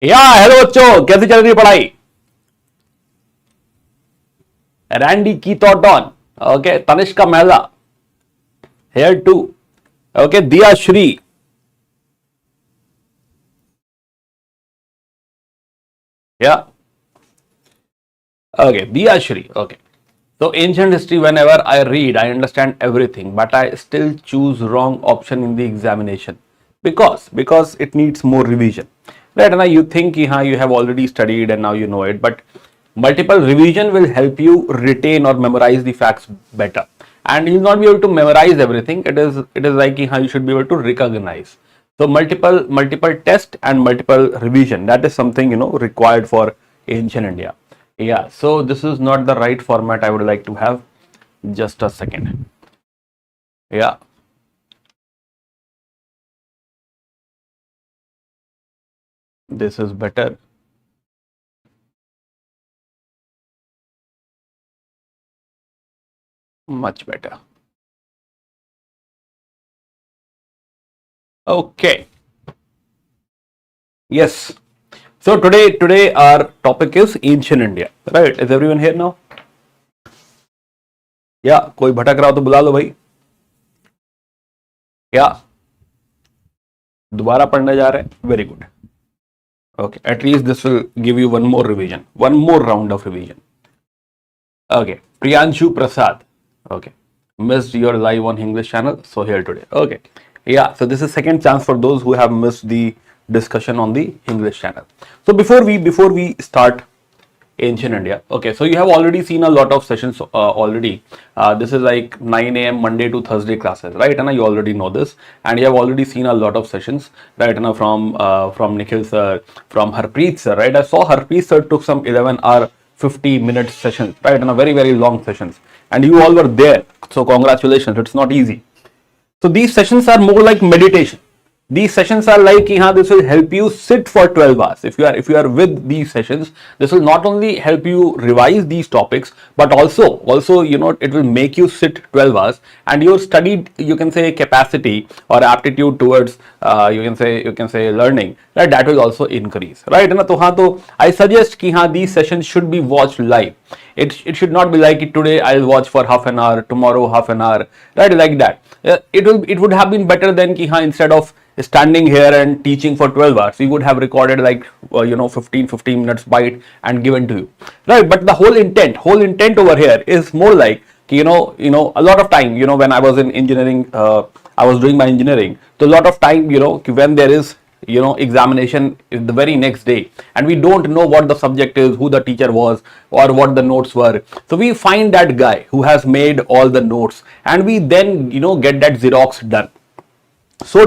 या हेलो बच्चों, कैसी चल रही है पढ़ाई? रैंडी की thought on, okay, Tanishka Mehla here too, okay, Diya Shree, या okay, Diya Shri, okay. So ancient history, whenever I read, I understand everything, but I still choose wrong option in the examination because it needs more revision. Right? Now you think you have already studied and now you know it, but multiple revision will help you retain or memorize the facts better. And you will not be able to memorize everything. It is like you should be able to recognize. So multiple test and multiple revision, that is something required for ancient India. Yeah, so this is not the right format I would like to have. Just a second. Yeah. This is better. Much better. Okay. Yes. So today our topic is ancient India. Right? Is everyone here now? Yeah. कोई भटक रहा हो तो बुला लो भाई. Yeah. दोबारा पढ़ने जा रहे हैं. Very good. Okay. At least this will give you one more revision, one more round of revision. Okay. Priyanshu Prasad. Okay. Missed your live on English channel, so here today. Okay. Yeah. So this is second chance for those who have missed the discussion on the English channel. So before we start ancient India, okay, so you have already seen a lot of sessions already. This is like 9 a.m. Monday to Thursday classes, right? And you already know this, and you have already seen a lot of sessions, right? And from Nikhil sir, from Harpreet sir, right? I saw Harpreet sir took some 11-hour 50-minute sessions, right? And a very long sessions, and you all were there. So congratulations, it's not easy. So these sessions are more like meditation. These sessions are like this will help you sit for 12 hours. If you are with these sessions, this will not only help you revise these topics, but also it will make you sit 12 hours, and your studied, you can say, capacity or aptitude towards you can say learning, right? That will also increase, right? So I suggest these sessions should be watched live. It should not be like today I'll watch for half an hour, tomorrow half an hour, right? Like that. It would have been better than instead of standing here and teaching for 12 hours, we would have recorded like 15 minutes bite and given to you, right? But the whole intent over here is more like a lot of time, when I was in engineering, I was doing my engineering, so a lot of time, when there is examination is the very next day, and we don't know what the subject is, who the teacher was, or what the notes were. So we find that guy who has made all the notes, and we then get that Xerox done, so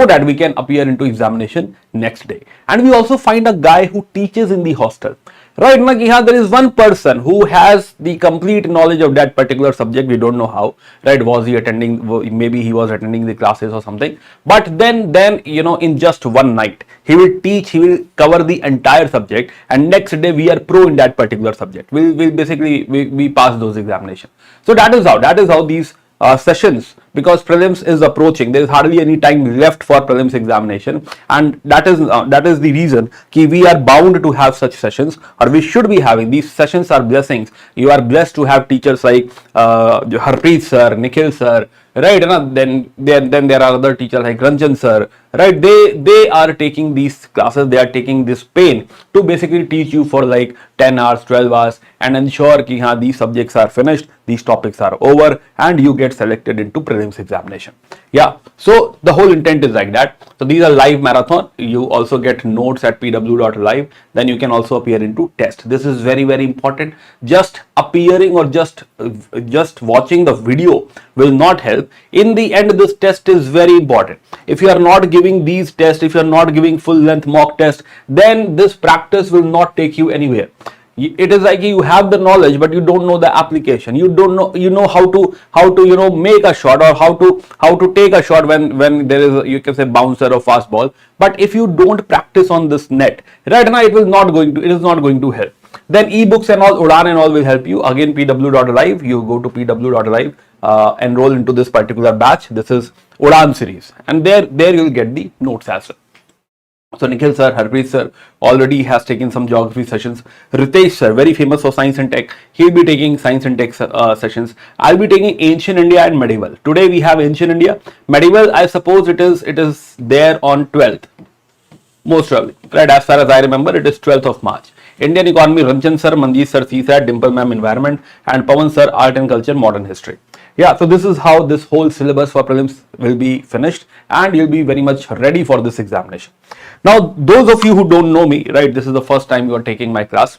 that we can appear into examination next day. And we also find a guy who teaches in the hostel, right? There is one person who has the complete knowledge of that particular subject. We don't know how, right? Was he attending? Maybe he was attending the classes or something. But then in just one night, he will teach. He will cover the entire subject, and next day we are pro in that particular subject. We basically we pass those examinations. So that is how these sessions, because prelims is approaching, there is hardly any time left for prelims examination, and that is the reason we are bound to have such sessions, or we should be having. These sessions are blessings. You are blessed to have teachers like Harpreet sir, Nikhil sir, right? And then there are other teachers like Ranjan sir, right? They are taking these classes, they are taking this pain to basically teach you for like 10 hours, 12 hours, and ensure these subjects are finished, these topics are over, and you get selected into prelims examination. Yeah, so the whole intent is like that. So these are live marathon. You also get notes at pw.live. Then you can also appear into test. This is very important. Just appearing or just watching the video will not help. In the end, this test is very important. If you are not giving these tests, if you are not giving full length mock test, then this practice will not take you anywhere. It is like you have the knowledge, but you don't know the application. You don't know how to make a shot, or how to take a shot when there is you can say bouncer or fast ball. But if you don't practice on this net, right now it is not going to help. Then ebooks and all, UDAAN and all will help you. Again, pw.live. You go to pw.live, enroll into this particular batch. This is UDAAN series, and there you'll get the notes as well. So Nikhil sir, Harpreet sir already has taken some geography sessions. Ritesh sir, very famous for science and tech, he'll be taking science and tech sessions. I'll be taking ancient India and medieval. Today we have ancient India. Medieval, I suppose it is there on 12th. Most probably, right? As far as I remember, it is 12th of March. Indian economy, Ranjan sir, Manjeet sir, CSAT, Dimple ma'am, environment, and Pawan sir, art and culture, modern history. Yeah, so this is how this whole syllabus for prelims will be finished, and you'll be very much ready for this examination. Now, those of you who don't know me, right, this is the first time you are taking my class.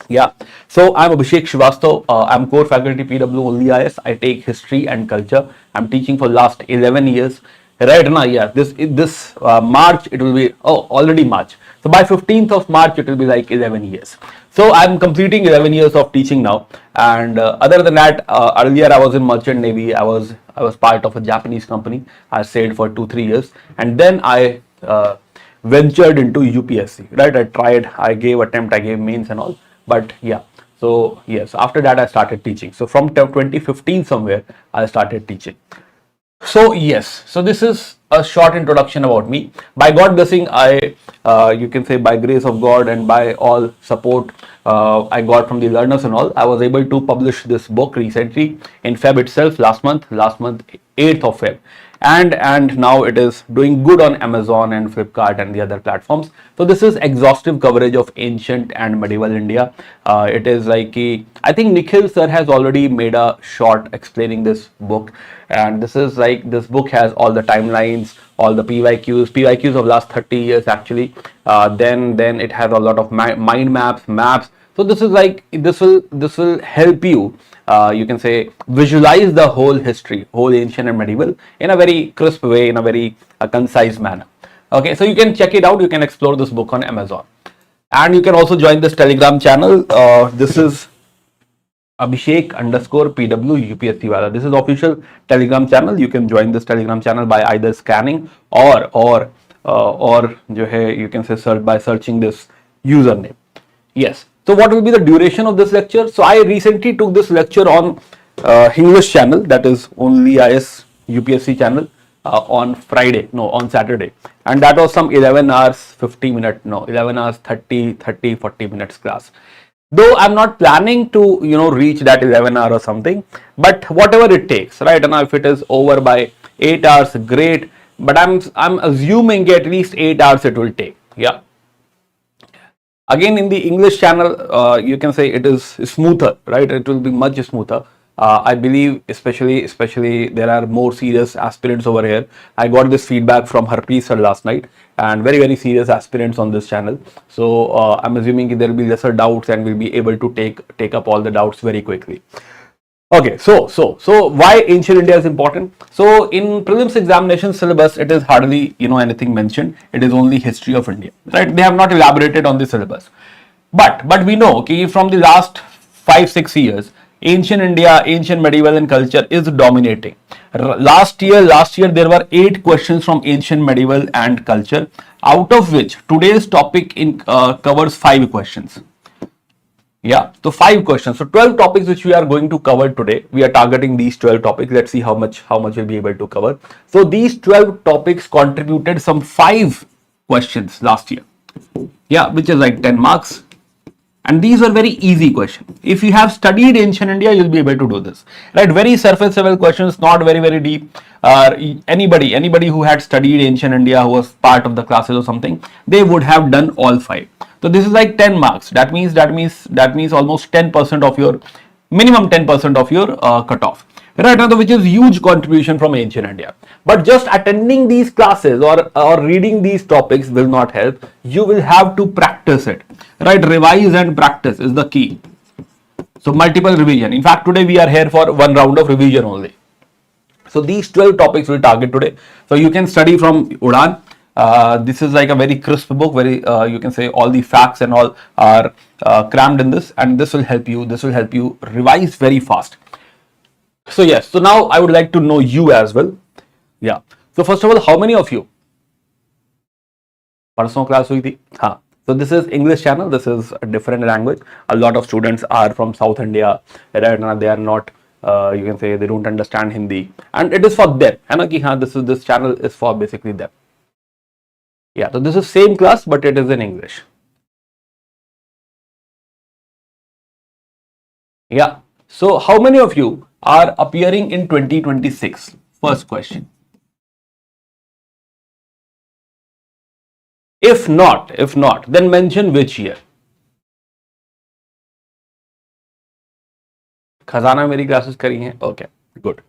Yeah, so I'm Abhishek Srivastav. I'm core faculty PW only IS. I take history and culture. I'm teaching for last 11 years. Right now, yeah, this March it will be, oh, already March. So by 15th of March it will be like 11 years. So I'm completing 11 years of teaching now. And other than that, earlier I was in Merchant Navy. I was part of a Japanese company. I stayed for 2-3 years, and then I ventured into UPSC. Right, I gave attempt, I gave mains and all. But yeah, so yes, after that I started teaching. So from 2015 somewhere I started teaching. So yes, so this is a short introduction about me. By God blessing, you can say by grace of God and by all support I got from the learners and all, I was able to publish this book recently in Feb itself, last month 8th of Feb. And now it is doing good on Amazon and Flipkart and the other platforms. So this is exhaustive coverage of ancient and medieval India. It is like I think Nikhil sir has already made a short explaining this book, and this is like, this book has all the timelines, all the PYQs of last 30 years actually. Then it has a lot of mind maps. So this is like, this will help you, you can say, visualize the whole history, whole ancient and medieval in a very crisp way, in a very concise manner. Okay, so you can check it out. You can explore this book on Amazon, and you can also join this Telegram channel. This is Abhishek_PW UPSC wala. This is official Telegram channel. You can join this Telegram channel by either scanning or जो है, you can say search by searching this username. Yes. So what will be the duration of this lecture? So I recently took this lecture on English channel, that is only IS UPSC channel, on Saturday, and that was some 11 hours 50 minutes, 11 hours 40 minutes class. Though I'm not planning to reach that 11 hour or something, but whatever it takes, right? And if it is over by 8 hours, great. But I'm assuming at least 8 hours it will take. Yeah. Again, in the English channel, you can say it is smoother, right? It will be much smoother. I believe, especially there are more serious aspirants over here. I got this feedback from Harpreet sir last night, and very serious aspirants on this channel. So I'm assuming there will be lesser doubts, and we'll be able to take up all the doubts very quickly. Okay, so why ancient India is important? So in prelims examination syllabus, it is hardly anything mentioned. It is only history of India, right? They have not elaborated on the syllabus, but we know, okay, from the last 5-6 years, ancient India, ancient medieval and culture is dominating. Last year there were 8 questions from ancient medieval and culture, out of which today's topic covers 5 questions. Yeah, so 5 questions. So 12 topics which we are going to cover today. We are targeting these 12 topics. Let's see how much we'll be able to cover. So these 12 topics contributed some 5 questions last year. Yeah, which is like 10 marks. And these are very easy questions. If you have studied ancient India, you'll be able to do this. Right? Very surface level questions, not very deep. Anybody who had studied ancient India, who was part of the classes or something, they would have done all 5. So this is like 10 marks. That means almost 10% of your, minimum 10% of your cutoff. Right now, which is huge contribution from ancient India. But just attending these classes or reading these topics will not help. You will have to practice it. Right? Revise and practice is the key. So multiple revision. In fact, today we are here for one round of revision only. So these 12 topics we'll target today. So you can study from UDAAN. This is like a very crisp book, very you can say all the facts and all are crammed in this, and this will help you revise very fast. So yes, so now I would like to know you as well. Yeah, so first of all, how many of you परसों class हुई थी? हाँ. So this is English channel. This is a different language. A lot of students are from South India. Right now they are not, you can say, they don't understand Hindi, and it is for them. है ना कि हाँ, this channel is for basically them. Yeah, so this is same class, but it is in English. Yeah. So how many of you are appearing in 2026? First question. If not, then mention which year. खजाना मेरी classes करी हैं. Okay, good.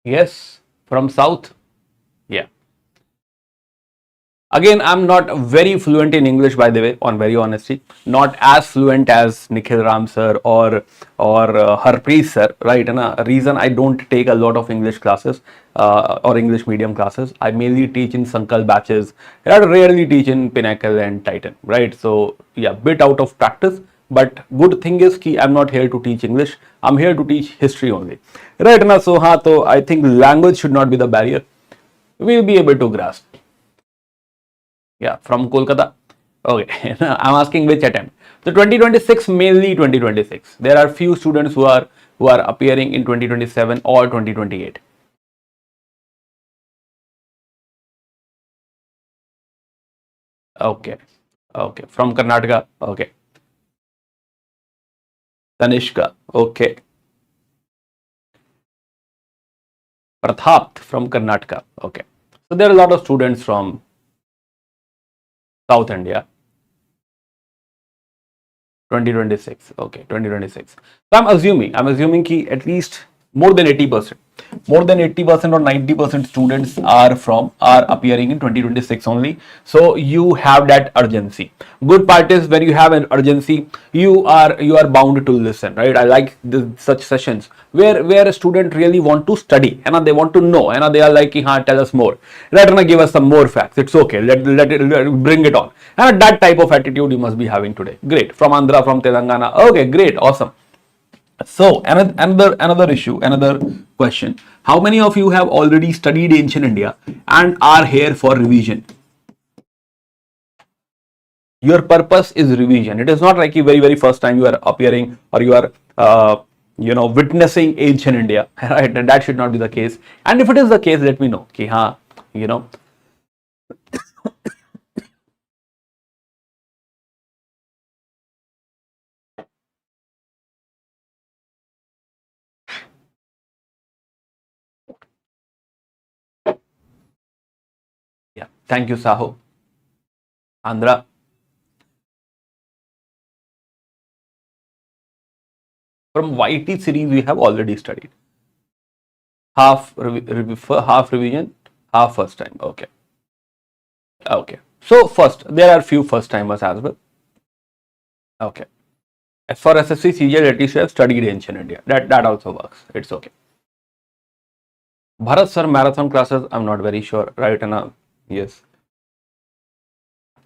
Yes, from south. Yeah. Again, I'm not very fluent in English, by the way, on very honesty. Not as fluent as Nikhil Ram sir or Harpreet sir, right? And a reason I don't take a lot of English classes or English medium classes. I mainly teach in Sankal batches. I rarely teach in Pinnacle and Titan, right? So yeah, bit out of practice. But good thing is कि I'm not here to teach English. I'm here to teach history only, right? Na so हाँ तो I think language should not be the barrier. We'll be able to grasp. Yeah, from Kolkata. Okay, I'm asking which attempt. So 2026, mainly 2026. There are few students who are appearing in 2027 or 2028. Okay, okay, from Karnataka. Okay, Tanishka. Okay, Prathapt from Karnataka. Okay, so there are a lot of students from South India. 2026. Okay, 2026. So I'm assuming ki at least more than 80%, more than 80% or 90% students are appearing in 2026 only. So you have that urgency. Good part is when you have an urgency, you are bound to listen, right? I like such sessions where a student really want to study and they want to know and they are like, tell us more, right? Give us some more facts. It's okay. Let bring it on. And that type of attitude you must be having today. Great. From Andhra, from Telangana. Okay, great, awesome. So another issue, another question. How many of you have already studied ancient India and are here for revision? Your purpose is revision. It is not like the very first time you are appearing or you are witnessing ancient India, right? And that should not be the case. And if it is the case, let me know. Ki haan, yeah. Thank you, Saho. Andhra. From YT series, we have already studied. Half revision, half first time. Okay. Okay. So first, there are few first timers as well. Okay. As for SSC, CGL, at least you have studied ancient India. That also works. It's okay. Bharat sir, marathon classes, I'm not very sure. Right now, yes.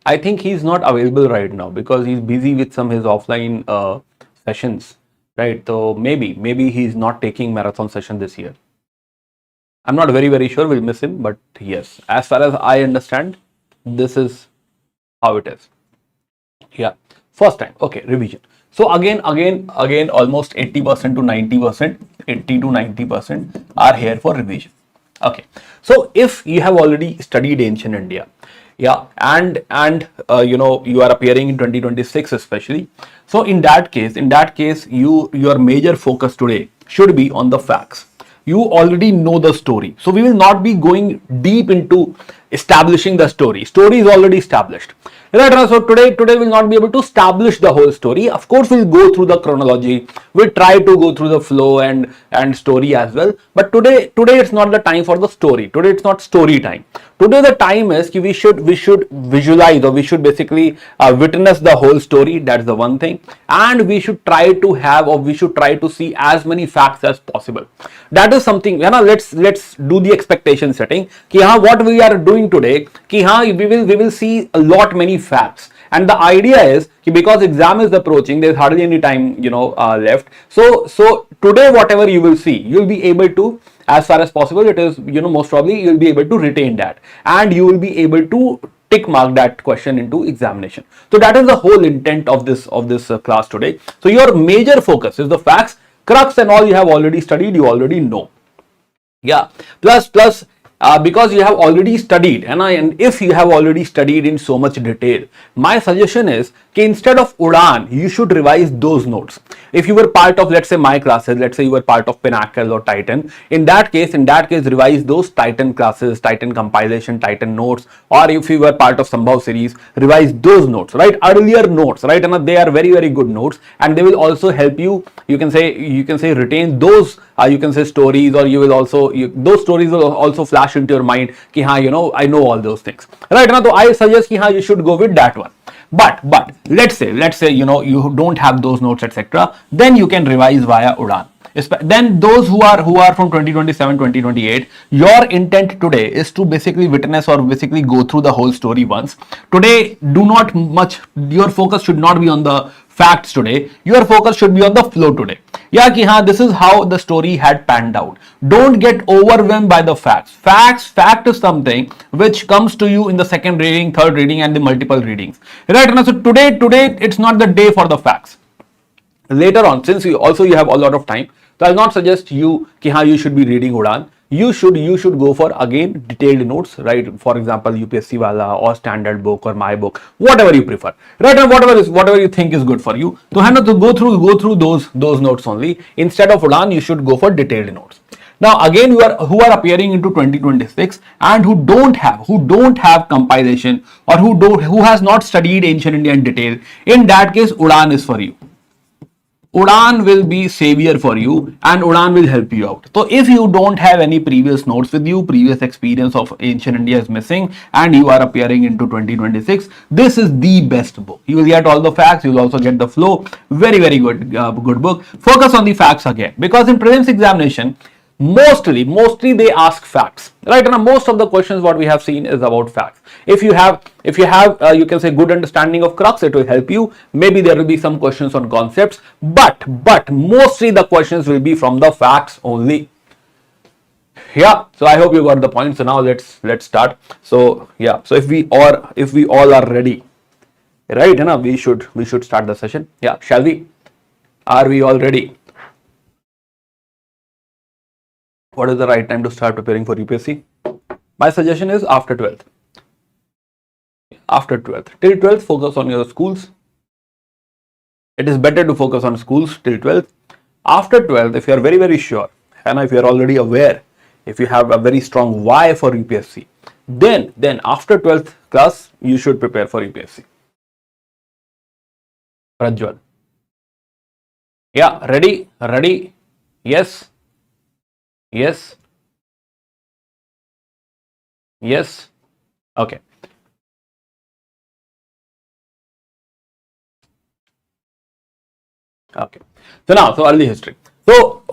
I think he's not available right now because he's busy with some his offline sessions. Right. So maybe he's not taking marathon session this year. I'm not very sure. We'll miss him. But yes, as far as I understand, this is how it is. Yeah. First time. Okay. Revision. So again, almost 80% to 90%, 80 to 90% are here for revision. Okay. So if you have already studied ancient India, yeah, and you are appearing in 2026 especially. So in that case, your major focus today should be on the facts. You already know the story, so we will not be going deep into establishing the story. Story is already established. Right, so today we'll not be able to establish the whole story. Of course, we'll go through the chronology. We'll try to go through the flow and story as well. But today it's not the time for the story. Today it's not story time. Today the time is we should visualize, or we should basically witness the whole story. That's the one thing, and we should try to see as many facts as possible. That is something. Let's do the expectation setting. What we are doing today, we will see a lot many facts, And the idea is because exam is approaching, there's hardly any time left. So today whatever you will see, you'll be able to, as far as possible, it is most probably you'll be able to retain that, and you will be able to tick mark that question into examination. So that is the whole intent of this class today. So your major focus is the facts, crux and all you have already studied, you already know. Yeah, plus because you have already studied, and if you have already studied in so much detail, my suggestion is that instead of UDAAN, you should revise those notes. If you were part of, let's say, my classes, let's say you were part of Pinnacle or Titan, in that case, revise those Titan classes, Titan compilation, Titan notes, or if you were part of Sambhav series, revise those notes, right? Earlier notes, right? And they are very, very good notes, and they will also help you, you can say retain those, you can say stories, or you will also, those stories will also flash into your mind, ki ha, I know all those things, right? Now, so I suggest ki ha, you should go with that one. But let's say you don't have those notes, etc. Then you can revise via UDAAN. Then those who are from 2027, 2028, your intent today is to basically witness or basically go through the whole story once. Today, your focus should not be on the facts today. Your focus should be on the flow today. Yeah, this is how the story had panned out. Don't get overwhelmed by the facts. Fact is something which comes to you in the second reading, third reading, and the multiple readings. Right? And so today it's not the day for the facts. Later on, since you have a lot of time, so I'll not suggest you that you should be reading UDAAN. You should go for, again, detailed notes, right? For example, UPSC wala or standard book or my book, whatever you prefer, right? And whatever you think is good for you. So to go through those notes only. Instead of UDAAN, you should go for detailed notes. Now again, who are appearing into 2026 and who don't have compilation, or who has not studied ancient India in detail, in that case UDAAN is for you. UDAAN will be savior for you, and UDAAN will help you out. So if you don't have any previous notes with you, previous experience of ancient India is missing, and you are appearing into 2026, this is the best book. You will get all the facts, you will also get the flow. Very, very good book. Focus on the facts again, because in prelims examination, mostly they ask facts, right? And most of the questions what we have seen is about facts. If you have you can say good understanding of crux, it will help you. Maybe there will be some questions on concepts, but mostly the questions will be from the facts only. Yeah, so I hope you got the point. So now let's start. So yeah, so if we all are ready, right? We should start the session. Yeah, shall we? Are we all ready? What is the right time to start preparing for UPSC? My suggestion is after 12th. After 12th. Till 12th, focus on your schools. It is better to focus on schools till 12th. After 12th, if you are very, very sure, and if you are already aware, if you have a very strong why for UPSC, then after 12th class, you should prepare for UPSC. Prajwal. Yeah, ready? Yes. Yes. Okay. So early history. So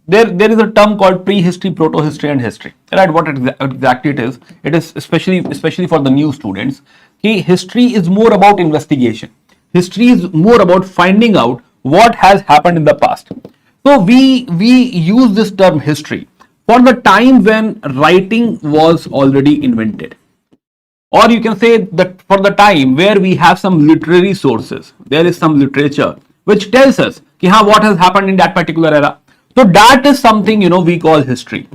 there is a term called prehistory, proto-history, and history. Right? What exactly it is? It is especially for the new students. History is more about investigation. History is more about finding out what has happened in the past. So we use this term history for the time when writing was already invented, or you can say that for the time where we have some literary sources, there is some literature which tells us what has happened in that particular era. So that is something we call history.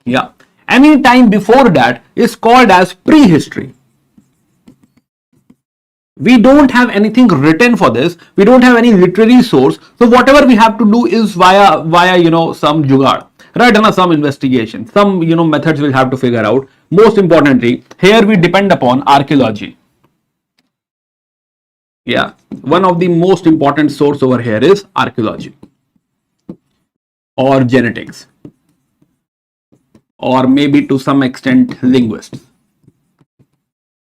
Yeah, any time before that is called as prehistory. We don't have anything written for this. We don't have any literary source. So whatever we have to do is via some jugaad, right? And some investigation, some methods we'll have to figure out. Most importantly, here we depend upon archaeology. Yeah, one of the most important source over here is archaeology or genetics, or maybe to some extent linguists.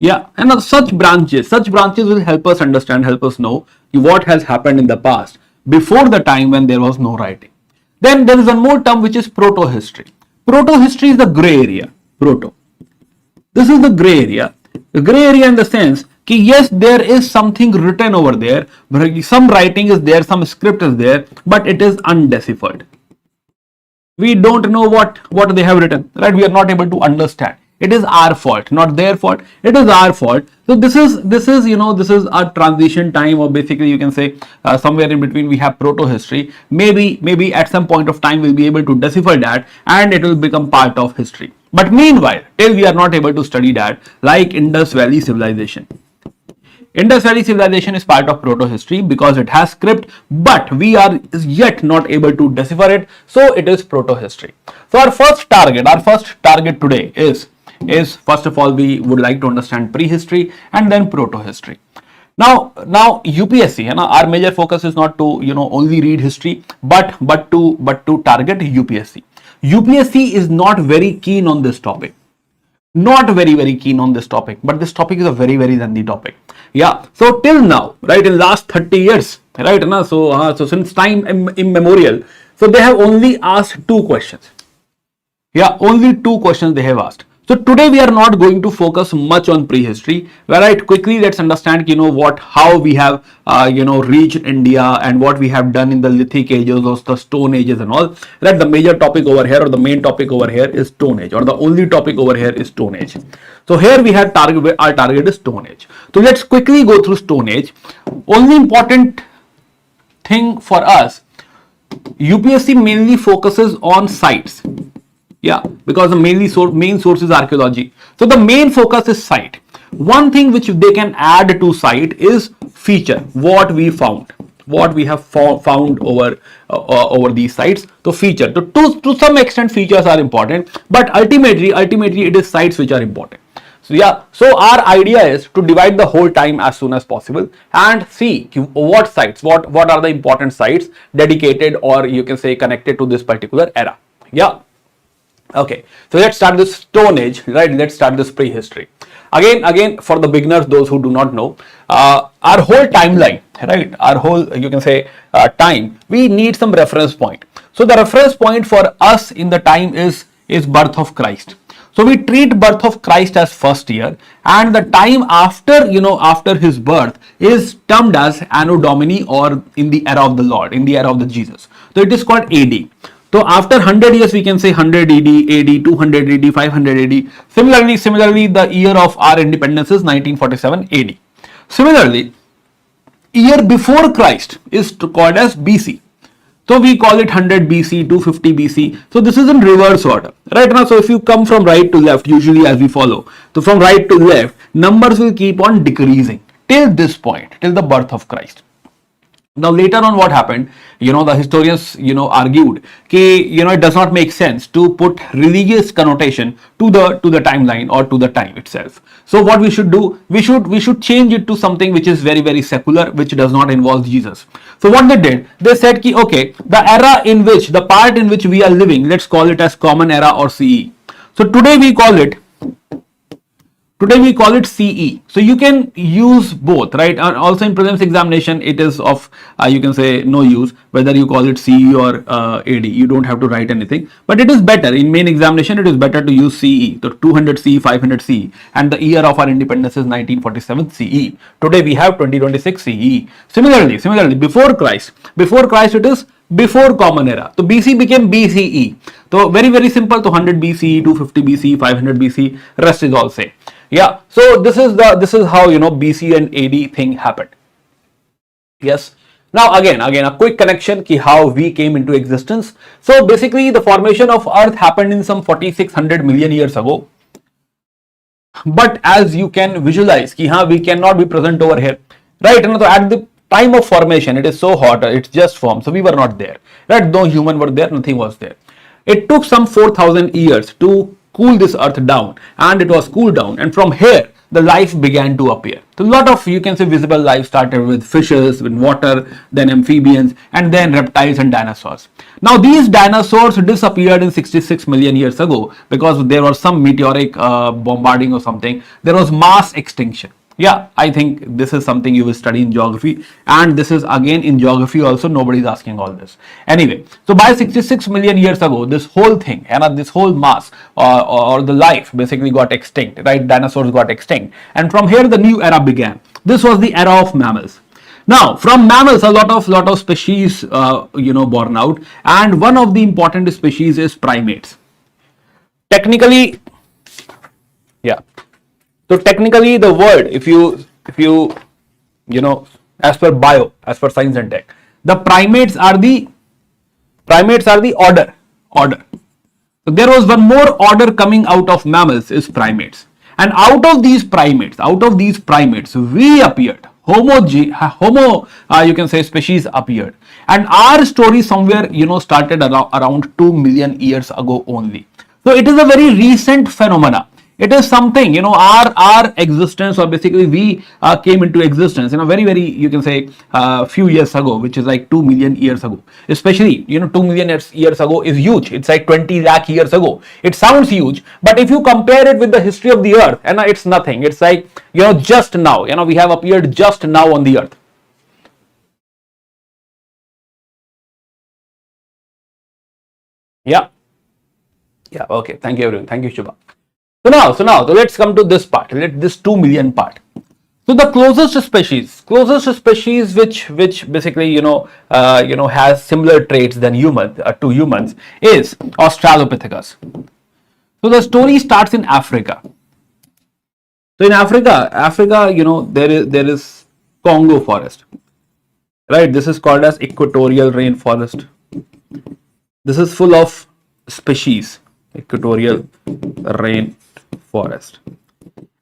Yeah, and such branches will help us understand, help us know what has happened in the past before the time when there was no writing. Then there is one more term which is proto-history. Proto-history is the gray area. Proto. This is the gray area Gray area in the sense कि yes, there is something written over there, some writing is there, some script is there, but it is undeciphered. We don't know what they have written, right? We are not able to understand. It is our fault, not their fault. It is our fault. So this is this is a transition time, or basically you can say somewhere in between we have proto history. Maybe at some point of time we'll be able to decipher that, and it will become part of history. But meanwhile, till we are not able to study that, like Indus Valley civilization. Indus Valley civilization is part of proto-history because it has script, but we are yet not able to decipher it, so it is proto-history. So our first target today is first of all we would like to understand prehistory and then proto-history. Now UPSC, our major focus is not to only read history, but to target UPSC. UPSC is not very keen on this topic. Not very keen on this topic, but this topic is a very lengthy topic. Yeah, so till now, right, in last 30 years, right, so since time immemorial, so they have only asked 2 questions. Yeah, only 2 questions they have asked. So today we are not going to focus much on prehistory. Right, quickly let's understand how we have reached India and what we have done in the lithic ages or the stone ages and all. Right, the major topic over here, or the main topic over here, is stone age, or the only topic over here is stone age. So here we have our target is stone age. So let's quickly go through stone age. Only important thing for us, UPSC mainly focuses on sites. Yeah, because the main source is archaeology. So the main focus is site. One thing which they can add to site is feature, what we found, what we have found over these sites. So feature, to some extent features are important, but ultimately it is sites which are important. So yeah, so our idea is to divide the whole time as soon as possible and see what sites, what are the important sites dedicated, or you can say connected to this particular era. Yeah. Okay, so let's start this stone age, right? Let's start this prehistory. Again, for the beginners, those who do not know, our whole timeline, right? Our whole, you can say, time, we need some reference point. So the reference point for us in the time is birth of Christ. So we treat birth of Christ as first year, and the time after his birth is termed as Anno Domini, or in the era of the Lord, in the era of the Jesus. So it is called AD. So after 100 years, we can say 100 AD, 200 AD, 500 AD. Similarly, the year of our independence is 1947 AD. Similarly, year before Christ is called as BC. So we call it 100 BC, 250 BC. So this is in reverse order, right now. So if you come from right to left, usually as we follow, so from right to left, numbers will keep on decreasing till this point, till the birth of Christ. Now later on what happened, the historians argued that it does not make sense to put religious connotation to the timeline or to the time itself. So what we should do, we should change it to something which is very secular, which does not involve Jesus. So what they did, they said ki, okay, the era in which, the part in which we are living, let's call it as common era or CE. So today we call it CE. So you can use both, right? And also in prelims examination, it is of, you can say, no use, whether you call it CE or AD. You don't have to write anything, but it is better. In main examination, it is better to use CE. So 200 CE, 500 CE. And the year of our independence is 1947 CE. Today we have 2026 CE. Similarly, before Christ it is before common era. So BC became BCE. So very simple. So 100 BCE, 250 BCE, 500 BC, rest is all same. Yeah, so this is how BC and AD thing happened. Yes. Now again a quick connection ki how we came into existence. So basically the formation of Earth happened in some 4600 million years ago. But as you can visualize ki we cannot be present over here, right? So at the time of formation, it is so hot, it's just formed. So we were not there, right? No human were there, nothing was there. It took some 4000 years to cool this earth down, and it was cooled down, and from here the life began to appear. So a lot of, you can say, visible life started with fishes, with water, then amphibians, and then reptiles and dinosaurs. Now these dinosaurs disappeared in 66 million years ago because there was some meteoric bombarding or something. There was mass extinction. Yeah, I think this is something you will study in geography, and this is again in geography also, nobody is asking all this. Anyway, so by 66 million years ago, this whole thing, and this whole mass or the life basically got extinct, right? Dinosaurs got extinct, and from here the new era began. This was the era of mammals. Now, from mammals, a lot of species, born out, and one of the important species is primates. Technically, yeah. So technically, the word, if you as per bio, as per science and tech, the primates are the order. So there was one more order coming out of mammals is primates, and out of these primates, we appeared. Homo, you can say species appeared, and our story somewhere started around 2 million years ago only. So it is a very recent phenomena. It is something, our existence, or basically we came into existence in a very, you can say, few years ago, which is like 2 million years ago. Especially, 2 million years ago is huge. It's like 20 lakh years ago. It sounds huge, but if you compare it with the history of the earth, and it's nothing. It's like, just now, we have appeared just now on the earth. Yeah. Yeah. Okay. Thank you, everyone. Thank you, Shubha. So now, let's come to this part. This 2 million part. So the closest species which basically has similar traits than humans is Australopithecus. So the story starts in Africa. So in Africa, there is Congo forest, right? This is called as equatorial rainforest. This is full of species, equatorial rainforest.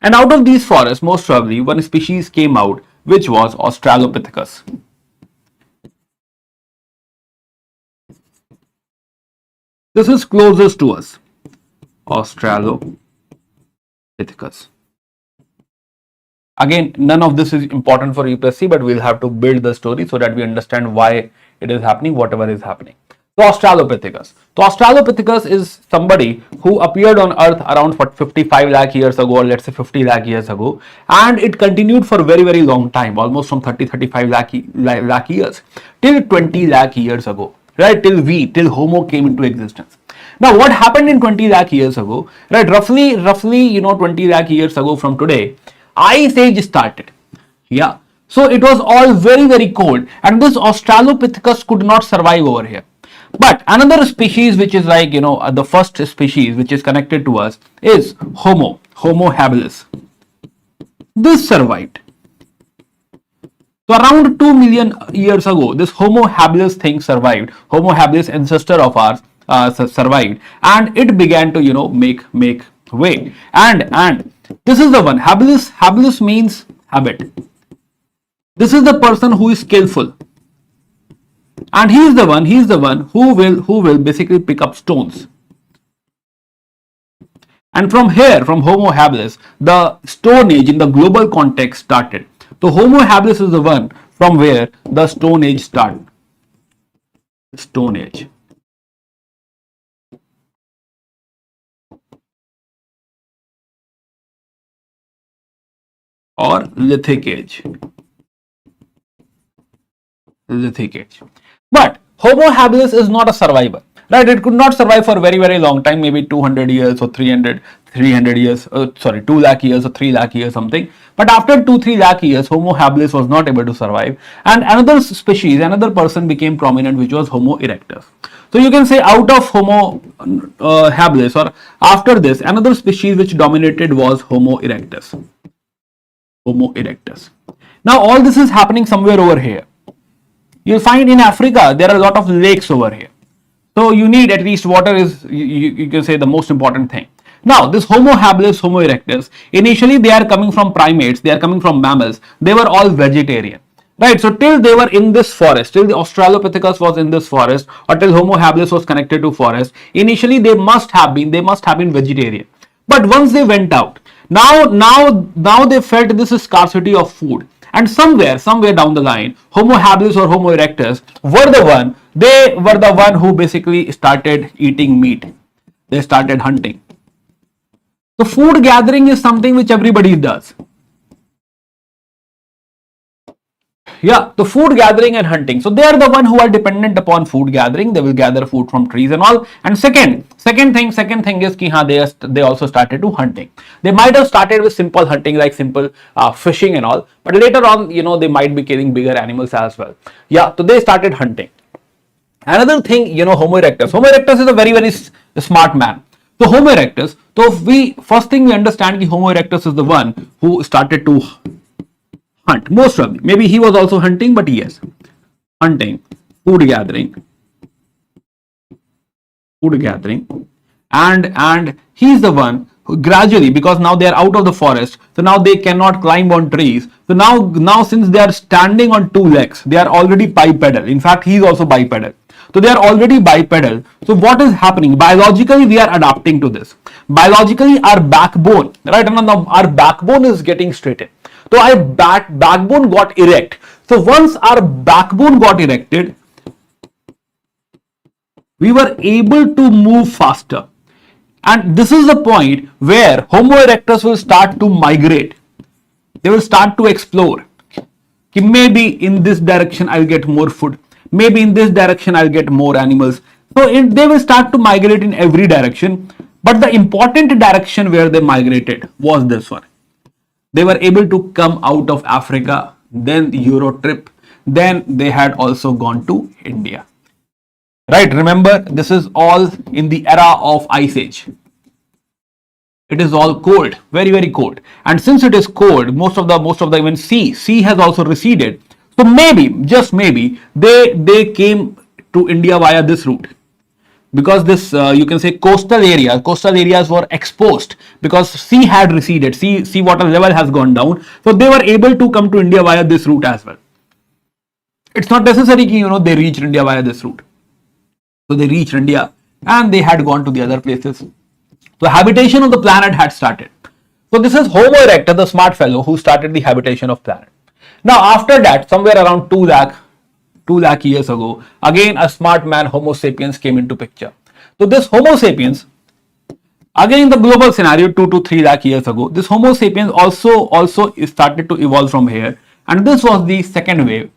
And out of these forests, most probably one species came out, which was Australopithecus. This is closest to us, Australopithecus. Again, none of this is important for UPSC, but we'll have to build the story so that we understand why it is happening, whatever is happening. So Australopithecus. So Australopithecus is somebody who appeared on Earth around 55 lakh years ago, or let's say 50 lakh years ago, and it continued for very, very long time, almost from 35 lakh years till 20 lakh years ago, right? Till Homo came into existence. Now, what happened in 20 lakh years ago, right? Roughly, 20 lakh years ago from today, Ice Age started. Yeah. So it was all very, very cold, and this Australopithecus could not survive over here. But another species which is like, the first species which is connected to us is Homo habilis. This survived. So around 2 million years ago, this Homo habilis thing survived. Homo habilis, ancestor of ours, survived, and it began to, make way. And this is the one. Habilis means habit. This is the person who is skillful. And he is the one who will basically pick up stones. And from here, from Homo habilis, the Stone Age in the global context started. So Homo habilis is the one from where the Stone Age started. Stone Age. Or Lithic Age. Lithic Age. But Homo habilis is not a survivor, right? It could not survive for very, very long time, maybe 200 years or 300 years, 2 lakh years or 3 lakh years, something. But after 2-3 lakh years, Homo habilis was not able to survive, and another species, another person became prominent, which was Homo erectus. So you can say out of Homo habilis, or after this, another species which dominated was Homo erectus. Homo erectus. Now all this is happening somewhere over here. You'll find in Africa there are a lot of lakes over here, so you need at least water is you can say the most important thing. Now this Homo habilis, Homo erectus, initially they are coming from primates, they are coming from mammals, they were all vegetarian, right? So till they were in this forest, till the Australopithecus was in this forest, or till Homo habilis was connected to forest, initially they must have been vegetarian. But once they went out, now they felt this scarcity of food. And somewhere down the line, Homo habilis or Homo erectus were the one who basically started eating meat. They started hunting. So food gathering is something which everybody does. Yeah, the food gathering and hunting. So they are the one who are dependent upon food gathering. They will gather food from trees and all. And second thing is ki they also started to hunting. They might have started with simple hunting like simple fishing and all, but later on, they might be killing bigger animals as well. Yeah, so they started hunting. Another thing, Homo erectus. Homo erectus is a very smart man. So Homo erectus. So first thing we understand that Homo erectus is the one who started to hunt. Most probably, maybe he was also hunting, but yes, hunting, food gathering, and he is the one who gradually, because now they are out of the forest, so now they cannot climb on trees. So now since they are standing on two legs, they are already bipedal. In fact, he is also bipedal. So they are already bipedal. So what is happening? Biologically, we are adapting to this. Biologically, our backbone, right? Now our backbone is getting straightened. So our backbone got erect. So once our backbone got erected, we were able to move faster. And this is the point where Homo erectus will start to migrate. They will start to explore. Maybe in this direction I'll get more food. Maybe in this direction I'll get more animals. So they will start to migrate in every direction. But the important direction where they migrated was this one. They were able to come out of Africa, then Euro trip, then they had also gone to India. Right, remember, this is all in the era of Ice Age. It is all cold, very cold. And since it is cold, most of the even sea has also receded. So maybe, just maybe, they came to India via this route. Because this, you can say coastal areas were exposed because sea had receded, sea water level has gone down. So they were able to come to India via this route as well. It's not necessary, they reached India via this route. So they reached India and they had gone to the other places. So habitation of the planet had started. So this is Homo erectus, the smart fellow who started the habitation of planet. Now after that, somewhere around 2 lakh years ago, again a smart man, Homo sapiens, came into picture. So this Homo sapiens, again in the global scenario, 2 to 3 lakh years ago, this Homo sapiens also started to evolve from here. And this was the second wave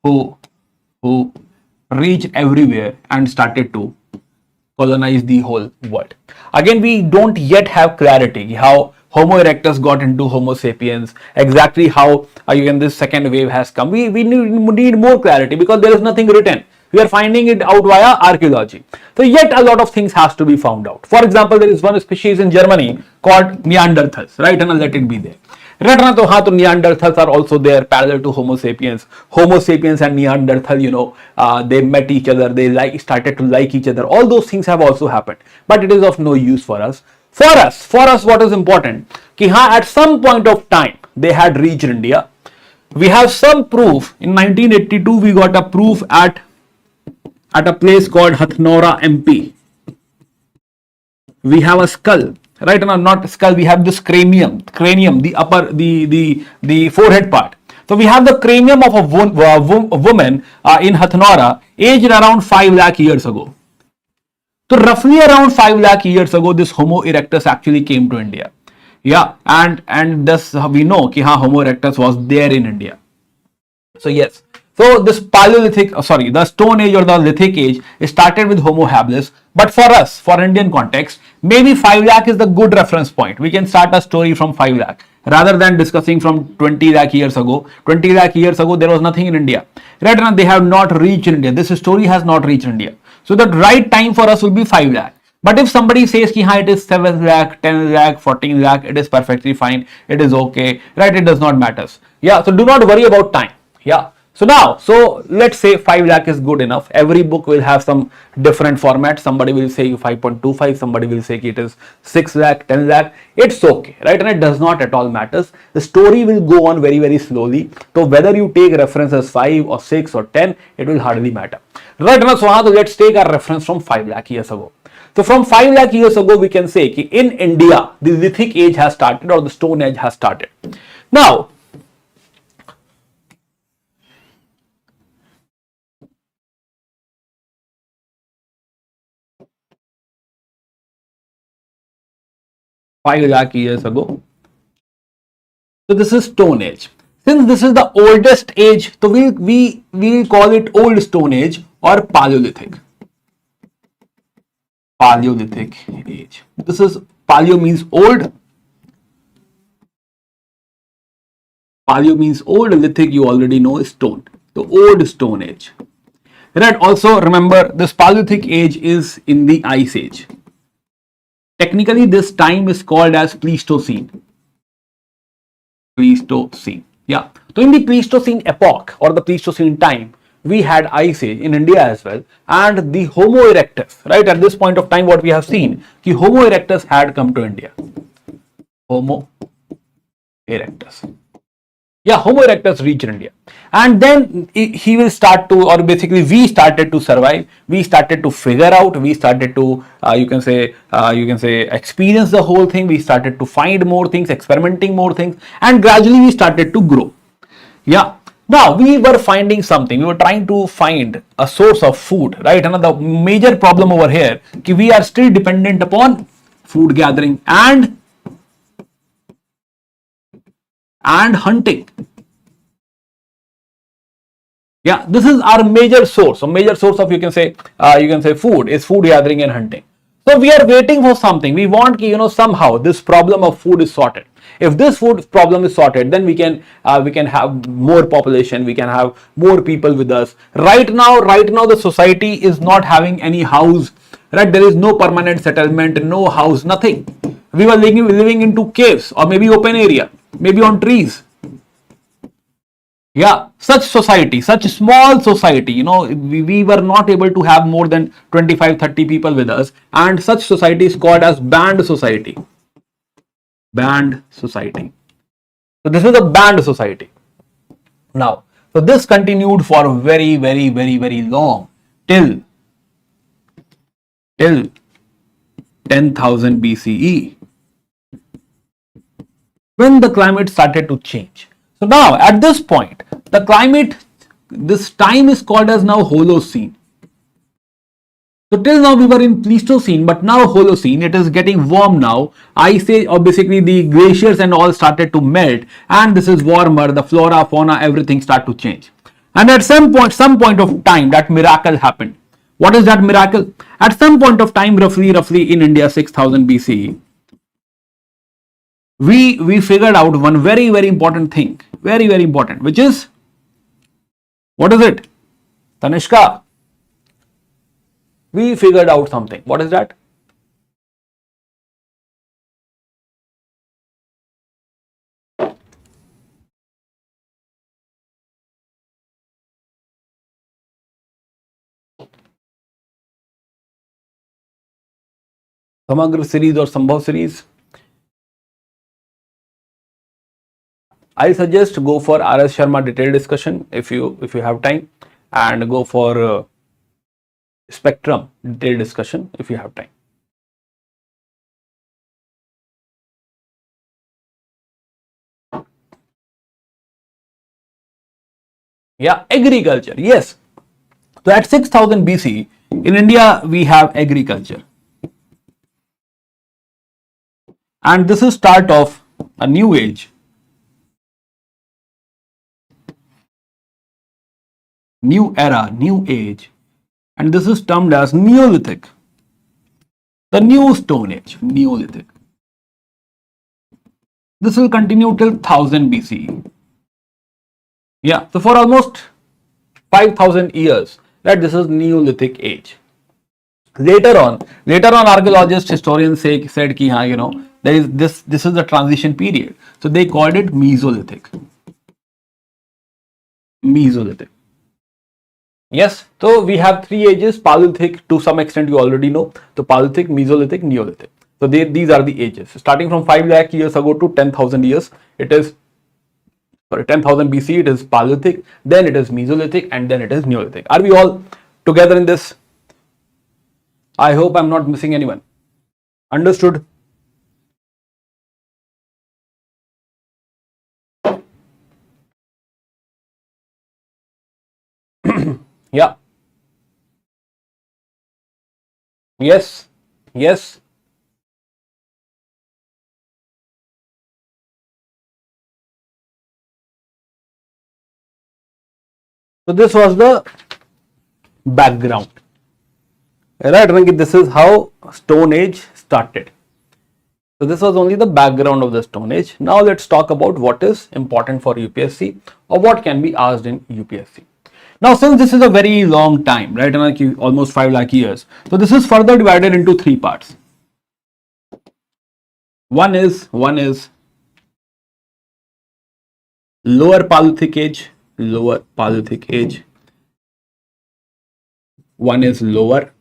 who reached everywhere and started to colonize the whole world. Again, we don't yet have clarity how Homo erectus got into Homo sapiens, exactly how again this second wave has come. We need more clarity because there is nothing written. We are finding it out via archaeology. So yet a lot of things has to be found out. For example, there is one species in Germany called Neanderthals, right? And let it be there. Right now, so Neanderthals are also there parallel to Homo sapiens. Homo sapiens and Neanderthal, they met each other. They started to like each other. All those things have also happened, but it is of no use for us. For us, what is important? Ki at some point of time they had reached India. We have some proof. In 1982, we got a proof at a place called Hathnora, MP. We have a skull. Right, now not skull, we have this cranium, the upper, the forehead part. So we have the cranium of a woman in Hathnora, aged around 5 lakh years ago. So roughly around 5 lakh years ago, this Homo erectus actually came to India. Yeah, and thus we know that Homo erectus was there in India. So yes. So this Paleolithic, the Stone Age or the Lithic Age started with Homo habilis. But for us, for Indian context, maybe 5 lakh is the good reference point. We can start a story from 5 lakh rather than discussing from 20 lakh years ago. 20 lakh years ago, there was nothing in India. Right now, they have not reached India. This story has not reached India. So the right time for us will be 5 lakh. But if somebody says ki it is 7 lakh, 10 lakh, 14 lakh, it is perfectly fine. It is okay, right? It does not matter. Yeah, so do not worry about time. Yeah. So let's say 5 lakh is good enough. Every book will have some different format. Somebody will say 5.25, somebody will say it is 6 lakh, 10 lakh. It's okay, right? And it does not at all matters. The story will go on very slowly. So whether you take reference as 5 or 6 or 10, it will hardly matter. Right now, so let's take our reference from 5 lakh years ago. So from 5 lakh years ago, we can say that in India, the Lithic Age has started or the Stone Age has started. Now, lakh years ago. So this is Stone Age. Since this is the oldest age, so we call it Old Stone Age or Paleolithic. Paleolithic age. This is paleo means old. Paleo means old. Lithic you already know is stone. The Old Stone Age. Right. Also remember this Paleolithic age is in the Ice Age. Technically, this time is called as Pleistocene. Pleistocene. Yeah. So in the Pleistocene epoch or the Pleistocene time, we had Ice Age in India as well, and the Homo erectus. Right at this point of time, what we have seen, the Homo erectus had come to India. Homo erectus. Yeah, Homo erectus reached India, and then he will start to, or basically we started to survive. We started to figure out. We started to, you can say, experience the whole thing. We started to find more things, experimenting more things, and gradually we started to grow. Yeah. Now we were finding something. We were trying to find a source of food, right? Another major problem over here, we are still dependent upon food gathering and hunting. Yeah, this is our major source. So major source of you can say food is food gathering and hunting. So we are waiting for something. We want somehow this problem of food is sorted. If this food problem is sorted, then we can have more population. We can have more people with us. Right now the society is not having any house. Right, there is no permanent settlement, no house, nothing. We were living into caves or maybe open area, maybe on trees. Yeah, such society, such small society, we were not able to have more than 25-30 people with us, and such society is called as band society. Band society. So this is a band society. Now, so this continued for very, very, very, very long till 10,000 BCE, when the climate started to change. So now at this point, the climate, this time is called as now Holocene. So till now we were in Pleistocene, but now Holocene, it is getting warm now. Ice Age, or basically the glaciers and all started to melt, and this is warmer, the flora, fauna, everything start to change. And at some point of time, that miracle happened. What is that miracle? At some point of time, roughly in India, 6000 BCE, we figured out one very, very important thing, very, very important, which is, what is it? Tanishka, we figured out something. What is that? Samagra series or Sambhav series? I suggest go for R.S. Sharma detailed discussion if you have time, and go for Spectrum detailed discussion if you have time. Yeah, agriculture. Yes. So at 6000 BC in India we have agriculture, and this is start of a new age. New era, new age, and this is termed as Neolithic, the new Stone Age, Neolithic. This will continue till 1000 BCE. Yeah, so for almost 5000 years, right, this is Neolithic age. Later on, archaeologists, historians said ki there is this is the transition period. So they called it Mesolithic. Mesolithic. Yes, so we have three ages. Paleolithic, to some extent you already know. So Paleolithic, Mesolithic, Neolithic. So these are the ages. Starting from 5 lakh years ago to 10,000 years, it is 10,000 BC, it is Paleolithic, then it is Mesolithic, and then it is Neolithic. Are we all together in this? I hope I'm not missing anyone. Understood? Yeah. Yes. Yes. So this was the background. Right, Rankit, this is how Stone Age started. So this was only the background of the Stone Age. Now let's talk about what is important for UPSC or what can be asked in UPSC. Now, since this is a very long time, right, almost 5 lakh years, so this is further divided into 3 parts. One is lower Paleolithic age, lower Paleolithic age. One is lower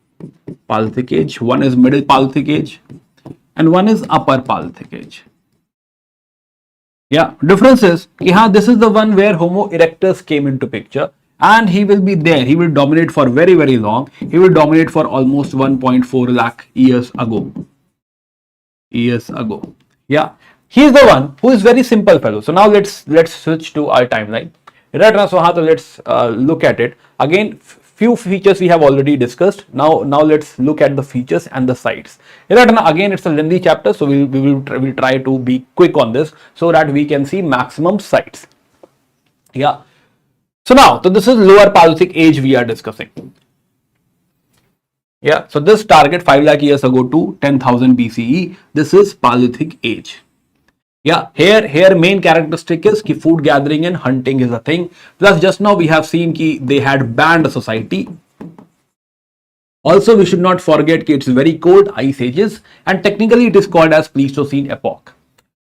Paleolithic age, one is middle Paleolithic age, and one is upper Paleolithic age. Yeah, difference is, this is the one where Homo erectus came into picture, and he will be there. He will dominate for very, very long. He will dominate for almost 1.4 lakh years ago. Yeah, he is the one who is very simple fellow. So now let's switch to our timeline. Right, so let's look at it again. Few features we have already discussed. Now let's look at the features and the sites. Again, it's a lengthy chapter, so we'll try to be quick on this so that we can see maximum sites. Yeah. So now, so this is lower Paleolithic age we are discussing. Yeah. So this target 5 lakh years ago to 10,000 BCE. This is Paleolithic age. Yeah, here main characteristic is ki food gathering and hunting is a thing. Plus just now we have seen ki they had banned society. Also we should not forget ki it's very cold, ice ages, and technically it is called as Pleistocene epoch.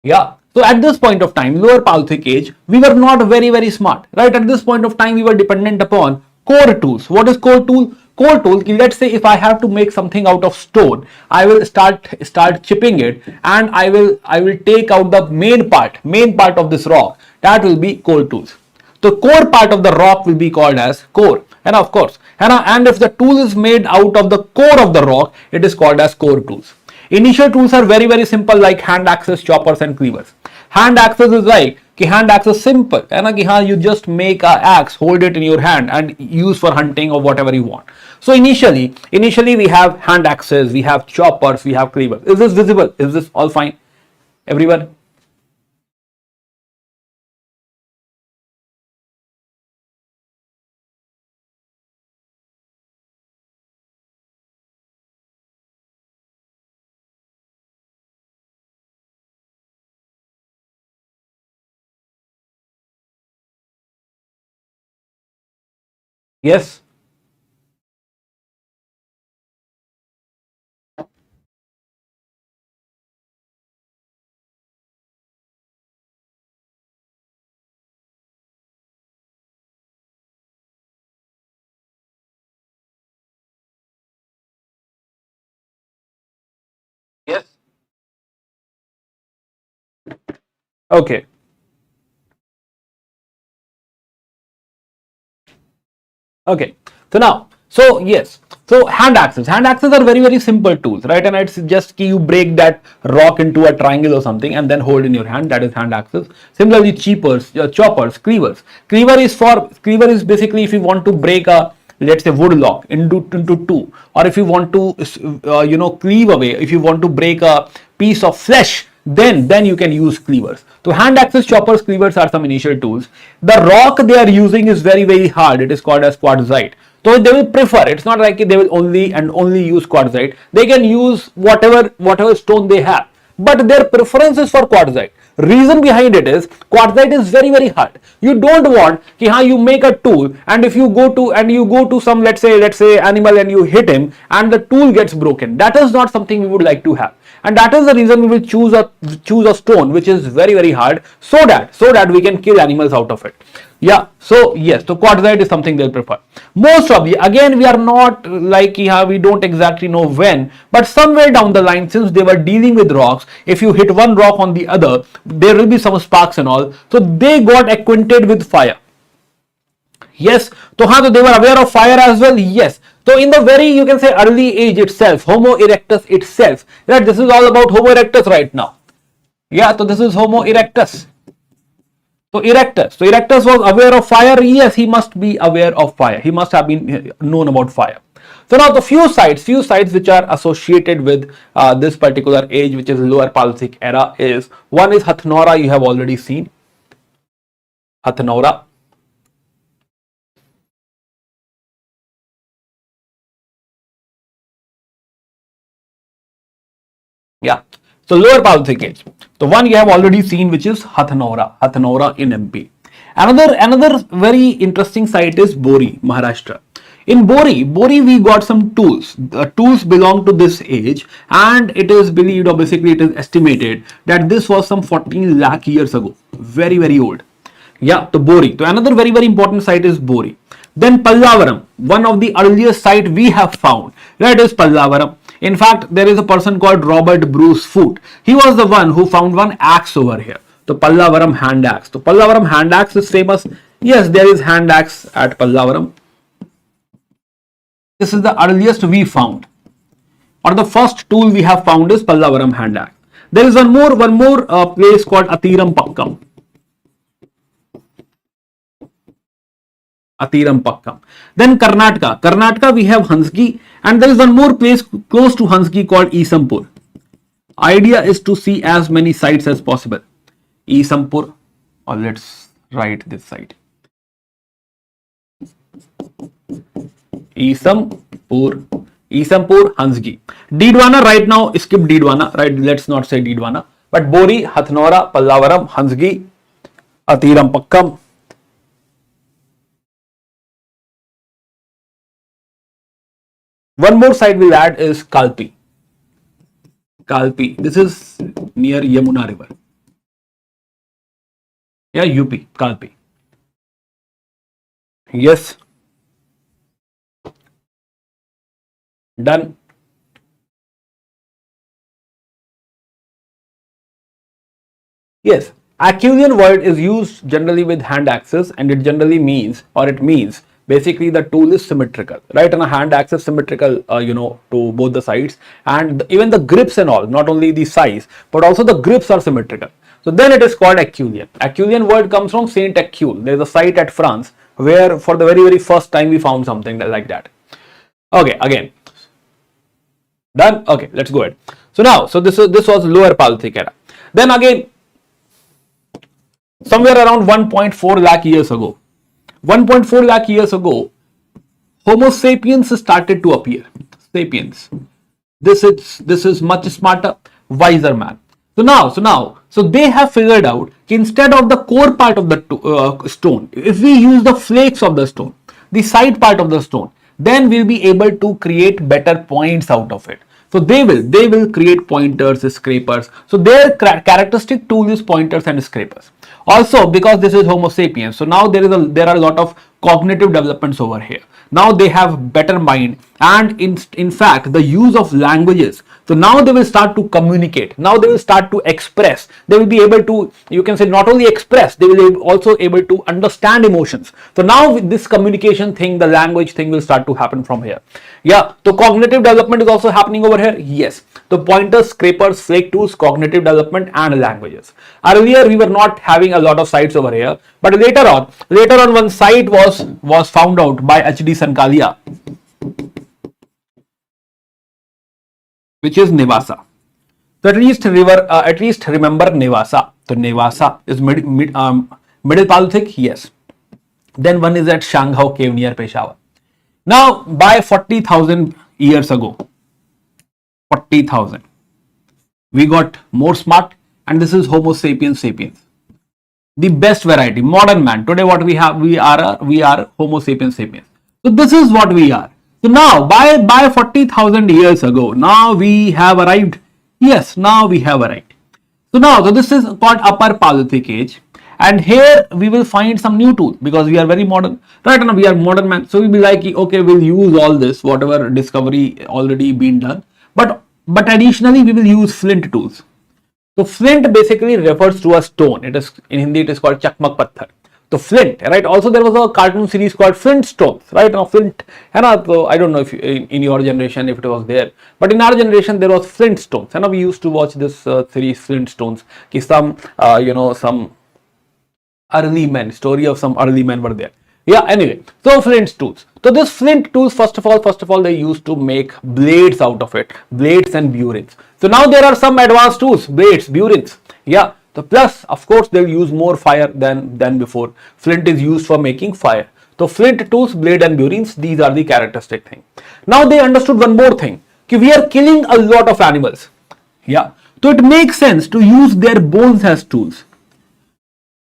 Yeah, so at this point of time, lower Paleolithic age, we were not very, very smart, right? At this point of time we were dependent upon core tools. What is core tool? Core tool, let's say if I have to make something out of stone, I will start chipping it, and I will take out the main part of this rock. That will be core tools. The core part of the rock will be called as core, and of course, and if the tool is made out of the core of the rock, it is called as core tools. Initial tools are very, very simple, like hand axes, choppers, and cleavers. Hand axes is like hand axe is simple, and you just make an axe, hold it in your hand, and use for hunting or whatever you want. So initially we have hand axes, we have choppers, we have cleavers. Is this visible? Is this all fine, everyone? Yes. Yes. Okay. Okay. So now, so hand axes are very, very simple tools, right? And it's just you break that rock into a triangle or something and then hold in your hand. That is hand axes. Similarly, choppers, cleavers. Cleaver is basically if you want to break a, let's say, wood log into two, or if you want to cleave away, if you want to break a piece of flesh, then you can use cleavers. So hand axes, choppers, cleavers are some initial tools. The rock they are using is very, very hard. It is called as quartzite. So they will prefer, it's not like they will only use quartzite. They can use whatever stone they have, but their preference is for quartzite. Reason behind it is quartzite is very, very hard. You don't want you make a tool, and if you go to some, let's say animal, and you hit him and the tool gets broken. That is not something we would like to have, and that is the reason we will choose a stone which is very, very hard, so that we can kill animals out of it. Yeah, so yes, so quartzite is something they'll prefer. Most probably, again, we are not like we don't exactly know when, but somewhere down the line, since they were dealing with rocks, if you hit one rock on the other, there will be some sparks and all. So they got acquainted with fire. Yes, so they were aware of fire as well. Yes. So in the very, you can say, early age itself, Homo erectus itself, right? This is all about Homo erectus right now. Yeah, so this is Homo erectus. So Erectus was aware of fire. Yes, he must be aware of fire. He must have been known about fire. So now the few sites which are associated with this particular age, which is lower Paleolithic era, is one is Hathnora. You have already seen Hathnora. Yeah. So lower Paleolithic age. The one you have already seen, which is Hathnora in MP. Another very interesting site is Bori, Maharashtra. In Bori we got some tools. The tools belong to this age, and it is believed, or basically it is estimated, that this was some 14 lakh years ago. Very, very old. Yeah, to Bori. So another very, very important site is Bori. Then Pallavaram, one of the earliest site we have found, that is Pallavaram. In fact, there is a person called Robert Bruce Foote. He was the one who found one axe over here. The Pallavaram hand axe. So Pallavaram hand axe is famous. Yes, there is hand axe at Pallavaram. This is the earliest we found, or the first tool we have found is Pallavaram hand axe. There is one more place called Athiram Pakkam. Then Karnataka we have Hansgi, and there is one more place close to Hansgi called Isampur. Idea is to see as many sites as possible. Isampur, or let's write this site. Isampur, Hansgi. Didwana right now, skip Didwana, right? Let's not say Didwana. But Bori, Hathnora, Pallavaram, Hansgi, Athiram Pakkam. One more site we'll add is Kalpi. This is near Yamuna river. Yeah, UP, Kalpi. Yes. Done. Yes. Aculian word is used generally with hand axes, and it generally means, or it means, basically the tool is symmetrical, right? And a hand axe is symmetrical, to both the sides, and even the grips and all, not only the size, but also the grips are symmetrical. So then it is called Aculian. Aculian word comes from Saint Acule. There is a site at France where for the very, very first time we found something like that. Okay, again. Done? Okay, let's go ahead. So now, this was lower Paleolithic era. Then again, somewhere around 1.4 lakh years ago, 1.4 lakh years ago, Homo sapiens started to appear. Sapiens. This is much smarter, wiser man. So they have figured out instead of the core part of the stone, if we use the flakes of the stone, the side part of the stone, then we'll be able to create better points out of it. So they will create pointers, scrapers. So their characteristic tool is pointers and scrapers. Also, because this is Homo sapiens, so now there are a lot of cognitive developments over here. Now they have better mind, and in fact the use of languages. So now they will start to communicate. Now they will start to express. They will be able to, you can say, not only express, they will also able to understand emotions. So now with this communication thing, the language thing will start to happen from here. Yeah, so cognitive development is also happening over here. Yes, the pointers, scrapers, flake tools, cognitive development, and languages. Earlier we were not having a lot of sites over here, but later on one site was found out by H.D. Sankalia, which is Nevasa. So at least remember Nevasa. So Nevasa is middle Paleolithic, yes. Then one is at Shanghao cave near Peshawar. Now by 40,000 years ago, 40,000, we got more smart, and this is Homo sapiens sapiens, the best variety, modern man. Today what we have, we are Homo sapiens sapiens. So this is what we are. So now by 40,000 years ago, now we have arrived. Yes, now we have arrived. So this is called Upper Paleolithic Age, and here we will find some new tools because we are very modern. Right now we are modern man, so we'll be like, okay, we'll use all this, whatever discovery already been done, but additionally we will use flint tools. So flint basically refers to a stone. It is in Hindi, it is called Chakmak Patthar. So flint, right? Also there was a cartoon series called Flintstones, right? Now flint, so I don't know if in your generation if it was there, but in our generation there was Flintstones. And we used to watch this series Flintstones. Some early men, story of some early men were there. Yeah, anyway, so flint tools. So this flint tools, first of all, they used to make blades out of it, blades and burins. So now there are some advanced tools, blades, burins. Yeah. So plus, of course, they'll use more fire than before. Flint is used for making fire. So flint tools, blade and burins, these are the characteristic thing. Now they understood one more thing, that we are killing a lot of animals. Yeah, so it makes sense to use their bones as tools.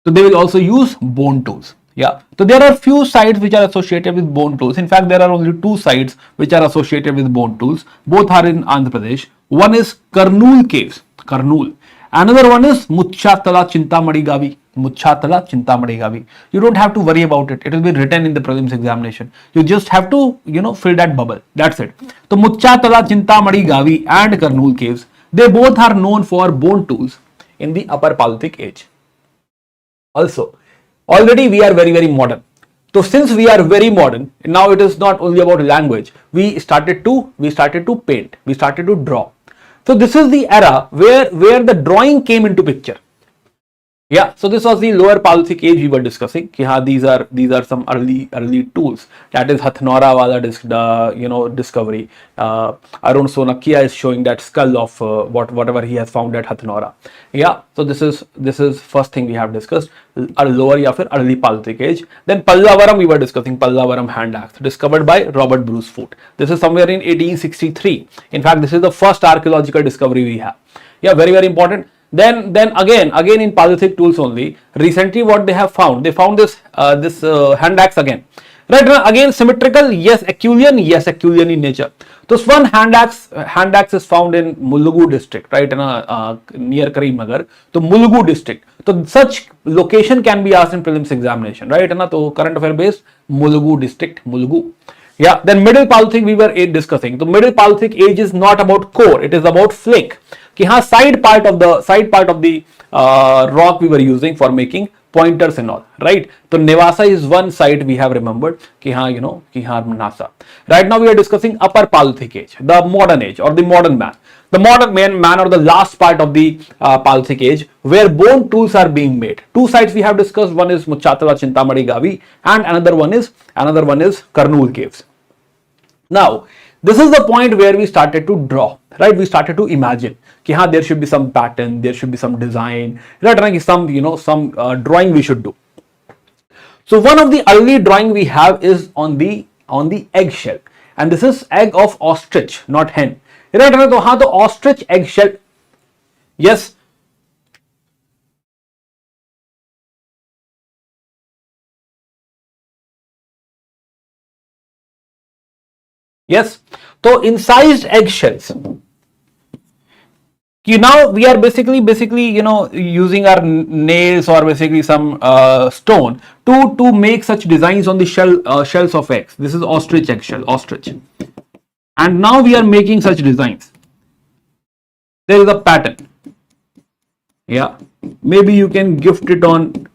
So they will also use bone tools. Yeah, so there are few sites which are associated with bone tools. In fact, there are only two sites which are associated with bone tools. Both are in Andhra Pradesh. One is Karnool Caves, Karnool. Another one is Muchatala Chintamadi Gavi. Muchatala Chintamadi Gavi. You don't have to worry about it. It will be written in the prelims examination. You just have to, fill that bubble. That's it. So Muchatala Chintamadi Gavi and Karnool Caves, they both are known for bone tools in the Upper Paleolithic age. Also, already we are very modern. So since we are very modern, now it is not only about language. We started to paint, we started to draw. So this is the era where the drawing came into picture. Yeah, so this was the lower Paleolithic age we were discussing. These are some early tools. That is Hathnora wala discovery. Arun Sonakia is showing that skull of whatever he has found at Hathnora. Yeah, so this is first thing we have discussed. Lower ya fir early Paleolithic age. Then Pallavaram we were discussing, Pallavaram hand axe discovered by Robert Bruce Foote. This is somewhere in 1863. In fact, this is the first archaeological discovery we have. Yeah, very important. Then again in Paleolithic tools only, recently what they have found, they found this hand axe again. Right, again symmetrical, yes, Acheulean in nature. So one hand axe is found in Mulugu district, right, near Karimnagar. So Mulugu district. So such location can be asked in prelims examination, right? So current affair based, Mulugu district, Mulugu. Yeah, then middle Paleolithic we were discussing. The middle Paleolithic age is not about core, it is about flake. Side part of the rock we were using for making pointers and all, right? So Nevasa is one site we have remembered. Nasa. Right now we are discussing Upper Paleolithic age, the modern age or the modern man. The modern man or the last part of the Paleolithic age where bone tools are being made. Two sites we have discussed. One is Muchatala Chintamadi Gavi and another one is Karnool Caves. Now, this is the point where we started to draw, right? We started to imagine there should be some pattern, there should be some design, right? Some drawing we should do. So one of the early drawing we have is on the eggshell, and this is egg of ostrich, not hen. Right? So the ostrich eggshell, yes. Yes, so incised eggshells. Now we are basically using our nails or basically some stone to make such designs on the shells of eggs. This is ostrich eggshell, ostrich, and now we are making such designs. There is a pattern. Yeah, maybe you can gift it on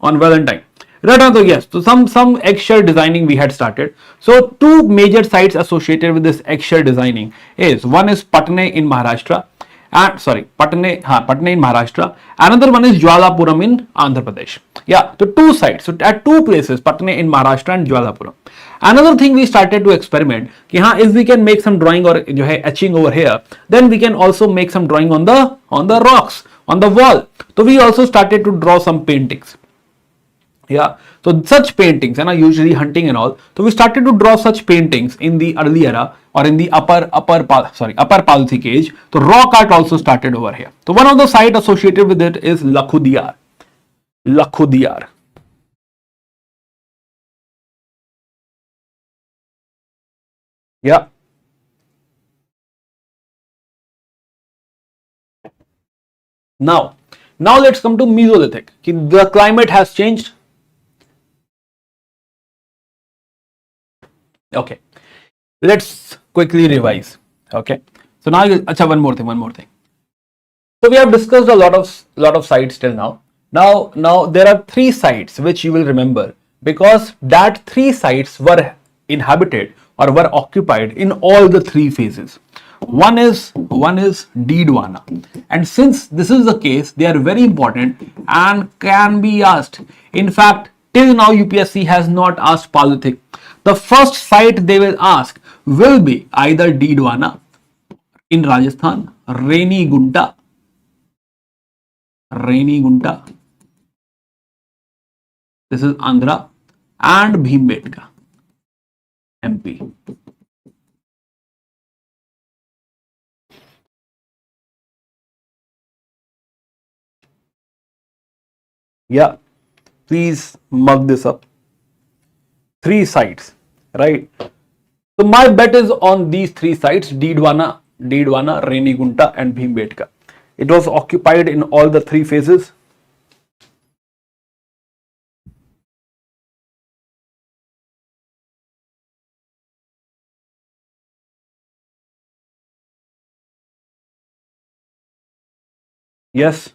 Valentine. Right, so yes, so some eggshell designing we had started. So two major sites associated with this eggshell designing is, one is Patna in Maharashtra, Patna in Maharashtra. Another one is Jwalapuram in Andhra Pradesh. Yeah, so two sites. So at two places, Patna in Maharashtra and Jwalapuram. Another thing we started to experiment, if we can make some drawing or etching over here, then we can also make some drawing on the rocks, on the wall. So we also started to draw some paintings. Yeah, so such paintings, usually hunting and all. So we started to draw such paintings in the early era or in the upper Paleolithic age. So rock art also started over here. So one of the sites associated with it is Lakhudiyar. Lakhudiyar. Yeah. Now let's come to Mesolithic. The climate has changed. Okay, let's quickly revise. Okay, so now one more thing. So we have discussed a lot of sites till now. Now there are three sites which you will remember, because that three sites were inhabited or were occupied in all the three phases. One is Didwana, and since this is the case, they are very important and can be asked. In fact, till now UPSC has not asked Paleolithic. The first site they will ask will be either Didwana in Rajasthan, Rainy Gunta, this is Andhra, and Bhimbetka, MP. Yeah, please mug this up. 3 sites, right? So my bet is on these 3 sites: Deedwana, Renigunta, and Bhimbetka. It was occupied in all the 3 phases. Yes.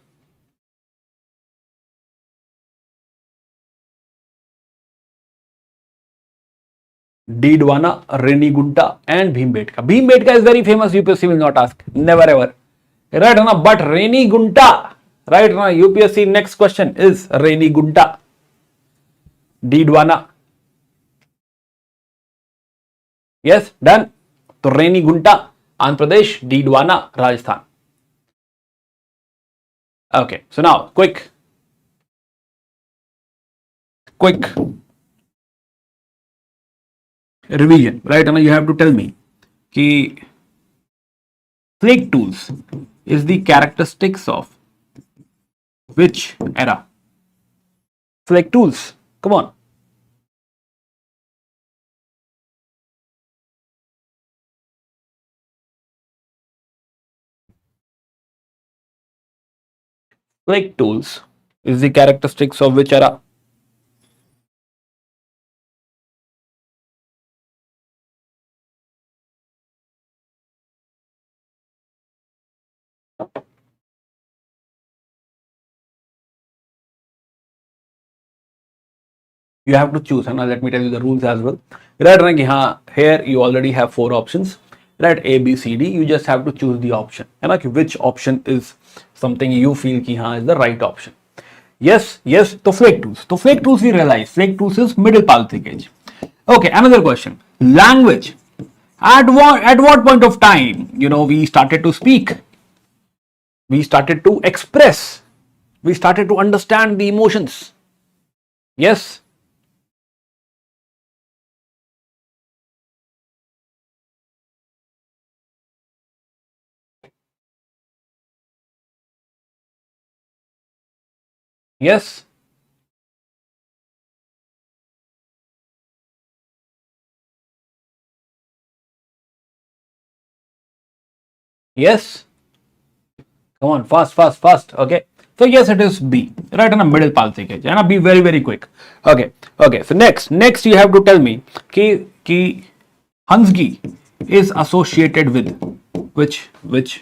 Deedwana, Renigunta, and Bhimbetka. Bhimbetka is very famous. UPSC will not ask. Never ever. Right, na? But Renigunta, right, na? UPSC next question is Renigunta. Deedwana. Yes, done. So Renigunta, Andhra Pradesh, Deedwana, Rajasthan. Okay, so now quick revision, right? And you have to tell me ki flake tools is the characteristics of which era? Flake tools. Come on. Flake tools is the characteristics of which era? You have to choose, and let me tell you the rules as well. Right, here you already have 4 options, right? A, B, C, D. You just have to choose the option, and which option is something you feel ki is the right option. Yes, yes. So flake tools. So flake tools we realize flake tools is middle Paleolithic age. Okay, another question. Language. At what point of time we started to speak? We started to express. We started to understand the emotions. Yes. Yes. Yes. Come on, fast, fast, fast. Okay. So yes, it is B, right in the middle Paleolithic age. And I'll be very, very quick. Okay. Okay. So next you have to tell me ki Hansgi is associated with which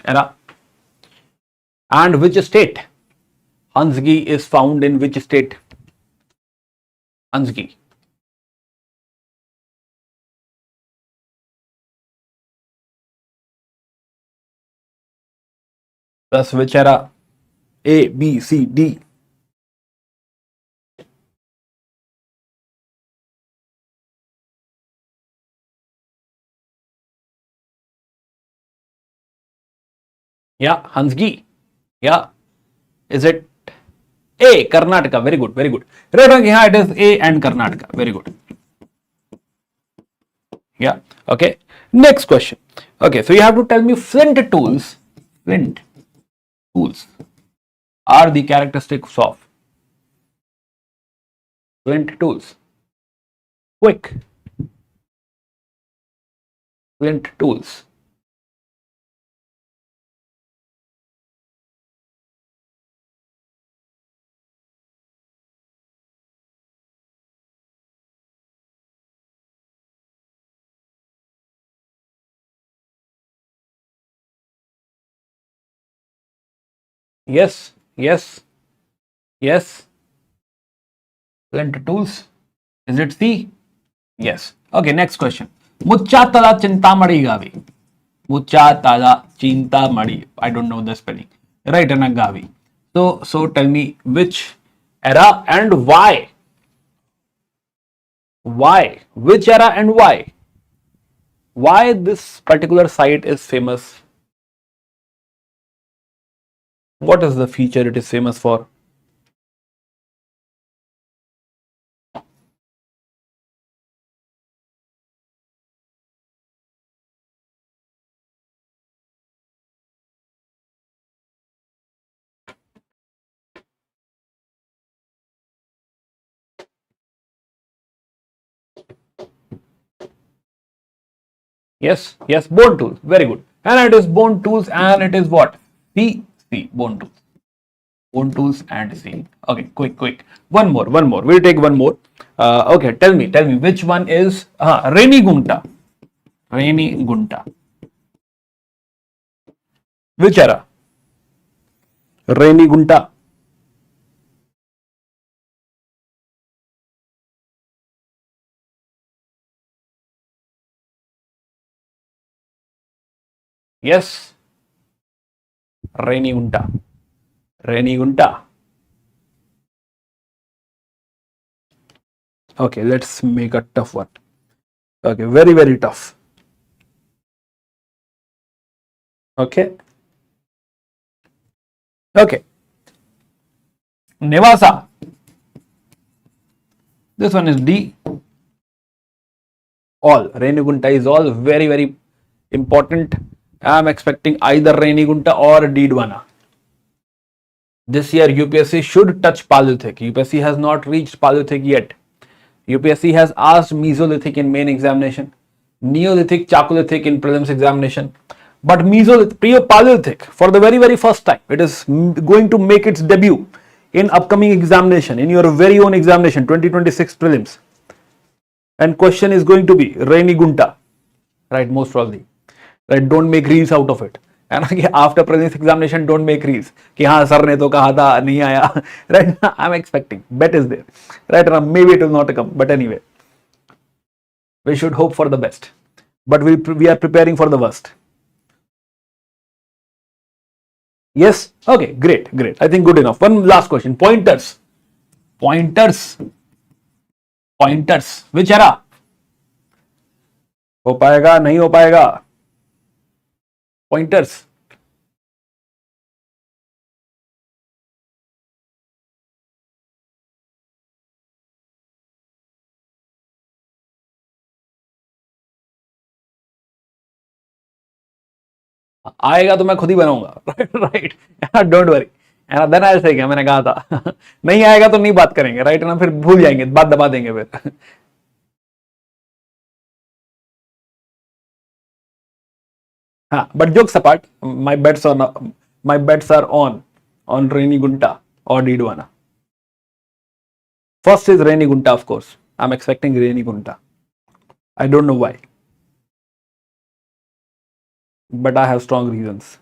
era and which state? Hansgi is found in which state? Hansgi. Plus which era? A, B, C, D. Yeah, Hansgi. Yeah. Is it A, Karnataka? Very good, very good. Right, yeah, it is A and Karnataka. Very good. Yeah. Okay. Next question. Okay. So you have to tell me flint tools. Flint tools are the characteristics of flint tools. Quick. Flint tools. Yes. Yes. Yes. Flint tools. Is it C? Yes. Okay. Next question. Muchatala Chintamadi Gavi. Muchatala Chintamadi. I don't know the spelling. Right, Gavi. So tell me which era and why? Why? Which era and why? Why this particular site is famous? What is the feature it is famous for? Yes, bone tools, very good. And it is bone tools and it is what? C, bone tools. Bone tools and C. Okay, quick. One more. We'll take one more. Okay, tell me which one is Renigunta. Which era? Renigunta. Yes. Renigunta. Okay, let's make a tough one. Okay, very tough. Okay. Nevasa. This one is D. All. Renigunta is all very important. I am expecting either Renigunta or Didwana. This year UPSC should touch Paleolithic. UPSC has not reached Paleolithic yet. UPSC has asked Mesolithic in main examination, Neolithic, Chakolithic in prelims examination. But Mesolithic, Paleolithic, for the very first time, it is going to make its debut in upcoming examination, in your very own examination, 2026 prelims. And question is going to be Renigunta, right? Most probably, right? Don't make reels out of it. And after prelims examination, don't make reels. Ki haan, sir ne to kaha tha, nahi aaya. Right? I'm expecting. Bet is there. Right? Maybe it will not come. But anyway, we should hope for the best. But we are preparing for the worst. Yes? Okay, great. I think good enough. One last question. Pointers. Which era? हो पाएगा नहीं हो पाएगा? Pointers. आएगा तो मैं खुद ही बनाऊंगा. Right? Don't worry. Then I'll say क्या मैंने कहा था. नहीं आएगा तो नहीं बात करेंगे. Right? ना फिर भूल जाएंगे, बात दबा देंगे फिर. But jokes apart, my bets are on Renigunta or Didwana. First is Renigunta, of course. I'm expecting Renigunta. I don't know why, but I have strong reasons.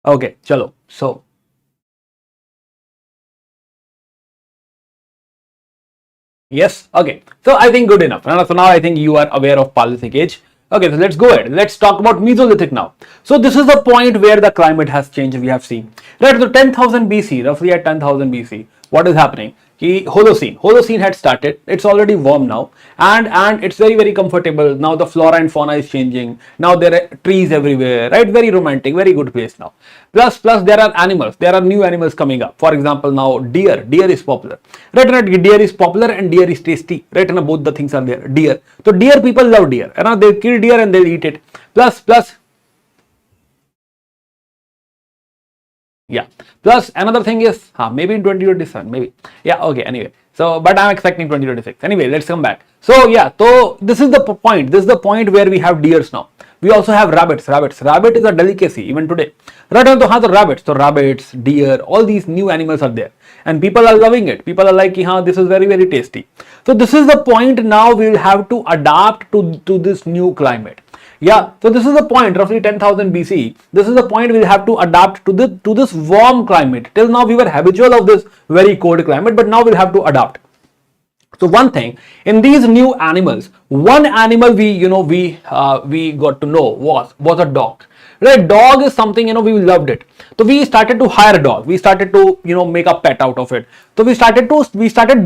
Okay, chalo. So yes, okay. So I think good enough. So now I think you are aware of Paleolithic age. Okay, so let's go ahead. Let's talk about Mesolithic now. So this is the point where the climate has changed, we have seen. Right, so 10,000 BC, roughly at 10,000 BC, what is happening? Holocene had started. It's already warm now, and it's very comfortable. Now the flora and fauna is changing. Now there are trees everywhere, right? Very romantic, very good place now. Plus there are animals. There are new animals coming up. For example, now deer is popular. Right, deer is popular and deer is tasty. Right, and both the things are there. Deer. So deer, people love deer. And they kill deer and they'll eat it. Plus. Yeah. Plus another thing is maybe in 2027, maybe. Yeah. Okay. Anyway. So, but I'm expecting 2026. Anyway, let's come back. So yeah. So this is the point. This is the point where we have deers now. We also have rabbits. Rabbit is a delicacy even today. Right? So rabbits. So rabbits, deer, all these new animals are there, and people are loving it. People are like, this is very tasty. So this is the point. Now we will have to adapt to this new climate. Yeah, so this is the point, roughly 10,000 BC. This is the point we'll have to adapt to this warm climate. Till now we were habitual of this very cold climate, but now we'll have to adapt. So one thing, in these new animals, one animal we got to know was a dog. Right, dog is something, we loved it. So we started to hire a dog. We started to, make a pet out of it. So we started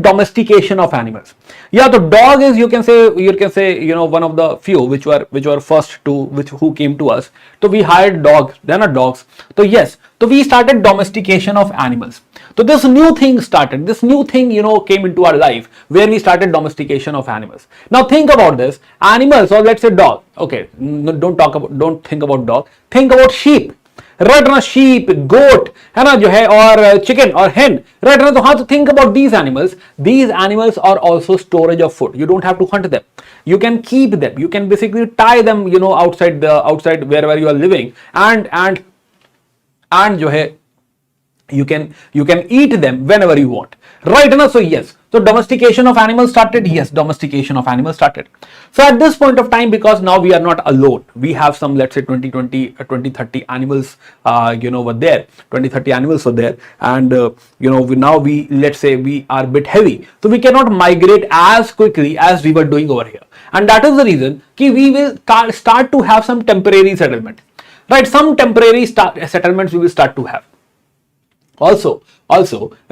domestication of animals. Yeah, the dog is, you can say, one of the few which were first who came to us. So we hired dogs, then dogs. So yes, so we started domestication of animals. So this new thing started. This new thing, came into our life where we started domestication of animals. Now think about this. Animals, or let's say dog. Okay, don't think about dog. Think about sheep. Right ना, sheep, गोट है ना जो है, और chicken और hen, right ना. तो हाँ, तो think about these animals. These animals are also storage of food. You don't have to hunt them. You can keep them. You can basically tie them, you know, outside wherever you are living, and जो है, you can eat them whenever you want, right na. So yes, so domestication of animals started. Yes, domestication of animals started. So at this point of time, because now we are not alone, we have some, let's say 20-30 animals, you know, were there, 20-30 animals were there, and you know, let's say we are a bit heavy, so we cannot migrate as quickly as we were doing over here, and that is the reason ki we will start to have some temporary settlement, right? Some temporary settlements we will start to have. Also,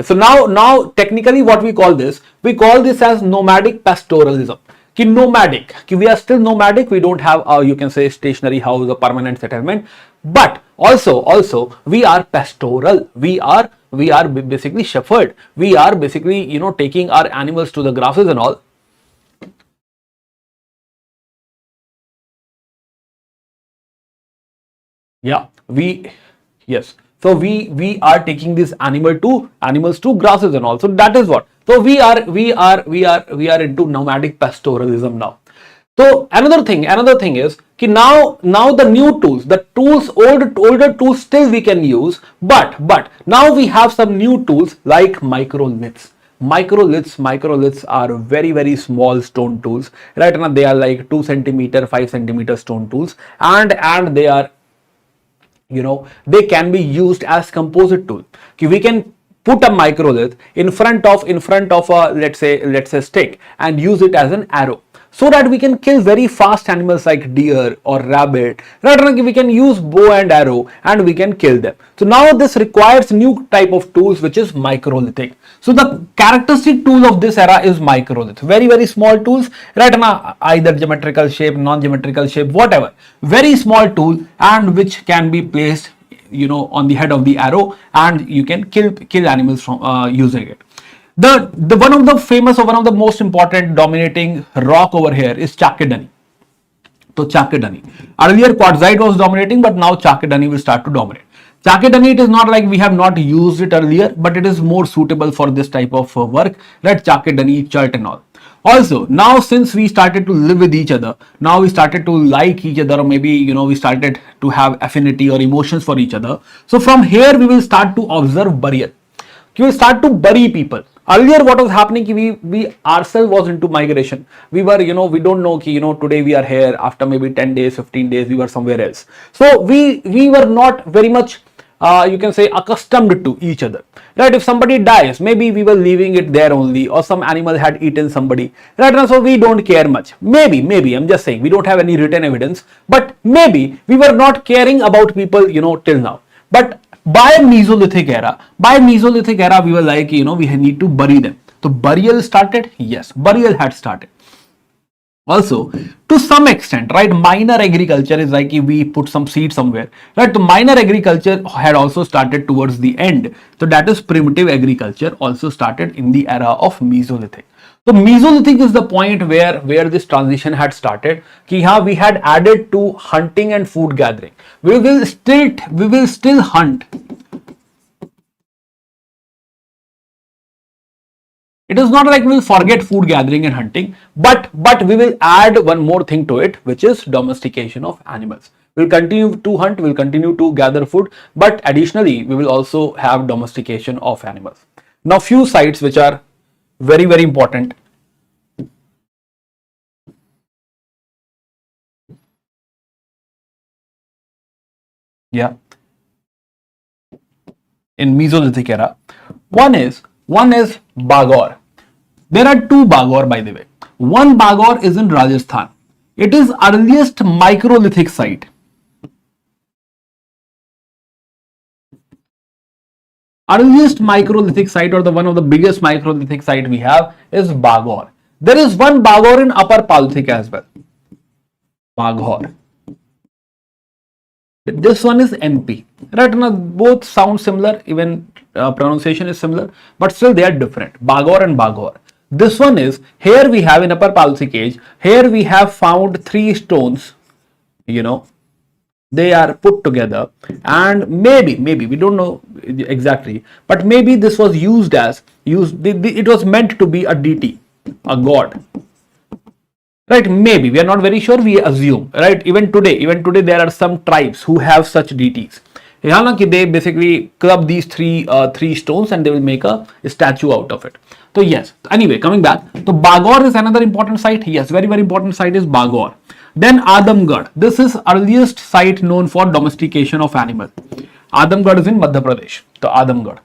so now technically what we call this as nomadic pastoralism. Ki nomadic, ki we are still nomadic, we don't have you can say stationary house or permanent settlement, but also we are pastoral, we are basically shepherd, we are basically, you know, taking our animals to the grasses and all. Yeah, yes. So we are taking this animals to grasses and all. So that is what. So we are into nomadic pastoralism now. So another thing is कि now the new tools, older tools still we can use, but now we have some new tools like microliths. Microliths are very small stone tools, right now. They are like 2 centimeter, 5 centimeter stone tools, and they are, you know, they can be used as composite tool. We can put a microlith in front of a let's say stick and use it as an arrow, so that we can kill very fast animals like deer or rabbit, right? We can use bow and arrow and we can kill them. So now this requires new type of tools, which is microlithic. So the characteristic tool of this era is microlith. Very small tools, right now, either geometrical shape, non-geometrical shape, whatever. Very small tool, and which can be placed, you know, on the head of the arrow, and you can kill animals from using it. The one of the famous, or one of the most important dominating rock over here is Chakolithic. So Chakolithic. Earlier quartzite was dominating, but now Chakolithic will start to dominate. Chakolithic, it is not like we have not used it earlier, but it is more suitable for this type of work, right? Chakolithic, chert and all. Also, now since we started to live with each other, now we started to like each other, or maybe, you know, we started to have affinity or emotions for each other. So from here we will start to observe burial. We will start to bury people. Earlier what was happening, we ourselves was into migration. We were, you know, we don't know, you know, today we are here, after maybe 10 days, 15 days, we were somewhere else. So we were not very much, you can say, accustomed to each other, right? If somebody dies, maybe we were leaving it there only, or some animal had eaten somebody, right now. So we don't care much. Maybe I'm just saying, we don't have any written evidence, but maybe we were not caring about people, you know, till now. But by Mesolithic era, we were like, you know, we need to bury them. So burial started. Yes, burial had started. Also, to some extent, right, minor agriculture is like if we put some seed somewhere, right? So minor agriculture had also started towards the end. So that is primitive agriculture also started in the era of Mesolithic. So Mesolithic is the point where this transition had started. Ki haan, we had added to hunting and food gathering. We will still hunt. It is not like we will forget food gathering and hunting, but we will add one more thing to it, which is domestication of animals. We will continue to hunt, we will continue to gather food, but additionally we will also have domestication of animals. Now few sites which are very important. Yeah, in Mesolithic era, one is Bagor. There are two Bagor, by the way. One Bagor is in Rajasthan. It is earliest microlithic site. Earliest microlithic site, or the one of the biggest microlithic site we have, is Bagor. There is one Bagor in Upper Paleolithic as well. Bagor. This one is NP. Right now, both sound similar, even pronunciation is similar, but still they are different. Bagor and Bagor. This one is, here we have in Upper Paleolithic age, here we have found 3 stones, you know, They are put together, and maybe we don't know exactly, but maybe this was it was meant to be a deity, a god, right? Maybe we are not very sure, we assume, right? Even today there are some tribes who have such deities. Halanki, they basically club these three stones and they will make a statue out of it. So yes, anyway, coming back, so Bagor is another important site. Yes, very important site is Bagor. Then Adamgarh, this is earliest site known for domestication of animal. Adamgarh is in Madhya Pradesh. So Adamgarh.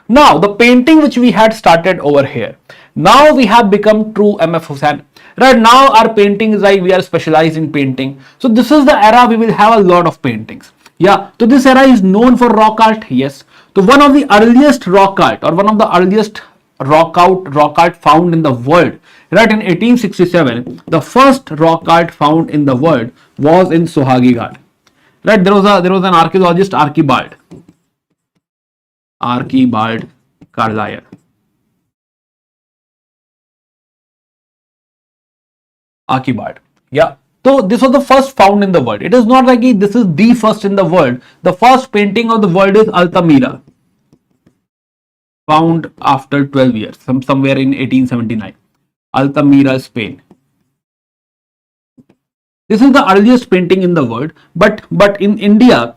Now, the painting which we had started over here, now we have become true MF Hussain. Right now, our painting is like we are specialized in painting. So, this is the era we will have a lot of paintings. Yeah, so this era is known for rock art. Yes. So, one of the earliest rock art or one of the earliest rock art found in the world, right, in 1867, the first rock art found in the world was in Sohagi Ghat. Right, there was an archaeologist, Archibald Carlyle. Archibald. Yeah. So this was the first found in the world. It is not like this is the first in the world. The first painting of the world is Altamira, found after 12 years, somewhere in 1879. Altamira, Spain. This is the earliest painting in the world, but in India,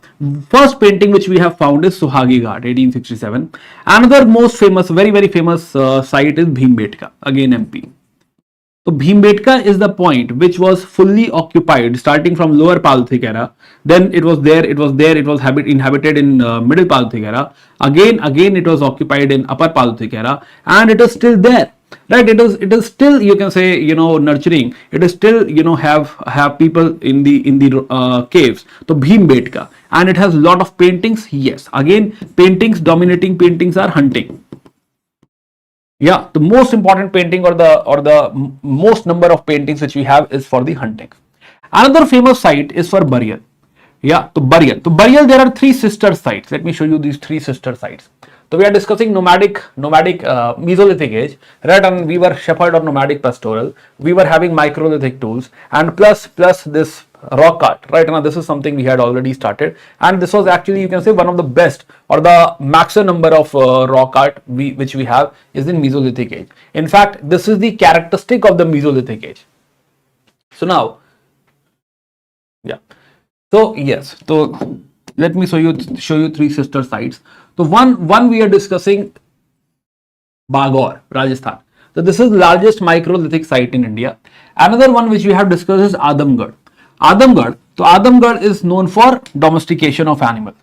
first painting which we have found is Sohagi Ghat, 1867. Another most famous, very famous site is Bhimbetka, again MP. So Bhimbetka is the point which was fully occupied starting from lower Paleolithic era. Then it was inhabited in middle Paleolithic era. Again it was occupied in upper Paleolithic era, and it is still there. Right, it is still, you can say, nurturing. It is still, have people in the caves. So Bhimbetka, and it has a lot of paintings. Yes, again dominating paintings are hunting. Yeah, the most important painting or the most number of paintings which we have is for the hunting. Another famous site is for burial. Yeah, to burial. To burial, there are three sister sites. Let me show you these three sister sites. So we are discussing nomadic Mesolithic age, right? And we were shepherd or nomadic pastoral. We were having microlithic tools, and plus this rock art, right? Now this is something we had already started, and this was actually, you can say, one of the best or the maximum number of rock art which we have is in Mesolithic age. In fact, this is the characteristic of the Mesolithic age. So now, yeah. So yes, so let me show you three sister sites. So one we are discussing Bagor, Rajasthan. So this is the largest microlithic site in India. Another one which we have discussed is Adamgarh. So Adamgarh is known for domestication of animal.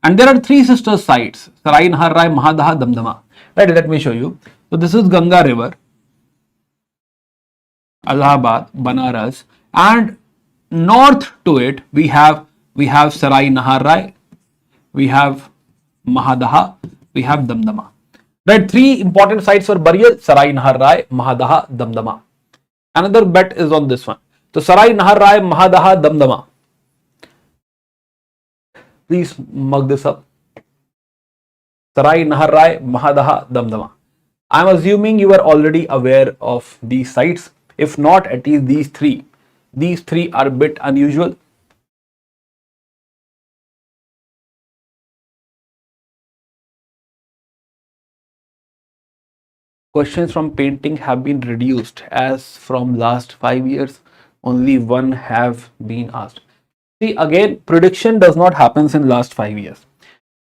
And there are three sister sites: Sarai Nahar Rai, Mahadaha, Damdama. Right, let me show you. So this is Ganga River, Allahabad, Banaras, and north to it we have Sarai Nahar Rai, we have Mahadaha, we have Damdama. Right, three important sites for burial: Sarai Nahar Rai, Mahadaha, Damdama. Another bet is on this one. So Sarai Nahar Rai, Mahadaha, Damdama. Please mug this up. Sarai Nahar Rai, Mahadaha, Damdama. I am assuming you are already aware of these sites. If not, at least these three. These three are a bit unusual. Questions from painting have been reduced, as from last 5 years only one have been asked. See, again, prediction does not happen in last 5 years,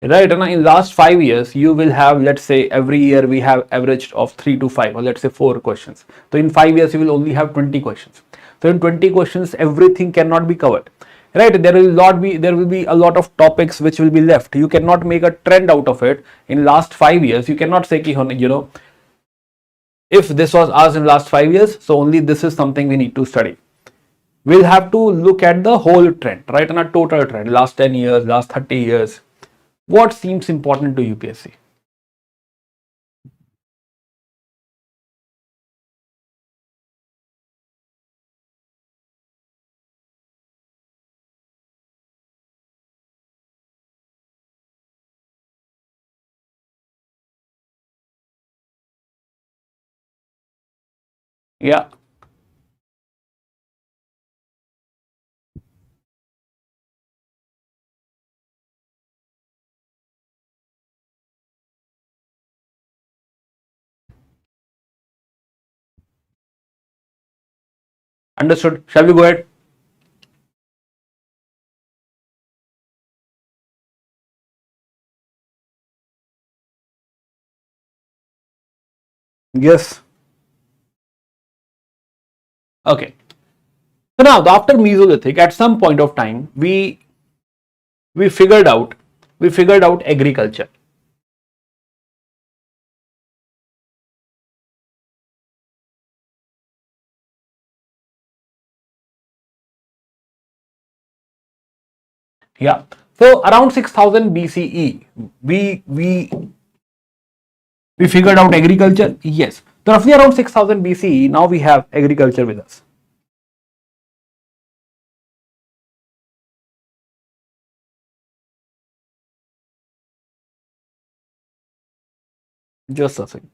right? And in last 5 years you will have, let's say, every year we have averaged of 3 to 5, or let's say 4 questions. So in 5 years you will only have 20 questions. So in 20 questions everything cannot be covered, right? There will be a lot of topics which will be left. You cannot make a trend out of it. In last 5 years you cannot say, if this was asked in last 5 years, so only this is something we need to study. We'll have to look at the whole trend, right? And a total trend, last 10 years, last 30 years. What seems important to UPSC? Yeah. Understood? Shall we go ahead? Yes. Okay. So now after Mesolithic, at some point of time, we figured out agriculture. Yeah. So around 6000 BCE, we figured out agriculture. Yes. So roughly around 6000 BCE, now we have agriculture with us. Just a second.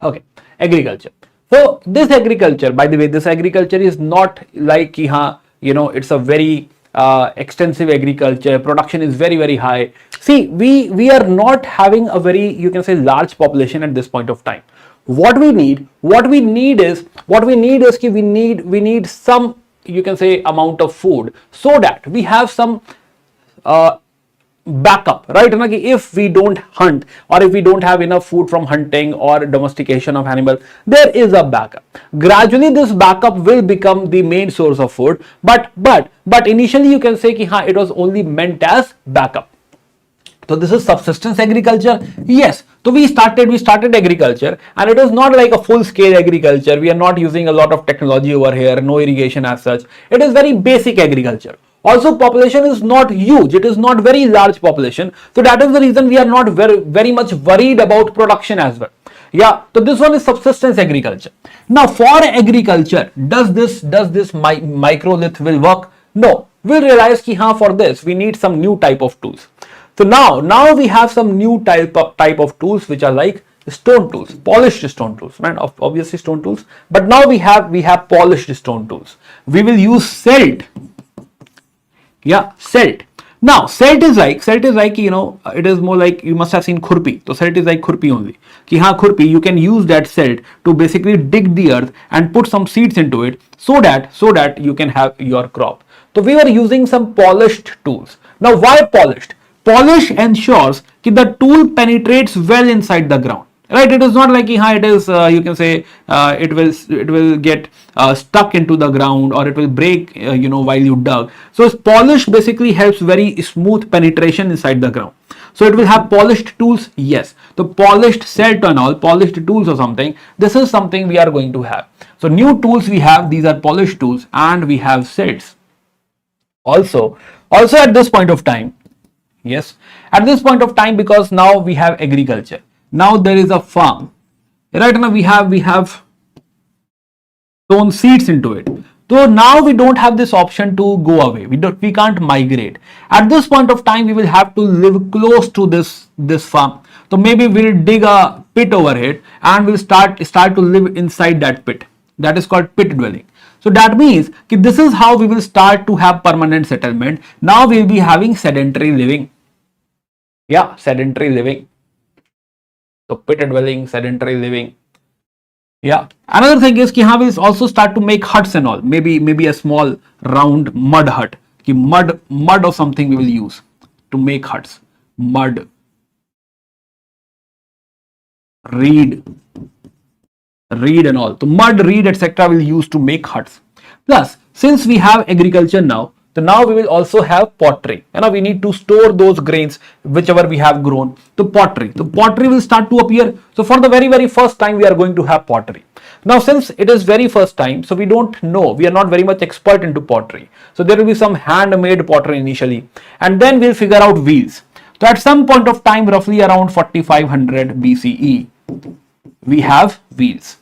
Okay, agriculture. So this agriculture, by the way, this agriculture is not like it's a very extensive agriculture. Production is very high. See, we are not having a very, you can say, large population at this point of time. What we need is we need some, you can say, amount of food, so that we have some backup, right? If we don't hunt, or if we don't have enough food from hunting or domestication of animals, there is a backup. Gradually this backup will become the main source of food, but initially you can say it was only meant as backup. So this is subsistence agriculture. Yes. So we started agriculture, and it is not like a full scale agriculture. We are not using a lot of technology over here, no irrigation as such. It is very basic agriculture. Also, population is not huge. It is not very large population. So that is the reason we are not very much worried about production as well. Yeah. So this one is subsistence agriculture. Now for agriculture, does this microlith will work? No. We'll realize for this we need some new type of tools. So now we have some new type of tools, which are like stone tools, polished stone tools, right? Obviously stone tools, but now we have polished stone tools. We will use celt. Yeah, celt. Now celt is like it is more like, you must have seen khurpi. So celt is like khurpi only. Khurpi, you can use that celt to basically dig the earth and put some seeds into it, so that you can have your crop. So we were using some polished tools. Now why polished? Polish ensures that the tool penetrates well inside the ground, right? It is not like it is you can say it will get stuck into the ground, or it will break while you dug. So polish basically helps very smooth penetration inside the ground. So it will have polished tools. Yes, the polished celt and all, polished tools or something, this is something we are going to have. So new tools we have, these are polished tools, and we have celts. Also at this point of time, yes, at this point of time, because now we have agriculture, now there is a farm, right? Now we have sown seeds into it. So now we don't have this option to go away. We can't migrate. At this point of time, we will have to live close to this farm. So maybe we'll dig a pit over it, and we'll start to live inside that pit. That is called pit dwelling. So that means this is how we will start to have permanent settlement. Now we will be having sedentary living. Yeah, sedentary living. So pit dwelling, sedentary living. Yeah. Another thing is we'll also start to make huts and all. Maybe a small round mud hut. Mud or something we will use to make huts. Mud, reed and all. So mud, reed, etc. we'll use to make huts. Plus, since we have agriculture now, so now we will also have pottery. We need to store those grains, whichever we have grown. So pottery. The pottery will start to appear. So for the very first time, we are going to have pottery. Now, since it is very first time, so we don't know, we are not very much expert into pottery. So there will be some handmade pottery initially, and then we'll figure out wheels. So at some point of time, roughly around 4500 BCE, we have wheels.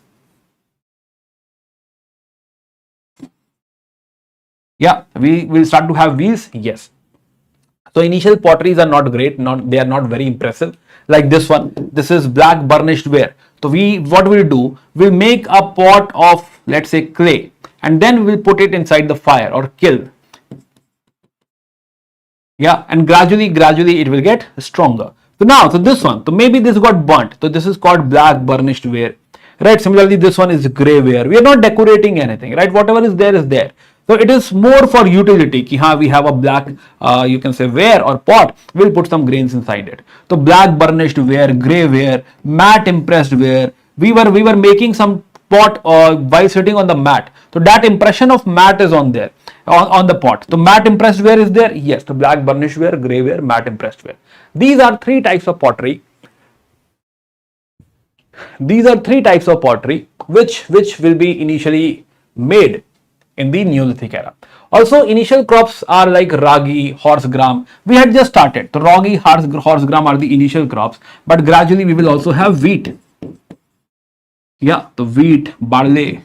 Yeah, we will start to have wheels. Yes. So initial potteries are not great, they are not very impressive. Like this one, this is black burnished ware. So what we'll do, we'll make a pot of, let's say, clay, and then we'll put it inside the fire or kiln. Yeah, and gradually it will get stronger. So this one, so maybe this got burnt. So this is called black burnished ware. right? Similarly, this one is gray ware. We are not decorating anything, right? Whatever is there is there. So it is more for utility. Ki haan, we have a black, you can say ware or pot. We'll put some grains inside it. So black burnished ware, gray ware, matte impressed ware. We were making some pot while sitting on the mat. So that impression of matte is on there, on the pot. So matte impressed ware is there. Yes. The black burnished ware, gray ware, matte impressed ware. These are three types of pottery. These are three types of pottery which will be initially made in the Neolithic era. Also, initial crops are like ragi, horse gram. We had just started. So ragi, horse gram are the initial crops, but gradually we will also have wheat. Yeah, the wheat, barley.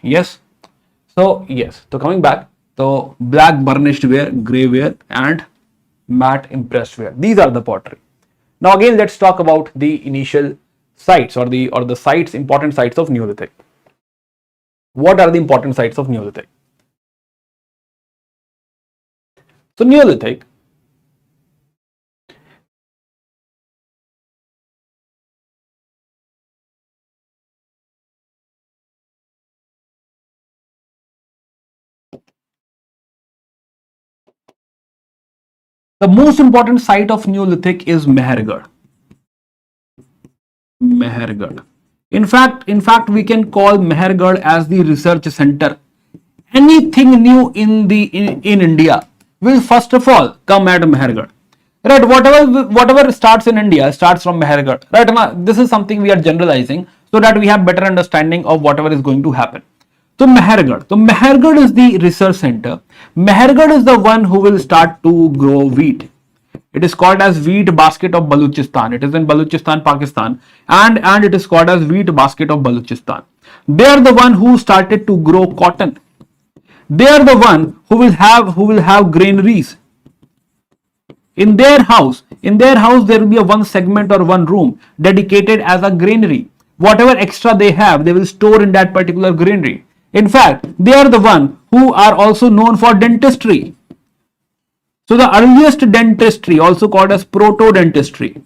Yes. So yes. So coming back, so black burnished ware, gray ware, and matte impressed ware. These are the pottery. Now again, let's talk about the initial sites or the sites, important sites of Neolithic. What are the important sites of Neolithic? So Neolithic, the most important site of Neolithic is Mehergarh. Mehergarh. In fact, we can call Mehergarh as the research center. Anything new in India will first of all come at Mehergarh. Right, whatever starts in India starts from Mehergarh. Right, now this is something we are generalizing so that we have better understanding of whatever is going to happen. So Mehergarh is the research center. Mehergarh is the one who will start to grow wheat. It is called as wheat basket of Balochistan. It is in Balochistan, Pakistan, and it is called as wheat basket of Balochistan. They are the one who started to grow cotton. They are the one who will have granaries. In their house there will be a one segment or one room dedicated as a granary. Whatever extra they have, they will store in that particular granary. In fact, they are the one who are also known for dentistry. So the earliest dentistry, also called as proto-dentistry,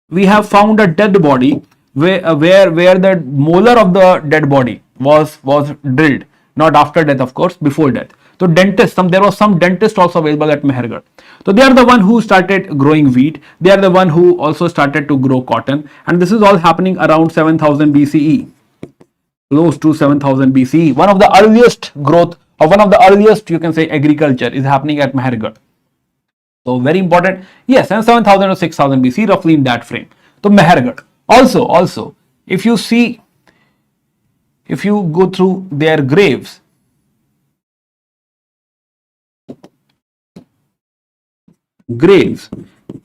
we have found a dead body where the molar of the dead body was drilled, not after death, of course, before death. So there was some dentist also available at Mehergarh. So they are the one who started growing wheat. They are the one who also started to grow cotton, and this is all happening around 7000 BCE, close to 7000 BCE. One of the earliest growth, or one of the earliest, you can say, agriculture is happening at Mehergarh. So very important. Yes, and 7000 or 6000 BC, roughly in that frame. So Mehergarh. Also, if you go through their graves,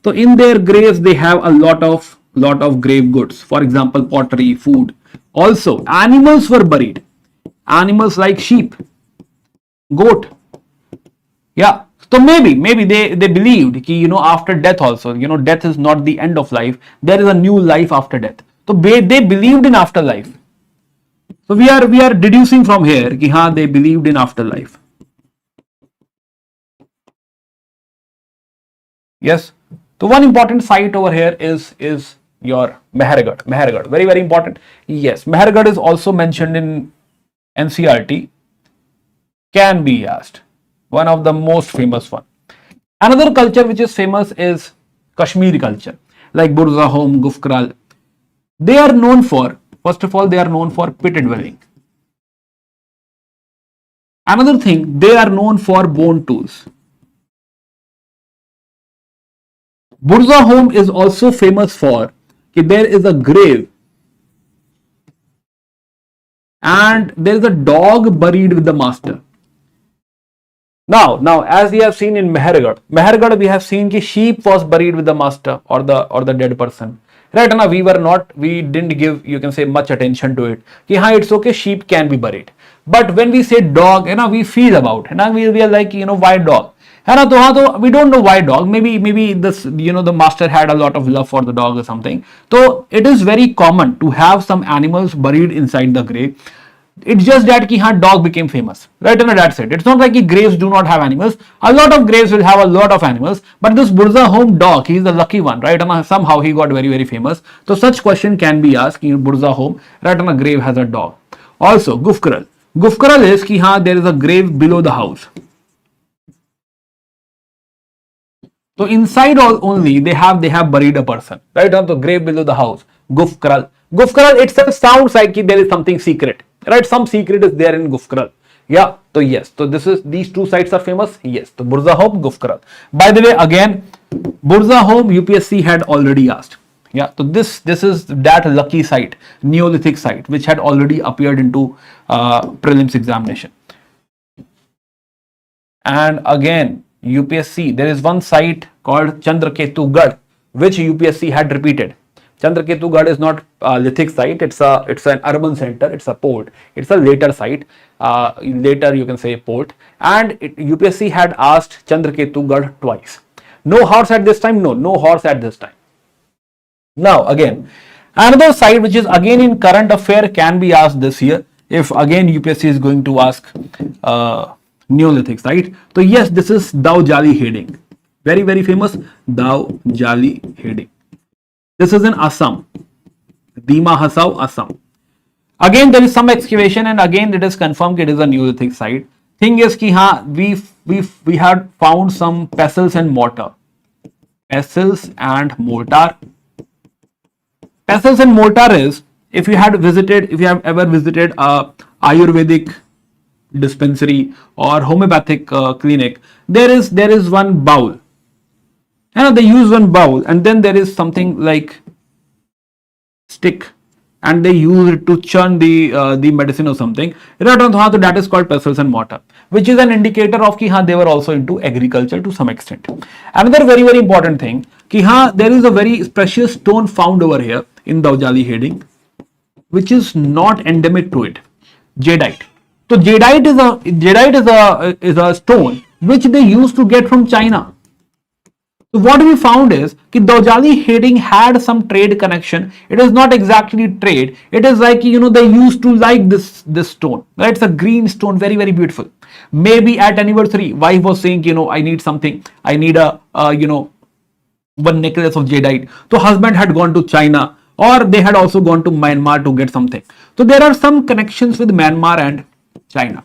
so in their graves they have a lot of grave goods. For example, pottery, food. Also, animals were buried. Animals like sheep, goat. Yeah. So maybe they believed ki, after death also, death is not the end of life. There is a new life after death. So they believed in afterlife. So we are deducing from here ki they believed in afterlife. Yes. So one important site over here is your Mehergarh. Mehergarh, very, very important. Yes, Mehergarh is also mentioned in NCERT. Can be asked. One of the most famous one. Another culture which is famous is Kashmiri culture, like Burza Home, Gufkral. They are known for, first of all, they are known for pit dwelling. Another thing, they are known for bone tools. Burza Home is also famous for that there is a grave and there is a dog buried with the master. Now, as we have seen in Mehergarh, we have seen that sheep was buried with the master or the dead person. Right now, we didn't give, you can say, much attention to it. It's okay, sheep can be buried. But when we say dog, we feel about it. We are like, why dog? We don't know why dog. Maybe this, the master had a lot of love for the dog or something. So it is very common to have some animals buried inside the grave. It's just that ki haan, dog became famous, right? And that's it. It's not like ki graves do not have animals. A lot of graves will have a lot of animals, but this Burza home dog, he's the lucky one, right? And somehow he got very, very famous. So such question can be asked in Burza home, right? And a grave has a dog. Also, Gufkaral. Gufkaral is ki haan, there is a grave below the house. So inside only they have buried a person, right? On the grave below the house. Gufkaral. Gufkaral itself sounds like there is something secret, right? Some secret is there in Gufkaral. Yeah. So yes. So these two sites are famous. Yes. So Burza home, Gufkaral. By the way, again, Burza home UPSC had already asked. Yeah. So this is that lucky site, Neolithic site, which had already appeared into prelims examination. And again, UPSC, there is one site called Chandraketu Gad, which UPSC had repeated. Chandraketu Gad is not a lithic site, it's an urban center, it's a port, it's a later site, later you can say port, and UPSC had asked Chandraketu Gad twice. No horse at this time, no horse at this time. Now again, another site which is again in current affair can be asked this year, if again UPSC is going to ask Neolithic site. So yes, this is Daujali Heding. Very, very famous Daujali Heding. This is in Assam. Dima Hasau, Assam. Again, there is some excavation and again it is confirmed it is a Neolithic site. Thing is ki we had found some pestles and mortar. Pestles and mortar. Pestles and mortar is, if you have ever visited a Ayurvedic dispensary or homeopathic clinic, there is one bowl. They use one bowl and then there is something like stick and they use it to churn the medicine or something. That is called pestles and mortar, which is an indicator of ki they were also into agriculture to some extent. Another very, very important thing, ki there is a very precious stone found over here in Daujali Heding, which is not endemic to it, jadeite. So jadeite is a stone which they used to get from China. So what we found is that Daujali Heding had some trade connection. It is not exactly trade. It is like, they used to like this stone. Right? It's a green stone, very, very beautiful. Maybe at anniversary, wife was saying, I need something. I need one necklace of jadeite. So husband had gone to China or they had also gone to Myanmar to get something. So there are some connections with Myanmar and China.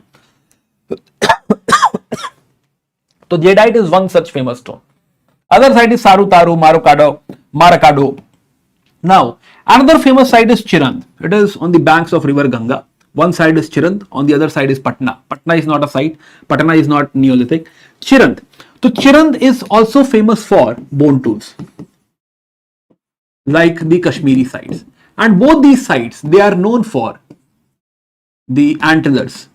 So jadeite is one such famous stone. Other site is Sarutaru, Marakado. Now, another famous site is Chirand. It is on the banks of river Ganga. One side is Chirand, on the other side is Patna. Patna is not a site. Patna is not Neolithic. Chirand. So Chirand is also famous for bone tools, like the Kashmiri sites. And both these sites, they are known for the antlers.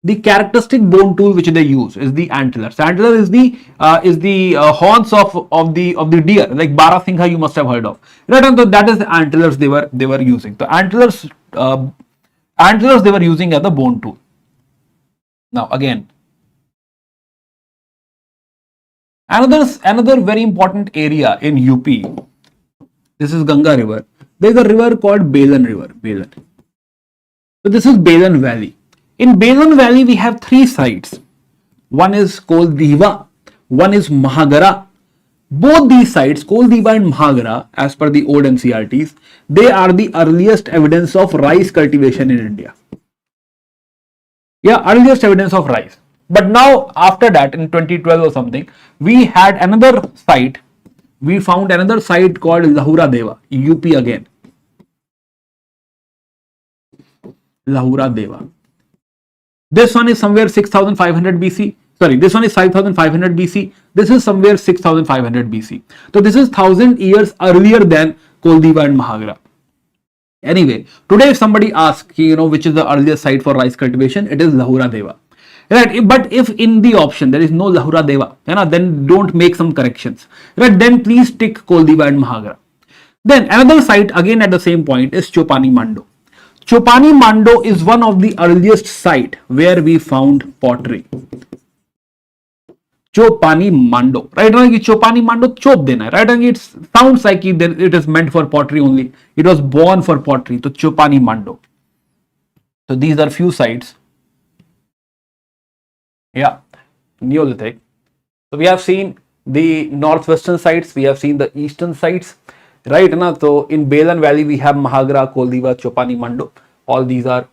The characteristic bone tool which they use is the antlers. Antler is the horns of the deer, like Barasingha you must have heard of. Right, and so that is the antlers they were using. So antlers they were using as a bone tool. Now again, another very important area in UP. This is Ganga River. There is a river called Belan River. Belan. So this is Belan Valley. In Belan Valley, we have three sites. One is Koldiva, one is Mahagara. Both these sites, Koldiva and Mahagara, as per the old NCRTs, they are the earliest evidence of rice cultivation in India. Yeah, earliest evidence of rice. But now, after that, in 2012 or something, we had another site. We found another site called Lahura Deva, UP again. Lahura Deva. This one is somewhere 6500 BC. Sorry, this one is 5500 BC. This is somewhere 6500 BC. So this is 1000 years earlier than Koldiva and Mahagara. Anyway, today if somebody asks, which is the earliest site for rice cultivation, it is Lahura Deva. Right, but if in the option there is no Lahura Deva, then don't make some corrections. Right, then please tick Koldiva and Mahagara. Then another site again at the same point is Chopani Mando. Chopani Mando is one of the earliest site where we found pottery. Chopani Mando, right? Chopani Mando chop dena, right? It sounds like it is meant for pottery only. It was born for pottery. So Chopani Mando. So these are few sites. Yeah, Neolithic. So we have seen the northwestern sites, we have seen the eastern sites, right? Na? So in Belan Valley we have Mahagra, Koldiva, Chopani, Mando. All these are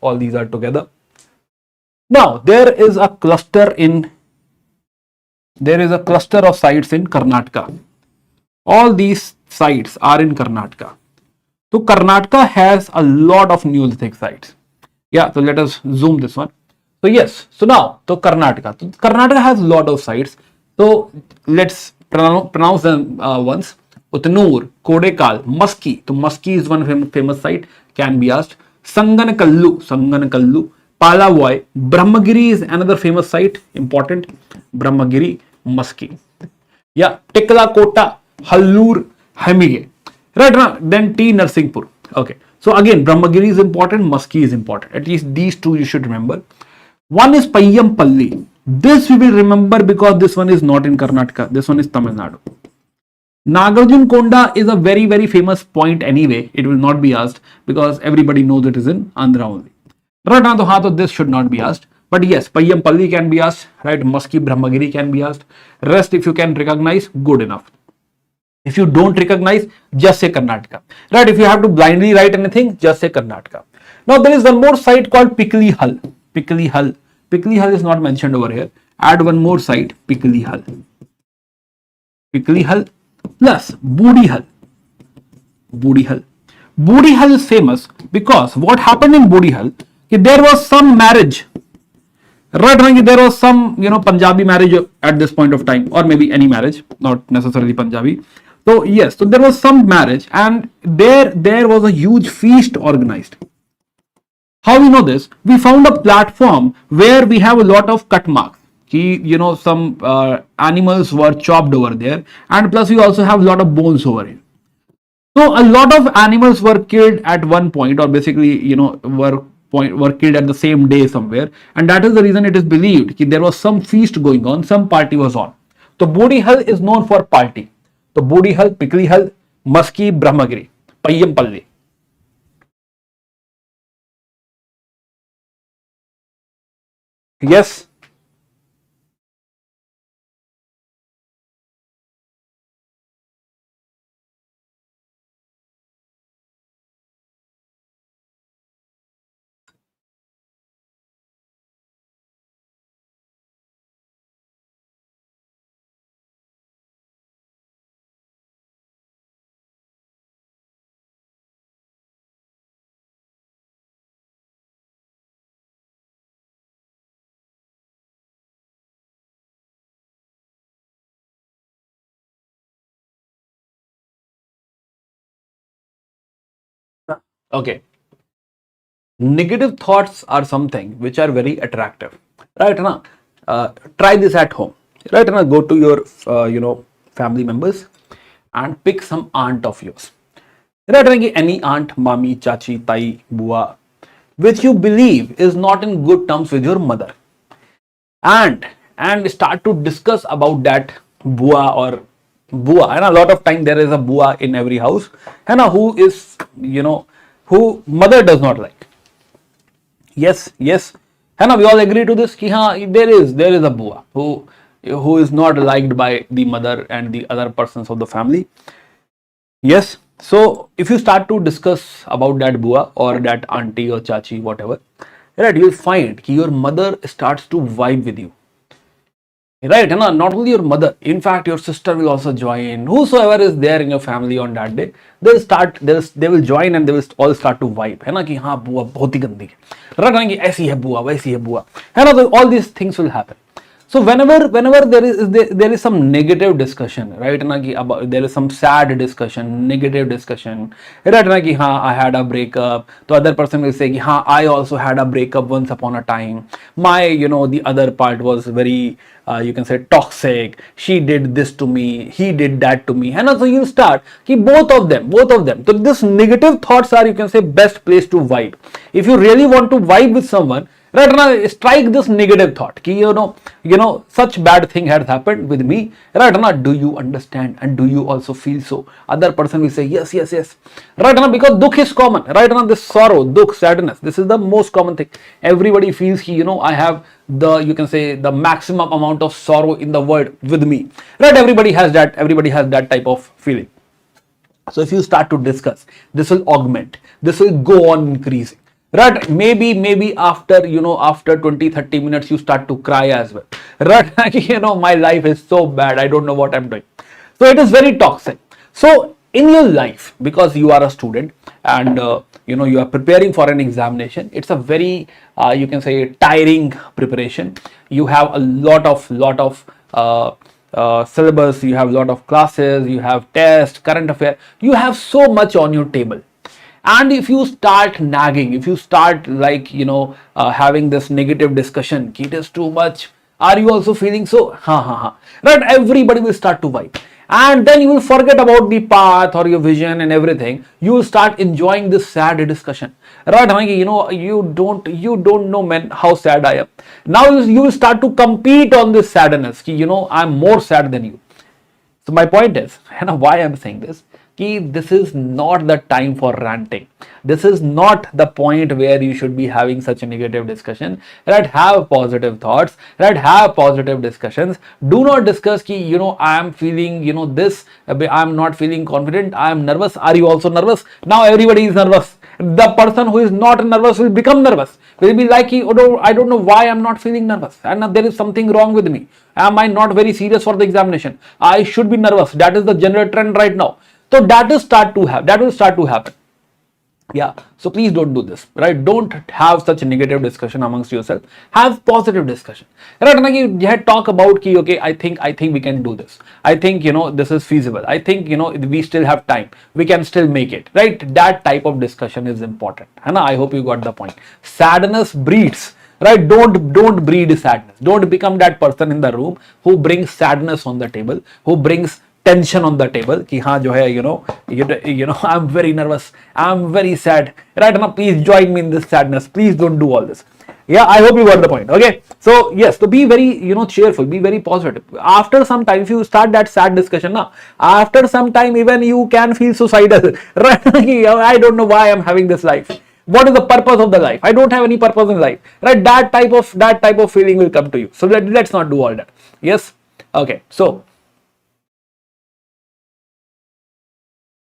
together. Now there is a cluster of sites in Karnataka. All these sites are in Karnataka. So Karnataka has a lot of Neolithic sites. Yeah, so let us zoom this one. So yes, so now, so Karnataka. So Karnataka has a lot of sites. So let's pronounce them once. Uttanur, Kodekal, Maski. So Maski is one famous site, can be asked. Sanganakallu, Palavoi, Brahmagiri is another famous site, important. Brahmagiri, Maski. Yeah, Tekla Kota, Hallur, Hamige. Right now, then T Narsinghpur. Okay. So again, Brahmagiri is important, Maski is important. At least these two you should remember. One is Payyampalli. This we will remember because this one is not in Karnataka. This one is Tamil Nadu. Nagarjun Konda is a very, very famous point anyway. It will not be asked because everybody knows it is in Andhra only. Right now, so this should not be asked. But yes, Payyampalli can be asked. Right, Maski, Brahmagiri can be asked. Rest, if you can recognize, good enough. If you don't recognize, just say Karnataka. Right, if you have to blindly write anything, just say Karnataka. Now, there is one more site called Pikli Hall. Pikli Hall. Pikli Hall is not mentioned over here. Add one more site, Pikli Hall. Pikli Hall plus Budi Hall. Budi Hall. Budi Hall is famous because what happened in Budi Hall, there was some marriage. Right, there was some, Punjabi marriage at this point of time, or maybe any marriage, not necessarily Punjabi. So yes, so there was some marriage, and there was a huge feast organized. How we know this? We found a platform where we have a lot of cut marks. Some animals were chopped over there, and plus we also have a lot of bones over here. So a lot of animals were killed at one point, or basically, were killed at the same day somewhere, and that is the reason it is believed that there was some feast going on, some party was on. So Budi Hall is known for party. So Budi Hall, Pikli Hall, Maski, Brahmagiri, Payyampalli. Yes. Okay. Negative thoughts are something which are very attractive. Right now, try this at home. Right now, go to your family members and pick some aunt of yours. Right now, any aunt, mami, chachi, tai, bua, which you believe is not in good terms with your mother, and start to discuss about that bua or bua. And a lot of time there is a bua in every house, and who is who mother does not like. Yes, and we all agree to this. Ki, there is a bua who is not liked by the mother and the other persons of the family. Yes. So if you start to discuss about that bua or that auntie or chachi, whatever, right, you will find that your mother starts to vibe with you. Right, not only your mother, in fact your sister will also join. Whosoever is there in your family on that day, they will join and they will all start to vibe. है ना कि हाँ बुआ बहुत ही गंदी है, right? कि ऐसी है बुआ, वैसी है बुआ, है ना? So all these things will happen. So whenever there is some negative discussion, right? ना कि about there is some sad discussion, negative discussion, right? ना कि हाँ I had a breakup, तो other person will say कि हाँ I also had a breakup once upon a time. My the other part was very you can say toxic. She did this to me, he did that to me, and so you start कि both of them. So this negative thoughts are, you can say, best place to vibe. If you really want to vibe with someone, Right now, strike this negative thought. Ki, such bad thing has happened with me. Right now, do you understand and do you also feel so? Other person will say yes, yes, yes. Right now, because dukh is common. Right now, this sorrow, dukh, sadness, this is the most common thing. Everybody feels ki, I have you can say the maximum amount of sorrow in the world with me. Right? Everybody has that. Everybody has that type of feeling. So if you start to discuss, this will augment. This will go on increasing. Right, maybe after after 20-30 minutes you start to cry as well. Right, my life is so bad, I don't know what I'm doing. So it is very toxic. So in your life, because you are a student and you are preparing for an examination, it's a very you can say tiring preparation. You have a lot of syllabus, you have a lot of classes, you have tests, current affair, you have so much on your table. And if you start nagging, if you start like having this negative discussion, it is too much, are you also feeling so? Right, everybody will start to vibe, and then you will forget about the path or your vision and everything. You will start enjoying this sad discussion. Right, you don't know, man, how sad I am. Now you will start to compete on this sadness. I'm more sad than you. So my point is, why I'm saying this, this is not the time for ranting. This is not the point where you should be having such a negative discussion. Right? Have positive thoughts. Right? Have positive discussions. Do not discuss I am feeling this. I am not feeling confident. I am nervous. Are you also nervous? Now everybody is nervous. The person who is not nervous will become nervous. Will be like, oh no, I don't know why I'm not feeling nervous, and there is something wrong with me. Am I not very serious for the examination? I should be nervous. That is the general trend right now. So that will start to happen. Yeah. So please don't do this. Right? Don't have such a negative discussion amongst yourself. Have positive discussion. Right? Talk about okay, I think we can do this. I think this is feasible. I think we still have time. We can still make it. Right? That type of discussion is important. I hope you got the point. Sadness breeds. Right? Don't breed sadness. Don't become that person in the room who brings sadness on the table, who brings tension on the table ki haan jo hai I'm very nervous, I'm very sad. Right now, please join me in this sadness. Please don't do all this. Yeah, I hope you got the point. Okay, so yes, to be very cheerful, be very positive. After some time, if you start that sad discussion now, after some time even you can feel suicidal. Right? I don't know why I'm having this life. What is the purpose of the life? I don't have any purpose in life. Right? That type of feeling will come to you. So let's not do all that. Yes. Okay. So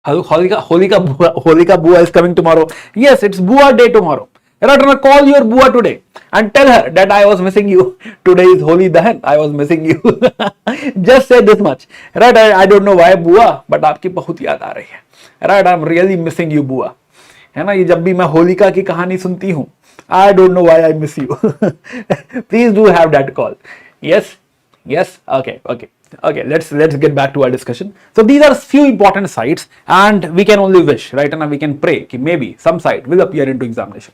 Holika Bua is coming tomorrow. Yes, it's Bua day tomorrow. Right, call your Bua today and tell her that I was missing you. Today is Holi Dahan. I was missing you. Just say this much. Right, I don't know why Bua, but आपकी बहुत याद आ रही है. Right, I'm really missing you, Bua. है ना, ये जब भी मैं होलिका की कहानी सुनती हूँ, I don't know why I miss you. Please do have that call. Yes, okay. Let's get back to our discussion. So these are few important sites, and we can only wish, right? And we can pray that maybe some site will appear into examination.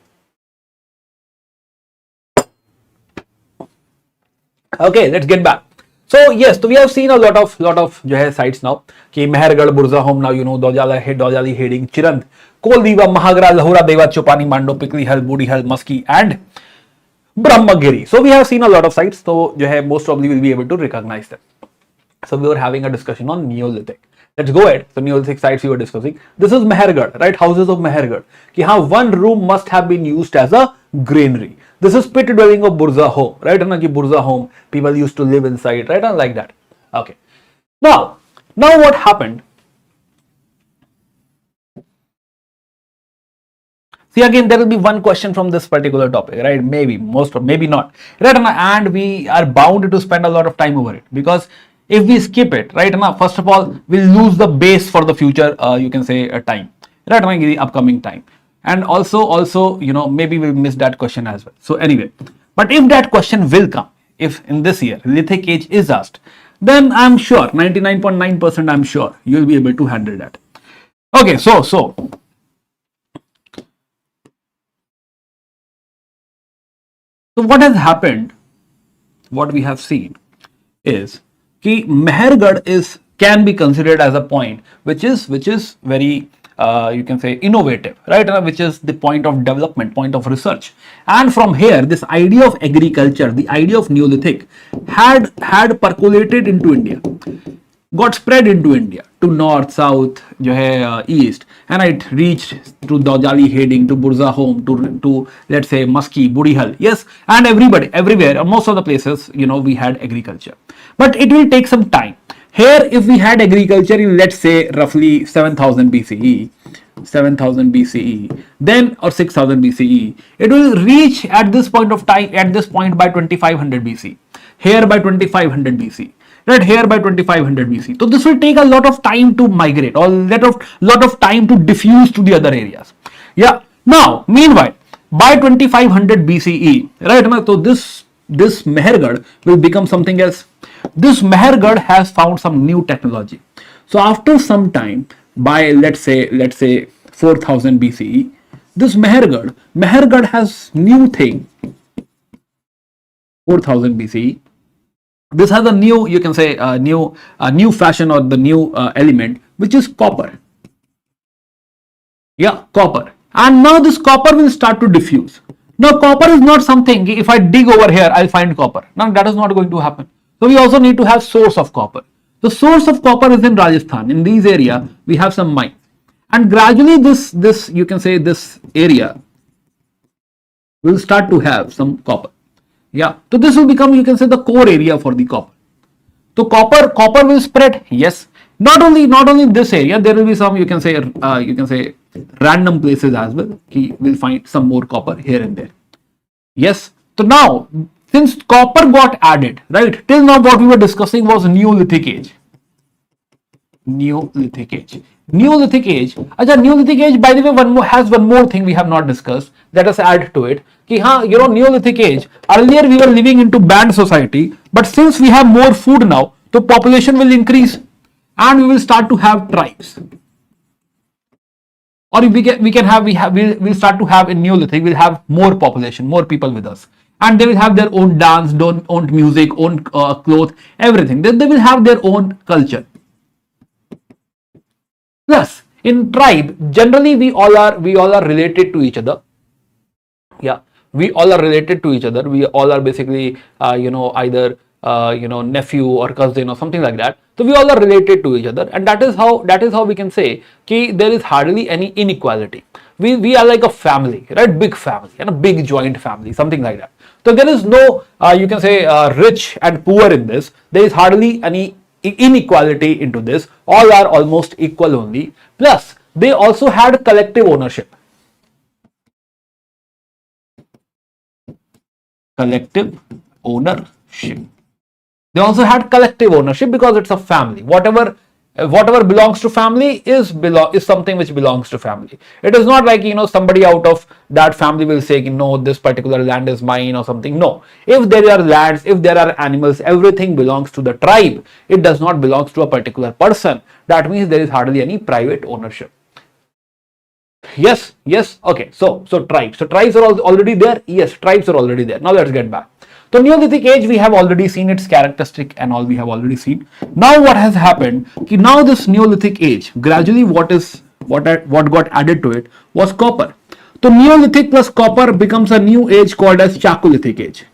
Okay, let's get back. So yes, so we have seen a lot of sites now. Ki Mehergarh, Burzahom now, Dojali, Heding, Chirand, Koldiva, Mahagra, Lahora, Deva, Chopani, Mando, Pikli Hal, Budi Hal, Maski, and Brahmagiri. So we have seen a lot of sites, so most probably will be able to recognize them. So we were having a discussion on Neolithic. Let's go ahead. So Neolithic sites we were discussing. This is Mehergarh, right? Houses of Mehergarh. Ki one room must have been used as a granary. This is pit dwelling of Burzahom, right? Burzahom, people used to live inside, right? And like that. Okay. Now what happened? See, again, there will be one question from this particular topic, right? Maybe, maybe not, right? And we are bound to spend a lot of time over it, because if we skip it, right now, first of all, we'll lose the base for the future, you can say time, right? The upcoming time. And also, maybe we'll miss that question as well. So anyway, but if that question will come, if in this year, lithic age is asked, then I'm sure, 99.9% I'm sure you'll be able to handle that. Okay, so what has happened, what we have seen is Mehergarh can be considered as a point which is very you can say innovative, right? Which is the point of development, point of research. And from here, this idea of agriculture, the idea of Neolithic had percolated into India, got spread into India to north, south, east, and it reached to Dojali Heding, to Burza Home, to let's say Musky, Budihal, yes, and everywhere, most of the places, we had agriculture. But it will take some time. Here, if we had agriculture in, let's say, roughly 7000 BCE, then or 6000 BCE, it will reach at this point of time, by 2500 BC, here by 2500 BC. Right, here by 2500 BC. So this will take a lot of time to migrate, or lot of time to diffuse to the other areas. Yeah. Now, meanwhile, by 2500 BCE, right? So this Mehergarh will become something else. This Mehergarh has found some new technology. So after some time, by let's say 4000 BCE, this Mehergarh has new thing. 4000 BCE. This has a new, you can say, new fashion, or the new element, which is copper. Yeah, copper. And now this copper will start to diffuse. Now, copper is not something, if I dig over here, I'll find copper. Now, that is not going to happen. So, we also need to have source of copper. The source of copper is in Rajasthan. In these area, we have some mines. And gradually, this you can say, this area will start to have some copper. Yeah, so this will become, you can say, the core area for the copper. So copper will spread. Yes, not only this area, there will be some, you can say random places as well. We'll find some more copper here and there. Yes. So now, since copper got added, right? Till now, what we were discussing was Neolithic Age. Neolithic Age. Neolithic Age, by the way, has one more thing we have not discussed. Let us add to it. Neolithic Age, earlier we were living into band society, but since we have more food now, the population will increase and we will start to have tribes. Or we'll start to have in Neolithic, we'll have more population, more people with us. And they will have their own dance, own music, own clothes, everything. They will have their own culture. Plus, in tribe, generally we all are related to each other. Yeah, we all are related to each other. We all are basically, either nephew or cousin or something like that. So we all are related to each other, and that is how we can say that there is hardly any inequality. We are like a family, right? Big family, and a big joint family, something like that. So there is no, you can say, rich and poor in this. There is hardly any inequality into this. All are almost equal only. Plus, they also had collective ownership. Collective ownership. They also had collective ownership because it's a family. Whatever belongs to family is something which belongs to family. It is not like, somebody out of that family will say, no, this particular land is mine or something. No. If there are lands, if there are animals, everything belongs to the tribe. It does not belong to a particular person. That means there is hardly any private ownership. Yes. Okay. So tribes. So tribes are already there. Yes, tribes are already there. Now let's get back. So Neolithic Age, we have already seen its characteristic and all we have already seen. Now what has happened? Now this Neolithic Age, gradually what got added to it was copper. So Neolithic plus copper becomes a new age called as Chakolithic Age.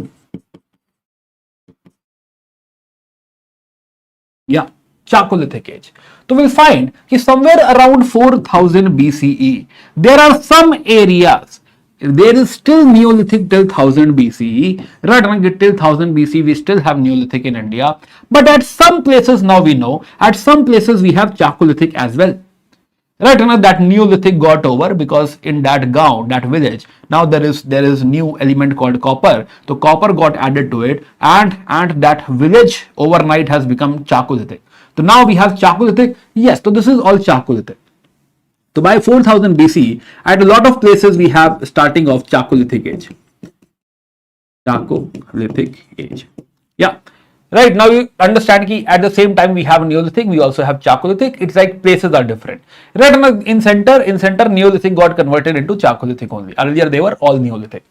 Yeah, Chakolithic Age. So we'll find that somewhere around 4000 BCE, there are some areas. There is still Neolithic till 1000 BCE, right? Till 1000 BC, we still have Neolithic in India. But at some places now we know, at some places we have Chakolithic as well. Right? That Neolithic got over because in that gaon, that village, now there is new element called copper. So copper got added to it, and that village overnight has become Chakolithic. So now we have Chakolithic. Yes, so this is all Chakolithic. So by 4000 BC, at a lot of places we have starting of Chakolithic Age. Chakolithic Age. Yeah. Right, now you understand that at the same time we have Neolithic, we also have Chakolithic. It's like places are different. Right, in center Neolithic got converted into Chakolithic only. Earlier they were all Neolithic.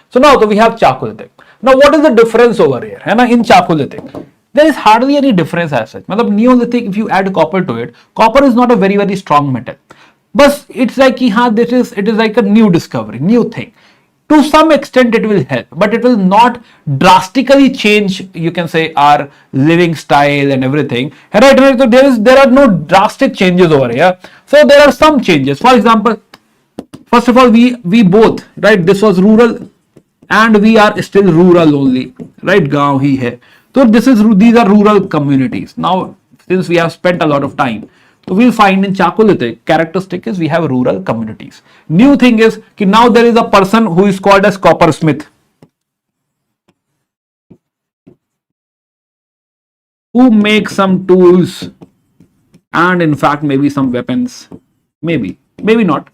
So now we have Chakolithic. Now what is the difference over here? In Chakolithic, there is hardly any difference as such. Neolithic, if you add copper to it, copper is not a very, very strong metal. But it's like it is like a new discovery, new thing. To some extent it will help, but it will not drastically change, you can say, our living style and everything. Right? So there are no drastic changes over here. So there are some changes. For example, first of all, we both, right, this was rural and we are still rural only, right? Gaon hi hai. So these are rural communities. Now, since we have spent a lot of time, so we'll find in Chakolithic characteristic is we have rural communities. New thing is कि now there is a person who is called as coppersmith, who makes some tools and in fact maybe some weapons, maybe not.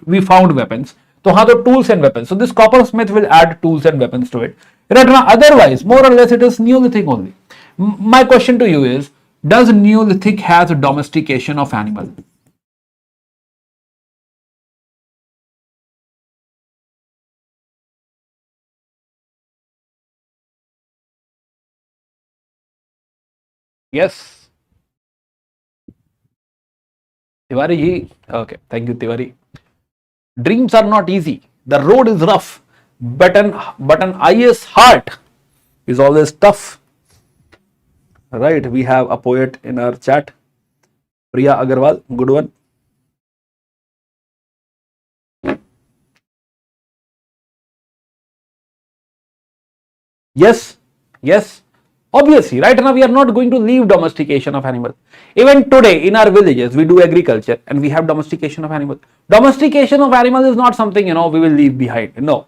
We found weapons. So how the tools and weapons. So this coppersmith will add tools and weapons to it. Right now, otherwise, more or less, it is Neolithic only. My question to you is: does Neolithic has a domestication of animal? Yes, Tiwari ji. Okay, thank you, Tiwari. Dreams are not easy. The road is rough, but an IS heart is always tough. Right? We have a poet in our chat, Priya Agarwal. Good one. Yes, yes. Obviously, right now we are not going to leave domestication of animals. Even today in our villages, we do agriculture and we have domestication of animals. Domestication of animals is not something, we will leave behind. No.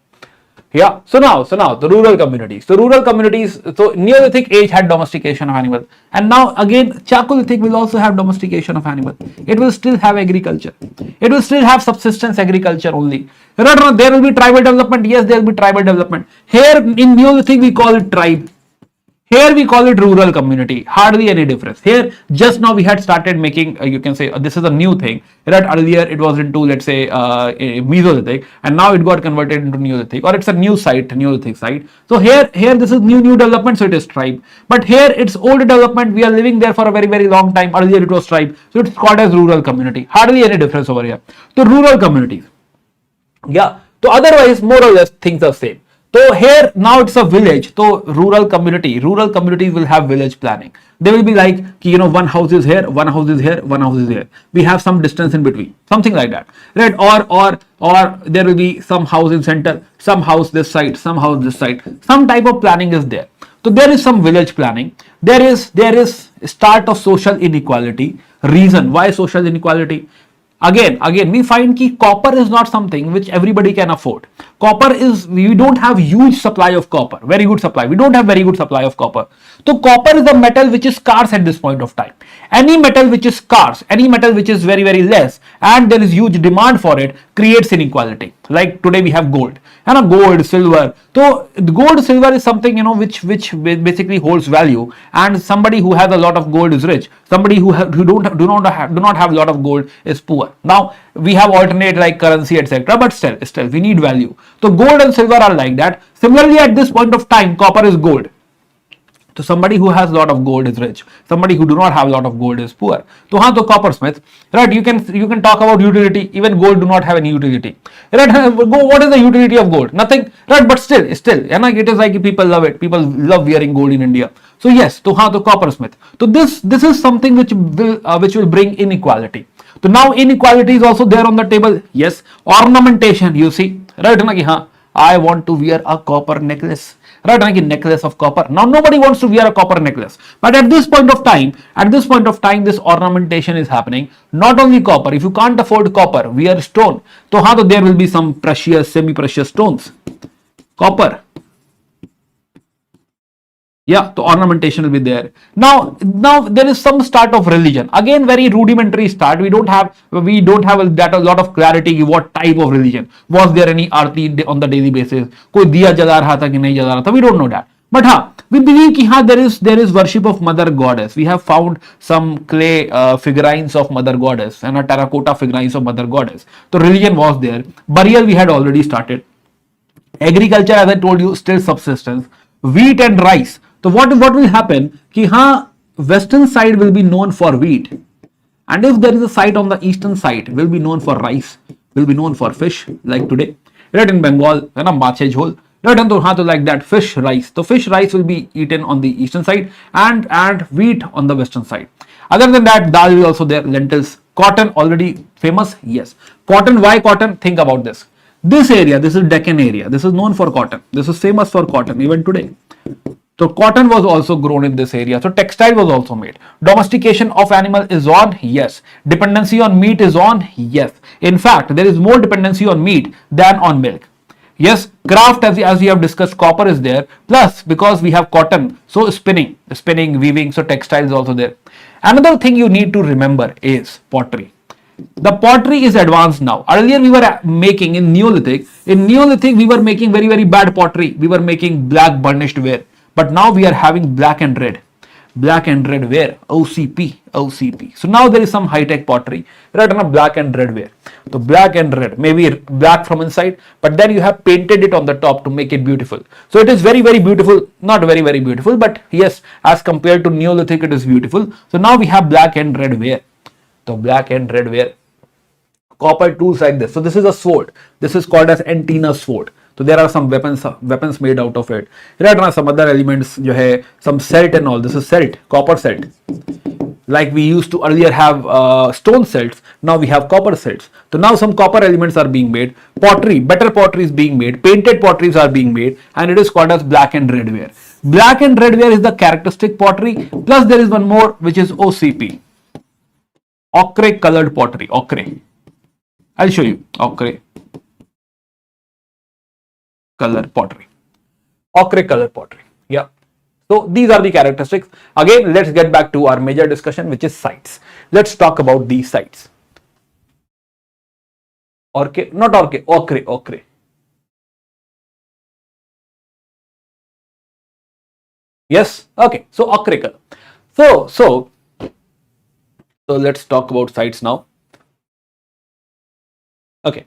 Yeah. So now the rural communities. So Neolithic age had domestication of animals, and now again Chakolithic will also have domestication of animals. It will still have agriculture. It will still have subsistence agriculture only. Right, there will be tribal development. Yes, there will be tribal development. Here in Neolithic we call it tribe. Here we call it rural community. Hardly any difference. Here, just now we had started making, you can say, this is a new thing. Right? Earlier it was into, let's say, Mesolithic, and now it got converted into Neolithic, or it's a new site, Neolithic site. So here this is new development, so it is tribe. But here it's old development. We are living there for a very, very long time. Earlier it was tribe, so it's called as rural community. Hardly any difference over here. So rural communities. Yeah. So otherwise, more or less, things are same. So here now it's a village. So rural communities will have village planning. They will be like, one house is here, one house is here, one house is here. We have some distance in between, something like that, right? Or there will be some house in center, some house this side, some house this side. Some type of planning is there. So there is some village planning. There is start of social inequality. Reason why social inequality? Again, we find that copper is not something which everybody can afford. We don't have huge supply of copper, very good supply. We don't have very good supply of copper. So copper is a metal which is scarce at this point of time. Any metal which is scarce, any metal which is very, very less, and there is huge demand for it, creates inequality. Like today we have gold, and gold, silver. So gold, silver is something, which basically holds value. And somebody who has a lot of gold is rich. Somebody who do not have a lot of gold is poor. Now we have alternate like currency, etc. But still we need value. So gold and silver are like that. Similarly, at this point of time, copper is gold. So somebody who has a lot of gold is rich. Somebody who do not have a lot of gold is poor. So coppersmith, right? You can talk about utility. Even gold do not have any utility. Right? What is the utility of gold? Nothing. Right? But still, it is like people love it. People love wearing gold in India. So yes, the coppersmith. So this is something which will bring inequality. So now inequality is also there on the table. Yes, ornamentation. You see, right? I want to wear a copper necklace. Right, like a necklace of copper. Now nobody wants to wear a copper necklace, but at this point of time, this ornamentation is happening. Not only copper. If you can't afford copper, wear stone. So there will be some precious, semi-precious stones. Copper. Yeah, the ornamentation will be there. Now there is some start of religion. Again, very rudimentary start. We don't have a lot of clarity. What type of religion? Was there any arti on the daily basis? Koi diya jala raha tha ki nahi jala raha tha? We don't know that. But we believe that there is worship of Mother Goddess. We have found some clay figurines of Mother Goddess and a terracotta figurines of Mother Goddess. So religion was there. Burial we had already started. Agriculture, as I told you, still subsistence. Wheat and rice. So what will happen? Western side will be known for wheat, And if there is a site on the eastern side, will be known for rice, will be known for fish, like today, right? In Bengal, mache jhol, right? And to like that, fish rice. So fish rice will be eaten on the eastern side, and wheat on the western side. Other than that, dal is also there, lentils. Cotton already famous, yes. Cotton, why cotton? Think about this. This area, this is Deccan area. This is known for cotton. This is famous for cotton even today. So cotton was also grown in this area. So textile was also made. Domestication of animal is on, yes. Dependency on meat is on, yes. In fact, there is more dependency on meat than on milk. Yes, craft, as we have discussed, copper is there. Plus, because we have cotton, so spinning, weaving, so textile is also there. Another thing you need to remember is pottery. The pottery is advanced now. Earlier we were making in Neolithic. In Neolithic we were making very, very bad pottery. We were making black burnished ware. But now we are having black and red. Black and red ware. OCP. So now there is some high-tech pottery. Right on a black and red ware. So black and red. Maybe black from inside. But then you have painted it on the top to make it beautiful. So it is very, very beautiful. Not very, very beautiful. But yes, as compared to Neolithic, it is beautiful. So now we have black and red ware. So black and red ware, copper tools like this. So this is a sword. This is called as antenna sword. So there are some weapons made out of it. Right now some other elements, some celt and all. This is celt, copper celt. Like we used to earlier have stone celts. Now we have copper celts. So now some copper elements are being made. Pottery, better pottery is being made. Painted potteries are being made, and it is called as black and red ware. Black and red ware is the characteristic pottery. Plus there is one more, which is OCP. Ochre colored pottery. Ochre. I'll show you. Ochre color pottery. Ochre color pottery. Yeah. So these are the characteristics. Again, let's get back to our major discussion, which is sites. Let's talk about these sites. Orche, not orche, ochre. Yes. Okay. So ochre color. So let's talk about sites now. Okay.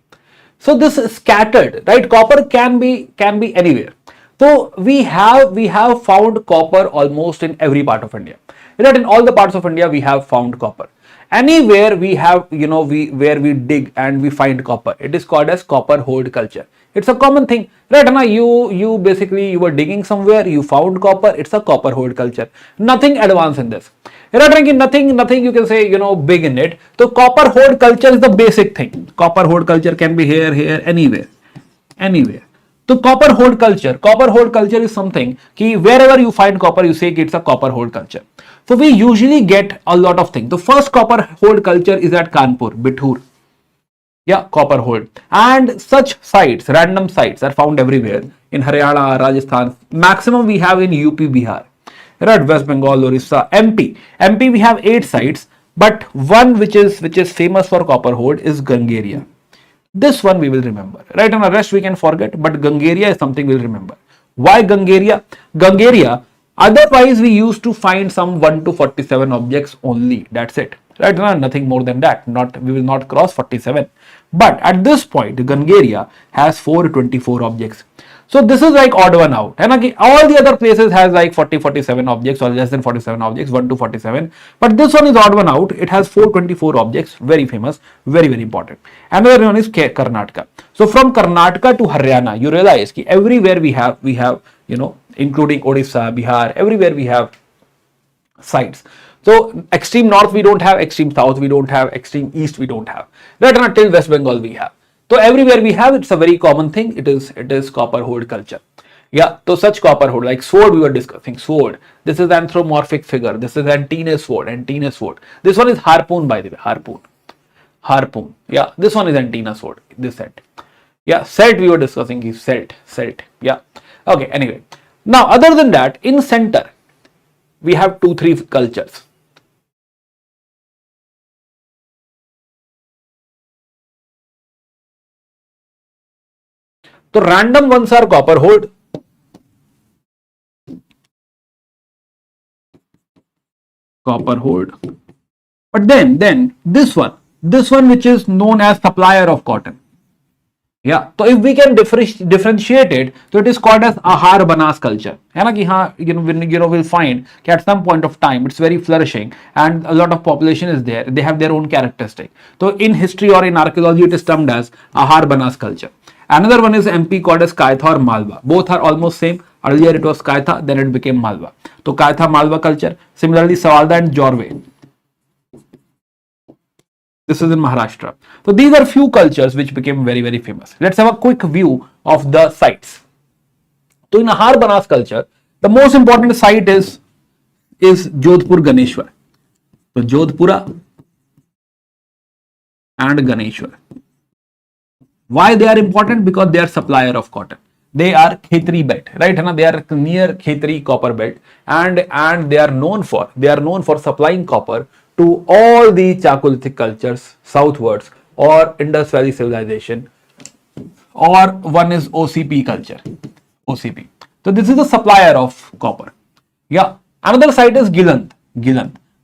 So this is scattered, right? Copper can be anywhere. So we have found copper almost in every part of India. Right? In all the parts of India, we have found copper. Anywhere we have, where we dig and we find copper, it is called as copper hoard culture. It's a common thing, right? Now you basically, you were digging somewhere, you found copper. It's a copper hoard culture. Nothing advanced in this. Nothing you can say, big in it. So copper hoard culture is the basic thing. Copper hoard culture can be here, anywhere. So copper hoard culture is something ki wherever you find copper, you say it's a copper hoard culture. So we usually get a lot of things. The first copper hoard culture is at Kanpur, Bithur. Yeah, copper hoard. And such sites, random sites, are found everywhere in Haryana, Rajasthan. Maximum we have in UP, Bihar. Right, West Bengal, Orissa, MP. MP we have 8 sites, but one which is famous for copper hoard is Gangeria. This one we will remember. Right, and the rest we can forget, but Gangeria is something we'll remember. Why Gangeria? Gangeria, otherwise we used to find some 1 to 47 objects only. That's it. Right, nothing more than that. We will not cross 47. But at this point, Gangeria has 424 objects. So this is like odd one out. And again, all the other places has like 47 objects or less than 47 objects, 1 to 47. But this one is odd one out. It has 424 objects. Very famous, very, very important. Another one is Karnataka. So from Karnataka to Haryana, you realize that everywhere we have, including Odisha, Bihar, everywhere we have sites. So extreme north we don't have, extreme south we don't have, extreme east we don't have. Right, until West Bengal we have. So everywhere we have, it's a very common thing. It is copper hoard culture. Yeah, so such copper hoard, like sword we were discussing, sword. This is anthropomorphic figure. This is antenna sword. This one is harpoon, by the way, harpoon. Yeah, this one is antenna sword, this set. Yeah, celt we were discussing is celt. Yeah, okay, anyway. Now, other than that, in center, we have 2-3 cultures. So random ones are copper hoard. But then this one which is known as supplier of cotton. Yeah, so if we can differentiate it, so it is called as Ahar Banas culture. है ना कि हाँ, we'll find that at some point of time it's very flourishing and a lot of population is there. They have their own characteristic. So in history or in archaeology, it is termed as Ahar Banas culture. Another one is MP called as Kaitha or Malwa. Both are almost same. Earlier it was Kaitha, then it became Malwa. So Kaitha Malwa culture. Similarly, Savalda and Jorve. This is in Maharashtra. So these are few cultures which became very, very famous. Let's have a quick view of the sites. So in Ahar Banas culture, the most important site is Jodhpur Ganeshwar. So Jodhpura and Ganeshwar. Why they are important? Because they are supplier of cotton. They are Khetri belt, right? They are near Khetri copper belt, and they are known for supplying copper to all the Chakolithic cultures southwards, or Indus Valley civilization, or one is OCP culture. OCP. So this is the supplier of copper. Yeah. Another site is Giland.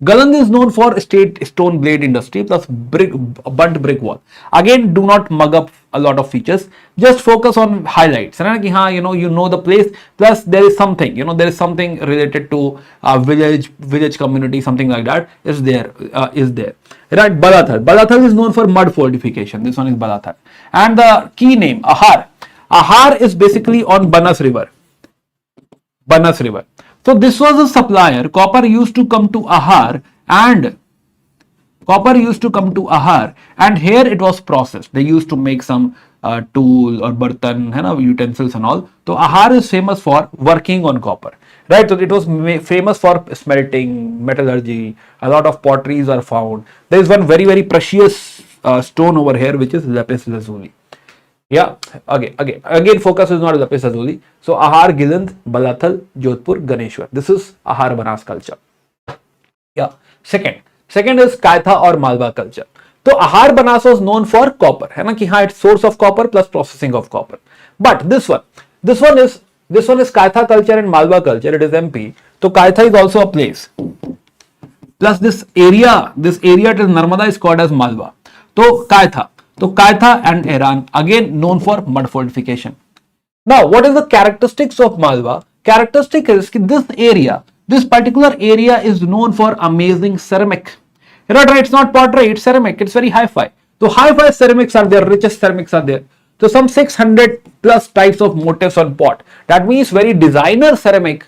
Galand is known for state stone blade industry plus burnt brick wall. Again, do not mug up a lot of features. Just focus on highlights. You know the place. Plus, there is something. There is something related to village community, something like that is there. Right, Balathal. Balathal is known for mud fortification. This one is Balathal. And the key name Ahar. Ahar is basically on Banas River. So this was a supplier. Copper used to come to Ahar, and here it was processed. They used to make some tool or bartan, utensils and all. So Ahar is famous for working on copper, right? So it was famous for smelting, metallurgy. A lot of potteries are found. There is one very, very precious stone over here, which is lapis lazuli. Yeah, again, focus is not lapis lazuli. So Ahar, Giland, Balathal, Jodhpur, Ganeshwar. This is Ahar Banas culture. Yeah. Second is Kaitha or Malwa culture. So Ahar Banas was known for copper. It's source of copper plus processing of copper. But this one is Kaitha culture and Malwa culture. It is MP. So Kaitha is also a place. Plus this area till Narmada is called as Malwa. So Kaitha and Iran, again known for mud fortification. Now, what is the characteristics of Malwa? Characteristic is this particular area is known for amazing ceramic. Right, it's not pottery, it's ceramic, it's very hi-fi. So hi-fi ceramics are there, richest ceramics are there. So some 600 plus types of motifs on pot. That means very designer ceramic.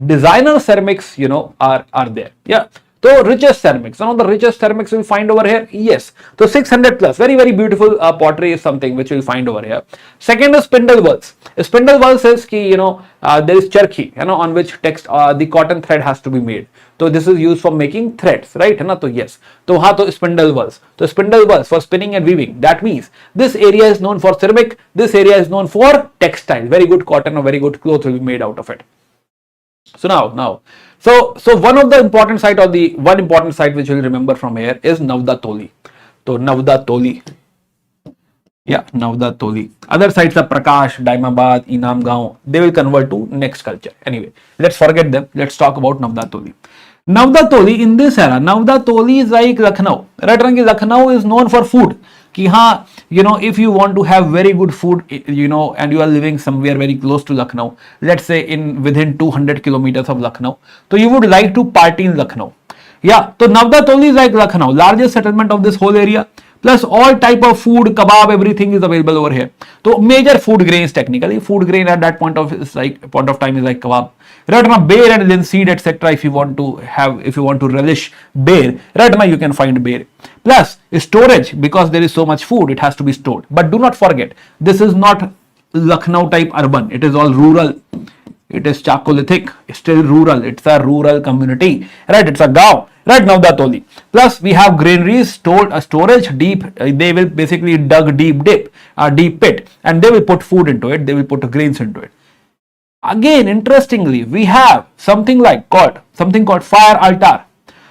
Designer ceramics, are there. Yeah. So richest ceramics, some of the richest ceramics we'll find over here. Yes. So 600 plus, very, very beautiful pottery is something which we'll find over here. Second is spindle whorls. Spindle whorls is there is charkhi, on which the cotton thread has to be made. So this is used for making threads, right? So yes. So spindle whorls. So spindle whorls for spinning and weaving. That means this area is known for ceramic. This area is known for textile. Very good cotton or very good cloth will be made out of it. So now. So one of the important site or the one important site which you'll remember from here is Navda Toli. So Navda Toli. Yeah, Navda Toli. Other sites are Prakash, Daimabad, Inam Gaon. They will convert to next culture. Anyway, let's forget them. Let's talk about Navda Toli. Navda Toli, in this era, Navda Toli is like Lucknow. Right? Lucknow is known for food. If you want to have very good food, and you are living somewhere very close to Lucknow, let's say within 200 kilometers of Lucknow, so you would like to party in Lucknow. Yeah, so Navda Toli is like Lucknow, largest settlement of this whole area, plus all type of food, kebab, everything is available over here. So major food grains technically, food grain at that point of time is like kebab. Right now, bear and linseed, etc. If you want to relish bear, right now you can find bear. Plus storage, because there is so much food, it has to be stored. But do not forget, this is not Lucknow type urban. It is all rural. It is Chakolithic, still rural. It's a rural community, right? It's a gaon. Right now, Datoli. Plus, we have granaries, storage deep. They will basically dug deep pit, and they will put food into it. They will put grains into it. Again, interestingly, we have something called fire altar.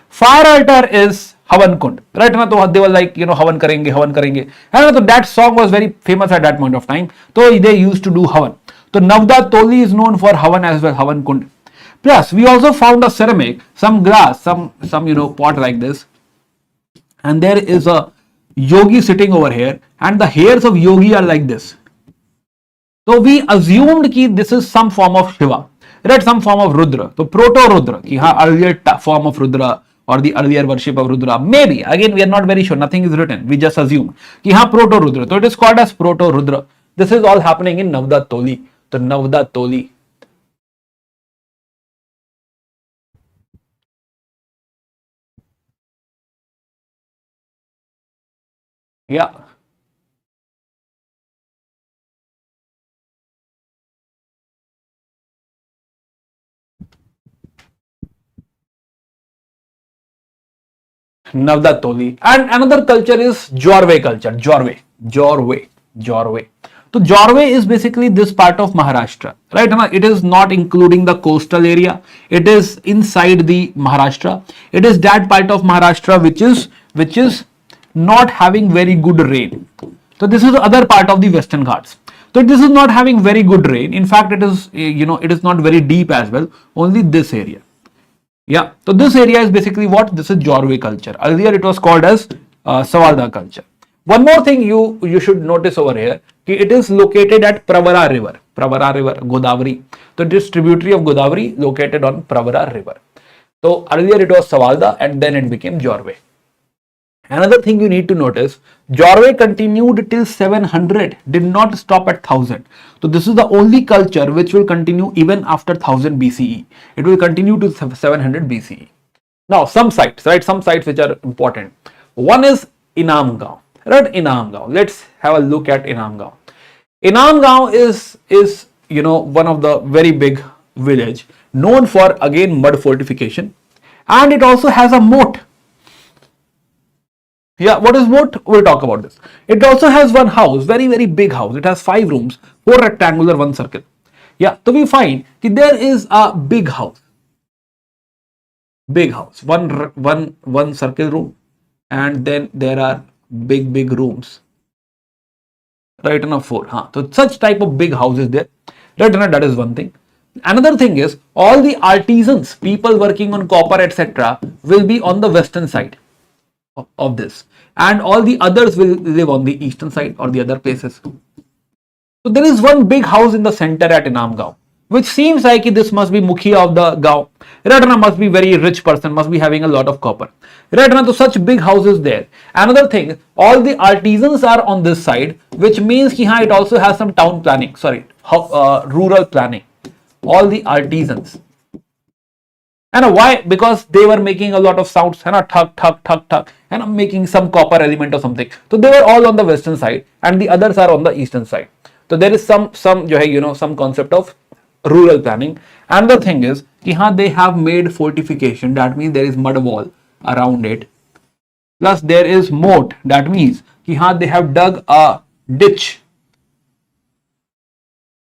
Fire altar is Havan Kund, right? So they were like, Havan karenge. And so that song was very famous at that point of time. So they used to do Havan. So Navda Toli is known for Havan as well, Havan Kund. Plus, we also found a ceramic, some glass, some pot like this. and there is a yogi sitting over here, and the hairs of yogi are like this. So we assumed that this is some form of Shiva, right? Some form of Rudra. So proto-Rudra, ki ha, earlier form of Rudra or the earlier worship of Rudra. Maybe, again we are not very sure, nothing is written. We just assume ki ha, proto-Rudra. So it is called as proto-Rudra. This is all happening in Navda Toli. So Navda Toli. Yeah. Navda Toli. And another culture is Jorwe culture. Jorwe. So Jorwe is basically this part of Maharashtra, right? It is not including the coastal area. It is inside the Maharashtra. It is that part of Maharashtra which is not having very good rain. So this is the other part of the Western Ghats. So this is not having very good rain. In fact, it is, it is not very deep as well. Only this area. Yeah, so this area is basically what? This is Jorwe culture. Earlier it was called as Savalda culture. One more thing you should notice over here, it is located at Pravara river, Godavari. So this tributary of Godavari located on Pravara river. So earlier it was Savalda and then it became Jorwe. Another thing you need to notice, Jorwe continued till 700, did not stop at 1000. So this is the only culture which will continue even after 1000 BCE. It will continue to 700 BCE. Now some sites, right? Some sites which are important. One is Inamgaon, right? Inamgaon. Let's have a look at Inamgaon. Inamgaon is one of the very big village known for again mud fortification, and it also has a moat. Yeah, what is moat? We'll talk about this. It also has one house, very, very big house. It has 5 rooms, 4 rectangular, 1 circle. Yeah, so we find that there is a big house. Big house, one circle room, and then there are big rooms. Right, enough 4. So such type of big houses there. Right, enough, that is one thing. Another thing is all the artisans, people working on copper, etc., will be on the western side of this, and all the others will live on the eastern side or the other places. So there is one big house in the center at Inamgaon, which seems like this must be Mukhiya of the Gaon. Right, must be very rich person, must be having a lot of copper. Right, so such big houses there. Another thing, all the artisans are on this side, which means it also has some town planning, rural planning. All the artisans. And why? Because they were making a lot of sounds, thug, and making some copper element or something. So they were all on the western side, and the others are on the eastern side. So there is some concept of rural planning. Another thing is, they have made fortification. That means there is mud wall around it. Plus there is moat. That means they have dug a ditch,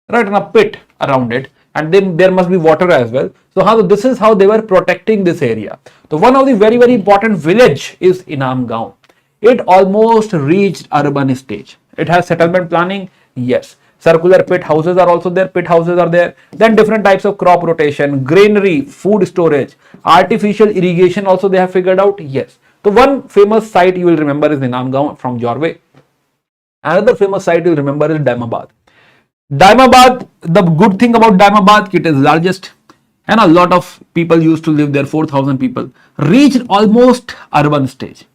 right, and a pit around it. And then there must be water as well. So this is how they were protecting this area. So one of the very, very important village is Inamgaon. It almost reached urban stage. It has settlement planning, yes. Circular pit houses are also there, Then different types of crop rotation, granary, food storage, artificial irrigation also they have figured out, yes. So one famous site you will remember is Inamgaon from Jorwe. Another famous site you will remember is Daimabad. Daimabad, the good thing about Daimabad, it is largest, and a lot of people used to live there, 4,000 people, reached almost urban stage.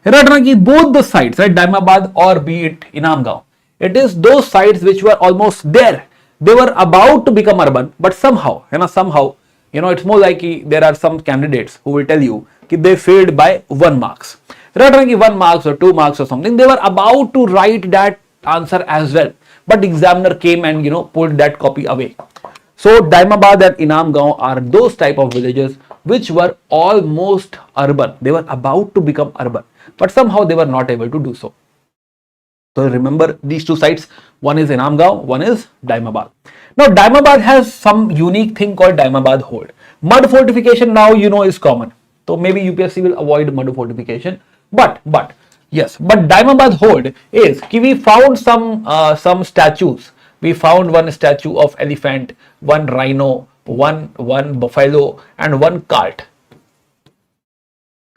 Both the sites, right, Daimabad or be it Inamgaon, it is those sites which were almost there. They were about to become urban, but somehow, it's more like there are some candidates who will tell you that they failed by 1 marks. 1 marks or 2 marks or something, they were about to write that answer as well. But examiner came and pulled that copy away. So Daimabad and Inamgaon are those type of villages which were almost urban. They were about to become urban, but somehow they were not able to do so. So remember these 2 sites. One is Inamgaon, one is Daimabad. Now Daimabad has some unique thing called Daimabad Hold. Mud fortification now is common. So maybe UPSC will avoid mud fortification. But Daimabad Hold is we found some statues. We found one statue of elephant, one rhino, one buffalo, and one cart,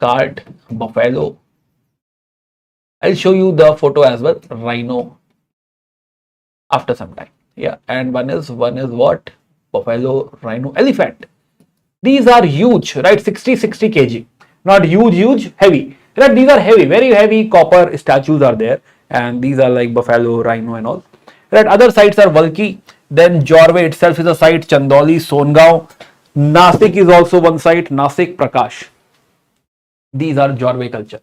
buffalo, I'll show you the photo as well. Rhino after some time. Yeah, and one is what? Buffalo, rhino, elephant. These are huge, right? 60 kg. Not huge, heavy. Right? These are heavy, very heavy copper statues are there, and these are like buffalo, rhino, and all. Right? Other sites are Valki. Then Jorwe itself is a site. Chandoli, Songaon, Nasik is also one site. Nasik, Prakash. These are Jorwe culture.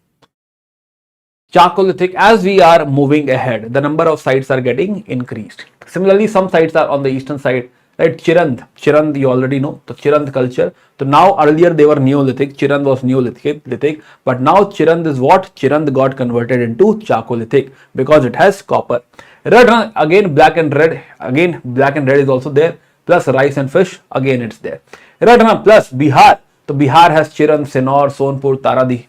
Chakolithic, as we are moving ahead, the number of sites are getting increased. Similarly, some sites are on the eastern side, right? Chirand you already know, the Chirand culture. So now earlier they were Neolithic, Chirand was Neolithic, but now Chirand is what? Chirand got converted into Chakolithic because it has copper. Red, again black and red, again black and red is also there, plus rice and fish, again it's there. Red plus Bihar, so Bihar has Chirand, Sinor, Sonpur, Taradi.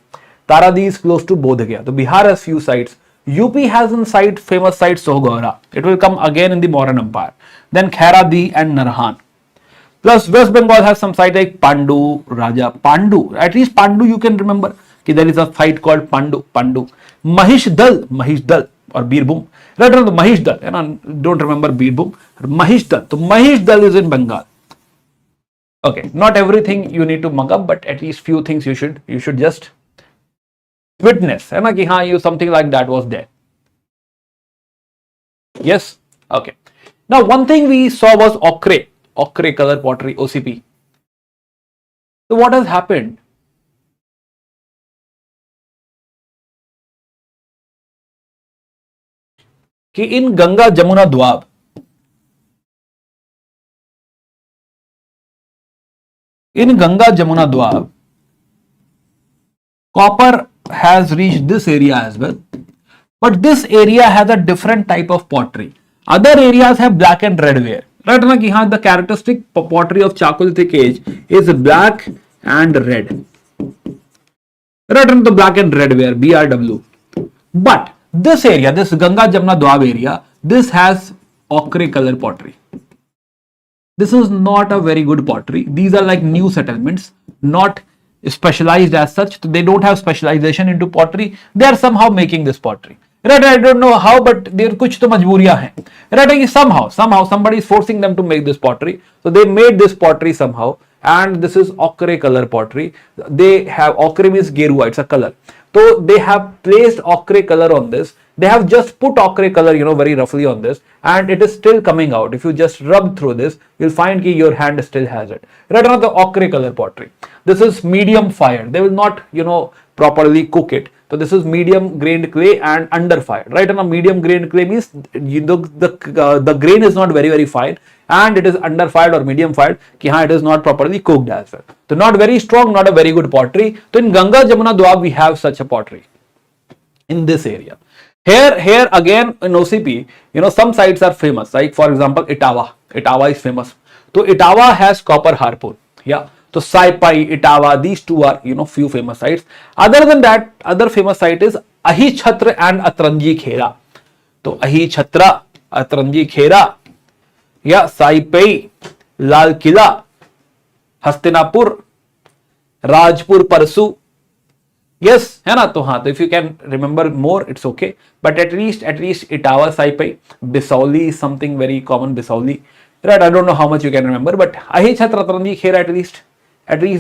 Taradi is close to Bodh Gaya. So Bihar has few sites. UP has one site, famous site Sohgora. It will come again in the Mauryan Empire. Then Khairadi and Narhan. Plus West Bengal has some site like Pandu, Raja, Pandu. At least Pandu you can remember. There is a site called Pandu. Mahishdal or Birbhum. Right now the Mahishdal. Don't remember Birbhum. Mahishdal. So Mahishdal is in Bengal. Okay, not everything you need to mug up, but at least few things you should just witness, है ना कि हाँ you something like that was there. Yes, okay. Now one thing we saw was ochre color pottery, OCP. So what has happened? कि in Ganga Jamuna Dwab, copper has reached this area as well, but this area has a different type of pottery. Other areas have black and red ware. Right now, the characteristic pottery of Chakolithic age is black and red. Right now, the black and red ware, BRW. But this area, this Ganga Jamna Dwab area, this has ochre color pottery. This is not a very good pottery. These are like new settlements, not specialized as such. They don't have specialization into pottery. They are somehow making this pottery. Right? I don't know how, but there kuch to majburiyan hai. Right? Somehow somebody is forcing them to make this pottery. So they made this pottery somehow, and this is ochre color pottery. They have ochre means gerua, it's a color. So they have placed ochre color on this. They have just put ochre color, very roughly on this, and it is still coming out. If you just rub through this, you'll find that your hand still has it. Right now, the ochre color pottery. This is medium fire. They will not, properly cook it. So this is medium grained clay and under fire. Right now, medium grained clay means the grain is not very fine, and it is under fired or medium fired. It is not properly cooked as well. So not very strong, not a very good pottery. So in Ganga Jamuna Dwab, we have such a pottery in this area. Here again in OCP, some sites are famous. Like for example, Itawa. Itawa is famous. So Itawa has copper harpoon. Yeah. So Saipai, Itawa, these two are few famous sites. Other than that, other famous site is Ahi Chhatra and Atranji Khera. So Ahi Chhatra, Atranji Khera, yeah, Saipai, Lal Kila, Hastinapur, Rajpur Parsu. Yes, है ना? तो हाँ, तो if you can remember more, it's okay. But at least Itawa, Saipai, Bisauli is something very common. Bisauli, right? I don't know how much you can remember, but Ahi Chhatra, Atranji Khera, at least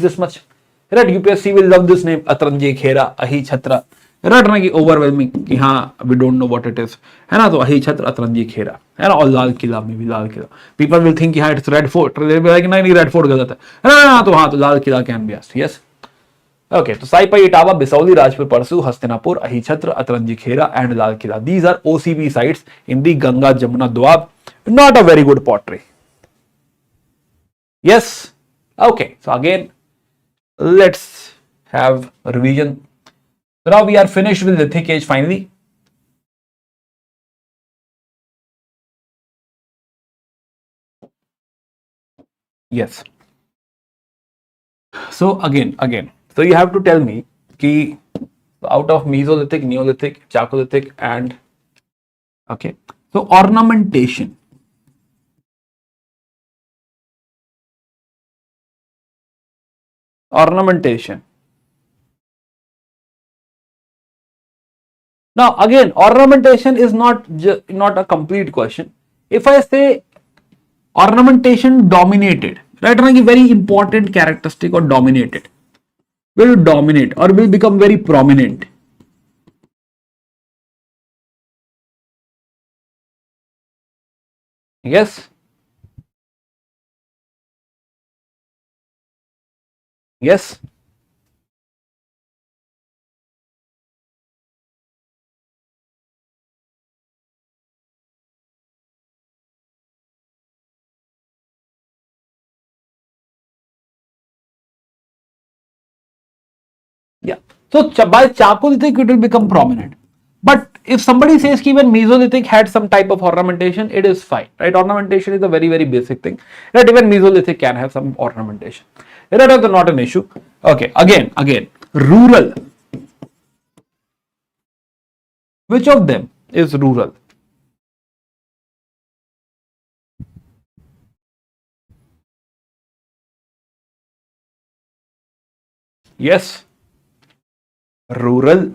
this much. Right? UPSC will love this name, Atranji Khera, Ahi Chhatra. Right? ना कि overwhelming कि हाँ, we don't know what it is. है ना? तो Ahi Chhatra, Atranji Khera, है ना? और लाल किला में भी Lal Qila. People will think कि हाँ, it's Red Fort. They will be like नहीं Red Fort गलत है. ना तो हाँ, तो Lal Qila can be asked. Yes. Okay, so Saipai, Itawa, Bisauli, Rajpur Parsu, Hastinapur, Ahi Chhatra, Atranji Khera, and Lal Kila. These are OCP sites in the Ganga Jamuna Dwab. Not a very good pottery. Yes. Okay, so again, let's have a revision. So now we are finished with Lithic age finally. Yes. So again. So you have to tell me ki out of Mesolithic, Neolithic, Chakolithic, and okay. So ornamentation. Now again, ornamentation is not a complete question. If I say ornamentation dominated, right, a very important characteristic or dominated, will dominate or will become very prominent. Yes, yes. Yeah. So by Chakolithic it will become prominent. But if somebody says that even Mesolithic had some type of ornamentation, it is fine, right? Ornamentation is a very basic thing. Right? Even Mesolithic can have some ornamentation. That is not an issue. Okay. Again, rural. Which of them is rural? Yes, rural.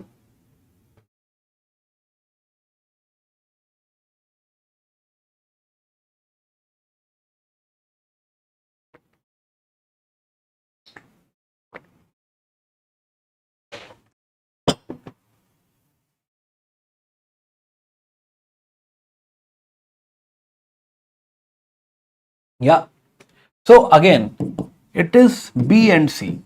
Yeah. So again, it is B and C.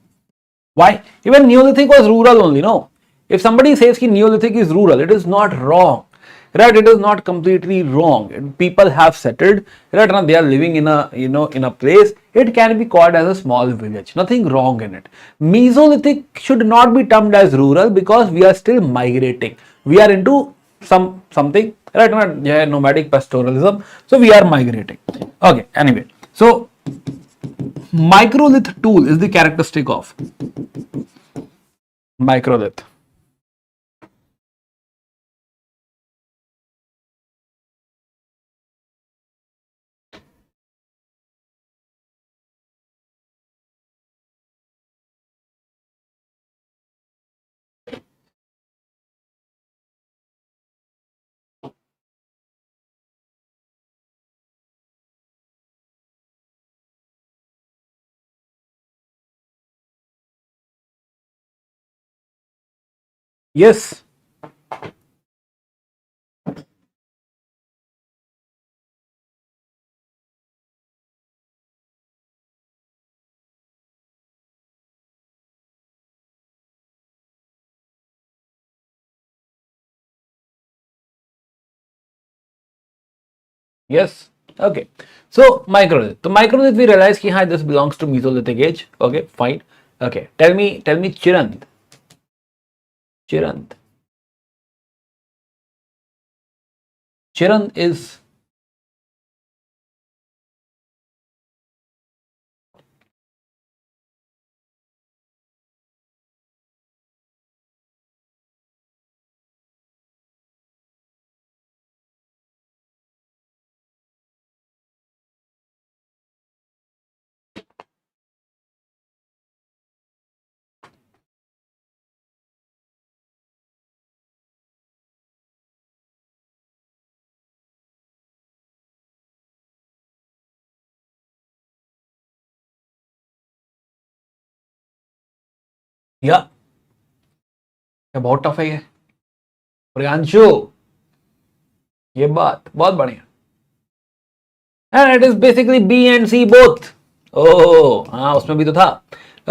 Why? Even Neolithic was rural only, no? If somebody says that Neolithic is rural, it is not wrong. Right? It is not completely wrong. People have settled, right? Now they are living in a in a place. It can be called as a small village. Nothing wrong in it. Mesolithic should not be termed as rural because we are still migrating. We are into something, right? Not nomadic pastoralism. So we are migrating. Okay, anyway. So microlith tool is the characteristic of microlith. Yes, yes. Okay. So microlith. The microlith we realize कि हाँ this belongs to Mesolithic age. Okay, fine. Okay. Tell me Chirant. Chirant. Chirant is yeah. ये बहुत tough है ये प्रियांशु ये बात बहुत बढ़िया and it is basically B and C both. Oh हाँ उसमें भी तो था.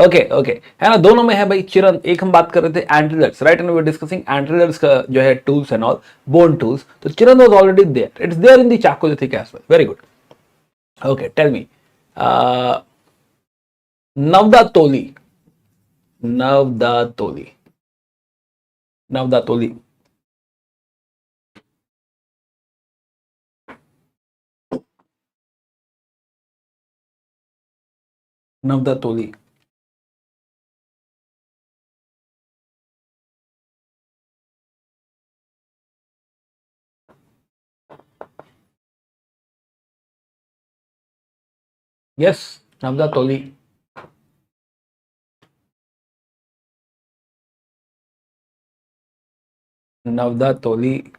ओके ओके है ना दोनों में है भाई चिरन. एक हम बात कर रहे थे antlers right and we were discussing antlers का जो है tools and all bone tools. तो Chirand was already there. It's there in the chalcolithic as well. Very good. Okay tell me Navdatoli. Navdatoli. Navdatoli. Navdatoli. Yes Navdatoli. Navda Toli.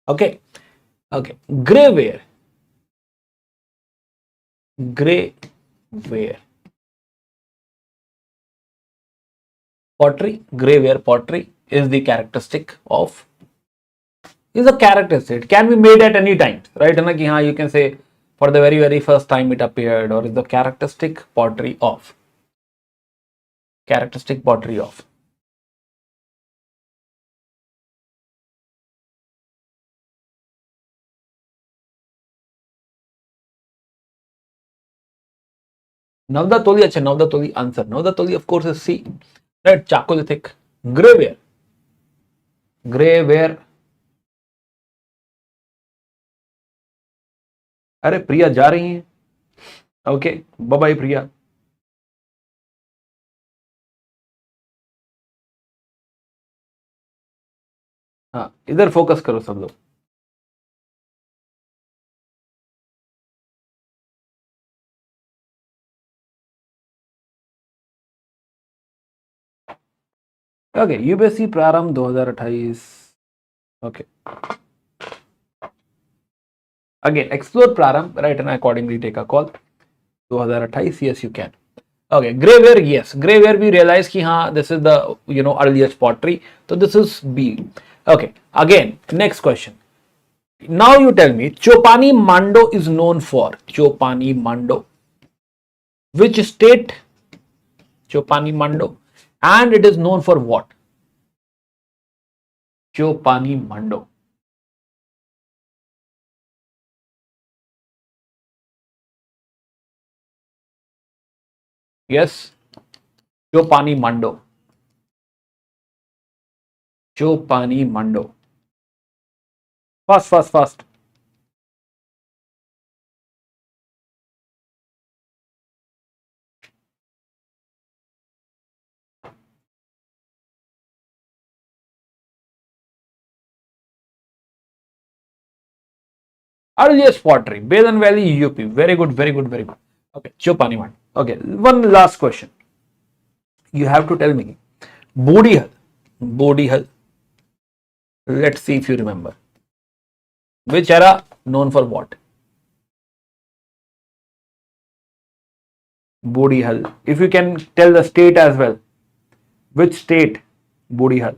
Okay. Okay. Grey ware. Grey ware. Pottery. Grey ware pottery is the characteristic of, is a characteristic. It can be made at any time, right? You can say for the very first time it appeared, or is the characteristic pottery of. Characteristic pottery of. Navda Toli, acha, Navda Toli answer. Navda Toli, of course, is C. Right? Chakolithic. Grey ware. Grey ware. अरे प्रिया जा रही हैं. Okay, bye bye प्रिया. हाँ, इधर focus करो सब लोग. Okay, UPSC प्रारंभ 2028. ओके, again explore प्रारंभ, right, and accordingly take a call. 2028, yes you can. Okay, grey ware, yes, grey ware we realize कि हाँ, this is the earliest pottery, so this is B. Okay, again next question. Now you tell me, Chopani Mando is known for. Chopani Mando, which state? Chopani Mando, and it is known for what? Chopani Mando. Yes, Chopani Mando. Chopani Mando. Fast. Earliest pottery, Bedan Valley, UP. Very good. Okay, Chopani Mando. Okay, one last question. You have to tell me, Bodhi Hall. Let's see if you remember. Which era known for what? Bodhi Hall. If you can tell the state as well. Which state? Bodhi Hall.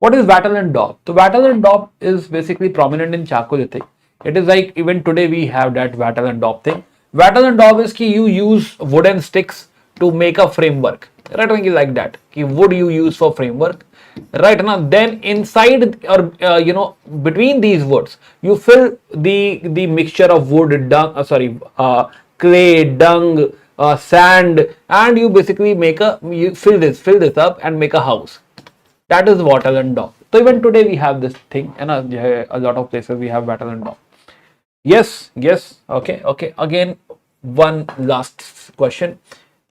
What is wattle and daub? So wattle and daub is basically prominent in Chakolithic. It is like even today we have that wattle and daub thing. Wattle and daub is ki you use wooden sticks to make a framework. Right, like that. Ki wood you use for framework. Right now, then inside or between these woods, you fill the mixture of wood, dung, clay, dung, sand, and you basically you fill this up and make a house. That is wattle and daub. So even today we have this thing, and a lot of places we have wattle and daub. Yes. Okay. Again, one last question.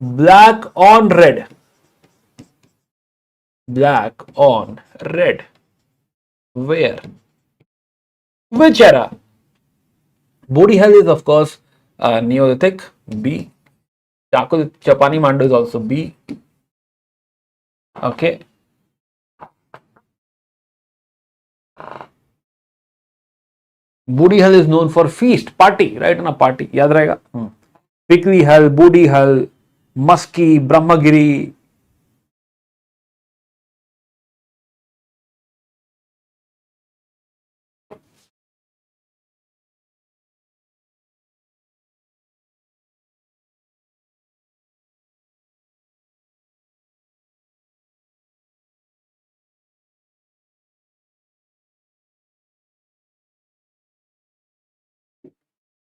Black on red. Black on red. Where? Which era? Bodhi Hall is of course Neolithic. B. Chopani Mando is also B. Okay. Bodhi Hall is known for feast, party, right? Na party. याद रहेगा. Pikli Hall, Bodhi Hall, Maski, Brahmagiri.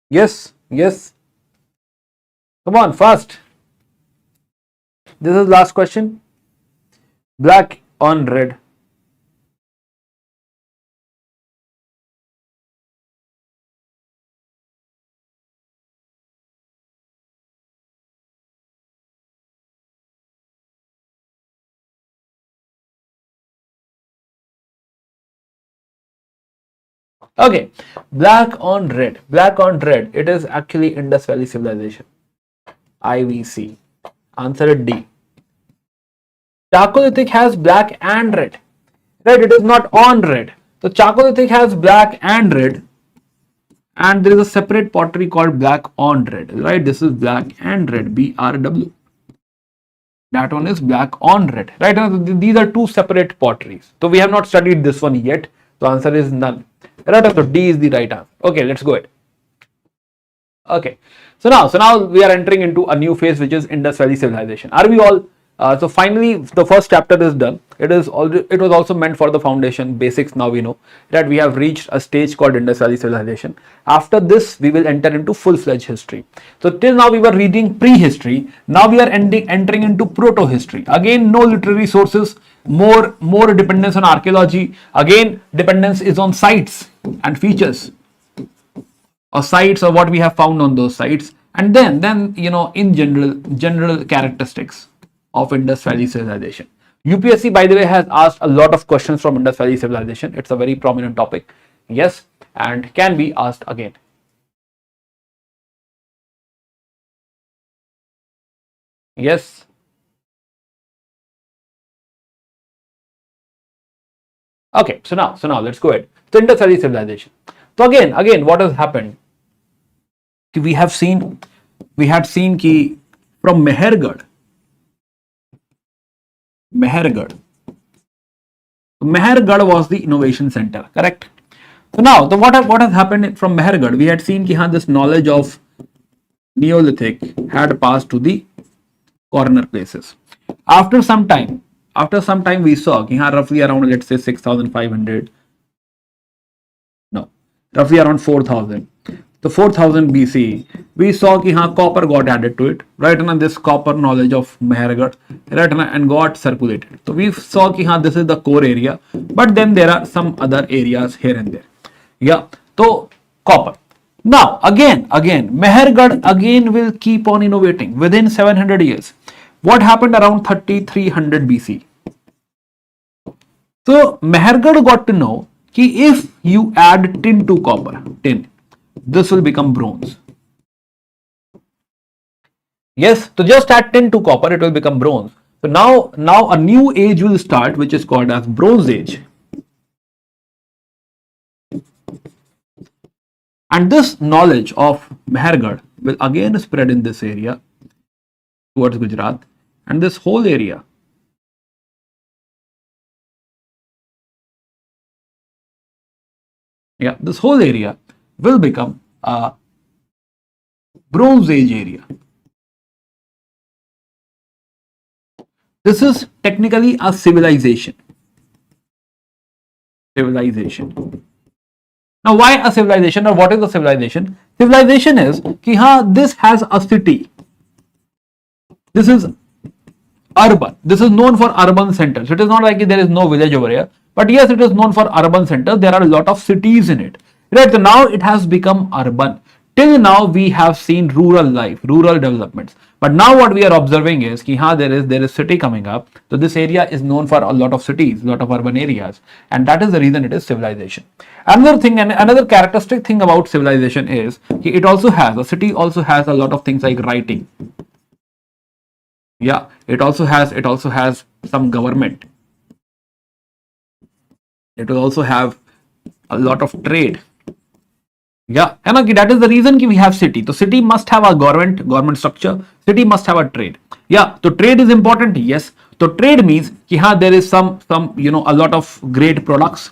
Yes. Come on, fast. This is last question. Black on red. Okay, black on red. It is actually Indus Valley Civilization. IVC. Answer is D. Chakolithic has black and red. Right, it is not on red. So Chakolithic has black and red, and there is a separate pottery called black on red. Right, this is black and red, BRW. That one is black on red. Right, now these are two separate potteries. So we have not studied this one yet. So answer is none. Right, so D is the right answer. Okay, let's go ahead. Okay, so now we are entering into a new phase, which is Indus Valley civilization. Are we all? So finally, the first chapter is done. It was also meant for the foundation basics. Now we know that we have reached a stage called Indus Valley civilization. After this, we will enter into full-fledged history. So till now we were reading prehistory. Now we are entering into proto-history. Again, no literary sources. More dependence on archaeology. Again, dependence is on sites and features, or sites, or what we have found on those sites, and then you know, in general characteristics of Indus Valley civilization. UPSC, by the way, has asked a lot of questions from Indus Valley civilization. It's a very prominent topic, yes, and can be asked again. Yes. Okay, so now let's go ahead. So Indus Valley civilization. So again, what has happened? We had seen ki from Mehergarh was the innovation center, correct? So now what has happened from Mehergarh? We had seen ki this knowledge of Neolithic had passed to the corner places. After some time we saw ki roughly around, let's say 6,500, no, roughly around 4,000. So 4000 BC, we saw ki copper got added to it, right? And this copper knowledge of Mehergarh, right, and got circulated. So we saw ki this is the core area, but then there are some other areas here and there. Yeah, so copper. Now again, Mehergarh again will keep on innovating within 700 years. What happened around 3300 BC? So Mehergarh got to know ki if you add tin to copper, this will become bronze. Yes, so just add tin to copper, it will become bronze. So now a new age will start, which is called as Bronze Age. And this knowledge of Mehergarh will again spread in this area towards Gujarat, and this whole area will become a Bronze Age area. This is technically a civilization. Now, why a civilization, or what is a civilization? Civilization is ki this has a city. This is urban. This is known for urban centers. It is not like there is no village over here, but yes, it is known for urban centers. There are a lot of cities in it. Right, so now it has become urban. Till now we have seen rural life, rural developments. But now what we are observing is ki there is city coming up. So this area is known for a lot of cities, a lot of urban areas, and that is the reason it is civilization. Another thing, and another characteristic thing about civilization is ki a city also has a lot of things like writing. Yeah, it also has some government. It will also have a lot of trade. Yeah, and that is the reason we have city. So city must have a government structure. City must have a trade. Yeah, so trade is important. Yes, so trade means ki there is some a lot of great products.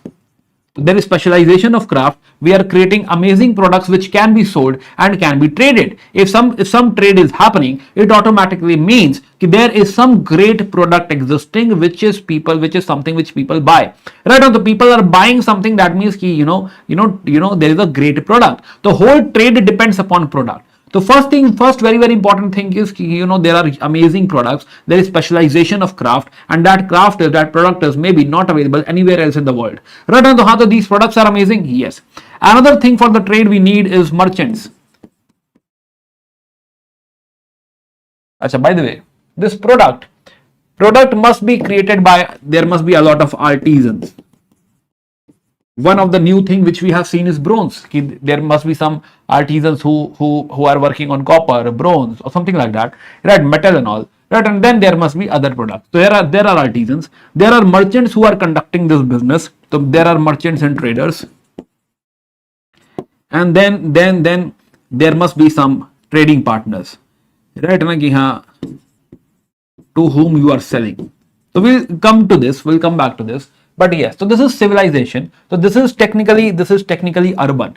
There is specialization of craft. We are creating amazing products which can be sold and can be traded. If some trade is happening, it automatically means that there is some great product existing, which is something which people buy. Right now, the people are buying something. That means that there is a great product. The whole trade depends upon product. So first very important thing is there are amazing products. There is specialization of craft, and that product is maybe not available anywhere else in the world. Right now, so these products are amazing. Yes. Another thing for the trade we need is merchants. Achha, by the way, this product must be created by, there must be a lot of artisans. One of the new thing which we have seen is bronze. There must be some artisans who are working on copper, bronze, or something like that, right? Metal and all. right? And then there must be other products. So there are artisans, there are merchants who are conducting this business. So there are merchants and traders, and then there must be some trading partners, right? Na ki हाँ, to whom you are selling. So we'll come to this, we'll come back to this. But yes, so this is civilization. So this is technically urban,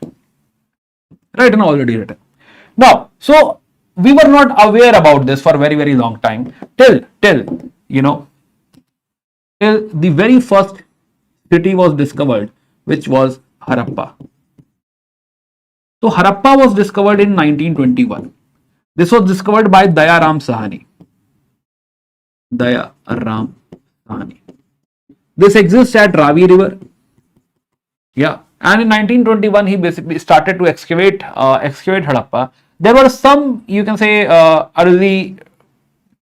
right? And already written. Now, so we were not aware about this for a very, very long time till you know, till the very first city was discovered, which was Harappa. So Harappa was discovered in 1921. This was discovered by Daya Ram Sahani. This exists at Ravi River. Yeah, and in 1921 he basically started to excavate Harappa. There were some, you can say, early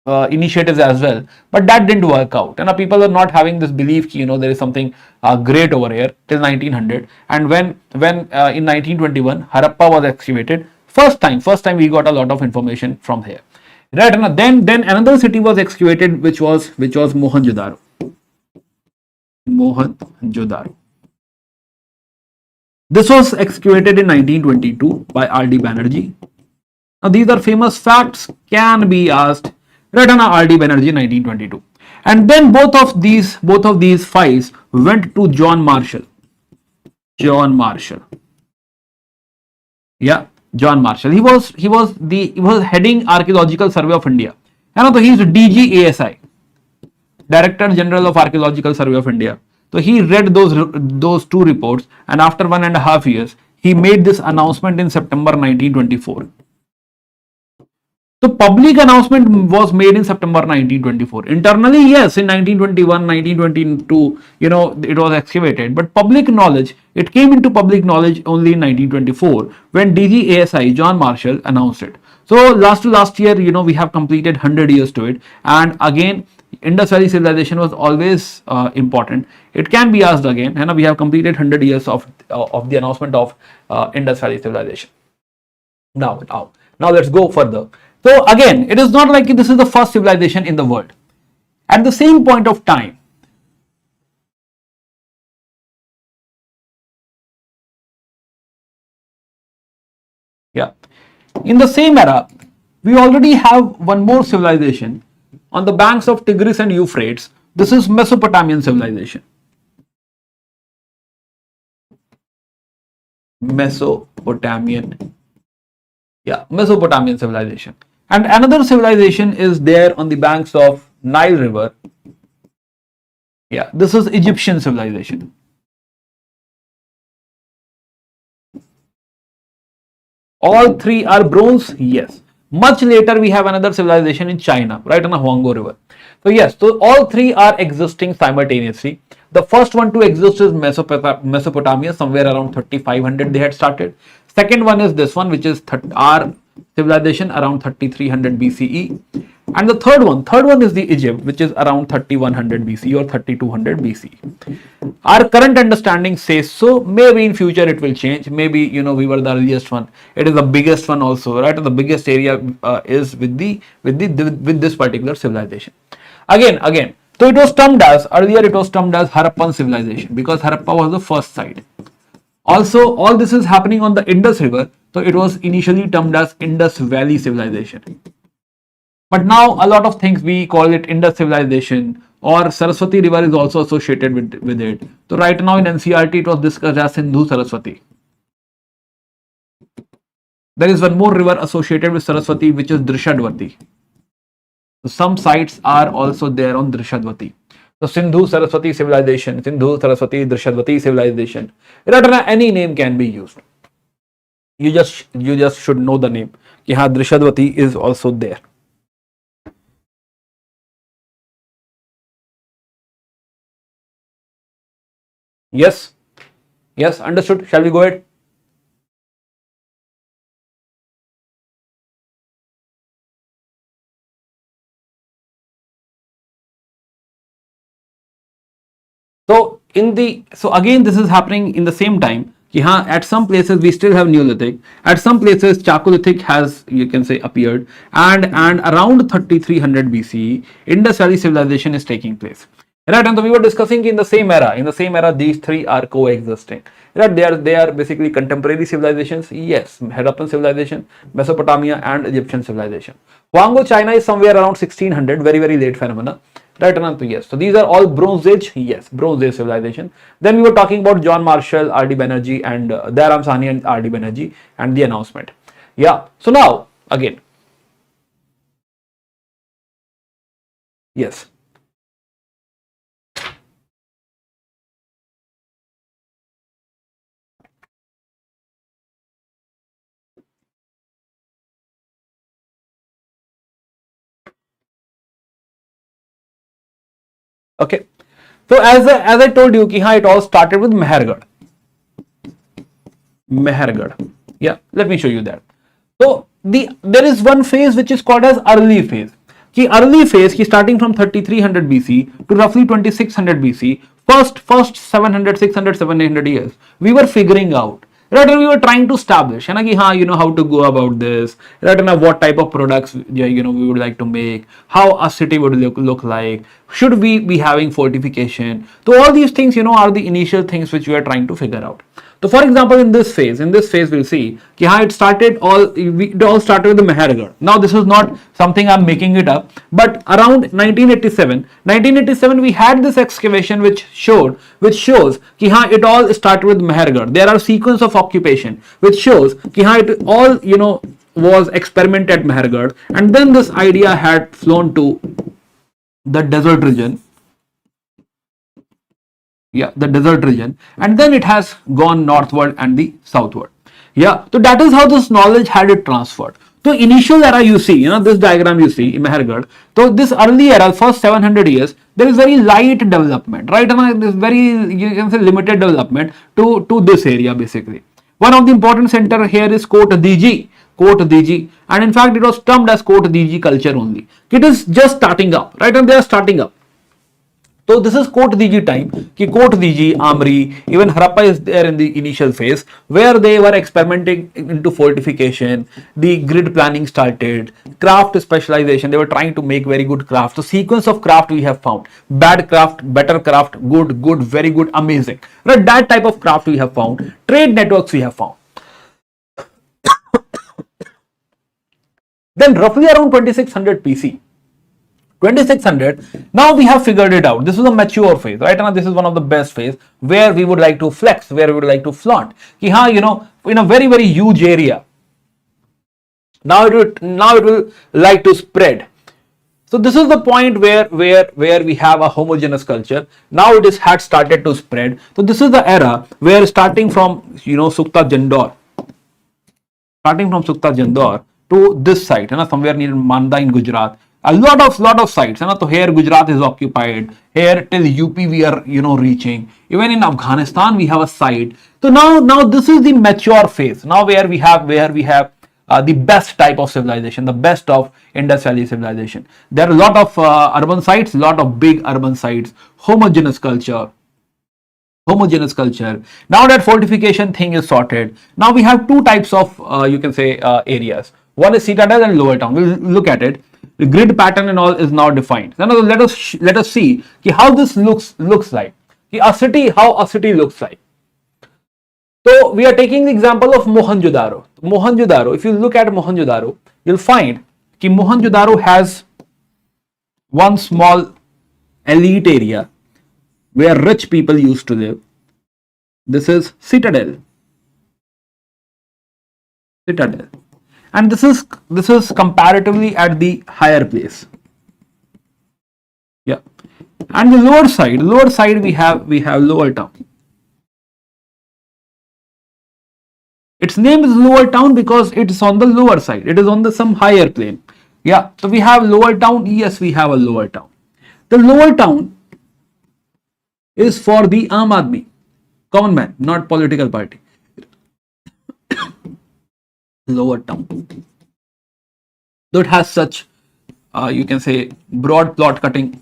initiatives as well, but that didn't work out. And people are not having this belief, you know, there is something great over here till 1900. And when in 1921 Harappa was excavated, first time we got a lot of information from here, right? And then another city was excavated, which was Mohenjo-daro. This was excavated in 1922 by R.D. Banerjee. Now these are famous facts, can be asked. Ratana R.D. Banerjee 1922. And then both of these files went to John Marshall. Yeah, John Marshall. He was heading Archaeological Survey of India. And so he is DGASI, Director General of Archaeological Survey of India. So he read those two reports, and after 1.5 years, he made this announcement in September 1924. So public announcement was made in September 1924. Internally, yes, in 1921, 1922, you know, it was excavated. But public knowledge, it came into public knowledge only in 1924 when DGASI, John Marshall, announced it. So last year, you know, we have completed 100 years to it. And again, Indus Valley civilization was always important. It can be asked again, and we have completed 100 years of the announcement of Indus Valley civilization. Now let's go further. So again, it is not like this is the first civilization in the world. At the same point of time, yeah, in the same era, we already have one more civilization on the banks of Tigris and Euphrates. This is Mesopotamian civilization. Mesopotamian civilization. And another civilization is there on the banks of Nile River. Yeah, this is Egyptian civilization. All three are bronze, yes. Much later, we have another civilization in China, right on the Huanghe River. So yes, so all three are existing simultaneously. The first one to exist is Mesopotamia, somewhere around 3500 they had started. Second one is this one, which is our civilization around 3300 BCE. And the third one is the Egypt, which is around 3100 BCE or 3200 BCE. Our current understanding says so. Maybe in future it will change. Maybe, you know, we were the earliest one. It is the biggest one also, right? And the biggest area is with this particular civilization. Again. So it was termed as Harappan civilization because Harappa was the first site. Also, all this is happening on the Indus River. So it was initially termed as Indus Valley civilization. But now a lot of things we call it Indus civilization, or Saraswati River is also associated with it. So right now in NCERT it was discussed as Sindhu Saraswati. There is one more river associated with Saraswati, which is Drishadwati. So some sites are also there on Drishadwati. So Sindhu Saraswati civilization, Sindhu Saraswati Drishadwati civilization. Any name can be used. You just should know the name. Yaha Drishadwati is also there. Yes, understood. Shall we go ahead? So again, this is happening in the same time. कि हाँ, at some places we still have Neolithic, at some places Chakolithic has, you can say, appeared, and around 3300 BCE, Indus Valley civilization is taking place. Right, and so we were discussing in the same era, these three are coexisting. Right, they are basically contemporary civilizations. Yes, Harappan civilization, Mesopotamia, and Egyptian civilization. Huanggo China is somewhere around 1600, very very late phenomena. Right, Anant? Yes. So these are all Bronze Age. Yes, Bronze Age civilization. Then we were talking about John Marshall, R.D. Banerjee, and Daram Sahni and R.D. Banerjee, and the announcement. Yeah. So now again, yes. Okay. So as I told you, it all started with Mehergarh. Yeah, let me show you that. So there is one phase which is called as early phase. Early phase starting from 3300 BC to roughly 2600 BC, first 700, 600, 700 years, we were figuring out. Right, and we were trying to establish, and how to go about this, right, and what type of products, we would like to make, how a city would look like, should we be having fortification. So all these things, are the initial things which we are trying to figure out. So for example, in this phase we'll see it all started with the Mehergarh. Now this is not something I'm making it up, but around 1987 we had this excavation which shows it all started with Mehergarh. There are sequence of occupation which shows it all was experiment at Mehergarh, and then this idea had flown to the desert region. Yeah, the desert region, and then it has gone northward and the southward. Yeah, so that is how this knowledge had it transferred. So initial era, you see, this diagram you see in Mehergarh. So this early era, first 700 years, there is very light development, right? And this very, you can say, limited development to this area basically. One of the important center here is Kot Diji, and in fact it was termed as Kot Diji culture only. It is just starting up, right? And they are starting up. So this is Kot Diji time. Kot Diji, Amri, even Harappa is there in the initial phase where they were experimenting into fortification. The grid planning started, craft specialization. They were trying to make very good craft. So sequence of craft we have found: bad craft, better craft, good, very good, amazing. Right, that type of craft we have found. Trade networks we have found. Then roughly around 2600 PC. 2600, now we have figured it out. This is a mature phase, right? And this is one of the best phase where we would like to flex, where we would like to flaunt. In a very, very huge area. Now it will like to spread. So this is the point where we have a homogeneous culture. Now it had started to spread. So this is the era where starting from Sukta Jandor to this site, somewhere near Manda in Gujarat. A lot of sites, so here Gujarat is occupied, here till UP we are reaching, even in Afghanistan we have a site. So now this is the mature phase, now where we have the best type of civilization, the best of Indus Valley civilization. There are a lot of urban sites, lot of big urban sites, homogeneous culture. Now that fortification thing is sorted, now we have two types of areas. One is citadel and lower town. We'll look at it. The grid pattern and all is now defined. Now let us see how this looks like. How a city looks like. So we are taking the example of Mohenjo-daro. If you look at Mohenjo-daro, you'll find that Mohenjo-daro has one small elite area where rich people used to live. This is citadel. And this is comparatively at the higher place. Yeah. And the lower side we have lower town. Its name is lower town because it is on the lower side. It is on some higher plane. Yeah. So we have lower town. Yes, we have a lower town. The lower town is for the Aam Aadmi, common man, not political party. Lower town. So it has such broad plot cutting.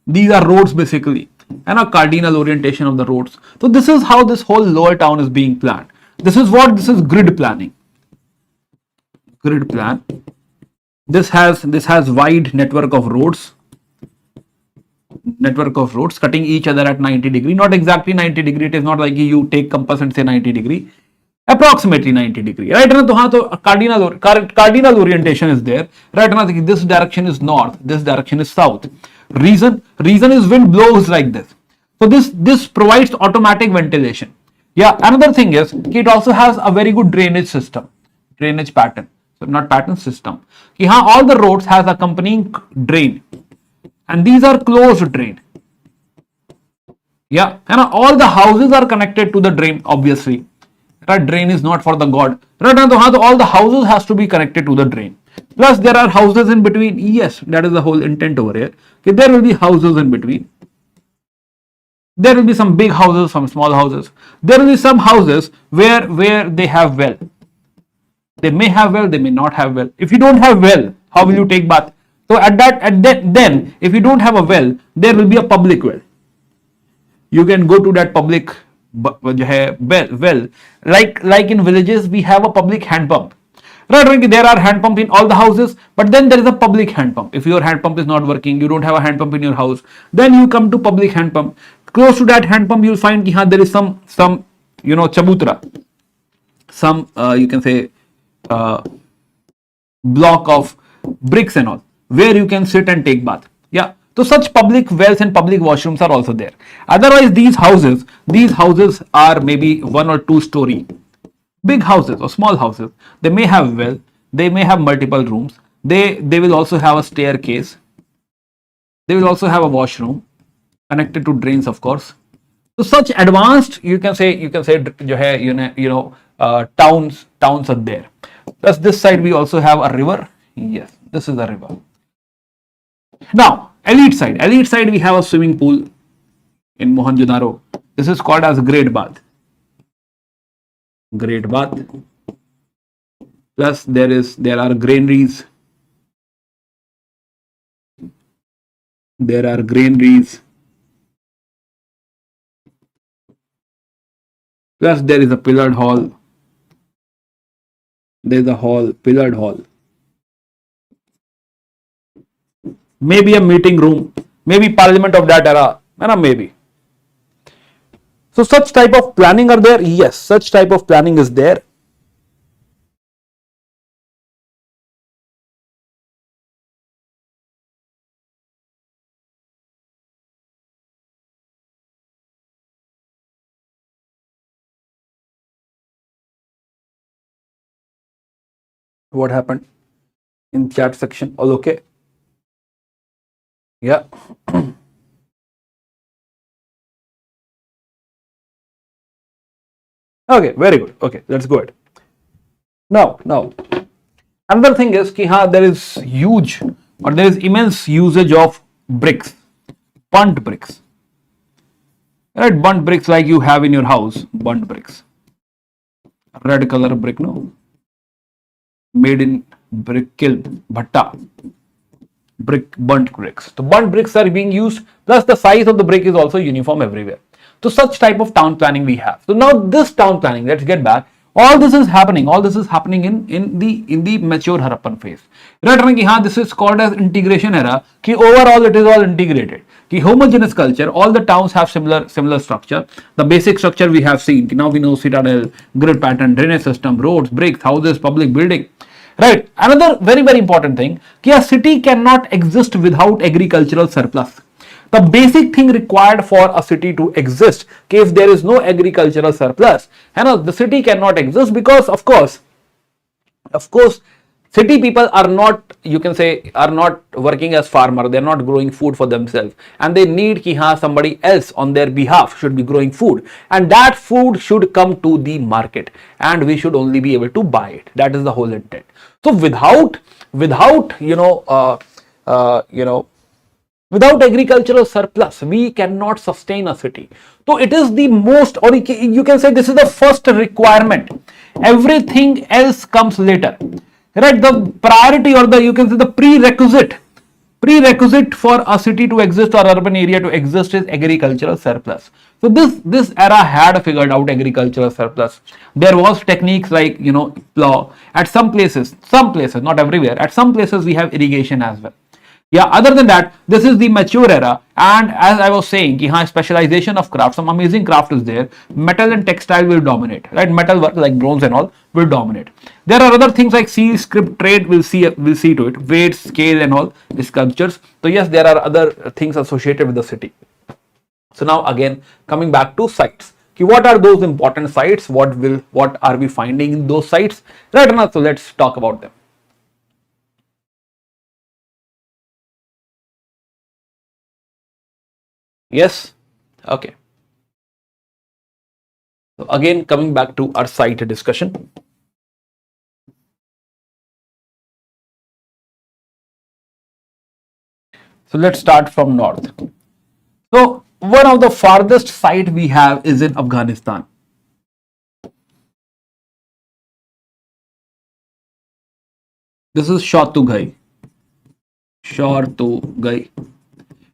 These are roads basically. and a cardinal orientation of the roads. So this is how this whole lower town is being planned. This is grid planning. Grid plan. This has wide network of roads cutting each other at 90 degree, not exactly 90 degree. It is not like you take compass and say 90 degree, approximately 90 degree, right? So cardinal orientation is there, right? This direction is north, this direction is south. Reason is wind blows like this. So this provides automatic ventilation. Yeah, another thing is it also has a very good drainage pattern. So not pattern, system. All the roads has accompanying drain, and these are closed drain. Yeah, and all the houses are connected to the drain, obviously. Right, drain is not for the god. Right, all the houses has to be connected to the drain. Plus there are houses in between. Yes, that is the whole intent over here. Okay, there will be houses in between. There will be some big houses, some small houses. There will be some houses where they have well. They may have well, they may not have well. If you don't have well, how will you take bath? So then if you don't have a well, there will be a public well. You can go to that public well, like in villages we have a public hand pump. Right, there are hand pump in all the houses, but then there is a public hand pump. If your hand pump is not working, you don't have a hand pump in your house, then you come to public hand pump. Close to that hand pump, you'll find there is some chabutra, some you can say block of bricks and all, where you can sit and take bath. Yeah, so such public wells and public washrooms are also there. Otherwise, these houses are maybe 1 or 2 story. Big houses or small houses, they may have well, they may have multiple rooms, they will also have a staircase, they will also have a washroom connected to drains, of course. So such advanced, you can say towns are there. Plus this side we also have a river. Yes, this is a river. Now elite side we have a swimming pool in Mohenjo-daro. This is called as great bath. Plus there are granaries. Plus there is a pillared hall. There's a pillared hall. Maybe a meeting room, maybe parliament of that era, maybe. So such type of planning are there? Yes, such type of planning is there. What happened in chat section? All okay? Yeah. Okay, very good. Okay, let's go ahead. Now, another thing is there is immense usage of bricks, burnt bricks. Right, burnt bricks like you have in your house, burnt bricks. Red color brick, no? Made in brick kiln, bhatta. Burnt bricks. So burnt bricks are being used, plus the size of the brick is also uniform everywhere. So such type of town planning we have. So now this town planning, let's get back. All this is happening in the mature Harappan phase. Right, this is called as integration era. Overall it is all integrated. Homogeneous culture, all the towns have similar structure. The basic structure we have seen. Now we know citadel, grid pattern, drainage system, roads, bricks, houses, public building. Right. Another very, very important thing, a city cannot exist without agricultural surplus. The basic thing required for a city to exist, if there is no agricultural surplus, the city cannot exist, because of course, city people are not, you can say, are not working as farmer. They are not growing food for themselves, and they need somebody else on their behalf should be growing food, and that food should come to the market, and we should only be able to buy it. That is the whole intent. So without agricultural surplus, we cannot sustain a city. So it is the most, or you can say this is the first requirement. Everything else comes later. Right? The priority, or you can say the prerequisite Prerequisite for a city to exist or urban area to exist is agricultural surplus. So this era had figured out agricultural surplus. There was techniques like, plow. At some places, not everywhere, at some places we have irrigation as well. Yeah, other than that, this is the mature era, and as I was saying, specialization of craft, some amazing craft is there. Metal and textile will dominate, right? Metal work like bronze and all will dominate. There are other things like seal, script, trade will see to it, weights, scale and all, sculptures. So yes, there are other things associated with the city. So now again, coming back to sites. What are those important sites? What are we finding in those sites? Right now, so let's talk about them. Yes, okay. So again, coming back to our site discussion. So let's start from north. So one of the farthest site we have is in Afghanistan. This is Shortughai.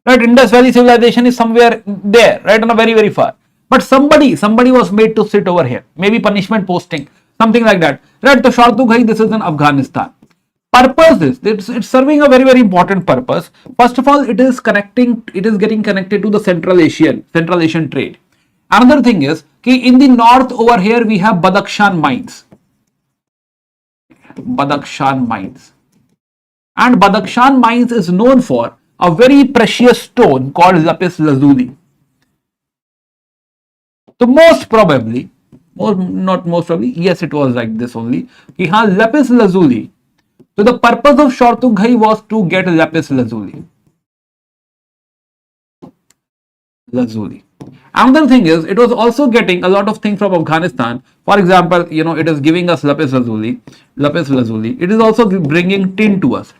Right, Indus Valley civilization is somewhere there, right, on a very, very far. But somebody was made to sit over here, maybe punishment posting, something like that. Right, so Shortughai, this is in Afghanistan. Purpose is, it's serving a very, very important purpose. First of all, it is getting connected to the Central Asian trade. Another thing is, in the north over here, we have Badakhshan mines. And Badakhshan mines is known for a very precious stone called lapis lazuli. So yes, it was like this only. Lapis lazuli. So the purpose of Shortughai was to get lapis lazuli. Another thing is, it was also getting a lot of things from Afghanistan. For example, it is giving us lapis lazuli. It is also bringing tin to us.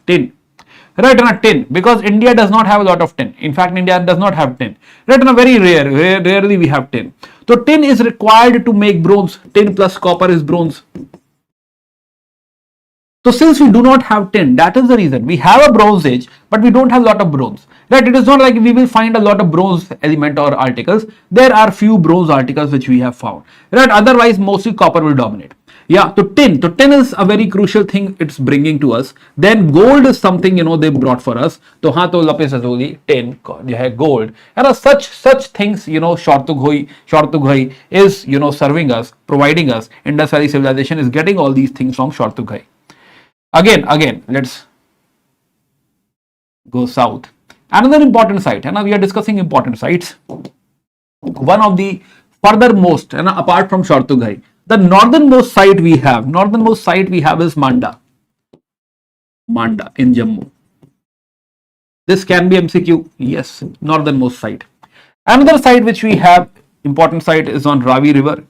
Right, on a tin, because India does not have a lot of tin. In fact, India does not have tin. Right, on a very rarely we have tin. So tin is required to make bronze. Tin plus copper is bronze. So since we do not have tin, that is the reason we have a bronze age, but we don't have a lot of bronze. Right, it is not like we will find a lot of bronze element or articles. There are few bronze articles which we have found. Right, otherwise mostly copper will dominate. Yeah, so tin is a very crucial thing it's bringing to us. Then gold is something, they brought for us. So lapis lazuli, tin, gold. And such things, Shortughai is, serving us, providing us. Indus Valley civilization is getting all these things from Shortughai. Again, let's go south. Another important site, and now we are discussing important sites. One of the furthermost, and apart from Shortughai, the northernmost site we have is Manda in Jammu. This can be MCQ. Yes, northernmost site. Another site which we have, important site, is on Ravi River.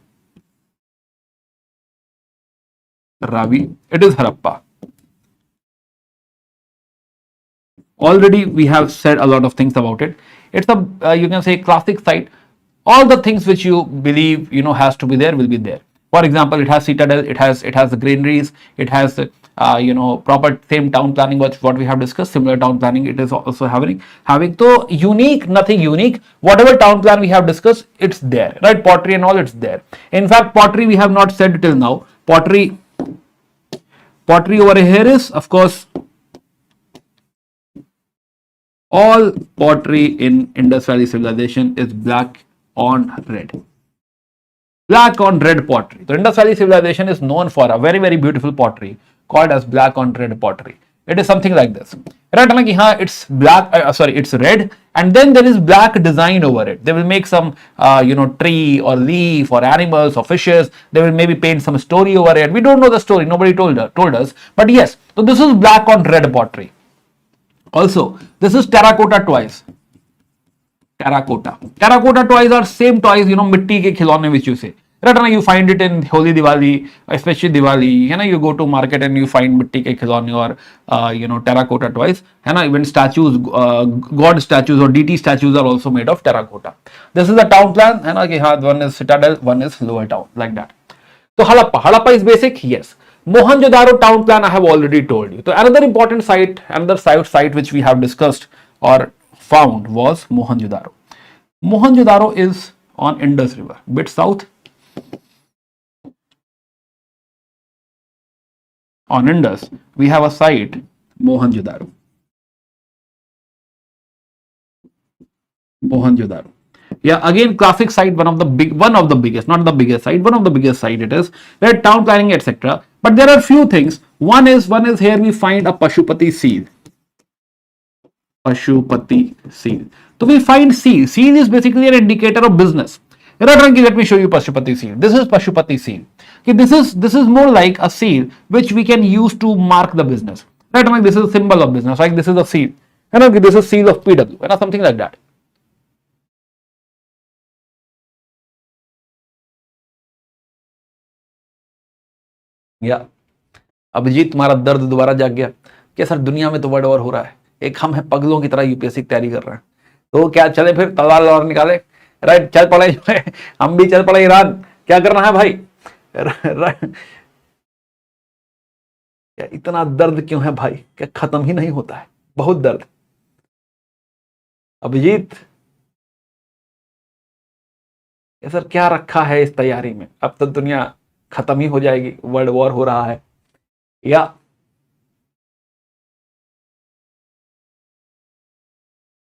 It is Harappa. Already we have said a lot of things about it. It's a, you can say, classic site. All the things which you believe, has to be there will be there. For example, it has citadel, it has the granaries, it has proper same town planning what we have discussed, similar town planning it is also having. So unique, nothing unique. Whatever town plan we have discussed, it's there, right? Pottery and all, it's there. In fact, pottery we have not said till now. Pottery over here is, of course, all pottery in Indus Valley civilization is black on red. Black on red pottery. So Indus Valley civilization is known for a very, very beautiful pottery called as black on red pottery. It is something like this. Right, it's black, it's red, and then there is black design over it. They will make some, tree or leaf or animals or fishes. They will maybe paint some story over it. We don't know the story. Nobody told us. But yes, so this is black on red pottery. Also, this is terracotta toys. Terracotta toys are same toys, mitti ke khilone which you say. Right now you find it in Holi Diwali, especially Diwali. You go to market and you find mitti ke khilone or terracotta toys. Even statues, god statues or deity statues are also made of terracotta. This is the town plan. One is citadel, one is lower town, like that. So Harappa is basic, yes. Mohenjo-daro town plan I have already told you. So another important site, another site which we have discussed or found was Mohenjo-daro. Mohenjo-daro is on Indus River, bit south. On Indus, we have a site, Mohenjo-daro. Mohenjo-daro. Yeah, again, classic site, one of the biggest, not the biggest site, one of the biggest site it is, right? Town planning, etc. But there are few things. One is here we find a Pashupati seal. Pashupati seal. So we find seal. Seal is basically an indicator of business. Let me show you Pashupati seal. This is Pashupati seal. Okay, this is more like a seal which we can use to mark the business. Right? Like this is a symbol of business. Like this is a seal. And okay, this is seal of PW. And something like that. या अभिजीत, तुम्हारा दर्द दोबारा जाग गया क्या sir? दुनिया में तो वर्ल्ड वॉर हो रहा है, एक हम है पगलों की तरह यूपीएससी की तैयारी कर रहे हैं, तो क्या चले फिर तलवार और निकाले? राइट, चल पड़े हम भी चल पड़े ईरान, क्या करना है भाई? क्या इतना दर्द क्यों है भाई? क्या खत्म ही नहीं होता है? बहुत दर्द। अभिजीत सर क्या रखा है इस तैयारी में? अब तो दुनिया खत्म ही हो जाएगी, वर्ल्ड वॉर हो रहा है। या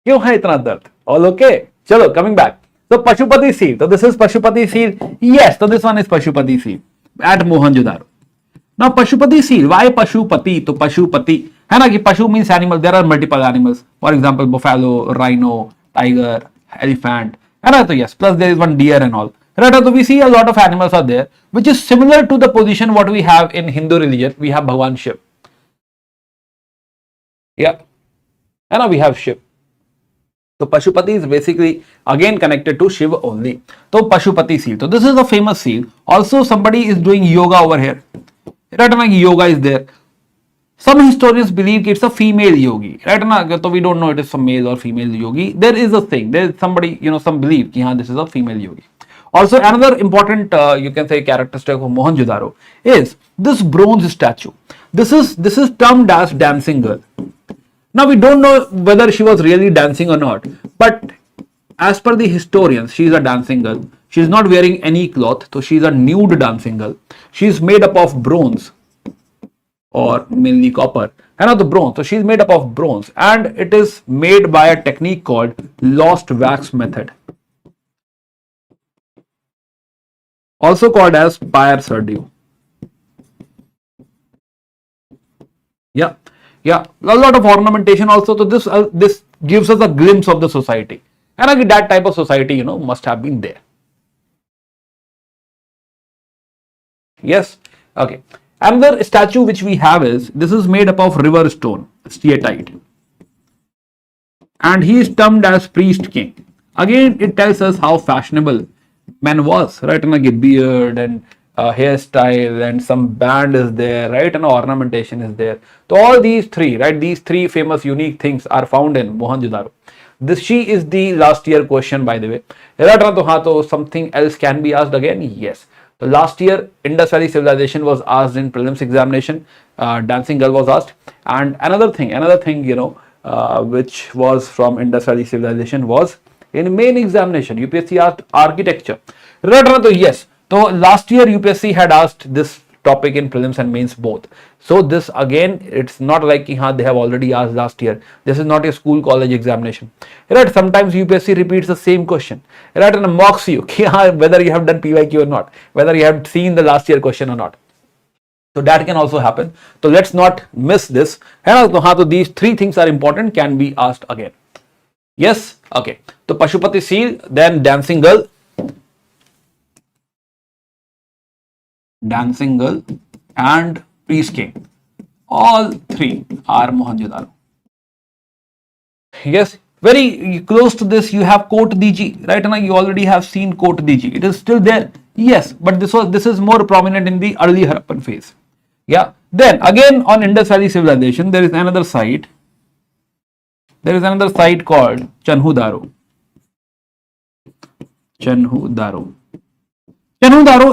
क्यों है इतना दर्द? ऑल ओके, चलो कमिंग बैक। तो पशुपति सील, तो this is Pashupati seal, yes, तो this one is Pashupati seal at Mohenjodaro. Now Pashupati seal, why Pashupati? तो पशुपति है ना कि पशु means animal, there are multiple animals, for example buffalo, rhino, tiger, elephant, है ना? तो yes, plus there is one deer and all, right? So we see a lot of animals are there, which is similar to the position what we have in Hindu religion. We have Bhagwan Shiv. Yeah, and now we have Shiv. So Pashupati is basically again connected to Shiv only. So Pashupati seal. So this is a famous seal. Also, somebody is doing yoga over here. Right? Like yoga is there. Some historians believe it's a female yogi. Right? So we don't know it is a male or female yogi. There is a thing. There is somebody, some belief that this is a female yogi. Also, another important, you can say, characteristic of Mohenjo-daro is this bronze statue. This is termed as dancing girl. Now we don't know whether she was really dancing or not, but as per the historians, she is a dancing girl. She is not wearing any cloth, so she is a nude dancing girl. She is made up of bronze or mainly copper, and not the bronze. So she is made up of bronze, and it is made by a technique called lost wax method, also called as pyre surdu. Yeah, a lot of ornamentation also. So this gives us a glimpse of the society, and again that type of society must have been there. Yes, okay. Another statue which we have is, this is made up of river stone, steatite, and he is termed as priest king. Again, it tells us how fashionable man was, right? And like a beard and hairstyle and some band is there, right? And ornamentation is there. So all these three, right? These three famous unique things are found in Mohenjo-daro. She is the last year question, by the way. So something else can be asked again? Yes. So last year, Indus Valley civilization was asked in prelims examination. Dancing girl was asked. And another thing, which was from Indus Valley civilization was in main examination, UPSC asked architecture. So yes, so last year UPSC had asked this topic in prelims and mains both. So this again, it's not like they have already asked last year. This is not a school college examination, right? Sometimes UPSC repeats the same question, right? And mocks you whether you have done PYQ or not, whether you have seen the last year question or not. So that can also happen. So let's not miss this. So these three things are important, can be asked again. Yes, okay. So Pashupati seal, then dancing girl, and priest king. All three are Mohenjo-daro. Yes, very close to this you have Kot Diji, right? And you already have seen Kot Diji. It is still there. Yes, but this is more prominent in the early Harappan phase. Yeah. Then again on Indus Valley civilization, there is another site. There is another site called Chanhu-daro. Chanhu-daro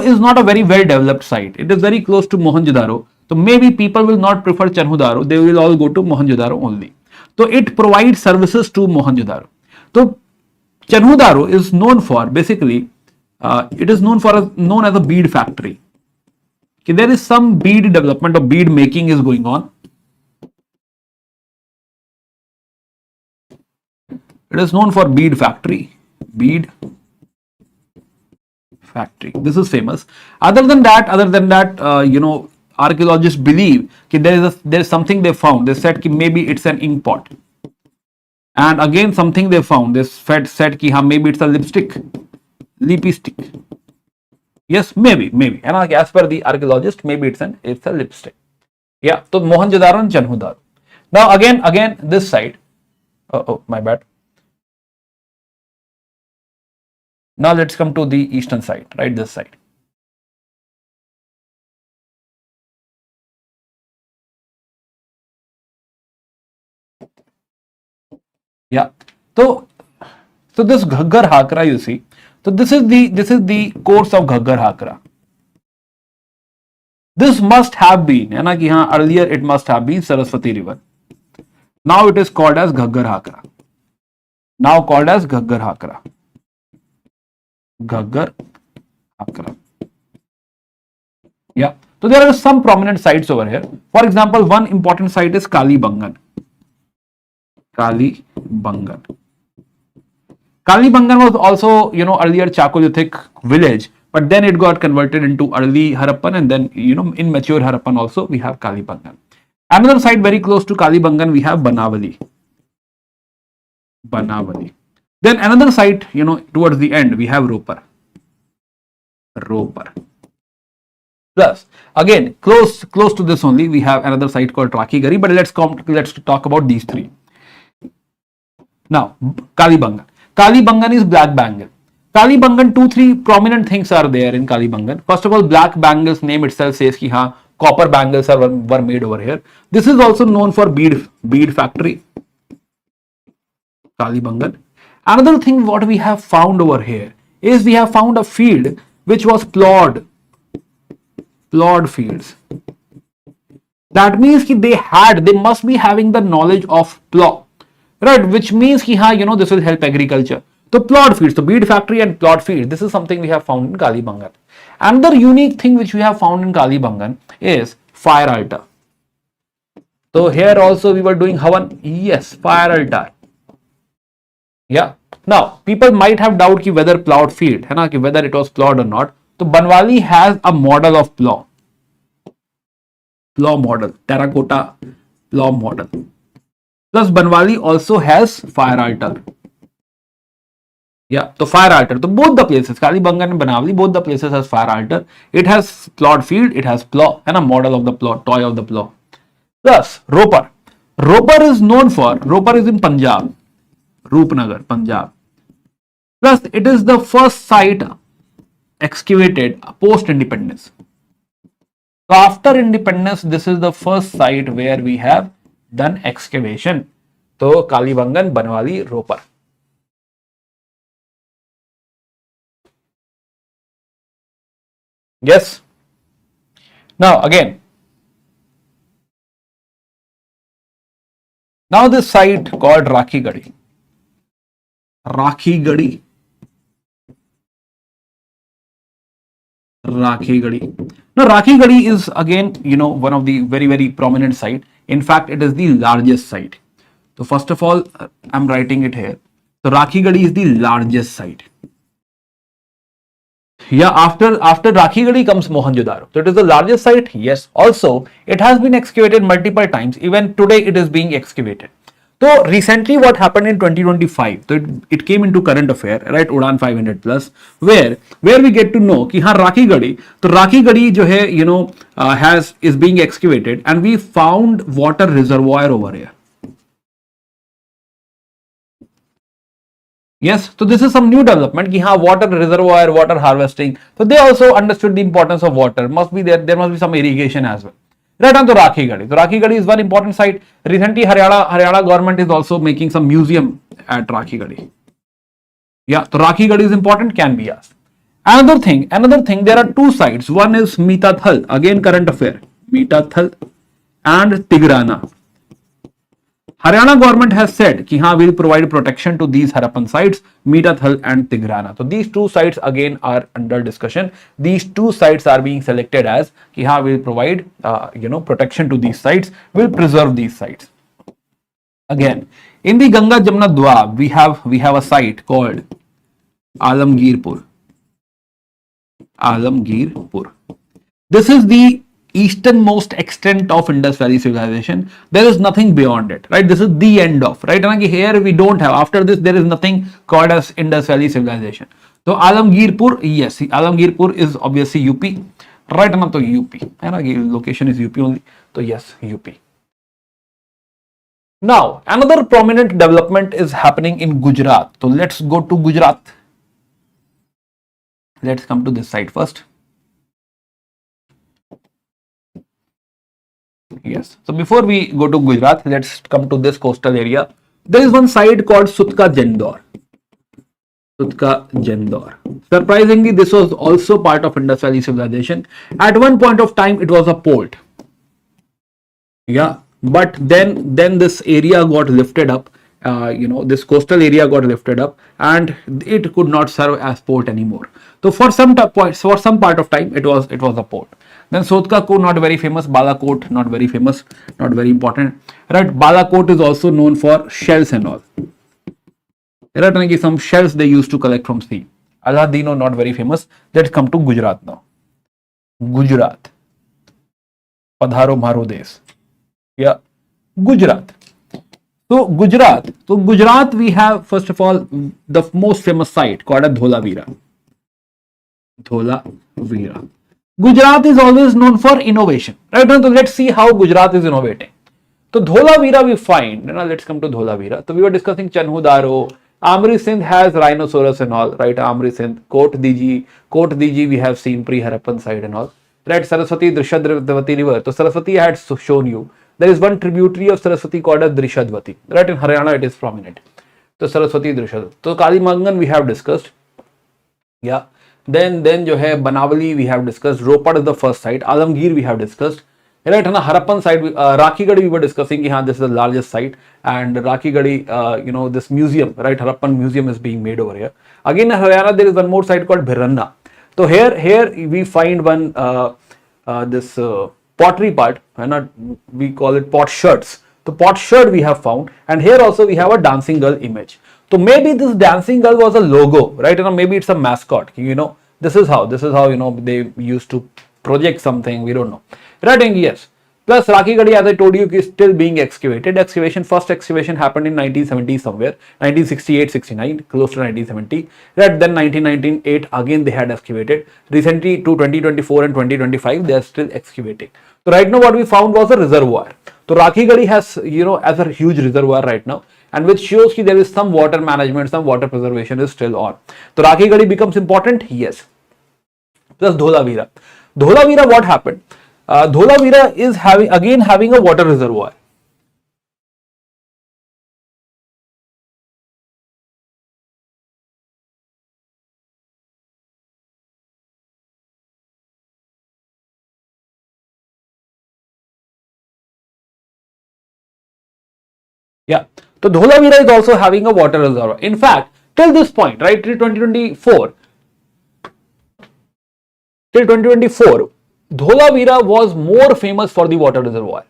is not a very well developed site. It is very close to Mohenjo-daro. So maybe people will not prefer Chanhudaro, they will all go to Mohenjo-daro only. So it provides services to Mohenjo-daro. So Chanhudaro is known for basically, it is known as a bead factory. Okay, there is some bead development or bead making is going on. It is known for bead factory. Bead factory. This is famous. Other than that, archaeologists believe that there is something they found. They said that maybe it's an ink pot. And again, something they found. They said that maybe it's a lipstick. Yes, maybe. And as per the archaeologist, maybe it's a lipstick. Yeah. So Mohenjo-daro and Chanhudaro. Now again, this side. Oh, my bad. Now let's come to the eastern side, right? This side. Yeah. So this Ghaggar Hakra, you see. So this is the course of Ghaggar Hakra. This must have been, earlier it must have been Saraswati River. Now it is called as Ghaggar Hakra. Ghaggar Hakra. Yeah. So there are some prominent sites over here. For example, one important site is Kalibangan. Kalibangan was also, earlier Chakolithic village, but then it got converted into early Harappan, and then, in mature Harappan also we have Kalibangan. Another site very close to Kalibangan, we have Banavali. Then another site, towards the end, we have Ropar. Plus, again, close to this only, we have another site called Rakhigarhi, but let's talk about these three. Now, Kalibangan. Kalibangan is black bangle. Kalibangan, 2-3 prominent things are there in Kalibangan. First of all, black bangles name itself says that copper bangles were made over here. This is also known for bead factory. Kalibangan. Another thing what we have found over here is we have found a field which was plowed fields. That means they must be having the knowledge of plow, right? Which means this will help agriculture. So plowed fields, so bead factory and plowed fields. This is something we have found in Kalibangan. Another unique thing which we have found in Kalibangan is fire altar. So here also we were doing Havan. Yes, fire altar. Yeah. Now, people might have doubt whether plowed field, whether it was plowed or not. So Banwali has a model of plow model, terracotta plow model. Plus Banwali also has fire altar. Yeah, so fire altar. So both the places, Kalibangan and Banavali, both the places has fire altar. It has plowed field, it has plow and a model of the plow, toy of the plow. Plus Ropar. Ropar is in Punjab, Roopnagar, Punjab. Plus it is the first site excavated post-independence. So after independence, this is the first site where we have done excavation. So Kalibangan, Banwali, Ropar. Yes. Now again, now this site called Rakhigarhi. Now Rakhigarhi is again, one of the very, very prominent site. In fact, it is the largest site. So first of all, I'm writing it here. So Rakhigarhi is the largest site. Yeah, after Rakhigarhi comes Mohenjo-daro. So it is the largest site. Yes. Also, it has been excavated multiple times. Even today, it is being excavated. So recently, what happened in 2025? So it came into current affair, right? UDAAN 500 plus, where we get to know कि हाँ Rakhigarhi. So Rakhigarhi जो है is being excavated, and we found water reservoir over here. Yes, so this is some new development. कि हाँ water reservoir, water harvesting. So they also understood the importance of water. There must be some irrigation as well. Right on to Rakhigarhi. So Rakhigarhi is one important site. Recently, Haryana government is also making some museum at Rakhigarhi. Yeah, so Rakhigarhi is important, can be asked. Another thing, there are two sites. One is Mitathal, again current affair. Mitathal and Tigrana. Haryana government has said कि हाँ will provide protection to these Harappan sites, Mitathal and Tigrana. So these two sites again are under discussion. These two sites are being selected as कि हाँ will provide protection to these sites, will preserve these sites. Again, in the Ganga Jamuna Dwab, we have a site called Alamgirpur. Alamgirpur. This is the easternmost extent of Indus Valley civilization. There is nothing beyond it, right? This is the end of, right? And here we don't have, after this there is nothing called as Indus Valley civilization. So Alamgirpur, yes, Alamgirpur is obviously UP, right? Now to UP, and location is UP only, so yes, UP. Now another prominent development is happening in Gujarat. So let's go to Gujarat. Let's come to this side first. Yes. So before we go to Gujarat, let's come to this coastal area. There is one site called Sutka Jendor. Sutka Jendor. Surprisingly, this was also part of Indus Valley civilization. At one point of time, it was a port. Yeah. But then this area got lifted up. This coastal area got lifted up, and it could not serve as port anymore. So for some part of time, it was a port. Then Sotkakot, not very famous. Balakot, not very famous, not very important. Right? Balakot is also known for shells and all. Right? Some shells they used to collect from sea. Aladino, not very famous. Let's come to Gujarat now. Gujarat. Padharo Maro Des. Yeah. Gujarat. So Gujarat, we have first of all the most famous site called a Dholavira. Dholavira. Gujarat is always known for innovation, right? So let's see how Gujarat is innovating. So Dholavira we find, let's come to Dholavira. So we were discussing Chanhudaro, Amri Sindh has rhinoceros and all, right? Amri Sindh, Kot Diji we have seen pre-Harappan side and all, right? Saraswati, Drishadvati river. So Saraswati I had shown you. There is one tributary of Saraswati called as Drishadvati, right? In Haryana it is prominent. So Saraswati, Drishadvati. So Kalimangan we have discussed. Yeah. Then jo hai Banavali we have discussed. Ropad is the first site. Alamgir we have discussed. Right, on the Harappan side, Rakhigadi we were discussing. This is the largest site, and Rakhigadi, this museum, right? Harappan museum is being made over here. Again, in Haryana there is one more site called Bhiranna. So here we find one this pottery part, we call it pot shirts. The pot shirt we have found, and here also we have a dancing girl image. So maybe this dancing girl was a logo, right? Maybe it's a mascot. This is how they used to project something. We don't know, right? Yes. Plus Rakhigadi, as I told you, is still being excavated. First excavation happened in 1970 somewhere, 1968-69, close to 1970. Right, then 1998 again they had excavated. Recently to 2024 and 2025 they are still excavating. So right now what we found was a reservoir. So Rakhigadi has as a huge reservoir right now, and which shows that there is some water management, some water preservation is still on. So Rakhigadi becomes important, yes. Plus Dholavira. Dholavira, what happened? Dholavira is having a water reservoir. Yeah. So Dholavira is also having a water reservoir. In fact, till this point, right, till 2024, Dholavira was more famous for the water reservoir.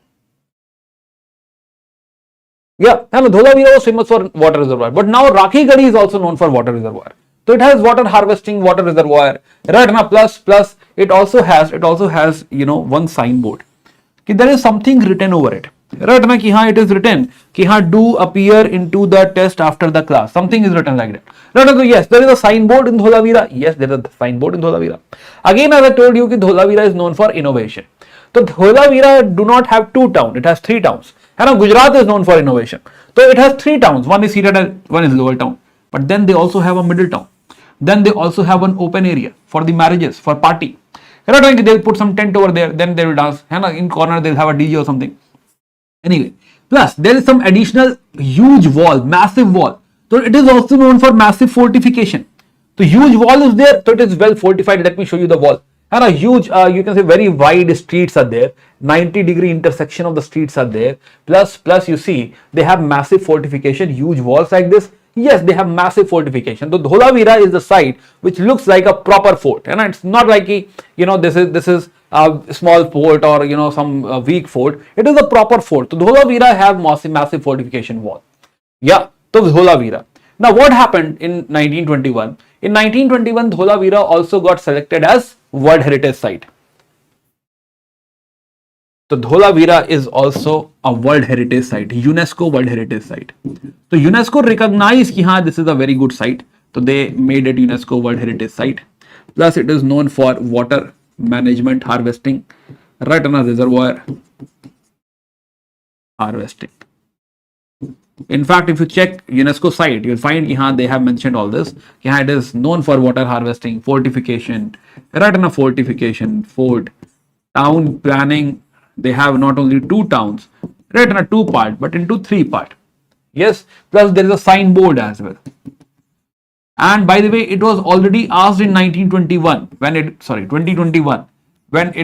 Yeah, Dholavira was famous for water reservoir, but now Rakhigadi is also known for water reservoir. So it has water harvesting, water reservoir, right? Now plus it also has one signboard. There is something written over it. Right, it is written do appear into the test after the class. Something is written like that. Right, so yes, there is a signboard in Dholavira. Yes, there is a signboard in Dholavira. Again, as I told you, Dholavira is known for innovation. So Dholavira do not have two towns; it has three towns. And Gujarat is known for innovation. So it has three towns. One is seated and one is lower town. But then they also have a middle town. Then they also have an open area for the marriages, for party. Right, they'll put some tent over there. Then they will dance. In corner they'll have a DJ or something. Anyway, plus there is some additional huge wall, massive wall. So it is also known for massive fortification. So huge wall is there, so it is well fortified. Let me show you the wall. and a huge, you can say very wide streets are there, 90-degree intersection of the streets are there, plus you see they have massive fortification, huge walls like this. Yes, they have massive fortification. The Dholavira is the site which looks like a proper fort, and it's not like this is a small fort or some weak fort. It is a proper fort. So Dholavira have massive fortification wall. Yeah, so Dholavira. Now what happened in 1921? In 1921, Dholavira also got selected as World Heritage Site. So Dholavira is also a World Heritage Site, UNESCO World Heritage Site. So UNESCO recognized that this is a very good site. So they made it UNESCO World Heritage Site. Plus it is known for water management, harvesting, right on a reservoir harvesting. In fact, if you check UNESCO site, you'll find they have mentioned all this. It is known for water harvesting, fortification, right on a fortification, fort, town planning. They have not only 2 towns, right, in a 2 part, but into 3 part. Yes, plus there is a signboard as well. And by the way, it was already asked in 2021 when it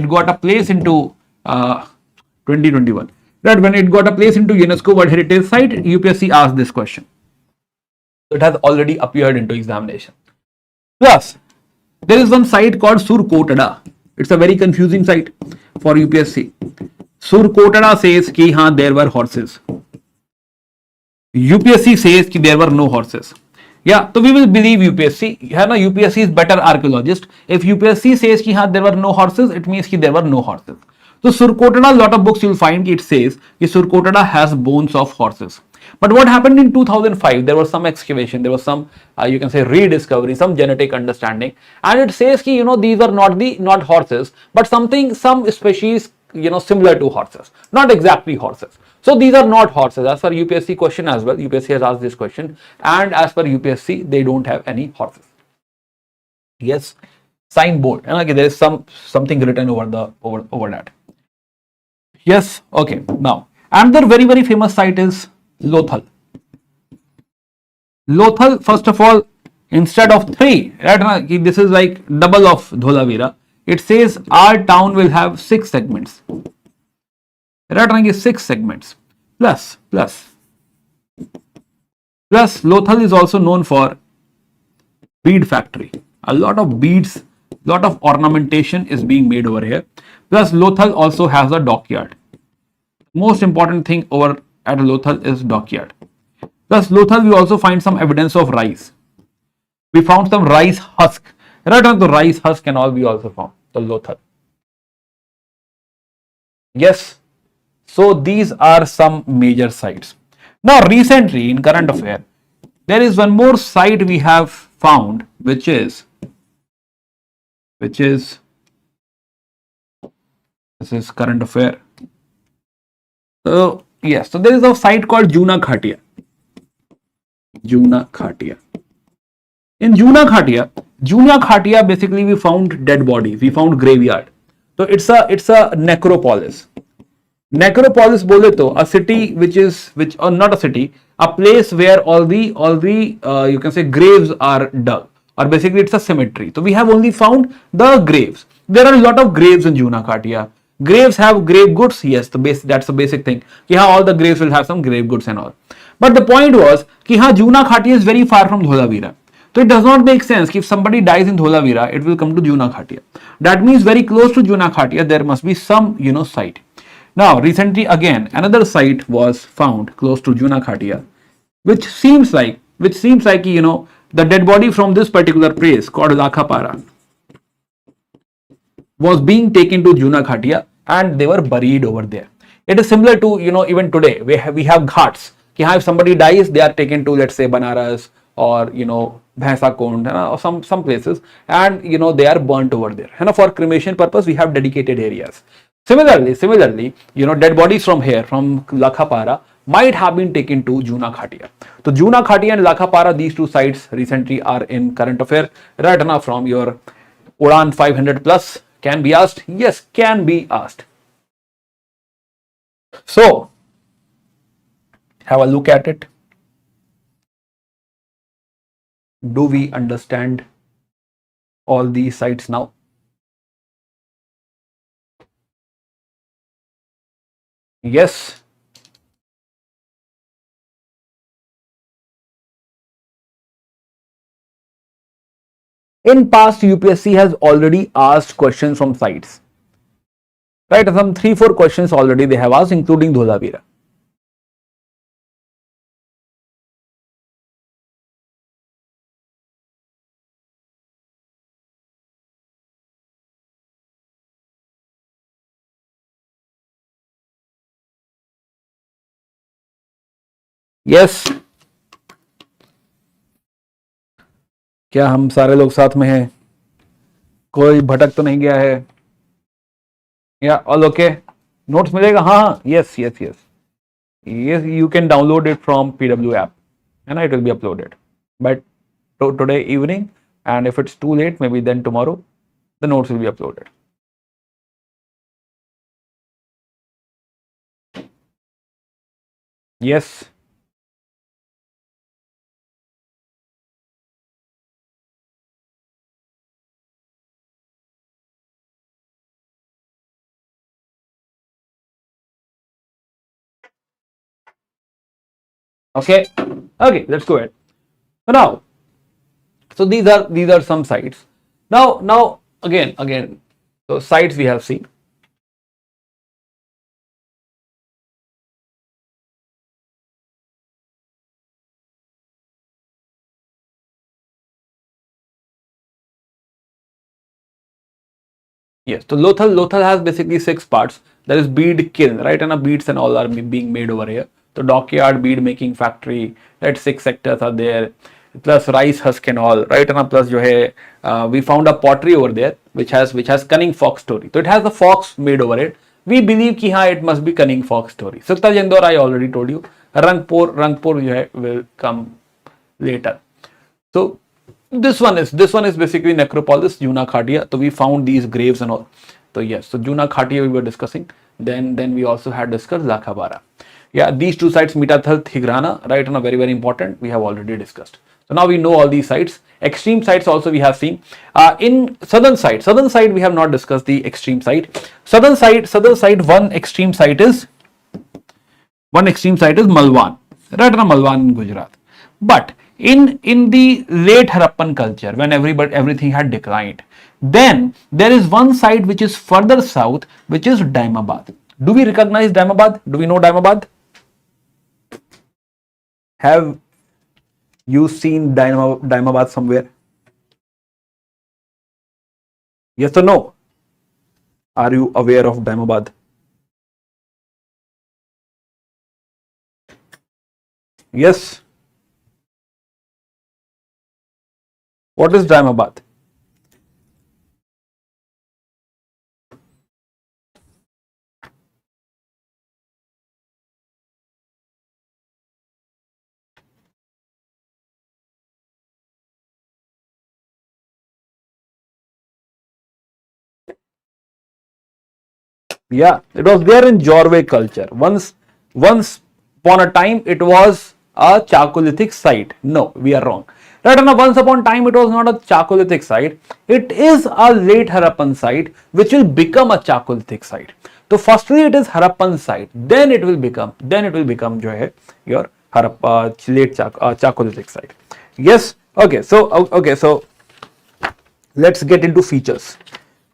got a place into 2021. Right, when it got a place into UNESCO World Heritage Site, UPSC asked this question. So it has already appeared into examination. Plus, there is one site called Surkotada. It's a very confusing site for UPSC. Surkotada says that there were horses. UPSC says that there were no horses. Yeah, so we will believe UPSC. UPSC is better archaeologist. If UPSC says that there were no horses, it means that there were no horses. So Surkotada, a lot of books you will find it says that Surkotada has bones of horses. But what happened in 2005? There was some excavation, there was some you can say rediscovery, some genetic understanding, and it says that these are not horses, but some species similar to horses, not exactly horses. So these are not horses as per UPSC question as well. UPSC has asked this question, and as per UPSC they don't have any horses. Yes, signboard, and again there is something written over that. Yes, okay. Now another very famous site is Lothal. Lothal, first of all, instead of 3, right? This is like double of Dholavira. It says our town will have 6 segments. Right? 6 segments. Plus Lothal is also known for bead factory. A lot of beads, lot of ornamentation is being made over here. Plus Lothal also has a dockyard. Most important thing over at Lothal is dockyard. Plus Lothal we also find some evidence of rice. We found some rice husk. Right on the rice husk and all we also found the Lothal. Yes. So these are some major sites. Now recently in current affair, there is one more site we have found which is this is current affair. So yes, so there is a site called Juna Khatia. In Juna Khatia basically we found dead bodies, we found graveyard. So it's a necropolis. Necropolis bole to a city or not a city, a place where all the you can say graves are dug, or basically it's a cemetery. So we have only found the graves. There are a lot of graves in Juna Khatia. Graves have grave goods. Yes, that's the basic thing. All the graves will have some grave goods and all. But the point was that Juna Khatia is very far from Dholavira. So it does not make sense if somebody dies in Dholavira, it will come to Juna Khatia. That means very close to Juna Khatia there must be some site. Now recently again another site was found close to Juna Khatia, which seems like the dead body from this particular place called Lakhapara was being taken to Juna Khatia and they were buried over there. It is similar to even today we have ghats. If somebody dies, they are taken to, let's say, Banaras or Bhaisa Kund or some places, and they are burnt over there. For cremation purpose, we have dedicated areas. Similarly, dead bodies from here, from Lakhapara, might have been taken to Juna Khatia. So Juna Khatia and Lakhapara, these 2 sites recently are in current affair. Right now from your UDAAN 500 plus. Can be asked? Yes, can be asked. So, have a look at it. Do we understand all these sites now? Yes. In past, UPSC has already asked questions from sites. Right, some 3-4 questions already they have asked, including Dholavira. Yes. क्या हम सारे लोग साथ में हैं? कोई भटक तो नहीं गया है? या ऑल ओके? नोट्स मिलेगा? हाँ हाँ, yes yes yes yes, you can download it from PW app and it will be uploaded by today evening, and if it's too late, maybe then tomorrow the notes will be uploaded. Yes. Okay. Okay, let's go ahead. So now, so these are some sites. Now again, so sites we have seen. Yes, so Lothal has basically 6 parts. There is bead kiln, right? And beads and all are being made over here. So dockyard, bead making factory, right? 6 sectors are there. Plus rice husk and all, right? And plus jo hai, we found a pottery over there which has cunning fox story. So it has the fox made over it. We believe ki it must be cunning fox story. Sukta Jandor I already told you. Rangpur jo hai, will come later. So this one is basically necropolis Juna Khatia. So we found these graves and all. So yes, so Juna Khatia we were discussing. Then we also had discussed Lakhabara. Yeah, these 2 sites, Mitathal, Thigrana, right, and very important, we have already discussed. So now we know all these sites. Extreme sites also we have seen. In southern side we have not discussed the extreme site. Southern side, one extreme site is Malwan, right, and Malwan in Gujarat. But in the late Harappan culture, when everything had declined, then there is one site which is further south, which is Daimabad. Do we recognize Daimabad? Do we know Daimabad? Have you seen Daimabad somewhere? Yes or no? Are you aware of Daimabad? Yes. What is Daimabad? Yeah, it was there in Jorwe culture. Once upon a time, it was a Chakolithic site. No, we are wrong. Right, and once upon a time, it was not a Chakolithic site. It is a late Harappan site, which will become a Chakolithic site. So firstly, it is Harappan site. Then it will become जो है your Harappa late Chakolithic site. Yes. Okay. So let's get into features.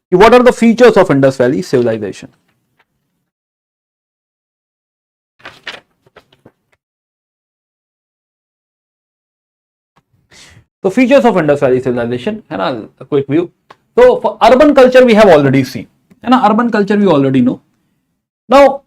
What are the features of Indus Valley civilization? So features of Indus Valley civilization, and a quick view. So for urban culture we have already seen, and urban culture we already know. Now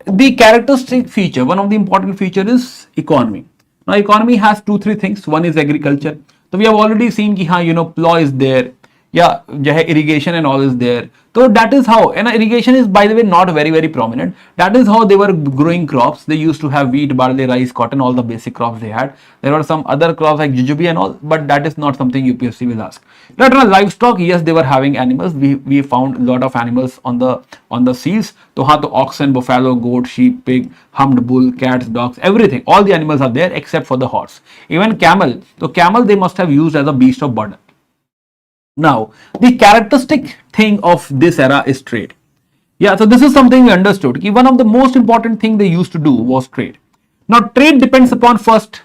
the characteristic feature, one of the important feature is economy. Now economy has 2-3 things. One is agriculture. So we have already seen ki plough is there. Yeah, irrigation and all is there. So that is how, and irrigation is by the way not very prominent. That is how they were growing crops. They used to have wheat, barley, rice, cotton, all the basic crops they had. There were some other crops like jujube and all, but that is not something UPSC will ask. Later on livestock, yes, they were having animals. We found a lot of animals on the seas. So oxen, buffalo, goat, sheep, pig, hummed bull, cats, dogs, everything. All the animals are there except for the horse. Even camel. So camel they must have used as a beast of burden. Now, the characteristic thing of this era is trade. Yeah, so this is something we understood. One of the most important thing they used to do was trade. Now trade depends upon first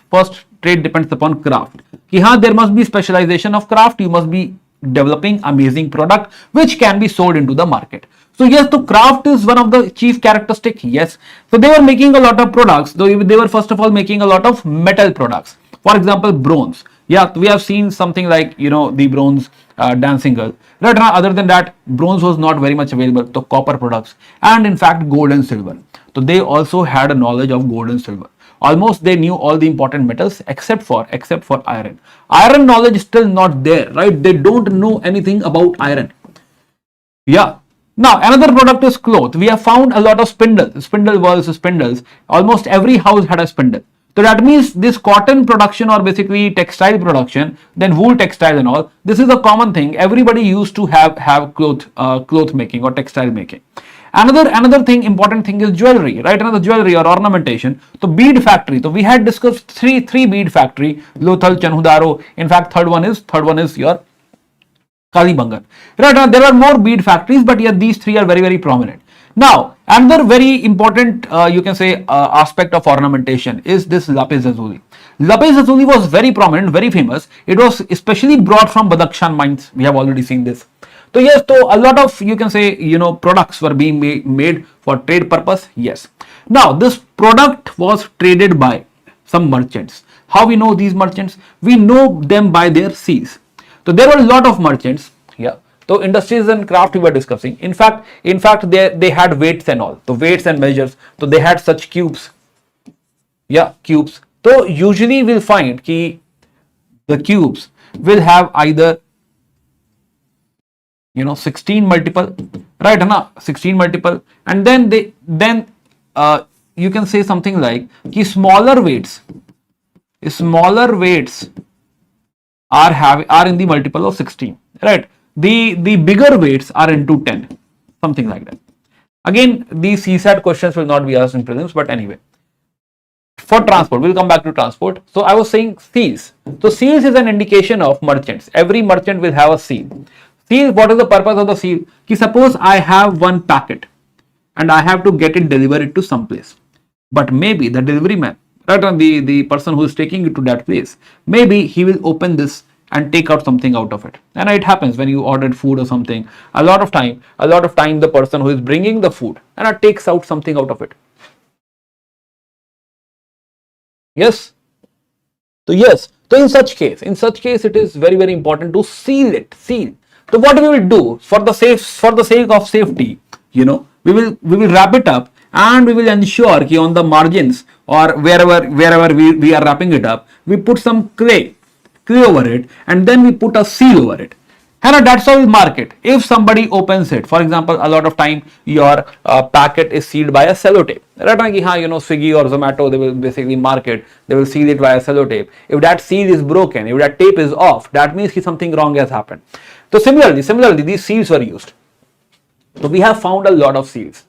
trade depends upon craft. There must be specialization of craft. You must be developing amazing product which can be sold into the market. So yes, the craft is one of the chief characteristic. Yes, so they were making a lot of products. Though they were first of all making a lot of metal products. For example, bronze. Yeah, we have seen something like the bronze dancing girl. Right now, other than that, bronze was not very much available. So copper products and in fact gold and silver. So they also had a knowledge of gold and silver. Almost they knew all the important metals except for iron. Iron knowledge is still not there, right? They don't know anything about iron. Yeah. Now another product is cloth. We have found a lot of spindle wheels, spindles. Almost every house had a spindle. So that means this cotton production or basically textile production, then wool textile and all. This is a common thing. Everybody used to have cloth making or textile making. Another thing, important thing is jewelry, right? Another jewelry or ornamentation. So bead factory. So we had discussed three bead factory, Lothal, Chanhudaro. In fact, third one is your Kalibangan. Right now, there are more bead factories, but yeah, these three are very, very prominent. Now, another very important, you can say, aspect of ornamentation is this lapis lazuli. Lapis lazuli was very prominent, very famous. It was especially brought from Badakhshan mines. We have already seen this. So yes, so a lot of, you can say, products were being made for trade purpose. Yes. Now, this product was traded by some merchants. How we know these merchants? We know them by their seals. So there were a lot of merchants. Yeah. So industries and craft we were discussing. In fact, they had weights and all. So weights and measures. So they had such cubes. Yeah, cubes. So usually we'll find that the cubes will have either 16 multiple, right? Na 16 multiple, and then you can say something like smaller weights are in the multiple of 16, right? The bigger weights are into 10, something like that. Again, these CSAT questions will not be asked in prelims, but anyway. For transport, we'll come back to transport. So I was saying seals. So seals is an indication of merchants. Every merchant will have a seal. Seal, what is the purpose of the seal? Suppose I have one packet and I have to get it delivered to some place. But maybe the delivery man, right, on the person who is taking it to that place, maybe he will open this and take out something out of it. And it happens when you ordered food or something. A lot of time the person who is bringing the food and takes out something out of it. Yes. So yes. So in such case, it is very, very important to seal it. Seal. So what we will do for the sake of safety, we will wrap it up and we will ensure that on the margins or wherever we are wrapping it up, we put some clay over it and then we put a seal over it. And that's how we mark it. If somebody opens it, for example, a lot of time your packet is sealed by a sellotape. Right? Swiggy or Zomato, they will basically mark it. They will seal it via sellotape. If that seal is broken, if that tape is off, that means something wrong has happened. So similarly, these seals were used. So we have found a lot of seals.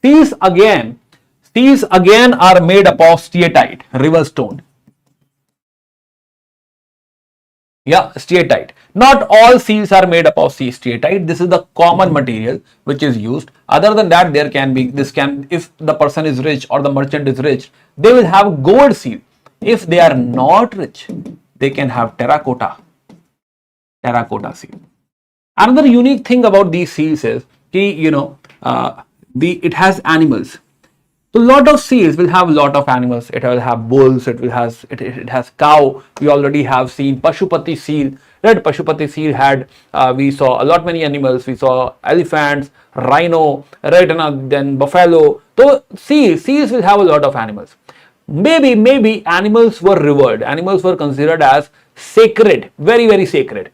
Seals again are made up of steatite, river stone. Yeah, steatite. Not all seals are made up of steatite. This is the common material which is used. Other than that, there can be, if the person is rich or the merchant is rich, they will have gold seal. If they are not rich, they can have terracotta seal. Another unique thing about these seals is, it has animals. So a lot of seals will have a lot of animals. It will have bulls. It has cow. We already have seen Pashupati seal. Right? Pashupati seal had. We saw a lot many animals. We saw elephants, rhino, right, and then buffalo. So seals will have a lot of animals. Maybe animals were revered. Animals were considered as sacred, very, very sacred.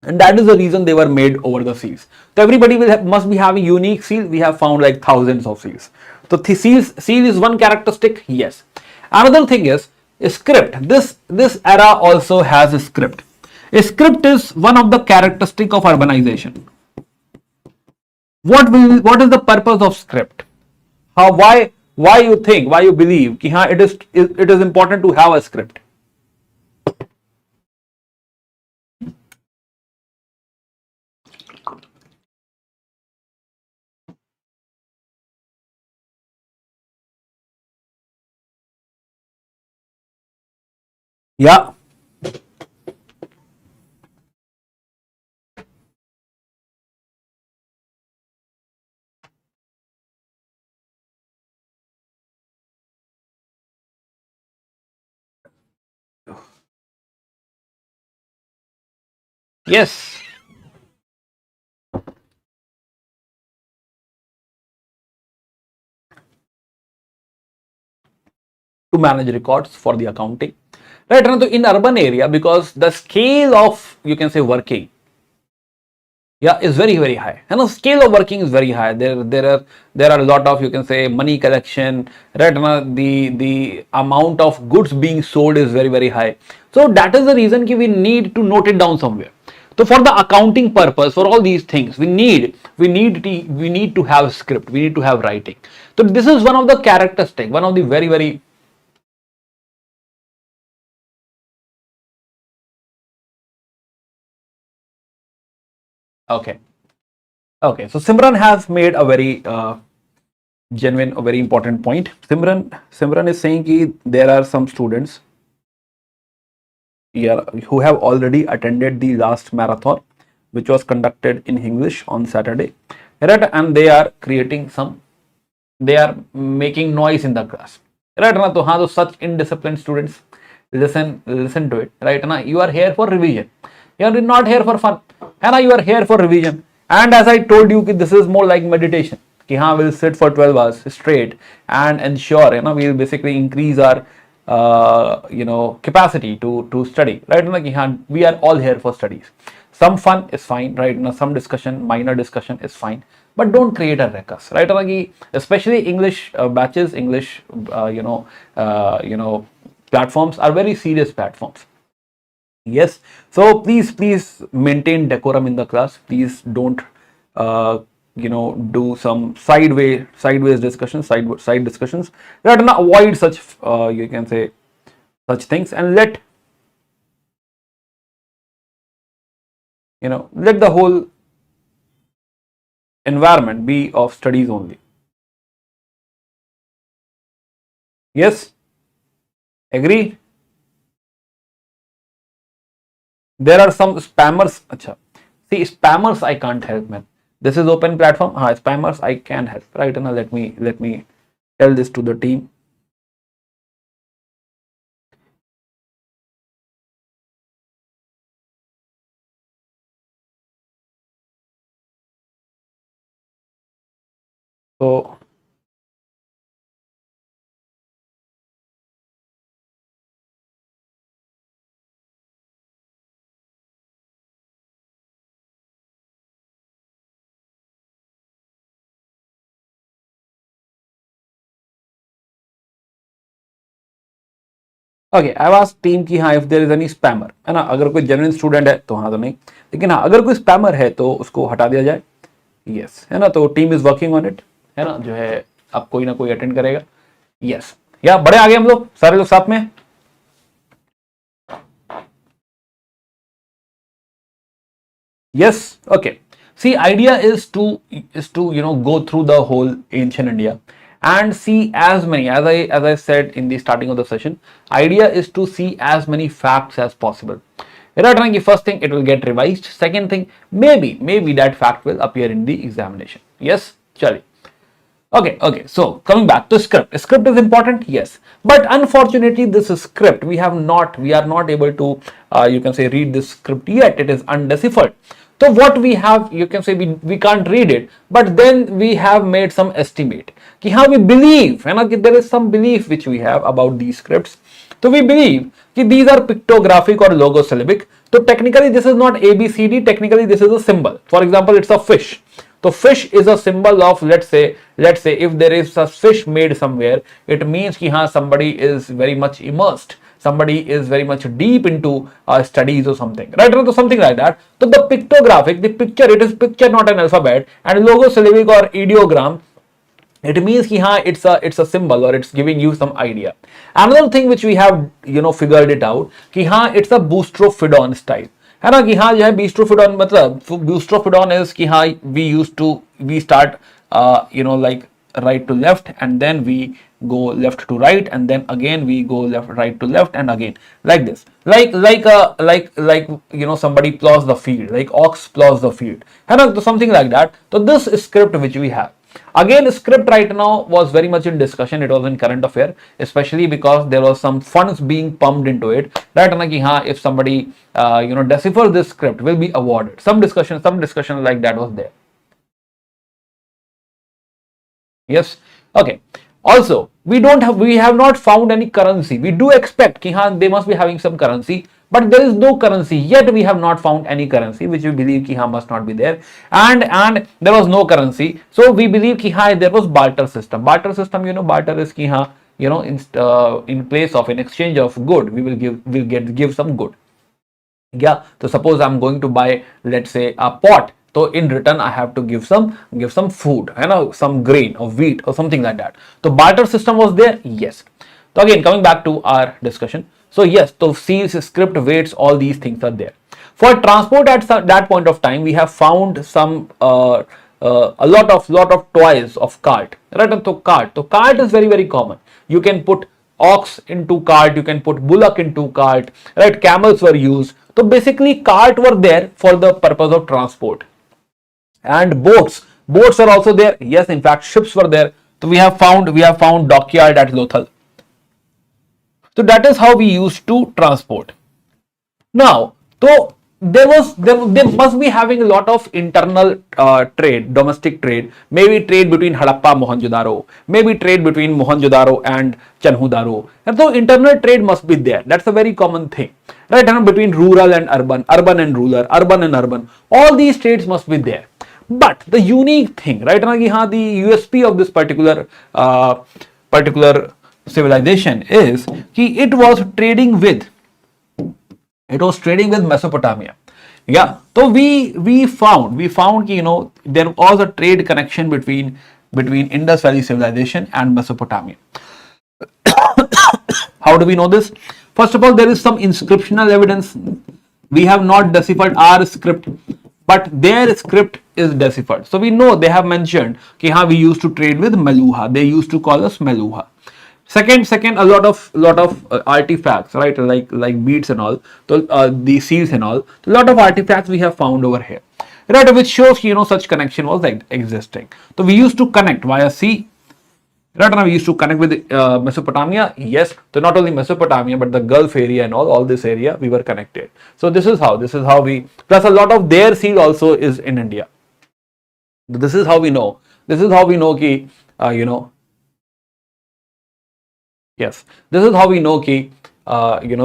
And that is the reason they were made over the seals. So everybody must be having unique seals. We have found like thousands of seals. So seal is one characteristic. Yes. Another thing is script. This era also has a script. A script is one of the characteristic of urbanization. What is the purpose of script? Why you believe it is important to have a script? Yeah. Yes. To manage records for the accounting. Right now, in urban area, because the scale of, you can say, working, yeah, is very high, and the scale of working is very high. There are a lot of, you can say, money collection. Right now, the amount of goods being sold is very high. So that is the reason we need to note it down somewhere. So for the accounting purpose, for all these things, we need to have script. We need to have writing. So this is one of the characteristic, one of the very. Okay. Okay. So Simran has made a very genuine, a very important point. Simran is saying that there are some students, yeah, who have already attended the last marathon, which was conducted in English on Saturday, right? And they are creating some, they are making noise in the class, right? Na, to हाँ, तो such indisciplined students, listen to it, right? Na, you are here for revision. You are not here for fun, है ना? You are here for revision. And as I told you, this is more like meditation. कि हाँ, we'll sit for 12 hours straight and ensure, we'll basically increase our capacity to study, right? Na, कि हाँ, we are all here for studies. Some fun is fine, right? Na, some discussion, minor discussion is fine, but don't create a ruckus, right? Na, कि especially English batches, English platforms are very serious platforms. Yes, so please maintain decorum in the class. Please don't do some sideways discussions, side discussions. Let not avoid such you can say such things, and let the whole environment be of studies only. Yes, agree. There are some spammers. Achha. See, spammers I can't help, man. This is open platform. Spammers I can help. Right now, let me tell this to the team. So okay, I was team की हाँ, if there is any spammer, है ना, अगर कोई genuine student है तो हाँ, तो नहीं, लेकिन हाँ, अगर कोई स्पैमर है तो उसको हटा दिया जाए. यस, है ना, तो team is working on it, है ना, जो है अब कोई ना कोई अटेंड करेगा. यस, या बड़े आगे हम लोग सारे लोग साथ में. Yes, okay. See, idea is to go through the whole ancient India and see as many, as I said in the starting of the session. Idea is to see as many facts as possible. Right, first thing, it will get revised. Second thing, maybe that fact will appear in the examination. Yes, chali. Okay. So coming back to script. Script is important, yes, but unfortunately, this script we are not able to you can say read this script yet. It is undeciphered. So what we have, you can say we can't read it, but then we have made some estimate. कि हाँ, we believe, है ना, कि there is some belief which we have about these scripts. So we believe कि these are pictographic or logosyllabic. So technically this is not ABCD. Technically this is a symbol. For example, it's a fish. So fish is a symbol of, let's say if there is a fish made somewhere, it means कि हाँ, somebody is very much immersed. Somebody is very much deep into studies or something, right? So something like that. So the pictographic, the picture, it is picture, not an alphabet, and logosyllabic or ideogram, it means कि हाँ, it's a symbol or it's giving you some idea. Another thing which we have figured it out कि हाँ, it's a boustrophodon style, है ना, कि हाँ, जो है boustrophodon मतलब boustrophodon is कि हाँ, we start like right to left, and then we go left to right, and then again we go left, right to left, and again like this, like somebody plows the field, like ox plows the field, and something like that. So this script which we have, again script right now was very much in discussion. It was in current affair, especially because there was some funds being pumped into it, right? If somebody decipher this script, will be awarded. Some discussion like that was there. Yes. Okay. Also, we have not found any currency. We do expect ki they must be having some currency, but there is no currency yet. We have not found any currency, which we believe ki must not be there, and there was no currency. So we believe ki there was barter system. Barter system, barter is ki in place of an exchange of good, we will give some good. Yeah. So suppose I'm going to buy, let's say, a pot. So in return, I have to give some food, some grain or wheat or something like that. So barter system was there, yes. So again, coming back to our discussion. So yes, so seals, script, weights, all these things are there. For transport at that point of time, we have found some a lot of toys of cart, right? So cart is very common. You can put ox into cart, you can put bullock into cart, right? Camels were used. So basically, cart were there for the purpose of transport. And boats are also there. Yes, in fact, ships were there. So we have found dockyard at Lothal. So that is how we used to transport. Now, so they must be having a lot of internal trade, domestic trade, maybe trade between Harappa, Mohenjo-daro, maybe trade between Mohenjo-daro and Chanhu-daro. And so internal trade must be there. That's a very common thing, right? Between rural and urban, urban and rural, urban and urban, all these trades must be there. But the unique thing, right, the USP of this particular civilization is that it was trading with Mesopotamia. Yeah, so we found there was a trade connection between Indus Valley civilization and Mesopotamia. How do we know this? First of all, there is some inscriptional evidence. We have not deciphered our script, but their script is deciphered. So we know they have mentioned that we used to trade with Meluha. They used to call us Meluha. Second, a lot of artifacts, right? Like beads and all, so the seals and all. A lot of artifacts we have found over here, right? Which shows such connection was existing. So we used to connect via sea. Right now we used to connect with Mesopotamia. Yes, so not only Mesopotamia but the Gulf area and all this area we were connected. So this is how we, plus a lot of their seal also is in India. This is how we know. Yes, this is how we know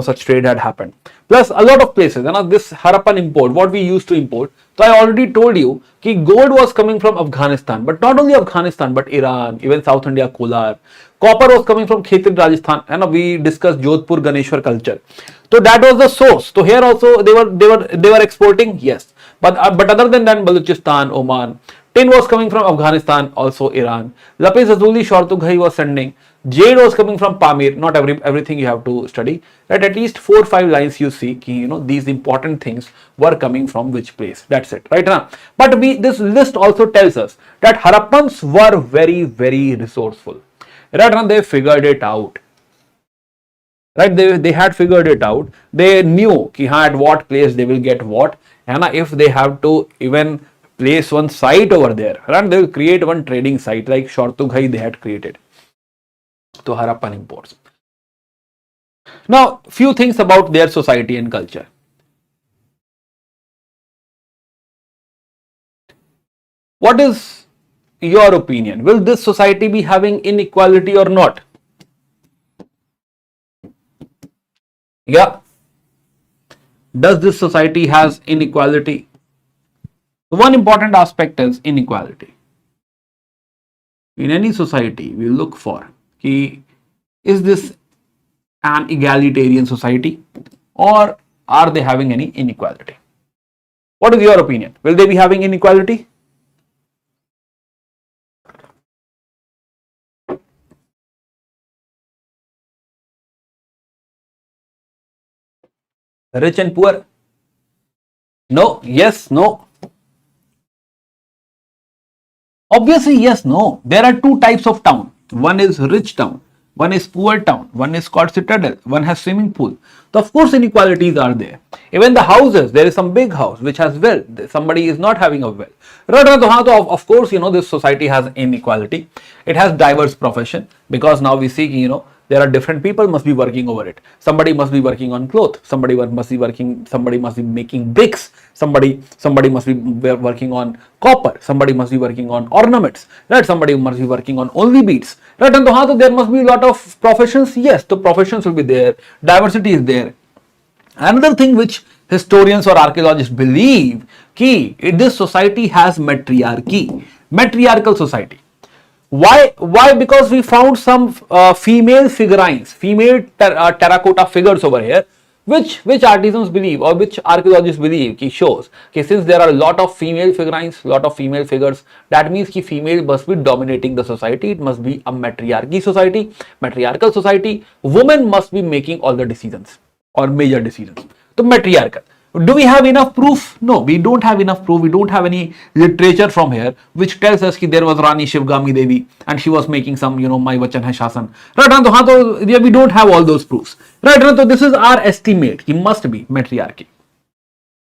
such trade had happened. Plus a lot of places, this Harappan import, what we used to import. So I already told you that gold was coming from Afghanistan, but not only Afghanistan, but Iran, even South India, Kolar. Copper was coming from Khetri, Rajasthan, and we discussed Jodhpur Ganeshwar culture. So that was the source. So here also they were exporting, yes, but other than that, Balochistan, Oman. Tin was coming from Afghanistan, also Iran. Lapis lazuli, Shortughai was sending. Jade was coming from Pamir. Not everything you have to study. Right? At least 4 or 5 lines you see. These important things were coming from which place. That's it. Right now. But this list also tells us that Harappans were very resourceful. Right now they figured it out. Right? They had figured it out. They knew at what place they will get what. And if they have to even place one site over there, right? They will create one trading site like Shortughai they had created. So Harappan imports. Now, few things about their society and culture. What is your opinion? Will this society be having inequality or not? Yeah. Does this society has inequality? One important aspect is inequality. In any society, we look for is this an egalitarian society or are they having any inequality? What is your opinion? Will they be having inequality? Rich and poor? No, yes, no. Obviously, yes, no. There are two types of town. One is rich town, one is poor town, one is called citadel, one has swimming pool. So of course inequalities are there. Even the houses, there is some big house which has well, somebody is not having a well. Of course, this society has inequality. It has diverse profession, because now we see, there are different people must be working over it. Somebody must be working on cloth, somebody must be making bricks, somebody must be working on copper, somebody must be working on ornaments, right? Somebody must be working on only beads, right? And so there must be a lot of professions. Yes, the professions will be there, diversity is there. Another thing which historians or archaeologists believe, key, this society has matriarchal society. Why? Because we found some female figurines, female terracotta figures over here, which artisans believe, or which archaeologists believe, shows since there are a lot of female figurines, lot of female figures, that means female must be dominating the society. It must be a matriarchal society. Women must be making all the decisions or major decisions. So matriarchal. Do we have enough proof? No, we don't have enough proof. We don't have any literature from here which tells us that there was Rani Shivgami Devi and she was making some, Mai Vachan Hai Shasan. Right, we don't have all those proofs. Right, so this is our estimate. It must be matriarchy.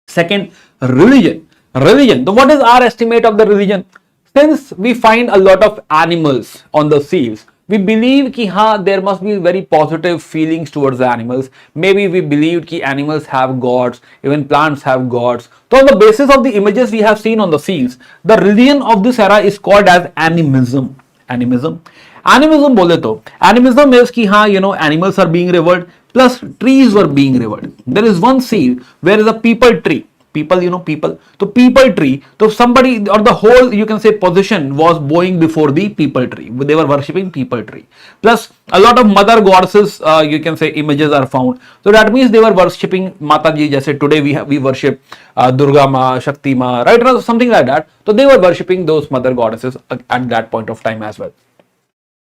Second, religion. So what is our estimate of the religion? Since we find a lot of animals on the seals, we believe that there must be very positive feelings towards the animals. Maybe we believed that animals have gods, even plants have gods. So on the basis of the images we have seen on the seals, the religion of this era is called as animism. Animism bole to, animism is that animals are being revered, plus trees were being revered. There is one seal where is a peepal tree. People. So peepal tree. So somebody or the whole, position was bowing before the peepal tree. They were worshipping peepal tree. Plus a lot of mother goddesses, images are found. So that means they were worshipping Mataji. Just today we worship Durga Ma, Shakti Ma, right? Something like that. So they were worshipping those mother goddesses at that point of time as well.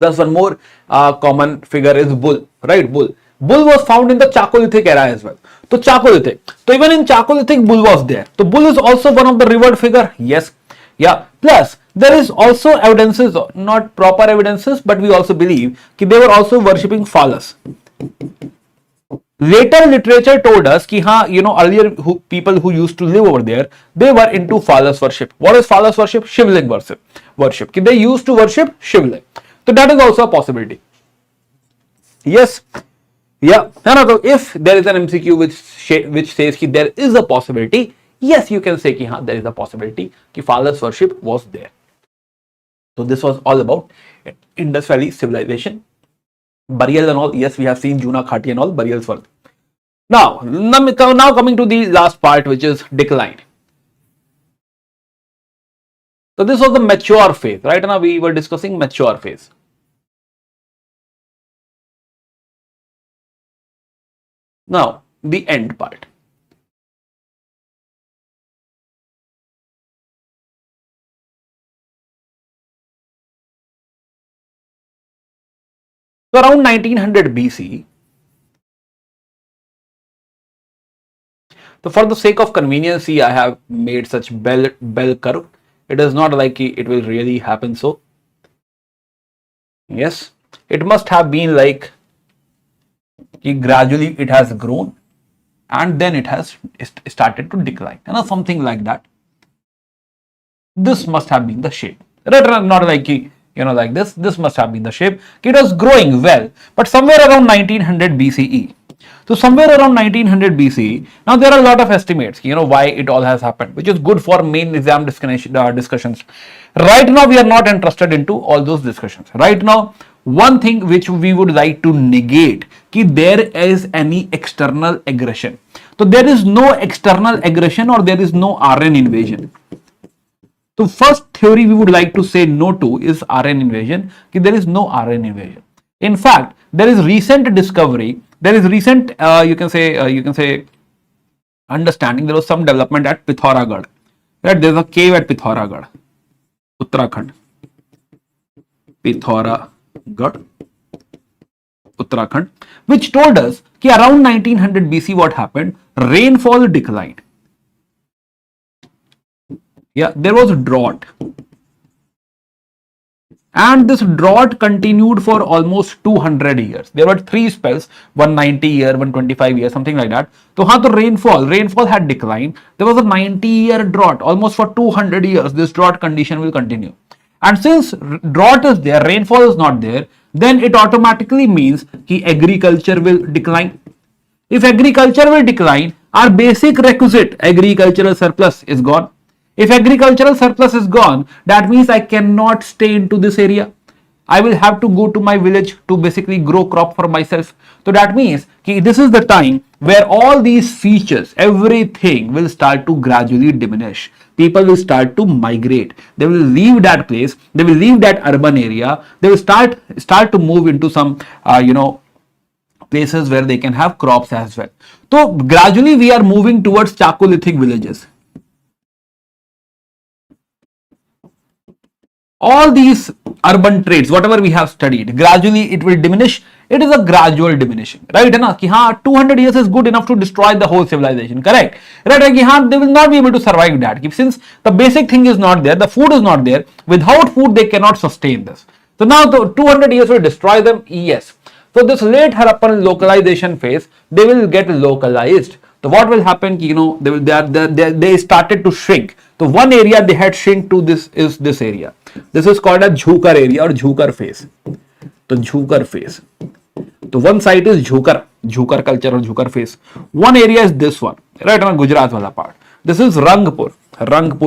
Plus one more common figure is bull, right? Bull was found in the Chakolithic era as well. So Chakolithic. So even in Chakolithic, bull was there. So bull is also one of the revered figure. Yes. Yeah. Plus there is also evidences, not proper evidences, but we also believe that they were also worshipping phallus. Later literature told us that earlier people who used to live over there, they were into phallus worship. What is phallus worship? Shivling worship. They used to worship Shivling. So that is also a possibility. Yes. Yeah. So if there is an MCQ which says that there is a possibility, yes, you can say that there is a possibility that phallus worship was there. So this was all about Indus Valley civilization. Burial and all, yes, we have seen Juna Khati and all, burials were. Now coming to the last part, which is decline. So this was the mature phase. Right now we were discussing mature phase. Now, the end part. So around 1900 BC, so for the sake of convenience, I have made such bell curve. It is not like it will really happen so. Yes, it must have been like gradually it has grown and then it has started to decline, something like that. This must have been the shape, not like like this must have been the shape. It was growing well, but somewhere around 1900 BCE. So somewhere around 1900 BCE, now there are a lot of estimates, why it all has happened, which is good for main exam discussions. Right now we are not interested into all those discussions. Right now, one thing which we would like to negate, that there is any external aggression. So there is no external aggression or there is no RN invasion. So first theory we would like to say no to is RN invasion. There is no RN invasion. In fact, there is recent discovery. There is recent, you can say understanding. There was some development at Pithoragarh. Right? There is a cave at Pithoragarh, Uttarakhand. Pithoragarh, Uttarakhand, which told us that around 1900 BC what happened? Rainfall declined. Yeah, there was a drought. And this drought continued for almost 200 years. There were three spells, 190 year, 125 years, something like that. So हाँ, तो rainfall had declined. There was a 90-year drought. Almost for 200 years, this drought condition will continue. And since drought is there, rainfall is not there, then it automatically means that agriculture will decline. If agriculture will decline, our basic requisite agricultural surplus is gone. If agricultural surplus is gone, that means I cannot stay into this area. I will have to go to my village to basically grow crop for myself. So that means this is the time where all these features, everything will start to gradually diminish. People will start to migrate. They will leave that place. They will leave that urban area. They will start to move into some, places where they can have crops as well. So gradually we are moving towards Chakolithic villages. All these urban trades, whatever we have studied, gradually it will diminish. It is a gradual diminishing, right? Hai na? Ki haan, 200 years is good enough to destroy the whole civilization, correct? Right? Ki haan, they will not be able to survive that. Since the basic thing is not there, the food is not there, without food they cannot sustain this. So now the 200 years will destroy them, yes. So this late Harappan localization phase, they will get localized. So what will happen? They started to shrink. So one area they had shrink to this area. This is called a Jhukar area or Jhukar phase. So Jhukar phase. So one side is Jhukar culture or Jhukar phase. One area is this one, right on Gujarat wala part. This is Rangpur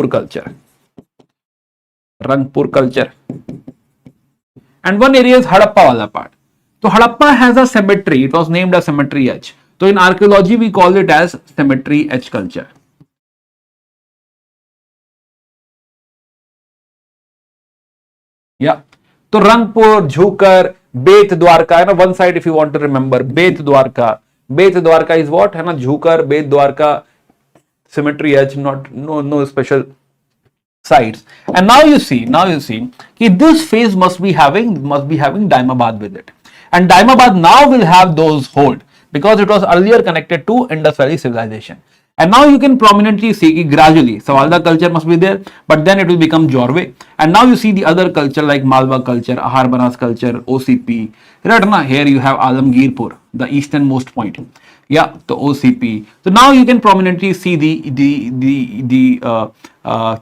culture. And one area is Harappa wala part. So Harappa has a cemetery. It was named as Cemetery H. So in archaeology, we call it as Cemetery H culture. Yeah. So Rangpur, Jhukar, Bet Dwarka. One side, if you want to remember, Bet Dwarka. Bet Dwarka is what? Jhukar, Bet Dwarka, Cemetery H. No special sites. And now you see, this phase must be having Daimabad with it. And Daimabad now will have those hold because it was earlier connected to Indus Valley civilization. And now you can prominently see gradually Savalda culture must be there, but then it will become Jorwe. And now you see the other culture like Malwa culture, Ahar Banas culture, OCP. Right, here you have Alamgirpur, the easternmost point. Yeah, the OCP. So now you can prominently see the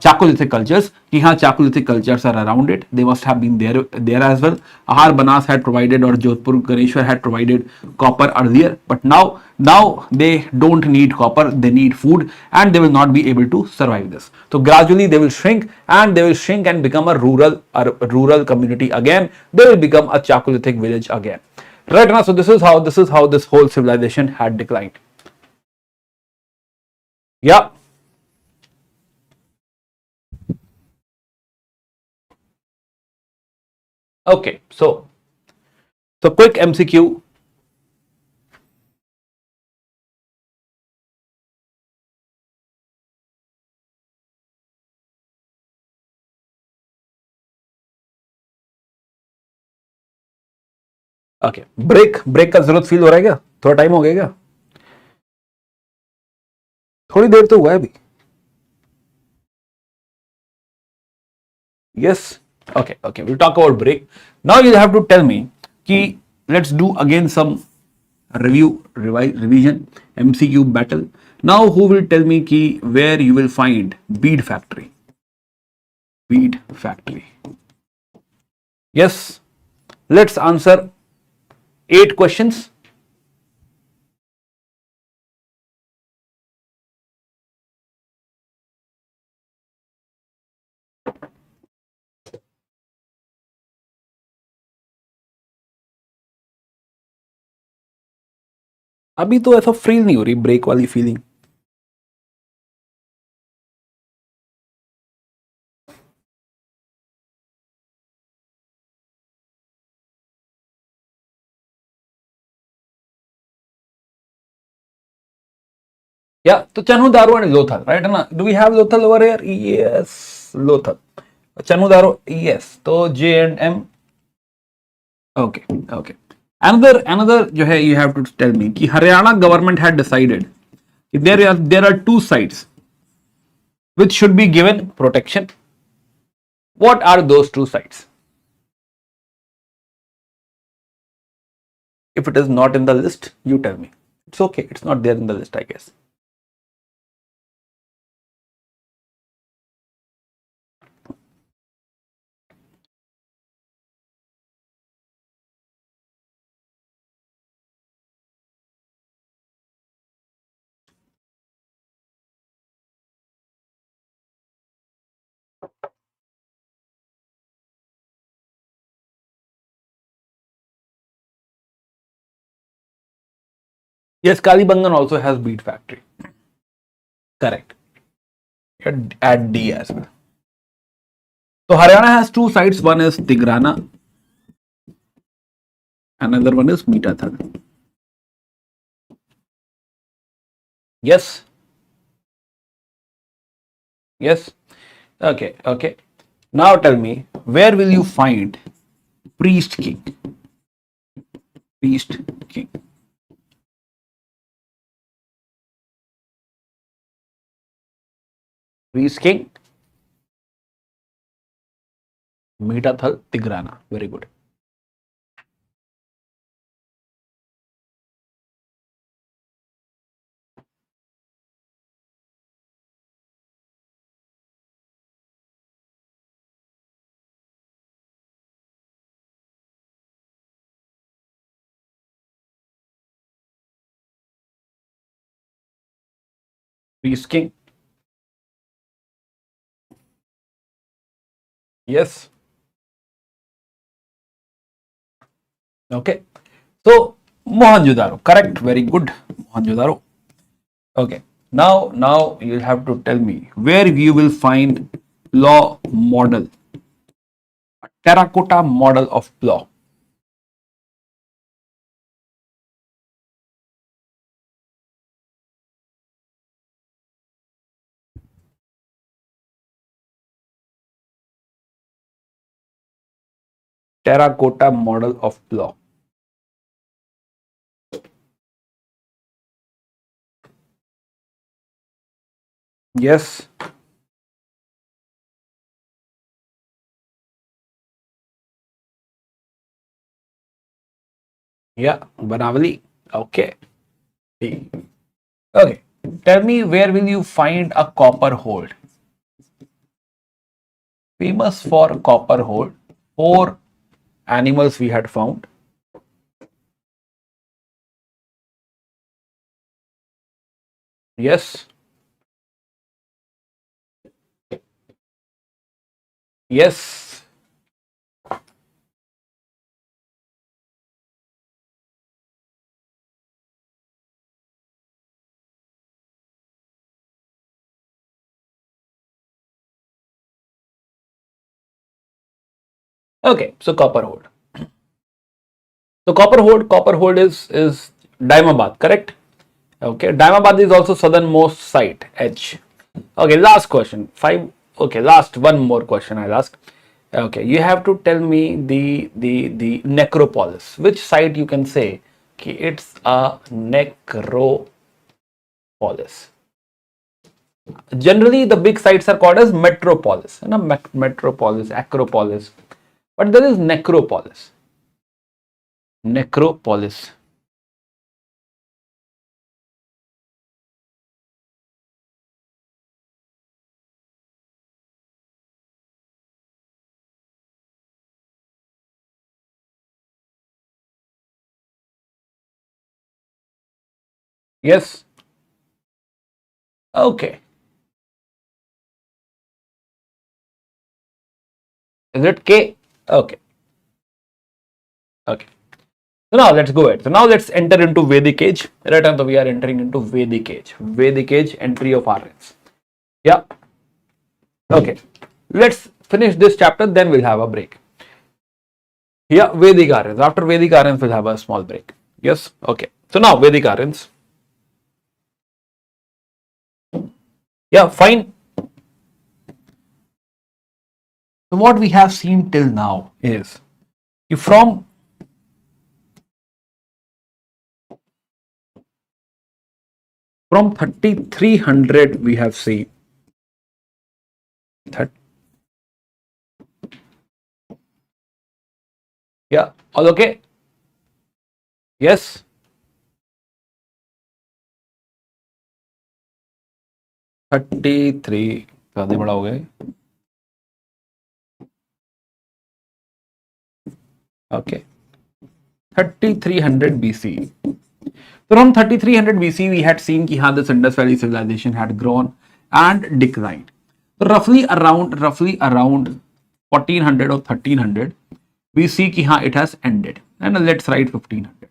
Chakolithic cultures. Chakolithic cultures are around it. They must have been there as well. Ahar Banas had provided, or Jodhpur Ganeshwar had provided copper earlier, but now they don't need copper. They need food, and they will not be able to survive this. So gradually they will shrink, and become a rural community again. They will become a Chakolithic village again. Right now, so this is how this whole civilization had declined. Yeah. Okay, so quick MCQ. Okay break का जरूरत feel हो रहा है क्या? थोड़ा time हो गया क्या? थोड़ी देर तो हुआ है अभी. Yes. Okay. We'll talk about break. Now you have to tell me कि let's do again some revision MCQ battle. Now who will tell me कि where you will find bead factory? Yes. Let's answer 8 questions. अभी तो ऐसा feel नहीं हो रही break वाली feeling. Yeah, so Chanudaro and Lothal, right? Do we have Lothal over here? Yes, Lothal. Chanudaro, yes. So J and M. Okay. Another you have to tell me कि Haryana government had decided if there are 2 sites which should be given protection. What are those 2 sites? If it is not in the list, you tell me. It's okay. It's not there in the list, I guess. Yes, Kalibangan also has bead factory. Correct. Add D as well. So Haryana has two sites. One is Tigrana. Another one is Mitathal. Yes. Yes. Okay. Okay. Now tell me, where will you find priest king? Priest king. Priest king. Mitathal, Tigrana. Very good. Priest king. Yes. Okay. So Mohenjo-daro. Correct. Very good. Mohenjo-daro. Okay. Now you have to tell me where you will find law model. A terracotta model of law. Terracotta model of law. Yes. Yeah. Banavali. Okay. Okay. Tell me where will you find a copper hold? Famous for copper hold. 4 animals we had found. Yes. Yes. Okay. So copper hold. So copper hold is Daimabad, correct? Okay. Daimabad is also southernmost site, H. Okay. Last question. 5. Okay. Last one more question I'll ask. Okay. You have to tell me the necropolis. Which site you can say it's a necropolis. Generally, the big sites are called as metropolis. You know, metropolis, acropolis. But there is necropolis. Necropolis. Yes. Okay. Is it K? Okay. Okay. So now let's go ahead. So now let's enter into Vedic age. Right now we are entering into Vedic age. Vedic age entry of Aryans. Yeah. Okay. Let's finish this chapter, then we'll have a break. Yeah, Vedic Aryans. After Vedic Aryans, we'll have a small break. Yes. Okay. So now Vedic Aryans. Yeah, fine. So what we have seen till now is from 3300 we have seen that. Yeah, all okay. Yes. $33 ज्यादा बड़ा हो गया. Okay. 3300 BC. So around 3300 BC, we had seen how this Indus Valley civilization had grown and declined. So roughly around 1400 or 1300, we see that it has ended. And let's write 1500.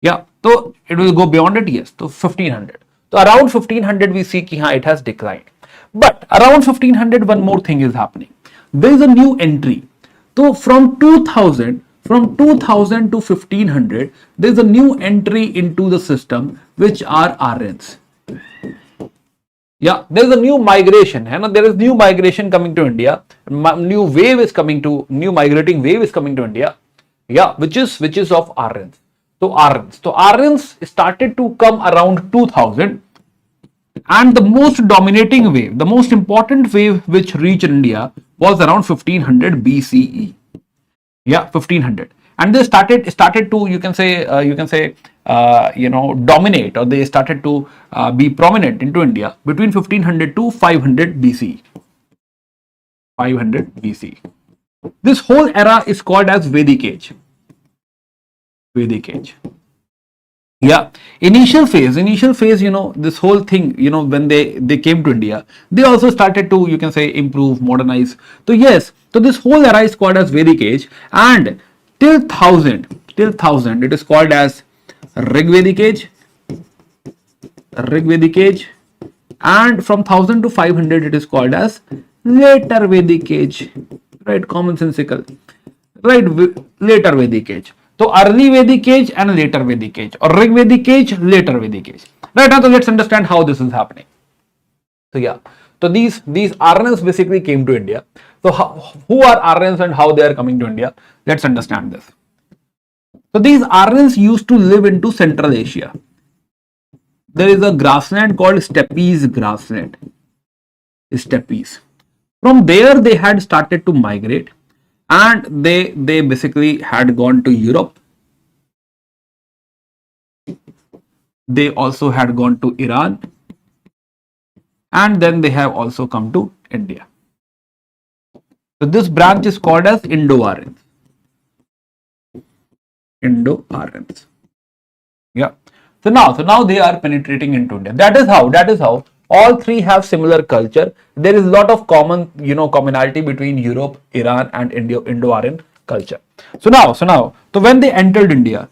Yeah, so it will go beyond it, yes. So 1500. So around 1500, we see that it has declined. But around 1500, one more thing is happening. There is a new entry. So from 2000 to 1500, there is a new entry into the system, which are Aryans. Yeah, there is a new migration. There is new migration coming to India. New migrating wave is coming to India. Yeah, which is of Aryans. So Aryans started to come around 2000, and the most dominating wave, the most important wave which reached India was around 1500 BCE. Yeah, 1500, and they started to dominate, or they started to be prominent into India between 1500 to 500 BC. 500 BC. This whole era is called as Vedic Age. Vedic Age. Yeah, initial phase, this whole thing, when they came to India, they also started to, improve, modernize. So yes, so this whole era is called as Vedic Age, and till 1000, it is called as Rig Vedic Age, and from 1000 to 500, it is called as Later Vedic Age, right? Commonsensical, right? Later Vedic Age. So early Vedic Age and later Vedic Age, or Rig Vedic Age, later Vedic Age. Right now, so let's understand how this is happening. So yeah, so these Aryans basically came to India. So who are Aryans and how they are coming to India? Let's understand this. So these Aryans used to live into Central Asia. There is a grassland called Steppes grassland. Steppes. From there, they had started to migrate. And they basically had gone to Europe. They also had gone to Iran. And then they have also come to India. So this branch is called as Indo-Aryans. Indo-Aryans. Yeah. So now they are penetrating into India. That is how all three have similar culture. There is a lot of commonality between Europe, Iran, and Indo-Aryan culture. So when they entered India,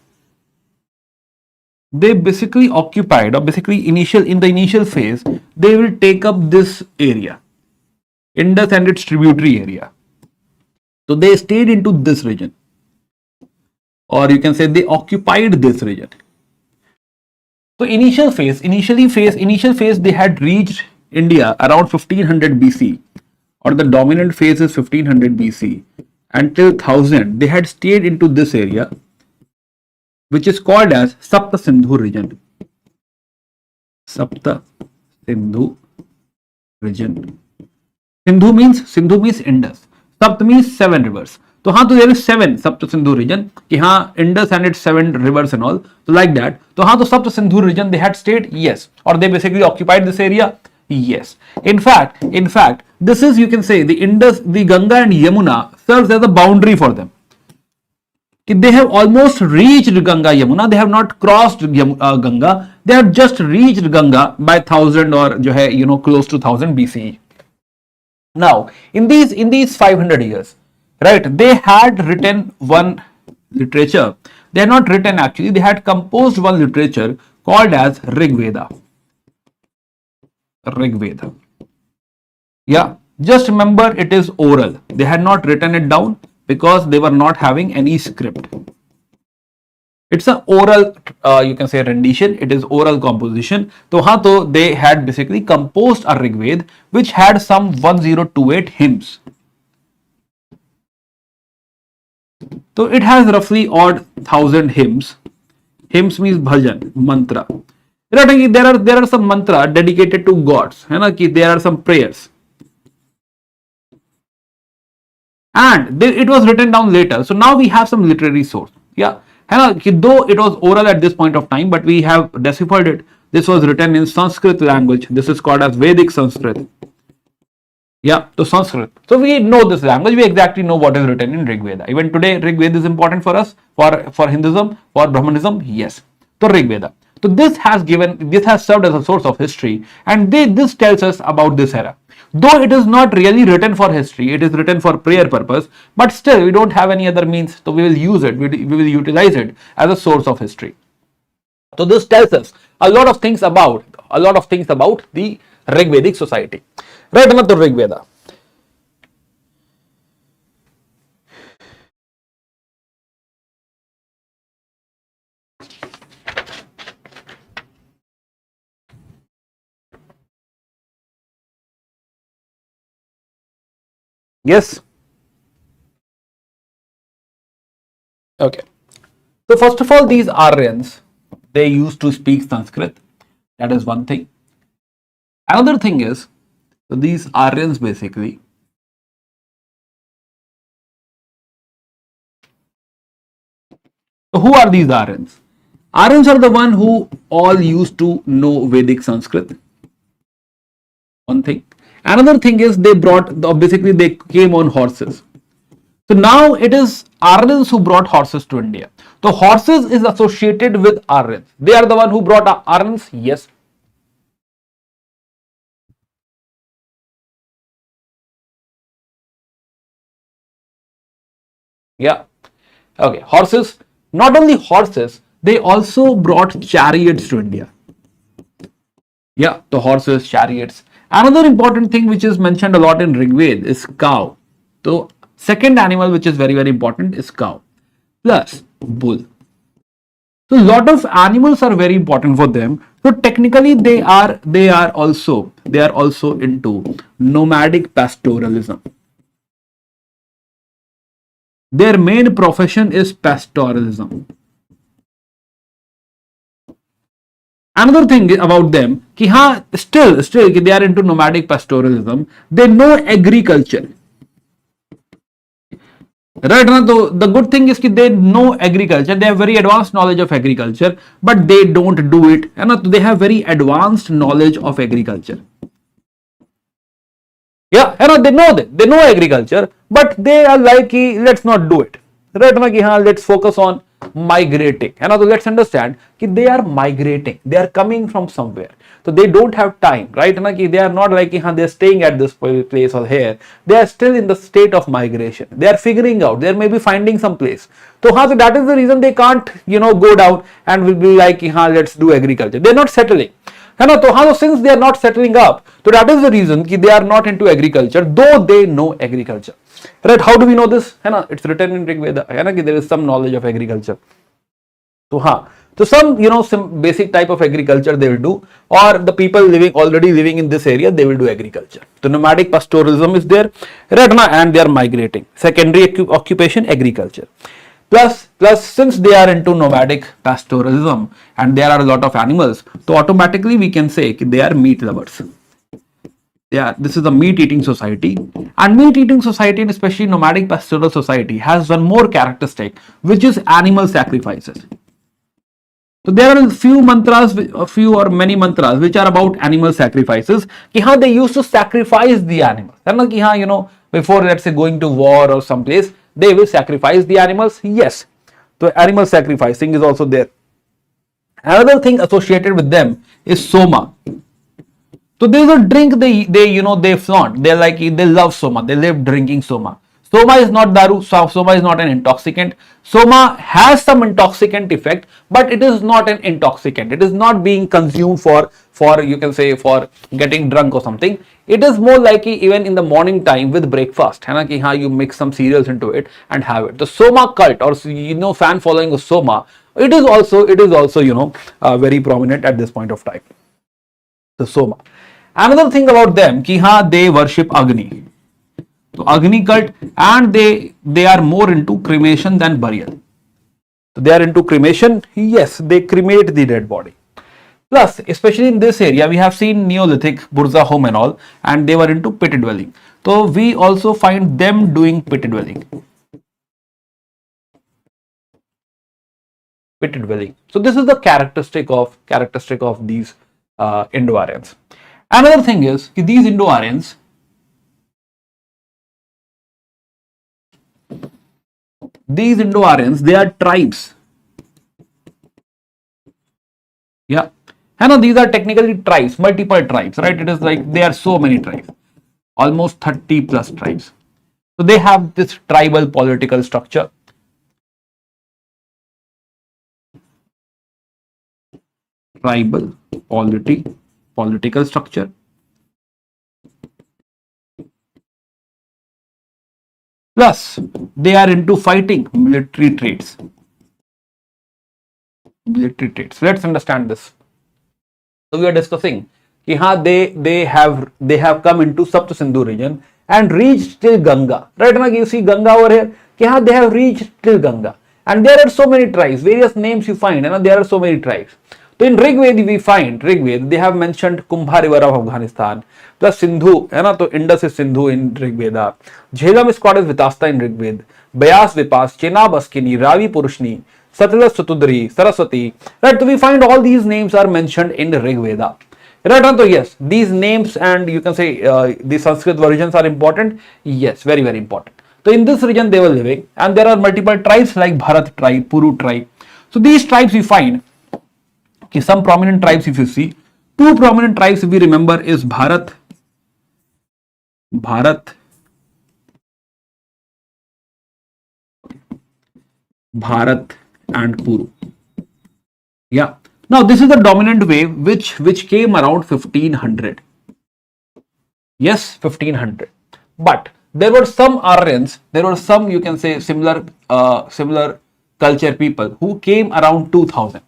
they basically occupied, or basically in the initial phase, they will take up this area, Indus and its tributary area. So they stayed into this region, or you can say they occupied this region. So initial phase, they had reached India around 1500 BC, or the dominant phase is 1500 BC. Until 1000, they had stayed into this area, which is called as Sapta Sindhu region. Sapta Sindhu region. Sindhu means Indus. Sapt means 7 rivers. So there is 7 Sapta Sindhu region. Indus and its 7 rivers and all. So like that. So the Sapta Sindhu region, they had stayed, yes. Or they basically occupied this area, yes. In fact, this is, you can say, the Indus, the Ganga and Yamuna serves as a boundary for them. They have almost reached Ganga, Yamuna. They have not crossed Ganga. They have just reached Ganga by 1000 or close to 1000 BCE. Now, in these 500 years, right, they had written one literature. They had not written actually, they had composed one literature called as Rig Veda. Rig Veda. Yeah, just remember it is oral. They had not written it down because they were not having any script. It's an oral, you can say, rendition. It is oral composition. So they had basically composed a Rig Veda which had some 1028 hymns. So it has roughly odd 1000 hymns. Hymns means bhajan, mantra. There are some mantra dedicated to gods. There are some prayers. And it was written down later. So now we have some literary source. Yeah. है ना, कि though it was oral at this point of time, but we have deciphered it. This was written in Sanskrit language. This is called as Vedic Sanskrit. Yeah, so Sanskrit. So we know this language. We exactly know what is written in Rig Veda. Even today, Rig Veda is important for us, for Hinduism, for Brahmanism. Yes. So Rig Veda. So this has served as a source of history, and this tells us about this era. Though it is not really written for history, it is written for prayer purpose, but still we don't have any other means, so we will use it, we will utilize it as a source of history. So this tells us a lot of things about the Rig Vedic society. Right, now the Rig Veda. Yes. Okay. So first of all, these Aryans, they used to speak Sanskrit. That is one thing. Another thing is, so these Aryans basically, so who are these Aryans? Aryans are the one who all used to know Vedic Sanskrit. One thing. Another thing is they came on horses. So now it is Aryans who brought horses to India. So horses is associated with Aryans. They are the one who brought Aryans. Yes. Yeah. Okay. Horses. Not only horses, they also brought chariots to India. Yeah. The horses, chariots. Another important thing which is mentioned a lot in Rig Veda is cow. So second animal which is very, very important is cow. Plus bull. So a lot of animals are very important for them. So technically they are also into nomadic pastoralism. Their main profession is pastoralism. Another thing about them, still they are into nomadic pastoralism. They know agriculture. Right now, the good thing is that they know agriculture. They have very advanced knowledge of agriculture, but they don't do it. They have very advanced knowledge of agriculture. Yeah, they know agriculture, but they are like, let's not do it. Right now, let's focus on migrating. So let's understand that they are migrating. They are coming from somewhere. So they don't have time, right? They are not like they're staying at this place or here. They are still in the state of migration. They are figuring out. They may be finding some place. So that is the reason they can't, go down and will be like, let's do agriculture. They're not settling. So since they are not settling up, so that is the reason they are not into agriculture, though they know agriculture. Right? How do we know this? It's written in Rig Veda. There is some knowledge of agriculture. So some basic type of agriculture they will do, or the people already living in this area, they will do agriculture. So nomadic pastoralism is there, right now, and they are migrating. Secondary occupation, agriculture. Plus since they are into nomadic pastoralism and there are a lot of animals, so automatically we can say they are meat lovers. Yeah, this is a meat eating society, and meat eating society, and especially nomadic pastoral society, has one more characteristic, which is animal sacrifices. So there are many mantras which are about animal sacrifices. They used to sacrifice the animals. Before, let's say, going to war or someplace, they will sacrifice the animals. Yes. So animal sacrificing is also there. Another thing associated with them is soma. So there is a drink they flaunt. They love soma. They live drinking soma. Soma is not daru. Soma is not an intoxicant. Soma has some intoxicant effect, but it is not an intoxicant. It is not being consumed for you can say for getting drunk or something. It is more like even in the morning time with breakfast. You mix some cereals into it and have it. The Soma cult or fan following of Soma, it is also very prominent at this point of time. The Soma. Another thing about them, they worship Agni. So Agni cult, and they are more into cremation than burial. So they are into cremation. Yes, they cremate the dead body. Plus, especially in this area, we have seen Neolithic Burza home and all, and they were into pit dwelling. So we also find them doing pit dwelling. pitted dwelling. So this is the characteristic of these Indo-Aryans. Another thing is these Indo-Aryans, they are tribes. Yeah, I know these are technically tribes, multiple tribes, right? It is like there are so many tribes, almost 30 plus tribes. So they have this tribal political structure. Tribal political structure. Plus, they are into fighting, military traits. Let's understand this. So we are discussing कि हाँ they have come into Sapta Sindhu region and reached till Ganga, right? Now you see Ganga over here. कि हाँ they have reached till Ganga, and there are so many tribes, various names you find, and there are so many tribes. So in Rig Veda we find they have mentioned Kumbha river of Afghanistan, plus Sindhu, है ना? तो Indus is Sindhu in Rig Veda. Jhelum is called as Vitasta in Rig Veda. Bayas Vipas, Chenab Askini, Ravi Purushni, Satila Satudri, Saraswati, right? So we find all these names are mentioned in Rig Veda. Right, so yes, these names and you can say the Sanskrit versions are important. Yes, very, very important. So in this region they were living, and there are multiple tribes like Bharat tribe, Puru tribe. So these tribes we find, some prominent tribes if you see, two prominent tribes if we remember is Bharat and Puru. Yeah. Now this is the dominant wave which came around 1500. Yes, 1500. But there were some Aryans, there were some you can say similar culture people who came around 2000.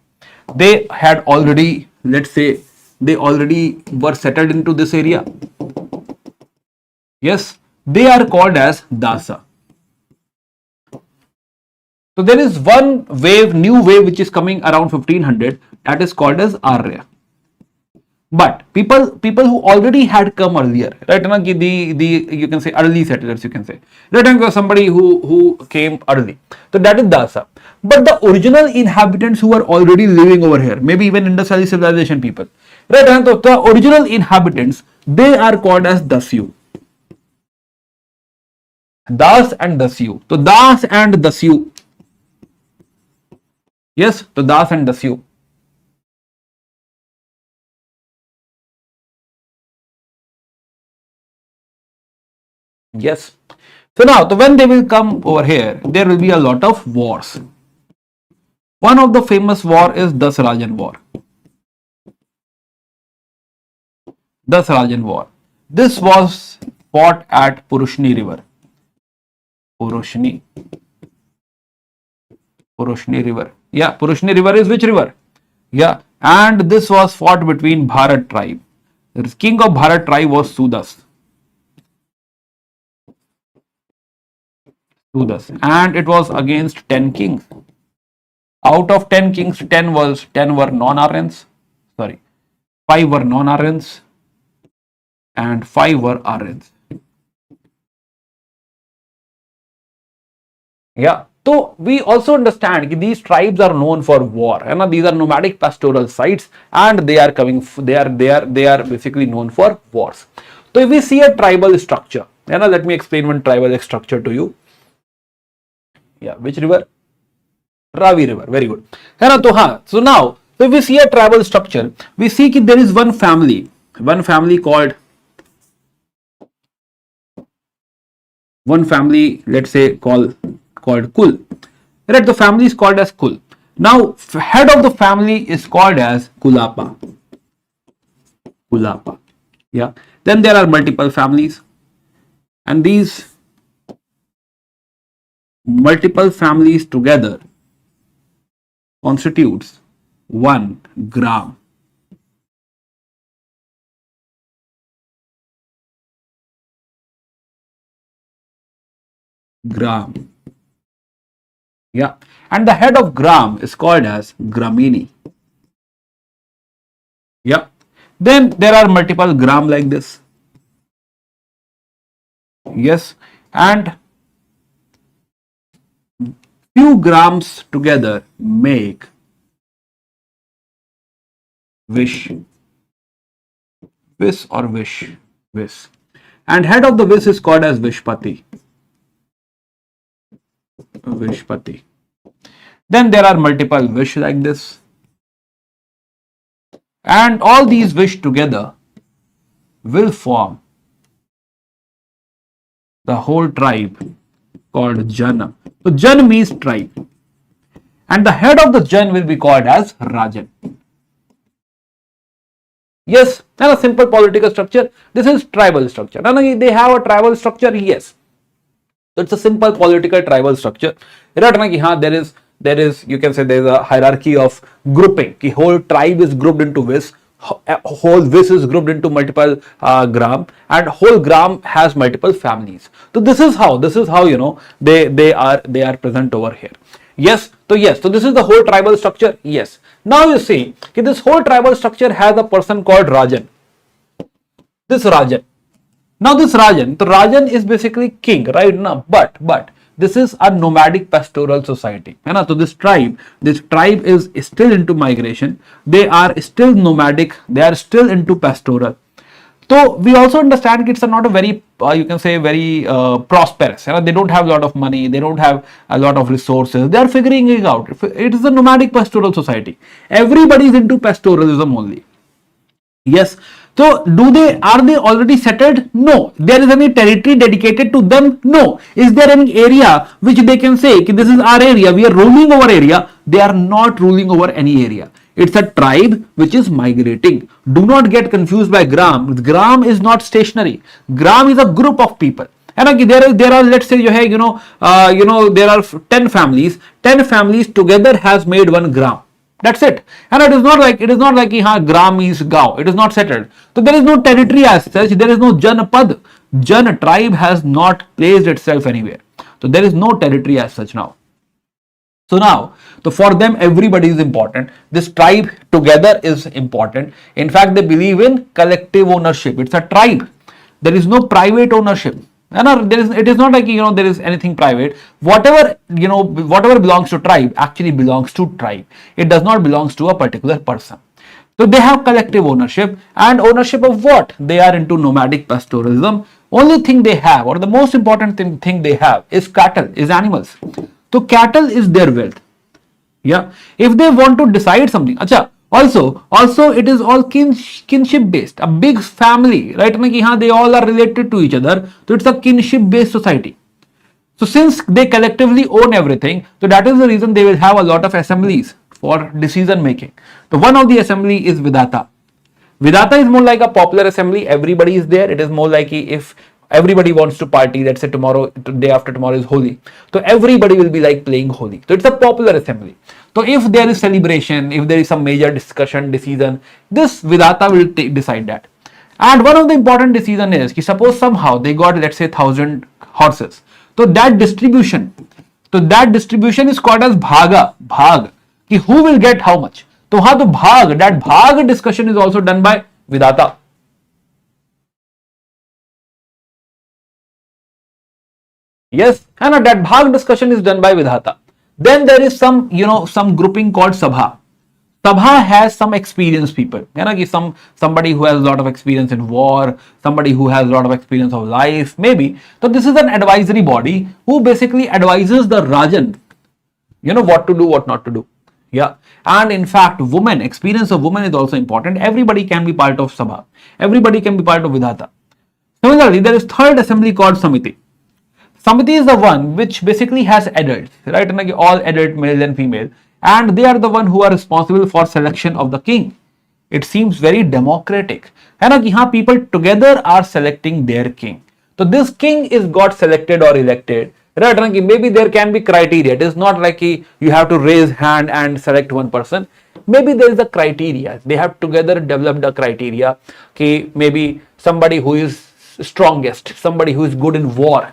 They had already, let's say, they already were settled into this area. Yes, they are called as Dasa. So there is one wave, new wave which is coming around 1500, that is called as Arya. But people who already had come earlier, right? The you can say early settlers, you can say, right? Somebody who came early, so that is Dasa. But the original inhabitants who are already living over here, maybe even Indus Valley civilization people, right? So the original inhabitants, they are called as Dasyu. Das and Dasyu. So Das and Dasyu. Yes, so Das and Dasyu. Yes. So now, when they will come over here, there will be a lot of wars. One of the famous war is Dasarajan War. Dasarajan War. This was fought at Purushni River. Purushni River. Yeah, Purushni River is which river? Yeah, and this was fought between Bharat tribe. The king of Bharat tribe was Sudas. And it was against 10 kings. Out of 10 kings, 10 were non-Aryans. Sorry, 5 were non-Aryans and 5 were Aryans. Yeah. So we also understand that these tribes are known for war, and these are nomadic pastoral sites, and they are basically known for wars. So if we see a tribal structure, let me explain one tribal structure to you. Yeah, which river? Ravi River. Very good. So now, if we see a tribal structure, we see that there is one family called, let's say called Kul. Right, the family is called as Kul. Now, head of the family is called as Kulapa. Yeah. Then there are multiple families, and these multiple families together constitutes one gram. Yeah, and the head of gram is called as Gramini. Yeah, then there are multiple gram like this. Yes, and few grams together make Vish. Vis or Vish. Vis. And head of the Vis is called as Vishpati. Vishpati. Then there are multiple Vish like this. And all these Vish together will form the whole tribe called Jana. So Jan means tribe. And the head of the Jan will be called as Rajan. Yes, and a simple political structure. This is tribal structure. And they have a tribal structure, yes. So it's a simple political tribal structure. There is, you can say there is a hierarchy of grouping. The whole tribe is grouped into Vis. Whole Vis is grouped into multiple gram, and whole gram has multiple families. So this is how you know they are present over here. Yes, so this is the whole tribal structure. Yes. Now you see, this whole tribal structure has a person called Rajan. This Rajan. Now this Rajan, the Rajan is basically king, right? Now, but this is a nomadic pastoral society. So this tribe is still into migration. They are still nomadic. They are still into pastoral. So we also understand it's not a very, you can say very prosperous. They don't have a lot of money. They don't have a lot of resources. They are figuring it out. It is a nomadic pastoral society. Everybody is into pastoralism only. Yes. So are they already settled? No. There is any territory dedicated to them? No. Is there any area which they can say, this is our area, we are ruling over area? They are not ruling over any area. It's a tribe which is migrating. Do not get confused by gram. Gram is not stationary. Gram is a group of people. And there are, let's say, there are 10 families. 10 families together has made one gram. That's it. And it is not like gram is gaon. It is not settled. So there is no territory as such. There is no Janapad. Jan tribe has not placed itself anywhere. So there is no territory as such now. So for them, everybody is important. This tribe together is important. In fact, they believe in collective ownership. It's a tribe. There is no private ownership. It is not like, there is anything private. Whatever belongs to tribe actually belongs to tribe. It does not belong to a particular person. So they have collective ownership, and ownership of what? They are into nomadic pastoralism. Only thing they have, or the most important thing they have, is cattle, is animals. So cattle is their wealth. Yeah. If they want to decide something, also it is all kinship based. A big family, right? They all are related to each other. So it's a kinship based society. So since they collectively own everything, so that is the reason they will have a lot of assemblies for decision making. So one of the assembly is Vidata. Vidata is more like a popular assembly. Everybody is there. It is more like if everybody wants to party, let's say tomorrow, day after tomorrow is Holi. So everybody will be like playing Holi. So it's a popular assembly. So if there is celebration, if there is some major discussion, decision, this Vidata will decide that. And one of the important decision is, suppose somehow they got, let's say, 1,000 horses. So that distribution is called as Bhaga. Bhag. Who will get how much? So that Bhag discussion is also done by Vidata. Yes, and that Bhag discussion is done by Vidhata. Then there is some grouping called Sabha. Sabha has some experienced people. Somebody who has a lot of experience in war, somebody who has a lot of experience of life, maybe. So this is an advisory body who basically advises the Rajan, what to do, what not to do. Yeah. And in fact, experience of women is also important. Everybody can be part of Sabha. Everybody can be part of Vidhata. Similarly, there is third assembly called Samiti. Samiti is the one which basically has adults, right? All adult male and female, and they are the one who are responsible for selection of the king. It seems very democratic. And people together are selecting their king. So this king is got selected or elected. Right? Maybe there can be criteria. It is not like you have to raise hand and select one person. Maybe there is a criteria. They have together developed a criteria. Maybe somebody who is strongest, somebody who is good in war,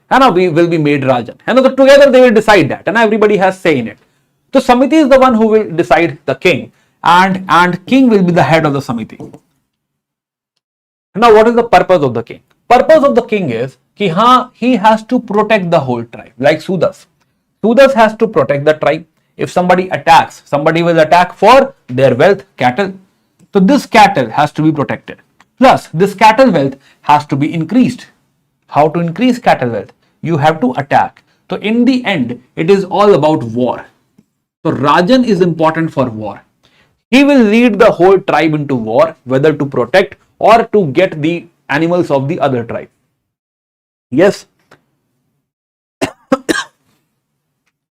and we will be made Rajan. And together they will decide that, and everybody has say in it. So Samiti is the one who will decide the king, and king will be the head of the Samiti. Now, what is the purpose of the king? Purpose of the king is he has to protect the whole tribe, like Sudas. Sudas has to protect the tribe. If somebody attacks, somebody will attack for their wealth, cattle. So this cattle has to be protected. Plus, this cattle wealth has to be increased. How to increase cattle wealth? You have to attack. So in the end, it is all about war. So Rajan is important for war. He will lead the whole tribe into war, whether to protect or to get the animals of the other tribe. Yes.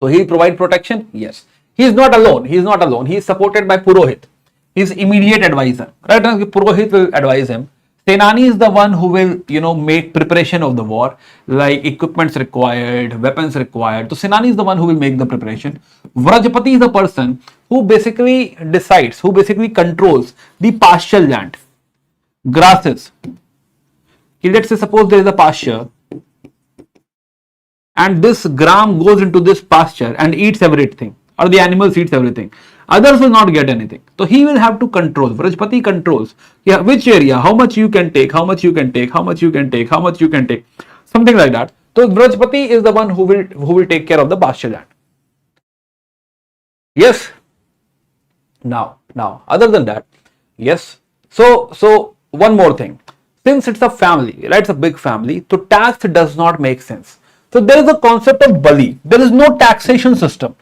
So he provide protection? Yes. He is not alone. He is not alone. He is supported by Purohit, his immediate advisor. Right now, Purohit will advise him. Senani is the one who will, make preparation of the war, like equipments required, weapons required. So Senani is the one who will make the preparation. Vrajapati is the person who basically decides, who basically controls the pasture land, grasses. Okay, let's say suppose there is a pasture, and this gram goes into this pasture and eats everything, or the animals eats everything. Others will not get anything. So he will have to control. Vrajapati controls. Yeah, which area, how much you can take, how much you can take, how much you can take, how much you can take, something like that. So Vrajapati is the one who will take care of the pasture land. Yes. Now, other than that, yes. So one more thing. Since it's a family, right? It's a big family. So tax does not make sense. So there is a concept of bali. There is no taxation system.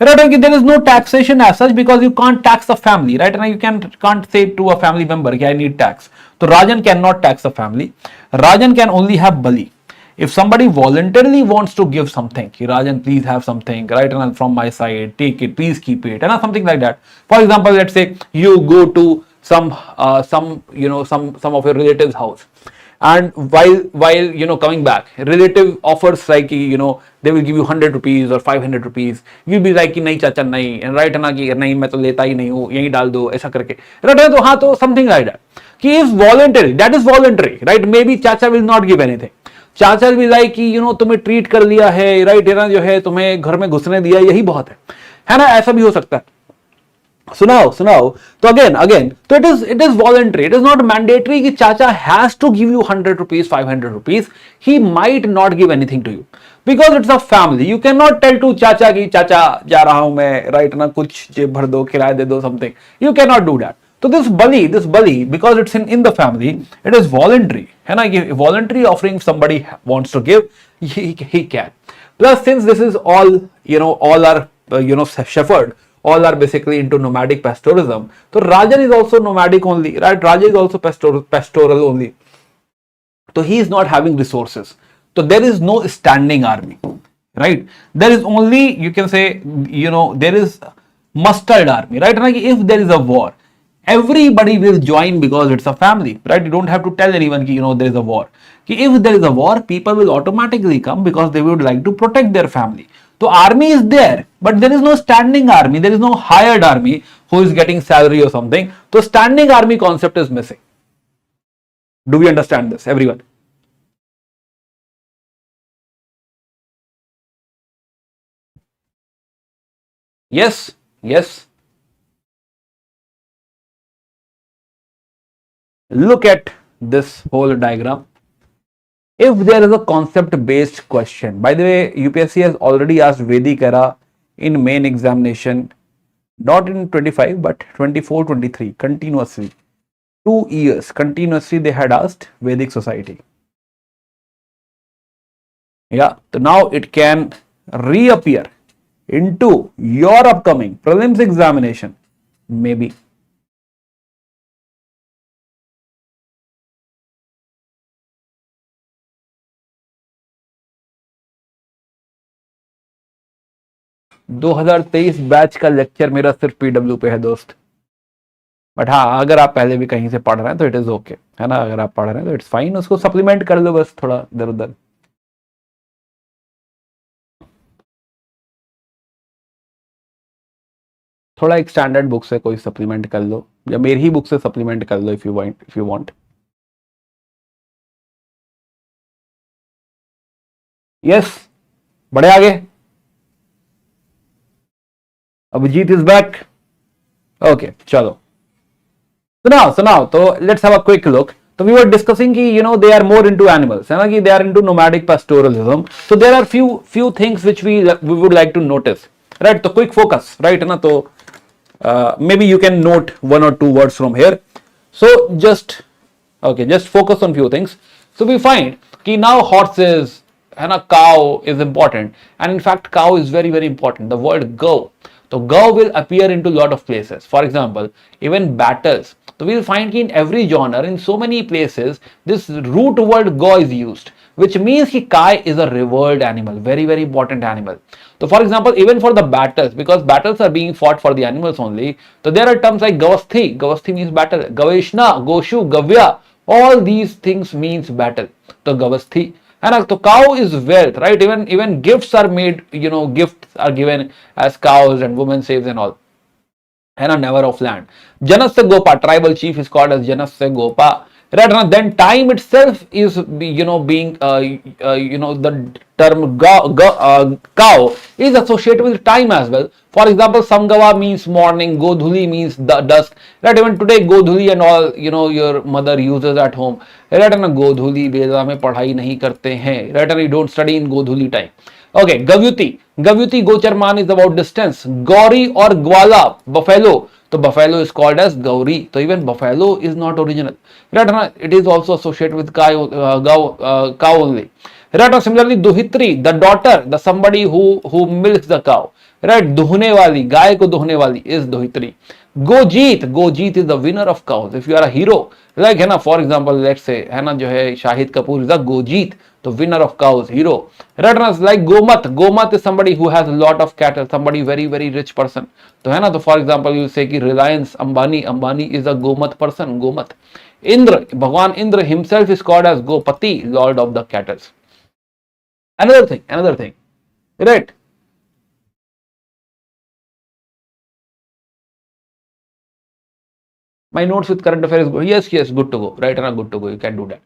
Right? There is no taxation as such because you can't tax a family, right? And you can't say to a family member, I need tax. So Rajan cannot tax a family. Rajan can only have bali. If somebody voluntarily wants to give something, Rajan, please have something, right? And from my side, take it, please keep it, and something like that. For example, let's say you go to some of your relatives' house, and while coming back, relative offers like they will give you 100 rupees or 500 rupees. You'll be like nahi chacha nahi, and right na ki nahi main to leta hi nahi hu, yahi dal do, aisa karke, right? So something like that. Ki if voluntary, that is voluntary, right? Maybe chacha will not give anything. चाचा भी like कि तुम्हें treat कर लिया है, right, जो है तुम्हें घर में घुसने दिया, यही बहुत है ना, ऐसा भी हो सकता है. सुनाओ. तो अगेन तो it is voluntary. It is not mandatory कि चाचा has to give you 100 rupees 500 rupees. He might not give anything to you because it's a family. You can not tell to चाचा कि चाचा जा रहा हूं मैं, राइट ना, कुछ जेब भर दो, किराया दे दो, something. You can not do that. So this bali, because it's in the family, it is voluntary. है ना, ये voluntary offering somebody wants to give, he can. Plus, since this is all are shepherd, all are basically into nomadic pastoralism. So Rajan is also nomadic only, right? Raja is also pastoral only. So he is not having resources. So there is no standing army, right? There is only, you can say, there is mustered army, right? Like if there is a war, everybody will join because it's a family, right? You don't have to tell anyone that there is a war. If there is a war, people will automatically come because they would like to protect their family. So army is there, but there is no standing army. There is no hired army who is getting salary or something. So standing army concept is missing. Do we understand this, everyone? Yes. Look at this whole diagram. If there is a concept based question, by the way, UPSC has already asked Vedic era in main examination, not in 25 but 24-23 continuously. 2 years continuously they had asked Vedic society. Yeah, so now it can reappear into your upcoming prelims examination, maybe. (2023) batch का lecture मेरा सिर्फ PW पे है दोस्त. But हाँ, अगर आप पहले भी कहीं से पढ़ रहे हैं तो इट इज ओके, है ना. अगर आप पढ़ रहे हैं तो इट्स फाइन, उसको सप्लीमेंट कर लो बस थोड़ा इधर उधर. थोड़ा एक स्टैंडर्ड बुक से कोई सप्लीमेंट कर लो, या मेरी ही बुक से सप्लीमेंट कर लो इफ यू वांट. यस, बढ़े आगे. Abhijit is back. ओके, चलो. सुनाओ. तो let's have a quick look. So we were discussing कि they are more into animals, है ना, कि they are into nomadic pastoralism. So there are few things which we would like to notice. right? So quick focus, right? Na, so maybe you can note one or two words from here. So just focus on few things. So we find कि now horses and a cow is important, and in fact cow is very very important. The word go, so go will appear into lot of places. For example, even battles. So we will find in every genre, in so many places, this root word go is used, which means कि Kai is a revered animal, very very important animal. So for example, even for the battles, because battles are being fought for the animals only, so there are terms like Gavasthi. Gavasthi means battle. Gaveshna, Goshu, Gavya, all these things means battle. So Gavasthi. And so cow is wealth, right? Even gifts are made, gifts are given as cows, and women saves and all. And a never of land. Janasya Gopa, tribal chief is called as Janasya Gopa. Right, then time itself is, being, the term cow is associated with time as well. For example, Samgava means morning, Godhuli means dusk. Right, even today, Godhuli and all, your mother uses at home. Right, and Godhuli, Veda mein padhai nahi karte hain. Right, and you don't study in Godhuli time. Okay, Gavyuti. Gavyuti Gocharman is about distance. Gauri or Gwala, buffalo. So buffalo is called as Gauri. So even buffalo is not original. Right? It is also associated with cow only. Right? Similarly, Duhitri, the daughter, the somebody who milks the cow. Right? Duhne wali, गाय को दुहने वाली is Duhitri. Gojit is the winner of cows. If you are a hero, like है ना, for example, let's say है ना जो है Shahid Kapoor is the Gojit, the winner of cows, hero. Right? Like Gomat is somebody who has a lot of cattle, somebody very very rich person. So है ना, तो for example you say कि Reliance Ambani is a Gomat person, Gomat. Indra, Bhagwan Indra himself is called as Gopati, lord of the cattle. Another thing, right? My notes with current affairs go. Yes, good to go. Right, and good to go. You can do that.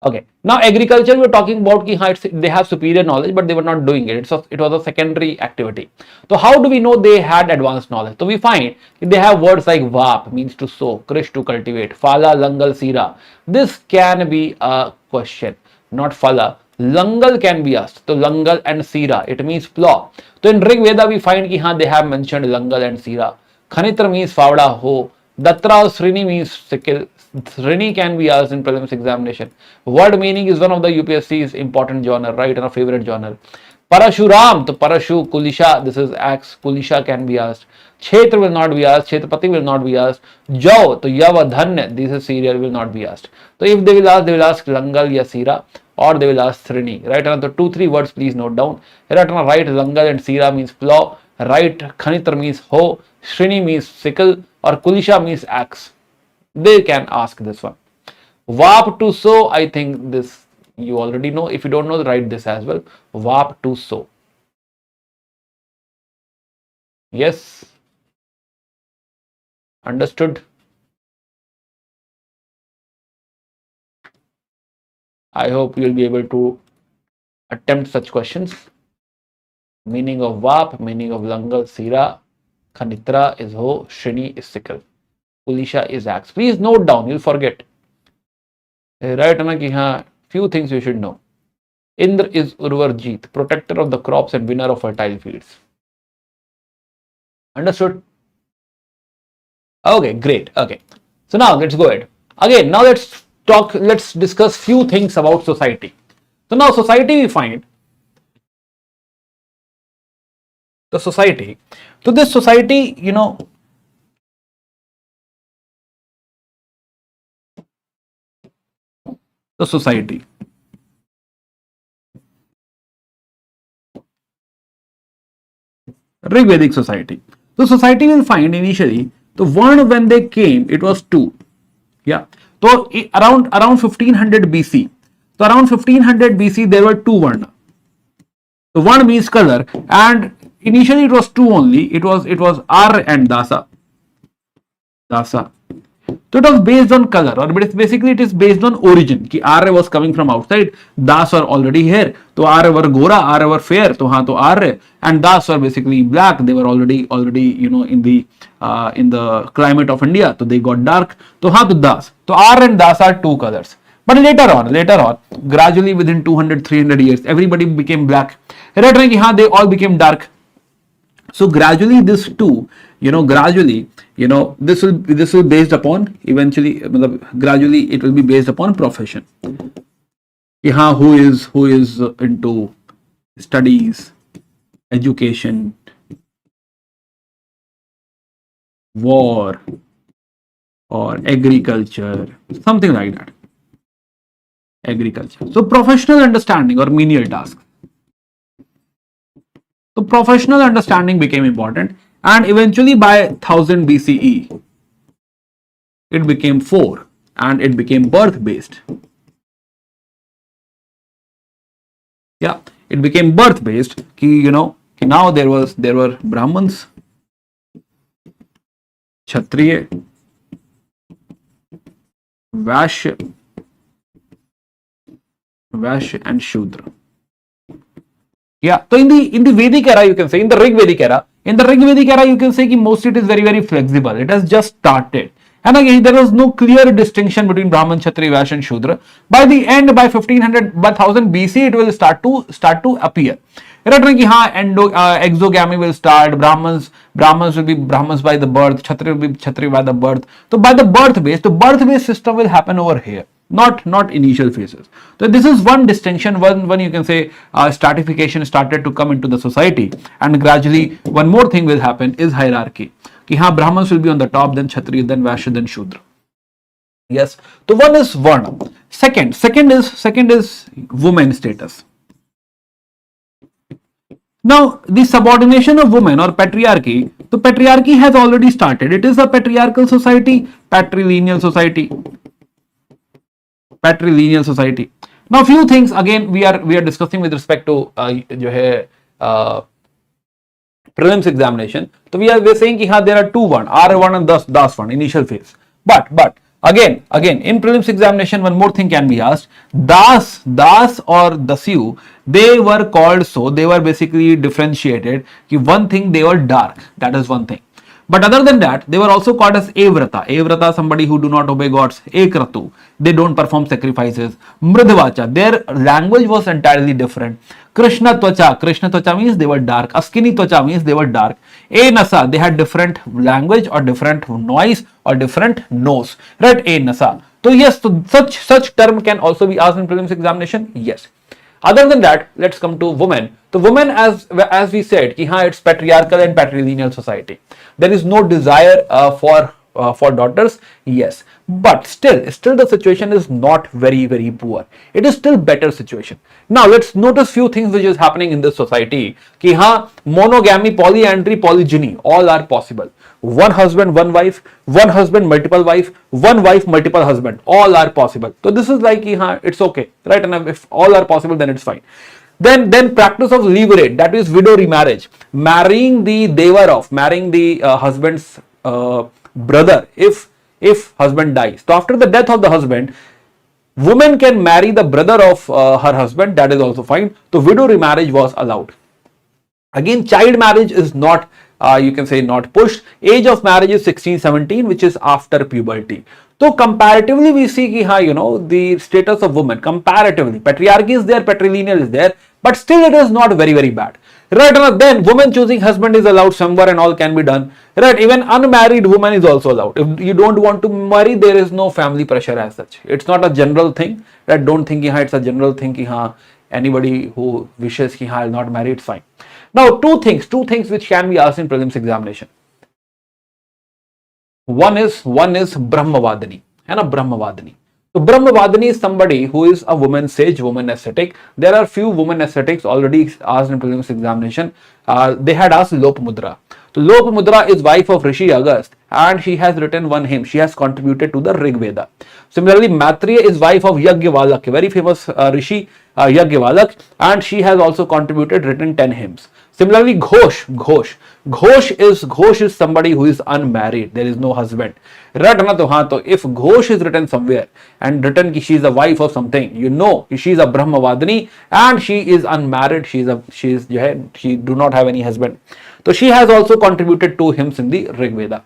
Okay. Now agriculture, we were talking about they have superior knowledge, but they were not doing it. It was a secondary activity. So how do we know they had advanced knowledge? So we find they have words like Vap means to sow, Krish to cultivate, Fala, Langal, Sira. This can be a question, not Fala. Langal can be asked. So Langal and Sira, it means plow. So in Rig Veda we find that they have mentioned Langal and Sira. Khanitra means Favda, hoe. Datra or Srini means sickle. Srini can be asked in prelims examination. Word meaning is one of the UPSC's important genre, right? And a favorite genre. Parashuram, to Parashu, Kulisha, this is axe. Kulisha can be asked. Kshetra will not be asked. Kshetrapati will not be asked. Jau, to Yavadhanya, this is serial, will not be asked. So if they will ask Langal ya Sira, or they will ask Srini, right? And the 2-3 words please note down. Right, Langal and Sira means plow. Right, Khanitra means hoe. Srini means sickle, or Kulisha means axe. They can ask this one. Vap to sow, I think this you already know. If you don't know, write this as well. Vap to sow. Yes. Understood? I hope you will be able to attempt such questions. Meaning of Vap, meaning of Langal, Sira. Khanitra is hoe, Srini is sickle. Kulisha is axe. Please note down, you'll forget. Right, na ki haan, few things you should know. Indra is Urvarjit, protector of the crops and winner of fertile fields. Understood? Okay, great. Okay. So now let's go ahead. Again, now let's discuss few things about society. So now society we find. The society. So this society, the society. Rigvedic society. So society will find initially the Varna when they came, it was 2. Yeah. So around 1500 BC. So around 1500 BC there were 2 Varna. So one means color, and initially it was 2 only. It was Ar and Dasa. So it was based on color, or basically it is based on origin. Ki Arya was coming from outside, Das were already here. So Arya were Gora, Arya were fair. So Arya and Das were basically black. They were already in the climate of India. So they got dark. So Das. So Arya and Das are 2 colors. But later on, gradually within 200-300 years, everybody became black. They all became dark. So gradually this too, gradually, this will based upon eventually, gradually it will be based upon profession. Who is into studies, education, war, or agriculture, something like that. Agriculture. So professional understanding or menial tasks. So professional understanding became important, and eventually by 1000 BCE, it became 4 and it became birth based. Yeah, it became birth based. Now there were Brahmins, Kshatriya, Vaishya and Shudra. Yeah, so in the Vedic era, you can say, in the Rig Vedic era, you can say that mostly it is very, very flexible. It has just started. And again, there was no clear distinction between Brahman, Kshatriya, Vaishya and Shudra. By the end, by 1500, by 1000 BC, it will start to appear. Exogamy will start. Brahmins will be Brahmins by the birth. Kshatriya will be Kshatriya by the birth. So by the birth based system will happen over here, not initial phases. So this is one distinction. One you can say stratification started to come into the society, and gradually one more thing will happen is hierarchy. Brahmins will be on the top, then Kshatriya, then Vaishya, then Shudra. Yes. So one is Varna. Second is women status. Now, the subordination of women or patriarchy, the patriarchy has already started. It is a patriarchal society, patrilineal society. Now, few things again we are discussing with respect to prelims examination. So we are saying that there are 2-1, R1 and Das1 initial phase. But again in prelims examination, one more thing can be asked. Das or Dasyu, they were called so, they were basically differentiated. One thing, they were dark, that is one thing. But other than that, they were also called as Evrata, somebody who do not obey gods. Ekratu, they don't perform sacrifices. Mridvacha, their language was entirely different. Krishna Twacha means they were dark. Askini Twacha means they were dark. Nasa, they had different language or different noise or different nose. Right? Nasa. So yes, such term can also be asked in prelims examination. Yes. Other than that, let's come to women. So women, as we said, it's patriarchal and patrilineal society. There is no desire for daughters. Yes, but still the situation is not very, very poor. It is still better situation. Now let's notice few things which is happening in this society. Monogamy, polyandry, polygyny, all are possible. One husband, one wife, one husband, multiple wife, one wife, multiple husband, all are possible. So this is like, it's okay, right? And if all are possible, then it's fine. Then practice of levirate, that is widow remarriage, marrying the husband's brother if husband dies. So after the death of the husband, woman can marry the brother of her husband, that is also fine. So widow remarriage was allowed. Again, child marriage is not, you can say, not pushed. Age of marriage is 16-17, which is after puberty. So comparatively, we see the status of women, comparatively, patriarchy is there, patrilineal is there, but still it is not very, very bad. Right, then woman choosing husband is allowed somewhere and all can be done. Right, even unmarried woman is also allowed. If you don't want to marry, there is no family pressure as such. It's not a general thing. Right, don't think it's a general thing. Anybody who wishes I'll not marry, it's fine. Now, two things which can be asked in prelims examination. One is Brahmavadini, Brahmavadini. So Brahmavadini is somebody who is a woman sage, woman ascetic. There are few woman ascetics already asked in prelims examination. They had asked Lopamudra. So Lopamudra is wife of Rishi Agast, and she has written one hymn. She has contributed to the Rig Veda. Similarly, Maitreya is wife of Yajnavalkya, very famous Rishi Yajnavalkya, and she has also written 10 hymns. Similarly, Ghosh is somebody who is unmarried. There is no husband. Right? So if Ghosh is written somewhere and written that she is a wife of something, she is a Brahmavadini and she is unmarried. She do not have any husband. So she has also contributed 2 hymns in the Rig Veda.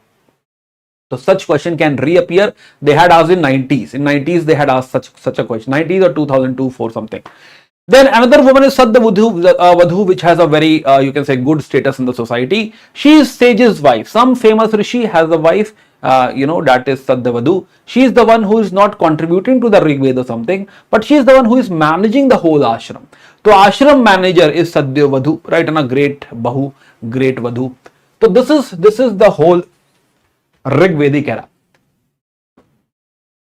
So such question can reappear. They had asked in 90s. In 90s they had asked such a question. 90s or 2002, 4 something. Then another woman is Vadhu, which has a very, you can say, good status in the society. She is sage's wife. Some famous rishi has a wife, that is Sadhavadhu. She is the one who is not contributing to the Rig Veda or something, but she is the one who is managing the whole ashram. So ashram manager is Sadhavadhu, right? And a great Bahu, great Vadhu. So this is the whole Rig Vedic era.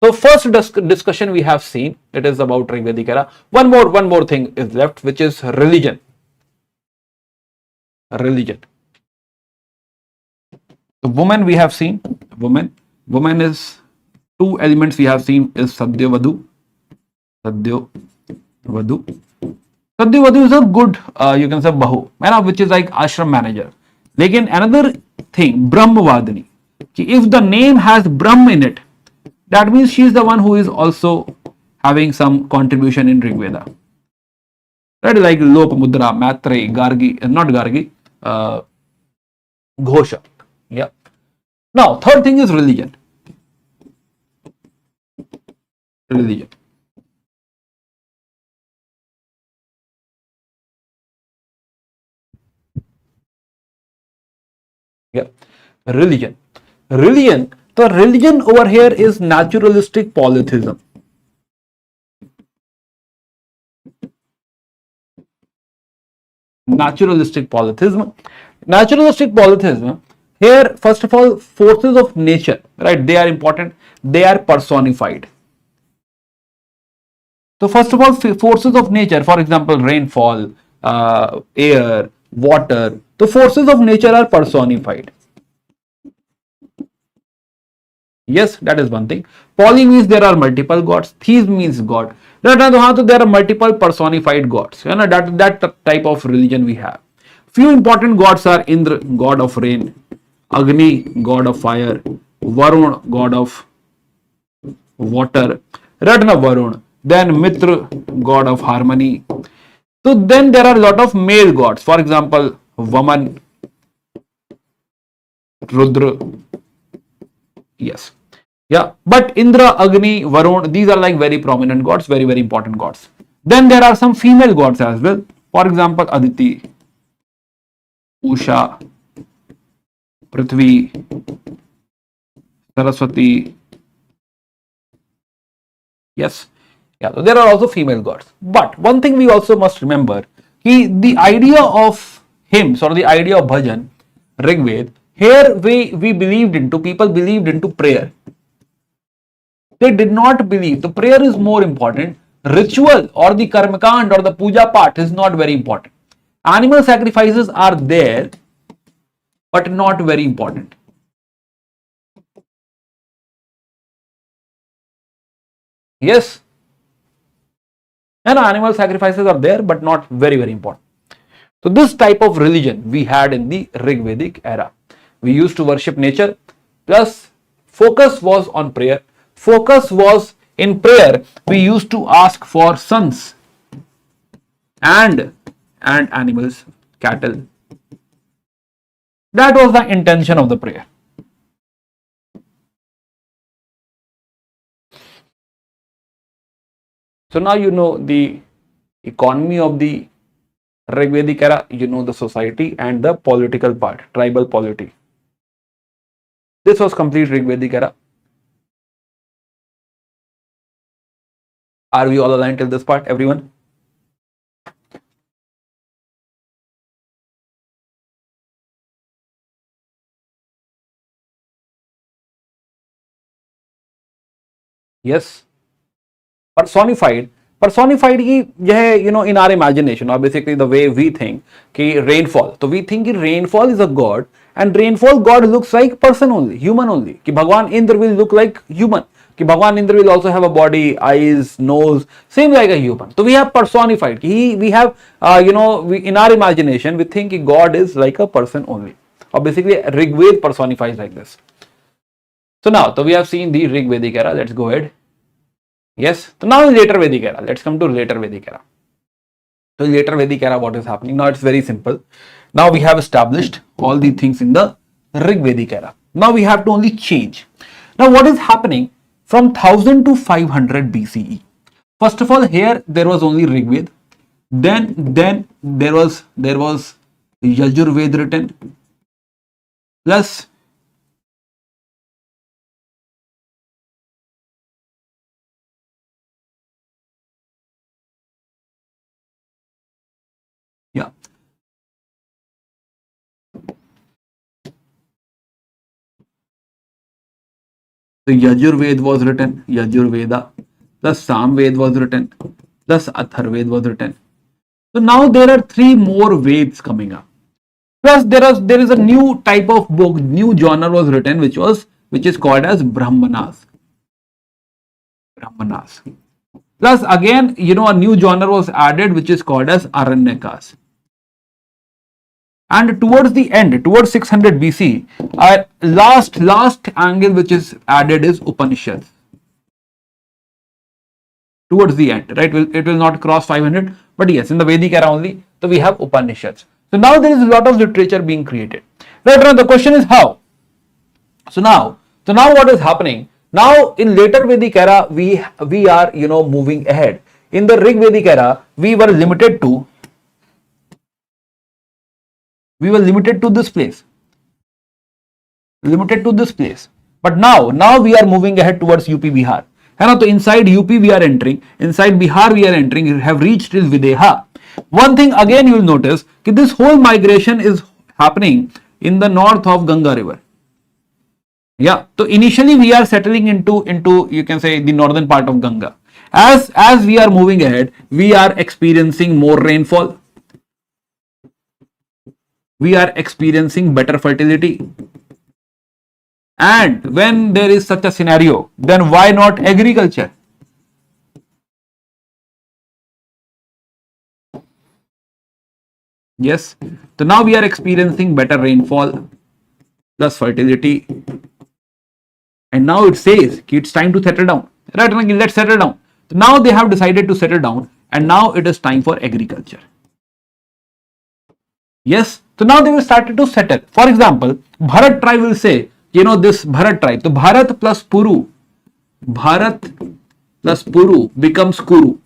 So first discussion we have seen, it is about Rig Vedic era. One more thing is left, which is religion. Religion. The woman we have seen, woman is two elements we have seen is Sadhyavadhu. Sadhyavadhu is a good, you can say Bahu, which is like ashram manager. Lekin another thing, Brahmavadini. If the name has Brahm in it, that means she is the one who is also having some contribution in Rig Veda. Right, like Lopamudra, Maitreyi, Gargi, not Gargi, Ghosha. Yeah. Now, third thing is religion. Religion. Yeah. Religion. The religion over here is naturalistic polytheism. Naturalistic polytheism. Here, first of all, forces of nature, right? They are important. They are personified. So first of all, forces of nature, for example, rainfall, air, water. The forces of nature are personified. Yes, that is one thing. Poly means there are multiple gods. Theis means God. There are multiple personified gods. That type of religion we have. Few important gods are Indra, god of rain, Agni, god of fire, Varun, god of water, Ratna Varun, then Mitra, god of harmony. So then there are a lot of male gods. For example, Vaman, Rudra. Yes. Yeah, but Indra, Agni, Varun, these are like very prominent gods, very important gods. Then there are some female gods as well. For example, Aditi, Usha, Prithvi, Saraswati. Yes. Yeah, so there are also female gods. But one thing we also must remember, the idea of hymns or the idea of bhajan, Rig Veda, here we believed into, people believed into prayer. They did not believe. The prayer is more important. Ritual or the karmakand or the puja part is not very important. Animal sacrifices are there, but not very important. Yes. And animal sacrifices are there, but not very important. So this type of religion we had in the Rig Vedic era. We used to worship nature, plus focus was on prayer. Focus was in prayer. We used to ask for sons and animals, cattle. That was the intention of the prayer. So now you know the economy of the Rig Vedic era, you know the society and the political part, tribal polity. This was complete Rig Vedic era. Are we all aligned till this part, everyone? Yes. Personified in our imagination, or basically the way we think rainfall. So we think rainfall is a god, and rainfall god looks like person only, human only. Bhagwan Indra will look like human. Bhagwan Indra will also have a body, eyes, nose, same like a human. So we have personified. We have, in our imagination, we think God is like a person only. Or basically, Rig Veda personifies like this. So now, we have seen the Rig Vedic era. Let's go ahead. Yes. So now in later Vedic era. Let's come to later Vedic era. So in later Vedic era, what is happening? Now it's very simple. Now we have established all the things in the Rig Vedic era. Now we have to only change. Now what is happening? From 1000 to 500 BCE. First of all, here there was only Rig Veda. Then there was Yajurved written, plus yeah. So Yajurved was written, Yajurveda, plus Samved was written, plus Atharved was written. So now there are 3 more Veds coming up. Plus there is a new type of book, new genre was written, which is called as Brahmanas. Plus again, a new genre was added, which is called as Aranyakas. And towards the end, towards 600 BC, last angle which is added is Upanishads. Towards the end, right? It will not cross 500, but yes, in the Vedic era only. So we have Upanishads. So now there is a lot of literature being created. Right now the question is how. So now what is happening? Now in later Vedic era, we are moving ahead. In the Rig Vedic era, we were limited to this place. But now we are moving ahead towards UP Bihar. So inside UP we are entering, inside Bihar we are entering, we have reached till Videha. One thing again you will notice that this whole migration is happening in the north of Ganga river. Yeah, so initially we are settling into you can say the northern part of Ganga. As we are moving ahead, we are experiencing more rainfall. We are experiencing better fertility. And when there is such a scenario, then why not agriculture? Yes, so now we are experiencing better rainfall plus fertility. And now it says it's time to settle down. Right, let's settle down. So now they have decided to settle down, and now it is time for agriculture. Yes, so now they will start to settle. For example, Bharat tribe will say, this Bharat tribe. So Bharat plus Puru becomes Kuru.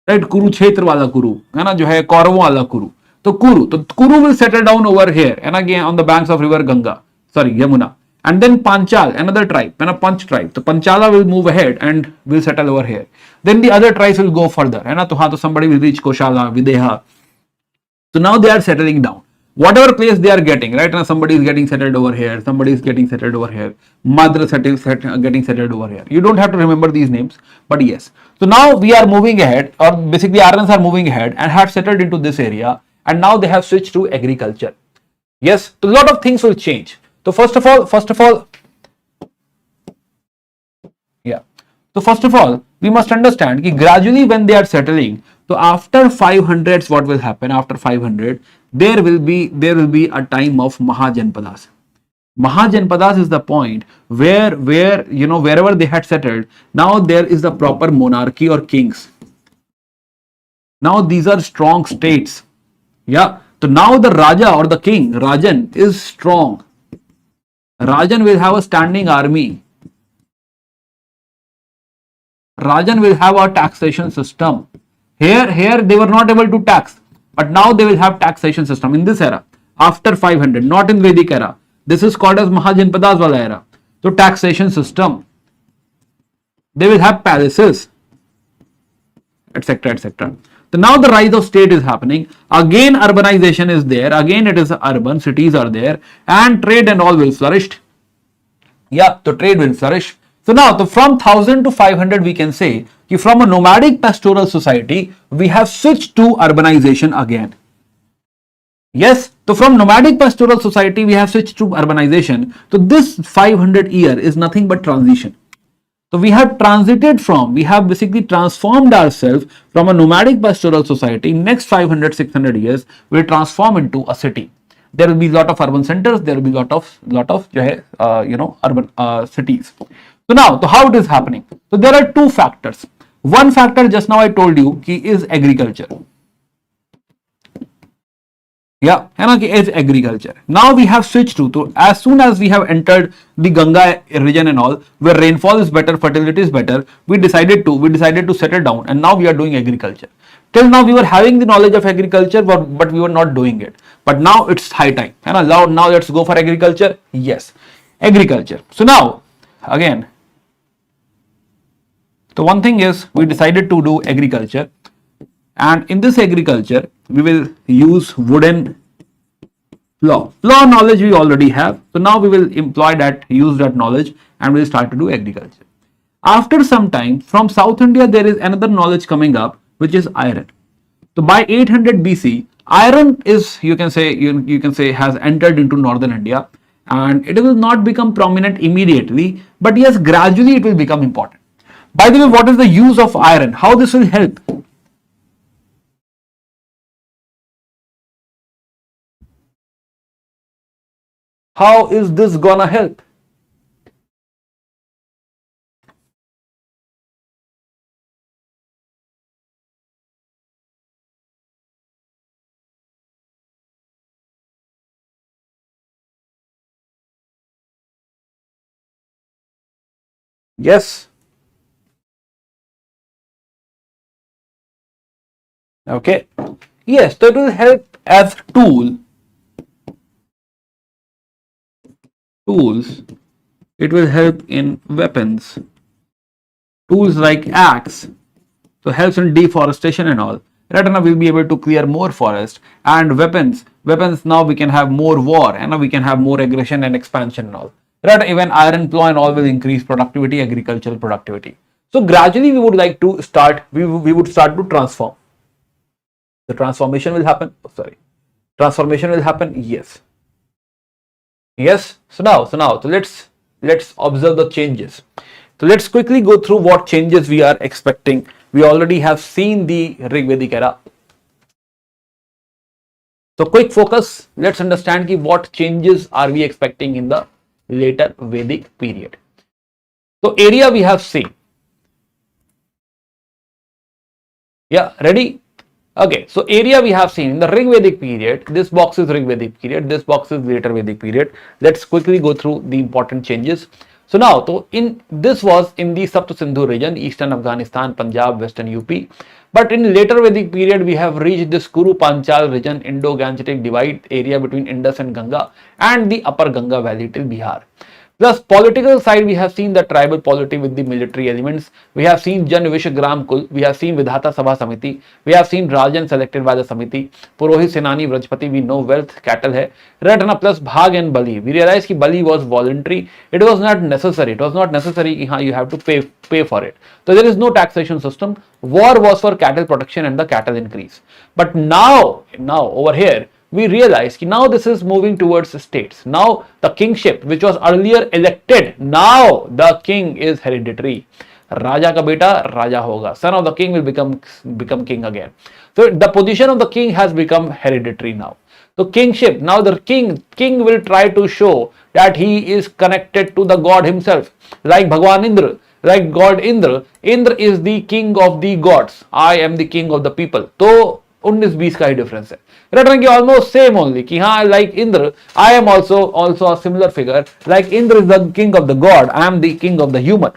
Right, Kurukshetra wala Kuru, है ना, जो है कौरवों वाला Kuru. So Kuru will settle down over here, and again on the banks of river Yamuna. And then Panchal, another tribe, and a Panch tribe. So Panchala will move ahead and will settle over here. Then the other tribes will go further, and so somebody will reach Koshala, Videha. So now they are settling down. Whatever place they are getting, right? Now somebody is getting settled over here, somebody is getting settled over here, Madra getting settled over here. You don't have to remember these names, but yes. So now we are moving ahead, or basically Aryans are moving ahead and have settled into this area, and now they have switched to agriculture. Yes, so a lot of things will change. So first of all, we must understand that gradually when they are settling, so after 500s, what will happen? After 500, there will be a time of Mahajanapadas. Mahajanapadas is the point where wherever they had settled, now there is the proper monarchy or kings. Now these are strong states. Yeah. So now the Raja or the king, Rajan, is strong. Rajan will have a standing army. Rajan will have a taxation system. Here they were not able to tax, but now they will have taxation system in this era. After 500, not in Vedic era. This is called as Mahajanapadas wala era. So taxation system. They will have palaces, etc., etc. So now the rise of state is happening. Again urbanization is there. Again it is urban, cities are there, and trade and all will flourish. Yeah, so trade will flourish. So now from 1000 to 500 we can say that from a nomadic pastoral society we have switched to urbanization again. Yes, so from nomadic pastoral society we have switched to urbanization. So this 500 year is nothing but transition. So we have basically transformed ourselves from a nomadic pastoral society. Next 500, 600 years will transform into a city. There will be lot of urban centers. There will be lot of urban cities. So now, so how it is happening? So there are two factors. One factor just now I told you is agriculture. Yeah, is agriculture. Now we have switched to as soon as we have entered the Ganga region and all, where rainfall is better, fertility is better, we decided to settle down, and now we are doing agriculture. Till now we were having the knowledge of agriculture, but we were not doing it. But now it's high time. And now let's go for agriculture. Yes, agriculture. So now again, the one thing is we decided to do agriculture, and in this agriculture we will use wooden plow. Plow knowledge we already have. So now we will use that knowledge and we'll start to do agriculture. After some time, from South India, there is another knowledge coming up, which is iron. So by 800 BC, iron is, you can say has entered into northern India, and it will not become prominent immediately, but yes, gradually it will become important. By the way, what is the use of iron? How this will help? How is this gonna help? Yes. Okay. Yes, so it will help as tools. It will help in weapons. Tools like axe. So helps in deforestation and all. Right now we'll be able to clear more forest, and weapons. Now we can have more war, and now we can have more aggression and expansion and all. Right, even iron plow and all will increase productivity, agricultural productivity. So gradually we would like to start. We would start to transform. The transformation will happen. Transformation will happen. Yes. So let's observe the changes. So let's quickly go through what changes we are expecting. We already have seen the Rig Vedic era. So quick focus. Let's understand what changes are we expecting in the later Vedic period. So area we have seen. Yeah, ready? Okay, so area we have seen in the Rig Vedic period. This box is Rig Vedic period, this box is later Vedic period. Let's quickly go through the important changes. So now, this was in the Sapta Sindhu region, eastern Afghanistan, Punjab, western UP. But in later Vedic period, we have reached this Kuru Panchal region, Indo-Gangetic divide area between Indus and Ganga, and the upper Ganga valley till Bihar. Plus, political side, we have seen the tribal polity with the military elements. We have seen Jan Vishgram Kul. We have seen Vidhata Sabha Samiti. We have seen Rajan selected by the Samiti. Purohit Senani Vrajpati, we know wealth, cattle hai. Ratna plus Bhag and Bali. We realize that Bali was voluntary. It was not necessary. It was not necessary you have to pay for it. So there is no taxation system. War was for cattle protection and the cattle increase. But now over here, we realize that now this is moving towards states. Now the kingship, which was earlier elected, now the king is hereditary. Raja ka beta Raja hoga. Son of the king will become king again. So the position of the king has become hereditary now. So kingship, now the king will try to show that he is connected to the god himself. Like Bhagwan Indra, like God Indra. Indra is the king of the gods. I am the king of the people. So 19-20 का ही difference है. Written almost same only. कि हाँ, like Indra, I am also a similar figure. Like Indra is the king of the god, I am the king of the human.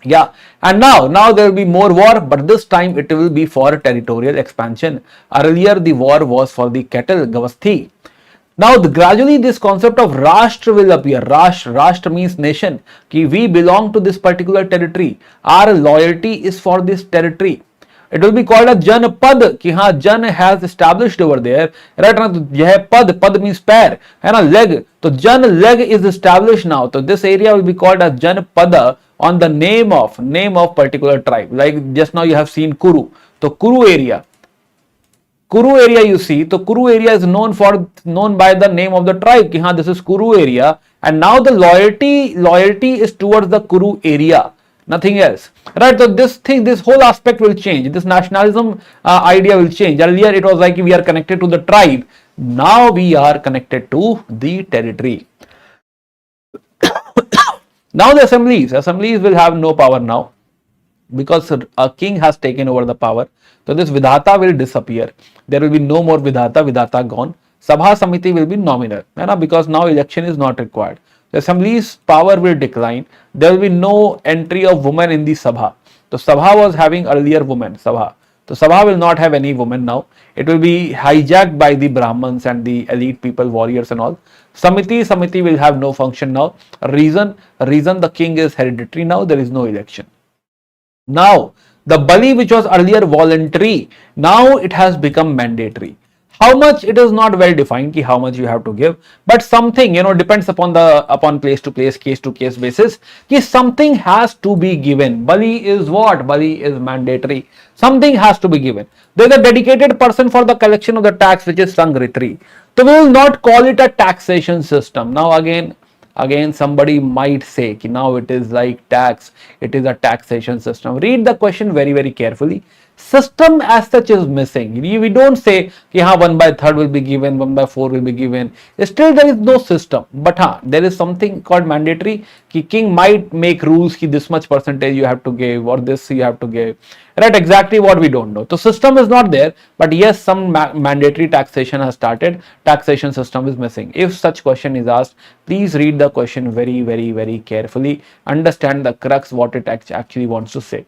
Yeah, and now there will be more war, but this time it will be for territorial expansion. Earlier the war was for the cattle, Gavasthi. Now gradually this concept of Rashtra will appear. Rashtra means nation. Ki we belong to this particular territory. Our loyalty is for this territory. It will be called a Janpad, कि हाँ Jan has established over there, right? ना तो यह pad means पैर, है ना, leg, तो Jan leg is established now. So this area will be called as Janpada on the name of particular tribe. Like just now you have seen Kuru, so Kuru area you see, so Kuru area is known by the name of the tribe, कि हाँ this is Kuru area, and now the loyalty is towards the Kuru area. Nothing else, right? So this whole aspect will change. This nationalism idea will change. Earlier it was like we are connected to the tribe. Now we are connected to the territory. Now the assemblies will have no power now because a king has taken over the power. So this Vidhata will disappear. There will be no more Vidhata gone. Sabha Samiti will be nominal, because now election is not required. The assembly's power will decline. There will be no entry of women in the Sabha. So Sabha was having earlier women, Sabha. So Sabha will not have any women now. It will be hijacked by the Brahmins and the elite people, warriors and all. Samiti will have no function now. Reason the king is hereditary now. There is no election. Now, the Bali, which was earlier voluntary, now it has become mandatory. How much, it is not well defined ki how much you have to give, but something, depends upon place to place, case to case basis, ki something has to be given. Bali is what? Bali is mandatory. Something has to be given. There is a dedicated person for the collection of the tax, which is Sangritri. So we will not call it a taxation system. Now again somebody might say ki now it is like tax, it is a taxation system. Read the question very, very carefully. System as such is missing. We don't say ki 1/3 will be given, 1/4 will be given. Still there is no system, but there is something called mandatory ki king might make rules ki this much percentage you have to give or this you have to give. Right, exactly what we don't know. So system is not there, but yes, some mandatory taxation has started. Taxation system is missing. If such question is asked, please read the question very, very, very carefully. Understand the crux, what it actually wants to say.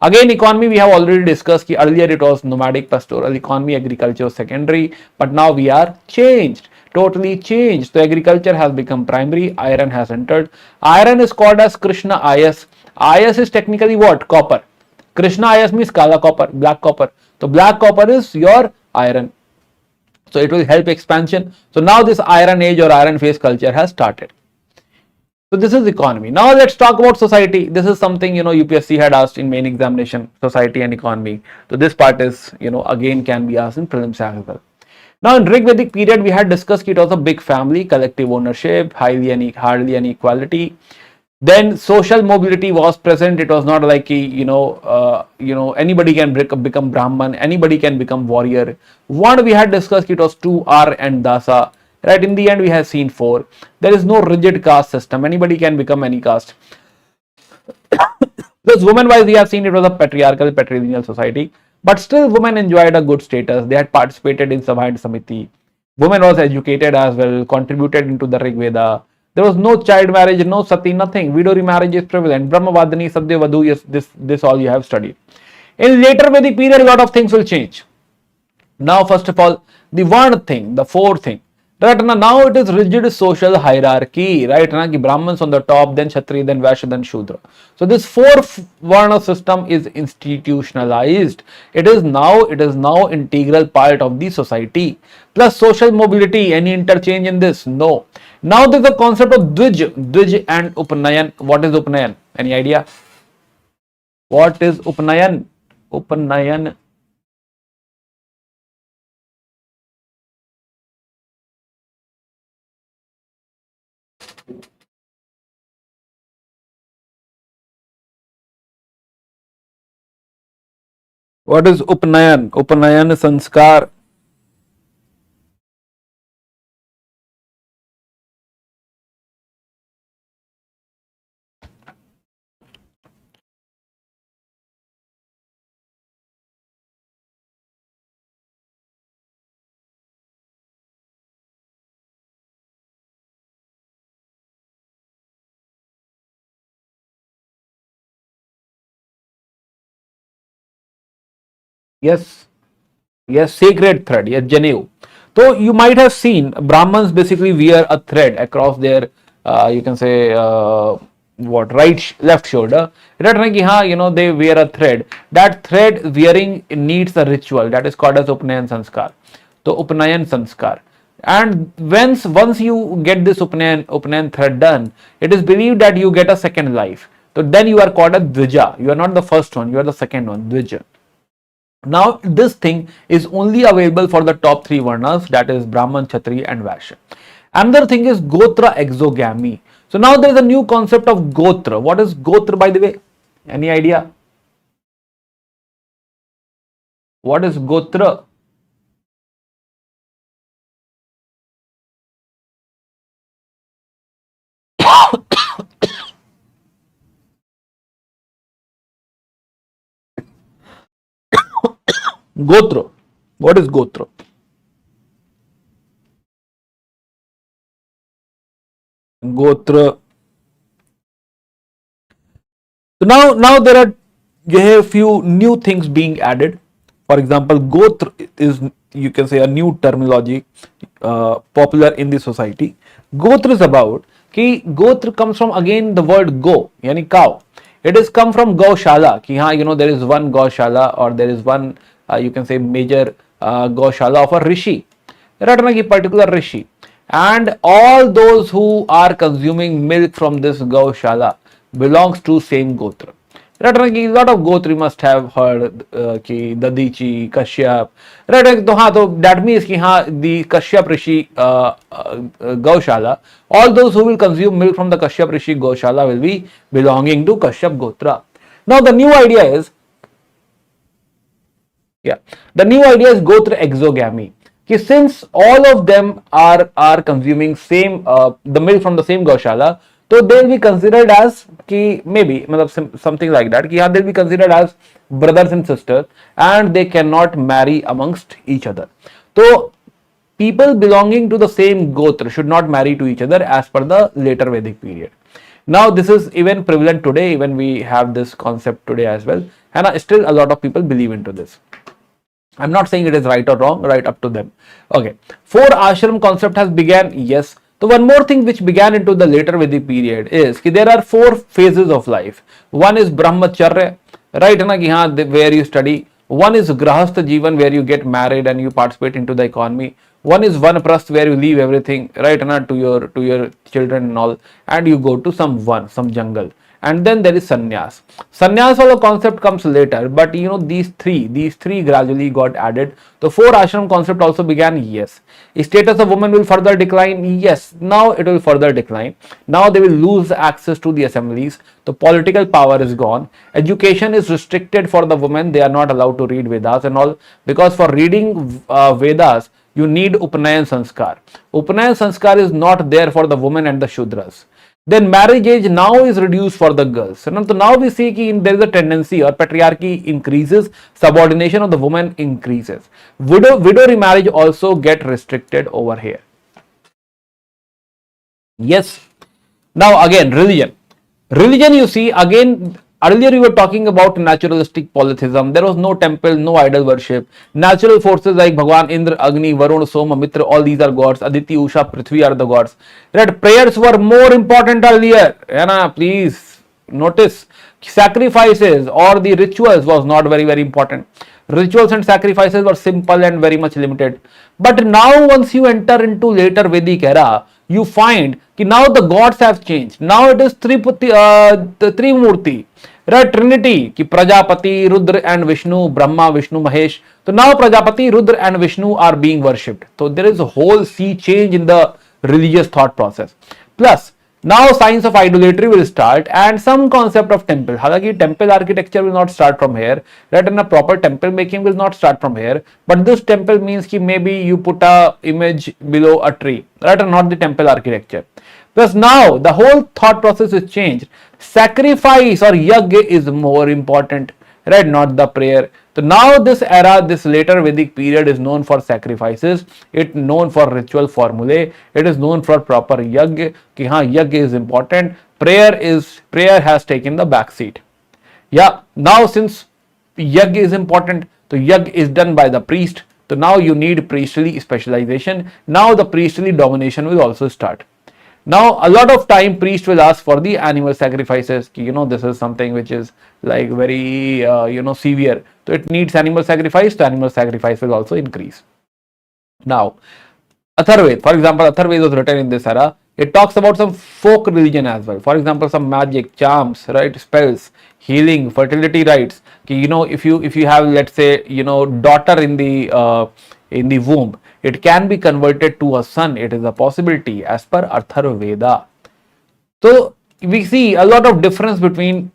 Again, economy we have already discussed ki earlier it was nomadic, pastoral economy, agriculture was secondary, but now we are changed. Totally changed. So agriculture has become primary, iron has entered. Iron is called as Krishna IS. IS is technically what? Copper. Krishna IS means kala copper, black copper. So black copper is your iron. So it will help expansion. So now this iron age or iron phase culture has started. So this is economy. Now let's talk about society. This is something UPSC had asked in main examination, society and economy. So this part is again can be asked in prelims as well. Now in Rig Vedic period we had discussed it was a big family, collective ownership, hardly any equality. Then social mobility was present. It was not like anybody can become Brahman, anybody can become warrior. One we had discussed it was 2R and Dasa. Right, in the end we have seen 4. There is no rigid caste system. Anybody can become any caste. Plus women wise we have seen it was a patrilineal society, but still women enjoyed a good status. They had participated in Sabha and Samiti. Women was educated as well, contributed into the Rig Veda. There was no child marriage, no sati, nothing. Widow remarriage is prevalent. Brahmavadini, Sadhya Vadhu, yes, this all you have studied. In later Vedic period, a lot of things will change. Now, first of all, the one thing, the 4th thing. Right now it is rigid social hierarchy, right? Brahmins on the top, then Kshatriya, then Vaishya, then Shudra. So this 4th Varna system is institutionalized. It is now integral part of the society. Plus social mobility, any interchange in this? No. Now there is the concept of Dvij and Upanayan. What is Upanayan? Any idea? What is Upanayan? Upanayan. What is Upanayan? Upanayan Sanskar. Yes, sacred thread. Yes, Janeu. So you might have seen Brahmins basically wear a thread across their, you can say, left shoulder. They wear a thread. That thread wearing needs a ritual that is called as Upanayan Sanskar. So Upanayan Sanskar. And once you get this Upanayan thread done, it is believed that you get a second life. So then you are called a Dvija. You are not the first one, you are the second one, Dvija. Now this thing is only available for the top 3 varnas, that is Brahman, Kshatriya and Vaishya. Another thing is Gotra exogamy. So now there is a new concept of Gotra. What is Gotra, by the way? Any idea? What is Gotra? Gotra. What is Gotra? Gotra. So now there are a few new things being added. For example, Gotra is, you can say, a new terminology popular in the society. Gotra is about कि Gotra comes from again the word go, yani cow. It is come from Gaushala. Ki हाँ, there is one Gaushala, or there is one you can say major Gaushala of a rishi. Right, na, ki particular rishi. And all those who are consuming milk from this Gaushala belongs to same Gotra. Right, a lot of Gotri must have heard कि Dadichi, Kashyap. Right, तो हाँ, तो that means कि हाँ, the Kashyap Rishi Gaushala, all those who will consume milk from the Kashyap Rishi Gaushala will be belonging to Kashyap Gotra. Now the new idea is, the new idea is Gotra exogamy. कि since all of them are consuming same the milk from the same Gaushala, so they'll be considered as कि maybe something like that कि हाँ, they'll be considered as brothers and sisters, and they cannot marry amongst each other. So people belonging to the same Gotra should not marry to each other as per the later Vedic period. Now this is even prevalent today, even we have this concept today as well, and still a lot of people believe into this. I'm not saying it is right or wrong, right, up to them. Okay, 4 ashram concept has began, yes. So one more thing which began into the later Vedic period is that there are 4 phases of life. One is brahmacharya, right, na, ki haan, where you study. One is grahastha jivan, where you get married and you participate into the economy. One is vanaprasth, where you leave everything, right, na, to your children and all, and you go to some jungle. And then there is sannyas. Sannyas also concept comes later, but these three gradually got added. The 4 ashram concept also began, yes. Status of women will further decline, yes. Now it will further decline. Now they will lose access to the assemblies. The political power is gone. Education is restricted for the women. They are not allowed to read Vedas and all, because for reading Vedas you need Upanayan Sanskar. Upanayan Sanskar is not there for the women and the Shudras. Then marriage age now is reduced for the girls. So now we see that there is a tendency, or patriarchy increases, subordination of the woman increases. Widow remarriage also get restricted over here. Yes. Now again, religion. Religion, you see, again, earlier we were talking about naturalistic polytheism. There was no temple, no idol worship. Natural forces like Bhagwan Indra, Agni, Varun, Soma, Mitra, all these are gods. Aditi, Usha, Prithvi are the gods. Right? Prayers were more important earlier. Please notice, sacrifices or the rituals was not very, very important. Rituals and sacrifices were simple and very much limited. But now once you enter into later Vedic era, you find that now the gods have changed. Now it is Trimurti, right? Trinity, ki Prajapati, Rudra and Vishnu, Brahma, Vishnu, Mahesh. So now Prajapati, Rudra and Vishnu are being worshipped. So there is a whole sea change in the religious thought process. Plus, now science of idolatry will start, and some concept of temple. Halaki temple architecture will not start from here, right? And a proper temple making will not start from here. But this temple means that maybe you put a image below a tree, right? And not the temple architecture. Plus now the whole thought process is changed. Sacrifice or yajna is more important, right? Not the prayer. So now this era, this later Vedic period is known for sacrifices. It's known for ritual formulae. It is known for proper yajna. Ki haan, yajna is important. Prayer has taken the back seat. Yeah. Now since yajna is important, so yajna is done by the priest. So now you need priestly specialization. Now the priestly domination will also start. Now a lot of time priest will ask for the animal sacrifices. This is something which is like very severe, so it needs animal sacrifice. The animal sacrifice will also increase. Now Atharved, for example, Atharved was written in this era. It talks about some folk religion as well. For example, some magic, charms, right, spells, healing, fertility rites. If you have, let's say, daughter in the womb, it can be converted to a son. It is a possibility as per Atharveda. So we see a lot of difference between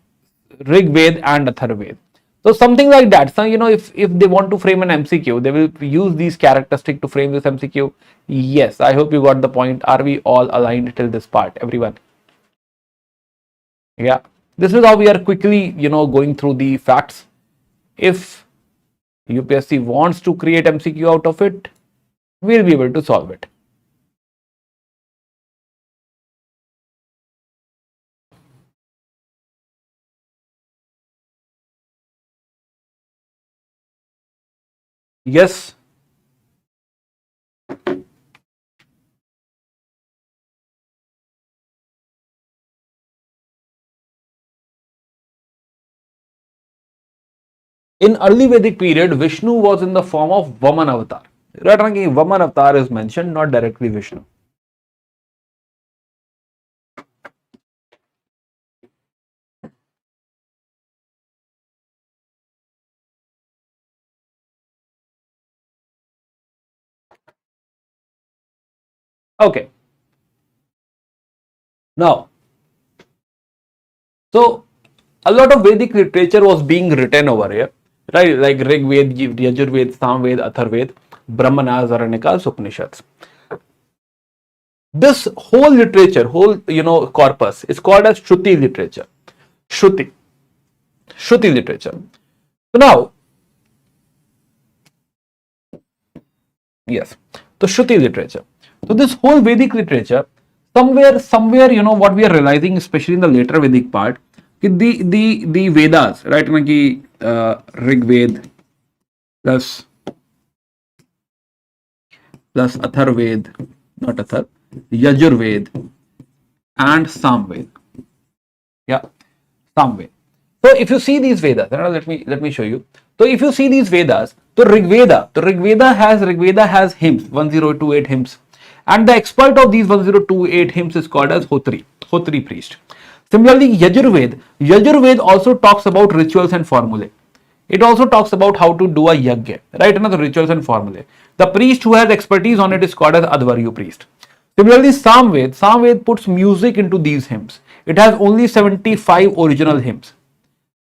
Rig Ved and Atharved. So something like that. So if they want to frame an MCQ, they will use these characteristics to frame this MCQ. Yes, I hope you got the point. Are we all aligned till this part, everyone? Yeah. This is how we are quickly, going through the facts. If UPSC wants to create MCQ out of it, we'll be able to solve it. Yes. In early Vedic period, Vishnu was in the form of Vaman avatar. Right, Rangi? Vaman avatar is mentioned, not directly Vishnu. Okay. Now, so a lot of Vedic literature was being written over here, right? Like Rig Ved, Yajurved, Samved, Atharved, Brahmanas, Aranyakas, Upanishads. This whole literature, corpus is called as Shruti literature. Shruti literature. So now, yes, so Shruti literature. So this whole Vedic literature, somewhere, what we are realizing, especially in the later Vedic part, the Vedas, right? Rig Ved plus Atharved, not Athar, Yajurved and Samved. Yeah, Samved. So if you see these Vedas, let me show you. So if you see these Vedas, the Rig Veda has hymns, 1028 hymns, and the expert of these 1028 hymns is called as Hotri priest. Similarly, Yajurved also talks about rituals and formulae. It also talks about how to do a yajna, right? Another rituals and formulae. The priest who has expertise on it is called as Advaryu priest. Similarly, Samved puts music into these hymns. It has only 75 original hymns.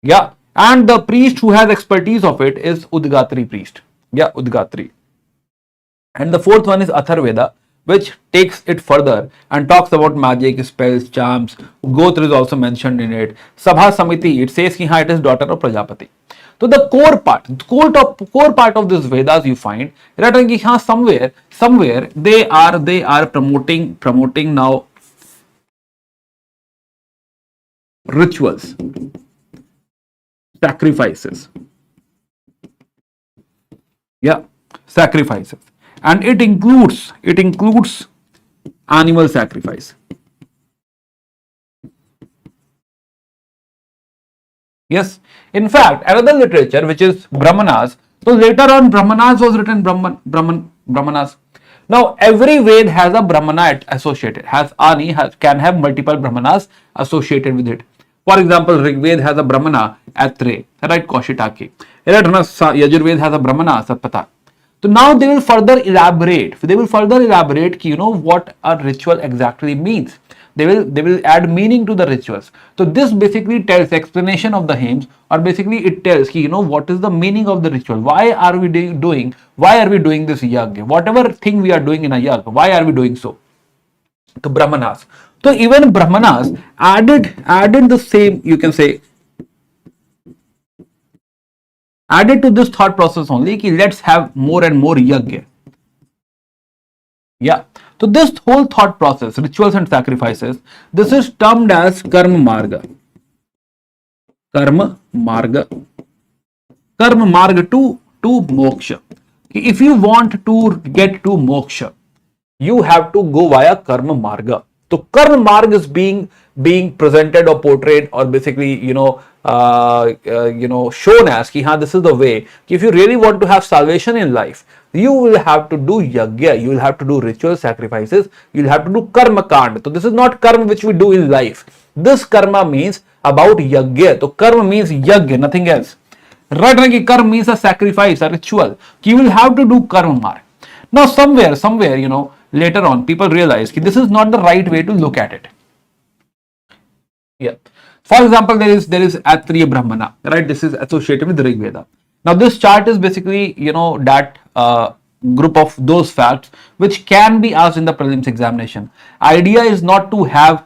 Yeah, and the priest who has expertise of it is Udgatri priest. Yeah, Udgatri. And the fourth one is Atharveda, which takes it further and talks about magic, spells, charms. Gotra is also mentioned in it. Sabha Samiti, it says that it is daughter of Prajapati. So the core part of this Vedas you find that somewhere they are promoting now rituals, sacrifices. Yeah, sacrifices, and it includes animal sacrifice. Yes, in fact, another literature which is Brahmanas. So later on, Brahmanas was written Brahmanas. Now every Ved has a Brahmana associated. Can have multiple Brahmanas associated with it. For example, Rig Ved has a Brahmana Atre, right? Kaushitaki. Yajurved has a Brahmana Satpatha. So now they will further elaborate. What a ritual exactly means. They will add meaning to the rituals. So this basically tells explanation of the hymns, or basically it tells what is the meaning of the ritual. Why are we doing this yajna? Whatever thing we are doing in a yajna, why are we doing so? The Brahmanas. So even Brahmanas added the same, you can say, added to this thought process only, let's have more and more yajna. Yeah. So this whole thought process, rituals and sacrifices, this is termed as karma marga. Karma marga to moksha. If you want to get to moksha, you have to go via karma marga. So karma marga is being presented or portrayed, or basically shown as this is the way. If you really want to have salvation in life, you will have to do yajna, you will have to do ritual sacrifices, you will have to do karma kand. So this is not karma which we do in life. This karma means about yajna. So karma means yajna, nothing else. Right? Karma means a sacrifice, a ritual. You will have to do karma marg. Now somewhere, later on, people realize this is not the right way to look at it. Yeah. For example, there is Atriya Brahmana, right? This is associated with Rig Veda. Now this chart is basically, that group of those facts which can be asked in the prelims examination. Idea is not to have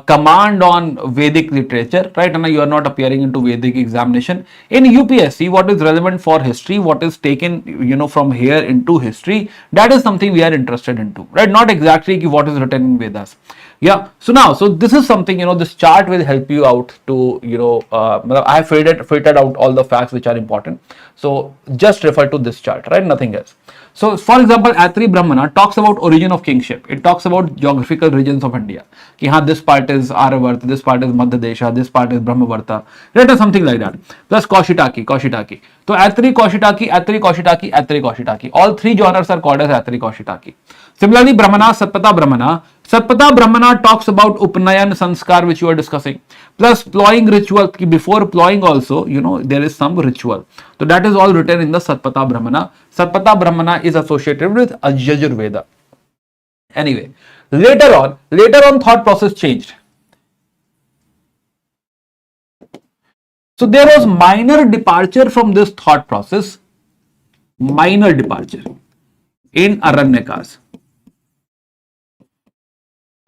command on Vedic literature, right? And you are not appearing into Vedic examination. In UPSC, what is relevant for history, what is taken, from here into history, that is something we are interested into, right? Not exactly what is written in Vedas. Yeah. So this is something, this chart will help you out to, I have filtered out all the facts which are important. So just refer to this chart, right? Nothing else. So, for example, Atri Brahmana talks about origin of kingship. It talks about geographical regions of India. Ki haan, this part is Aravarta, this part is Madhya Desha, this part is Brahmavarta, right, or something like that. Plus Kaushitaki. So, Atri Kaushitaki. All three genres are called as Atri Kaushitaki. Similarly, Brahmana, Satpata Brahmana talks about Upanayan Sanskar, which you are discussing. Plus plowing ritual, before plowing also, there is some ritual. So that is all written in the Satpata Brahmana. Satpata Brahmana is associated with Yajurveda. Anyway, later on thought process changed. So there was minor departure from this thought process, minor departure in Aranyakas.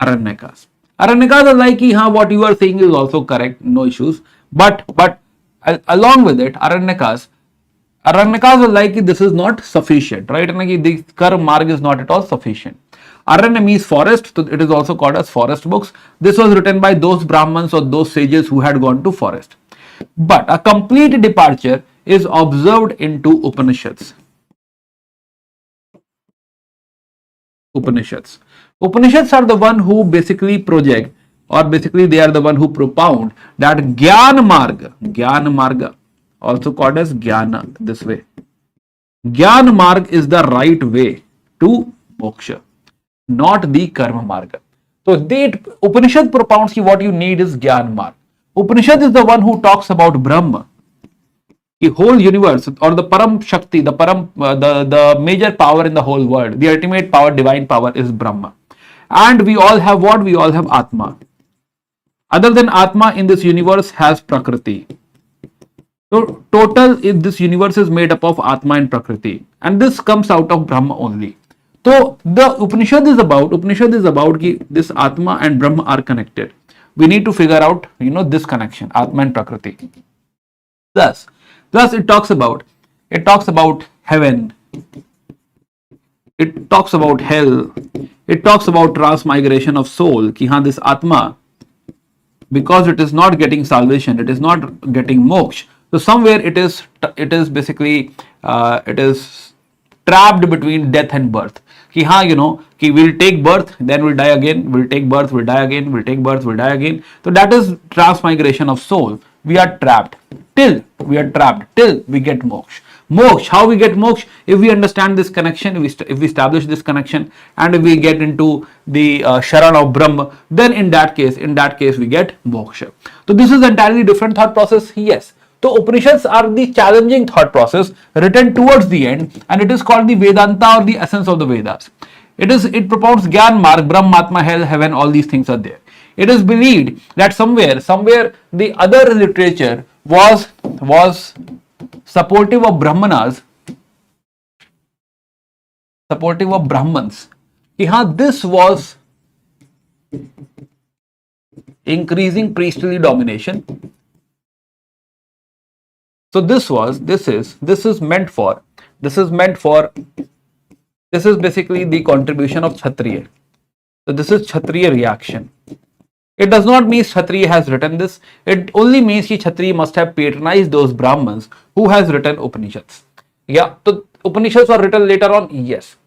Aranyakas are like, what you are saying is also correct, no issues. But along with it, Aranyakas are like, this is not sufficient, right? And the Karma Marg is not at all sufficient. Aranya means forest, so it is also called as forest books. This was written by those Brahmins or those sages who had gone to forest. But a complete departure is observed into Upanishads. Upanishads are the one who basically project, or basically they are the one who propound that Gyan Marga, also called as Jnana, this way. Gyan Marg is the right way to moksha, not the Karma Marga. So Upanishad propounds what you need is Gyan Marg. Upanishad is the one who talks about Brahma, the whole universe, or the Param Shakti, the major power in the whole world, the ultimate power, divine power is Brahma. And we all have what? We all have Atma. Other than Atma in this universe has Prakriti. So total, this universe is made up of Atma and Prakriti. And this comes out of Brahma only. So the Upanishad is about this Atma and Brahma are connected. We need to figure out, this connection, Atma and Prakriti. Thus it talks about heaven. It talks about hell. It talks about transmigration of soul. Ki haan, this Atma, because it is not getting salvation, it is not getting moksha. So somewhere it is basically it is trapped between death and birth. Ki haan, ki we'll take birth, then we'll die again. We'll take birth, we'll die again. We'll take birth, we'll die again. So that is transmigration of soul. We are trapped till we get moksha. Moksha, how we get moksha? If we understand this connection, if we establish this connection, and if we get into the Sharan of Brahma, then in that case we get moksha. So this is entirely different thought process. Yes. So Upanishads are the challenging thought process written towards the end, and it is called the Vedanta or the essence of the Vedas. It propounds Gyan Marg, Brahma, Atma, hell, heaven, all these things are there. It is believed that somewhere the other literature was supportive of Brahmans. This was increasing priestly domination. So this is basically the contribution of Kshatriya. So this is Kshatriya reaction. It does not mean Kshatriya has written this. It only means that Kshatriya must have patronized those Brahmins who has written Upanishads. Yeah, so Upanishads were written later on. Yes.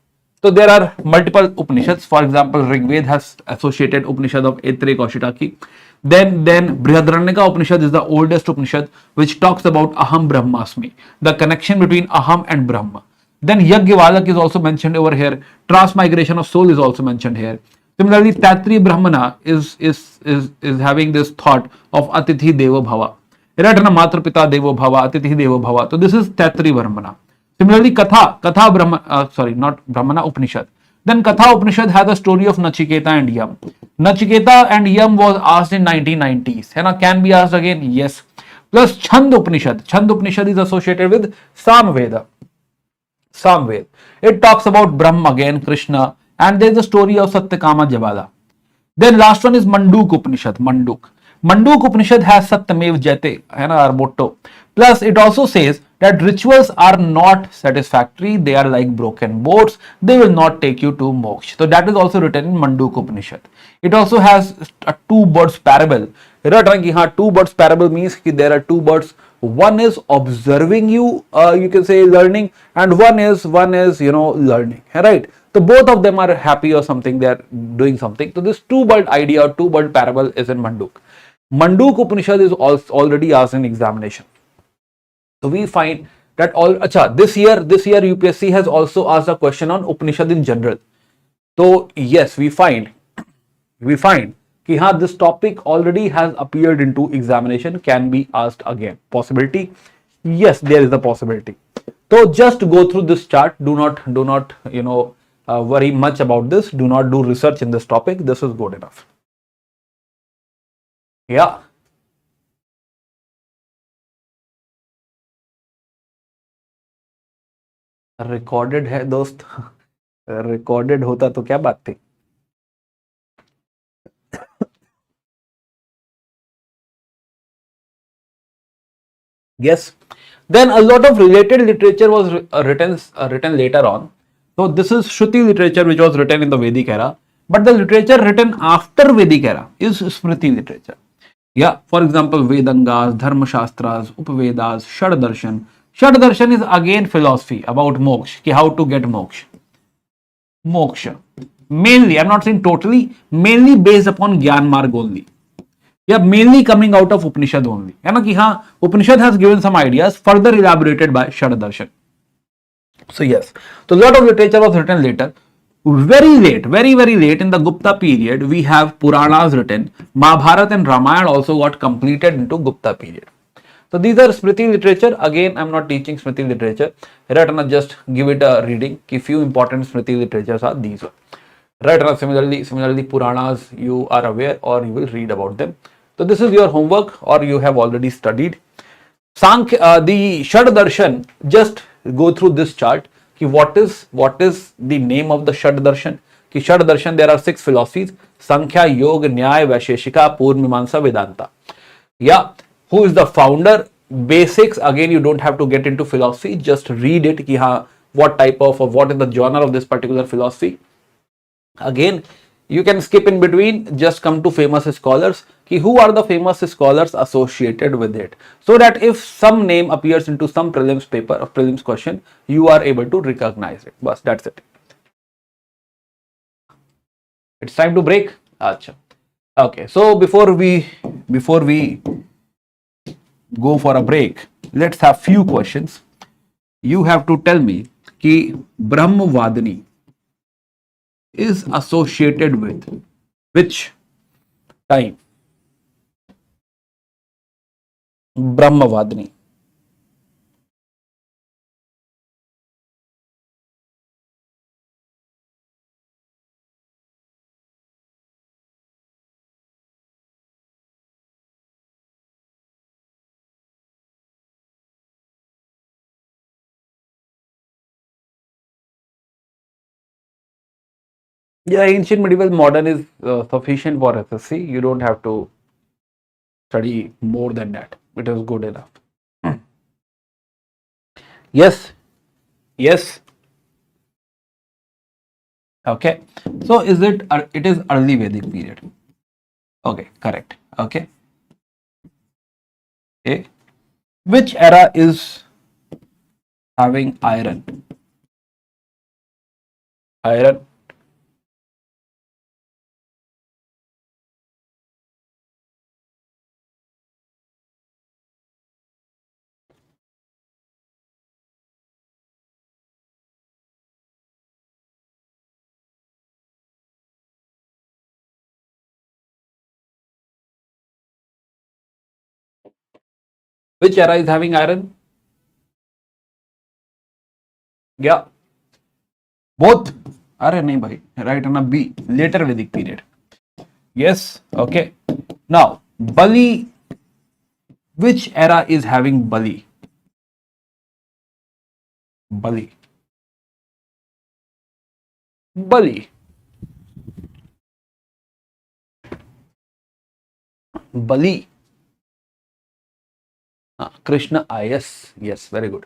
So there are multiple Upanishads. For example, Rigved has associated Upanishad of Aitreya Kaushitaki. Then Brihadaranyaka Upanishad is the oldest Upanishad which talks about Aham Brahmasmi, the connection between Aham and Brahma. Then Yajnavalkya is also mentioned over here. Transmigration of soul is also mentioned here. Similarly, Tatri Brahmana is having this thought of Atithi Deva Bhava. Iratana Matra Pita Deva Bhava, Atithi Deva Bhava. So this is Tatri Brahmana. Similarly, Katha Brahmana, not Brahmana, Upanishad. Then Katha Upanishad has a story of Nachiketa and Yam. Nachiketa and Yam was asked in 1990s. Can be asked again? Yes. Plus Chand Upanishad. Chand Upanishad is associated with Samveda. It talks about Brahma again, Krishna, and there is the story of Satyakama Jabala. Then last one is Manduk Upanishad. Manduk Upanishad has Satyamev Jayate, our motto. Plus, it also says that rituals are not satisfactory. They are like broken boats. They will not take you to moksha. So that is also written in Manduk Upanishad. It also has a two birds parable. Two birds parable means that there are two birds. One is observing you, you can say learning, and one is learning, right? So both of them are happy or something, they are doing something. So this two bird idea or two bird parable is in Manduk. Manduk Upanishad is also already asked in examination. So we find that this year UPSC has also asked a question on Upanishad in general. So yes, we find this topic already has appeared into examination, can be asked again. Possibility? Yes, there is a possibility. So just go through this chart. Do not worry much about this. Do not do research in this topic. This is good enough. Yeah. Recorded है दोस्त. Recorded होता तो क्या बात थी. Yes. Then a lot of related literature was written later on. So this is Shruti literature which was written in the Vedic era. But the literature written after Vedic era is Smriti literature. Yeah, for example, Vedangas, Dharma Shastras, Upavedas, Shad Darshan. Shad Darshan is again philosophy about moksha, how to get moksha. Moksha. Mainly, I'm not saying totally, mainly based upon Gyan Marg only. Yeah, mainly coming out of Upanishad only. है ना कि हाँ, Upanishad has given some ideas further elaborated by Shad Darshan. So yes, so a lot of literature was written later. Very late, very late in the Gupta period, we have Puranas written. Mahabharata and Ramayana also got completed into Gupta period. So these are Smriti literature. Again, I'm not teaching Smriti literature. Right, just give it a reading. A few important Smriti literatures are these one. Right, similarly Puranas you are aware or you will read about them. So this is your homework or you have already studied. The Shad Darshan, just go through this chart. What is the name of the Shad Darshan? Shad Darshan, there are 6 philosophies: Sankhya, Yoga, Nyaya, Vaisheshika, Purva Mimamsa, Vedanta. Yeah, who is the founder? Basics, again you don't have to get into philosophy, just read it. What type of or what is the genre of this particular philosophy? Again, you can skip in between, just come to famous scholars. Who are the famous scholars associated with it, so that if some name appears into some prelims paper or prelims question, you are able to recognize it. Bas, that's it. It's time to break. Achha. Okay, so before we go for a break, let's have few questions. You have to tell me ki Brahmavadini is associated with which time? Brahmavadini. Yeah, ancient, medieval, modern is sufficient for SSC. You don't have to study more than that. It is good enough. Yes. Yes. Okay. So is it? It is early Vedic period. Okay. Correct. Okay. Okay. Which era is having iron? Iron. Which era is having iron? Yeah. Both. Are nahi bhai. Right on a B. Later Vedic period. Yes. Okay. Now, Bali. Which era is having Bali? Bali. Bali. Bali. Krishna, yes, very good.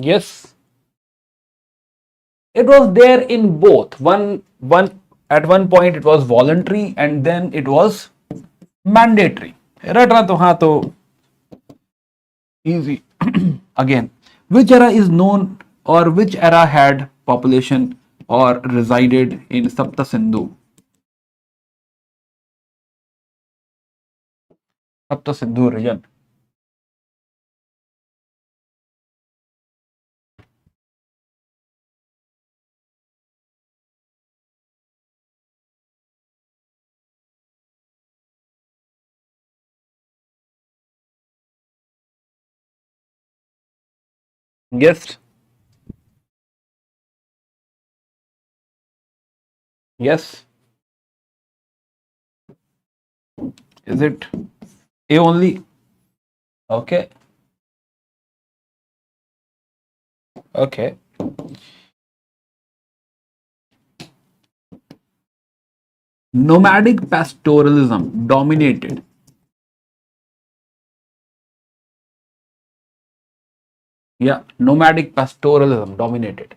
Yes, it was there in both. One at one point it was voluntary and then it was mandatory. Right, to हाँ तो easy. Again, which era is known or which era had population or resided in Sapta Sindhu? Sapta Sindhu region. Yes. Yes. Is it A only? Okay. Okay. Nomadic pastoralism dominated. Yeah, nomadic pastoralism dominated.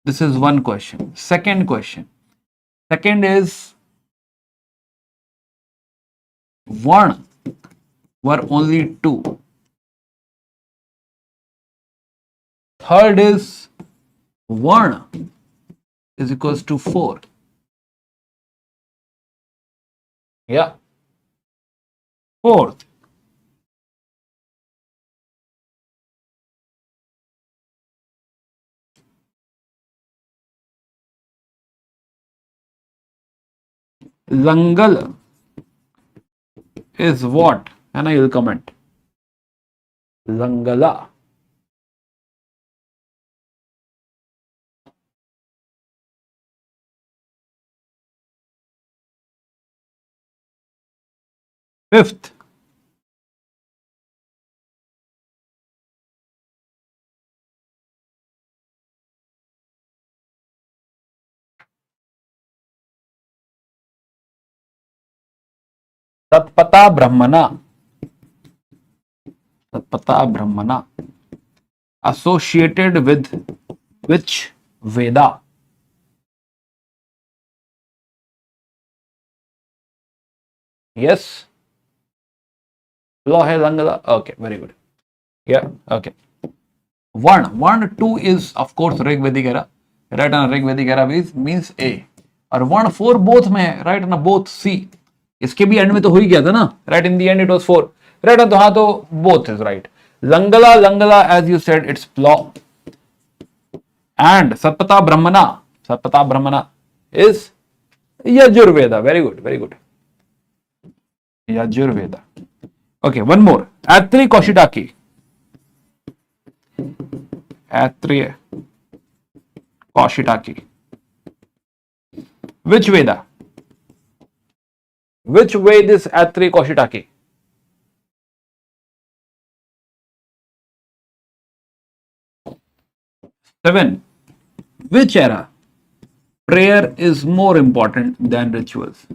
This is one question. Second question. Second is Varna were only two. Third is Varna is equals to 4. Yeah. Fourth, Langal is what? And I will comment. Langala. Fifth, Tatpata Brahmana. Tatpata Brahmana. Associated with which Veda? Yes. Law hai Langala. Okay, very good. Yeah, okay. Varna 2 is of course Rig Vedic era. Right on Rig Vedic era means A. और Varna 4 both में है. Right on both C. इसके भी and में तो हो ही गया था ना. Right in the end it was 4. Right on तो हाँ तो both is right. Langala as you said it's Plow. And Satpata Brahmana is Yajurveda. Very good, very good. Yajurveda. Okay, one more. Atri Koshitaki. Atri Koshitaki. Which Veda? Which Veda is Atri Koshitaki? Seven. Which era? Prayer is more important than rituals.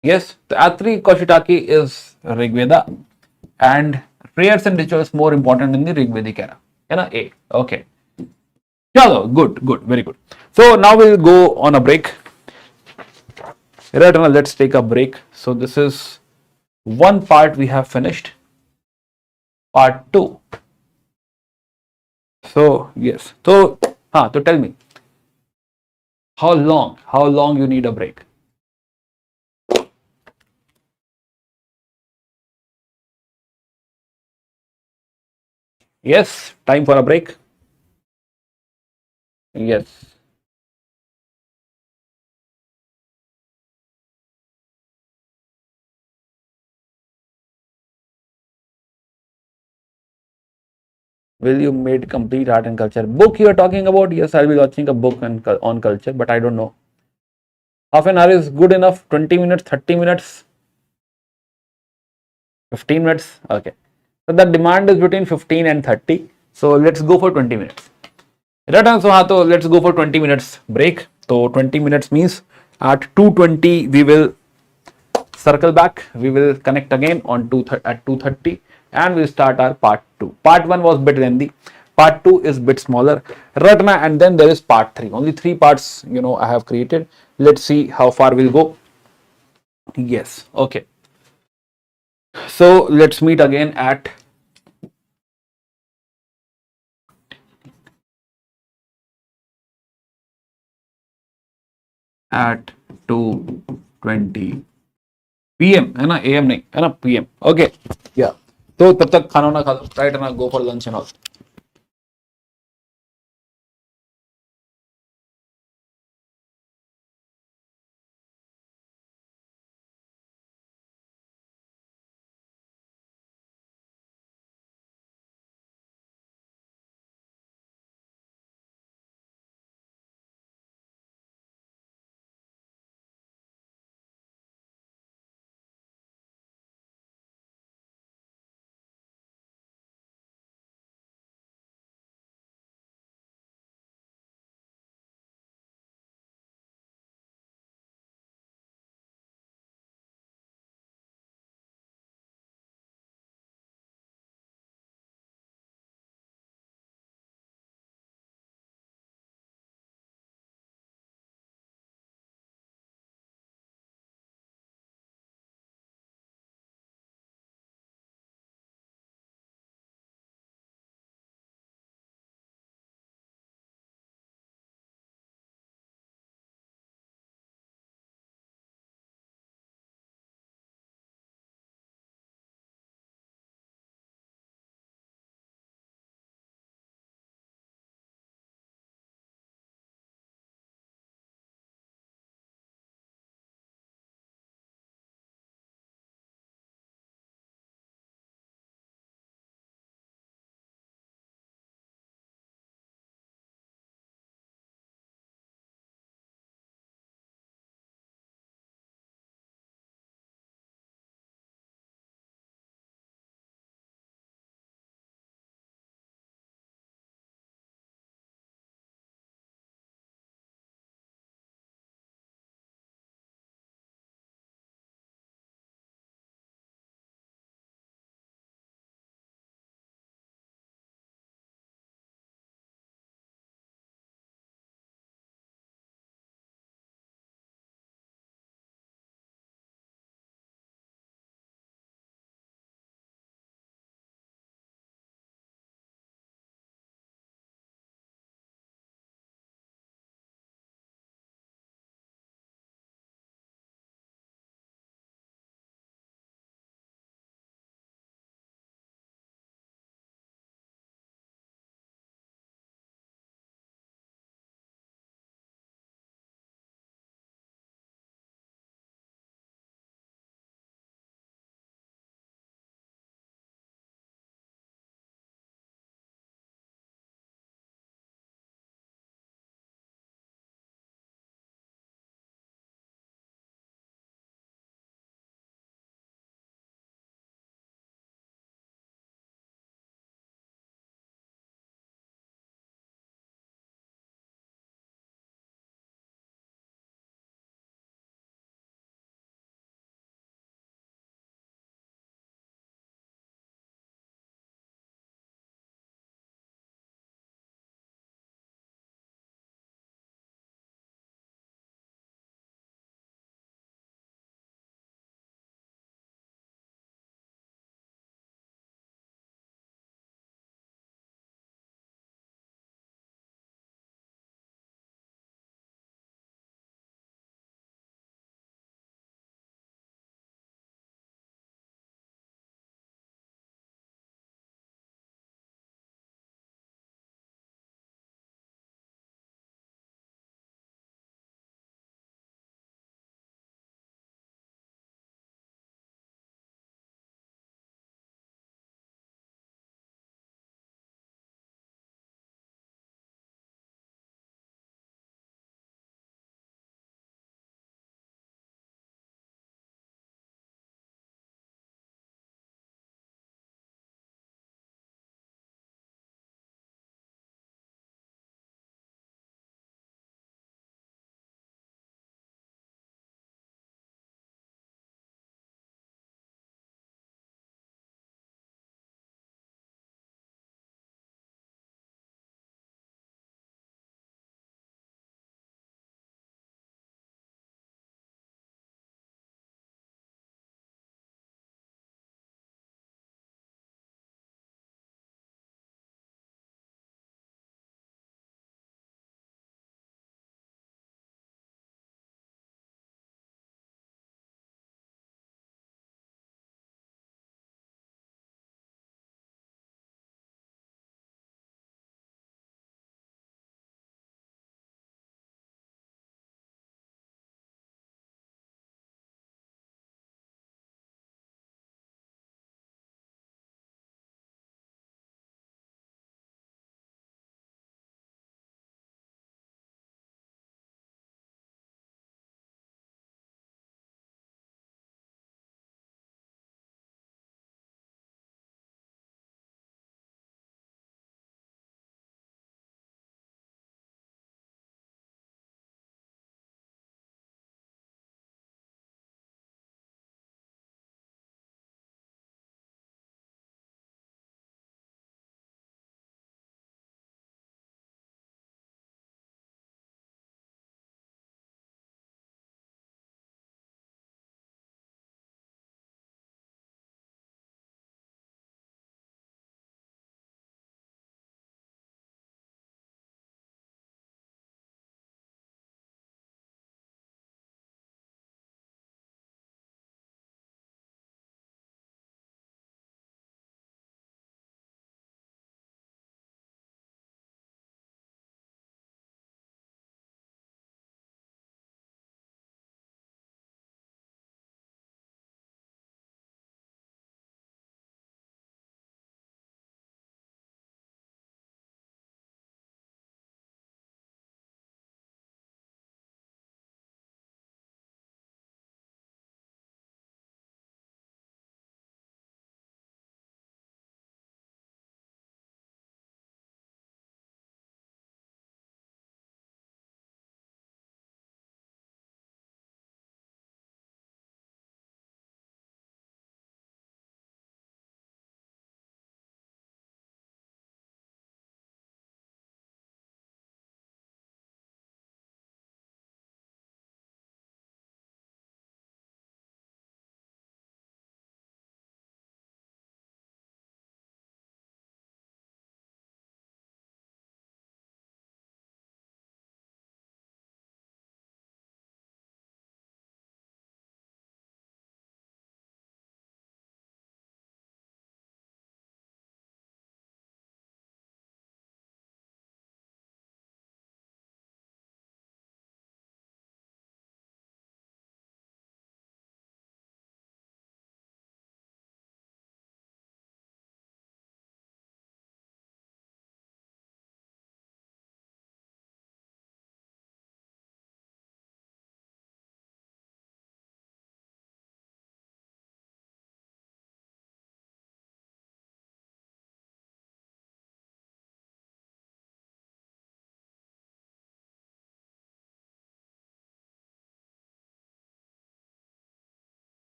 Yes, the Atri Koshitaki is Rig Veda and prayers and rituals more important in the Rig Vedic era. A. Okay. Chalo, good, very good. So now we'll go on a break. Right now, let's take a break. So this is one part we have finished. Part 2. So yes. So tell me, how long you need a break? Yes, time for a break. Yes. Will you made complete art and culture? Book you are talking about? Yes, I'll be launching a book on culture, but I don't know. Half an hour is good enough. 20 minutes, 30 minutes, 15 minutes. Okay. So the demand is between 15 and 30. So let's go for 20 minutes. Right, so let's go for 20 minutes break. So 20 minutes means at 2:20 we will circle back. We will connect again on at 2:30 and we'll start our part 2. Part 1 was bit lengthy. Part 2 is bit smaller. Ratna, and then there is part 3. Only 3 parts, I have created. Let's see how far we'll go. Yes. Okay. So let's meet again at 2:20 PM है ना, AM नहीं है ना, PM. Okay. Yeah. तो तब तक खाना वाना खा लो, right, है ना, go for lunch and all.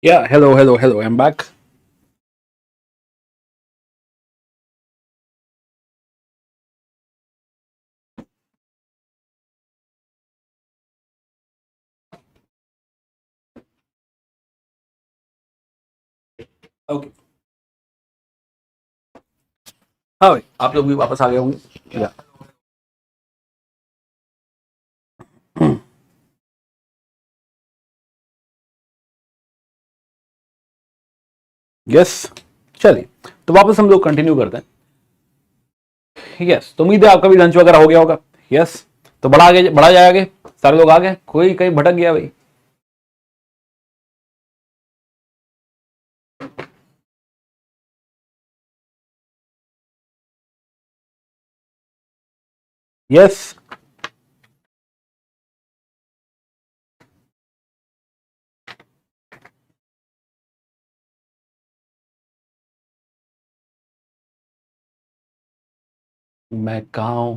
Yeah, hello. I'm back. Okay. हाँ भाई, आप लोग भी वापस आ गए होंगे. Yeah. यस. चलिए, तो वापस हम लोग कंटिन्यू करते हैं. यस, तो उम्मीद है आपका भी लंच वगैरह हो गया होगा. यस, तो बढ़ा जाए आगे. सारे लोग आ गए, कोई कहीं भटक गया भाई? यस. मैं कहा हूं?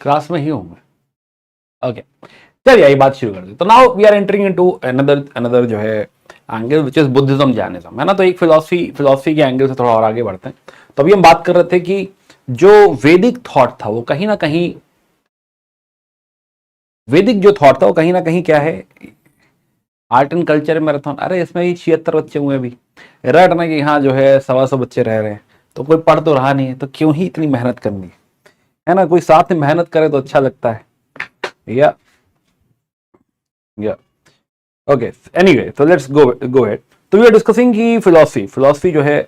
क्लास में ही हूं मैं. ओके, चलिए ये बात शुरू कर दी. तो now we are entering into another जो है angle which is Buddhism Jainism, है ना. तो एक फिलोसफी के एंगल से थोड़ा और आगे बढ़ते हैं. तो अभी हम बात कर रहे थे कि जो वैदिक थॉट था वो कहीं ना कहीं, वैदिक जो थॉट था वो कहीं ना कहीं क्या है, आर्ट एंड कल्चर मैराथन. अरे इसमें ही 76 बच्चे हुए अभी. रट ना कि हाँ जो है 125 बच्चे रह रहे हैं, तो कोई पढ़ तो रहा नहीं है, तो क्यों ही इतनी मेहनत करनी है ना. कोई साथ में मेहनत करे तो अच्छा लगता है. या या ओके, एनीवे, तो लेट्स गो हेड. तो वी आर डिस्कसिंग की फिलोसफी जो है,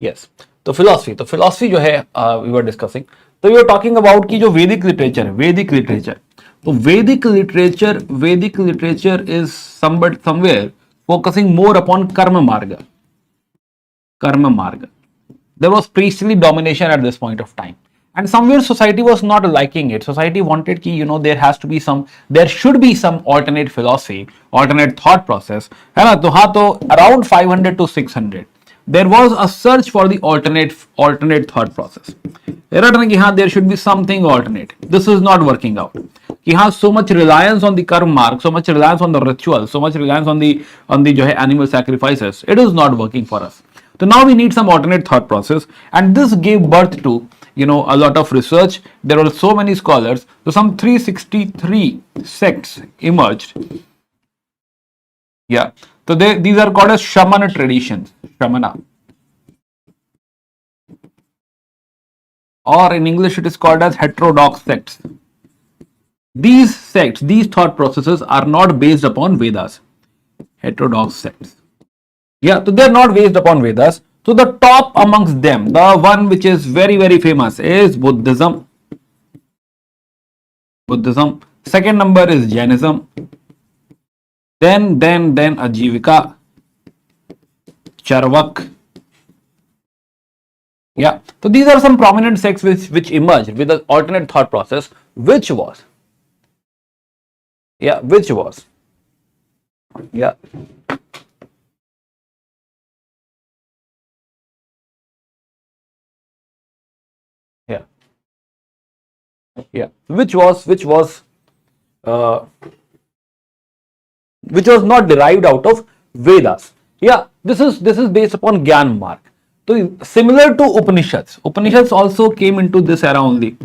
यस, तो फिलोसफी जो है वी वर डिस्कसिंग. तो वी आर टॉकिंग अबाउट की जो वैदिक लिटरेचर है, तो वैदिक literature is somewhere focusing more upon कर्म मार्ग. There was priestly domination at this point of time, and somewhere society was not liking it. Society wanted ki, there should be some alternate philosophy, alternate thought process, है ना. तो हाँ, तो around 500 to 600 there was a search for the alternate thought process. कि हाँ, there should be something alternate. This is not working out. कि हाँ, so much reliance on the karma mark, so much reliance on the ritual, so much reliance on the जो है animal sacrifices, it is not working for us. So now we need some alternate thought process, and this gave birth to a lot of research. There were so many scholars. So some 363 sects emerged. Yeah. So these are called as Shamana traditions. Shamana. Or in English it is called as heterodox sects. These sects, these thought processes are not based upon Vedas. Heterodox sects. Yeah, so they're not based upon Vedas. So the top amongst them, the one which is very, very famous is Buddhism. Second number is Jainism. Then Ajivika, Charvak. Yeah, so these are some prominent sects which emerged with an alternate thought process, which was. Yeah. Yeah, which was uh, not derived out of Vedas. Yeah, this is based upon Gyan Mark. So similar to Upanishads also came into this era only.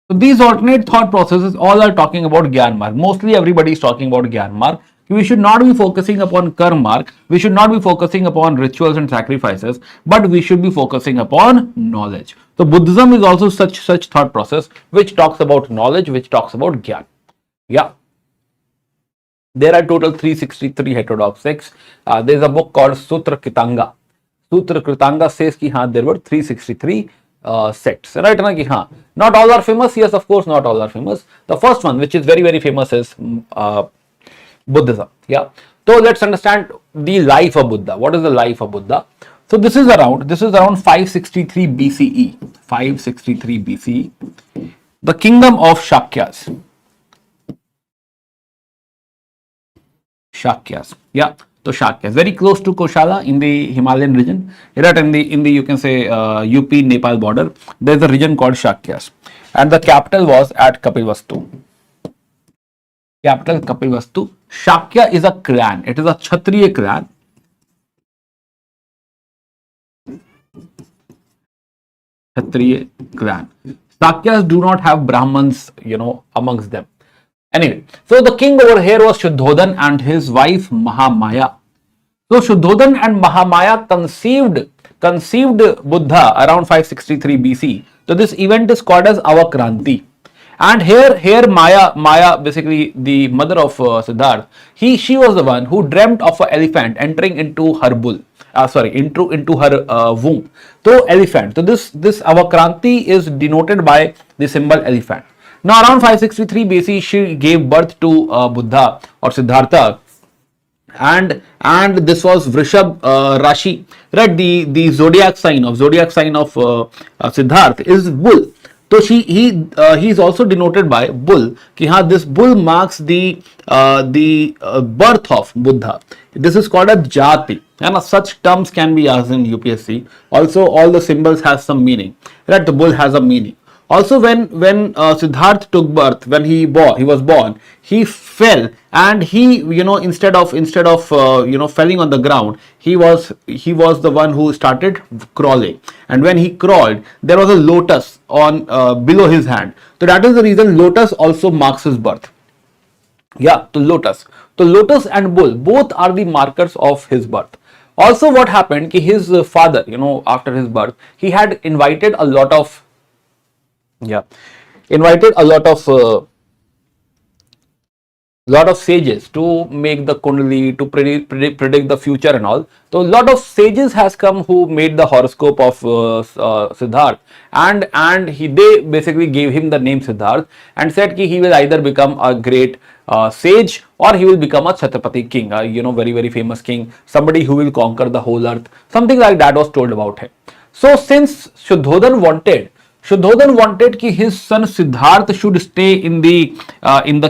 So these alternate thought processes all are talking about Gyan Mark. Mostly everybody is talking about Gyan Mark. We should not be focusing upon karma mark. We should not be focusing upon rituals and sacrifices, but we should be focusing upon knowledge. So Buddhism is also such thought process which talks about knowledge, which talks about Gyan. Yeah. There are total 363 heterodox sects. There is a book called Sutra Kritanga. Sutra Kritanga says ki haan, there were 363 sects. Right? Na ki haan. Not all are famous. Yes, of course, not all are famous. The first one, which is very, very famous, is Buddhism. Yeah. So let's understand the life of Buddha. What is the life of Buddha? So this is around 563 BCE. 563 BCE. The kingdom of Shakyas. Yeah. So Shakya is very close to Koshala in the Himalayan region. Right in the you can say UP Nepal border. There is a region called Shakyas, and the capital was at Kapilvastu. Capital Kapilvastu. Shakya is a clan. It is a Kshatriya clan. Kshatriya clan. Shakyas do not have Brahmins, amongst them. Anyway, so the king over here was Shuddhodhan and his wife Mahamaya. So Shuddhodhan and Mahamaya conceived Buddha around 563 BC. So this event is called as Avakranti. And here Maya, basically the mother of Siddhartha, she was the one who dreamt of an elephant entering into her into her womb. So elephant. So this Avakranti is denoted by the symbol elephant. Now around 563 BC, she gave birth to Buddha or Siddhartha, and this was Vrishab Rashi, right? The zodiac sign of Siddhartha is bull. So he is also denoted by bull. This bull marks the birth of Buddha. This is called a jati, and such terms can be asked in UPSC. Also, all the symbols has some meaning, right? The bull has a meaning. Also, when Siddhartha took birth, when he was born, he fell, and he, instead of falling on the ground, he was the one who started crawling. And when he crawled, there was a lotus on below his hand. So that is the reason lotus also marks his birth. Yeah, the lotus. So lotus and bull both are the markers of his birth. Also, what happened? His father, after his birth, he had invited a lot of sages to make the kundali, to predict the future and all. So a lot of sages has come who made the horoscope of Siddhartha, and they basically gave him the name Siddhartha and said he will either become a great sage, or he will become a Chhatrapati king, very, very famous king, somebody who will conquer the whole earth. Something like that was told about him. So since Shuddhodhan wanted his son Siddhartha should stay in the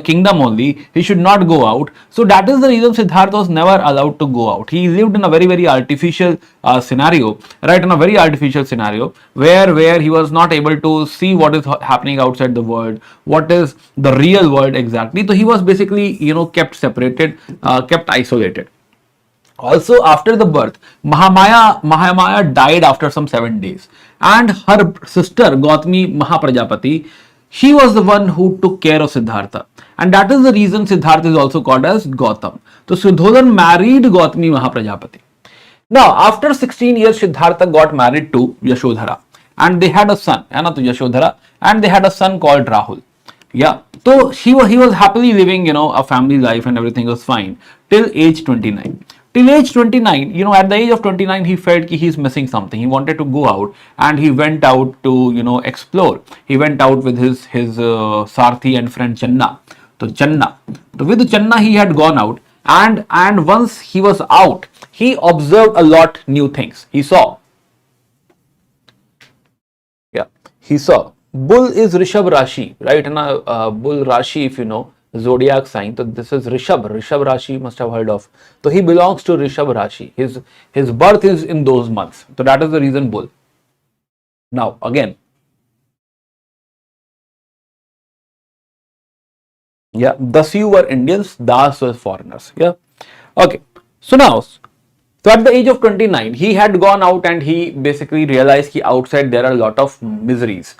kingdom only. He should not go out. So that is the reason Siddhartha was never allowed to go out. He lived in a very, very artificial scenario, right? In a very artificial scenario where he was not able to see what is happening outside the world, what is the real world exactly. So he was basically, kept separated, kept isolated. Also, after the birth, Mahamaya died after some 7 days, and her sister Gautami Mahaprajapati, she was the one who took care of Siddhartha, and that is the reason Siddhartha is also called as Gautam. So Shuddhodhan married Gautami Mahaprajapati. Now, after 16 years, Siddhartha got married to Yashodhara, and they had a son, Yashodhara, and they had a son called Rahul. Yeah, so he was happily living, a family life, and everything was fine till age 29. Till age 29, at the age of 29, he felt he's missing something. He wanted to go out, and he went out to, explore. He went out with his Sarthi and friend Channa. So with Channa, he had gone out, and once he was out, he observed a lot new things. He saw. Bull is Rishabh Rashi, right? And Bull Rashi, if you know, zodiac sign. So this is Rishabh Rashi, must have heard of. So he belongs to Rishabh Rashi. His birth is in those months. So that is the reason bull. Now again, Dasu were Indians, Das were foreigners. Okay. So now, so at the age of 29, he had gone out, and he basically realized outside there are a lot of miseries.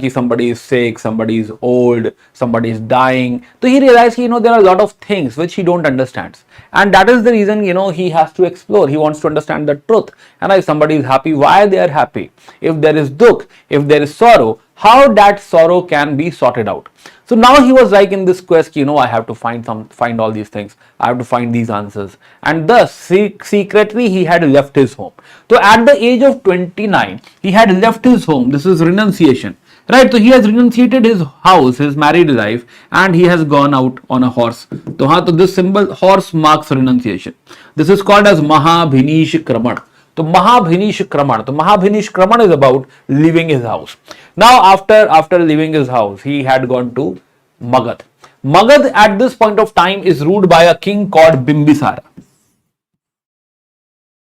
Somebody is sick, somebody is old, somebody is dying. So he realized, there are a lot of things which he don't understand. And that is the reason, he has to explore. He wants to understand the truth. And if somebody is happy, why they are happy? If there is dukh, if there is sorrow, how that sorrow can be sorted out. So now he was like in this quest, I have to find all these things. I have to find these answers. And thus, secretly, he had left his home. So at the age of 29, he had left his home. This is renunciation, right? So he has renunciated his house, his married life, and he has gone out on a horse. So this symbol, horse, marks renunciation. This is called as Mahabhinish Kraman. So Mahabhinish Kraman. So Mahabhinish Kraman is about leaving his house. Now after leaving his house, he had gone to Magadha. Magadha at this point of time is ruled by a king called Bimbisara.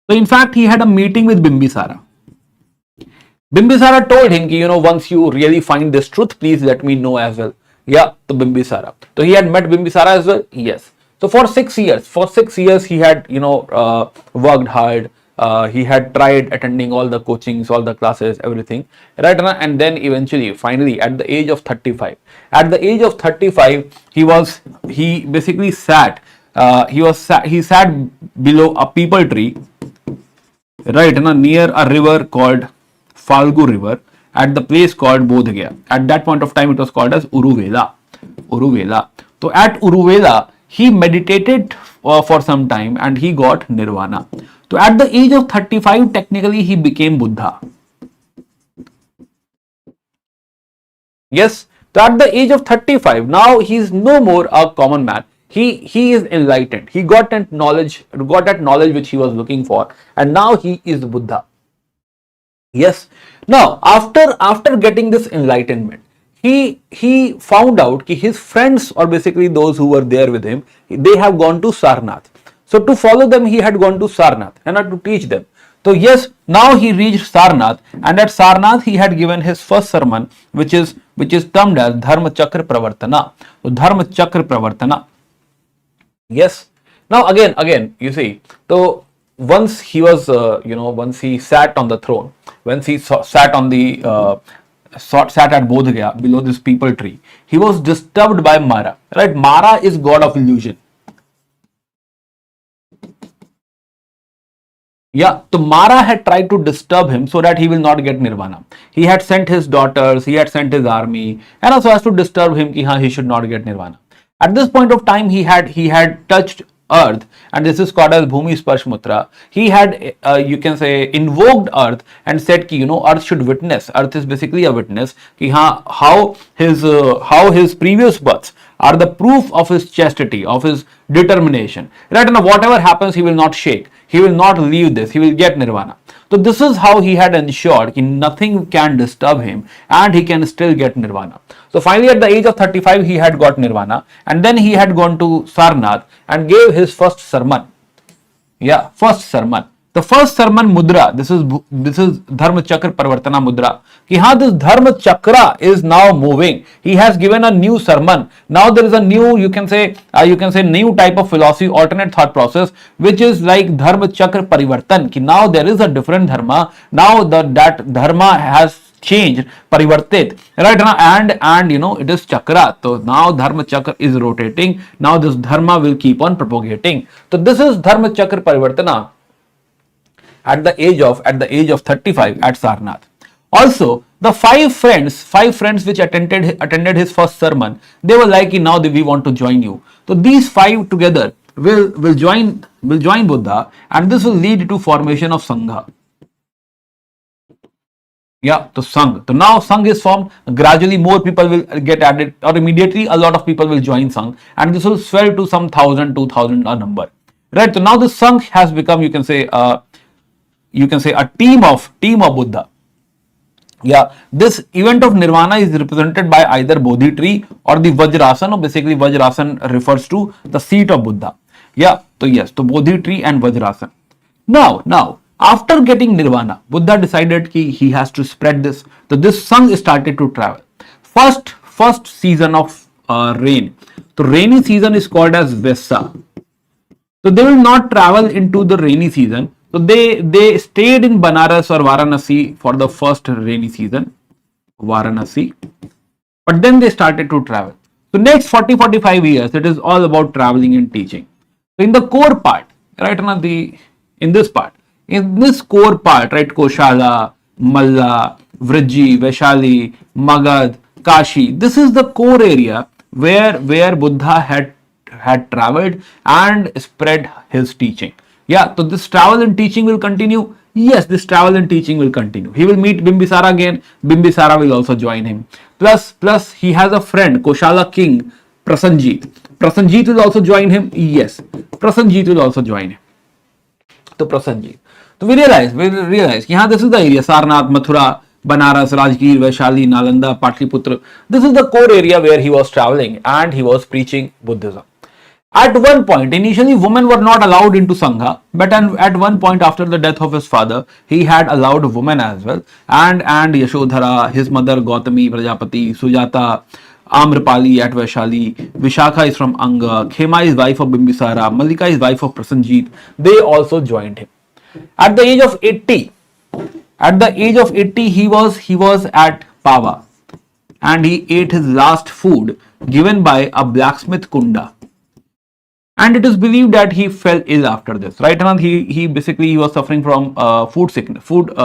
So in fact, he had a meeting with Bimbisara. Bimbisara told him, once you really find this truth, please let me know as well. Yeah, to Bimbisara. So he had met Bimbisara as well. Yes. So for 6 years, he had, worked hard. He had tried attending all the coachings, all the classes, everything, right? And then eventually, finally, at the age of 35, he basically sat. He sat below a peepal tree, right, near a river called Falgu River, at the place called Bodh Gaya. At that point of time, it was called as Uruvela. So at Uruvela, he meditated for some time and he got nirvana. So at the age of 35, technically he became Buddha. Yes. So at the age of 35, now he is no more a common man. He is enlightened. He got that knowledge which he was looking for, and now he is Buddha. Yes. Now, after getting this enlightenment, he found out that his friends, or basically those who were there with him, they have gone to Sarnath. So to follow them, he had gone to Sarnath and to teach them. So yes, now he reached Sarnath, and at Sarnath he had given his first sermon, which is termed as Dharma Chakra Pravartana. So Dharma Chakra Pravartana. Yes. Now again, you see, so once he was, once he sat on the throne, once he sat on the sat at Bodh Gaya below this peepal tree, he was disturbed by Mara. Right? Mara is god of illusion. Yeah, so Mara had tried to disturb him so that he will not get nirvana. He had sent his daughters, he had sent his army, and also has to disturb him that he should not get nirvana. At this point of time, he had touched earth, and this is called as Bhumi Sparsh Mutra. He had, you can say, invoked earth and said ki, earth should witness. Earth is basically a witness ki how his previous births are the proof of his chastity, of his determination. Right? And whatever happens, he will not shake. He will not leave this. He will get nirvana. So this is how he had ensured that nothing can disturb him and he can still get nirvana. So finally at the age of 35 he had got nirvana, and then he had gone to Sarnath and gave his first sermon. Yeah, first sermon. The first sermon mudra, this is Dharma Chakra Parvartana mudra. This Dharma Chakra is now moving. He has given a new sermon. Now there is a new, you can say new type of philosophy, alternate thought process, which is like Dharma Chakra Parivartan. Now there is a different dharma. Now that dharma has changed, parivartit, right? And it is chakra. So now Dharma Chakra is rotating. Now this dharma will keep on propagating. So this is Dharma Chakra Parivartana at the age of 35 at Sarnath. Also, the five friends which attended his first sermon, they were like, now we want to join you. So these five together will join Buddha, and this will lead to formation of Sangha. Yeah, so Sangh. So now Sangh is formed. Gradually more people will get added, or immediately a lot of people will join Sangh, and this will swell to some 1,000, 2,000 a number. Right. So now the Sangh has become, you can say a team of Buddha. Yeah, this event of nirvana is represented by either Bodhi tree or the Vajrasan, or basically Vajrasan refers to the seat of Buddha. Yeah, so yes, so Bodhi tree and Vajrasan. Now, after getting nirvana, Buddha decided he has to spread this. So this Sangh started to travel. First season of rain. So rainy season is called as Vessa. So they will not travel into the rainy season. So they stayed in Banaras or Varanasi for the first rainy season, Varanasi. But then they started to travel. So next 40-45 years, it is all about traveling and teaching. So in the core part, right, in this core part, right, Koshala, Malla, Vriji, Vaishali, Magad, Kashi, this is the core area where Buddha had traveled and spread his teaching. Yeah, so this travel and teaching will continue. Yes, this travel and teaching will continue. He will meet Bimbisara again. Bimbisara will also join him. Plus he has a friend, Koshala king, Prasenjit. Prasenjit will also join him. Yes, Prasenjit will also join him. So Prasenjit. So we realize, this is the area, Sarnath, Mathura, Banaras, Rajgir, Vaishali, Nalanda, Patliputra. This is the core area where he was traveling and he was preaching Buddhism. At one point, initially women were not allowed into Sangha, but at one point after the death of his father, he had allowed women as well. And Yashodhara, his mother Gautami, Prajapati, Sujata, Amrapali at Vaishali, Vishakha is from Anga, Khema is wife of Bimbisara, Malika is wife of Prasenjit. They also joined him. At the age of 80, he was at Pava, and he ate his last food given by a blacksmith Kunda. And it is believed that he fell ill after this. Right, Anand? He basically he was suffering from food sickness, food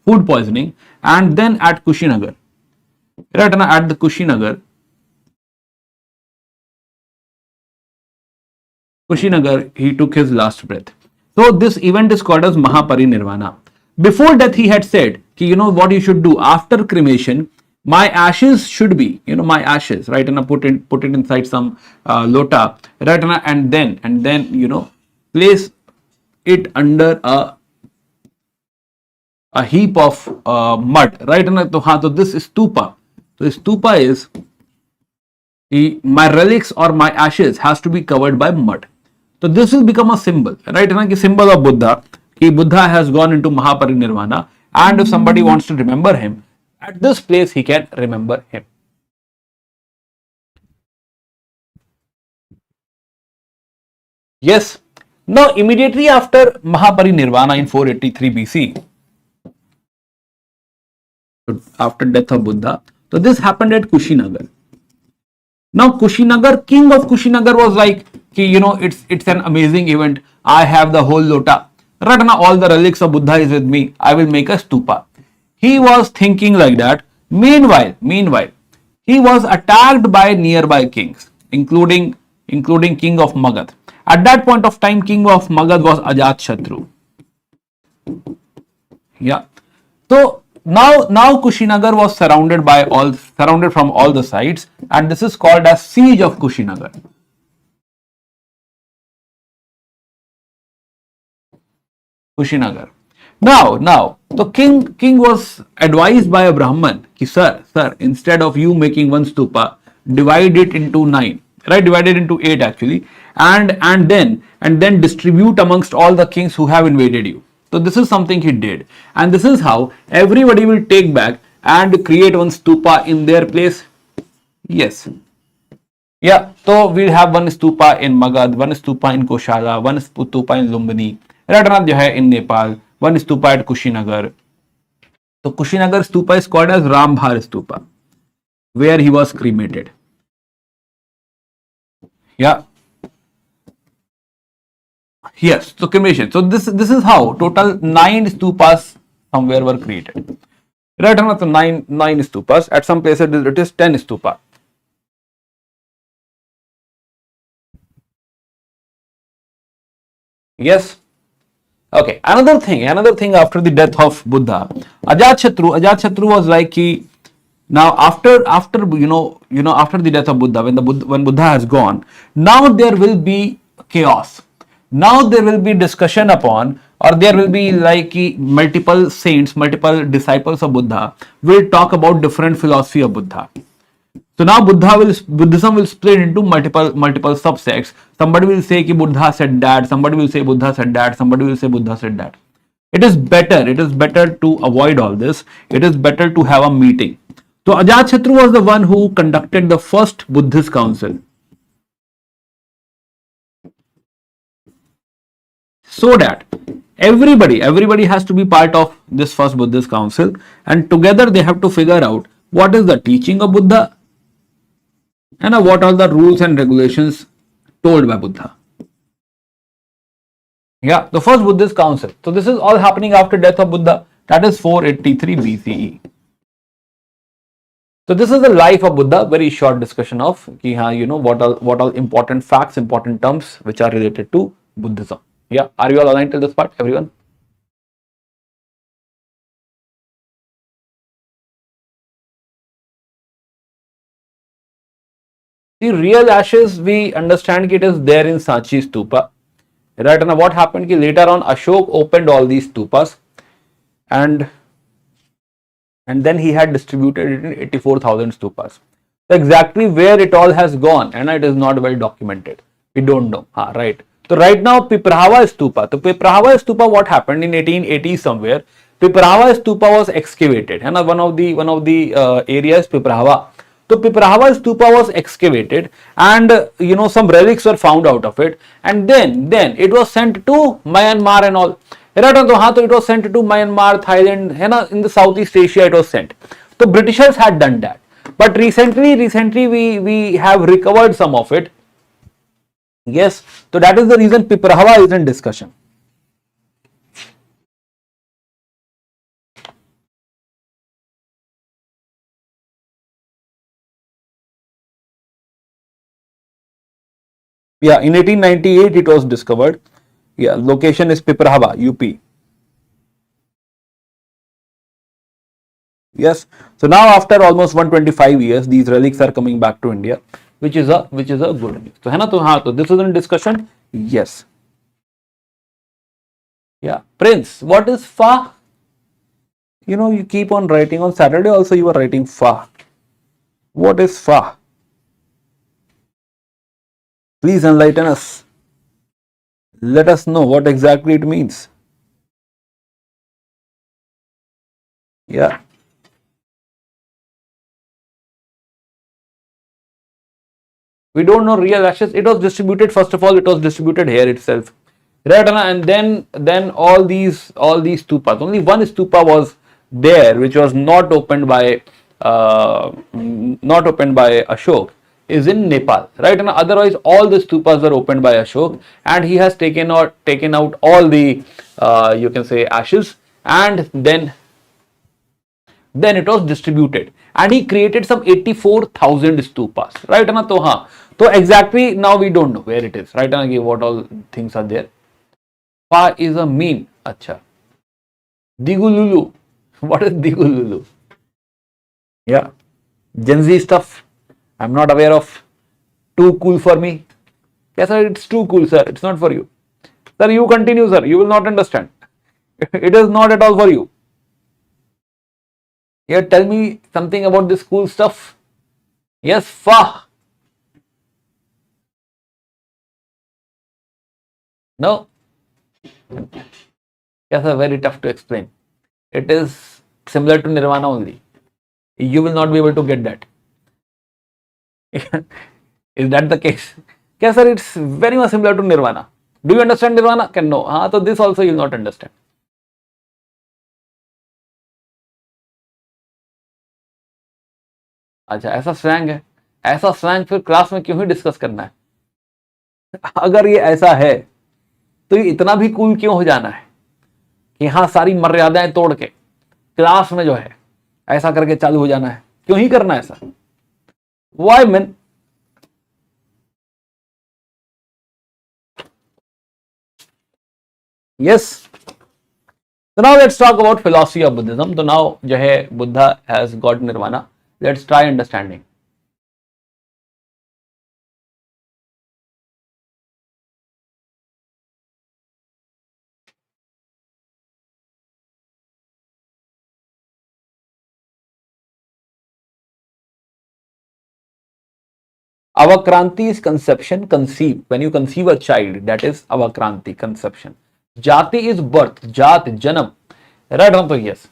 poisoning, and then at Kushinagar, right, Anand, at the Kushinagar, he took his last breath. So this event is called as Mahaparinirvana. Before death, he had said, you know what you should do after cremation. My ashes should be, my ashes, right? And I put it inside some lota, right? And then, place it under a heap of mud, right? So this is stupa. So stupa is my relics or my ashes has to be covered by mud. So this will become a symbol, right? A symbol of Buddha. Buddha has gone into Mahaparinirvana, and if somebody wants to remember him, at this place he can remember him. Yes. Now immediately after Mahaparinirvana in 483 BC, after death of Buddha, so this happened at Kushinagar. Now Kushinagar, king of Kushinagar was like, it's an amazing event. I have the whole lota. Right now all the relics of Buddha is with me. I will make a stupa. He was thinking like that. Meanwhile, he was attacked by nearby kings, including king of Magadha. At that point of time, king of Magadha was Ajatashatru. Yeah. So now Kushinagar was surrounded from all the sides, and this is called as siege of Kushinagar. Kushinagar. Now, the king was advised by a Brahman, ki sir, instead of you making one stupa, divide it into 9, right? Divide it into 8 actually, and then distribute amongst all the kings who have invaded you. So this is something he did, and this is how everybody will take back and create one stupa in their place. Yes. Yeah, so we'll have one stupa in Magadha, one stupa in Koshala, one stupa in Lumbini, Radhanath jo hai in Nepal, one stupa at Kushinagar. So Kushinagar stupa is called as Rambhar stupa, where he was cremated. Yeah. Yes, so cremation. So this is how total 9 stupas somewhere were created. Right, so 9 stupas. At some places it is 10 stupa. Yes. Okay. Another thing after the death of Buddha, Ajatashatru was like now after the death of Buddha, when Buddha has gone, now there will be chaos. Now there will be discussion upon, or there will be like multiple saints, multiple disciples of Buddha will talk about different philosophy of Buddha. So now Buddhism will split into multiple subsects. Somebody will say that Buddha said that, somebody will say Buddha said that, somebody will say Buddha said that. It is better to avoid all this. It is better to have a meeting. So Ajatashatru was the one who conducted the first Buddhist council. So that everybody has to be part of this first Buddhist council, and together they have to figure out what is the teaching of Buddha and what are the rules and regulations told by Buddha. Yeah, the first Buddhist council. So this is all happening after death of Buddha. That is 483 BCE. So this is the life of Buddha. Very short discussion of what all important facts, important terms which are related to Buddhism. Yeah, are you all aligned till this part, everyone? The real ashes, we understand it is there in Sanchi Stupa. Right, and what happened later on, Ashoka opened all these stupas, and then he had distributed it in 84,000 stupas. So exactly where it all has gone, and it is not well documented. We don't know. Right. So right now Piprahava Stupa. So Piprahava Stupa, what happened in 1880 somewhere? Piprahava Stupa was excavated, and one of the areas Piprahava. So Piprahava Stupa was excavated, and some relics were found out of it, and then it was sent to Myanmar and all. Right? So it was sent to Myanmar, Thailand, in the Southeast Asia it was sent. So Britishers had done that, but recently we have recovered some of it. Yes, so that is the reason Piprahava is in discussion. Yeah, in 1898 it was discovered. Yeah, location is Piprahava, UP. Yes, so now after almost 125 years, these relics are coming back to India, which is a good news. So, है ना, तो this is in discussion. Yes. Yeah, Prince, what is Fa? You keep on writing. On Saturday also you are writing Fa. What is Fa? Please enlighten us. Let us know what exactly it means. Yeah. We don't know real ashes. It was distributed, first of all, it was distributed here itself. Right, and then all these stupas. Only one stupa was there, which was not opened by Ashok, is in Nepal. Right, and otherwise all the stupas were opened by Ashok, and he has taken out all the you can say ashes, and then it was distributed, and he created some 84,000 stupas. Right, na? So exactly now we don't know where it is. Right, na? What all things are there. Fa is a meme. Acha. Digululu. What is Digululu? Yeah. Gen Z stuff. I'm not aware of. Too cool for me. Yes, sir, it's too cool, sir. It's not for you. Sir, you continue, sir. You will not understand. It is not at all for you. Yeah, tell me something about this cool stuff. Yes, Fa. No. Yes, sir, very tough to explain. It is similar to Nirvana only. You will not be able to get that. Is that the case? Yes, sir, it's very much similar to Nirvana. Do you understand Nirvana? Can no. So this also you will not understand. अच्छा, ऐसा slang है. ऐसा slang फिर class में क्यों ही discuss करना है? अगर ये ऐसा है तो ये इतना भी कूल क्यों हो जाना है कि हाँ सारी मर्यादाएं तोड़ के क्लास में जो है ऐसा करके चालू हो जाना है? क्यों ही करना है ऐसा? Why, man? Yes. So now let's talk about philosophy of Buddhism. So now जो है Buddha has got nirvana. Let's try understanding. Avakranti is conception, conceive. When you conceive a child, that is avakranti, conception. Jati is birth, jat, janam. Right, so yes.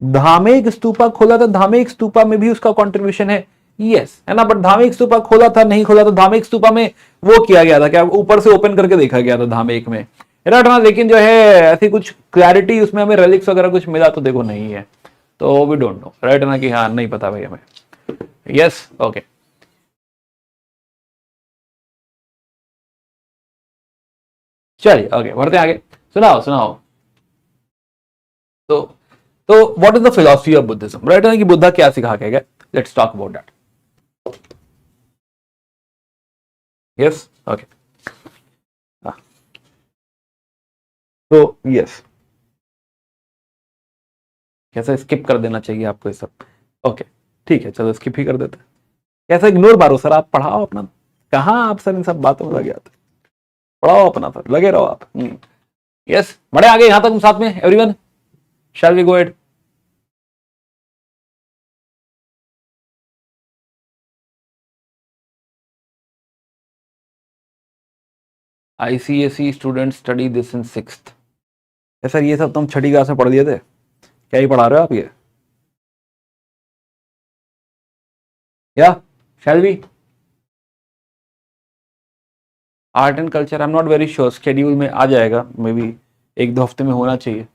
Dhamek stupa खोला था, धामेक स्तूपा में भी उसका contribution है. Yes, है ना, बट धामेक स्तूपा खोला था नहीं खोला था, धामेक स्तूपा में वो किया गया था क्या, ऊपर से ओपन करके देखा गया था धामेक में. राइट ना, लेकिन जो है ऐसी कुछ क्लैरिटी उसमें हमें रेलिक्स वगैरह कुछ मिला तो देखो नहीं है, तो वी डोंट नो. राइट ना, कि हाँ नहीं पता भाई हमें. Yes, okay. चलिए ओके, बढ़ते आगे. सुनाओ. तो what is the philosophy of Buddhism? Right ना, कि बुद्धा क्या सिखा के गए? Let's talk about that. Yes, okay. तो यस, कैसा स्किप कर देना चाहिए आपको ये सब? ओके, ठीक है, चलो स्किप ही कर देते हैं. कैसा इग्नोर मारो सर, आप पढ़ाओ अपना. कहाँ आप सर इन सब बातों में लगे आते? पढ़ाओ अपना सर, लगे रहो आप. यस, बड़े आगे यहां तक साथ में. Everyone, shall we go at? ICSE students study this in 6th. Sir ये सब तुम छठी क्लास में पढ़ लिए थे, क्या ही पढ़ा रहे हो आप ये? या shall we? Art and culture I am not very sure, schedule में आ जाएगा, मे बी 1-2 हफ्ते में होना चाहिए,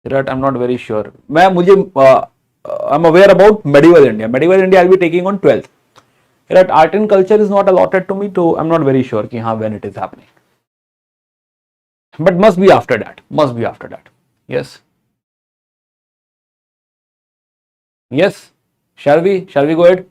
right? I am not very sure. मुझे I am aware about medieval India. Medieval India I will be taking on 12th. Right, art and culture is not allotted to me, तो I am not very sure कि हाँ when it is happening, but must be after that, must be after that. Yes yes, shall we go ahead?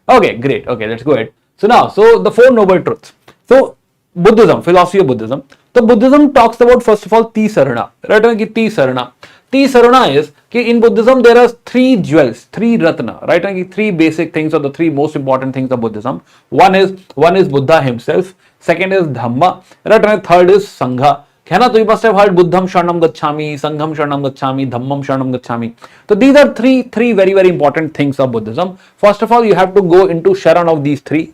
Okay, great. Okay, let's go ahead. So now, so the 4 noble truths. So Buddhism, philosophy of Buddhism. So Buddhism talks about first of all Tisarana. Right? Tisarana. Tisarana is कि in Buddhism there are 3 jewels, 3 ratna. Right? 3 basic things or the 3 most important things of Buddhism. One is Buddha himself. Second is Dhamma. Right? And third is Sangha. है ना? तो you must have heard Buddham Sharanam Gacchami, Sangham Sharanam Gacchami, Dhammam Sharanam Gacchami. So these are three very very important things of Buddhism. First of all, you have to go into Sharan of these three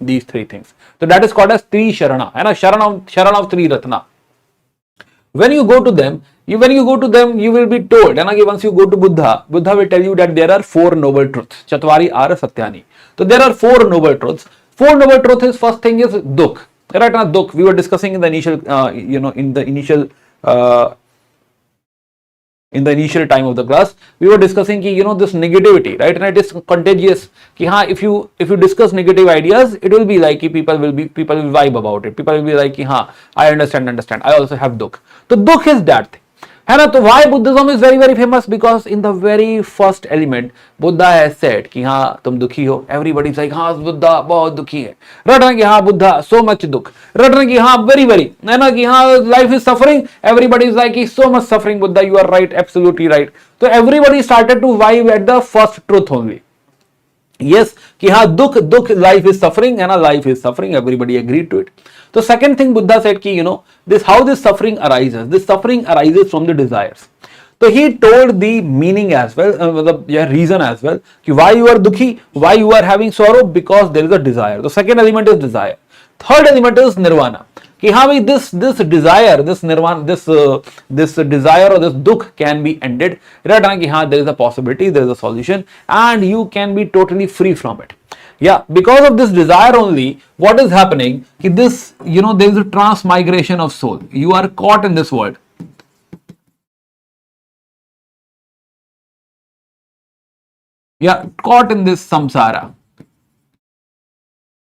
things. So that is called as Tri Sharana. है ना? Sharan of Tri Ratna. When you go to them, you will be told, है ना, कि once you go to Buddha will tell you that there are 4 noble truths. Chatvari are Satyani. So there are 4 noble truths. 4 noble truths is, first thing is Dukh. Right now, Dukh, we were discussing in the initial, in the initial time of the class, we were discussing ki, this negativity, right? And it is contagious. Ki, haan, if you discuss negative ideas, it will be like ki people will vibe about it. People will be like, ki, haan, I understand. I also have Dukh. So Dukh is that thing. है ना? तो why Buddhism is very very famous? Because in the very first element Buddha has said कि हाँ तुम दुखी हो. Everybody is like हाँ बुद्धा बहुत दुखी है. रटना कि हाँ बुद्धा so much दुख. रटना कि हाँ very very, है ना, कि हाँ life is suffering. Everybody is like so much suffering. Buddha, you are right, absolutely right. So everybody started to vibe at the first truth only. Yes, कि हाँ दुख life is suffering, है ना, life is suffering. Everybody agreed to it. So second thing Buddha said कि this how this suffering arises. This suffering arises from the desires. So he told the meaning as well, the reason as well, कि why you are dukhi, why you are having sorrow, because there is a desire. The second element is desire. Third element is nirvana. कि हाँ भाई this desire, this nirvana, this desire or this dukh can be ended. Right? कि हाँ there is a possibility, there is a solution, and you can be totally free from it. Yeah, because of this desire only, what is happening? Ki this, there is a transmigration of soul. You are caught in this world. Yeah, caught in this samsara.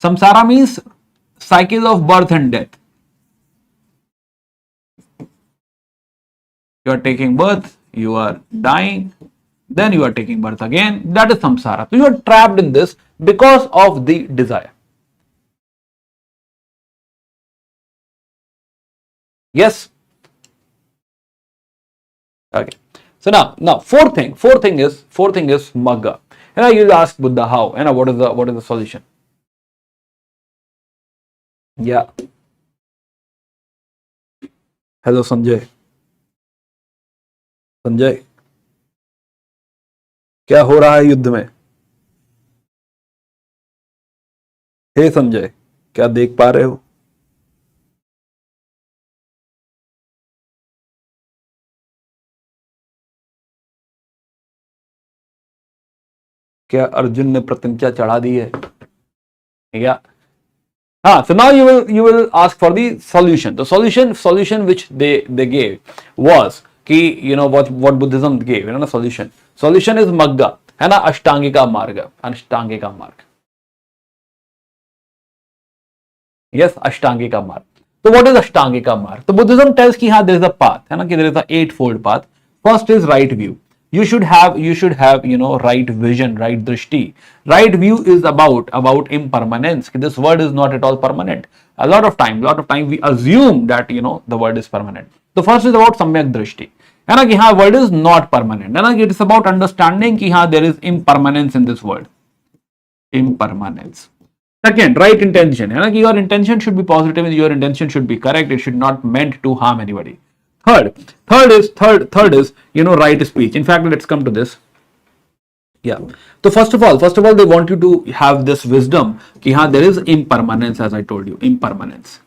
Samsara means cycle of birth and death. You are taking birth, you are dying, then you are taking birth again. That is samsara. So you are trapped in this because of the desire. Yes. Okay. So now fourth thing is Magga. And you'll ask Buddha how, and what is the solution? Yeah. Hello Sanjay. क्या हो रहा है युद्ध में? हे संजय, क्या देख पा रहे हो? क्या अर्जुन ने प्रतिज्ञा चढ़ा दी है? Yeah. So now you will ask for the solution. The solution which they gave was कि what Buddhism gave, the solution. Solution is Magga, है ना, अष्टांगिका मार्ग. Yes, अष्टांगिका मार्ग. So what is अष्टांगिका मार्ग? So Buddhism tells कि हाँ there is a path, है ना, कि there is a 8-fold path. First is right view. You should have right vision, right drishti. Right view is about impermanence. This world is not at all permanent. A lot of time we assume that the world is permanent. So first is about samyak drishti. है ना कि हाँ world is not permanent. है ना कि it is about understanding कि हाँ there is impermanence in this world. Impermanence. Second, right intention. है ना कि your intention should be positive, your intention should be correct. It should not meant to harm anybody. Third is right speech. In fact, let's come to this. Yeah. So first of all, they want you to have this wisdom कि हाँ there is impermanence, as I told you, impermanence.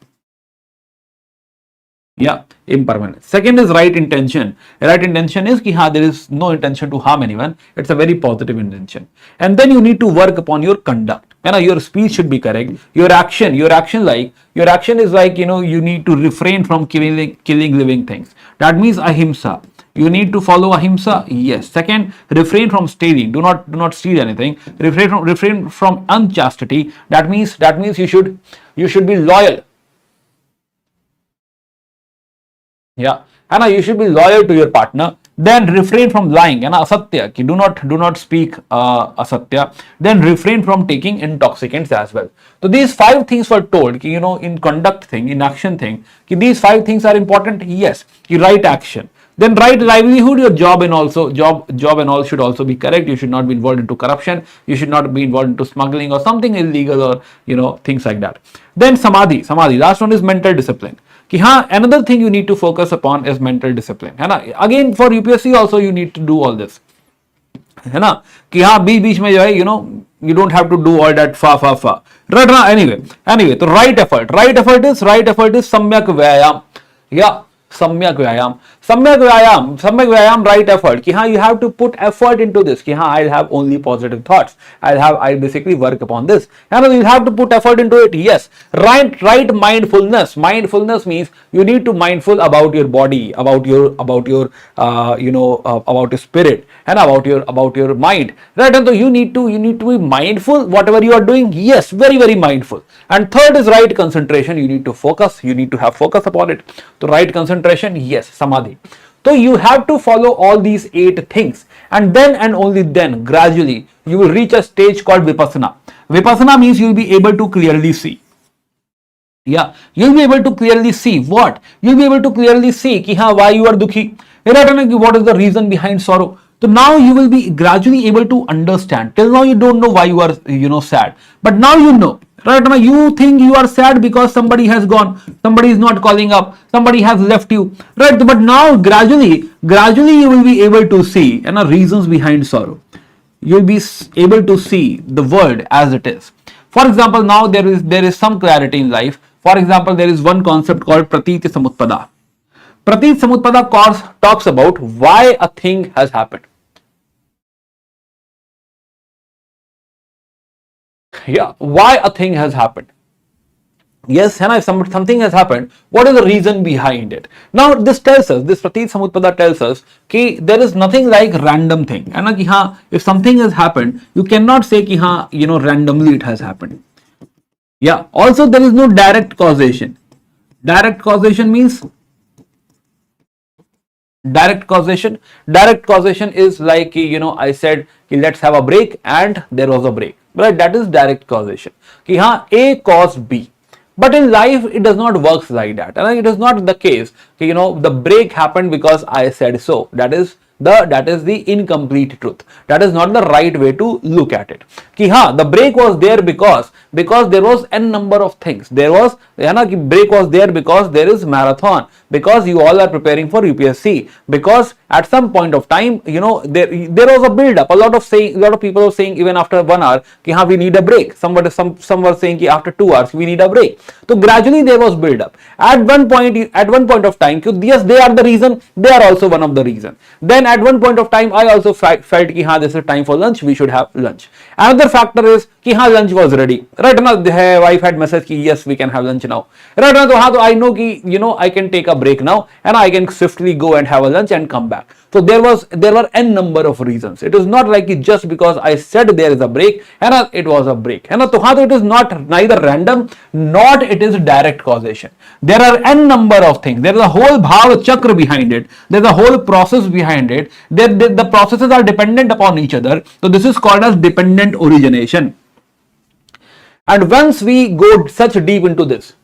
Yeah, impermanence. Second is right intention. Right intention is ki there is no intention to harm anyone. It's a very positive intention. And then you need to work upon your conduct. Your speech should be correct. Your action is like, you need to refrain from killing living things. That means ahimsa. You need to follow ahimsa. Yes. Second, refrain from stealing. Do not steal anything. Refrain from unchastity. That means you should be loyal. Yeah, and you should be loyal to your partner. Then refrain from lying, and asatya, do not speak asatya. Then refrain from taking intoxicants as well. So these 5 things were told, in conduct thing, in action thing, these 5 things are important. Yes, right action. Then right livelihood, your job and all should also be correct. You should not be involved into corruption. You should not be involved into smuggling or something illegal or things like that. Then samadhi. Last one is mental discipline. Another thing you need to focus upon is mental discipline. Again, for UPSC also you need to do all this. बीच में जो है, you don't have to do all that fa. Right now, anyway, so right effort is samyak vyayam. Yeah. Samyak vyayam, right effort. You have to put effort into this. I'll have only positive thoughts. I'll basically work upon this. You have to put effort into it. Yes. Right mindfulness. Mindfulness means you need to mindful about your body, about your spirit, and about your mind. Right? And so you need to be mindful whatever you are doing. Yes, very, very mindful. And third is right concentration. You need to focus. You need to have focus upon it. So right concentration, yes, samadhi. So you have to follow all these 8 things, and then and only then gradually you will reach a stage called vipassana. Vipassana means you will be able to clearly see. Yeah, you'll be able to clearly see what? You'll be able to clearly see why you are dukhi. What is the reason behind sorrow? So now you will be gradually able to understand. Till now you don't know why you are sad, but now you know. Right now you think you are sad because somebody has gone, somebody is not calling up, somebody has left you. Right, but now gradually you will be able to see reasons behind sorrow. You will be able to see the world as it is. For example, now there is some clarity in life. For example, there is one concept called pratiti samutpada. Pratiti samutpada course talks about why a thing has happened. Yeah, why a thing has happened. Yes, if something has happened, what is the reason behind it? Now this tells us, this Pratiti Samutpada tells us that there is nothing like random thing. And if something has happened, you cannot say randomly it has happened. Yeah, also there is no direct causation. Direct causation means direct causation is like I said let's have a break and there was a break. Right, that is direct causation. A caused B. But in life, it does not work like that. And it is not the case. The break happened because I said so. That is the incomplete truth. That is not the right way to look at it. The break was there because there was n number of things. Break was there because there is marathon, because you all are preparing for UPSC, because at some point of time, there was a build up. A lot of people were saying even after 1 hour, we need a break. Some were saying after 2 hours we need a break. So gradually there was build up. At one point of time, yes, they are the reason. They are also one of the reason. Then at one point of time, I also felt this is time for lunch. We should have lunch. Another factor is lunch was ready. Right now, the wife had message yes, we can have lunch now. Right now, I know I can take a break now and I can swiftly go and have a lunch and come back. So there were n number of reasons. It is not like just because I said there is a break and it was a break. And it is not neither random nor it is direct causation. There are n number of things. There is a whole bhav chakra behind it. There is a whole process behind it. The processes are dependent upon each other. So this is called as dependent origination. And once we go such deep into this,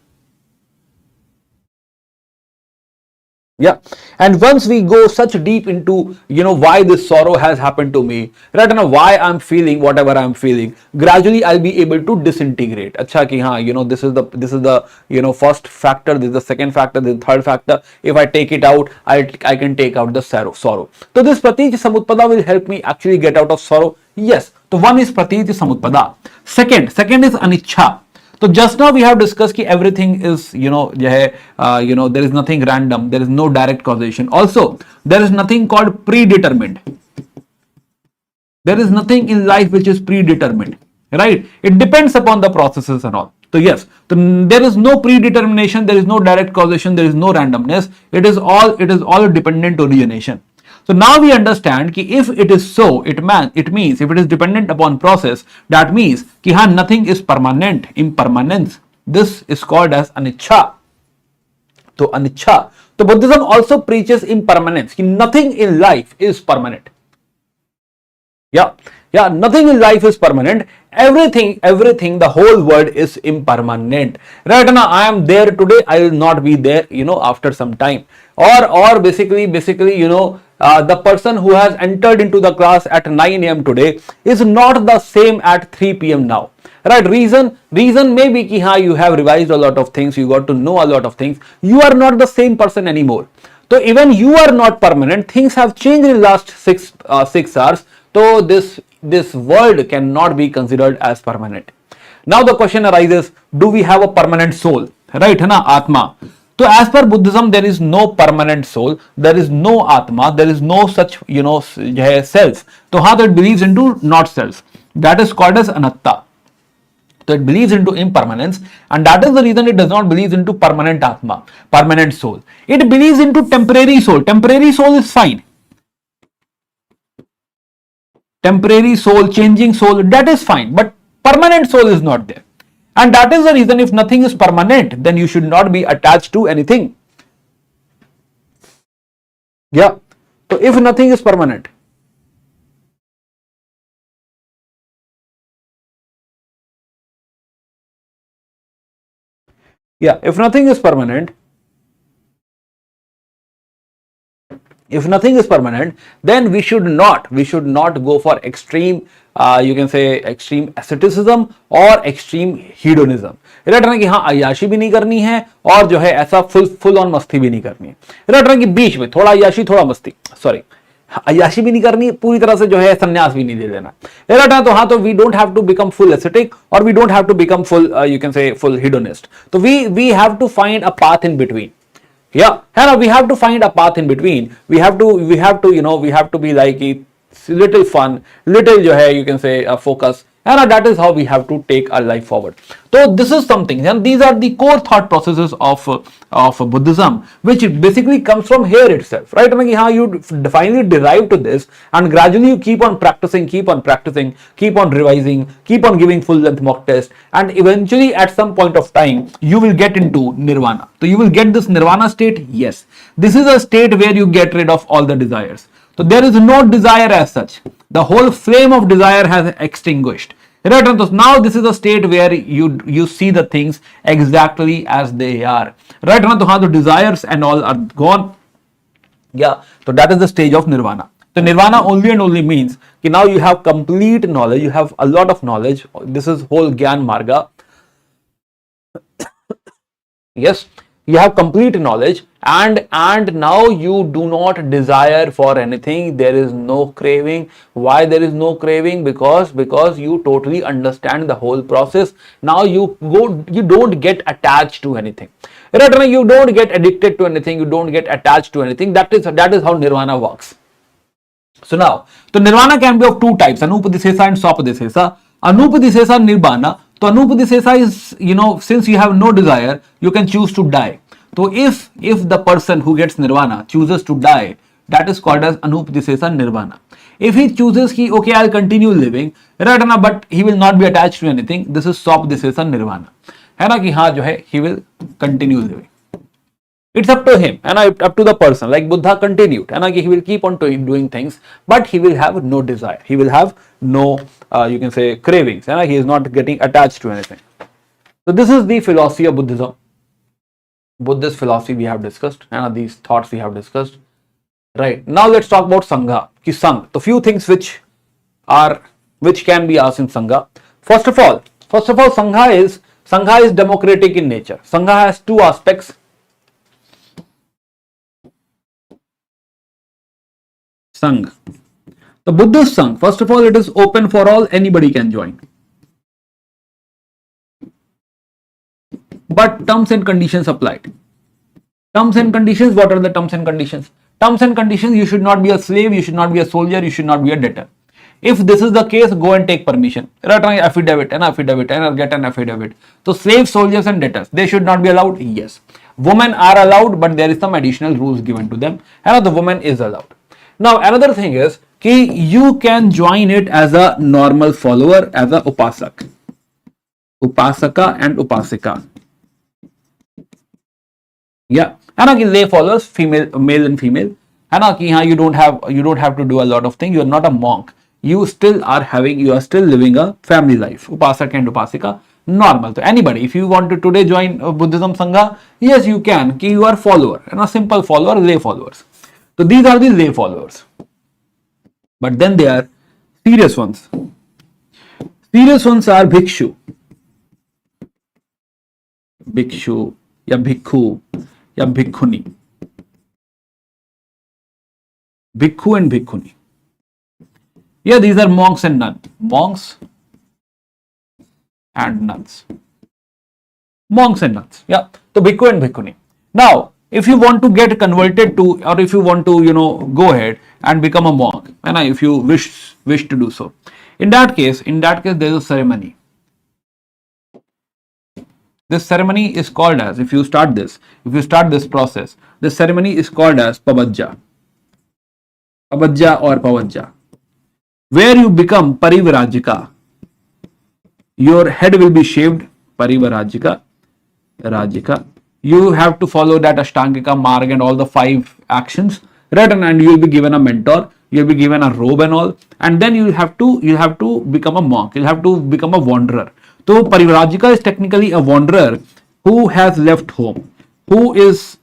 and once we go such deep into why this sorrow has happened to me, right, and why I'm feeling whatever I'm feeling, gradually I'll be able to disintegrate. This is the first factor, this is the second factor, this is the third factor. If I take it out, I can take out the sorrow. So this Pratiti Samutpada will help me actually get out of sorrow. Yes. So one is Pratiti Samutpada. Second is Anicca. So So just now we have discussed that everything is, there is nothing random, there is no direct causation. Also, there is nothing called predetermined. There is nothing in life which is predetermined, right? It depends upon the processes and all. So yes, there is no predetermination, there is no direct causation, there is no randomness. It is all dependent origination. So now we understand that if it is so, it means if it is dependent upon process, that means that nothing is permanent, impermanence. This is called as anicca. So anicca. So Buddhism also preaches impermanence. Nothing in life is permanent. Yeah, nothing in life is permanent. Everything, the whole world is impermanent. Right now, I am there today, I will not be there, after some time. Or basically, the person who has entered into the class at 9 a.m. today is not the same at 3 p.m. now. Right? Reason may be that you have revised a lot of things, you got to know a lot of things. You are not the same person anymore. So even you are not permanent. Things have changed in the last 6 hours. So this world cannot be considered as permanent. Now the question arises, do we have a permanent soul? Right, है ना, Atma. So as per Buddhism, there is no permanent soul, there is no Atma, there is no such, self. So how it believes into not self. That is called as Anatta. So it believes into impermanence, and that is the reason it does not believe into permanent Atma, permanent soul. It believes into temporary soul. Temporary soul is fine. Temporary soul, changing soul, that is fine, but permanent soul is not there. And that is the reason if nothing is permanent, then you should not be attached to anything. Yeah. So if nothing is permanent, if nothing is permanent, then we should not go for extreme, extreme asceticism or extreme hedonism. Right ना कि हाँ अय्याशी भी नहीं करनी है और जो है ऐसा फुल ऑन मस्ती भी नहीं करनी है. राइट ना कि बीच में थोड़ा अय्याशी थोड़ा मस्ती, सॉरी अय्याशी भी नहीं करनी, पूरी तरह से जो है संन्यास भी नहीं दे देना. राइट ना, तो हाँ, तो we don't have to become full ascetic और we don't have to become full full hedonist. तो we have to find a path in between. Yeah, Hannah, we have to find a path in between. We have to be like little fun, little focus. And that is how we have to take our life forward. So this is something, and these are the core thought processes of Buddhism, which basically comes from here itself, right? I mean, how you finally derive to this, and gradually you keep on practicing, keep on revising, keep on giving full length mock test, and eventually at some point of time you will get into nirvana. So you will get this nirvana state. Yes, this is a state where you get rid of all the desires. So there is no desire as such. The whole flame of desire has extinguished. Right? So now this is a state where you see the things exactly as they are. Right? So how the desires and all are gone. Yeah. So that is the stage of nirvana. So nirvana only and only means that now you have complete knowledge. You have a lot of knowledge. This is whole Gyan Marga. Yes. You have complete knowledge, and now you do not desire for anything. There is no craving. Why there is no craving? Because you totally understand the whole process. Now you don't get attached to anything. Right? You don't get addicted to anything. You don't get attached to anything. That is how nirvana works. So now, so nirvana can be of two types: anupadisesa and swapadisesa. Anupadisesa nirvana. So anupadisesa is, since you have no desire, you can choose to die. So if the person who gets nirvana chooses to die, that is called as anupadisesa nirvana. If he chooses okay, I'll continue living, right, but he will not be attached to anything, this is swapadisesa nirvana. है ना कि हाँ जो है he will continue living. It's up to him and up to the person. Like Buddha continued, and he will keep on doing things, but he will have no desire. He will have no, cravings, and he is not getting attached to anything. So this is the philosophy of Buddhism. Buddhist philosophy we have discussed, and these thoughts we have discussed. Right, now let's talk about Sangha. So few things which can be asked in Sangha. First of all, Sangha is democratic in nature. Sangha has two aspects. Sangha. The Buddhist Sangha, first of all, it is open for all, anybody can join. but terms and conditions applied. Terms and conditions, what are the terms and conditions? Terms and conditions, you should not be a slave, you should not be a soldier, you should not be a debtor. If this is the case, go and take permission. Write an affidavit, and get an affidavit. So slaves, soldiers and debtors, they should not be allowed? Yes. Women are allowed, but there is some additional rules given to them. And the woman is allowed. Now another thing is, you can join it as a normal follower, as a upasak. Upasaka and upasika. Yeah. And lay followers, male and female. And you don't have to do a lot of things. You are not a monk. You are still living a family life. Upasaka and upasika, normal. So anybody, if you want to today join Buddhism Sangha, yes, you can. You are follower, and a simple follower, lay followers. So these are the lay followers. But then there are serious ones. Serious ones are bhikshu. Bhikshu, ya bhikkhu, ya bhikkhuni. Bhikkhu and bhikkhuni. Yeah, these are monks and nuns. Monks and nuns. Monks and nuns. Yeah. So bhikkhu and bhikkhuni. Now, if you want to get converted to, or if you want to, go ahead and become a monk, and if you wish to do so, in that case, there is a ceremony. This ceremony is called as, if you start this process, this ceremony is called as pabajja. Pabajja or pavajja, where you become parivarajika. Your head will be shaved, parivarajika, rajika. You have to follow that ashtangika marg and all the 5 actions, right? And you will be given a mentor, you will be given a robe and all, and then you have to become a monk. You'll have to become a wanderer. So parivrajika is technically a wanderer who has left home, who is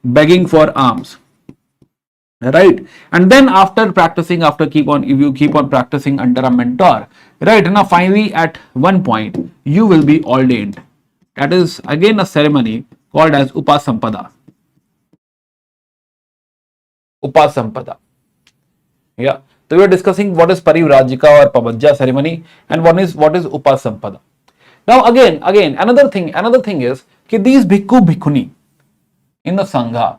begging for alms, right? And then after practicing, if you keep on practicing under a mentor, right? And now finally at one point you will be ordained. That is again a ceremony called as upasampada. Upasampada. Yeah. So we are discussing what is parivrajika or pabajja ceremony, and what is upasampada. Now again another thing is that these bhikkhu bhikkhuni in the sangha.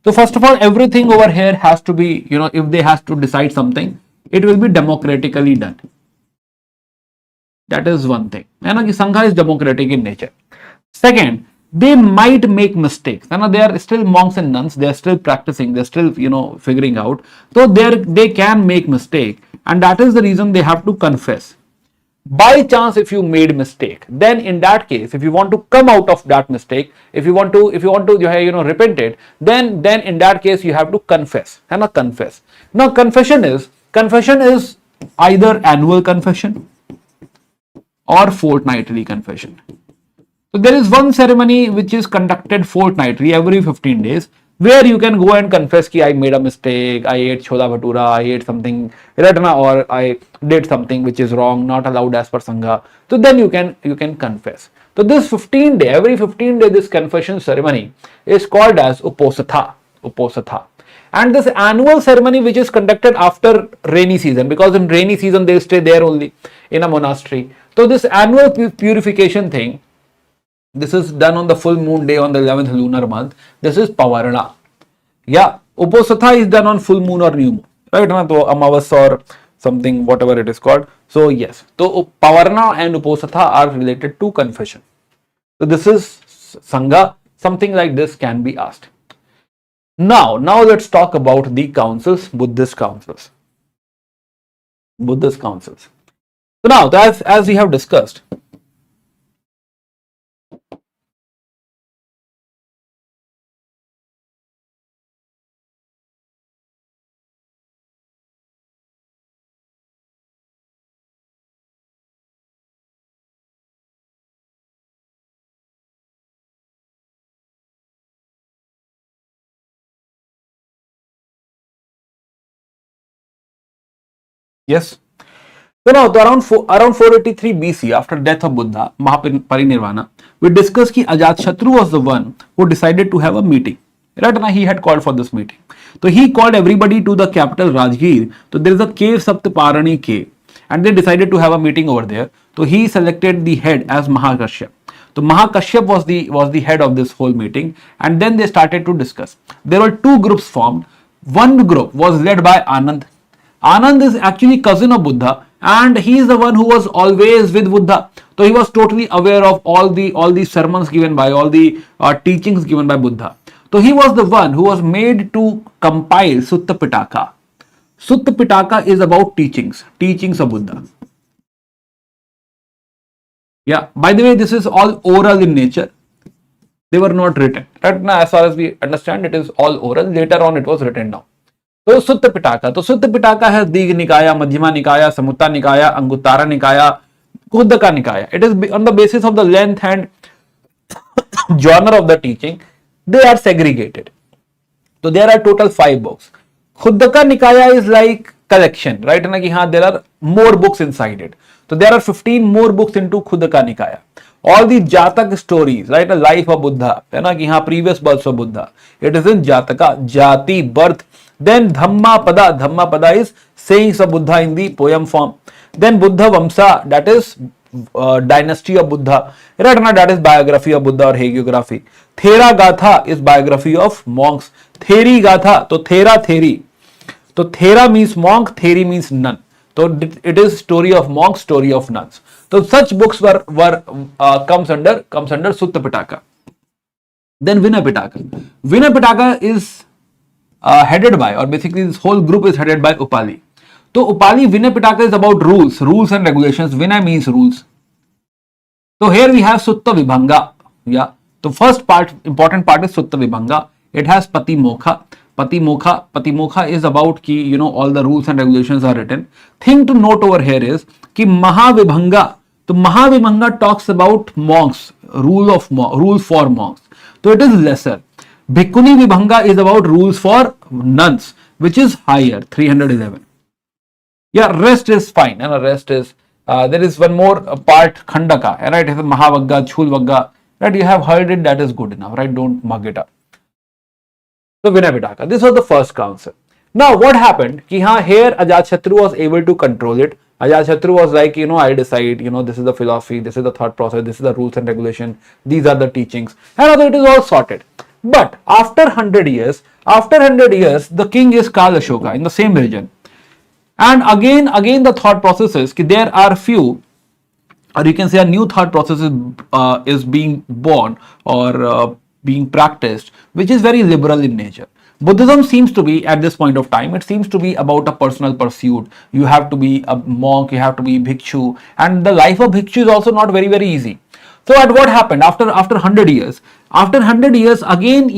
So first of all, everything over here has to be, if they has to decide something, it will be democratically done. That is one thing. And sangha is democratic in nature. Second, they might make mistakes. They are still monks and nuns. They are still practicing. They are still, figuring out. So they can make mistake, and that is the reason they have to confess. By chance, if you made mistake, then in that case, if you want to come out of that mistake, if you want to repent it, then in that case you have to confess. Confess. Now confession is either annual confession or fortnightly confession. So there is one ceremony which is conducted fortnightly, every 15 days, where you can go and confess that I made a mistake, I ate chola bhatura, I ate something, or I did something which is wrong, not allowed as per Sangha. So then you can confess. So this every 15 day, this confession ceremony is called as uposatha. And this annual ceremony which is conducted after rainy season, because in rainy season they stay there only in a monastery. So this annual purification thing, this is done on the full moon day on the 11th lunar month. This is Pavarana. Yeah, Uposatha is done on full moon or new moon, right? So Amavas or something, whatever it is called. So yes, so Pavarana and Uposatha are related to confession. So this is Sangha. Something like this can be asked. Now let's talk about the councils, Buddhist councils. Buddhist councils. So now, as we have discussed, yes. So now, around 483 BC, after death of Buddha, Mahaparinirvana, we discussed that Ajatashatru was the one who decided to have a meeting. Right now, he had called for this meeting. So he called everybody to the capital Rajgir. So there is a cave, Saptaparani cave, and they decided to have a meeting over there. So he selected the head as Mahakashya. So So Mahakashyap was the head of this whole meeting, and then they started to discuss. There were two groups formed. One group was led by Anand. Anand is actually cousin of Buddha, and he is the one who was always with Buddha. So he was totally aware of all the sermons given by, all the teachings given by Buddha. So he was the one who was made to compile Sutta Pitaka. Sutta Pitaka is about teachings of Buddha. Yeah, by the way, this is all oral in nature. They were not written. Right now, as far as we understand, it is all oral. Later on, it was written down. So Sutta Pitaka. So Sutta Pitaka has Digha Nikaya, Madhyama Nikaya, Samutta Nikaya, Anguttara Nikaya, Khuddaka Nikaya. It is on the basis of the length and genre of the teaching, they are segregated. So there are total 5 books. Khuddaka Nikaya is like collection, right? And there are more books inside it. So there are 15 more books into Khuddaka Nikaya. All the Jatak stories, right? The life of Buddha, previous births of Buddha. It is in Jataka, Jati, birth. Then Dhamma Pada is sayings of Buddha in the poem form. Then Buddha Vamsa, that is dynasty of Buddha. Right? That is biography of Buddha or hagiography. Thera Gatha is biography of monks. Theri Gatha, so Thera Theri. So Thera means monk, Theri means nun. So it is story of monks, story of nuns. So such books were comes under Sutta Pitaka. Then Vinaya Pitaka. Vinaya Pitaka is headed by, or basically this whole group is headed by Upali. So Upali Vinaya Pitaka is about rules and regulations. Vinaya means rules. So here we have Sutta Vibhanga. Yeah. The first part, important part is Sutta Vibhanga. It has Pati Mokha. Pati Mokha is about ki, all the rules and regulations are written. Thing to note over here is ki Mahavibhanga. So Mahavibhanga talks about monks, rules for monks. So it is lesser. Bhikkhuni Vibhanga is about rules for nuns, which is higher, 311. Yeah, rest is fine, and the rest is, there is one more part, Khandaka, right? It is Mahavagga, Chulvagga, right? You have heard it, that is good enough, right? Don't mug it up. So Vinaya Pitaka, this was the first council. Now what happened? Ki here Ajatashatru was able to control it. Ajatashatru was like, I decide, this is the philosophy, this is the thought process, this is the rules and regulation, these are the teachings, and also it is all sorted. But after 100 years, the king is called Ashoka in the same region. And again the thought processes, there are few, or you can say a new thought process is being born or being practiced, which is very liberal in nature. Buddhism seems to be, at this point of time, it seems to be about a personal pursuit. You have to be a monk, you have to be bhikshu, and the life of bhikshu is also not very, very easy. So at what happened after 100 years? After 100 years, again,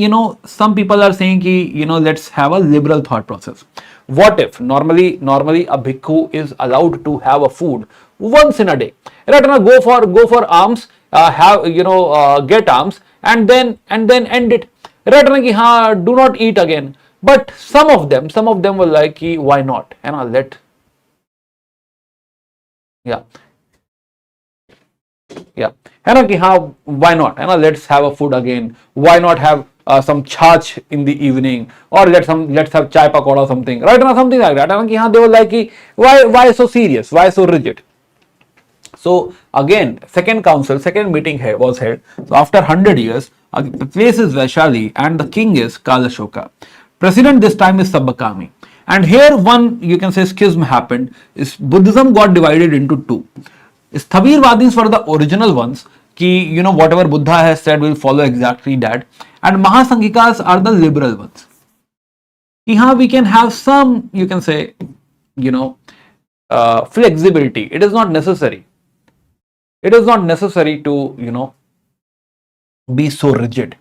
some people are saying ki, let's have a liberal thought process. What if normally a bhikkhu is allowed to have a food once in a day? Right? Go for alms, get alms, and then end it. Right? Do not eat again. But some of them were like, why not? And why not? Let's have a food again. Why not have some chach in the evening, or let's have chai pakoda or something, right? Something like that. They were like, why so serious? Why so rigid? So again, second meeting was held. So after 100 years, the place is Vaishali and the king is Kalashoka. President this time is Sabbakami. And here one, you can say, schism happened. Is Buddhism got divided into two. Sthabirvadis were the original ones, ki, whatever Buddha has said, will follow exactly that. And Mahasanghikas are the liberal ones. Here we can have some, you can say, flexibility. It is not necessary. It is not necessary to, be so rigid.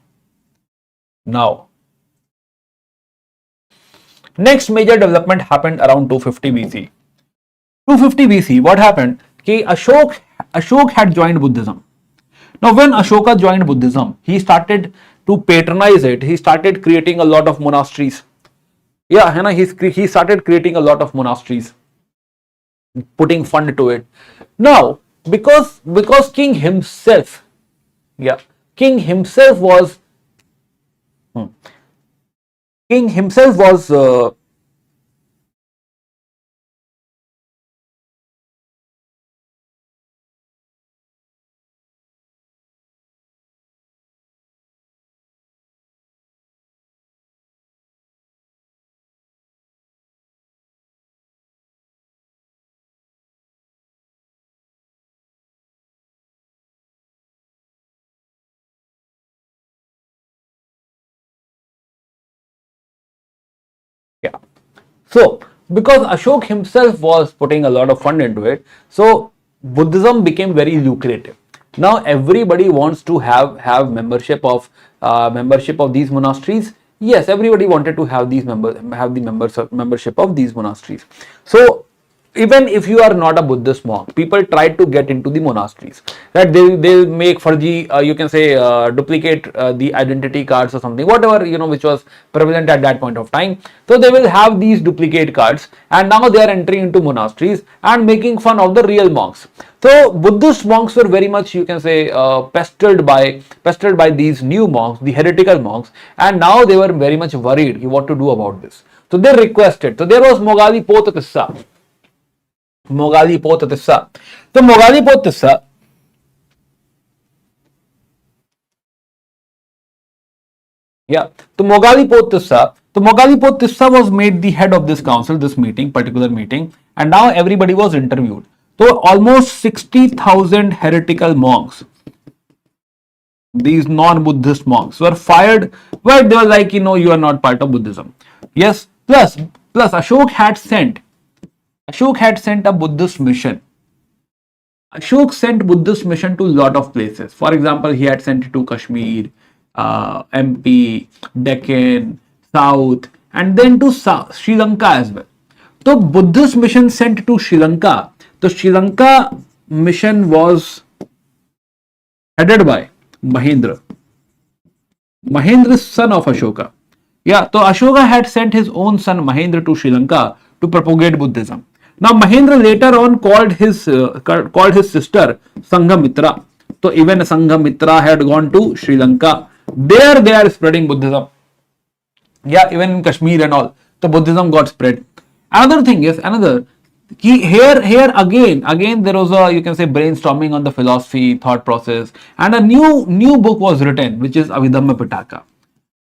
Now, next major development happened around 250 BC. 250 BC, what happened? Ki Ashok had joined Buddhism. Now, when Ashoka joined Buddhism, he started to patronize it. He started creating a lot of monasteries. Yeah, he started creating a lot of monasteries, putting fund to it. Now, because king himself was So because Ashok himself was putting a lot of fund into it, so Buddhism became very lucrative. Now everybody wants to have membership of these monasteries. Yes, everybody wanted to have the membership of these monasteries. So even if you are not a Buddhist monk, people try to get into the monasteries. Right? They'll make farji, you can say duplicate the identity cards or something, whatever which was prevalent at that point of time. So they will have these duplicate cards, and now they are entering into monasteries and making fun of the real monks. So Buddhist monks were very much, you can say, pestered by these new monks, the heretical monks, and now they were very much worried what to do about this. So they requested. So there was Mogali Potapissa. Mogali Potapissa. So Mogali Potapissa, yeah. So Mogali Potapissa was made the head of this council, this particular meeting, and now everybody was interviewed. So almost 60,000 heretical monks, these non-Buddhist monks, were fired. Well, they were like, you are not part of Buddhism. Yes. Plus Ashok had sent a Buddhist mission. Ashok sent Buddhist mission to a lot of places. For example, he had sent it to Kashmir, MP, Deccan, South, and then to Sri Lanka as well. So Buddhist mission sent to Sri Lanka. The Sri Lanka mission was headed by Mahendra. Mahendra is son of Ashoka. Yeah, so Ashoka had sent his own son Mahendra to Sri Lanka to propagate Buddhism. Now Mahendra later on called his sister Sanghamitra. So even Sanghamitra had gone to Sri Lanka. There they are spreading Buddhism. Yeah, even in Kashmir and all, the Buddhism got spread. Another thing is here again there was a, you can say, brainstorming on the philosophy, thought process, and a new book was written, which is Abhidhamma Pitaka.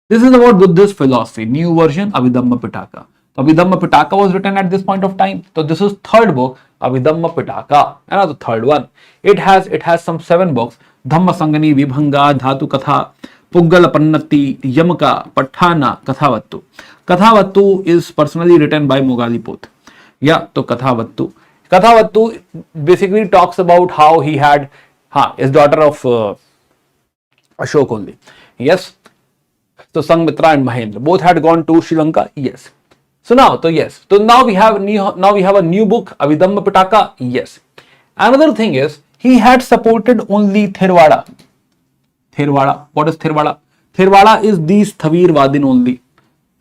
This is about Buddhist philosophy, new version, Abhidhamma Pitaka. So Abhidhamma Pitaka was written at this point of time. So this is third book, Abhidhamma Pitaka, another third one. It has some 7 books: Dhamma Sangani, Vibhanga, Dhatu Katha, Puggala Pannati, Yamaka, Patthana, Kathavattu. Kathavattu is personally written by Mogali Poth. Yeah, so Kathavattu. Kathavattu basically talks about how he had his daughter of Ashok only. Yes. So Sanghmitra and Mahendra both had gone to Sri Lanka. Yes. So now we have a new book, Abhidhamma Pitaka. Yes. Another thing is he had supported only Therwada. Therwada. What is Therwada? Therwada is these Thavirvadin only.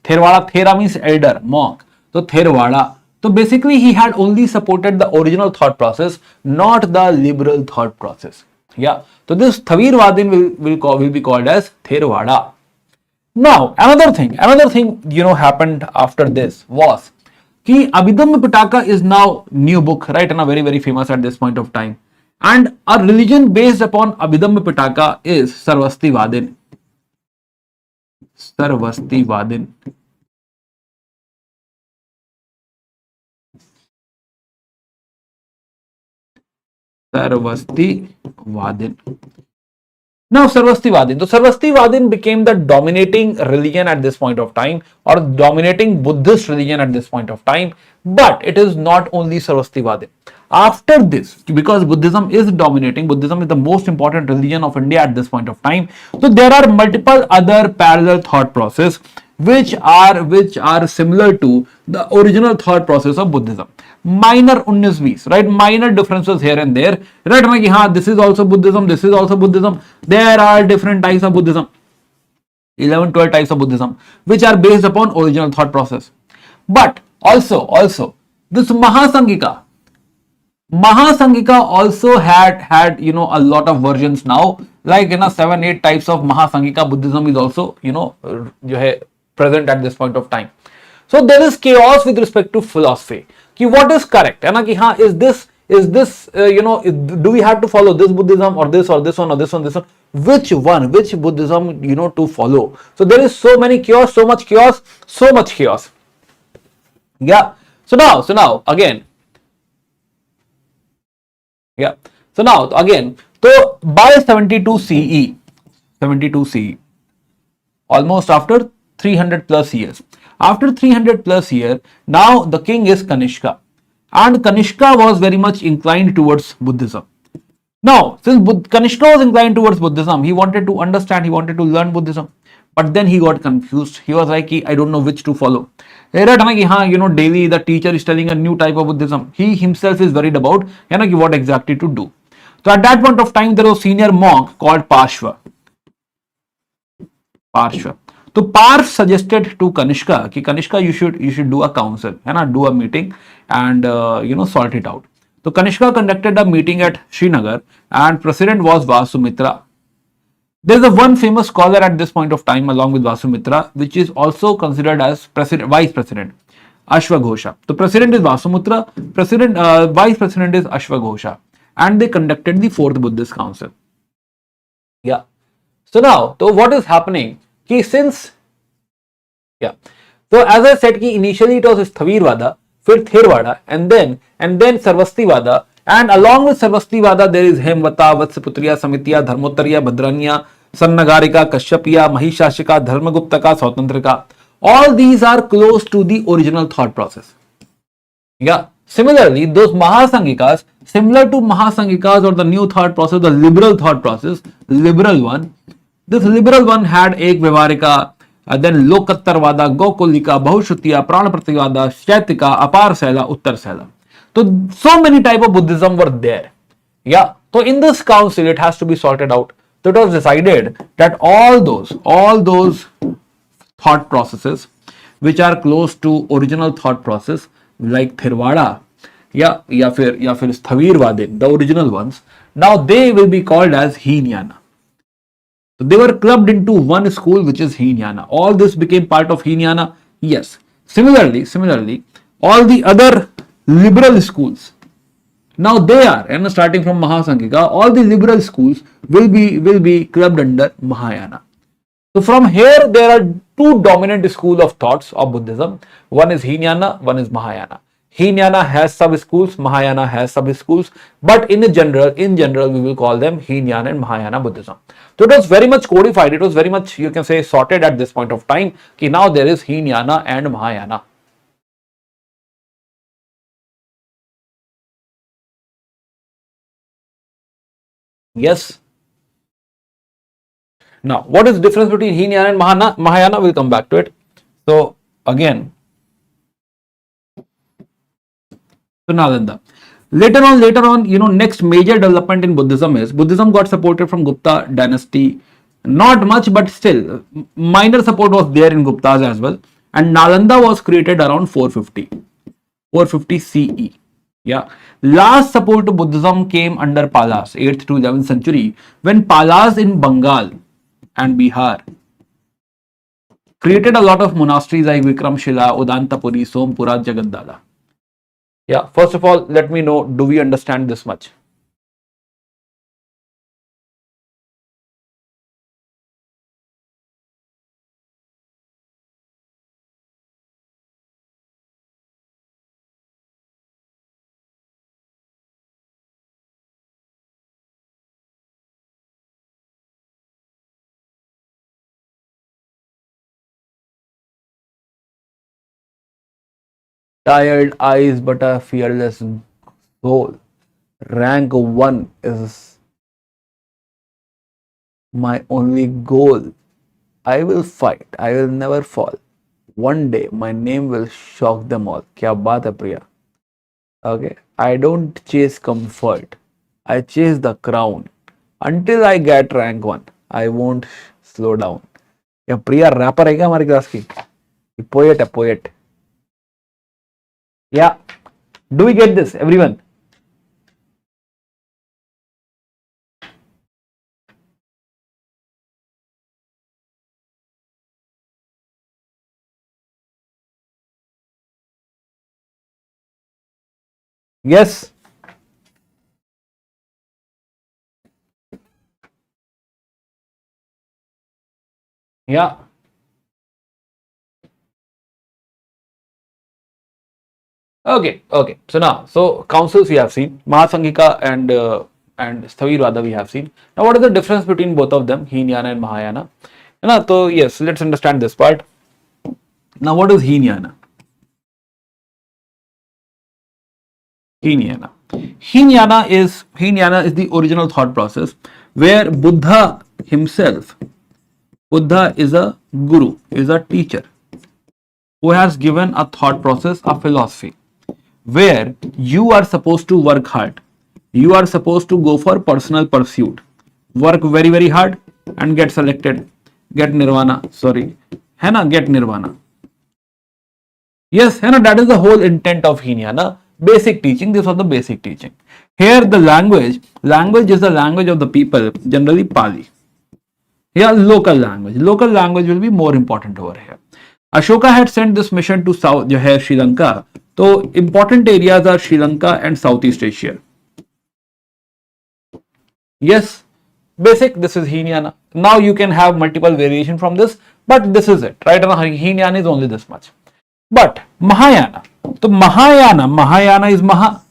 Therwada, Thera means elder, monk. So Therwada. So basically he had only supported the original thought process, not the liberal thought process. Yeah. So this Thavirvadin will be called as Therwada. Now another thing happened after this was कि Abhidhamma Pitaka is now new book, right, and a very, very famous at this point of time, and a religion based upon Abhidhamma Pitaka is Sarvastivadin. Sarvastivadin. Sarvastivadin. Now Sarvastivadin. So Sarvastivadin became the dominating religion at this point of time, or dominating Buddhist religion at this point of time. But it is not only Sarvastivadin. After this, because Buddhism is dominating, Buddhism is the most important religion of India at this point of time. So there are multiple other parallel thought process which are similar to the original thought process of Buddhism. Minor 19-20, right? Minor differences here and there, right? Like, this is also Buddhism, this is also Buddhism. There are different types of Buddhism, 11-12 types of Buddhism, which are based upon original thought process. But also this Mahasanghika also had a lot of versions now. Like 7-8 types of Mahasanghika Buddhism is also present at this point of time. So there is chaos with respect to philosophy. Ki what is correct? Is this do we have to follow this Buddhism or this one or this one? Which Buddhism to follow? So there is so much chaos. Yeah. So now again. Yeah. So now again. So by 72 CE, almost after 300 plus years, After 300 plus year, now the king is Kanishka, and Kanishka was very much inclined towards Buddhism. Now, since Kanishka was inclined towards Buddhism, he wanted to understand, he wanted to learn Buddhism. But then he got confused. He was like, I don't know which to follow. Daily the teacher is telling a new type of Buddhism. He himself is worried about what exactly to do. So at that point of time, there was a senior monk called Parshva. So Parsh suggested to Kanishka, Kanishka, you should do a council, do a meeting and sort it out. So Kanishka conducted a meeting at Srinagar, and president was Vasumitra. There is a one famous scholar at this point of time along with Vasumitra, which is also considered as vice president, Ashwaghosha. The president is Vasumitra, vice president is Ashwaghosha, and they conducted the fourth Buddhist council. Yeah. So now, so what is happening? So as I said, initially it was Sthavirvada, फिर Thervada, and then Sarvastivada, and along with Sarvastivada there is Hemvata, Vatsaputriya, Samitya, Dharmottarya, Bhadranya, Sannagarika, Kashyapya, Mahishashika, Dharmaguptaka, Sautantrika. All these are close to the original thought process. Yeah. Similarly, those Mahasangikas, similar to Mahasangikas or the new thought process, the liberal thought process, liberal one. This liberal one had Ek Vivarika, then Lokattarvada, Gokulika, Bahushutiya, Pranaprativada, Shaitika, Apar Saila, Uttar Saila. So many type of Buddhism were there. Yeah. So in this council, it has to be sorted out. So it was decided that all those thought processes which are close to original thought process, like Thervada, ya fir Sthavirvada, the original ones, now they will be called as Hinayana. So they were clubbed into one school, which is Hinayana. All this became part of Hinayana. Yes. Similarly, all the other liberal schools, now they are, and starting from Mahasanghika, all the liberal schools will be clubbed under Mahayana. So from here, there are two dominant schools of thoughts of Buddhism. One is Hinayana, one is Mahayana. Hinayana has sub-schools, Mahayana has sub-schools, but in general, we will call them Hinayana and Mahayana Buddhism. So it was very much codified, it was very much, you can say, sorted at this point of time, कि now there is Hinayana and Mahayana. Yes. Now, what is the difference between Hinayana and Mahayana? We'll come back to it. So, again, Nalanda. Later on, next major development in Buddhism is Buddhism got supported from Gupta Dynasty. Not much, but still, minor support was there in Guptas as well. And Nalanda was created around 450 CE. Yeah. Last support to Buddhism came under Palas, 8th to 11th century, when Palas in Bengal and Bihar created a lot of monasteries like Vikramshila, Udantapuri, Sompura, Jagaddala. Yeah, first of all, let me know, do we understand this much? Tired eyes but a fearless soul. Rank 1 is my only goal. I will fight. I will never fall. One day my name will shock them all. Kya baat hai, Priya? Okay. I don't chase comfort. I chase the crown. Until I get rank 1, I won't slow down. क्या प्रिया wrapper है क्या हमारी class की? Poet है, poet. Yeah. Do we get this, everyone? Yes. Yeah. Okay. So now, councils we have seen, Mahasanghika and Sthavirvada we have seen. Now, what is the difference between both of them, Hinayana and Mahayana? So yes, let's understand this part. Now, what is Hinayana? Hinayana. Hinayana is the original thought process where Buddha himself, Buddha is a guru, is a teacher who has given a thought process, a philosophy where you are supposed to work hard. You are supposed to go for personal pursuit, work very, very hard and get selected, get nirvana, sorry, है ना, get nirvana. Yes, है ना, that is the whole intent of Hinayana. Basic teaching, this was the basic teaching. Here the language is the language of the people, generally Pali. Here local language will be more important over here. Ashoka had sent this mission to South, जो है Sri Lanka. So important areas are Sri Lanka and Southeast Asia. Yes, basic, this is Hinayana. Now you can have multiple variation from this, but this is it, right? Hinayana is only this much. But Mahayana, so Mahayana is Maha.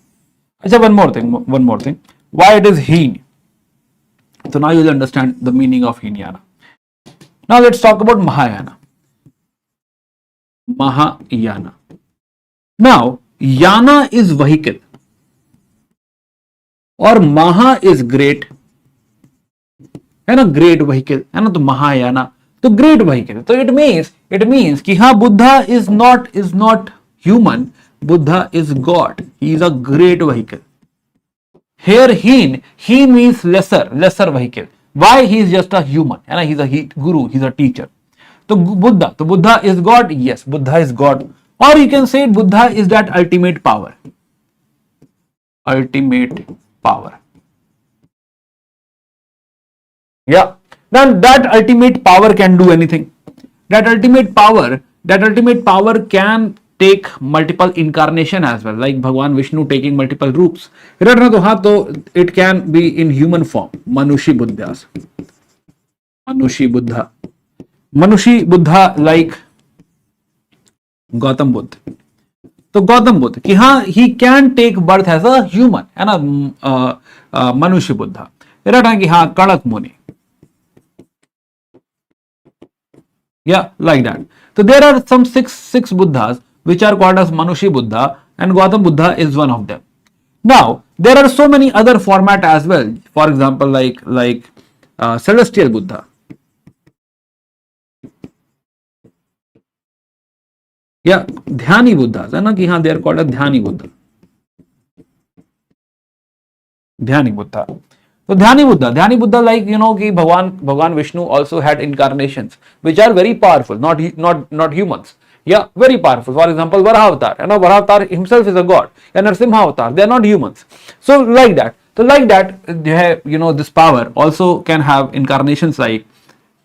Achha, one more thing. Why it is Hin? So now you will understand the meaning of Hinayana. Now let's talk about Mahayana. Mahayana. Now, Yana is vehicle or Maha is great. है ना, great vehicle, है ना, तो Mahayana, तो great vehicle. So it means कि हाँ, Buddha is not human, Buddha is God. He is a great vehicle. Here he means lesser vehicle. Why? He is just a human, है ना, he is a guru, he is a teacher. So Buddha is God. Yes, Buddha is God. Or you can say Buddha is that ultimate power. Yeah. Then that ultimate power can do anything. That ultimate power can take multiple incarnation as well, like Bhagwan Vishnu taking multiple roops. So it can be in human form. Manushi Buddha like Gautam Buddha. So Gautam Buddha, कि हाँ, he can take birth as a human, है ना, Manushi Buddha. कि हाँ, Kanak Muni. Yeah, like that. So there are some six Buddhas which are called as Manushi Buddha, and Gautam Buddha is one of them. Now there are so many other format as well. For example, like Celestial Buddha. Yeah, Dhyani Buddhas, है ना, कि हाँ, they are called as Dhyani Buddha. So Dhyani Buddha, like, you know, कि Bhagwan Vishnu also had incarnations which are very powerful, not humans. Yeah, very powerful. For example, Varaha Avatar. You know, Varaha Avatar himself is a god. And Narasimha Avatar, they are not humans. So like that, you know, this power also can have incarnations like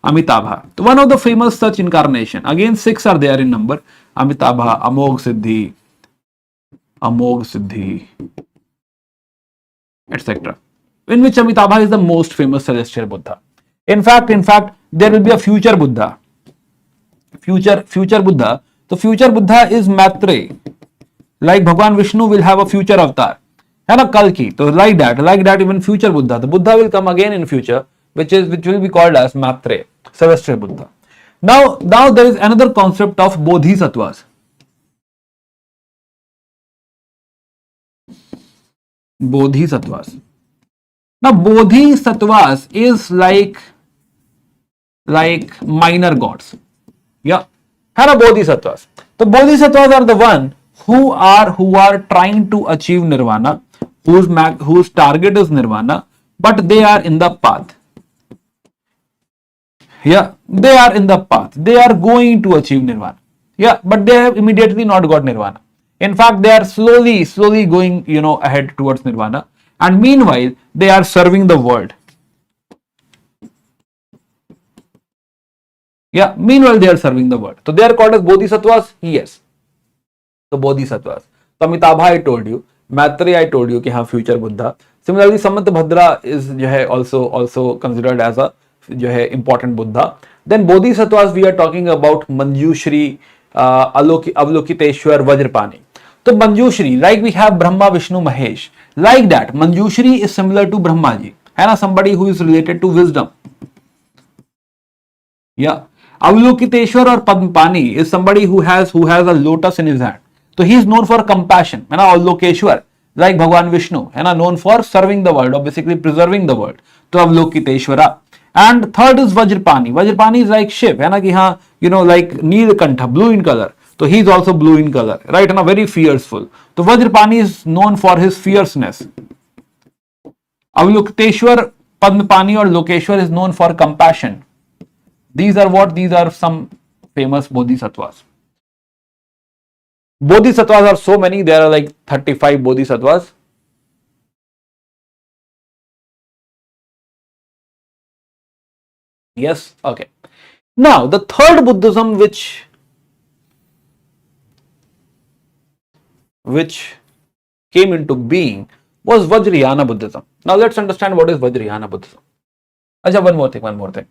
Amitabha. So one of the famous such incarnation. Again, 6 are there in number. Amitabha, Amog Siddhi, etc. In which Amitabha is the most famous celestial Buddha. In fact, there will be a future Buddha. Future Buddha. So future Buddha is Maitreya. Like Bhagwan Vishnu will have a future avatar. है ना, Kalki. So like that, even future Buddha. The Buddha will come again in future, which will be called as Maitreya, celestial Buddha. Now there is another concept of Bodhisattvas. Now Bodhisattvas is like minor gods. Yeah, है ना, Bodhisattvas. The Bodhisattvas are the one who are trying to achieve nirvana, whose target is nirvana, but they are in the path. Yeah, they are in the path. They are going to achieve nirvana. Yeah, but they have immediately not got nirvana. In fact, they are slowly going, you know, ahead towards nirvana. And meanwhile, they are serving the world. Yeah, meanwhile they are serving the world. So they are called as Bodhisattvas. Yes. So Bodhisattvas. So Amitabha I told you. Maitreya I told you कि हाँ, future Buddha. Similarly, Samantabhadra is जो है also considered as a जो है important Buddha. Then Bodhisattvas we are talking about Manjushri, Avalokiteshwar, Vajrapani. So Manjushri, like we have Brahma, Vishnu, Mahesh. Like that, Manjushri is similar to Brahmaji. है ना, somebody who is related to wisdom. Yeah. Avalokiteshwar or Padmapani is somebody who has a lotus in his hand. So he is known for compassion. है ना, और Lokeshwar like Bhagwan Vishnu, है ना, known for serving the world or basically preserving the world. तो Avalokiteshwara. And third is Vajrapani. Vajrapani is like Shiv, है ना, कि हाँ, you know, like Neelkantha, blue in color. So he is also blue in color, right? And very fearful. So Vajrapani is known for his fierceness. Avalokiteshwar, Padmapani or Lokeshwar is known for compassion. These are what? These are some famous bodhisattvas. Bodhisattvas are so many. There are like 35 bodhisattvas. Yes, okay. Now the third Buddhism which came into being was Vajrayana Buddhism. Now let's understand what is Vajrayana Buddhism. Acha, one more thing.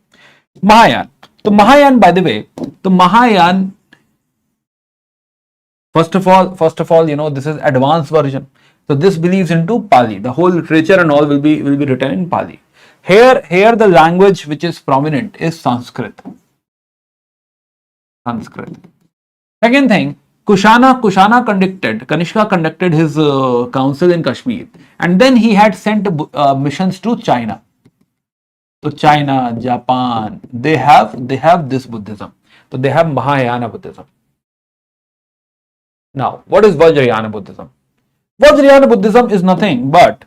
Mahayana. So Mahayana, by the way, the Mahayana, first of all, you know, this is advanced version. So this believes into Pali. The whole literature and all will be written in Pali. Here the language which is prominent is Sanskrit. Second thing, Kanishka conducted his council in Kashmir, and then he had sent missions to China. So China, Japan, they have this Buddhism. So they have Mahayana Buddhism. Now, what is Vajrayana Buddhism? Vajrayana Buddhism is nothing but,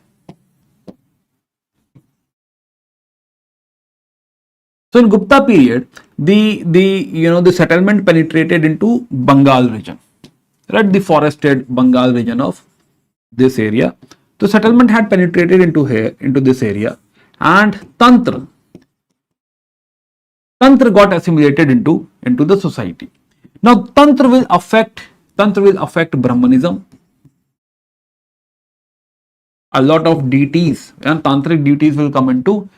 so in Gupta period, the settlement penetrated into Bengal region, right? The forested Bengal region of this area. The settlement had penetrated into this area, and Tantra got assimilated into the society. Now Tantra will affect Brahmanism. A lot of deities and tantric deities will come into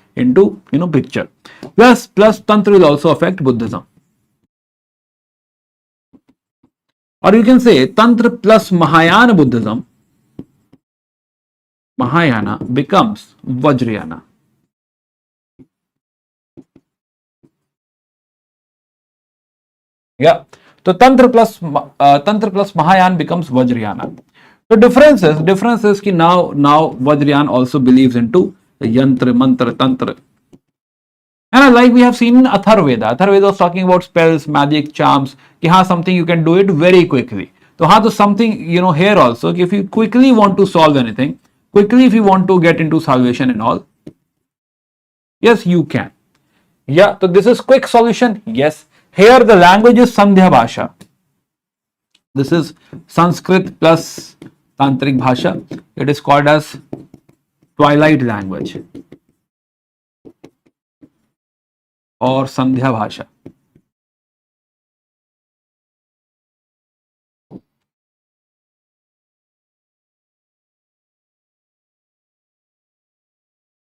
picture. Plus Tantra will also affect Buddhism. Or you can say Tantra plus Mahayana Buddhism, Mahayana becomes Vajrayana. Yeah. So Tantra plus Mahayana becomes Vajrayana. So difference is ki now Vajrayana also believes into the yantra, mantra, tantra. And like we have seen in Atharvaveda. Atharvaveda was talking about spells, magic, charms, ki haan, something you can do it very quickly. So haan, to something, you know, here also, if you quickly want to solve anything, quickly if you want to get into salvation and all, yes, you can. Yeah, so this is quick solution. Yes. Here the language is Sandhya Bhasha. This is Sanskrit plus Tantric Bhasha. It is called as twilight language or Sandhya Bhasha.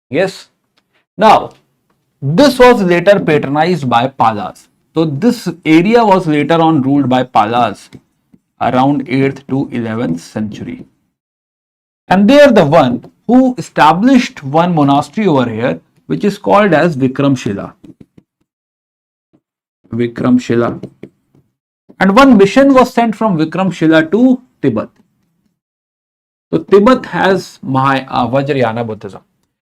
Yes. Now, this was later patronized by Palas. So this area was later on ruled by Palas around 8th to 11th century. And they are the one who established one monastery over here, which is called as Vikramshila. And one mission was sent from Vikramshila to Tibet. So Tibet has Vajrayana Buddhism.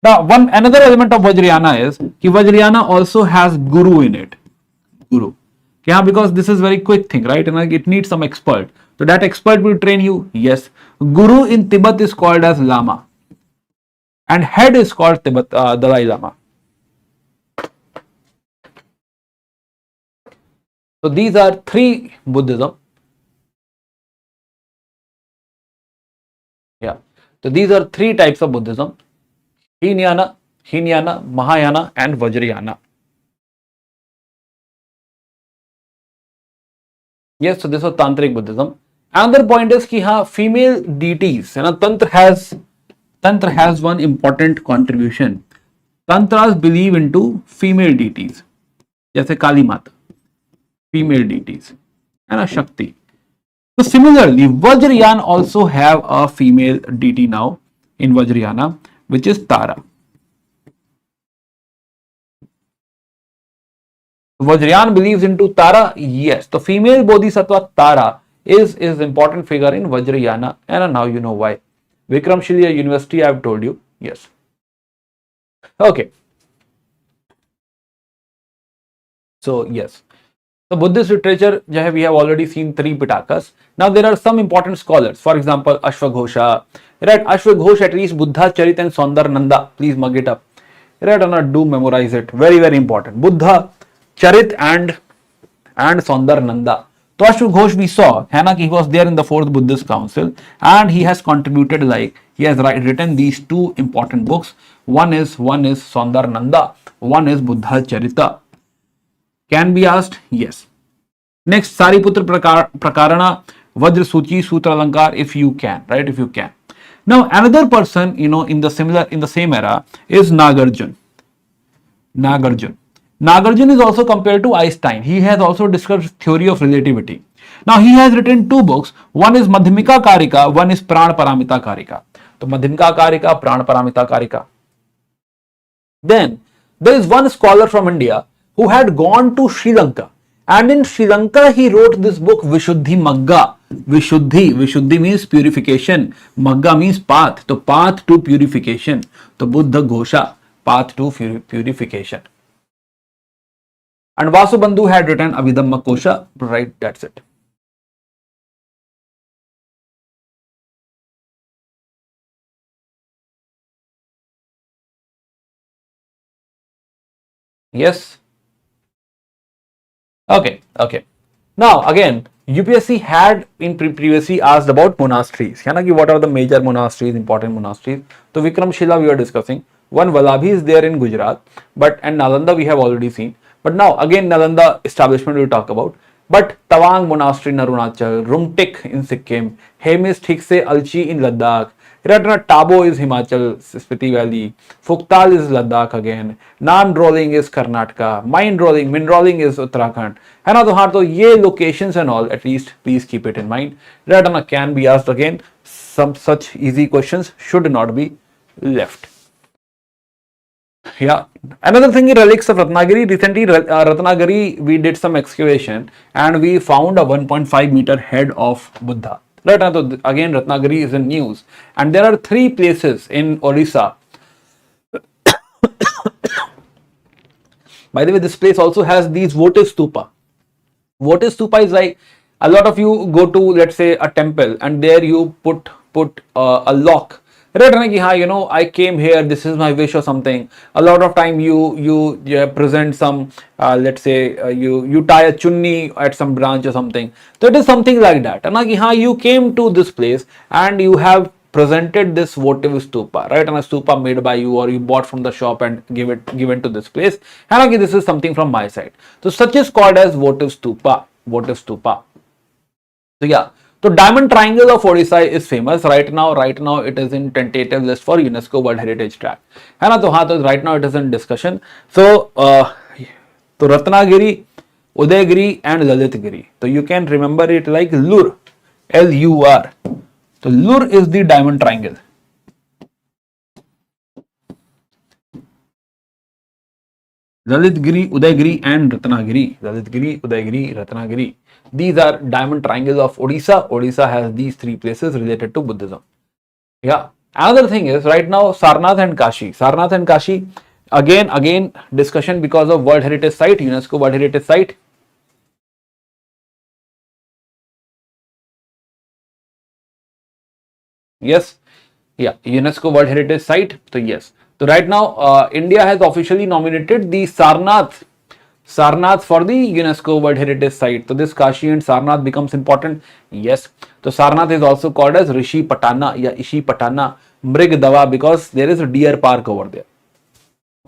Now, another element of Vajrayana is that Vajrayana also has Guru in it. Guru. Yeah, because this is very quick thing, right? And it needs some expert. So that expert will train you. Yes. Guru in Tibet is called as Lama. And head is called Dalai Lama. So these are three Buddhism. Yeah. So these are three types of Buddhism. Hinayana, Mahayana and Vajrayana. Yes, so this was Tantric Buddhism. Another point is that female deities, Tantra has one important contribution. Tantras believe into female deities, like Kali Mata, female deities, and Shakti. So similarly, Vajrayana also have a female deity now in Vajrayana, which is Tara. Vajrayana believes into Tara. Yes, the female Bodhisattva Tara is important figure in Vajrayana, and now you know why. Vikramshilya University, I have told you. Yes. Okay. So yes. The Buddhist literature, we have already seen three Pitakas. Now there are some important scholars. For example, Ashwaghosha. Right, Ashwaghosha, at least Buddha Charit and Sundar Nanda. Please mug it up. Right, and do memorize it. Very, very important. Buddha Charit and Sundar Nanda. So Ashwaghosh we saw, he was there in the fourth Buddhist council, and he has contributed, like he has written these two important books. One is Sundar Nanda. One is Buddha Charita. Can be asked? Yes. Next, Sariputra Prakarana, Vajra Suchi, Sutra Alankar, if you can, right? If you can. Now, another person, in the same era is Nagarjuna. Nagarjuna is also compared to Einstein. He has also discussed theory of relativity. Now, he has written two books. One is Madhyamika Karika, one is Pran Paramita Karika. So, Madhyamika Karika, Pran Paramita Karika. Then, there is one scholar from India who had gone to Sri Lanka, and in Sri Lanka he wrote this book Vishuddhi Magga. Vishuddhi means purification, Magga means path, so path to purification. So Buddha Ghosha, path to purification. And Vasubandhu had written Abhidhamma Kosha, right? That's it. Yes. Okay. Now again, UPSC had previously asked about monasteries. What are the major monasteries, important monasteries? So Vikramshila we were discussing. One Vallabhi is there in Gujarat, and Nalanda we have already seen. But now again Nalanda establishment we will talk about. But Tawang Monastery in Arunachal, Rumtik in Sikkim, Hemis Thikse Alchi in Ladakh, Ratna Tabo is Himachal, Spiti Valley, Fuktal is Ladakh again, Nan Rolling is Karnataka, Min Rolling is Uttarakhand. And now, ye locations and all, at least please keep it in mind. Ratna can be asked again. Some such easy questions should not be left. Yeah. Another thing is relics of Ratnagiri. Recently, Ratnagiri, we did some excavation and we found a 1.5 meter head of Buddha. Right, so again Ratnagiri is in news, and there are three places in Orissa. By the way, this place also has these votive stupa. Votive stupa is like a lot of you go to, let's say, a temple, and there you put a lock. Right, I came here, this is my wish or something. A lot of time you present some, let's say, you tie a chunni at some branch or something. So it is something like that. And you came to this place and you have presented this votive stupa, right? And a stupa made by you or you bought from the shop and given to this place. And this is something from my side. So such is called as votive stupa. So yeah. So Diamond Triangle of Odisha is famous right now. Right now it is in tentative list for UNESCO World Heritage Tract. So right now it is in discussion. So Ratnagiri, Udayagiri and Lalitgiri. So you can remember it like Lur, L-U-R. So Lur is the Diamond Triangle. Lalitgiri, Udayagiri and Ratnagiri. These are diamond triangles of Odisha. Odisha has these three places related to Buddhism. Yeah. Another thing is right now Sarnath and Kashi. Again discussion because of World Heritage Site, UNESCO World Heritage Site. Yes. Yeah. UNESCO World Heritage Site. So yes. So right now India has officially nominated the Sarnath for the UNESCO World Heritage Site. So this Kashi and Sarnath becomes important. Yes. So Sarnath is also called as Rishi Patana, Ishi Patana, Mrig Dawa, because there is a deer park over there.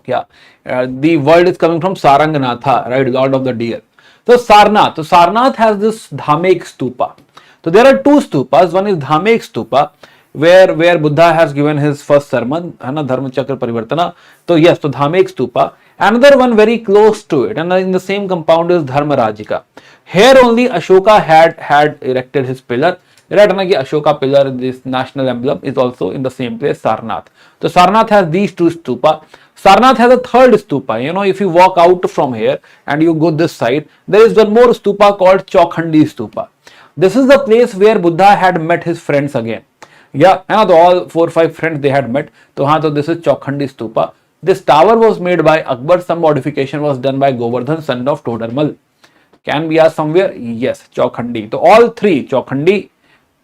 Yeah. The word is coming from Saranganatha, right? Lord of the deer. So Sarnath has this Dhamek Stupa. So there are two stupas. One is Dhamek Stupa, where Buddha has given his first sermon, Dharma Chakra Parivartana. So yes, so Dhamek Stupa. Another one very close to it, and in the same compound is Dharmarajika. Here only Ashoka had erected his pillar. Right, Ashoka pillar, this national emblem, is also in the same place, Sarnath. So Sarnath has these two stupa. Sarnath has a third stupa. You know, if you walk out from here and you go this side, there is one more stupa called Chaukhandi stupa. This is the place where Buddha had met his friends again. Yeah, you know, all 4-5 friends they had met. So this is Chaukhandi stupa. This tower was made by Akbar. Some modification was done by Govardhan, son of Todarmal. Can be asked somewhere? Yes, Chaukhandi. So all three, Chaukhandi,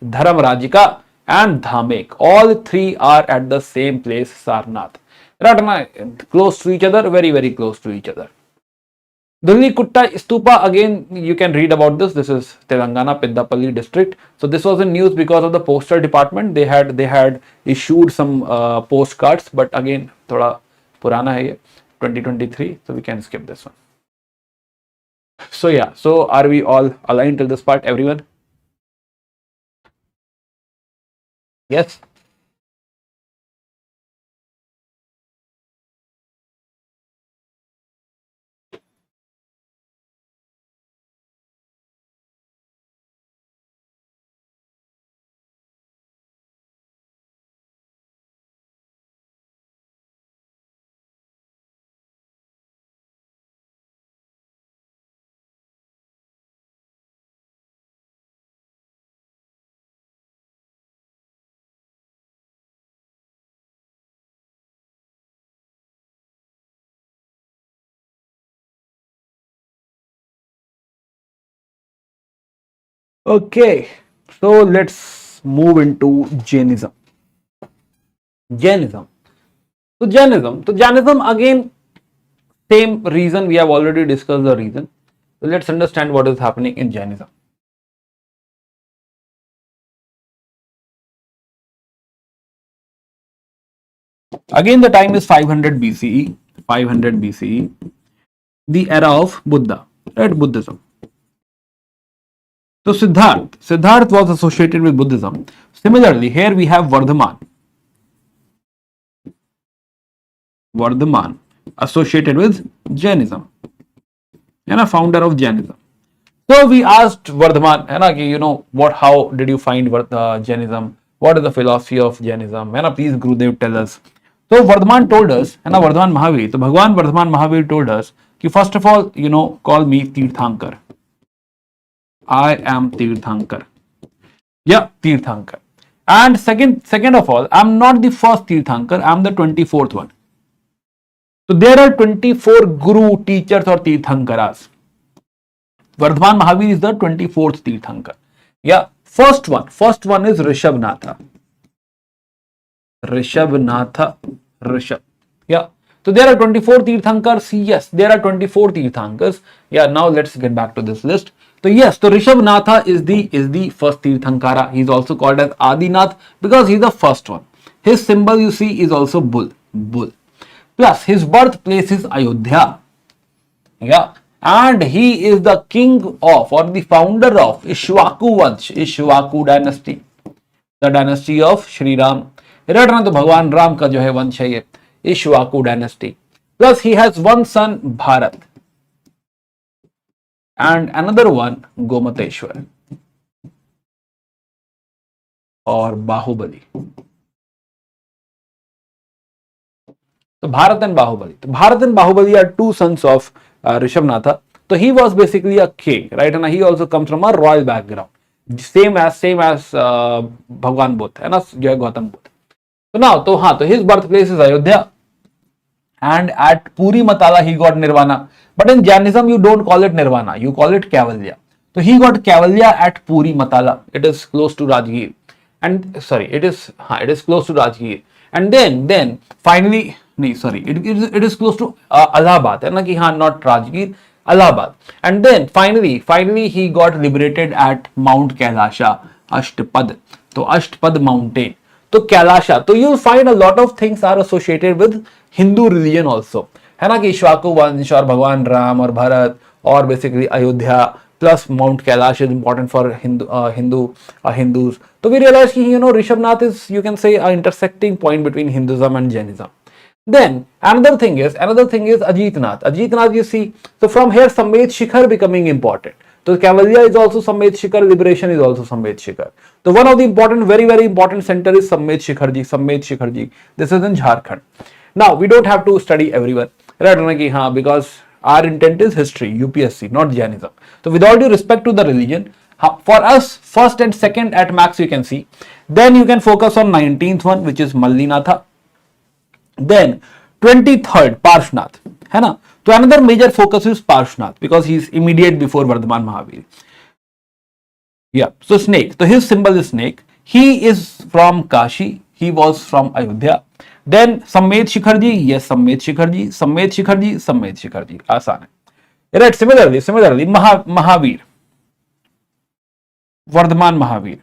Dharamrajika and Dhamek, all three are at the same place, Sarnath. Right, close to each other, very, very close to each other. Dhuli Kutta Stupa, again, you can read about this. This is Telangana, Peddapalli district. So this was in news because of the postal department. They had issued some postcards, but again, thoda purana hai, 2023. So we can skip this one. So yeah, so are we all aligned till this part, everyone? Yes. Okay, so let's move into Jainism. Jainism again, same reason, we have already discussed the reason. So let's understand what is happening in Jainism. Again, the time is 500 BCE, 500 BCE, the era of Buddha, right? Buddhism. So Siddharth was associated with Buddhism. Similarly, here we have Vardhaman associated with Jainism, and a founder of Jainism. So we asked Vardhaman, you know, how did you find Jainism? What is the philosophy of Jainism? Please Gurudev tell us. So Vardhaman told us, Vardhaman Mahavir. So Bhagwan Vardhaman Mahavir told us, first of all, you know, call me Tirthankar. I am Tirthankar. Yeah, Tirthankar. And second of all, I'm not the first Tirthankar, I'm the 24th one. So there are 24 guru, teachers or Tirthankaras. Vardhaman Mahavir is the 24th Tirthankar. Yeah, first one is Rishabhnatha. Yeah. So there are 24 Tirthankars. Yes, there are 24 Tirthankars. Yeah, now let's get back to this list. So yes, so Rishabhnatha is the first Tirthankara. He is also called as Adinath because he is the first one. His symbol you see is also bull. Plus his birthplace is Ayodhya. Yeah, and he is the king of or the founder of Ishwaku dynasty, the dynasty of Shri Ram. Right, तो भगवान राम का जो है वंश है ये Ikshvaku dynasty. Plus he has one son Bharat and another one Gomateshwar or Bahubali. So Bharat and Bahubali are two sons of Rishabhnatha. So he was basically a king, right? And he also comes from a royal background, same as Bhagwan Buddha, and Gautam Buddha. So now, so his birthplace is Ayodhya, and at Puri Matala he got Nirvana. But in Jainism you don't call it Nirvana, you call it Kaivalya. So he got Kaivalya at Puri Matala. It is close to Rajgir, and it is close to Rajgir. And then finally, it is close to Allahabad, not Rajgir, Allahabad. And then finally he got liberated at Mount Kailasha, Ashtapad. So Ashtapad mountain. So Kailasha. So you'll find a lot of things are associated with Hindu religion also. है ना कि इक्ष्वाकु वंश और भगवान राम और भरत और basically Ayodhya plus Mount Kailash is important for Hindus. So we realize कि Rishabhnath is, you can say, an intersecting point between Hinduism and Jainism. Then another thing is Ajitnath. Ajitnath, you see, so from here Sammet Shikhar becoming important. So Kaivalya is also Sammet Shikhar, liberation is also Sammet Shikhar. So one of the important, very, very important center is Sammet Shikharji. This is in Jharkhand. Now we don't have to study everyone, right? Because our intent is history, UPSC, not Jainism. So with all due respect to the religion, for us, first and second at max you can see. Then you can focus on 19th one, which is Mallinatha. Then 23rd Parshnath, है ना? So another major focus is Parshnath because he is immediate before Vardhaman Mahavir. Yeah, so snake. So his symbol is snake. He is from Kashi. He was from Ayodhya. Then Sammed Shikharji, yes, Sammed Shikharji, Sammed Shikharji, Sammed Shikharji. आसान है. Right. Similarly, Mahavir, Vardhaman Mahavir.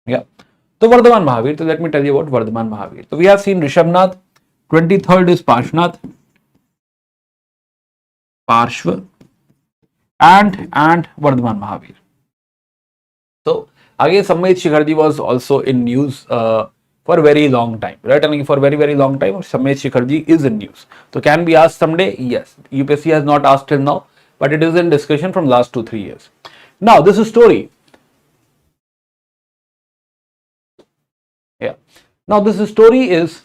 Yeah. So Vardhaman Mahavir. So let me tell you about Vardhaman Mahavir. So we have seen Rishabhnath. 23rd is Parshnath, Parshva, and Vardhaman Mahavir. So again, Sammed Shikharji was also in news for a very long time, right? I mean, for very, very long time, Sammed Shikharji is in news. So can be asked someday? Yes. UPSC has not asked till now, but it is in discussion from last 2-3 years. Now, this is story. Yeah. Now, this story is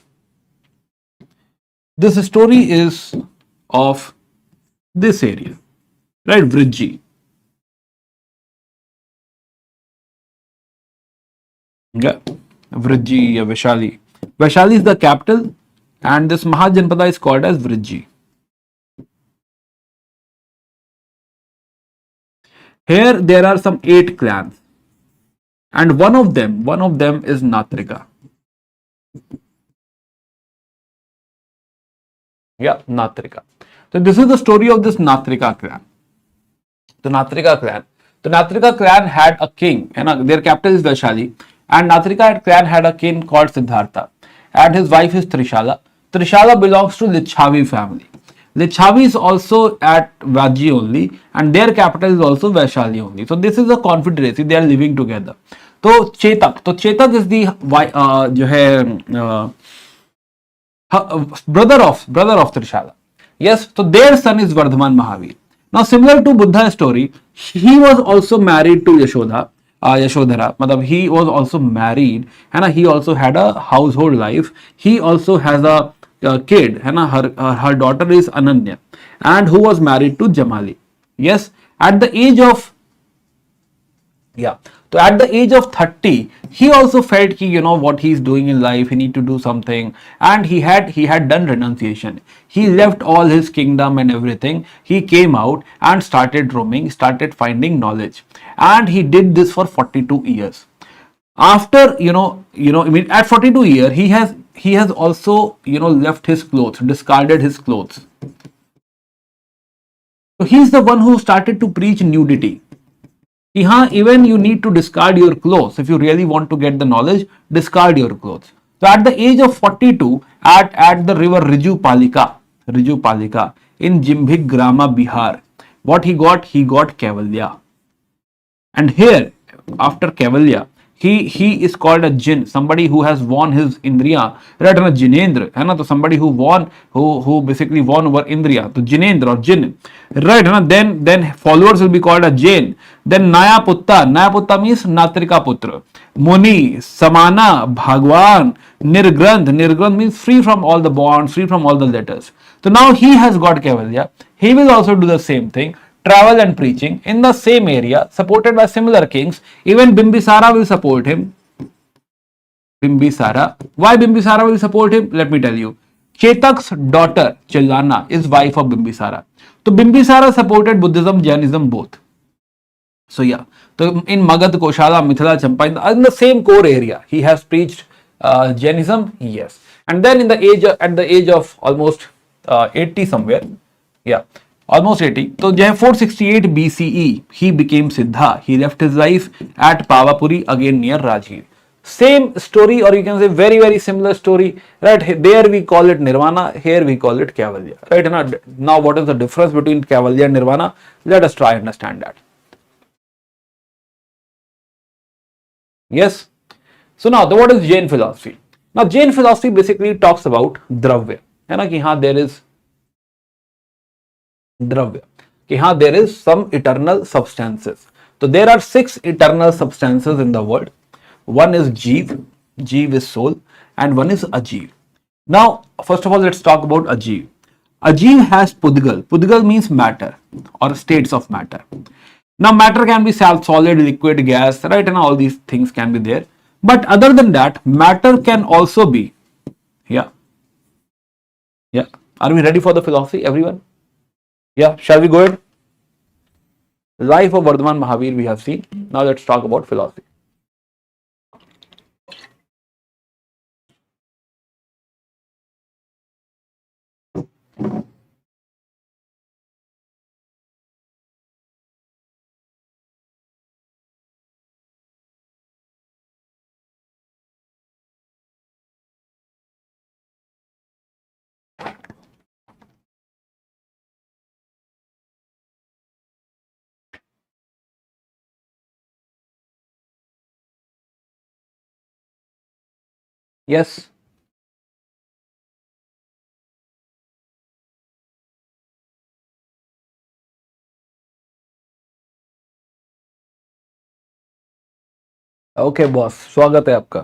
of this area, right? Vriji. Yeah, Vriji, Vaishali. Vaishali is the capital, and this Mahajanapada is called as Vriji. Here there are some 8 clans, and one of them is Natrika. Yeah, Natrika. So this is the story of this Natrika clan. The Natrika clan had a king, and their capital is Vaishali. And Natrika clan had a king called Siddhartha, and his wife is Trishala. Trishala belongs to Lichavi family. Lichavi is also at Vaji only, and their capital is also Vaishali only. So this is a confederacy. They are living together. So Chetak is the brother of Trishala. Yes. So their son is Vardhaman Mahavir. Now similar to Buddha's story, he was also married to Yashodhara. He was also married, and he also had a household life. He also has a kid, and her daughter is Ananya, and who was married to Jamali. Yes, at the age of 30, he also felt what he's doing in life, he need to do something, and he had done renunciation. He left all his kingdom and everything. He came out and started roaming, started finding knowledge, and he did this for 42 years. After at 42 years, he has also left his clothes, discarded his clothes. So he's the one who started to preach nudity. Even you need to discard your clothes. If you really want to get the knowledge, discard your clothes. So at the age of 42, at the river Riju Palika in Jimbhik Grama, Bihar, what he got Kaivalya. And here, after Kaivalya, he is called a Jin, somebody who has won his Indriya, right? And a Jinendra, so somebody who basically won over Indriya, so Jinendra or Jin, right? And then followers will be called a Jain. Then Naya Putta means Natrika Putra. Muni, Samana, Bhagwan, Nirgranth means free from all the bonds, free from all the letters. So now he has got Kaivalya. He will also do the same thing, travel and preaching in the same area, supported by similar kings. Even Bimbisara will support him. Why Bimbisara will support him? Let me tell you. Chetak's daughter, Chillana, is wife of Bimbisara. So Bimbisara supported Buddhism, Jainism both. So yeah, so in Magadha, Koshala, Mithila, Champa, in the same core area, he has preached Jainism, yes. And then at the age of almost 80 somewhere, yeah, almost 80. So 468 BCE, he became Siddha. He left his life at Pavapuri, again near Rajgir. Same story, or you can say very, very similar story, right? There we call it Nirvana, here we call it Kaivalya, right? Now what is the difference between Kaivalya and Nirvana? Let us try understand that. Yes. So now what is Jain philosophy? Now Jain philosophy basically talks about Dravya. There is Dravya. There is some eternal substances. So there are 6 eternal substances in the world. One is Jeev, Jeev is soul, and one is Ajeev. Now, first of all, let's talk about Ajeev. Ajeev has Pudgal. Pudgal means matter or states of matter. Now, matter can be solid, liquid, gas, right? And all these things can be there. But other than that, matter can also be, yeah. Are we ready for the philosophy, everyone? Yeah, shall we go ahead? Life of Vardhaman Mahavir we have seen. Now let's talk about philosophy. Yes. Okay boss, स्वागत है आपका.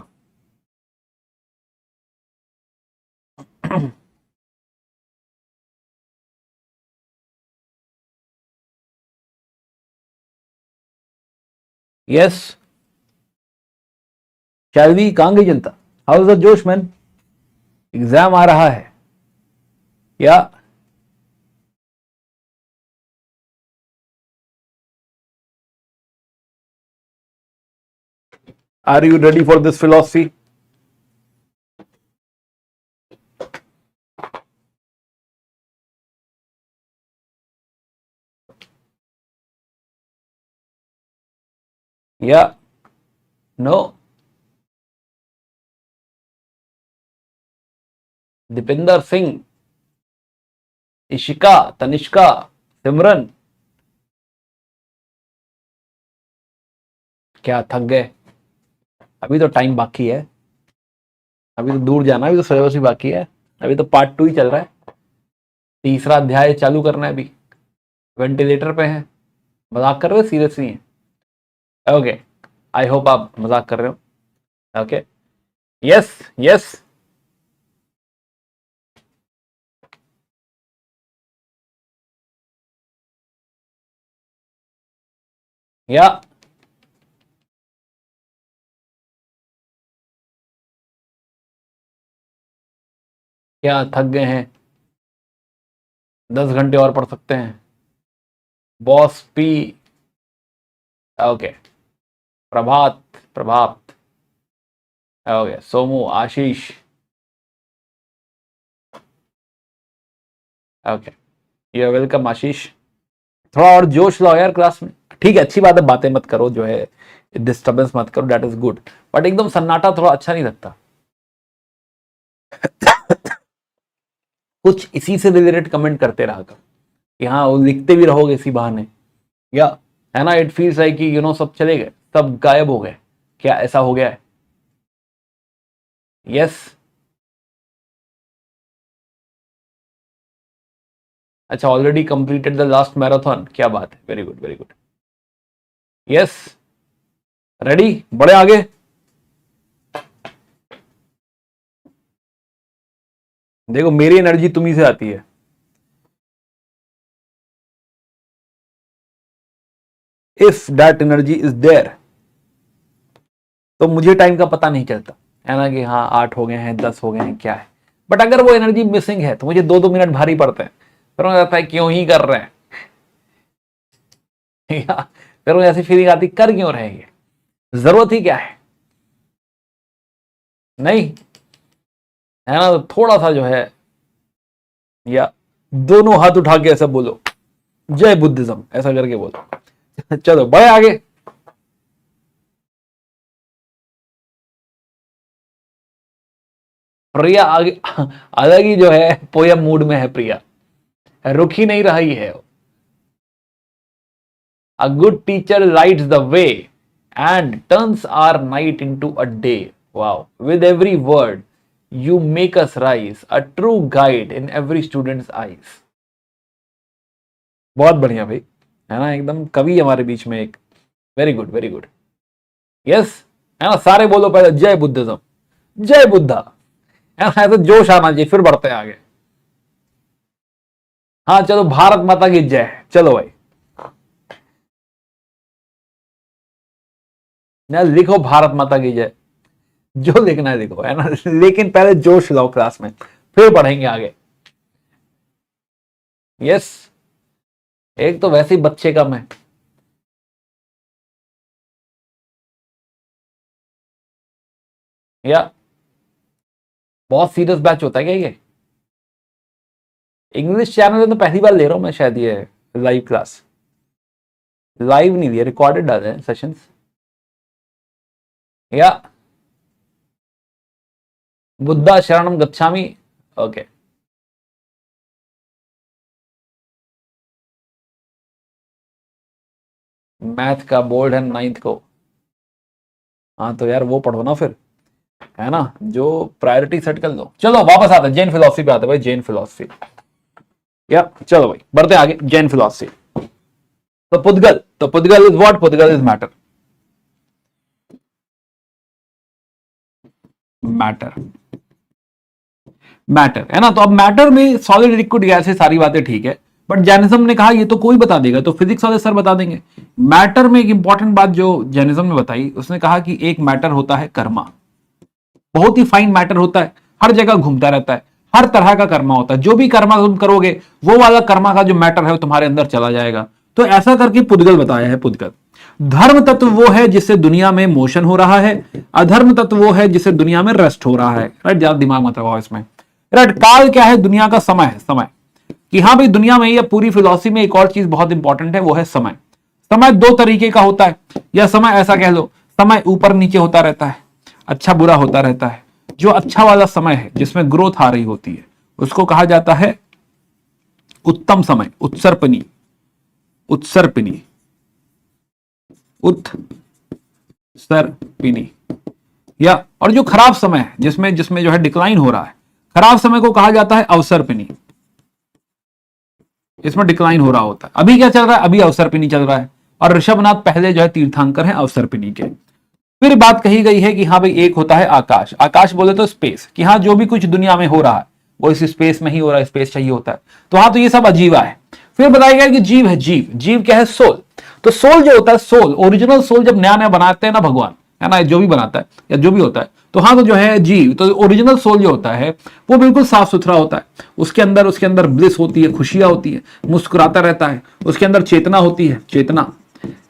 Yes, shall we? कहां गई जनता? How is the जोश man? Exam आ रहा है या? Are you ready for this philosophy? या नो? दीपिंदर सिंह, इशिका, तनिष्का, सिमरन, क्या थक गए? अभी तो टाइम बाकी है, अभी तो दूर जाना, अभी तो सिलेबस भी बाकी है, अभी तो पार्ट 2 ही चल रहा है, तीसरा अध्याय चालू करना है अभी. वेंटिलेटर पे है, मजाक कर रहे हो? सीरियस नहीं है? ओके, आई होप आप मजाक कर रहे हो. Okay, yes yes. या क्या थक गए हैं? 10 घंटे और पढ़ सकते हैं. Boss P, okay. Prabhat, Prabhat, okay. Somu, Ashish, okay. You are welcome Ashish. थोड़ा और जोश लाओ यार क्लास में. ठीक है, अच्छी बात है, बातें मत करो, जो है डिस्टर्बेंस मत करो, दैट इज गुड. बट एकदम सन्नाटा थोड़ा अच्छा नहीं लगता. कुछ इसी से रिलेटेड कमेंट करते रहा करो कि हाँ, वो लिखते भी रहोगे इसी बहाने, या है ना. इट फील्स लाइक कि सब चले गए, सब गायब हो गए. क्या ऐसा हो गया है? यस. अच्छा, already completed the last marathon. क्या बात है, very good, very good. Yes, ready, बढ़े आगे. देखो, मेरी एनर्जी तुम्ही से आती है. If that energy is there, तो मुझे टाइम का पता नहीं चलता है ना, कि हाँ 8 हो गए हैं, 10 हो गए हैं, क्या है. बट अगर वो एनर्जी मिसिंग है तो मुझे 2-2 मिनट भारी पड़ते हैं. फिर मुझे लगता है क्यों ही कर रहे हैं. फिर मुझे ऐसी फीलिंग आती, कर क्यों रहे हैं, जरूरत ही क्या है. नहीं है ना, तो थोड़ा सा जो है, या दोनों हाथ उठा के ऐसा बोलो, जय बुद्धिज्म, ऐसा करके बोलो. चलो बढ़े आगे. प्रिया आगे अलग ही जो है पोयम मूड में है. प्रिया रुक ही नहीं रही है. A good teacher lights the way and turns our night into a day. Wow, with every word you make us rise, a true guide in every student's eyes. बहुत बढ़िया भाई, है ना, एकदम कवि हमारे बीच में एक. Very good, very good. Yes, है ना. सारे बोलो पहले, जय बुद्धिज्म. जय बुद्धा। ऐसा जोश आना चाहिए, फिर बढ़ते हैं आगे। हाँ चलो, भारत माता की जय। चलो भाई ना, लिखो भारत माता की जय, जो लिखना है लिखो, है ना, लेकिन पहले जोश लाओ क्लास में, फिर पढ़ेंगे आगे। यस, एक तो वैसे ही बच्चे कम है। या बहुत सीरियस बैच होता है क्या ये? इंग्लिश चैनल में तो पहली बार ले रहा हूं मैं शायद ये लाइव क्लास। लाइव नहीं दिया, रिकॉर्डेड डाले हैं सेशंस। या बुद्धा शरणम गच्छामि। ओके, मैथ का बोर्ड है 9th को। हाँ तो यार वो पढ़ो ना फिर, है ना, जो प्रायोरिटी सेट कर लो। चलो वापस आते हैं जैन फिलोसफी पे, आते हैं भाई जैन फिलोसफी। या चलो भाई बढ़ते हैं आगे, जैन फिलोसफी। तो पुद्गल, तो pudgala is what? Pudgala is matter. Matter, matter, है ना। तो अब मैटर में सॉलिड लिक्विड गैस है, सारी बातें ठीक है, बट जैनिज्म ने कहा ये तो कोई बता देगा, तो फिजिक्स वाले सर बता देंगे। मैटर में एक इंपॉर्टेंट बात जो जैनिज्म ने बताई, उसने कहा कि एक मैटर होता है कर्मा, बहुत ही फाइन मैटर होता है, हर जगह घूमता रहता है, हर तरह का कर्मा होता है। जो भी कर्मा तुम करोगे वो वाला कर्मा का जो मैटर है वो तुम्हारे अंदर चला जाएगा। तो ऐसा करके पुद्गल बताया है। पुद्गल धर्म तत्व वो है जिससे दुनिया में मोशन हो रहा है, अधर्म तत्व वो है जिससे दुनिया में रेस्ट हो रहा है। राइट, ज्यादा दिमाग मत लगाओ इसमें। राइट, काल क्या है? दुनिया का समय है। समय कि हाँ भाई दुनिया में या पूरी फिलॉसफी में एक और चीज बहुत इंपॉर्टेंट है, वो है समय। समय दो तरीके का होता है, या समय ऐसा कह लो, समय ऊपर नीचे होता रहता है, अच्छा बुरा होता रहता है। जो अच्छा वाला समय है जिसमें ग्रोथ आ रही होती है उसको कहा जाता है उत्तम समय, उत्सर्पणी, उत्सर्पिणी, उत्सर्पिणी। या और जो खराब समय है जिसमें जिसमें जो है डिक्लाइन हो रहा है, खराब समय को कहा जाता है अवसर्पिणी। इसमें डिक्लाइन हो रहा होता है। अभी क्या चल रहा है? अभी अवसर्पिणी चल रहा है, और ऋषभनाथ पहले जो है तीर्थंकर हैं अवसर्पिणी के। फिर बात कही गई है कि हाँ भाई एक होता है आकाश। आकाश बोले तो स्पेस, कि हाँ जो भी कुछ दुनिया में हो रहा है वो इस स्पेस में ही हो रहा है, स्पेस चाहिए होता है। तो हाँ, तो ये सब अजीवा है। फिर बताया गया कि जीव है। जीव, जीव क्या है? सोल। तो सोल जो होता है, सोल, ओरिजिनल सोल जब नया नया बनाते हैं ना भगवान, है ना, जो भी बनाता है या जो भी होता है, तो हाँ तो जो है जीव, तो ओरिजिनल सोल जो होता है वो बिल्कुल साफ सुथरा होता है। उसके अंदर ब्लिस होती है, खुशियां होती है, मुस्कुराता रहता है, उसके अंदर चेतना होती है, चेतना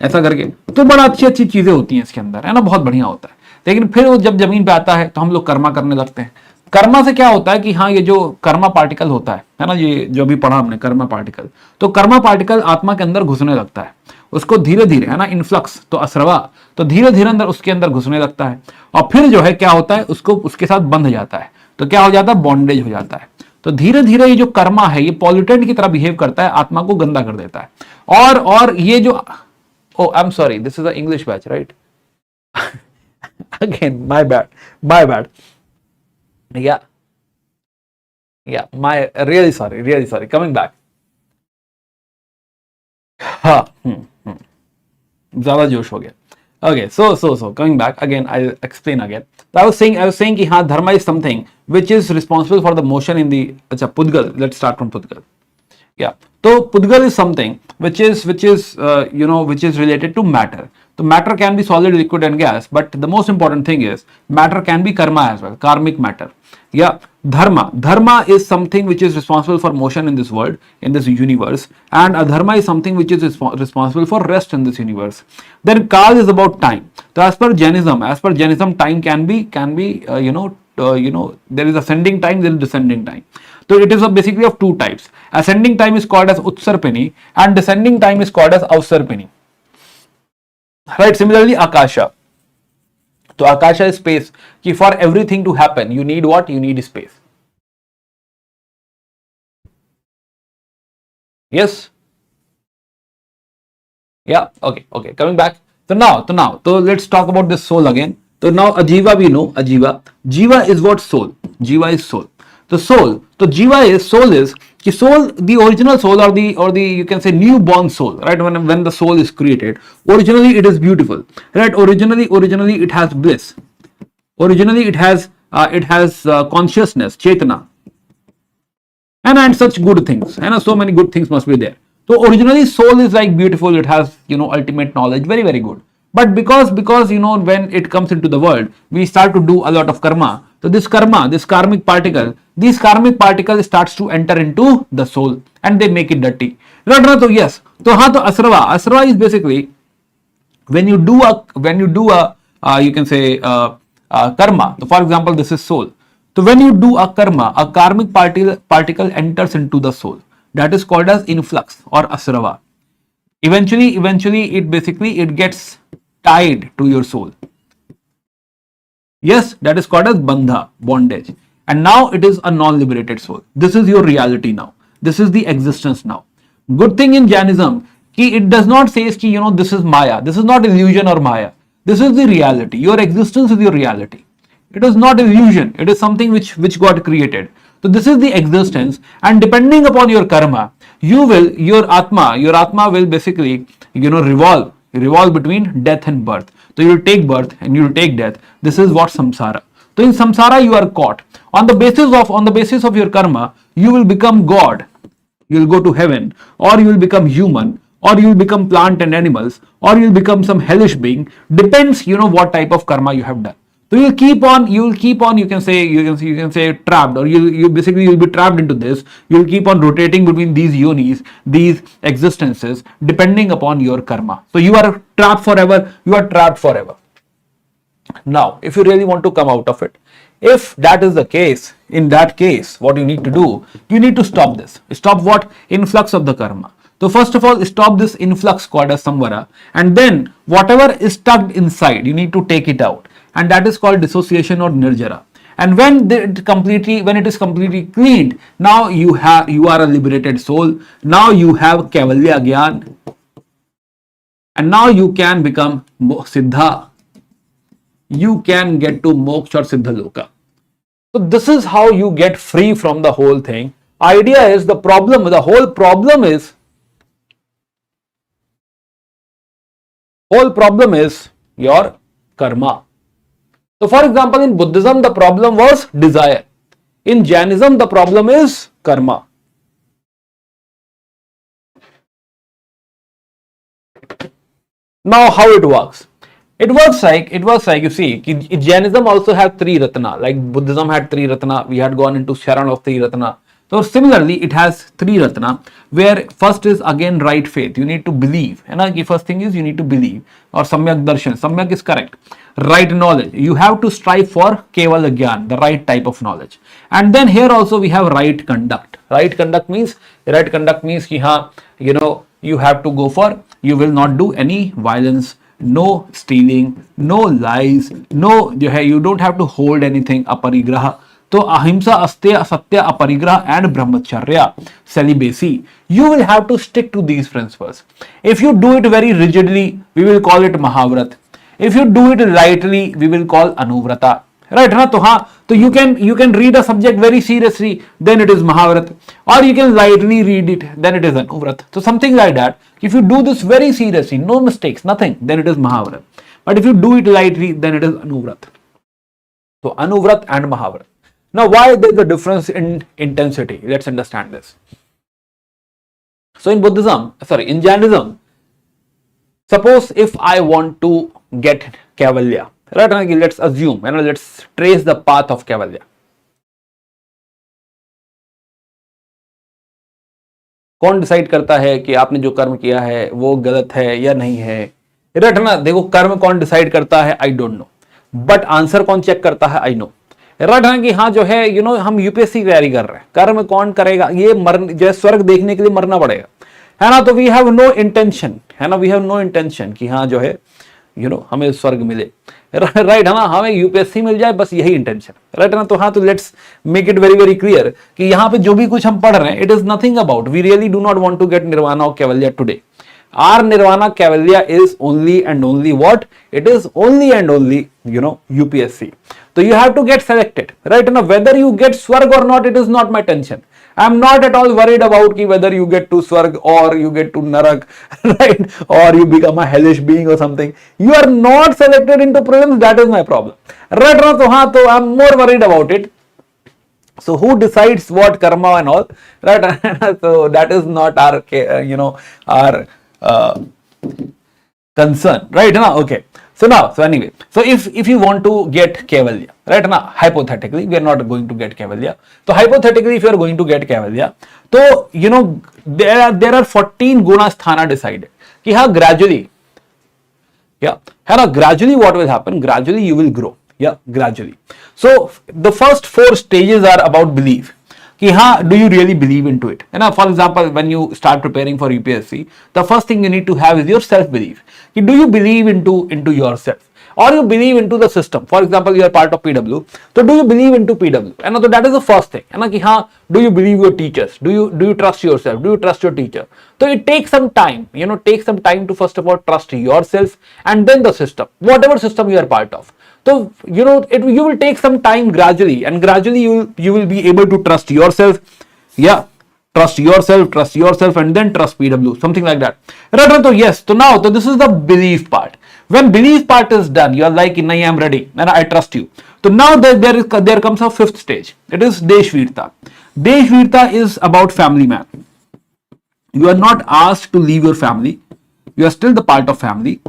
ऐसा करके, तो बड़ा अच्छी अच्छी चीजें होती हैं इसके अंदर, है ना, बहुत बढ़िया होता है। लेकिन फिर वो जब जमीन पे आता है तो हम लोग कर्मा करने लगते हैं। कर्मा से क्या होता है कि हाँ ये जो कर्मा पार्टिकल होता है ना, ये जो भी पढ़ा हमने कर्मा पार्टिकल, तो कर्मा पार्टिकल आत्मा के अंदर घुसने लगता है। उसको धीरे धीरे, है ना, इनफ्लक्स, तो असरवा, तो धीरे धीरे अंदर उसके अंदर घुसने लगता है, और फिर जो है क्या होता है, उसको उसके साथ बंध जाता है। तो क्या हो जाता है? बॉन्डेज हो जाता है। तो धीरे धीरे ये जो कर्मा है ये पॉल्यूटेंट की तरह बिहेव करता है, आत्मा को गंदा कर देता है। और ये जो, oh I'm sorry, this is an English batch, right? Again, my bad. Yeah, my really sorry, coming back. हाँ, ज्यादा जोश हो गया। Okay, so coming back again, I'll explain again. So I was saying कि हाँ dharma is something which is responsible for the motion in the, अच्छा पुद्गल, let's start from पुद्गल. Yeah, so Pudgal is something which is which is related to matter. So matter can be solid, liquid and gas, but the most important thing is matter can be karma as well, karmic matter. Yeah, dharma is something which is responsible for motion in this world, in this universe, and adharma is something which is responsible for rest in this universe. Then kal is about time. So as per Jainism time can be there is ascending time, there is descending time. So it is basically of two types. Ascending time is called as Utsarpini and descending time is called as Avsarpini. Right, similarly Akasha. So Akasha is space. Ki for everything to happen, you need what? You need space. Yes? Yeah, okay. Coming back. So let's talk about this soul again. So now Ajiva we know, Ajiva. Jiva is what? Soul. Jiva is soul. The soul, so Jiva is, soul is, ki soul, the original soul or the you can say newborn soul, right? When the soul is created, originally it is beautiful, right? Originally it has bliss. Originally it has it has consciousness, chetana, and such good things, and so many good things must be there. So originally soul is like beautiful, it has ultimate knowledge, very very good. But because when it comes into the world, we start to do a lot of karma. So this karma, this karmic particle, these karmic particles starts to enter into the soul and they make it dirty. So yes, so asrava is basically when you do a you can say karma. So for example, this is soul. So when you do a karma, a karmic particle enters into the soul. That is called as influx or asrava. Eventually it gets tied to your soul. Yes, that is called as bandha, bondage. And now it is a non-liberated soul. This is your reality now. This is the existence now. Good thing in Jainism, it does not say this is Maya. This is not illusion or Maya. This is the reality. Your existence is your reality. It is not illusion. It is something which got created. So this is the existence, and depending upon your karma, your atma will basically revolve between death and birth. So you will take birth and you will take death. This is what samsara. So in samsara you are caught. On the basis of your karma, you will become God. You will go to heaven, or you will become human, or you will become plant and animals, or you will become some hellish being. Depends what type of karma you have done. So you will keep on you can say trapped, or you'll be trapped into this. You will keep on rotating between these yonis, these existences, depending upon your karma. So you are trapped forever. Now if you really want to come out of it, if that is the case, in that case what you need to do, you need to stop this. Stop what? Influx of the karma. So first of all, stop this influx called as samvara, and then whatever is stuck inside, you need to take it out. And that is called dissociation or nirjara. And when it is completely cleaned, now you are a liberated soul. Now you have Kaivalya Gyan, and now you can become Siddha. You can get to Moksha or Siddha Loka. So this is how you get free from the whole thing. Idea is the whole problem is your karma. So for example, in Buddhism, the problem was desire. In Jainism, the problem is karma. Now how it works? It works like you see, Jainism also had 3 ratna, like Buddhism had 3 ratna. We had gone into Sharan of 3 ratna. So similarly, it has 3 ratna, where first is again right faith. You need to believe. And the first thing is you need to believe, or samyak darshan. Samyak is correct. Right knowledge. You have to strive for keval gyan, the right type of knowledge. And then here also we have right conduct. Right conduct means you have to go for, you will not do any violence, no stealing, no lies, you don't have to hold anything, aparigraha. So ahimsa, asteya, satya, aparigraha and brahmacharya, celibacy. You will have to stick to these principles. If you do it very rigidly, we will call it mahavrat. If you do it lightly, we will call anuvrata. Right? So you can read a subject very seriously, then it is mahavrat. Or you can lightly read it, then it is anuvrat. So something like that. If you do this very seriously, no mistakes, nothing, then it is mahavrat. But if you do it lightly, then it is anuvrat. So anuvrat and mahavrat. Now why there is a difference in intensity? Let's understand this. So in Jainism, suppose if I want to get Kaivalya, right? Let's assume and let's trace the path of Kaivalya. कौन decide करता है कि आपने जो कर्म किया है वो गलत है या नहीं है? राइट ना, देखो कर्म कौन डिसाइड करता है आई डोंट नो, बट आंसर कौन चेक करता है आई नो. राइट ना कि हाँ जो है हम यूपीएससी की तैयारी कर रहे हैं, कर्म कौन करेगा? ये जो है स्वर्ग देखने के लिए मरना पड़ेगा, है ना. तो वी हैव नो इंटेंशन, है ना, वी हैव नो इंटेंशन कि हाँ जो है हमें स्वर्ग मिले, राइट है ना, हमें यूपीएससी मिल जाए, बस यही इंटेंशन, राइट है ना. तो हाँ, तो let's make it very very clear कि यहाँ पे जो भी कुछ हम पढ़ रहे हैं, it is nothing about, we really do not want to get nirvana और kaivalya today. Our Nirvana Kaivalya is only and only what? It is only and only, UPSC. So you have to get selected, right? Now, whether you get Swarg or not, it is not my tension. I am not at all worried about whether you get to Swarg or you get to Narak, right? Or you become a hellish being or something. You are not selected into prelims, that is my problem. right now, so I'm more worried about it. So who decides what karma and all, right? So that is not our, our concern, right? Okay. So anyway, so if you want to get Kevalya, right? Now, hypothetically, we are not going to get Kevalya. So hypothetically, if you are going to get Kevalya, so there are 14 guna sthana decided. Ki ha, gradually, gradually what will happen? Gradually you will grow. Gradually. So the first 4 stages are about belief. Ki do you really believe into it? For example, when you start preparing for UPSC, the first thing you need to have is your self-belief. Do you believe into yourself? Or you believe into the system? For example, you are part of PW. So do you believe into PW? So that is the first thing. Do you believe your teachers? Do you trust yourself? Do you trust your teacher? So it takes some time, take some time to first of all trust yourself and then the system, whatever system you are part of. So, you will take some time gradually, and gradually you will be able to trust yourself. Trust yourself and then trust PW, something like that. Right, so yes, so now, so this is the belief part. When belief part is done, you are like, I am ready, and I trust you. So now there comes a 5th stage. It is Deshvirta. Deshvirta is about family man. You are not asked to leave your family. You are still the part of family.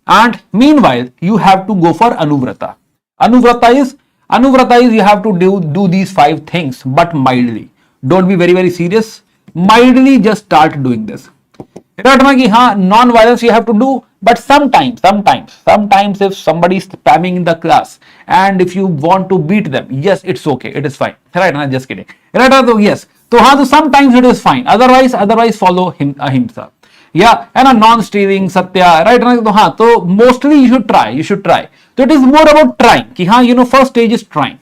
And meanwhile, you have to go for Anuvrata. Anuvrata is you have to do these 5 things, but mildly. Don't be very, very serious. Mildly just start doing this. Non-violence you have to do, but sometimes if somebody is spamming in the class and if you want to beat them, yes, it's okay, it is fine. Right? I'm just kidding. Right? So yes. So sometimes it is fine. Otherwise follow ahimsa. And a non-stealing, satya, right? So mostly you should try. So it is more about trying. First stage is trying.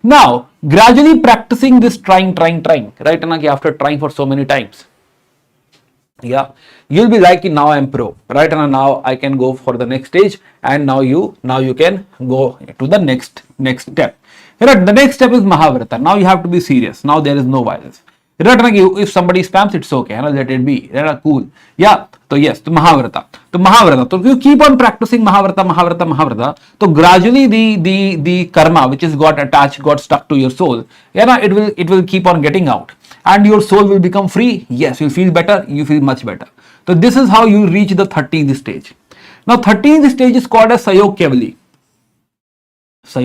Now, gradually practicing this trying, right? After trying for so many times, you'll be like, now I am pro, right? Now I can go for the next stage, and now you can go to the next step. Right? The next step is Mahavrata. Now you have to be serious. Now there is no violence. If somebody spams, it's okay, let it be. Cool. So yes, to Mahavrata. So you keep on practicing Mahavrata. So gradually the karma which is got stuck to your soul, it will keep on getting out, and your soul will become free. Yes, you'll feel better, you feel much better. So this is how you reach the 13th stage. Now 13th stage is called as Sayog Kevali. So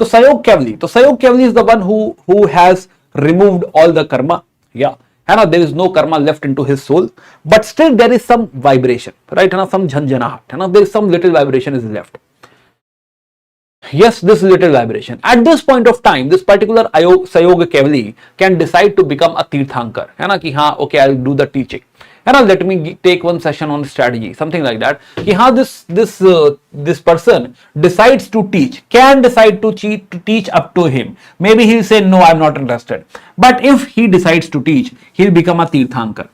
Sayog Kevali is the one who has removed all the karma. There is no karma left into his soul, but still there is some vibration, right? Some jhanjanahat. There is some little vibration is left. Yes, this little vibration. At this point of time, this particular Sayog Kevali can decide to become a Tirthankar. Okay, I'll do the teaching. Let me take one session on strategy, something like that. This person decides to teach, can decide to teach up to him. Maybe he'll say, no, I'm not interested. But if he decides to teach, he'll become a Tirthankar.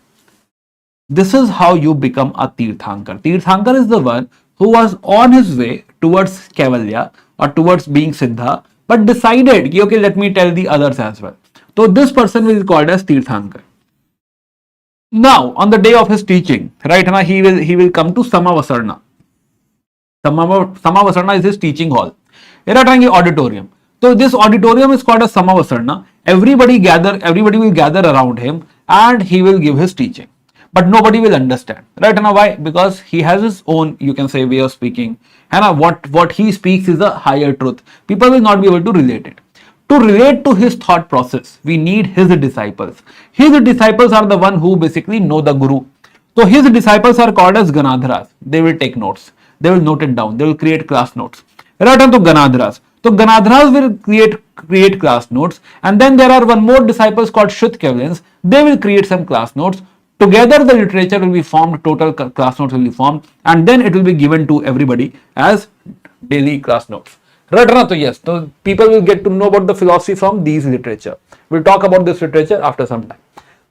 This is how you become a Tirthankar. Tirthankar is the one who was on his way towards Kevalya or towards being Siddha, but decided, okay, let me tell the others as well. So this person will be called as Tirthankar. Now, on the day of his teaching, right now he will come to Samavasarna. Samavasarna is his teaching hall. Auditorium. So this auditorium is called as Samavasarna. Everybody will gather around him and he will give his teaching. But nobody will understand. Right now, why? Because he has his own, you can say, way of speaking. And what he speaks is a higher truth. People will not be able to relate it. To relate to his thought process, we need his disciples. His disciples are the one who basically know the Guru. So his disciples are called as Ganadharas. They will take notes. They will note it down. They will create class notes. Right on to Ganadharas. So Ganadharas will create class notes. And then there are one more disciples called Shrutkevlins. They will create some class notes. Together the literature will be formed, total class notes will be formed, and then it will be given to everybody as daily class notes. Right, so yes, so people will get to know about the philosophy from these literature. We'll talk about this literature after some time.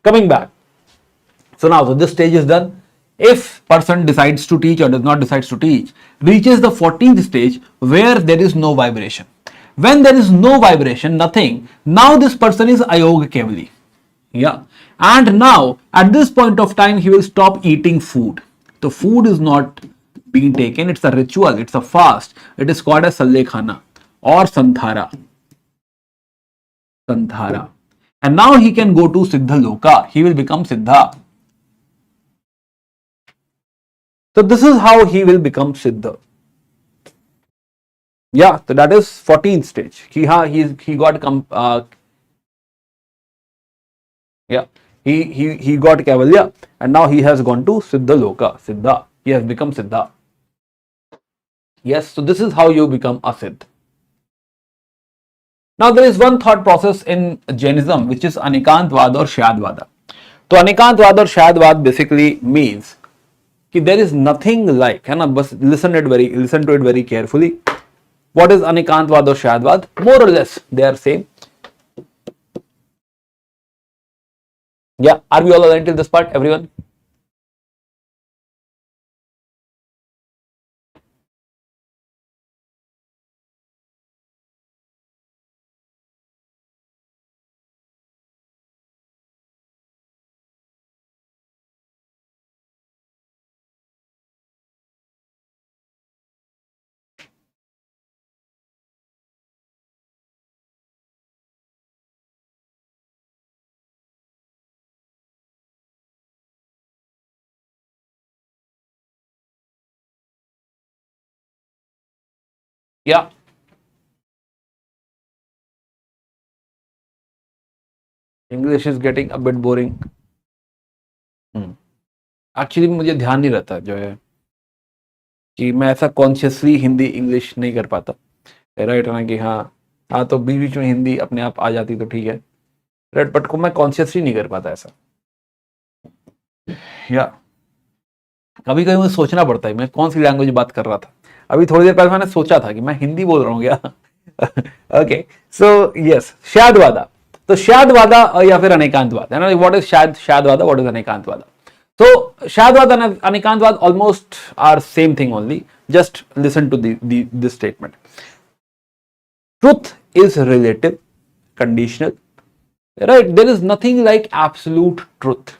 Coming back. So now, so this stage is done. If person decides to teach or does not decide to teach, reaches the 14th stage where there is no vibration. When there is no vibration, nothing, now this person is Ayog Kevali. And now at this point of time, he will stop eating food. So food is not being taken. It's a ritual, it's a fast. It is called as Sallekhana or Santhara. Santhara. And now he can go to Siddha Loka. He will become Siddha. So this is how he will become Siddha. Yeah, so that is 14th stage. He got he got Kaivalya, and now he has gone to Siddha Loka. Siddha. He has become Siddha. Yes, so this is how you become a Siddh. Now there is one thought process in Jainism which is Anikantvad or Shyadvada. So Anikantvad or Shyadvad basically means that there is nothing like, है ना, बस listen to it very carefully. What is Anikantvad or Shyadvad? More or less they are same. Yeah, are we all aligned till this part, everyone? Yeah. English is getting a bit boring. Actually मुझे ध्यान नहीं रहता जो है कि मैं ऐसा consciously Hindi English नहीं कर पाता, राइट ना, कि हाँ तो बीच बीच में हिंदी अपने आप आ जाती तो ठीक है, राइट, बट को मैं कॉन्शियसली नहीं कर पाता ऐसा. या कभी कभी मुझे सोचना पड़ता है मैं कौन सी लैंग्वेज बात कर रहा था. अभी थोड़ी देर पहले मैंने सोचा था कि मैं हिंदी बोल रहा हूँ क्या. Okay, so yes, syadvada. तो शादवादा या फिर अनेकांतवाद है ना. What is syadvada, what is anekantavada? So Shadwad and Anikantwad almost are same thing only. Just listen to this statement. Truth is relative, conditional, right? There is nothing like absolute truth.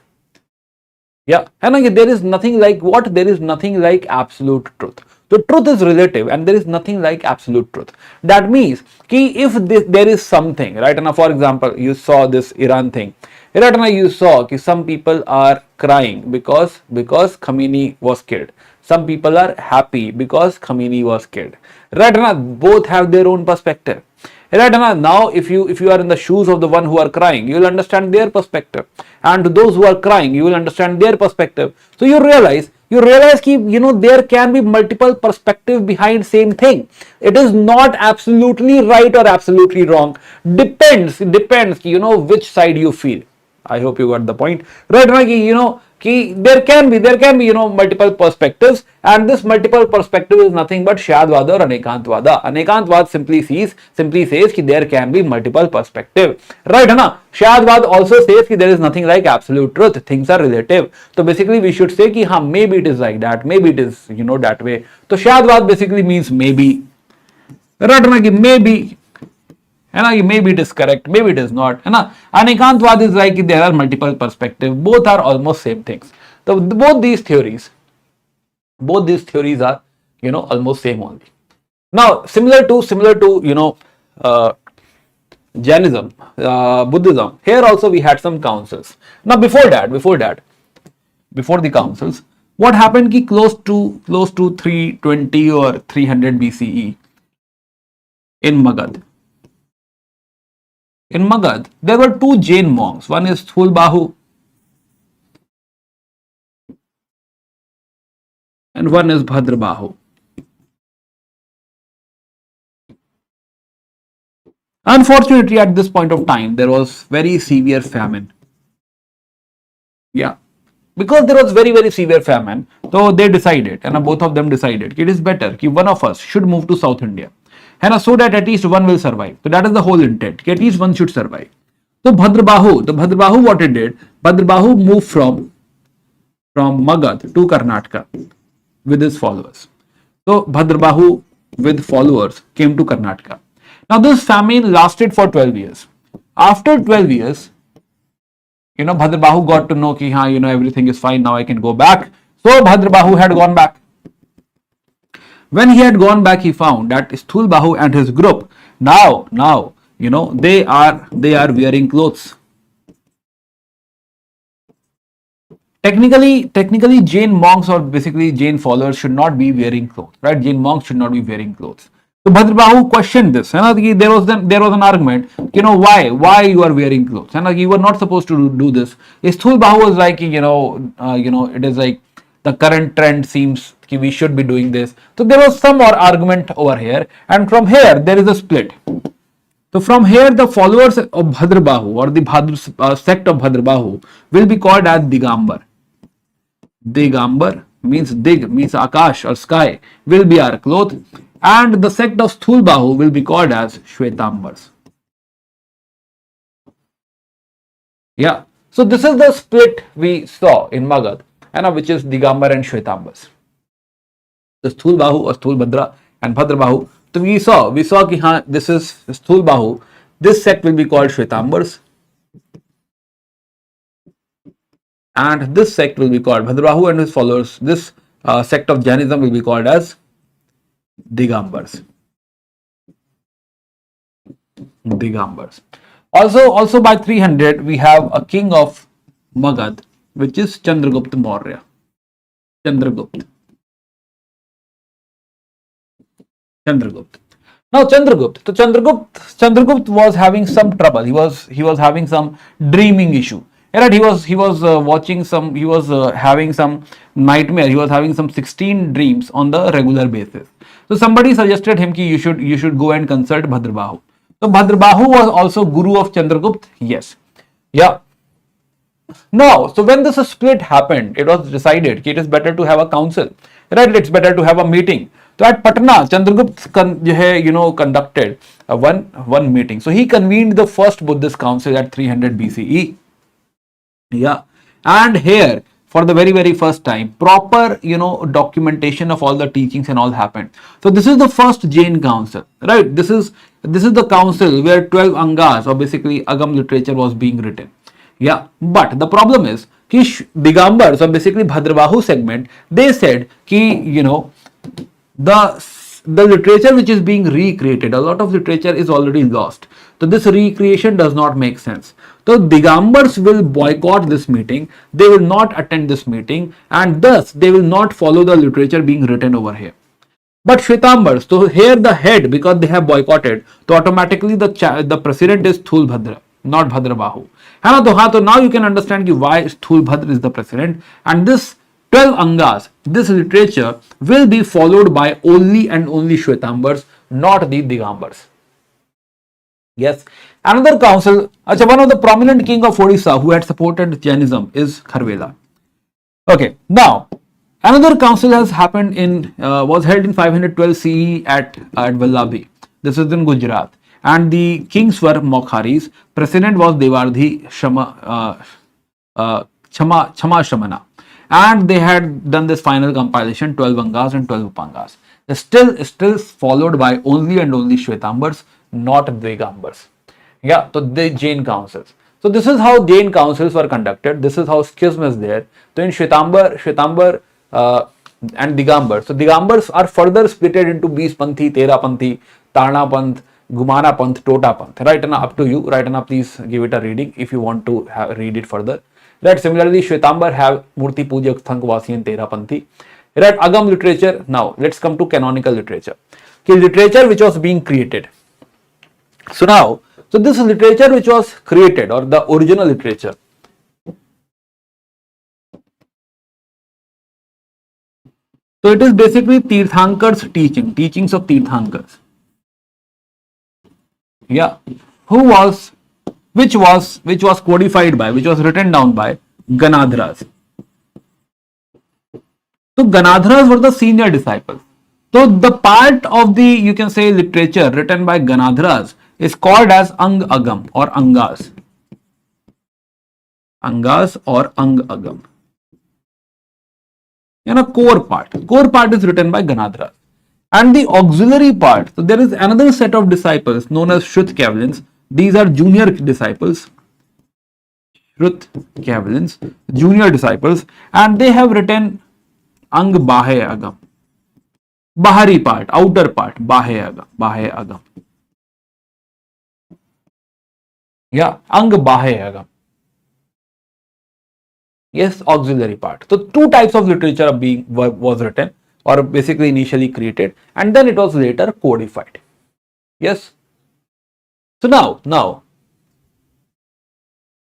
Yeah, and there is nothing like what? There is nothing like absolute truth. So truth is relative and there is nothing like absolute truth. That means कि if there is something, right? Now, for example, you saw this Iran thing. Right now you saw that some people are crying because Khomeini was killed. Some people are happy because Khomeini was killed. Right now both have their own perspective. Right now if you are in the shoes of the one who are crying, you will understand their perspective, and to those who are crying, you will understand their perspective. So you realize that there can be multiple perspectives behind same thing. It is not absolutely right or absolutely wrong. Depends which side you feel. I hope you got the point, right? There can be multiple perspectives, and this multiple perspective is nothing but Shyadvada or Anekantvada. Anekantvad simply says that there can be multiple perspective, right? Shyadvad also says that there is nothing like absolute truth. Things are relative. So basically we should say that maybe it is like that, maybe it is that way. So Shyadvad basically means maybe, right? Maybe. Maybe it is correct, maybe it is not. Anikantvad is like there are multiple perspectives, both are almost same things. So both these theories are almost same only. Now similar to Jainism, Buddhism, here also we had some councils. Now before the councils, what happened ki close to 320 or 300 BCE in Magadha. In Magadha, there were two Jain monks. One is Thulbahu and one is Bhadrabahu. Unfortunately, at this point of time, there was very severe famine. Yeah, because there was very, very severe famine, so they decided, and both of them decided, it is better that one of us should move to South India. So that at least one will survive. So that is the whole intent. At least one should survive. So Bhadrabahu, what he did, Bhadrabahu moved from Magadha to Karnataka with his followers. So Bhadrabahu with followers came to Karnataka. Now this famine lasted for 12 years. After 12 years, Bhadrabahu got to know that everything is fine, now I can go back. So Bhadrabahu had gone back. When he had gone back, he found that Sthulbahu and his group now they are wearing clothes. Technically, Jain monks or basically Jain followers should not be wearing clothes, right? Jain monks should not be wearing clothes. So Bhadrabahu questioned this. There was an argument. Why you are wearing clothes? You were not supposed to do this. Sthulbahu was like, it is like the current trend seems we should be doing this. So there was some more argument over here, and from here there is a split. So from here, the followers of Bhadrabahu or the sect of Bhadrabahu will be called as Digambar. Digambar means Dig, means Akash or sky, will be our cloth, and the sect of Sthulbahu will be called as Shvetambars. Yeah, so this is the split we saw in Magadha, which is Digambar and Shvetambars. The Sthulbahu or Sthulbhadra and Bhadrabahu. So we saw कि this is Sthulbahu. This sect will be called Shvetambars, and this sect will be called Bhadrabahu and his followers. This sect of Jainism will be called as Digambars. Digambars. Also by 300 we have a king of Magadha, which is Chandragupta Maurya. Chandragupta. Now Chandragupta was having some trouble. He was having some dreaming issue. Right? He was having some nightmare. He was having some 16 dreams on the regular basis. So somebody suggested him कि you should go and consult Bhadrabahu. So Bhadrabahu was also guru of Chandragupta. Yes. Yeah. Now, so when this split happened, it was decided that it is better to have a council. Right? It's better to have a meeting. So at Patna, Chandragupta conducted one meeting. So he convened the first Buddhist council at 300 BCE. Yeah, and here for the very first time, proper documentation of all the teachings and all happened. So this is the first Jain council, right? This is the council where 12 Angas or basically Agam literature was being written. Yeah, but the problem is Digambars or basically Bhadrabahu segment, they said कि the literature which is being recreated, a lot of literature is already lost. So this recreation does not make sense. So Digambars will boycott this meeting. They will not attend this meeting, and thus they will not follow the literature being written over here. But Shvetambars, so here the head, because they have boycotted, so automatically the president is Sthulbhadra, not Bhadrabahu. So now you can understand why Sthulbhadra is the president, and this 12 Angas, this literature will be followed by only and only Shvetambars, not the Digambars. Yes. Another council, one of the prominent king of Odisha who had supported Jainism is Kharvela. Okay. Now, another council has happened was held in 512 CE at Vallabhi. This is in Gujarat. And the kings were Mokharis. President was Devardhi Shamana. And they had done this final compilation, 12 Angas and 12 Upangas. Still followed by only and only Shvetambars, not Digambars. Yeah, so the Jain councils. So this is how Jain councils were conducted. This is how schism is there. So in Shvetambar and Digambar. So Digambars are further splitted into Bispanthi, Terapanthi, Tarna Panth, Gumana Panth, Tota Panth. Right, and up to you. Right, and please give it a reading if you want to read it further. Right, similarly, Shvetambar have Murti Pujak, Thankvasi and Terapanthi. Right, Agam literature. Now, let's come to canonical literature. Okay, literature which was being created. So this literature which was created, or the original literature. So it is basically Tirthankars' teachings of Tirthankars. Yeah, which was codified by, which was written down by Ganadharas. So Ganadharas were the senior disciples. So the part of the, you can say, literature written by Ganadharas is called as Ang Agam or Angas. Angas or Ang Agam. And a core part. Core part is written by Ganadharas. And the auxiliary part, so there is another set of disciples known as Shrut Kavalins. These are junior disciples. Shrut Kavalins, junior disciples, and they have written Ang Bahe Agam. Bahari part, outer part, Bahe Agam. Yeah, Ang Bahe Agam. Yes, auxiliary part. So two types of literature was written, or basically initially created, and then it was later codified. Yes. So now,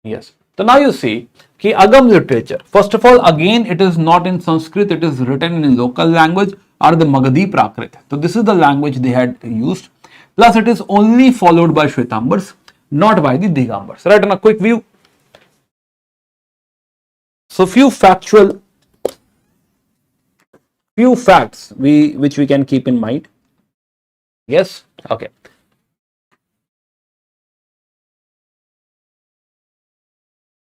yes. So now you see कि Agam literature. First of all, again, it is not in Sanskrit. It is written in local language or the Magadhi Prakrit. So this is the language they had used. Plus, it is only followed by Shvetambars, not by the Digambars. Right? And a quick view. So few facts which we can keep in mind. Yes. Okay.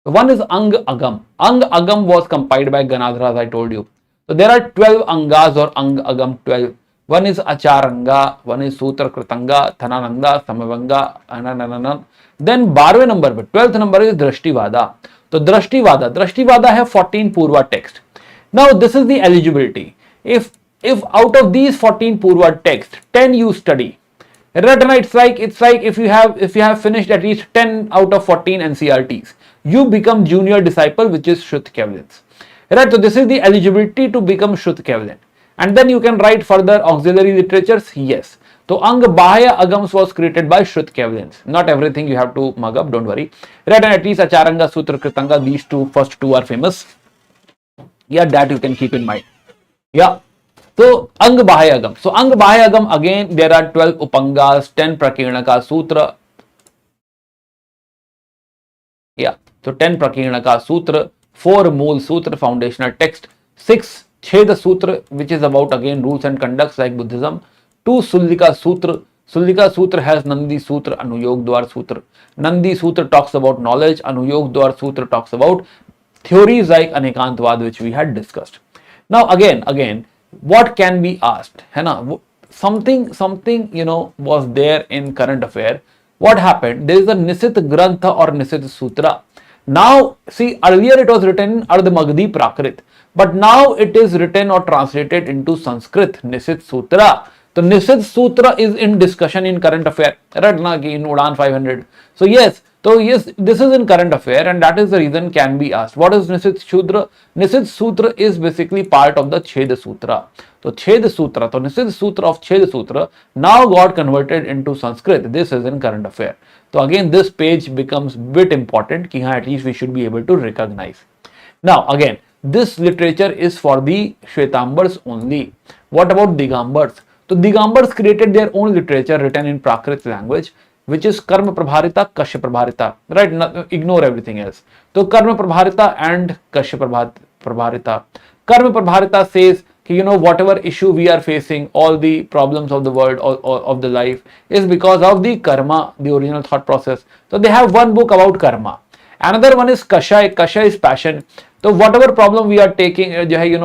One is Ang Agam. Ang Agam was compiled by Ganadhar, as I told you. So there are 12 Angas or Ang Agam 12. One is Acharanga, one is Sutra Kritanga, Thanananda, Samavanga, Ananananan. Then 12 number, 12th number is Drashtivada. So Drashtivada have 14 Purva text. Now this is the eligibility. If out of these 14 Purva text, 10 you study, right? It's like if you have finished at least 10 out of 14 NCRTs, you become junior disciple, which is Shrut Kevalins. Right? So this is the eligibility to become Shrut Kevalin. And then you can write further auxiliary literatures. Yes. So Ang Bahaya Agams was created by Shrut Kevalins. Not everything you have to mug up, don't worry. Right? And at least Acharanga, Sutra Kritanga, these first two are famous. Yeah, that you can keep in mind. Yeah. So Ang Bahaya Agam. So Ang Bahaya Agam, again, there are 12 Upangas, 10 Prakirnaka Sutra. Yeah. So 10 Prakirnaka Sutra, 4 Mool Sutra, foundational text, 6 Cheda Sutra, which is about again rules and conducts like Buddhism, 2 Sullika Sutra. Sullika Sutra has Nandi Sutra, Anuyog Dwar Sutra. Nandi Sutra talks about knowledge, Anuyog Dwar Sutra talks about theories like Anekantvad, which we had discussed. Now again, what can be asked? Something was there in current affair. What happened? There is a Nisit Grantha or Nisit Sutra. Now, see, earlier it was written in Ardh Magadhi Prakrit, but now it is written or translated into Sanskrit, Nisit Sutra. So, Nisit Sutra is in discussion in current affair, right? In UDAAN 500. So, yes, this is in current affair, and that is the reason can be asked. What is Nisit Sutra? Nisit Sutra is basically part of the Cheda Sutra. So, Cheda Sutra, so Nisit Sutra of Cheda Sutra now got converted into Sanskrit. This is in current affair. So again, this page becomes bit important, at least we should be able to recognize. Now again, this literature is for the Shvetambars only. What about Digambars? So Digambars created their own literature written in Prakrit language, which is Karma Prabharita, Kashya Prabharita, right? Ignore everything else. So Karma Prabharita and Kashya Prabharita. Karma Prabharita says, whatever issue we are facing, all the problems of the world or of the life is because of the karma, the original thought process. So they have one book about karma. Another one is Kashay. Kashay is passion. So whatever problem we are taking,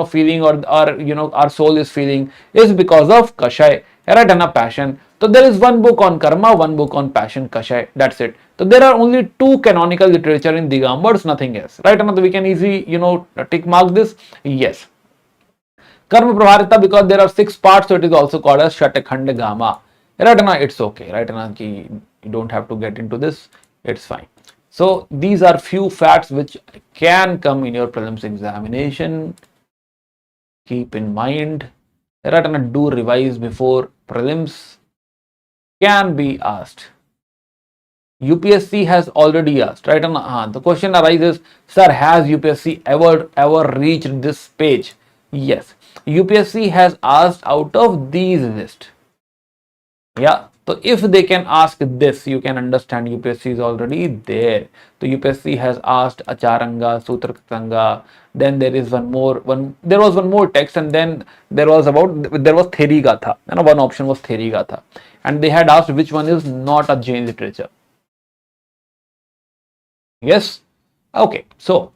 feeling or our soul is feeling is because of Kashay, right? And a passion. So there is one book on karma, one book on passion, Kashay. That's it. So there are only 2 canonical literature in Digambars, nothing else, right? And we can easily, tick mark this. Yes. Karma Prabharita, because there are 6 parts, so it is also called as Shatakhanda Gama. Right? It's okay, right? You don't have to get into this, it's fine. So these are few facts which can come in your prelims examination. Keep in mind, right? Do revise before prelims. Can be asked. UPSC has already asked, right? The question arises, sir, has UPSC ever reached this page? Yes. UPSC has asked out of these list. Yeah. So if they can ask this, you can understand UPSC is already there. So UPSC has asked Acharanga, Sutra Kritanga. Then there is there was one more text, and then there was Theri Gatha. One option was Theri Gatha. And they had asked which one is not a Jain literature. Yes. Okay. So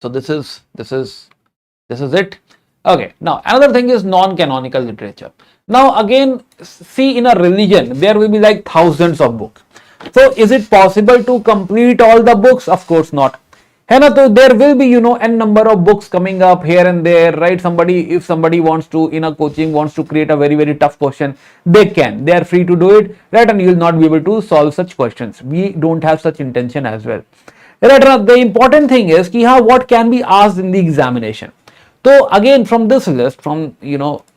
this is it. Okay, now another thing is non-canonical literature. Now again, see, in a religion, there will be like thousands of books. So is it possible to complete all the books? Of course not. है ना. तो there will be n number of books coming up here and there, right? If somebody wants to, in a coaching, wants to create a very very tough question, they are free to do it, right? And you will not be able to solve such questions. We don't have such intention as well, right? Now the important thing is ki what can be asked in the examination. So again, from this list, from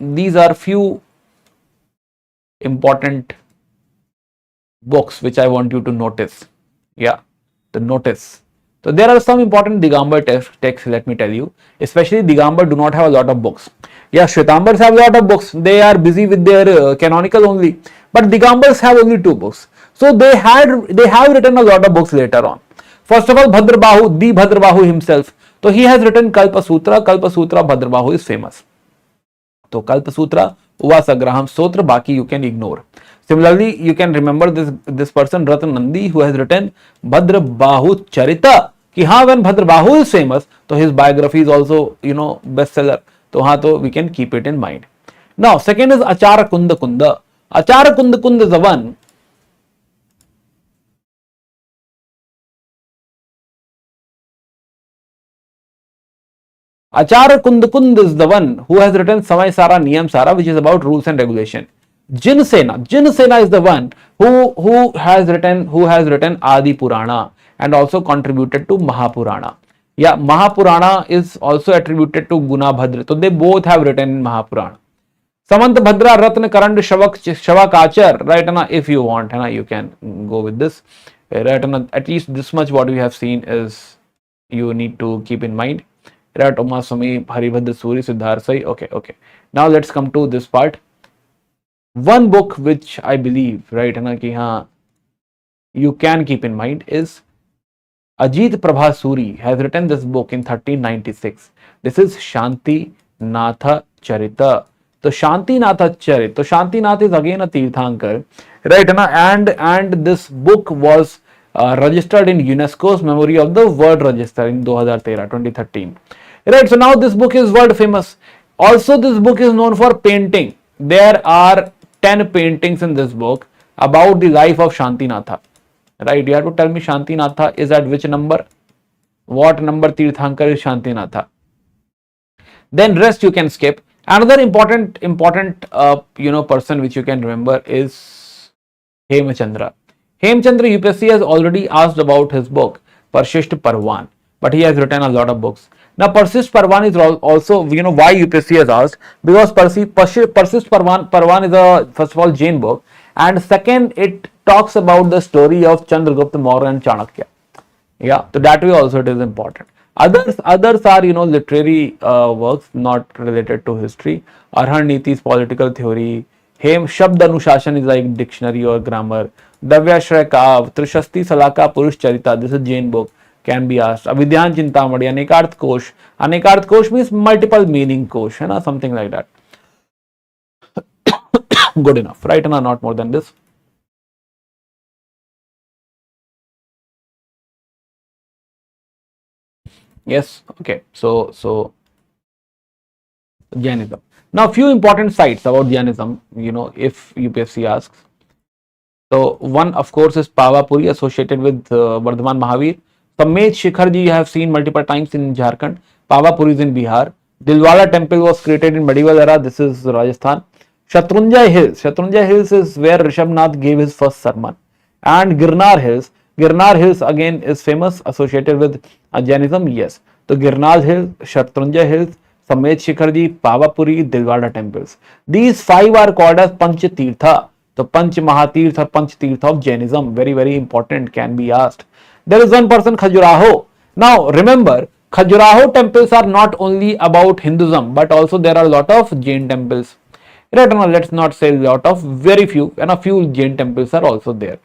these are few important books which I want you to notice. Yeah, the notice. So there are some important Digambar texts, let me tell you. Especially Digambar do not have a lot of books. Yeah, Shvetambars have a lot of books. They are busy with their canonical only. But Digambars have only 2 books. So they have written a lot of books later on. First of all, Bhadrabahu, the Bhadrabahu himself. So he has written Kalpa Sutra. Kalpa Sutra, Bhadrabahu is famous. So Kalpa Sutra, Uvasagraham Sutra, Baki you can ignore. Similarly, you can remember this person Ratanandi, who has written Bhadrabahu Charita. Ki when Bhadrabahu is famous, so his biography is also bestseller. So we can keep it in mind. Now second is Achara Kunda Kunda. Achara Kunda Kunda is the one Achara Kundakund is the one who has written Samay Sara Niyam Sara, which is about rules and regulation. Jinsena is the one who has written Adi Purana and also contributed to Mahapurana. Yeah, Mahapurana is also attributed to Gunabhadra. So they both have written in Mahapurana. Samant Bhadra Ratna Karand Shavakachar, right? Na, if you want, na, you can go with this. Right? Na, at least this much what we have seen is you need to keep in mind. Right? Umaswami, Haribhadra Suri, Siddharsai. Okay. Now let's come to this part. One book which I believe, right, na, ki, you can keep in mind is Ajit Prabha Suri has written this book in 1396. This is Shanti Natha Charita. So Shanti Natha Charita. So Shanti Nath is again a Tirthankar, right? And this book was registered in UNESCO's Memory of the World Register in 2013. Right. So now this book is world famous. Also, this book is known for painting. There are 10 paintings in this book about the life of Shantinatha. Right, you have to tell me Shantinatha is at which number? What number Tirthankar is Shantinatha? Then rest you can skip. Another important person which you can remember is Hemchandra. Hemchandra UPSC has already asked about his book Persist Parvan, but he has written a lot of books. Now Persist Parvan is also, why UPSC has asked, because Persist Parvan is a, first of all, Jain book, and second, it talks about the story of Chandragupta Maurya and Chanakya. Yeah, so that way also it is important. Others are literary works not related to history. Arhan Niti's political theory. Hem Shabd Anushashan is like dictionary or grammar. Davyashray Kav, Trishasti Salaka Purush Charita, this is Jain book, can be asked. Avidyan Chintamadi, Anekarth Kosh. Anekarth Kosh means multiple meaning Kosh, something like that. Good enough, right? Not more than this. Yes, okay. So Jainism. Now, few important sites about Jainism, if UPSC asks. So one, of course, is Pavapuri, associated with Vardhaman Mahavir. Samet Shikharji you have seen multiple times in Jharkhand. Pavapuri is in Bihar. Dilwala temple was created in medieval era. This is Rajasthan. Shatrunjay Hills is where Rishabhnath gave his first sermon. And Girnar Hills again is famous, associated with Jainism. Yes. So Girnar Hills, Shatrunjay Hills, Samet Shikharji, Pavapuri, Dilwala temples. These 5 are called as Panchatirtha. So Panch Mahatirtha, Panchatirtha of Jainism. Very, very important, can be asked. There is one person, Khajuraho. Now remember, Khajuraho temples are not only about Hinduism, but also there are a lot of Jain temples. Right now, let's not say a lot of, very few, and a few Jain temples are also there.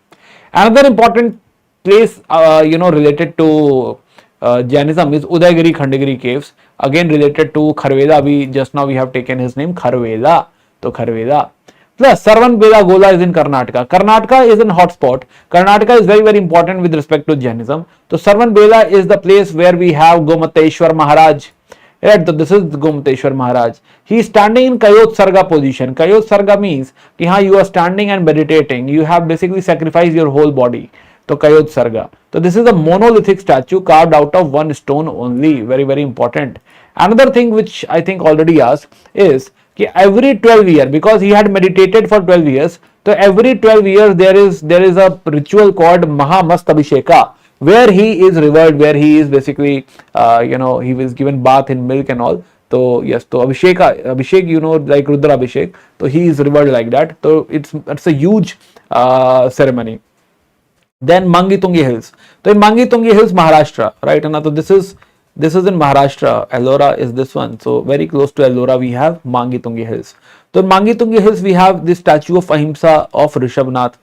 Another important place, related to Jainism is Udayagiri Khandagiri caves. Again related to Kharveda. Just now we have taken his name, Kharveda. So Kharveda. Plus, Sarvanbeda Gola is in Karnataka. Karnataka is an hotspot. Karnataka is very, very important with respect to Jainism. So Sarvanbeda is the place where we have Gomateshwar Maharaj. Right, so this is Gomateshwar Maharaj. He is standing in Kayot Sarga position. Kayot Sarga means you are standing and meditating. You have basically sacrificed your whole body. तो Kayotsaga. So this is a monolithic statue carved out of one stone only. Very, very important. Another thing which I think already asked is कि every 12 years, because he had meditated for 12 years, so every 12 years there is a ritual called Mahamastabhisheka, where he is revered, where he is basically he was given bath in milk and all. So yes, so Abhishek, like Rudra Abhishek, so he is revered like that. So it's a huge ceremony. Then Mangitungi Hills. So in Mangitungi Hills, Maharashtra, right? And so this is in Maharashtra. Ellora is this one. So very close to Ellora, we have Mangitungi Hills. So in Mangitungi Hills, we have this statue of Ahimsa of Rishabhnath.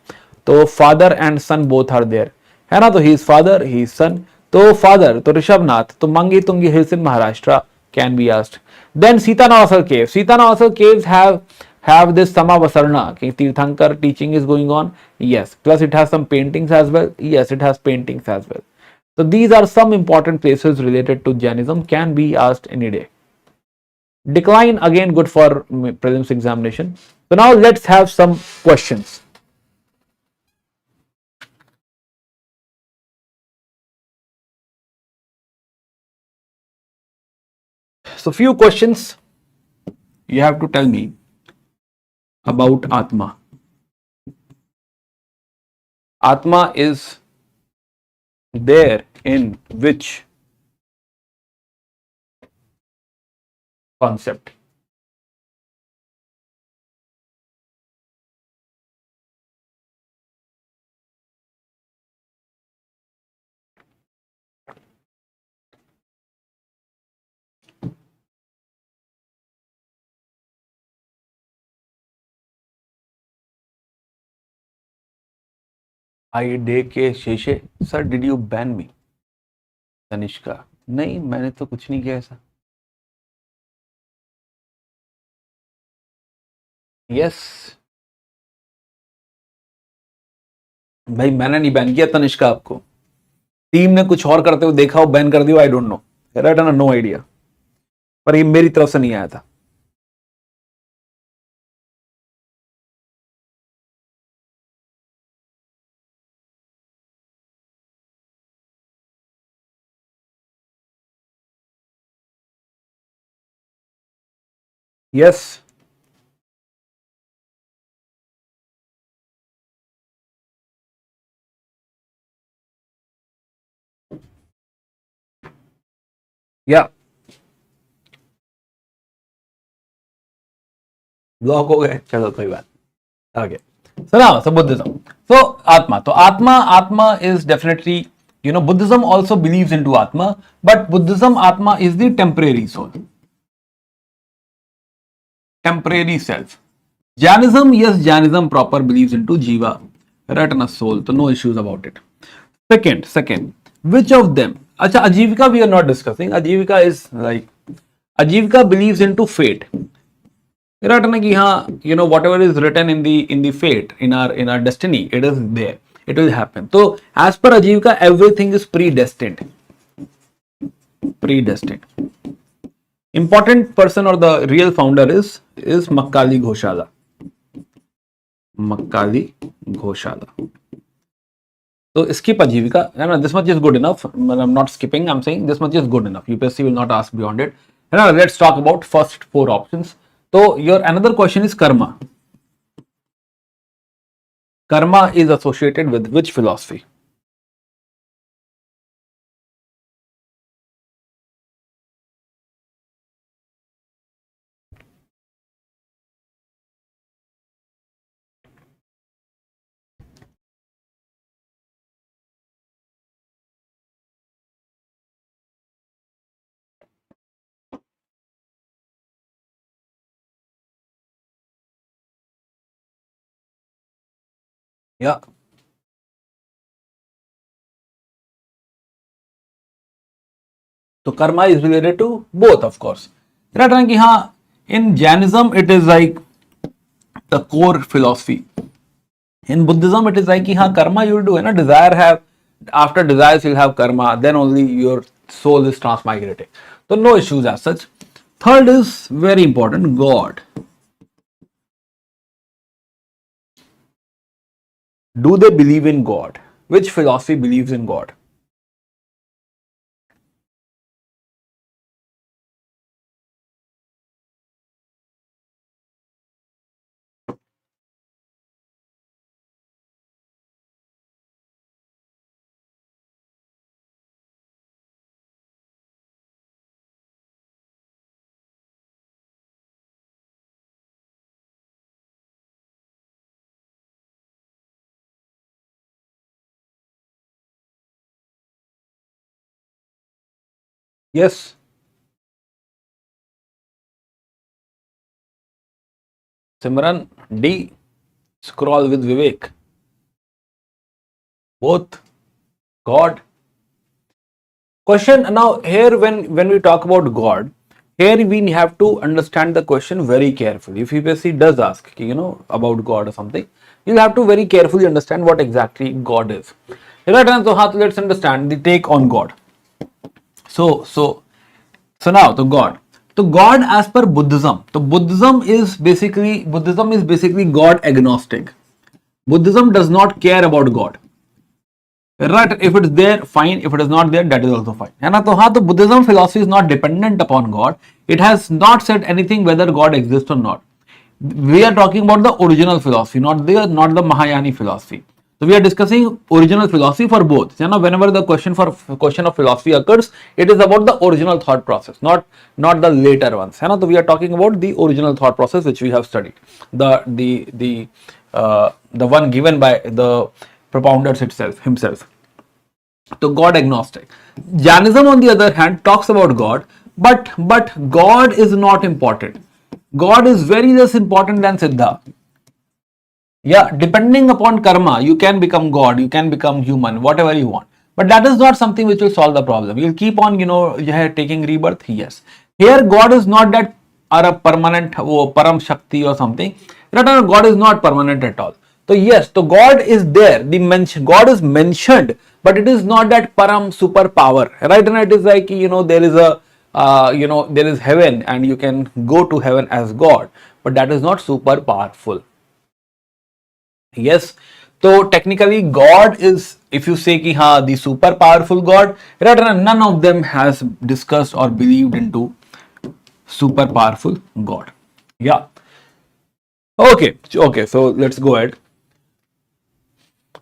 So father and son both are there. है ना, तो he is father, he is son. तो father, तो Rishabhnath, तो Mangitungi Hills in Maharashtra can be asked. Then Sita Navasar Cave. Sita Navasar Caves have this Samavasarna. Okay, Tirthankar teaching is going on. Yes. Plus it has some paintings as well. Yes, it has paintings as well. So these are some important places related to Jainism, can be asked any day. Decline, again good for prelims examination. So now let's have some questions. So few questions you have to tell me about Atma. Atma is there in which concept? के शेषे. Sir, did you ban मी? तनिष्का, नहीं, मैंने तो कुछ नहीं किया ऐसा. Yes भाई, मैंने नहीं बैन किया तनिष्का. आपको टीम ने कुछ और करते हुए देखा हो, बैन कर दिया, I don't know, right? No idea, पर ये मेरी तरफ से नहीं आया था. यस, या ब्लॉक हो गए, चलो कोई बात. Okay, so now, so Buddhism. So Atma. So Atma is definitely, Buddhism also believes into Atma, but Buddhism Atma is the temporary soul, temporary self. Jainism, yes, Jainism proper believes into Jiva, right, and a soul. So no issues about it. Second, which of them? Acha, Ajivika we are not discussing. Ajivika is like, Ajivika believes into fate. Right, whatever is written in the fate, in our destiny, it is there, it will happen. So as per Ajivika, everything is predestined. Important person or the real founder is Makkali Ghoshala. So skip Ajivika. This much is good enough. I'm not skipping, I'm saying this much is good enough. UPSC will not ask beyond it. Now let's talk about first 4 options. So your another question is karma. Karma is associated with which philosophy? Yeah. So karma is related to both, of course. In Jainism, it is like the core philosophy. In Buddhism, it is like karma you will do. Desire after desires you'll have karma. Then only your soul is transmigrating. So no issues as such. Third is very important. God. Do they believe in God? which philosophy believes in God? Yes. Simran, D. Scroll with Vivek. Both. God. Question now here when we talk about God, here we have to understand the question very carefully. If UPSC does ask, about God or something, you'll have to very carefully understand what exactly God is. Right, and so let's understand the take on God. So now the God. So God as per Buddhism. So Buddhism is basically God agnostic. Buddhism does not care about God. Right? If it is there, fine. If it is not there, that is also fine. And so Buddhism philosophy is not dependent upon God. It has not said anything whether God exists or not. We are talking about the original philosophy, not the Mahayani philosophy. So we are discussing original philosophy for both. Whenever the question of philosophy occurs, it is about the original thought process, not the later ones. So we are talking about the original thought process which we have studied, the one given by the propounders himself. So God agnostic. Jainism, on the other hand, talks about God, but God is not important. God is very less important than Siddha. Yeah, depending upon karma, you can become God, you can become human, whatever you want. But that is not something which will solve the problem. You'll keep on, taking rebirth. Yes. Here, God is not that a permanent param shakti or something. God is not permanent at all. So yes, so God is there. God is mentioned, but it is not that param superpower, right? And it is like there is there is heaven, and you can go to heaven as God, but that is not super powerful. Yes, so technically God is, if you say ki the super powerful God, none of them has discussed or believed into super powerful God. Yeah. Okay, so let's go ahead.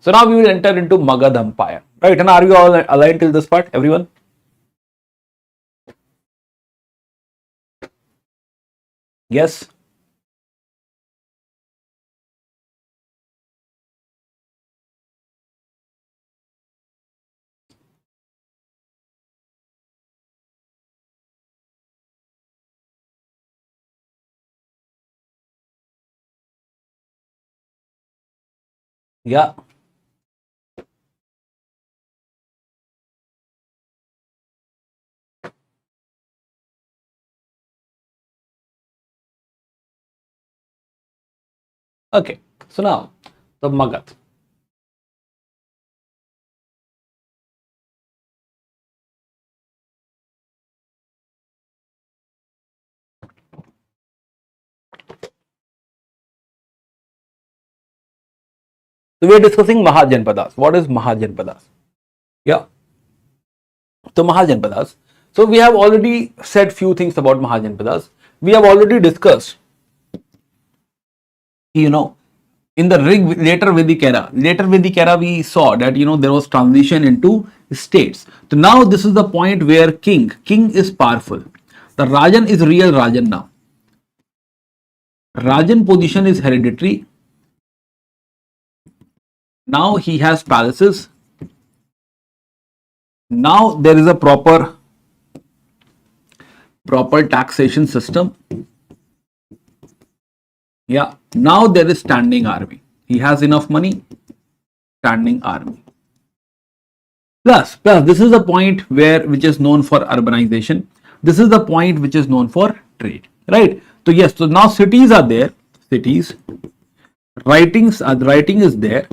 So now we will enter into Magadha Empire, right? And are you all aligned till this part, everyone? Yes. Yeah. Okay. So now the Magadha. So we are discussing Mahajanapadas. What is Mahajanapadas? Yeah. So Mahajanapadas. So we have already said few things about Mahajanapadas. We have already discussed, in the later Vedic era, we saw that there was transition into states. So now this is the point where king is powerful. The Rajan is real Rajan now. Rajan position is hereditary. Now he has palaces. Now there is a proper taxation system. Yeah. Now there is standing army. He has enough money. Standing army. Plus, this is the point which is known for urbanization. This is the point which is known for trade. Right. So yes. So now cities are there. Cities. Writing is there.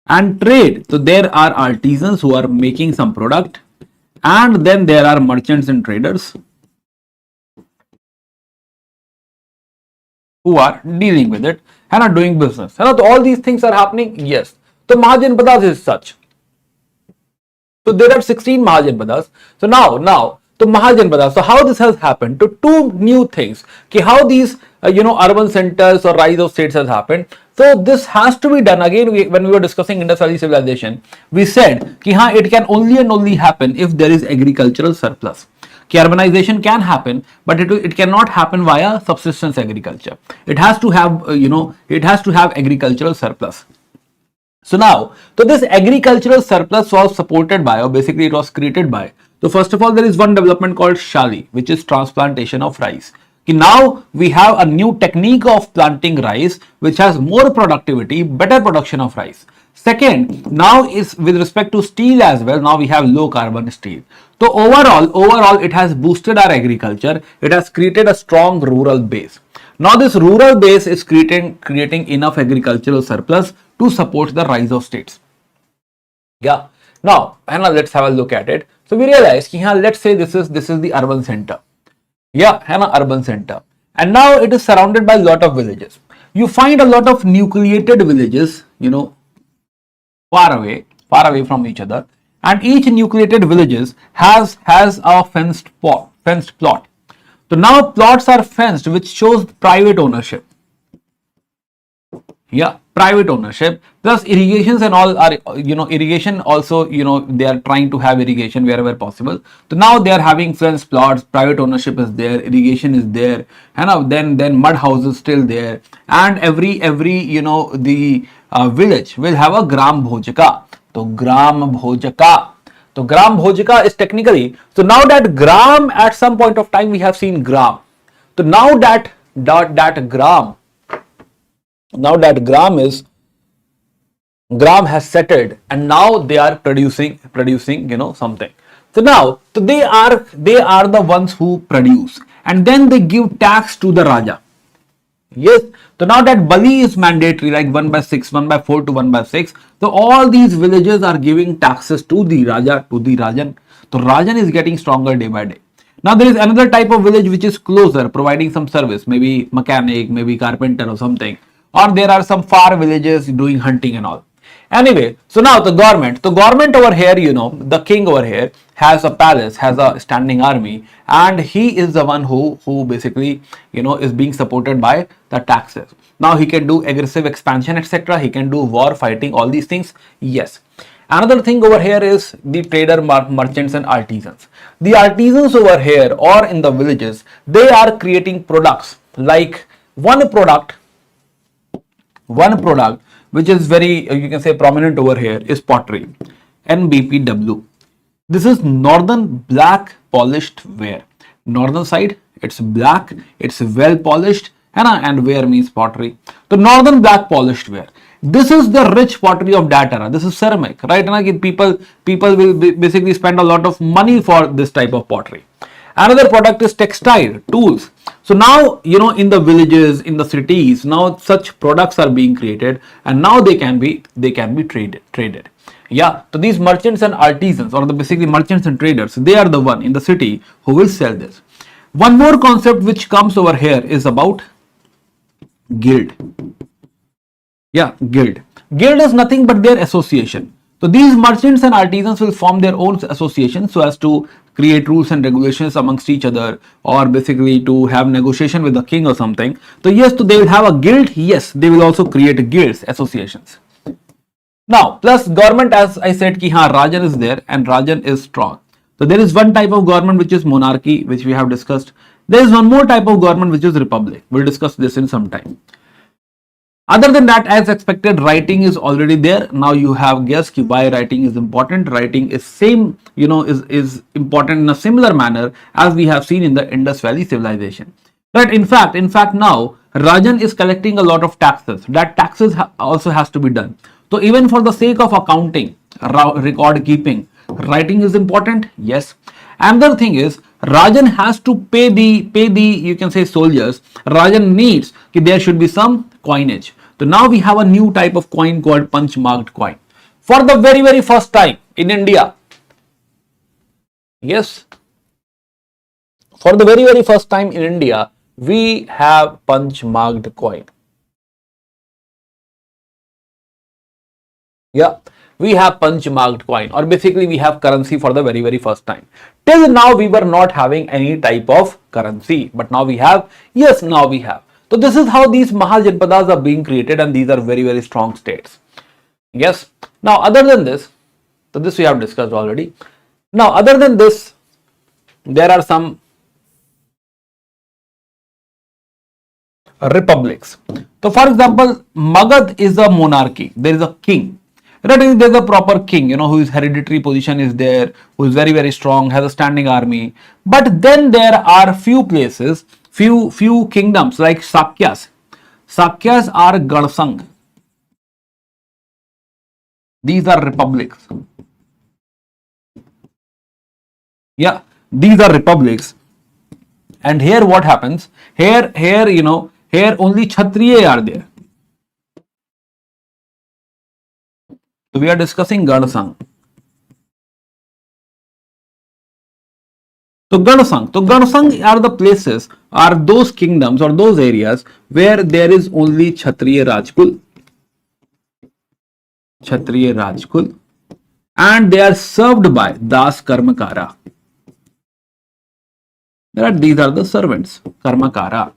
And trade. So there are artisans who are making some product, and then there are merchants and traders who are dealing with it and are doing business. And all these things are happening. Yes. So Mahajanapadas is such. So there are 16 Mahajanapadas. So now to Mahajanapadas. So how this has happened? To two new things. Okay, how these urban centers or rise of states has happened. So this has to be done again. When we were discussing Indus Valley civilization, we said that it can only and only happen if there is agricultural surplus. Urbanization can happen, but it cannot happen via subsistence agriculture. It has to have it has to have agricultural surplus. So now, so this agricultural surplus was supported by, or basically it was created by. So first of all, there is one development called Shali, which is transplantation of rice. Okay, now we have a new technique of planting rice, which has more productivity, better production of rice. Second, now is with respect to steel as well. Now we have low carbon steel. So overall, it has boosted our agriculture. It has created a strong rural base. Now this rural base is creating enough agricultural surplus to support the rise of states. Yeah. Now let's have a look at it. So we realize let's say this is the urban center. Yeah, urban center. And now it is surrounded by a lot of villages. You find a lot of nucleated villages, far away from each other. And each nucleated villages has a fenced plot. So now plots are fenced, which shows private ownership. Yeah, private ownership. Plus irrigations and all are, irrigation also, they are trying to have irrigation wherever possible. So now they are having fenced plots, private ownership is there, irrigation is there, and then mud houses still there. And every the village will have a gram bhojaka. So gram bhojaka. So gram bhojika is technically, so now that gram, at some point of time we have seen gram. So now that gram has settled, and now they are producing something. So now, so they are the ones who produce, and then they give tax to the Raja. Yes, so now that Bali is mandatory, like 1/6, 1/4 to 1/6. So all these villages are giving taxes to the Raja, to the Rajan. So Rajan is getting stronger day by day. Now there is another type of village which is closer, providing some service, maybe mechanic, maybe carpenter or something. Or there are some far villages doing hunting and all. Anyway, so now the government over here, the king over here has a palace, has a standing army, and he is the one who basically, is being supported by the taxes. Now he can do aggressive expansion, etc. He can do war, fighting, all these things. Yes. Another thing over here is the trader, merchants and artisans. The artisans over here or in the villages, they are creating products. Like one product which is very, you can say, prominent over here is pottery, NBPW. This is northern black polished ware. Northern side, it's black, it's well polished, and ware means pottery. The northern black polished ware. This is the rich pottery of that era. This is ceramic, right? People will basically spend a lot of money for this type of pottery. Another product is textile, tools. So now, in the villages, in the cities, now such products are being created, and now they can be traded. Yeah, so these merchants and artisans, or basically merchants and traders, they are the one in the city who will sell this. One more concept which comes over here is about guild. Yeah, guild. Guild is nothing but their association. So these merchants and artisans will form their own association so as to create rules and regulations amongst each other, or basically to have negotiation with the king or something. So yes, so they will have a guild. Yes, they will also create guilds, associations. Now, plus government, as I said, Rajan is there and Rajan is strong. So there is one type of government which is monarchy, which we have discussed. There is one more type of government which is republic. We'll discuss this in some time. Other than that, as expected, writing is already there. Now you have guessed why writing is important. Writing is same, is important in a similar manner as we have seen in the Indus Valley civilization. But in fact, now Rajan is collecting a lot of taxes. That taxes also has to be done. So even for the sake of accounting, record keeping, writing is important. Yes. Another thing is Rajan has to pay the you can say soldiers. Rajan needs there should be some coinage. So now we have a new type of coin called punch marked coin. For the very, very first time in India. Yes. For the very, very first time in India, we have punch marked coin. Yeah, we have punch marked coin, or basically we have currency for the very first time. Till now we were not having any type of currency, but now we have. Yes, now we have. So this is how these Mahajanapadas are being created, and these are very strong states. Yes. Now other than this, so this we have discussed already. Now other than this, there are some republics. So for example, Magad is a monarchy. There is a king. Right? There is a proper king, whose hereditary position is there, who is very strong, has a standing army. But then there are few places, few kingdoms like Sakyas. Sakyas are Garsang. These are republics. Yeah, these are republics. And here what happens? Here only Kshatriya are there. So we are discussing Garsang. So Gansang are the places, are those kingdoms or those areas where there is only Kshatriya Rajkul, and they are served by Das Karmakara. These are the servants, Karmakara.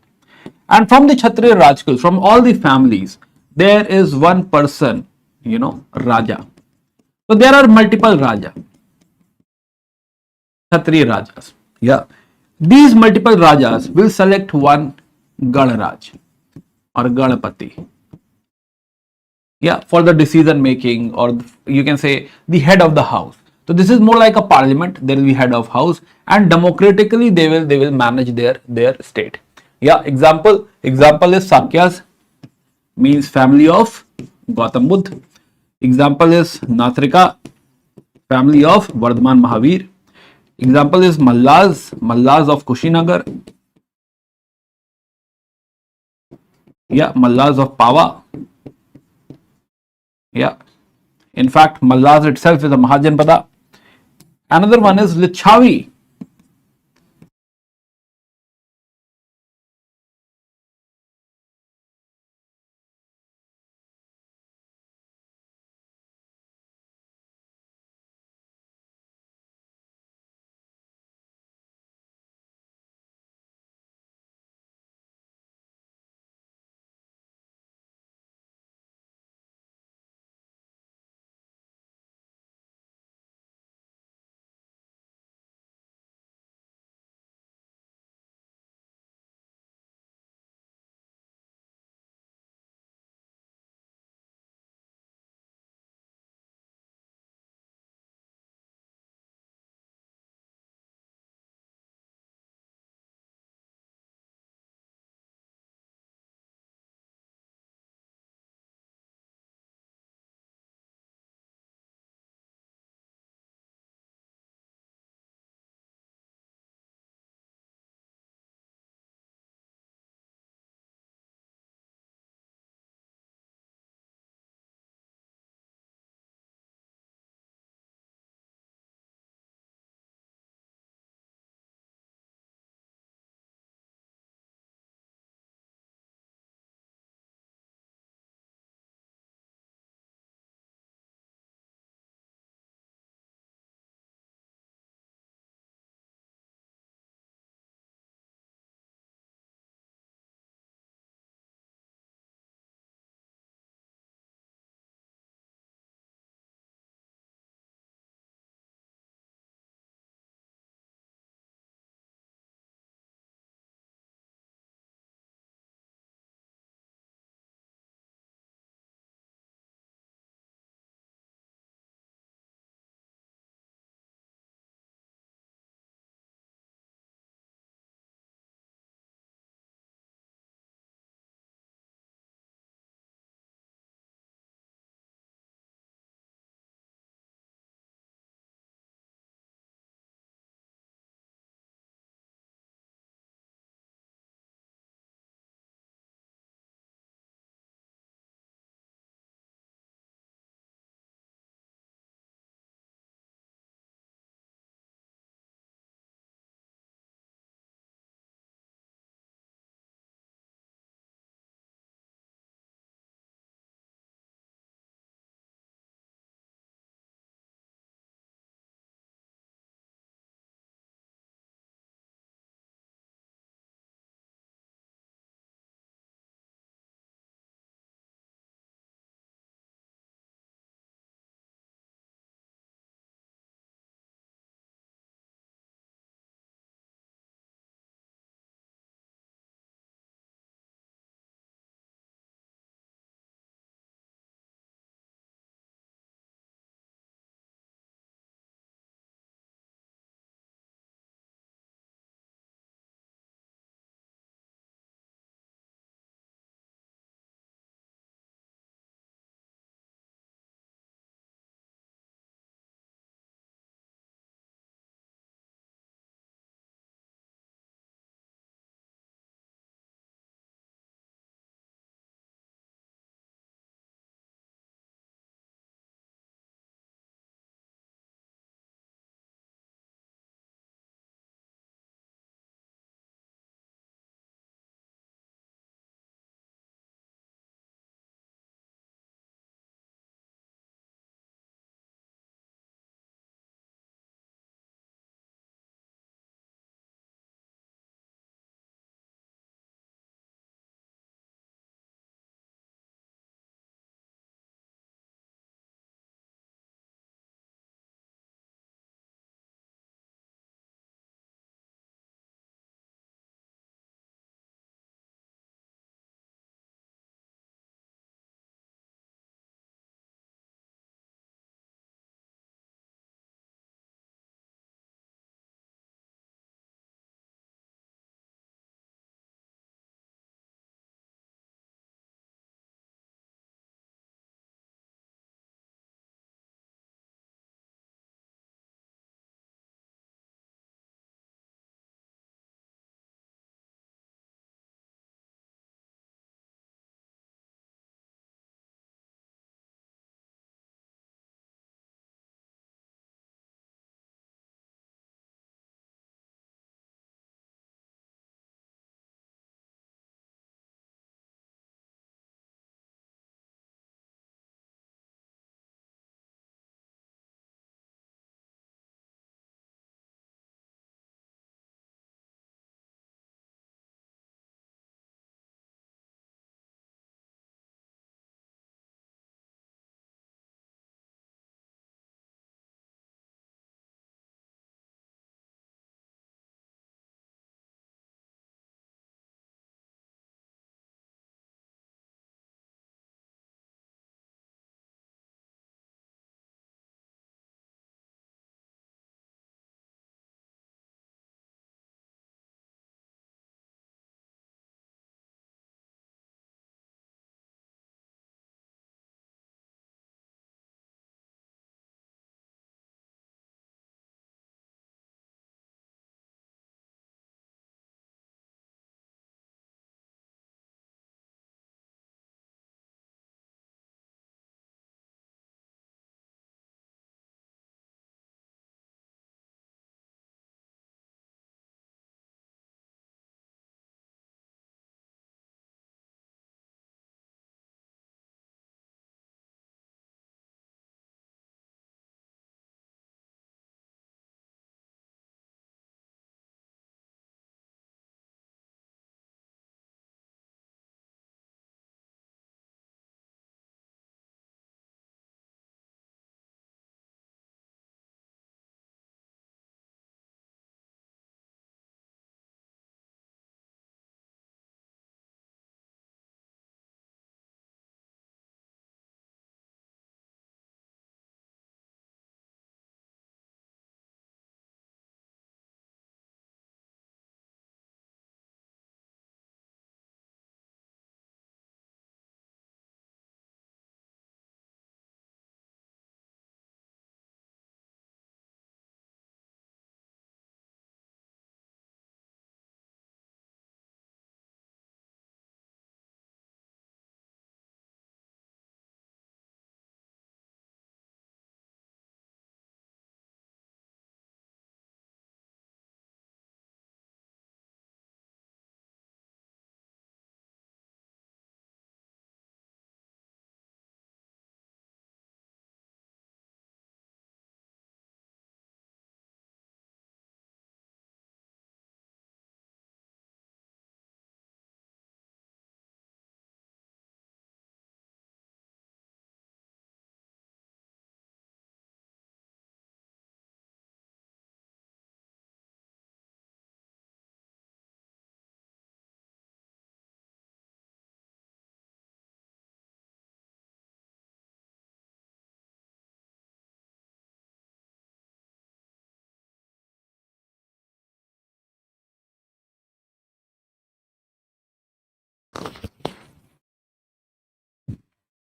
And from the Kshatriya Rajkul, from all the families, there is one person, Raja. So there are multiple Raja, Kshatriya Rajas. Yeah. These multiple Rajas will select one Ganaraj or Ganapati. Yeah, for the decision making, or you can say the head of the house. So this is more like a parliament. There will be head of house, and democratically they will manage their state. Yeah, example is Sakyas, means family of Gautam Buddha. Example is Natrika, family of Vardhaman Mahavir. Example is Mallas of Kushinagar. Yeah, Mallas of Pava. Yeah, in fact, Mallas itself is a Mahajanapada. Another one is Lichavi.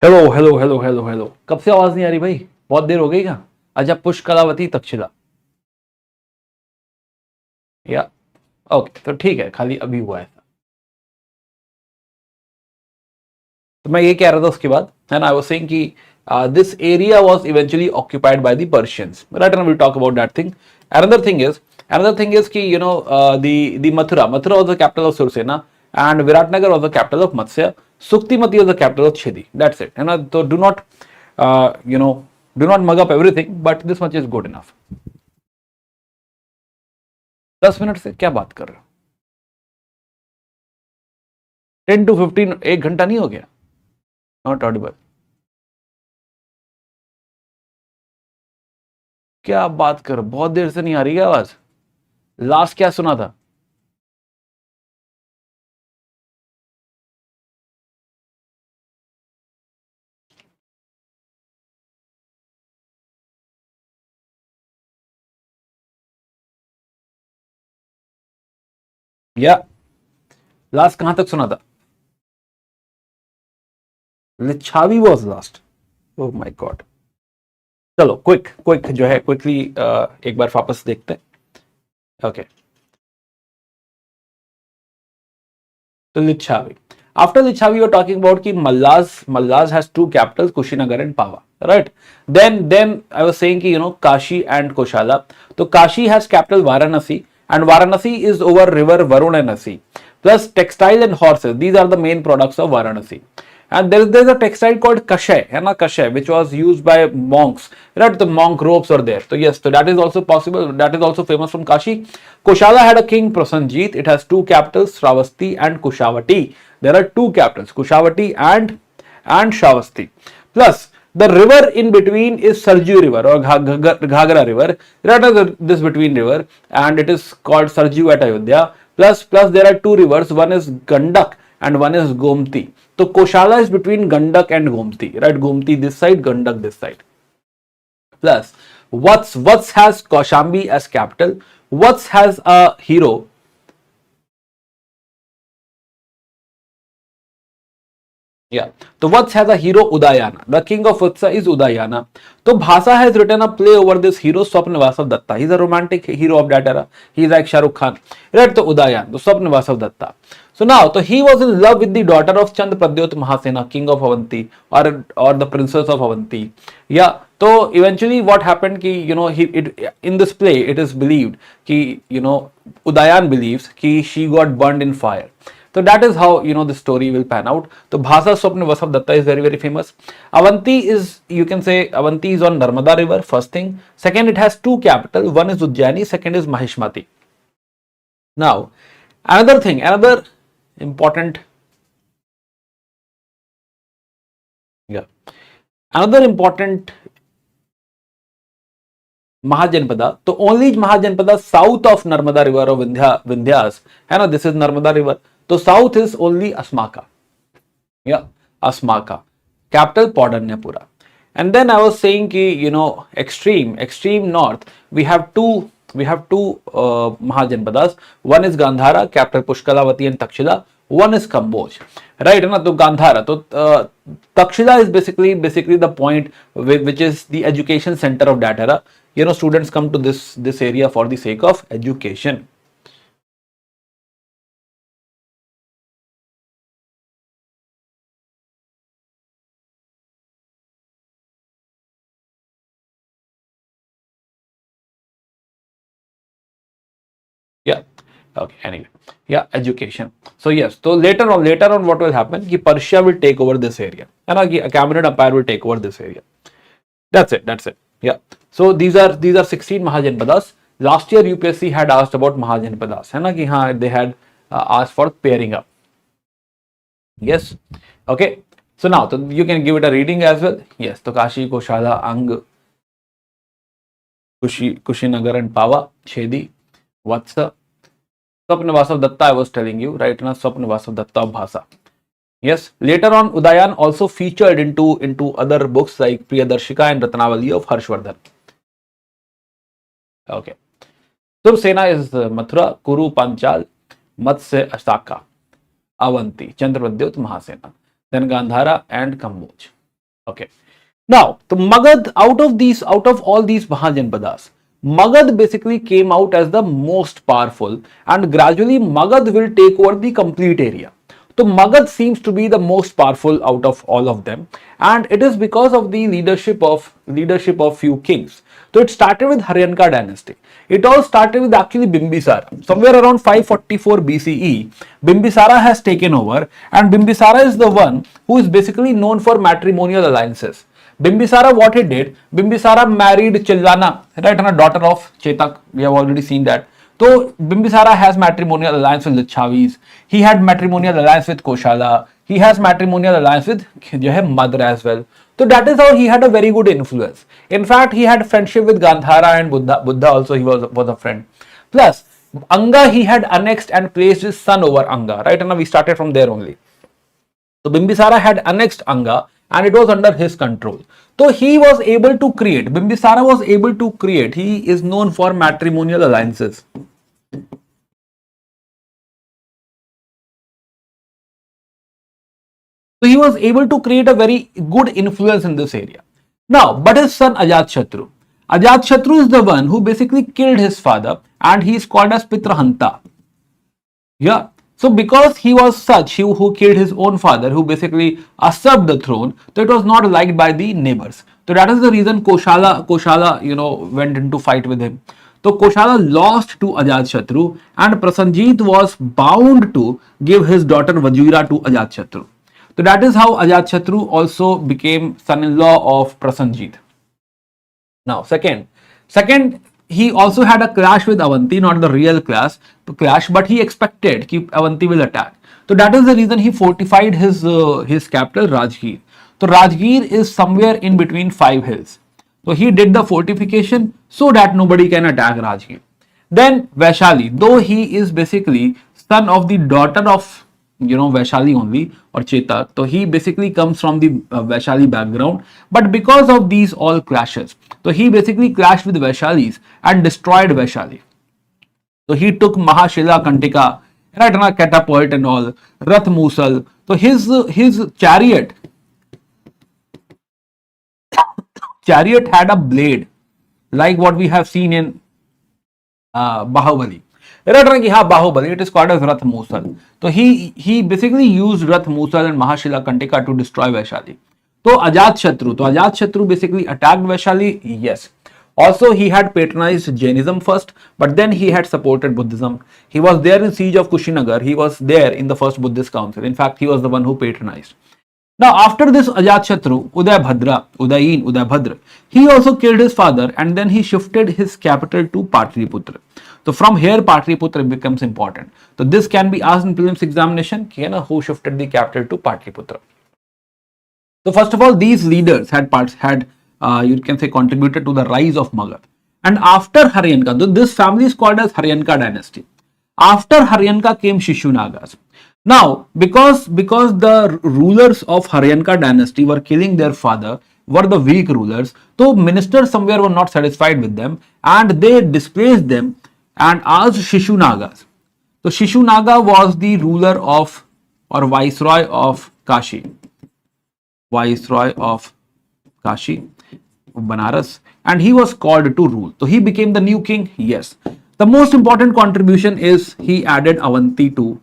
Hello hello hello hello hello, कब से आवाज नहीं आ रही भाई? बहुत देर हो गई क्या? अच्छा, पुष्कलावती तक्षशिला, या ओके, तो ठीक है, खाली अभी हुआ है। तो मैं ये कह रहा था उसके बाद, है ना, आई वाज सेइंग कि this area was eventually occupied by the Persians, right? And we talk about that thing. Another thing is कि you know the Mathura was the capital of Surasena, and Viratnagar was the capital of Matsya, Suktimati was the capital of Chedi. That's it, है ना? तो you know do not mug up everything, but this much is good enough. 10 minute से क्या बात कर रहे हो? 10 to 15, 1 घंटा नहीं हो गया? Not Audible. क्या बात कर, बहुत देर से नहीं आ रही है आवाज? लास्ट क्या सुना था? या लास्ट कहां तक सुना था? Licchavi was last. Oh my god. चलो क्विक क्विक जो है, क्विकली एक बार वापस देखते हैं. ओके, तो लिच्छावी. After Lichavi, you're talking about कि Mallas has two capitals, Kushinagar and Pava, right? Then I was saying कि Kashi and Koshala. तो Kashi has capital Varanasi, and Varanasi is over river Varun and Nasi. Plus textile and horses. These are the main products of Varanasi. And there's a textile called kashay, है ना, kashay, which was used by monks, right? The monk robes are there. So yes, so that is also possible. That is also famous from Kashi. Koshala had a king, Prasenjit. It has two capitals, Shravasti and Kushavati. There are two capitals, Kushavati and Shravasti. Plus the river in between is Sarju river or Ghagra river. Right, this between river, and it is called Sarju at Ayodhya. Plus there are two rivers. One is Gandak and one is Gomti. So Koshala is between Gandak and Gomti, right? Gomti this side, Gandak this side. Plus Vats has Kaushambi as capital. Vats has a hero. Yeah. So Vats has a hero Udayana. The king of Vatsa is Udayana. So Bhasa has written a play over this hero Swapnavasav Datta. He's a romantic hero of that era. He's like Shah Rukh Khan. Right? So Udayan, so Swapnavasav Datta. So now, so he was in love with the daughter of Chand Pradyot Mahasena, king of Avanti, or the princess of Avanti. Yeah. So eventually, what happened? Ki in this play, it is believed ki Udayan believes ki she got burned in fire. So that is how the story will pan out. So Bhasa Swapna Vasav Datta is very, very famous. Avanti is, you can say, Avanti is on Narmada river, first thing. Second, it has two capitals. One is Ujjaini, second is Mahishmati. Now, another important Mahajanpada. So only Mahajanpada south of Narmada river of Vindhyas, and this is Narmada river. So south is only Asmaka. Yeah, Asmaka. Capital Paudanyapura. And then I was saying ki extreme north, we have two Mahajanpadas. One is Gandhara, capital Pushkalavati and Takshila. One is Kamboj, right? Na, to Gandhara. So Takshila is basically the point which is the education center of that era. Students come to this area for the sake of education. Yeah. Okay. Anyway. Yeah. Education. So yes. So later on, what will happen? Ki Persia will take over this area, and Achaemenid Empire will take over this area. That's it. Yeah. So these are 16 Mahajanpadas. Last year UPSC had asked about Mahajanpadas, है ना, कि हाँ they had asked for pairing up. Yes. Okay. So now, so you can give it a reading as well. Yes. So Kashi, Koshala, Ang, Kushinagar and Pava, Chedi, Vatsa, Swapnavasav Datta, I was telling you, right? Na, Swapnavasav Datta of Bhasa. Yes. Later on, Udayan also featured into other books like Priyadarshika and Ratnavali of Harshvardhan. Okay. Sursena is Mathura, Kuru, Panchal, Matsya, Ashoka, Avanti, Chandravadyut, Mahasena. Then Gandhara and Kamboj. Okay. Now, the Magad, out of all these Mahajanapadas, Magad basically came out as the most powerful, and gradually Magad will take over the complete area. So Magad seems to be the most powerful out of all of them, and it is because of the leadership of few kings. So it started with Haryanka dynasty. It all started with actually Bimbisara. Somewhere around 544 BCE, Bimbisara has taken over, and Bimbisara is the one who is basically known for matrimonial alliances. Bimbisara, what he did, Bimbisara married Chillana, right, and a daughter of Chetak. We have already seen that. So Bimbisara has matrimonial alliance with Lichavis. He had matrimonial alliance with Koshala. He has matrimonial alliance with Madra as well. So that is how he had a very good influence. In fact, he had friendship with Gandhara and Buddha. Buddha also he was a friend. Plus, Anga he had annexed and placed his son over Anga, right? And now we started from there only. So Bimbisara had annexed Anga and it was under his control. So he was able to create, Bimbisara was able to create, he is known for matrimonial alliances. So he was able to create a very good influence in this area. Now, but his son Ajatashatru. Ajatashatru is the one who basically killed his father and he is called as Pitrahanta. Yeah. So because he was such, who killed his own father, who basically usurped the throne, so it was not liked by the neighbors. So that is the reason Koshala, went into fight with him. So Koshala lost to Ajatashatru and Prasenjit was bound to give his daughter Vajira to Ajatashatru. So that is how Ajatashatru also became son-in-law of Prasenjit. Now, second, he also had a clash with Avanti, not the real clash, but he expected that Avanti will attack. So that is the reason he fortified his capital Rajgir. So Rajgir is somewhere in between 5 hills. So he did the fortification so that nobody can attack Rajgir. Then Vaishali, though he is basically son of the daughter of Vaishali only or Chetak, so he basically comes from the Vaishali background, but because of these all clashes, so he basically clashed with Vaishalis and destroyed Vaishali. So he took Mahashila Kantika, right, and a catapult and all, Rath Musal. So his chariot had a blade like what we have seen in Bahubali. Bahubali, it is called as Rath Musal. So he basically used Rath Musal and Mahashila Kantika to destroy Vaishali. So Ajatashatru basically attacked Vaishali, yes. Also, he had patronized Jainism first, but then he had supported Buddhism. He was there in siege of Kushinagar. He was there in the first Buddhist council. In fact, he was the one who patronized. Now, after this Ajatashatru, Udayabhadra, he also killed his father and then he shifted his capital to Patliputra. So from here, Patliputra becomes important. So this can be asked in prelims examination, who shifted the capital to Patliputra. So first of all, these leaders had contributed to the rise of Magadha. And after Haryanka, this family is called as Haryanka dynasty. After Haryanka came Shishunagas. Now, because the rulers of Haryanka dynasty were killing their father, were the weak rulers, so ministers somewhere were not satisfied with them and they displaced them and asked Shishunagas. So Shishunaga was the ruler of or viceroy of Kashi. Banaras, and he was called to rule. So he became the new king, yes. The most important contribution is he added Avanti too.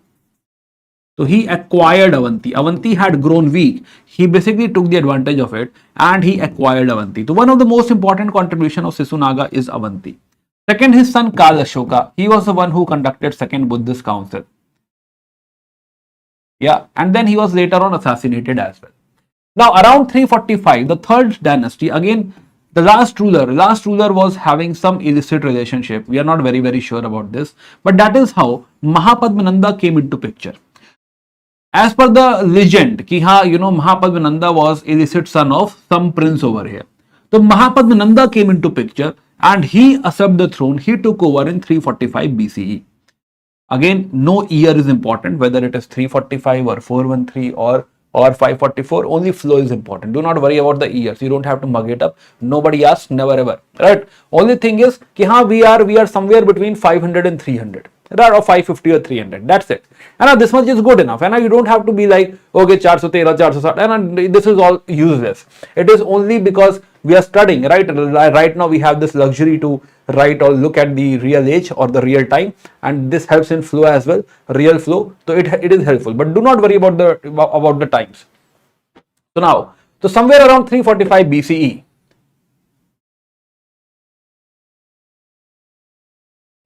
So he acquired Avanti. Avanti had grown weak. He basically took the advantage of it and he acquired Avanti. So one of the most important contribution of Sisunaga is Avanti. Second, his son Kal Ashoka. He was the one who conducted second Buddhist council. Yeah, and then he was later on assassinated as well. Now around 345, the third dynasty, again the last ruler was having some illicit relationship. We are not very sure about this, but that is how Mahapadmananda came into picture. As per the legend, Mahapadmananda was illicit son of some prince over here. So Mahapadmananda came into picture and he usurped the throne. He took over in 345 BCE. Again, no year is important, whether it is 345 or 413 or 544, only flow is important. Do not worry about the years. You don't have to mug it up. Nobody asks, never ever. Right? Only thing is, we are somewhere between 500 and 300. right, or 550 or 300. That's it. And now this much is good enough. And now you don't have to be like, okay, 413, 407, and this is all useless. It is only because we are studying, right? Right now we have this luxury to write or look at the real age or the real time, and this helps in flow as well, real flow. So it is helpful, but do not worry about the times. So now, so somewhere around 345 BCE,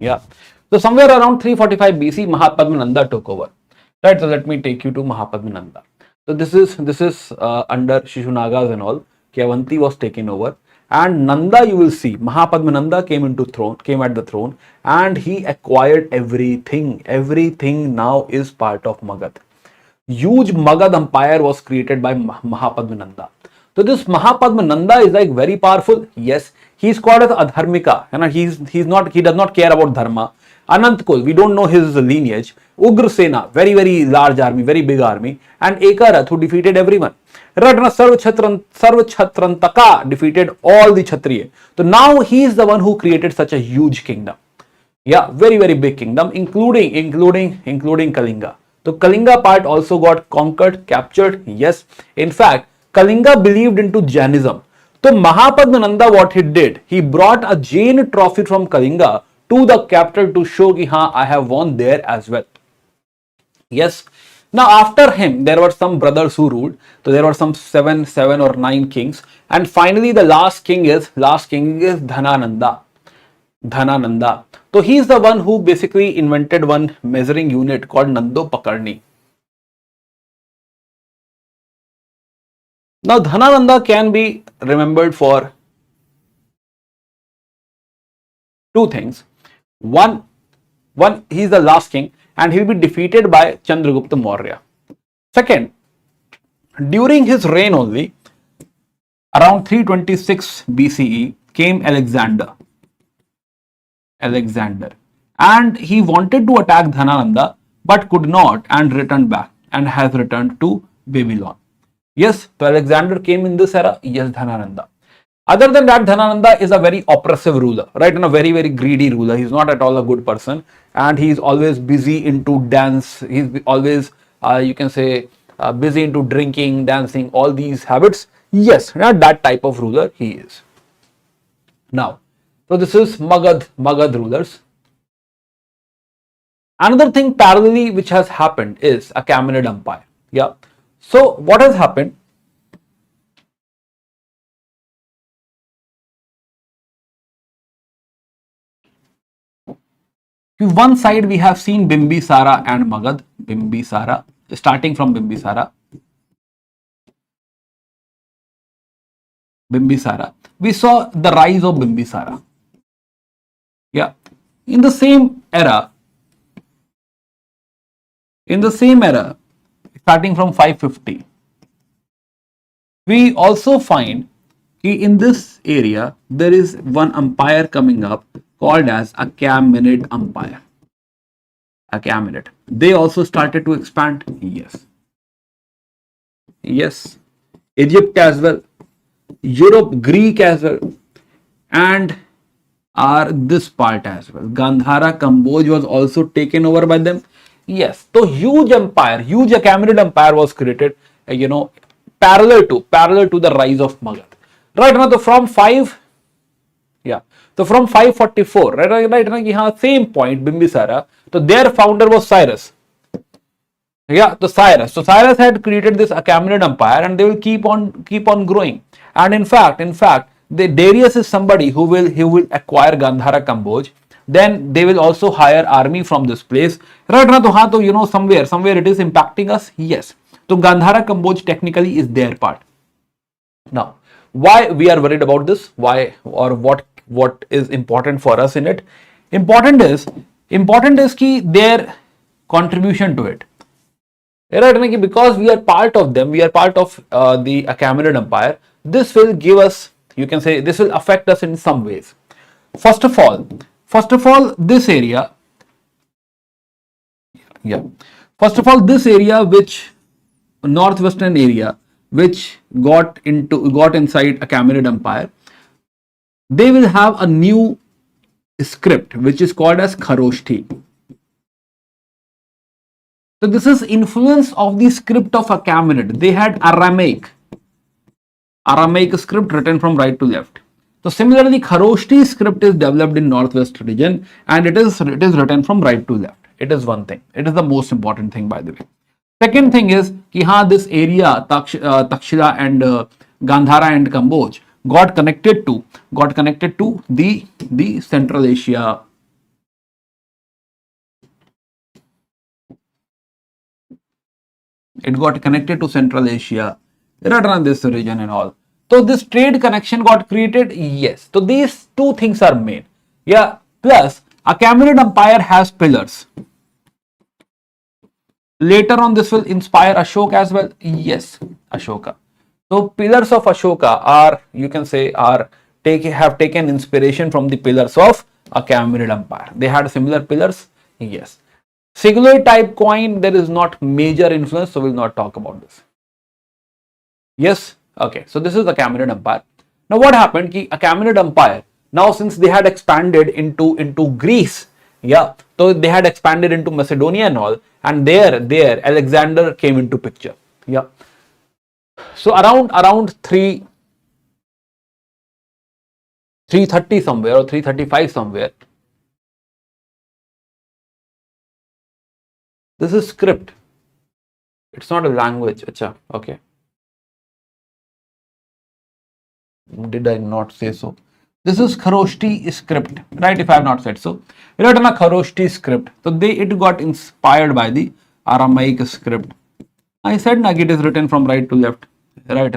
yeah. So somewhere around 345 BC, Mahapadmananda took over. Right. So let me take you to Mahapadmananda. So this is under Shishunagas and all. Avanti was taken over, and Nanda, you will see, Mahapadmananda came at the throne, and he acquired everything. Everything now is part of Magadha. Huge Magadha empire was created by Mahapadmananda. So this Mahapadmananda is like very powerful. Yes, he is called as Adharmika, and he does not care about dharma. Anantkul, we don't know his lineage. Ugra Sena, very large army, very big army, and Ekarath, who defeated everyone. Ratna Sarvachatrantaka defeated all the Kshatriya. So now he is the one who created such a huge kingdom. Yeah, very big kingdom, including Kalinga. So Kalinga part also got conquered, captured. Yes, in fact, Kalinga believed into Jainism. So Mahapadmananda, what he did, he brought a Jain trophy from Kalinga to the capital to show ki haan, I have won there as well. Yes. Now after him, there were some brothers who ruled. So there were some seven or nine kings, and finally the last king is Dhanananda. So he is the one who basically invented one measuring unit called Nando Pakarni. Now Dhanananda can be remembered for two things. One, he is the last king, and he will be defeated by Chandragupta Maurya. Second, during his reign only, around 326 BCE, came Alexander, and he wanted to attack Dhanananda but could not, and returned back, and has returned to Babylon. Yes, so Alexander came in this era. Yes, Dhanananda. Other than that, Dhanananda is a very oppressive ruler, right? And a very greedy ruler. He's not at all a good person, and he's always busy into dance. He's always, you can say, busy into drinking, dancing, all these habits. Yes, not that type of ruler he is. Now, so this is Magad rulers. Another thing parallelly which has happened is Achaemenid Empire. Yeah. So what has happened? One side we have seen Bimbisara and Magad. Bimbisara, starting from Bimbisara. We saw the rise of Bimbisara. Yeah. In the same era, starting from 550, we also find in this area there is one empire coming up called as Achaemenid Empire. Achaemenid. They also started to expand. Yes. Egypt as well, Europe, Greek as well, and this part as well. Gandhara, Cambodia was also taken over by them. Yes, so huge Achaemenid Empire was created, parallel to the rise of Magad. Right now, from 544, right, same point, Bimbisara. So their founder was Cyrus. Yeah, so Cyrus had created this Achaemenid Empire, and they will keep on growing. And in fact, the Darius is somebody who will acquire Gandhara, Cambodia. Then they will also hire army from this place. Right now, somewhere it is impacting us. Yes. So Gandhara, Cambodia technically is their part. Now, why we are worried about this? Why, or what is important for us in it? Important is their contribution to it. Right? Because we are part of them, we are part of the Achaemenid Empire. This will give us, you can say, this will affect us in some ways. First of all, this area, which northwestern area, which got inside Achaemenid Empire, they will have a new script which is called as Kharoshthi. So this is influence of the script of Achaemenid. They had Aramaic script written from right to left. So similarly, Kharoshthi script is developed in northwest region and it is written from right to left. It is one thing. It is the most important thing, by the way. Second thing is ki this area Takshila and Gandhara and Kamboj got connected to the Central Asia. It got connected to Central Asia, right around this region and all. So this trade connection got created, yes. So these two things are main. Yeah. Plus, Achaemenid Empire has pillars. Later on, this will inspire Ashoka as well. Yes, Ashoka. So pillars of Ashoka are, you can say, have taken inspiration from the pillars of Achaemenid Empire. They had similar pillars. Yes. Sigilloid type coin, there is not major influence, so we'll not talk about this. Yes. Okay. So this is the Achaemenid Empire. Now what happened? Ki Achaemenid Empire, now since they had expanded into Greece, yeah, so they had expanded into Macedonia and all, and there Alexander came into picture. Yeah. So around 330 somewhere or 335 somewhere. This is script. It's not a language. Acha, okay. Did I not say so? This is Kharoshthi script, right? If I have not said so. Written a Kharoshthi script. So it got inspired by the Aramaic script. I said it is written from right to left. Right,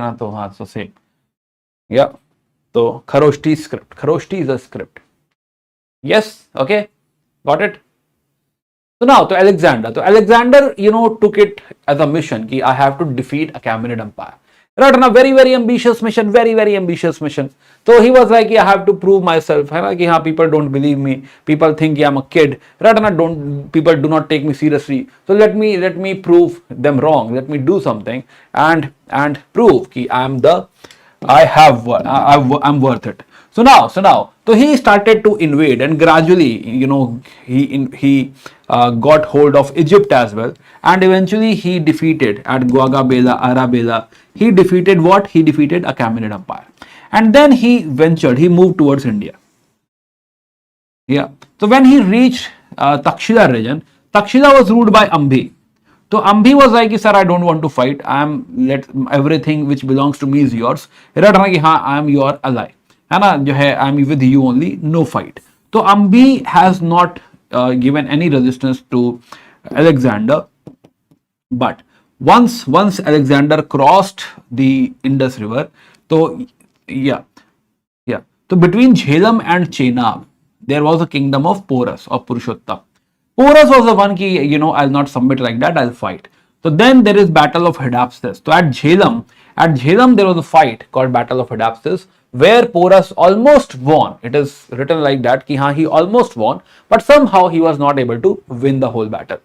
so same. Yeah. So Kharoshthi script. Kharoshthi is a script. Yes. Okay. Got it. So now to Alexander. So Alexander, took it as a mission. Ki I have to defeat Achaemenid Empire. Right, on a very, very ambitious mission, very, very ambitious mission. So he was like, I have to prove myself. People don't believe me. People think I'm a kid. Right, and people do not take me seriously. So let me prove them wrong. Let me do something and prove that I'm worth it. So now, he started to invade, and gradually, he got hold of Egypt as well, and eventually he defeated at Guagabela, Arabella. He defeated what? He defeated Achaemenid Empire, and then he moved towards India. Yeah. So when he reached Takshila region, Takshila was ruled by Ambhi. So Ambhi was like, sir, I don't want to fight. Everything which belongs to me is yours. I am your ally. I am with you only, no fight. So Ambhi has not given any resistance to Alexander, but once Alexander crossed the Indus River, so between Jhelum and Chenab, there was a kingdom of Porus or Purushottam. Porus was the one ki, I'll not submit like that, I'll fight. So then there is Battle of Hydaspes. So at Jhelum there was a fight called Battle of Hydaspes, where Porus almost won. It is written like that, ki he almost won, but somehow he was not able to win the whole battle.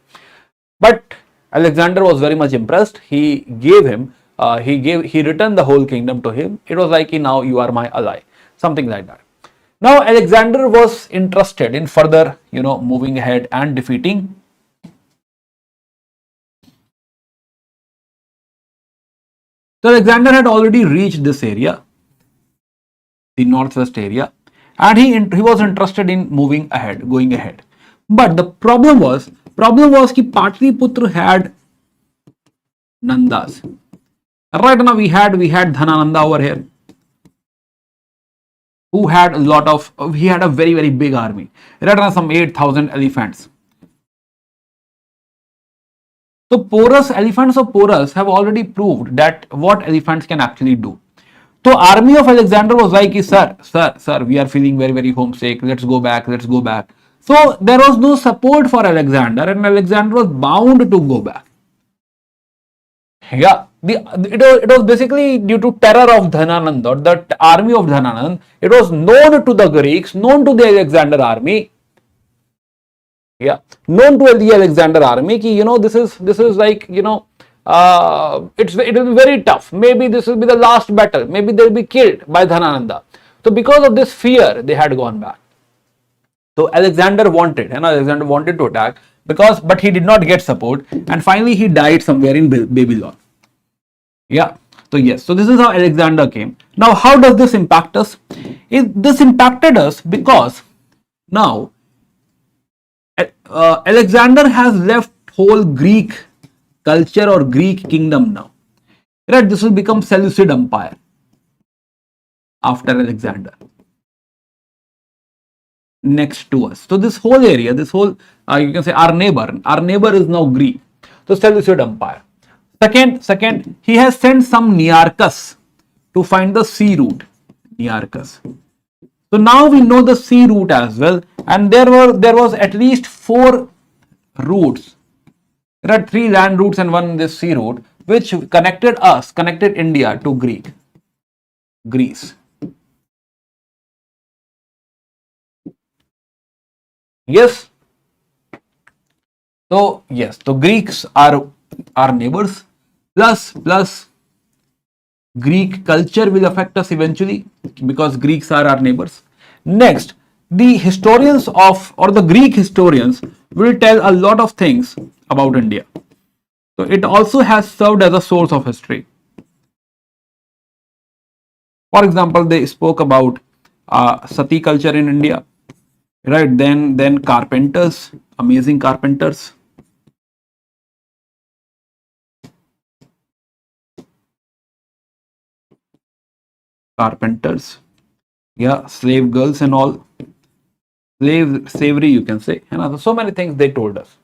But Alexander was very much impressed. He gave him, he returned the whole kingdom to him. It was like, now you are my ally, something like that. Now Alexander was interested in further, moving ahead and defeating. So Alexander had already reached this area, the northwest area, and he was interested in moving ahead, going ahead. But the problem was ki Patliputra had Nandas. Right now we had Dhanananda over here, who had he had a very, very big army. Right now some 8,000 elephants. So elephants of Porus have already proved that what elephants can actually do. So army of Alexander was like, sir, we are feeling very, very homesick. Let's go back. So there was no support for Alexander, and Alexander was bound to go back. Yeah, it was basically due to terror of Dhananand, or the army of Dhananand. It was known to the Greeks, known to the Alexander army. Yeah, known to the Alexander army ki, this is like, it will be very tough. Maybe this will be the last battle. Maybe they'll be killed by Dhanananda. So because of this fear, they had gone back. So Alexander wanted, and Alexander wanted to attack but he did not get support, and finally he died somewhere in Babylon. Yeah. So yes, so this is how Alexander came. Now, how does this impact us? This impacted us because now Alexander has left whole Greek culture or Greek kingdom now. Right? This will become Seleucid Empire after Alexander. Next to us. So this whole area, this whole, you can say our neighbor is now Greek. So Seleucid Empire. Second, he has sent some Nearchus to find the sea route. Nearchus. So now we know the sea route as well, and there was at least 4 routes. There are 3 land routes and 1 this sea route, which connected India to Greece. Yes. So yes, so Greeks are our neighbors. Plus Greek culture will affect us eventually because Greeks are our neighbors. Next, the historians the Greek historians will tell a lot of things about India. So it also has served as a source of history. For example, they spoke about Sati culture in India, right? Then carpenters, amazing carpenters. Yeah, slave girls and all, slavery, you can say, and so many things they told us.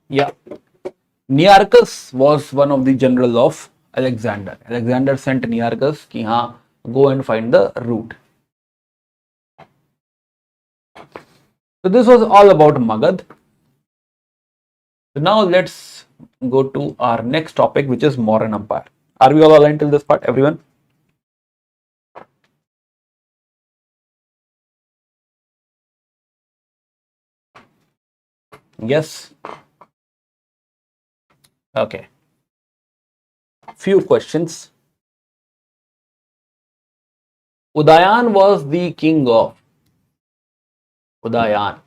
Yeah, Nearchus was one of the generals of Alexander. Alexander sent Nearchus ki go and find the route. So this was all about Magadha. So now let's go to our next topic, which is Mauryan Empire. Are we all aligned till this part, everyone? Yes. Okay. Few questions. UDAAN was the king of UDAAN.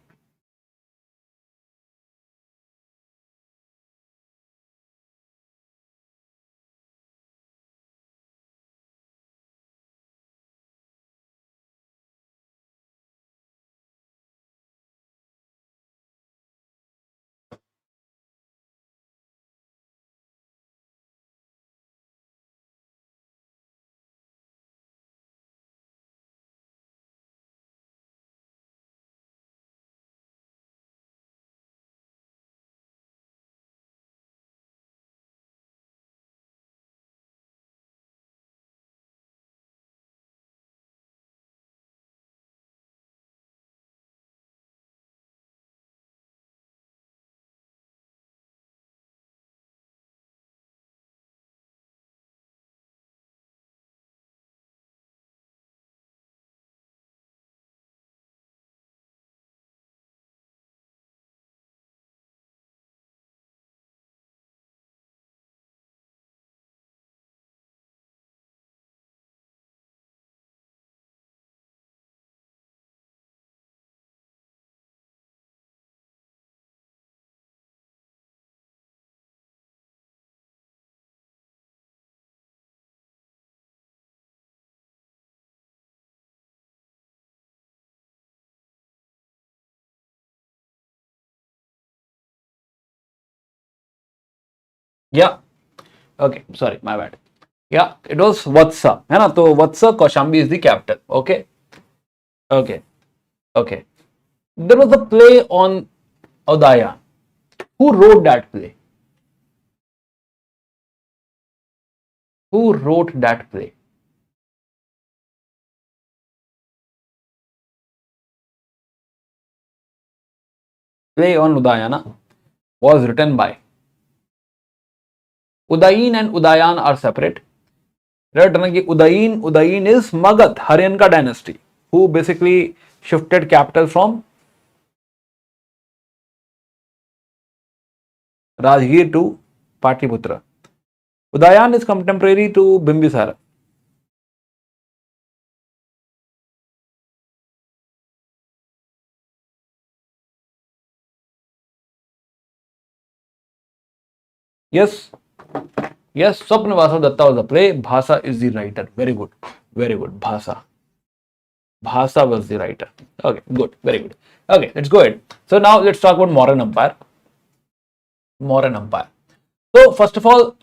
Yeah. Okay. Sorry, my bad. Yeah, it was Vatsa. So Vatsa, Kaushambi is the capital. Okay. Okay. Okay. There was a play on Udaya. Who wrote that play? Who wrote that play? Play on Udayana was written by Udayin and Udayan are separate. Right? Udayin is Magadha, Haryanka dynasty, who basically shifted capital from Rajgir to Patliputra. Udayan is contemporary to Bimbisara. Yes, yes, Swapnavasa Datta was the play. Bhasa is the writer. Very good, very good. Bhasa. Bhasa was the writer. Okay, good, very good. Okay, let's go ahead. So now let's talk about Mauryan Empire. Mauryan Empire. So first of all,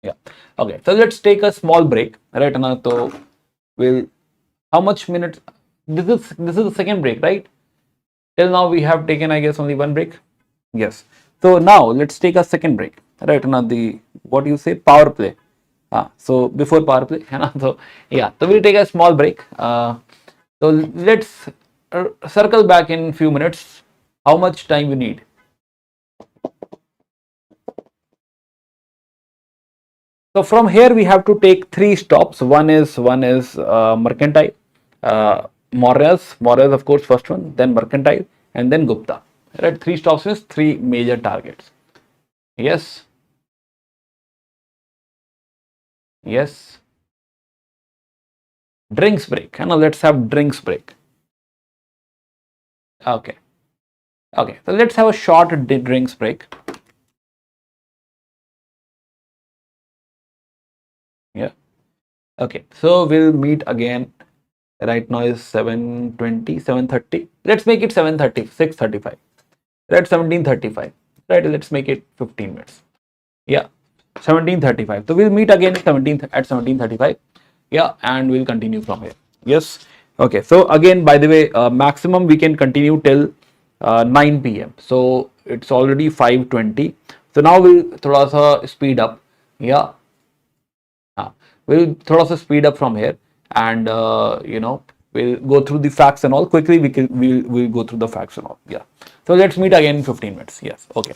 yeah. Okay, so let's take a small break. Right, Anna. So we'll how much minutes? This is the second break, right? Till now we have taken, I guess, only one break. Yes. So now let's take a second break. Right, Anna. The what do you say? Power play. So before power play, so yeah, so we'll take a small break. So let's circle back in few minutes. How much time you need? So from here we have to take three stops. One is mercantile, Mauryas of course first one, then mercantile, and then Gupta. Right, three stops means three major targets. Yes, yes. Drinks break. Now let's have drinks break. Okay, okay. So let's have a short drinks break. Yeah. Okay. So we'll meet again. Right now is 7:20, 7:30. Let's make it 7:30, 6:35. Right, 17:35. Right, let's make it 15 minutes. Yeah, 17:35. So we'll meet again at 17:35. Yeah, and we'll continue from here. Yes. Okay. So again, by the way, maximum we can continue till 9 p.m. So it's already 5:20. So now we'll thoda sa speed up. Yeah. We'll thoda sa speed up from here, and we'll go through the facts and all quickly. We'll go through the facts and all. Yeah. So let's meet again in 15 minutes. Yes. Okay.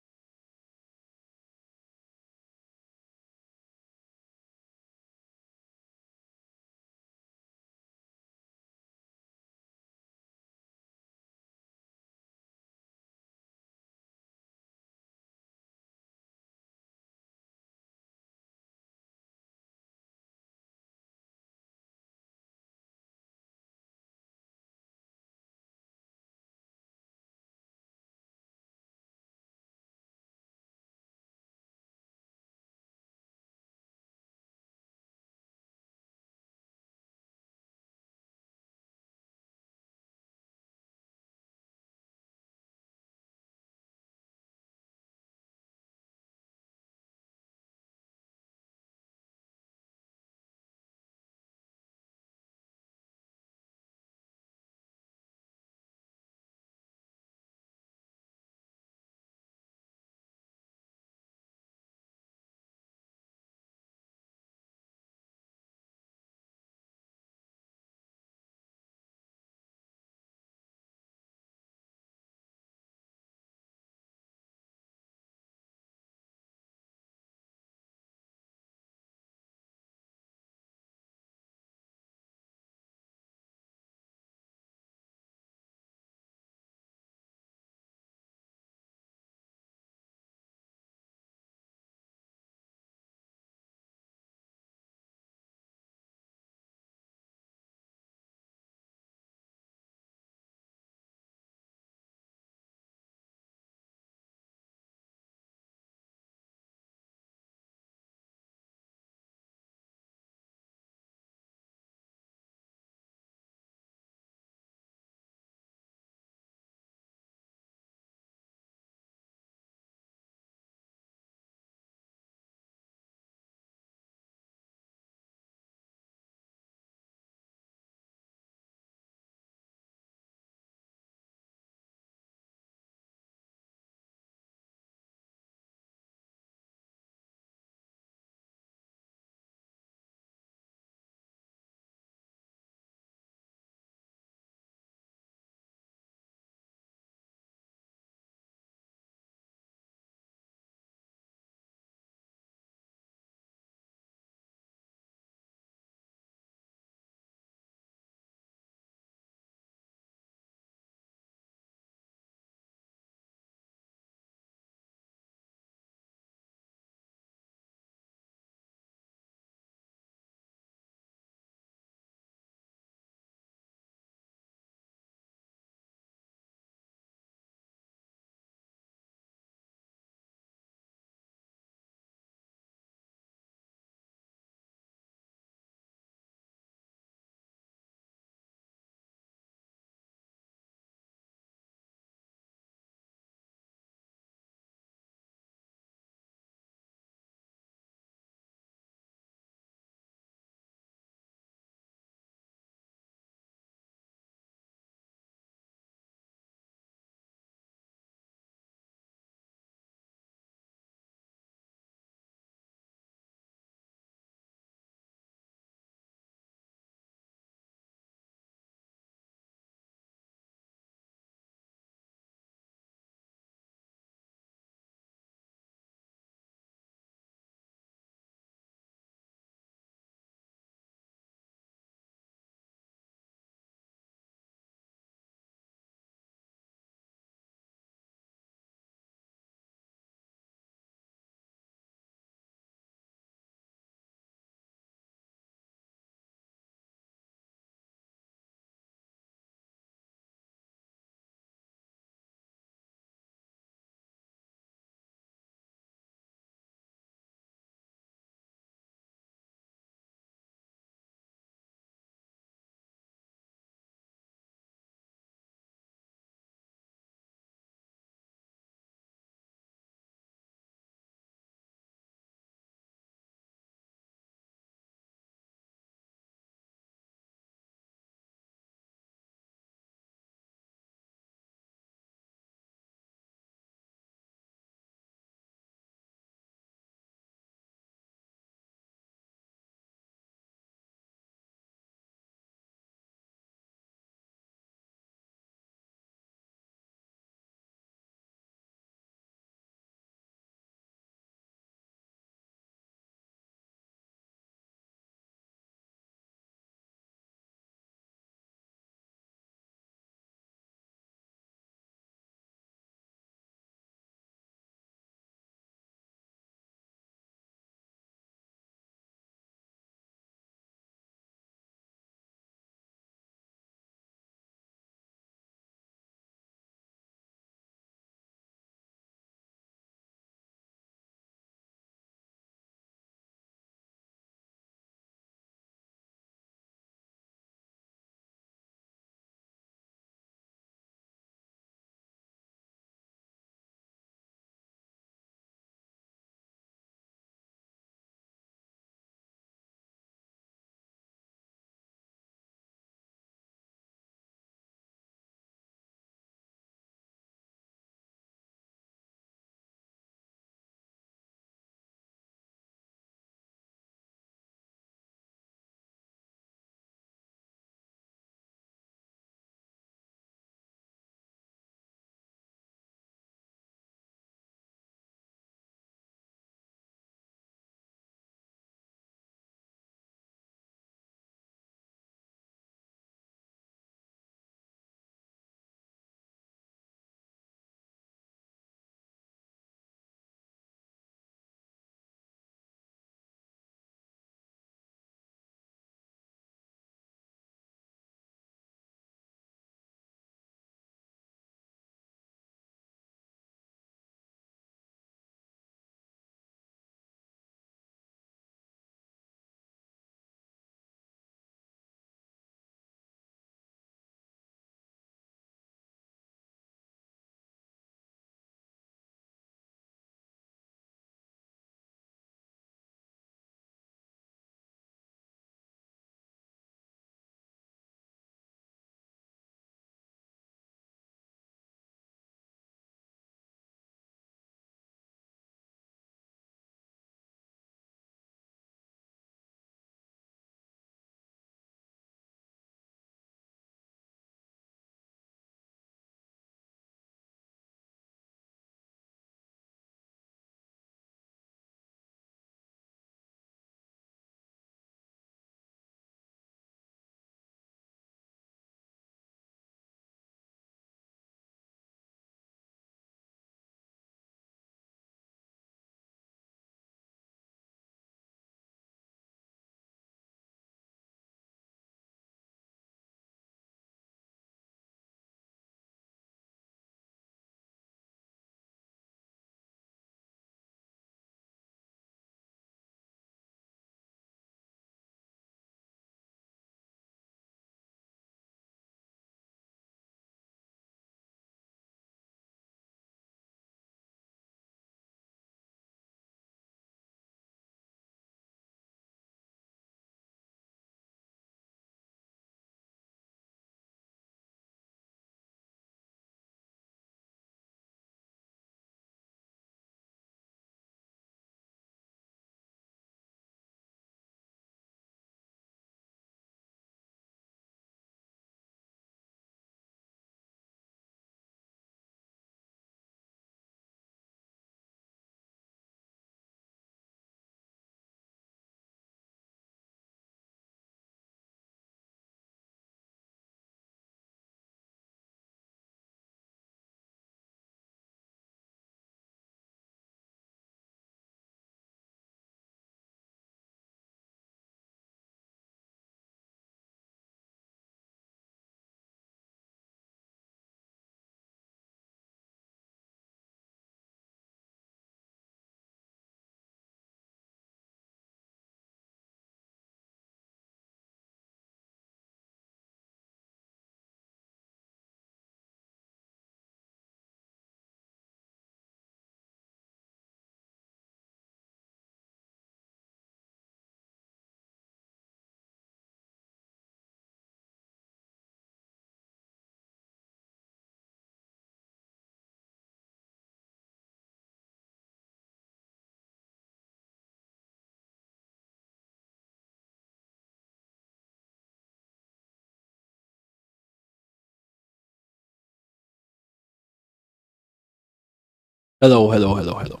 Hello hello hello hello,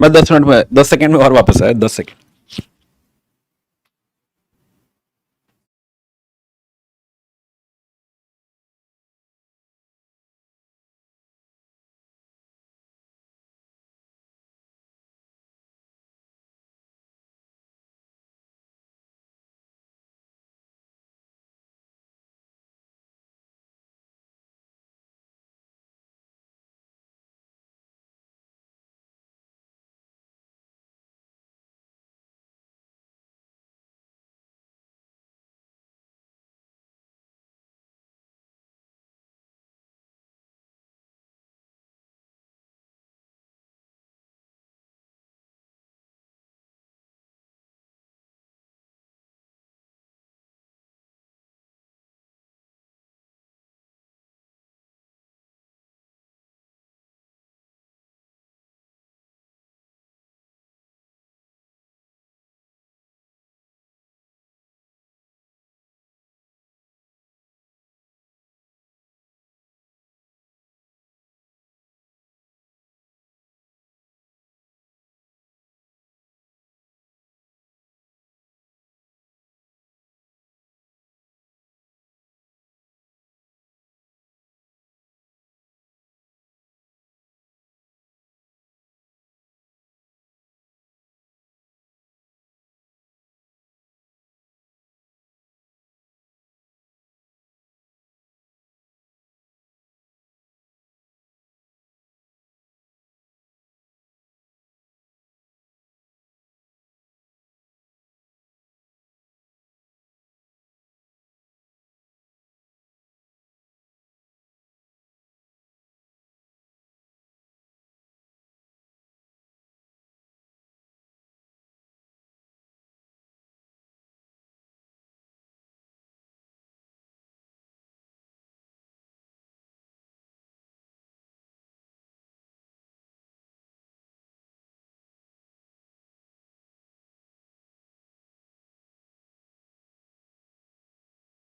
मैं 10 minute में 10 second में और वापस आया, 10 second.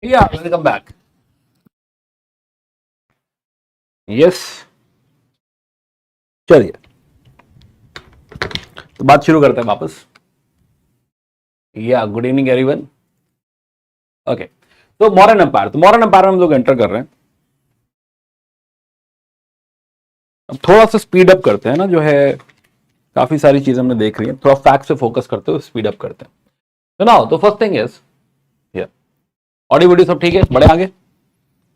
या welcome back. Yes, चलिए तो बात शुरू करते हैं वापस। या गुड इवनिंग एवरीवन। ओके, तो मॉडर्न एम्पायर, तो मॉडर्न एम्पायर में हम लोग एंटर कर रहे हैं। अब थोड़ा सा स्पीड अप करते हैं ना, जो है काफी सारी चीजें हमने देख रही है, थोड़ा फैक्ट से फोकस करते हुए स्पीड अप करते हैं। तो नाउ तो first thing is, audio video सब ठीक है, बड़े आगे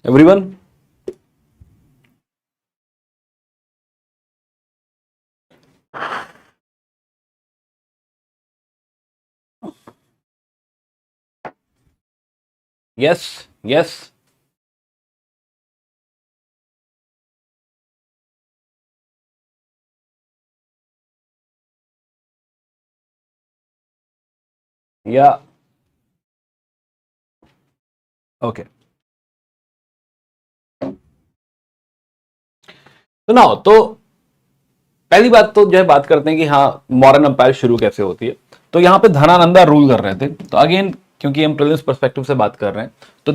एवरीवन। यस यस, या ओके। तो नाउ तो पहली बात तो जो है बात करते हैं कि हाँ मॉडर्न एम्पायर शुरू कैसे होती है। तो यहाँ पे धनानंदा रूल कर रहे थे। तो अगेन क्योंकि हम प्रिलिम्स पर्सपेक्टिव से बात कर रहे हैं, तो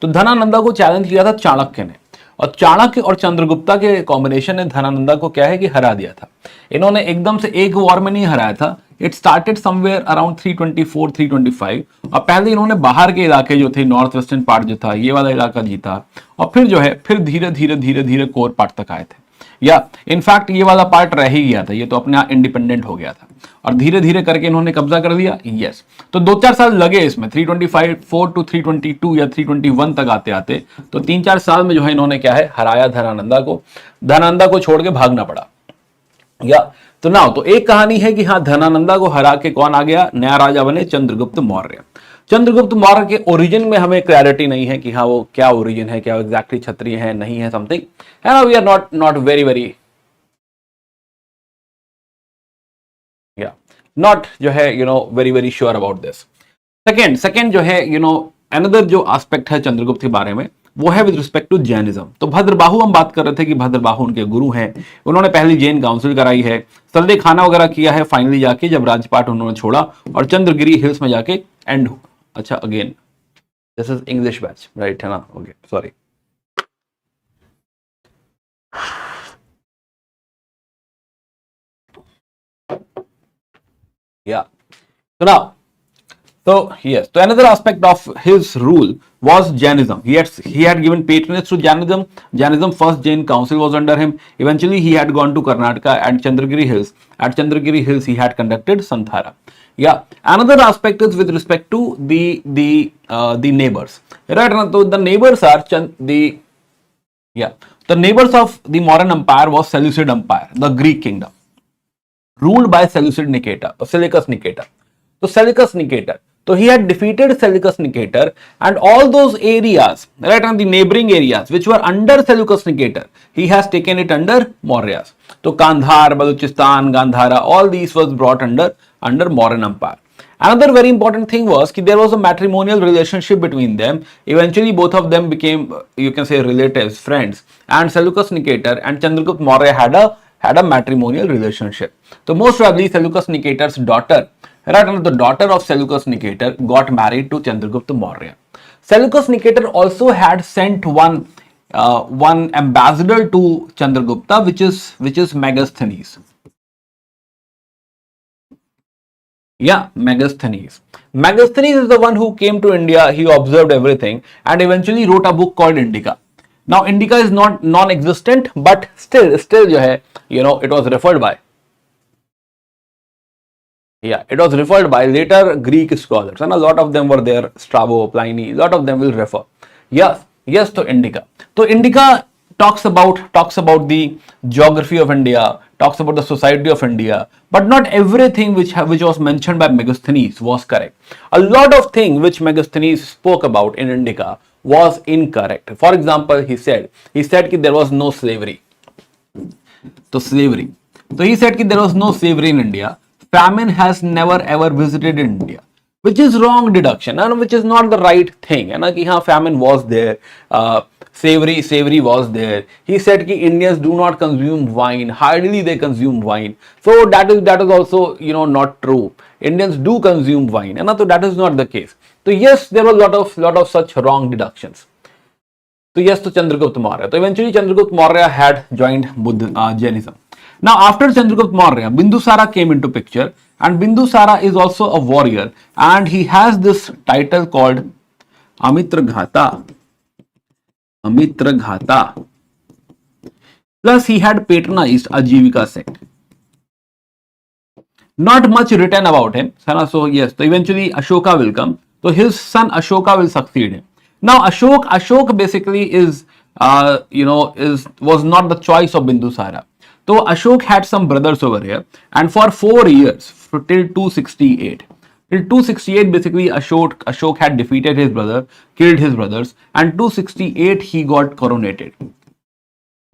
धनानंदा को चैलेंज किया था चाणक्य ने, और चाणक्य और चंद्रगुप्ता के कॉम्बिनेशन ने धनानंदा को क्या है कि हरा दिया था। इन्होंने एकदम से एक वॉर में नहीं हराया था, इट स्टार्टेड समवेयर अराउंड 324 325। और पहले इन्होंने बाहर के इलाके जो थे, नॉर्थ वेस्टर्न पार्ट जो था, ये वाला इलाका जीता, और फिर जो है फिर धीरे धीरे धीरे धीरे कोर पार्ट तक आए थे। या इनफैक्ट ये वाला पार्ट रह ही गया था, ये तो अपने आप इंडिपेंडेंट हो गया था, और धीरे धीरे करके इन्होंने कब्जा कर दिया। यस, तो 2-4 साल लगे इसमें, 325 टू 322 या 321 तक आते आते, तो 3-4 साल में जो है इन्होंने क्या है हराया धनानंदा को। धनानंदा को छोड़ के भागना पड़ा। या तो नाउ तो एक कहानी है कि हाँ धनानंदा को हरा के कौन आ गया, नया राजा बने चंद्रगुप्त मौर्य। चंद्रगुप्त मौर्य के ओरिजिन में हमें क्लैरिटी नहीं है कि हाँ वो क्या ओरिजिन है, क्या एग्जैक्टली क्षत्रिय है नहीं है, समथिंग है ना, we are not very very, या नॉट जो है very very sure about this. Second जो है अनदर जो एस्पेक्ट है चंद्रगुप्त के बारे में, वो है विद रिस्पेक्ट टू जैनिज्म। तो भद्रबाहु हम बात कर रहे थे कि भद्रबाहु उनके गुरु हैं, उन्होंने पहली जैन काउंसिल कराई है, संदेह खाना वगैरह किया है, फाइनली जाके जब राजपाट उन्होंने छोड़ा और चंद्रगिरी हिल्स में जाके एंड हुआ। अच्छा again this is English batch right है ना, okay sorry. Yeah. So now, yes, so another aspect of his rule was Jainism. He had given patronage to Jainism. Jainism first Jain council was under him. Eventually, he had gone to Karnataka and Chandragiri Hills. At Chandragiri Hills, he had conducted Santhara. Yeah. Another aspect is with respect to the neighbors. Right. So the neighbors are the neighbors of the Mauryan Empire was Seleucid Empire, the Greek kingdom, ruled by Seleucid Nicator, Seleucus Nicator. So Seleucus Nicator. So he had defeated Seleucus Nicator, and all those areas, right, on the neighboring areas which were under Seleucus Nicator, he has taken it under Mauryas. So Kandhar, Baluchistan, Gandhara, all these was brought under Mauryan Empire. Another very important thing was that there was a matrimonial relationship between them. Eventually, both of them became, you can say, relatives, friends. And Seleucus Nicator and Chandragupta Maurya had a matrimonial relationship. So most probably Seleucus Nicator's daughter, right, the daughter of Seleucus Nicator got married to Chandragupta Maurya. Seleucus Nicator also had sent one ambassador to Chandragupta, which is Megasthenes. Yeah, Megasthenes. Megasthenes is the one who came to India. He observed everything and eventually wrote a book called Indica. Now, Indica is not non-existent, but still, jo hai, it was referred by. Yeah, it was referred by later Greek scholars, and a lot of them were there. Strabo, Pliny, a lot of them will refer. Yes, to Indica. So Indica talks about the geography of India, talks about the society of India, but not everything which was mentioned by Megasthenes was correct. A lot of things which Megasthenes spoke about in Indica was incorrect. For example, he said that there was no slavery. So slavery. So he said that there was no slavery in India. Famine has never ever visited India, which is wrong deduction and which is not the right thing. And famine was there, slavery was there. He said that Indians do not consume wine, hardly they consume wine. So that is also not true. Indians do consume wine, and so that is not the case. So yes, there were a lot of such wrong deductions. So yes, to Chandragupta Maurya. So eventually Chandragupta Maurya had joined Jainism. Now after Chandragupta Maurya, Bindusara came into picture, and Bindusara is also a warrior, and he has this title called Amitraghata. Plus he had patronized a Jivika sect. Not much written about him. So yes, so eventually Ashoka will come. So his son Ashoka will succeed him. Now Ashoka basically was not the choice of Bindusara. So Ashoka had some brothers over here, and for 4 years, till 268. Till 268, basically Ashoka had defeated his brother, killed his brothers, and 268 he got coronated.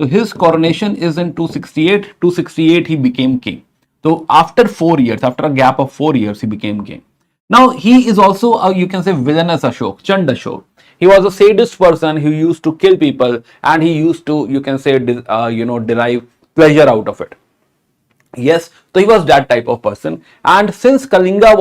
So his coronation is in 268. 268 he became king. So after 4 years, after a gap of 4 years, he became king. Now he is also a, you can say, villainous Ashoka, Chand Ashoka. He was a sadist person who used to kill people, and he used to, you can say, derive pleasure out of it. Yes, so he was that type of person. And since Kalinga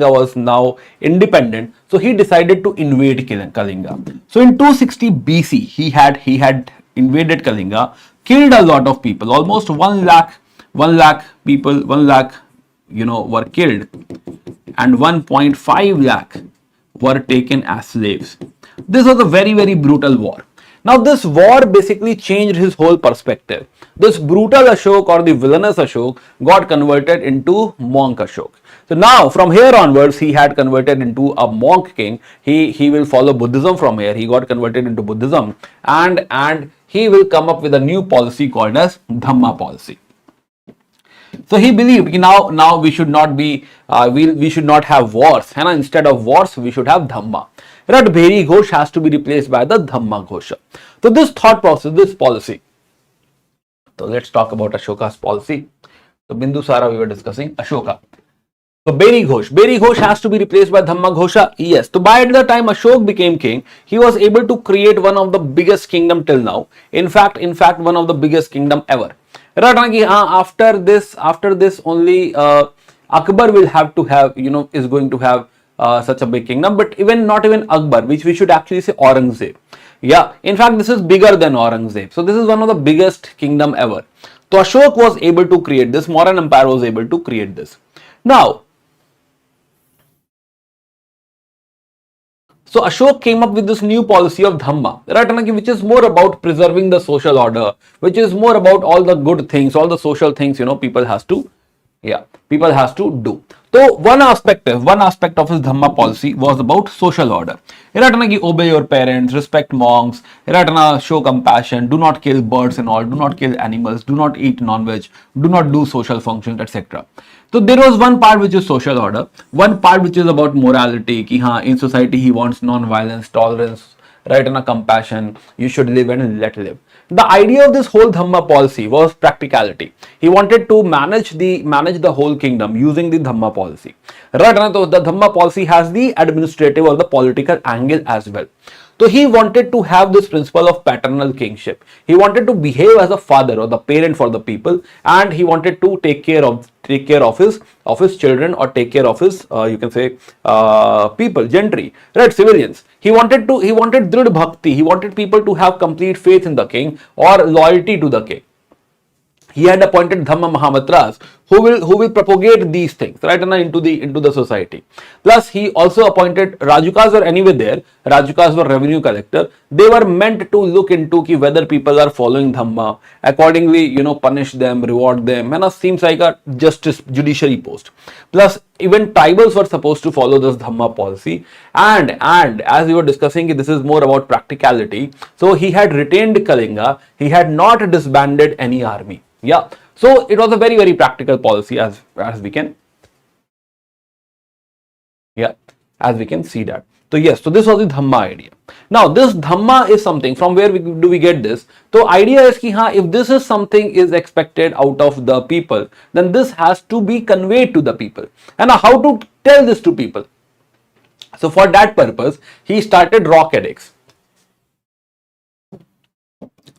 was now independent, so he decided to invade Kalinga. So in 260 BC, he had invaded Kalinga, killed a lot of people. Almost 1 lakh people, 1 lakh were killed, and 1.5 lakh were taken as slaves. This was a very, very brutal war. Now this war basically changed his whole perspective. This brutal Ashoka, or the villainous Ashoka, got converted into monk Ashoka. So now from here onwards, he had converted into a monk king. He will follow Buddhism from here. He got converted into Buddhism, and he will come up with a new policy called as Dhamma policy. So he believed now we should not be we should not have wars, and instead of wars we should have Dhamma. Right, Bheri Ghosh has to be replaced by the Dhamma Ghosha. So this thought process, this policy. So let's talk about Ashoka's policy. So Bindusara we were discussing Ashoka. So Bheri Ghosh has to be replaced by Dhamma Ghosha. Yes. So by the time Ashoka became king, he was able to create one of the biggest kingdom till now. In fact, one of the biggest kingdom ever. Right, after this only Akbar will have to have, is going to have such a big kingdom, but not even Akbar, which we should actually say Aurangzeb. Yeah, in fact, this is bigger than Aurangzeb. So this is one of the biggest kingdom ever. So So Ashoka was able to create this, Mauryan Empire was able to create this. Now, so Ashoka came up with this new policy of Dhamma, right, which is more about preserving the social order, which is more about all the good things, all the social things, people has to do. So one aspect of his Dhamma policy was about social order. Obey your parents, respect monks, show compassion, do not kill birds and all, do not kill animals, do not eat non-veg, do not do social functions, etc. So there was one part which is social order, one part which is about morality, ki in society he wants non-violence, tolerance, right, and a compassion, you should live and let live. The idea of this whole Dhamma policy was practicality. He wanted to manage the whole kingdom using the Dhamma policy. Right, so the Dhamma policy has the administrative or the political angle as well. So he wanted to have this principle of paternal kingship. He wanted to behave as a father or the parent for the people, and he wanted to take care of his children, or take care of his people, gentry, right, civilians. He wanted drid bhakti. He wanted people to have complete faith in the king or loyalty to the king. He had appointed Dhamma Mahamatras who will propagate these things, right, into the society. Plus, he also appointed Rajukas were anyway there. Rajukas were revenue collector. They were meant to look into whether people are following Dhamma, accordingly, punish them, reward them. And it seems like a justice judiciary post. Plus, even tribals were supposed to follow this Dhamma policy. And as we were discussing, this is more about practicality. So he had retained Kalinga. He had not disbanded any army. Yeah, so it was a very, very practical policy as we can see that. So yes, so this was the Dhamma idea. Now this Dhamma is something, from where do we get this? So idea is ki if this is something is expected out of the people, then this has to be conveyed to the people. And how to tell this to people? So for that purpose, he started rock edicts.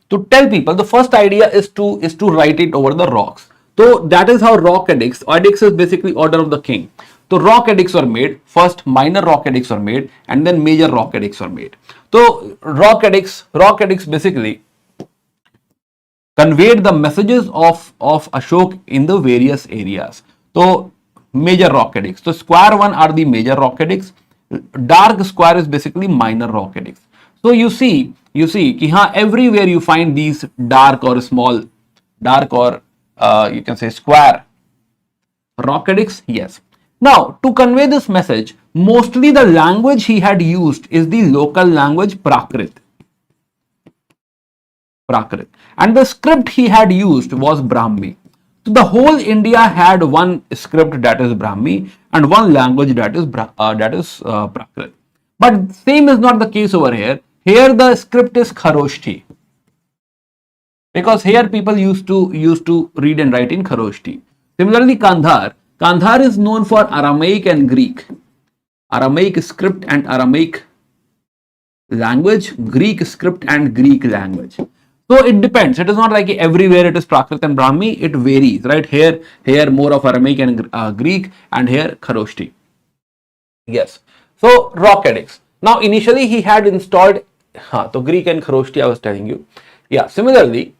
To tell people, the first idea is to write it over the rocks. So that is how rock edicts is basically order of the king. So rock edicts were made. First minor rock edicts were made, and then major rock edicts were made. So rock edicts basically conveyed the messages of Ashoka in the various areas. So major rock edicts. So square one are the major rock edicts. Dark square is basically minor rock edicts. So you see ki everywhere you find these dark or you can say square rock edicts. Yes. Now to convey this message, mostly the language he had used is the local language Prakrit, and the script he had used was Brahmi. So the whole India had one script, that is Brahmi, and one language, that is Prakrit. But same is not the case over here. Here the script is Kharoshthi, because here people used to read and write in Kharoshthi. Similarly, Kandhar is known for Aramaic and Greek. Aramaic script and Aramaic language, Greek script and Greek language. So it depends. It is not like everywhere it is Prakrit and Brahmi. It varies, right? Here more of Aramaic and Greek, and here Kharoshthi. Yes. So rock edicts. Now initially he had installed so Greek and Kharoshthi I was telling you. Yeah, similarly,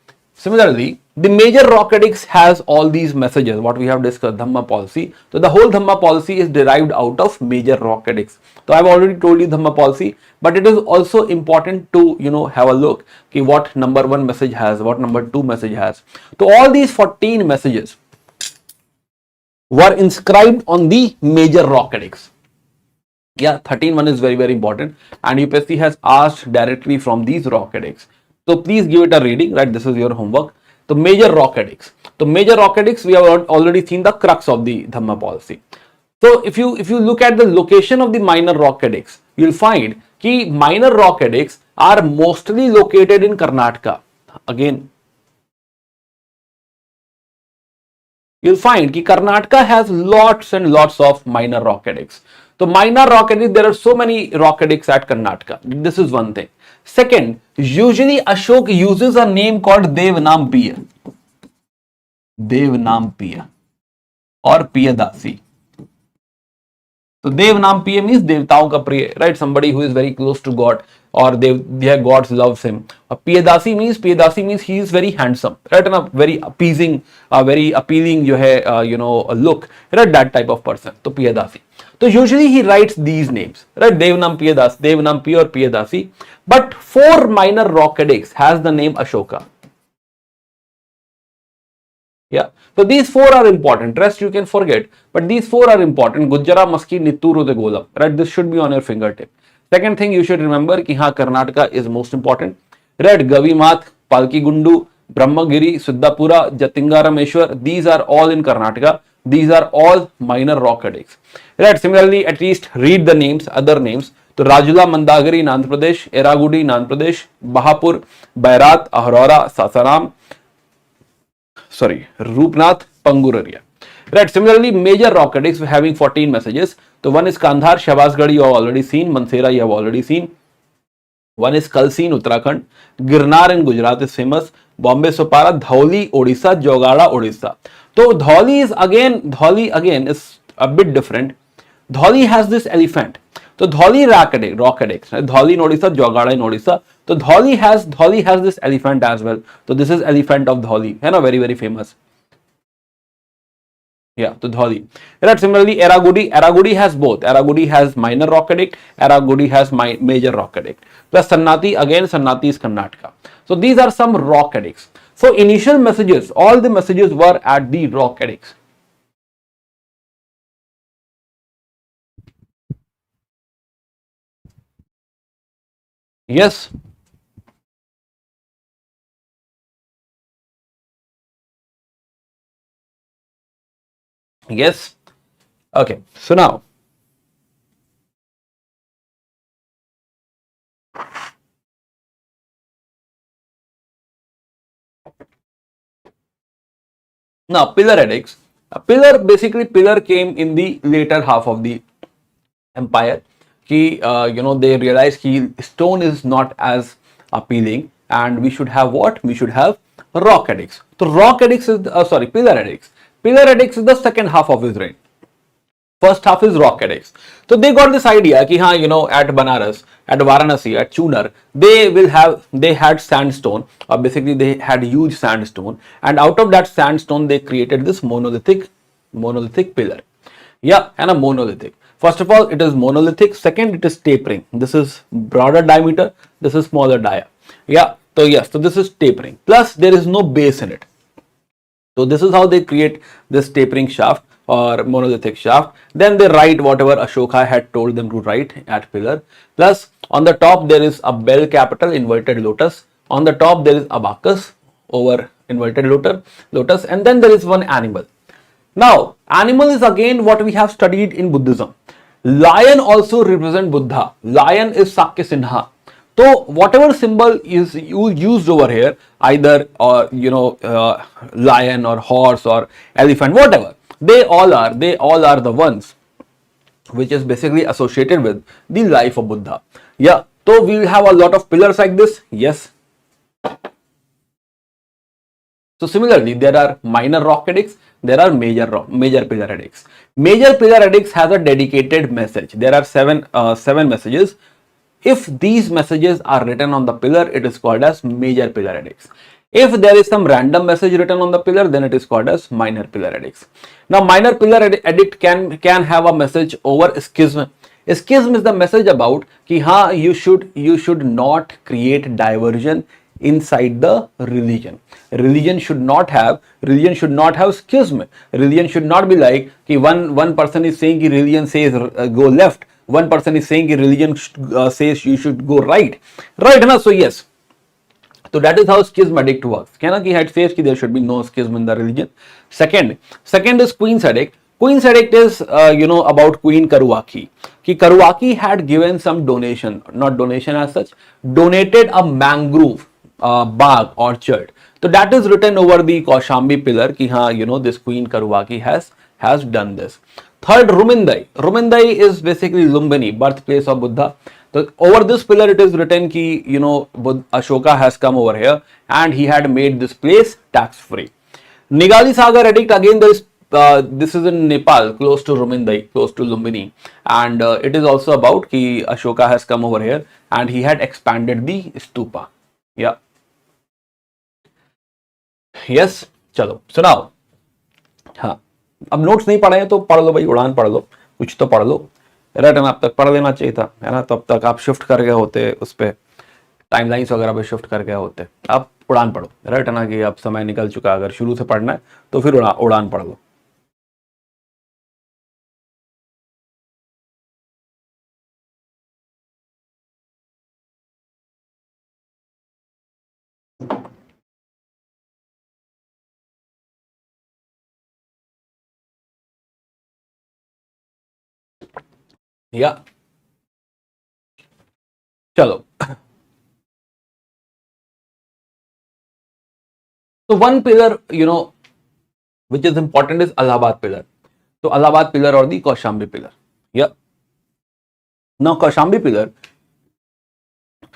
the major rock edicts has all these messages, what we have discussed, Dhamma policy. So the whole Dhamma policy is derived out of major rock edicts. So I've already told you Dhamma policy, but it is also important to, have a look okay, what number 1 message has, what number 2 message has. So all these 14 messages were inscribed on the major rock edicts. Yeah, 13 one is very, very important, and UPSC has asked directly from these rock edicts. So please give it a reading, right? This is your homework. The major rock edicts. So major rock edicts, we have already seen the crux of the Dhamma policy. So if you look at the location of the minor rock edicts, you'll find that minor rock edicts are mostly located in Karnataka. Again, you'll find that Karnataka has lots and lots of minor rock edicts. So minor rock edicts, there are so many rock edicts at Karnataka. This is one thing. Second, usually Ashoka uses a name called Devanampiya or Piyadasi. So Devanampiya means देवताओं का प्रिय, right? Somebody who is very close to God, or their gods loves him. Piyadasi means he is very handsome, right? And a very appeasing, very appealing जो है look, right? That type of person. तो Piyadasi. So usually he writes these names, right? Devanam Piyadas, Devanampiya or Piyadasi. But 4 minor rock edicts has the name Ashoka. Yeah, so these 4 are important. Rest you can forget, but these 4 are important. Gujjara, Maski, Nitturu, Golam. Right, this should be on your fingertip. Second thing you should remember ki haan Karnataka is most important. Right, Gavimath, Palki Gundu, Brahmagiri, Siddhapura, Jatingarameshwar. These are all in Karnataka. These are all minor rock edicts. Right, similarly, at least read the names, other names. So Rajula, Mandagiri in Andhra Pradesh, Eragudi in Andhra Pradesh, Bahapur, Bairat, Ahrora, Sasaram. Rupnath, Panguraria. Right, similarly, major rock edicts having 14 messages. So one is Kandhar, Shahbazgarh you have already seen, Mansehra you have already seen. One is Kalsi in Uttarakhand, Girnar in Gujarat is famous, Bombay Sopara, Dhauli, Odisha, Jogada, Odisha. So Dhauli again is a bit different. Dhauli has this elephant. So Dhauli rock edicts, right? Dhauli in Odisha, Jogada in Odisha. So Dhauli has this elephant as well. So this is elephant of Dhauli, very very famous. Yeah, so Dhauli. Right, similarly, Eragudi has both. Eragudi has minor rock edict, Eragudi has major rock edict. Plus Sannati is Karnataka. So these are some rock edicts. So initial messages, all the messages were at the rock edicts. Yes. Yes. Okay. So now, pillar edicts. Pillar came in the later half of the empire. They realized stone is not as appealing, and we should have what? We should have rock edicts. So rock edicts is pillar edicts. Pillar edicts is the second half of his reign. First half is rock edicts. So they got this idea ki at Banaras, at Varanasi, at Chunar, they had sandstone, or basically they had huge sandstone, and out of that sandstone they created this monolithic pillar. Yeah, and a monolithic. First of all, it is monolithic. Second, it is tapering. This is broader diameter. This is smaller dia. Yeah. So yes, so this is tapering. Plus, there is no base in it. So this is how they create this tapering shaft or monolithic shaft. Then they write whatever Ashoka had told them to write at pillar. Plus, on the top there is a bell capital, inverted lotus. On the top there is abacus over inverted lotus, and then there is one animal. Now, animal is again what we have studied in Buddhism. Lion also represents Buddha. Lion is Sakya Sinha. So whatever symbol is used over here, either lion or horse or elephant, whatever, they all are the ones which is basically associated with the life of Buddha. Yeah. So we will have a lot of pillars like this. Yes. So similarly, there are minor rock edicts, there are major pillar edicts. Major pillar edicts has a dedicated message. There are seven messages. If these messages are written on the pillar, it is called as major pillar edicts. If there is some random message written on the pillar, then it is called as minor pillar edicts. Now, minor pillar edict can have a message over schism. Schism is the message about ki you should not create diversion inside the religion. Religion should not have schism. Religion should not be like ki one person is saying ki religion says go left, one person is saying ki religion says you should go right. Right, na? So yes. So that is how schism edict works. He had says ki there should be no schism in the religion. Second is Queen's edict. Queen's edict is about Queen Karuaki. Karuaki had given some donation, not donation as such, donated a mangrove bagh orchard. So that is written over the Kaushambi pillar ki this Queen Karuaki has done this. Third, Rumindai. Rumindai is basically Lumbini, birthplace of Buddha. So over this pillar it is written ki Ashoka has come over here and he had made this place tax free. Nigali Sagar edict, again there is this is in Nepal, close to Rumindai, close to Lumbini, and it is also about ki Ashoka has come over here and he had expanded the stupa. Yeah. Yes. चलो. So now, हाँ, अब notes नहीं पढ़े हैं तो पढ़ लो भाई, उड़ान पढ़ लो, कुछ तो पढ़ लो, राइट। अब तक पढ़ लेना चाहिए था, है ना। तब तक आप शिफ्ट कर गए होते उस पर, टाइमलाइंस वगैरह पे शिफ्ट कर गए होते। अब उड़ान पढ़ो, राइट है ना, कि अब समय निकल चुका, अगर शुरू से पढ़ना है तो फिर उड़ान पढ़ लो। या चलो, so one pillar, which is important is Allahabad pillar. So Allahabad pillar or the Kaushambi pillar. Yeah. Now Kaushambi pillar.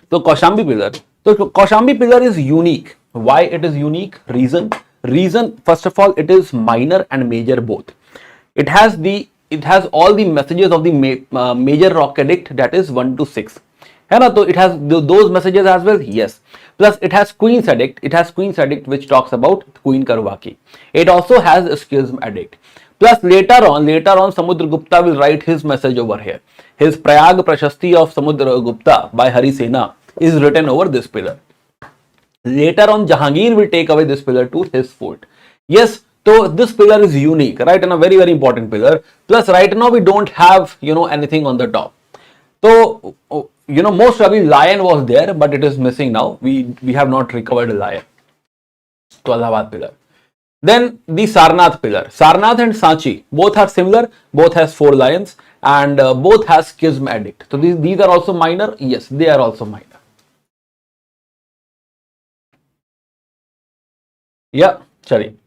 So Kaushambi pillar is unique. Why it is unique? Reason. First of all, it is minor and major both. It has all the messages of the major rock edict, that is 1 to 6. है ना, तो it has those messages as well. Yes. Plus it has Queen's edict. Which talks about Queen Karwaki. It also has a schism edict. Plus later on Samudragupta will write his message over here. His Prayag Prashasti of Samudragupta by Harisena is written over this pillar. Later on Jahangir will take away this pillar to his fort. Yes. So this pillar is unique, right, and a very, very important pillar. Plus right now we don't have, anything on the top. So, most probably lion was there, but it is missing now. We have not recovered a lion. So Allahabad pillar. Then the Sarnath pillar. Sarnath and Sanchi, both are similar, both has 4 lions and both has schism edict. So these are also minor. Yes, they are also minor. Yeah, sorry.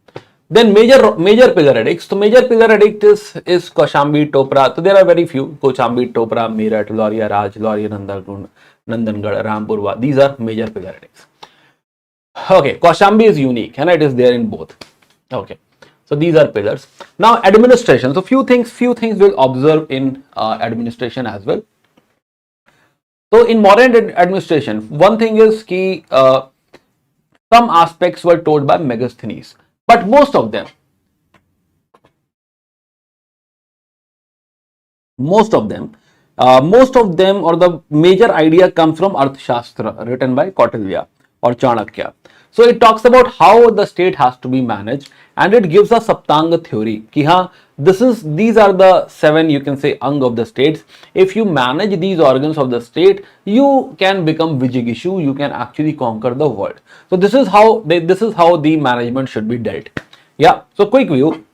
Then major pillar edicts. So major pillar edict is Kaushambi, Topra. So there are very few. Kaushambi, Topra, Meerut, Lauria Raj, Lauria Nandangarh, Rampurwa. These are major pillar edicts. Okay, Kaushambi is unique and it is there in both. Okay, so these are pillars. Now administration. So few things will observe in administration as well. So in Mauryan administration, one thing is ki some aspects were told by Megasthenes. But most of them or the major idea comes from Arthashastra written by Kautilya or Chanakya. So it talks about how the state has to be managed and it gives a Saptanga theory. Ki haan, these are the 7, you can say, ang of the states. If you manage these organs of the state, you can become Vijigishu, you can actually conquer the world. So this is how the management should be dealt. Yeah, so quick view.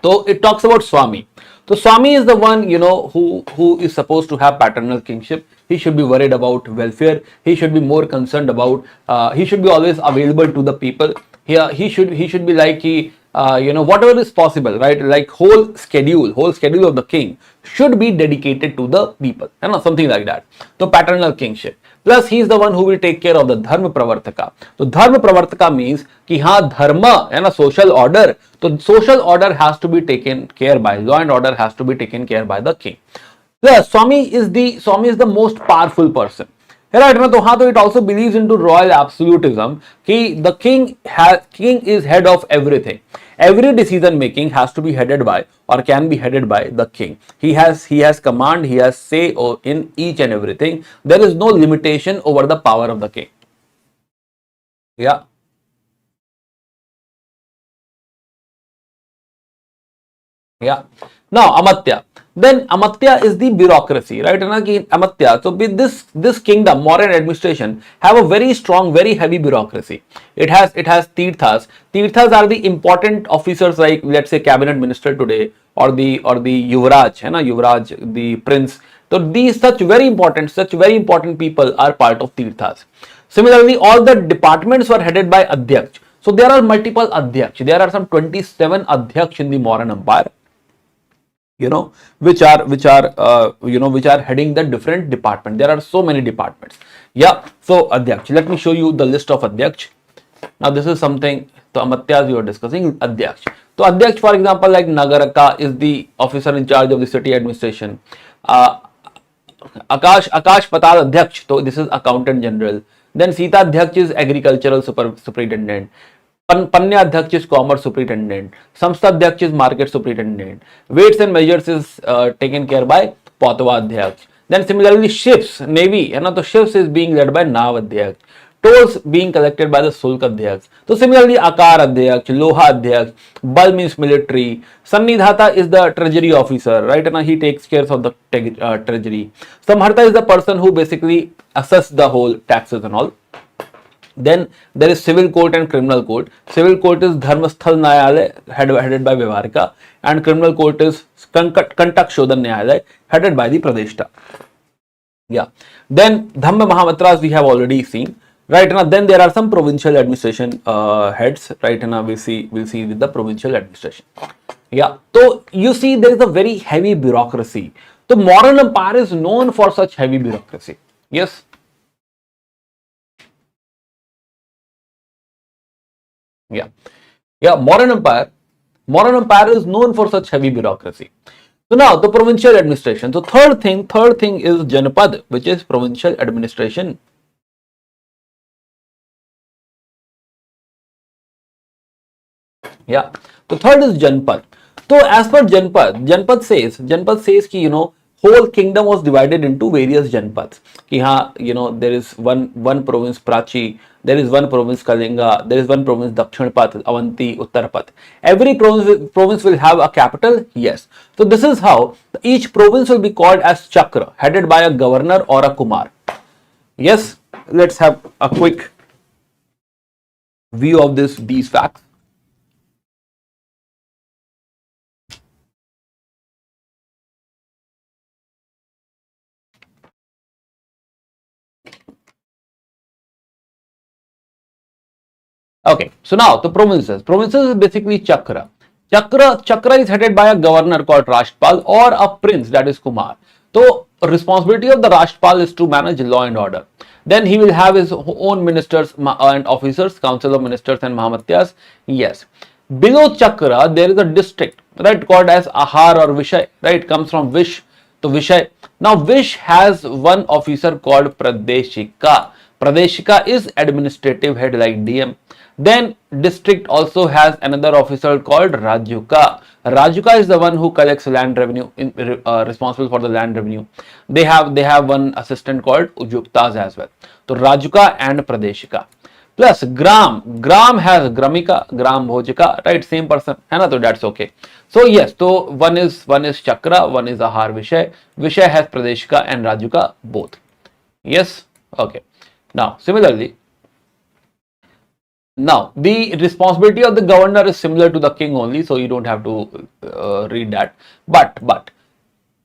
So it talks about Swami. So Swami is the one, who is supposed to have paternal kingship. He should be worried about welfare. He should be more concerned about, he should be always available to the people. Here, he should be like, whatever is possible, right? Like whole schedule of the king should be dedicated to the people, something like that. So paternal kingship. Plus he is the one who will take care of the Dharma Pravartaka. So Dharma Pravartaka means ki haan, dharma and a social order. So social order has to be taken care by, law and order has to be taken care by the king. The Swami is the most powerful person. Right? So it also believes into royal absolutism. Ki the king is head of everything. Every decision making has to be headed by or can be headed by the king. He has command, he has say in each and everything. There is no limitation over the power of the king. Yeah. Yeah. Now Amatya. Then Amatya is the bureaucracy, right? Amatya. So with this kingdom, Mauryan administration have a very strong, very heavy bureaucracy. It has Tirthas. Tirthas are the important officers, like let's say cabinet minister today, or the Yuvraj, Yuvraj, the prince. So these such very important people are part of Tirthas. Similarly, all the departments were headed by Adhyaksh. So there are multiple Adhyaksh. There are some 27 Adhyaksh in the Mauryan Empire. Which are heading the different departments. There are so many departments. Yeah. So Adhyaksh, let me show you the list of Adhyaksh. Now this is something So Amatyas you are discussing Adhyaksh. So Adhyaksh, for example, like Nagaraka is the officer in charge of the city administration. Akash Patal Adhyaksh, so this is accountant general. Then Sita Adhyaksh is agricultural superintendent. Panya Adhyaksh is commerce superintendent. Samstha Adhyaksh is market superintendent. Weights and measures is taken care by Patwa Adhyaksh. Then similarly ships, navy, so ships is being led by Nav Adhyaksh. Tolls being collected by the Sulk Adhyaksh. So similarly Akar Adhyaksh, Loha Adhyaksh, Bal means military, Sannidhata is the treasury officer, right? And he takes care of the treasury. Samharta is the person who basically assess the whole taxes and all. Then there is civil court and criminal court. Civil court is Dharmasthal Nyayalay headed by Vyavharika, and criminal court is Kantak Shodhan Nyayalay headed by the Pradeshta. Yeah. Then Dhamma Mahamatras we have already seen. Right now, then there are some provincial administration heads. Right now, we'll see with the provincial administration. Yeah. So you see, there is a very heavy bureaucracy. The Mauryan Empire is known for such heavy bureaucracy. Yes. Yeah. Yeah. Mauryan Empire is known for such heavy bureaucracy. So now the provincial administration. So third thing is Janpad, which is provincial administration. Yeah. So third is Janpad. So as per Janpad says ki, whole kingdom was divided into various Janpads. Ki there is one province Prachi, there is one province Kalinga, there is one province Dakshinpat, Avanti, Uttarpat. Every province will have a capital. Yes. So this is how each province will be called as Chakra, headed by a governor or a Kumar. Yes. Let's have a quick view of these facts. Okay, so now the provinces is basically Chakra. Chakra is headed by a governor called Rashtrapal or a prince, that is Kumar. So responsibility of the Rashtrapal is to manage law and order. Then he will have his own ministers and officers, council of ministers and Mahamatyas. Yes. Below Chakra there is a district, right, called as Ahar or Vishay, right, comes from Vish. So Vishay. Now Vish has one officer called Pradeshika. Pradeshika is administrative head like DM. Then district also has another officer called Rajuka. Rajuka is the one who collects land revenue, responsible for the land revenue. They have one assistant called Ujuktas as well. So Rajuka and Pradeshika. Plus Gram has Gramika, Gram Bhojika, right? Same person, so that's okay. So yes, so one is Chakra, one is Ahar Vishay. Vishay has Pradeshika and Rajuka both. Yes, okay. Now similarly, now the responsibility of the governor is similar to the king only, so you don't have to read that. But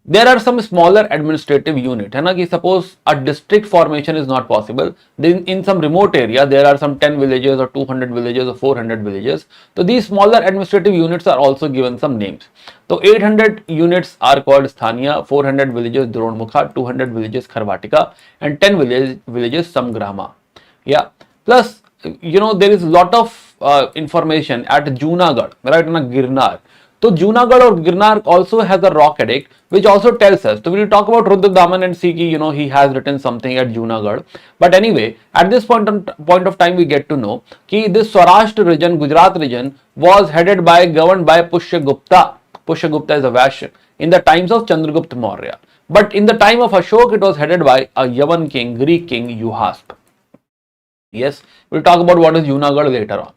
there are some smaller administrative unit. Suppose a district formation is not possible, then in some remote area there are some 10 villages or 200 villages or 400 villages. So these smaller administrative units are also given some names. So 800 units are called Sthaniya, 400 villages Dronmukha, 200 villages Kharvatika, and 10 villages Samgrama. Yeah. Plus, there is a lot of information at Junagadh, right, in a Girnar. So Junagadh or Girnar also has a rock edict, which also tells us. So we will talk about Rudradaman and see ki, he has written something at Junagadh. But anyway, at this point of time, we get to know ki this Saurashtra region, Gujarat region, was governed by Pushyagupta. Pushyagupta is a Vaishya in the times of Chandragupta Maurya. But in the time of Ashoka, it was headed by a Yavan king, Greek king, Uhasp. Yes, we'll talk about what is Junagadh later on.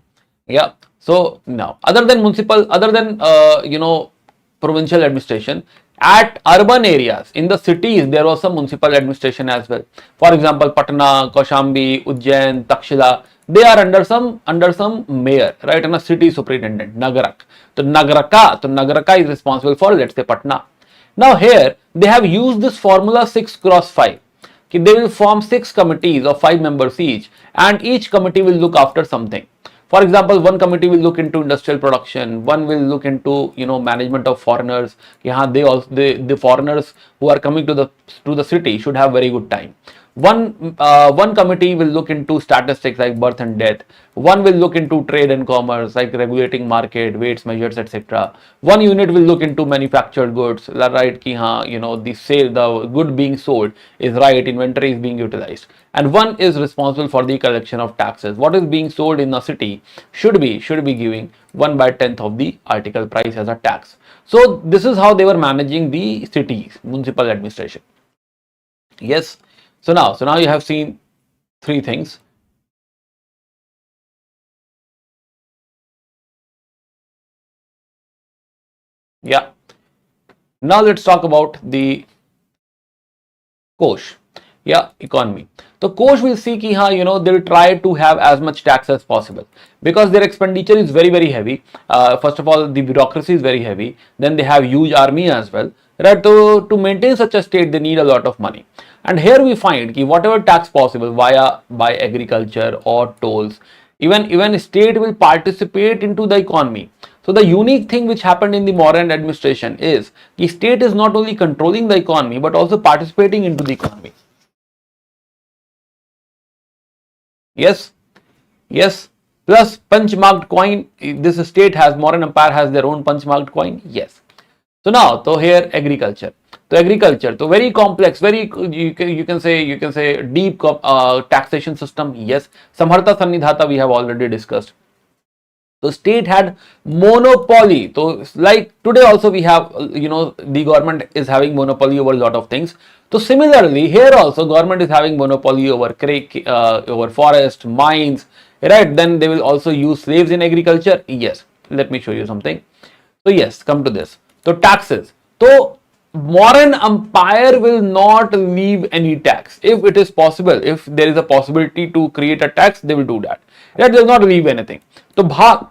Yeah. So now, other than provincial administration, at urban areas, in the cities, there was some municipal administration as well. For example, Patna, Kaushambi, Ujjain, Takshila, they are under some mayor, right, and a city superintendent, Nagarak. So Nagaraka is responsible for, let's say, Patna. Now here, they have used this formula 6x5. They will form 6 committees of 5 members each, and each committee will look after something. For example, one committee will look into industrial production, one will look into management of foreigners. The foreigners who are coming to the city should have very good time. One committee will look into statistics like birth and death. One will look into trade and commerce, like regulating market, weights, measures, etc. One unit will look into manufactured goods, right? Ki haan, the good being sold is right, inventory is being utilized. And one is responsible for the collection of taxes. What is being sold in the city should be giving 1/10th of the article price as a tax. So this is how they were managing the cities, municipal administration. Yes. So now you have seen three things. Yeah. Now let's talk about the Kosh. Yeah, economy. So Kosh will see ki they'll try to have as much tax as possible because their expenditure is very heavy. First of all, the bureaucracy is very heavy. Then they have huge army as well. Right? To maintain such a state, they need a lot of money. And here we find ki whatever tax possible by agriculture or tolls, even state will participate into the economy. So the unique thing which happened in the Mauryan administration is the state is not only controlling the economy but also participating into the economy. Yes, yes. Plus punch marked coin. This state has, Mauryan Empire has their own punch marked coin. Yes. So here agriculture. So very complex, very you can say deep taxation system. Yes. Samharta Sannidhata we have already discussed. So state had monopoly. So like today also we have the government is having monopoly over a lot of things. So similarly here also government is having monopoly over over forest, mines, right? Then they will also use slaves in agriculture. Yes, let me show you something. So yes, come to this. So taxes. So Mauryan Empire will not leave any tax. If it is possible, if there is a possibility to create a tax, they will do that. Right? They will not leave anything. So Bhag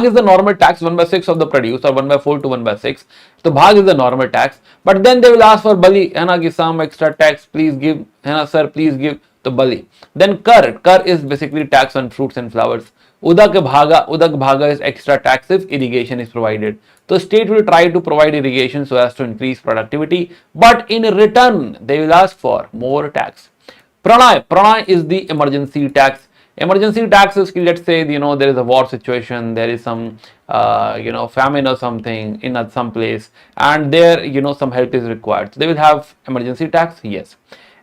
is the normal tax, 1/6 of the produce, or 1/4 to 1/6. So Bhag is the normal tax. But then they will ask for Bali, some extra tax, please give, sir, please give the Bali. Then Kar is basically tax on fruits and flowers. Udak Bhaga is extra tax if irrigation is provided. So state will try to provide irrigation so as to increase productivity, but in return they will ask for more tax. Pranay is the emergency tax. Emergency tax is, let's say, there is a war situation, there is some famine or something in some place, and there some help is required. So they will have emergency tax. Yes.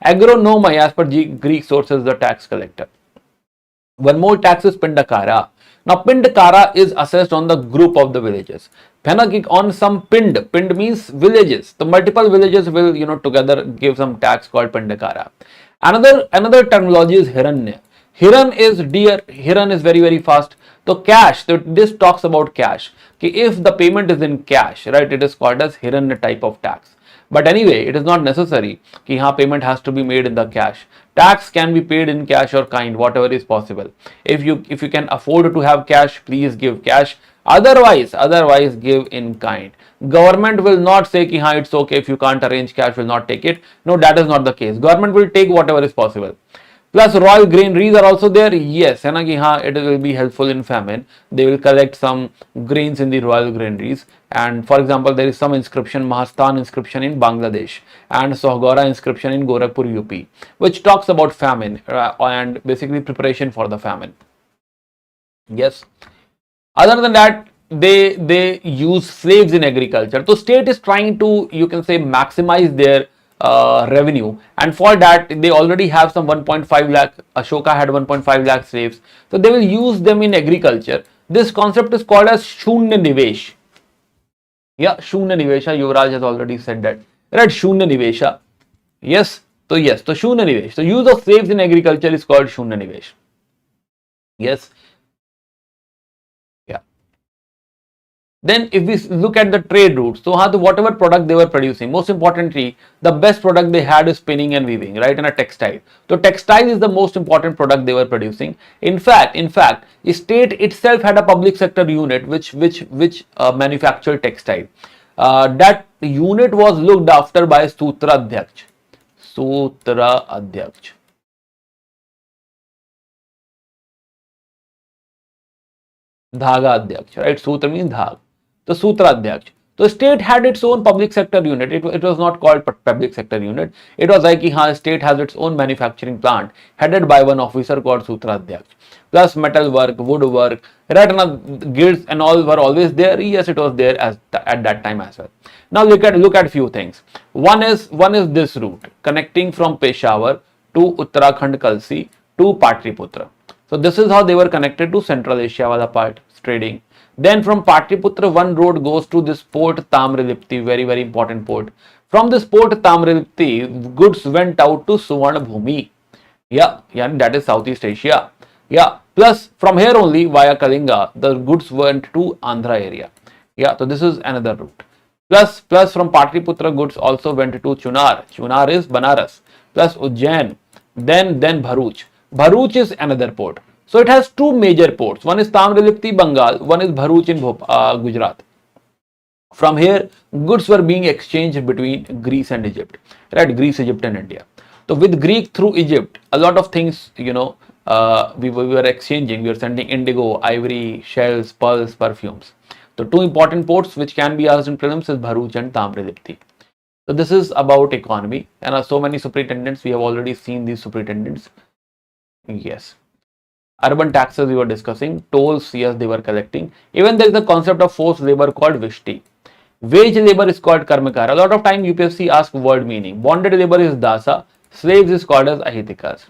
Agronomai, as per Greek sources, the tax collector. One more tax is Pindakara. Now Pindakara is assessed on the group of the villages. On some Pind means villages. The multiple villages will together give some tax called Pindakara. Another terminology is Hiranya. Hiran is deer. Hiran is very fast. So cash. So this talks about cash. If the payment is in cash, right, it is called as Hiranya type of tax. But anyway, it is not necessary that payment has to be made in the cash. Tax can be paid in cash or kind, whatever is possible. If you can afford to have cash, please give cash. Otherwise give in kind. Government will not say that it's okay if you can't arrange cash, will not take it. No, that is not the case. Government will take whatever is possible. Plus royal granaries are also there. Yes, it will be helpful in famine. They will collect some grains in the royal granaries. And for example, there is some inscription, Mahastan inscription in Bangladesh and Sohgora inscription in Gorakhpur, UP, which talks about famine and basically preparation for the famine. Yes. Other than that, they use slaves in agriculture. So state is trying to, maximize their revenue, and for that they already have some 1.5 lakh. Ashoka had 1.5 lakh slaves, so they will use them in agriculture. This concept is called as Shunya Nivesh. Yeah, Shunya Nivesha. Yuvraj has already said that, right? Shunya Nivesha. Yes. So Shunya Nivesh. So use of slaves in agriculture is called Shunya Nivesh. Yes. Then if we look at the trade routes, so whatever product they were producing, most importantly, the best product they had is spinning and weaving, right? And a textile. So textile is the most important product they were producing. In fact, the state itself had a public sector unit which manufactured textile. That unit was looked after by Sutra Adhyaksh. Dhaga Adhyaksh, right? Sutra means Dhag. The Sutra Adhyaksh. So state had its own public sector unit. It was not called public sector unit. It was like state has its own manufacturing plant headed by one officer called Sutradhyaksh. Plus metal work, woodwork, right? And guilds and all were always there. Yes, it was there at that time as well. Now look at few things. One is this route connecting from Peshawar to Uttarakhand Kalsi to Patliputra. So this is how they were connected to Central Asia wala part trading. Then from Patliputra, one road goes to this port Tamrilipti, very very important port. From this port Tamrilipti, goods went out to Suvarnabhumi. Yeah, that is Southeast Asia. Yeah, plus from here only via Kalinga, the goods went to Andhra area. Yeah, so this is another route. Plus from Patliputra, goods also went to Chunar. Chunar is Banaras. Plus Ujjain, then Bharuch. Bharuch is another port. So it has two major ports. One is Tamrilipti, Bengal. One is Bharuch in Gujarat. From here, goods were being exchanged between Greece and Egypt, right? Greece, Egypt, and India. So with Greek through Egypt, a lot of things, we were exchanging. We were sending indigo, ivory, shells, pearls, perfumes. So two important ports which can be asked in prelims is Bharuch and Tamrilipti. So this is about economy, and so many superintendents. We have already seen these superintendents. Yes. Urban taxes we were discussing, tolls, yes, they were collecting. Even there is the concept of forced labor called Vishti. Wage labor is called Karmakar. A lot of time UPSC asks word meaning. Bonded labor is Dasa, slaves is called as Ahitikas.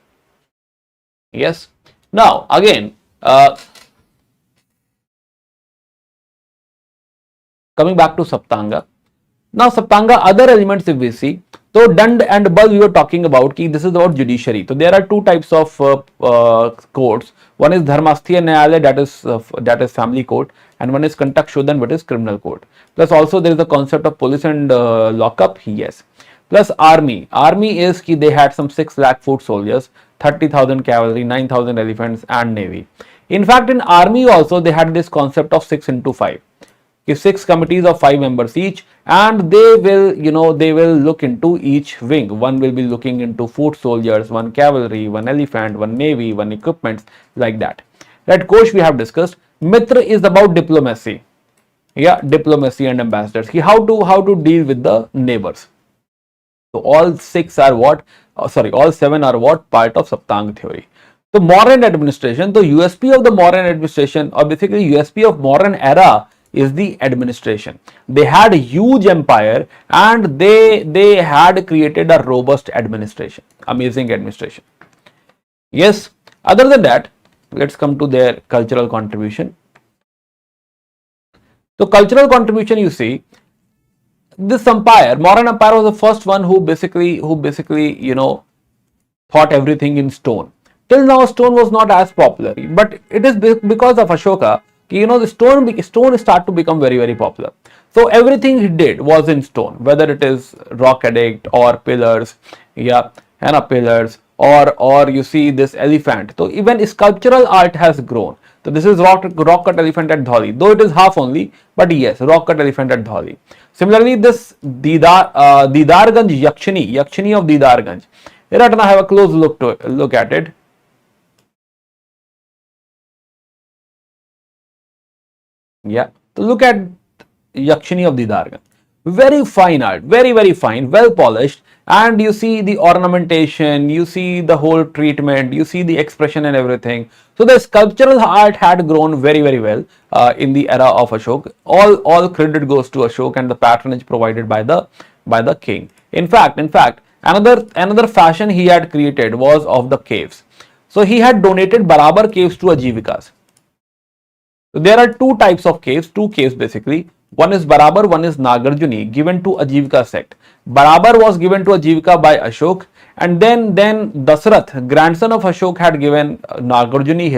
Yes. Now again, coming back to Saptanga. Now Saptanga, other elements if we see, so Dand and Bal we were talking about, this is about judiciary. So there are two types of courts. One is Dharmasthya Nyayalaya, that is family court, and one is Kantak Shodhan, which is criminal court. Plus also there is the concept of police and lockup, yes. Plus army. Army is they had some 6 lakh foot soldiers, 30,000 cavalry, 9,000 elephants and navy. In fact, in army also they had this concept of 6 into 5. 6 committees of 5 members each, and they will look into each wing. One will be looking into foot soldiers, one cavalry, one elephant, one navy, one equipments, like that. Right, Kosh we have discussed. Mitra is about diplomacy. Yeah, diplomacy and ambassadors. How to deal with the neighbors. So all 6 are what? All 7 are what? Part of Saptanga theory. So Mauryan administration. The USP of the Mauryan administration, or basically USP of Mauryan era, is the administration. They had a huge empire and they had created a robust administration, amazing administration. Yes, other than that, let's come to their cultural contribution. So cultural contribution, you see, this empire, Mauryan Empire, was the first one who basically thought everything in stone. Till now, stone was not as popular, but it is because of Ashoka. The stone start to become very very popular. So everything he did was in stone, whether it is rock addict or pillars, pillars, or you see this elephant. So even sculptural art has grown. So this is rock cut elephant at Dholi, though it is half only, but yes, rock cut elephant at Dholi. Similarly, this Didarganj Yakshini of Didarganj. Let us have a close look at it. Yeah, so look at Yakshini of Didarganj. Very fine art, very very fine, well polished, and you see the ornamentation, you see the whole treatment, you see the expression and everything. So the sculptural art had grown very very well in the era of Ashoka. All credit goes to Ashoka and the patronage provided by the king. In fact, another fashion he had created was of the caves. So he had donated Barabar caves to Ajivikas. So there are two types of caves, two caves basically. One is Barabar, one is Nagarjuni, given to Ajivika sect. Barabar was given to Ajivika by Ashok, and then Dasarath, grandson of Ashok, had given Nagarjuni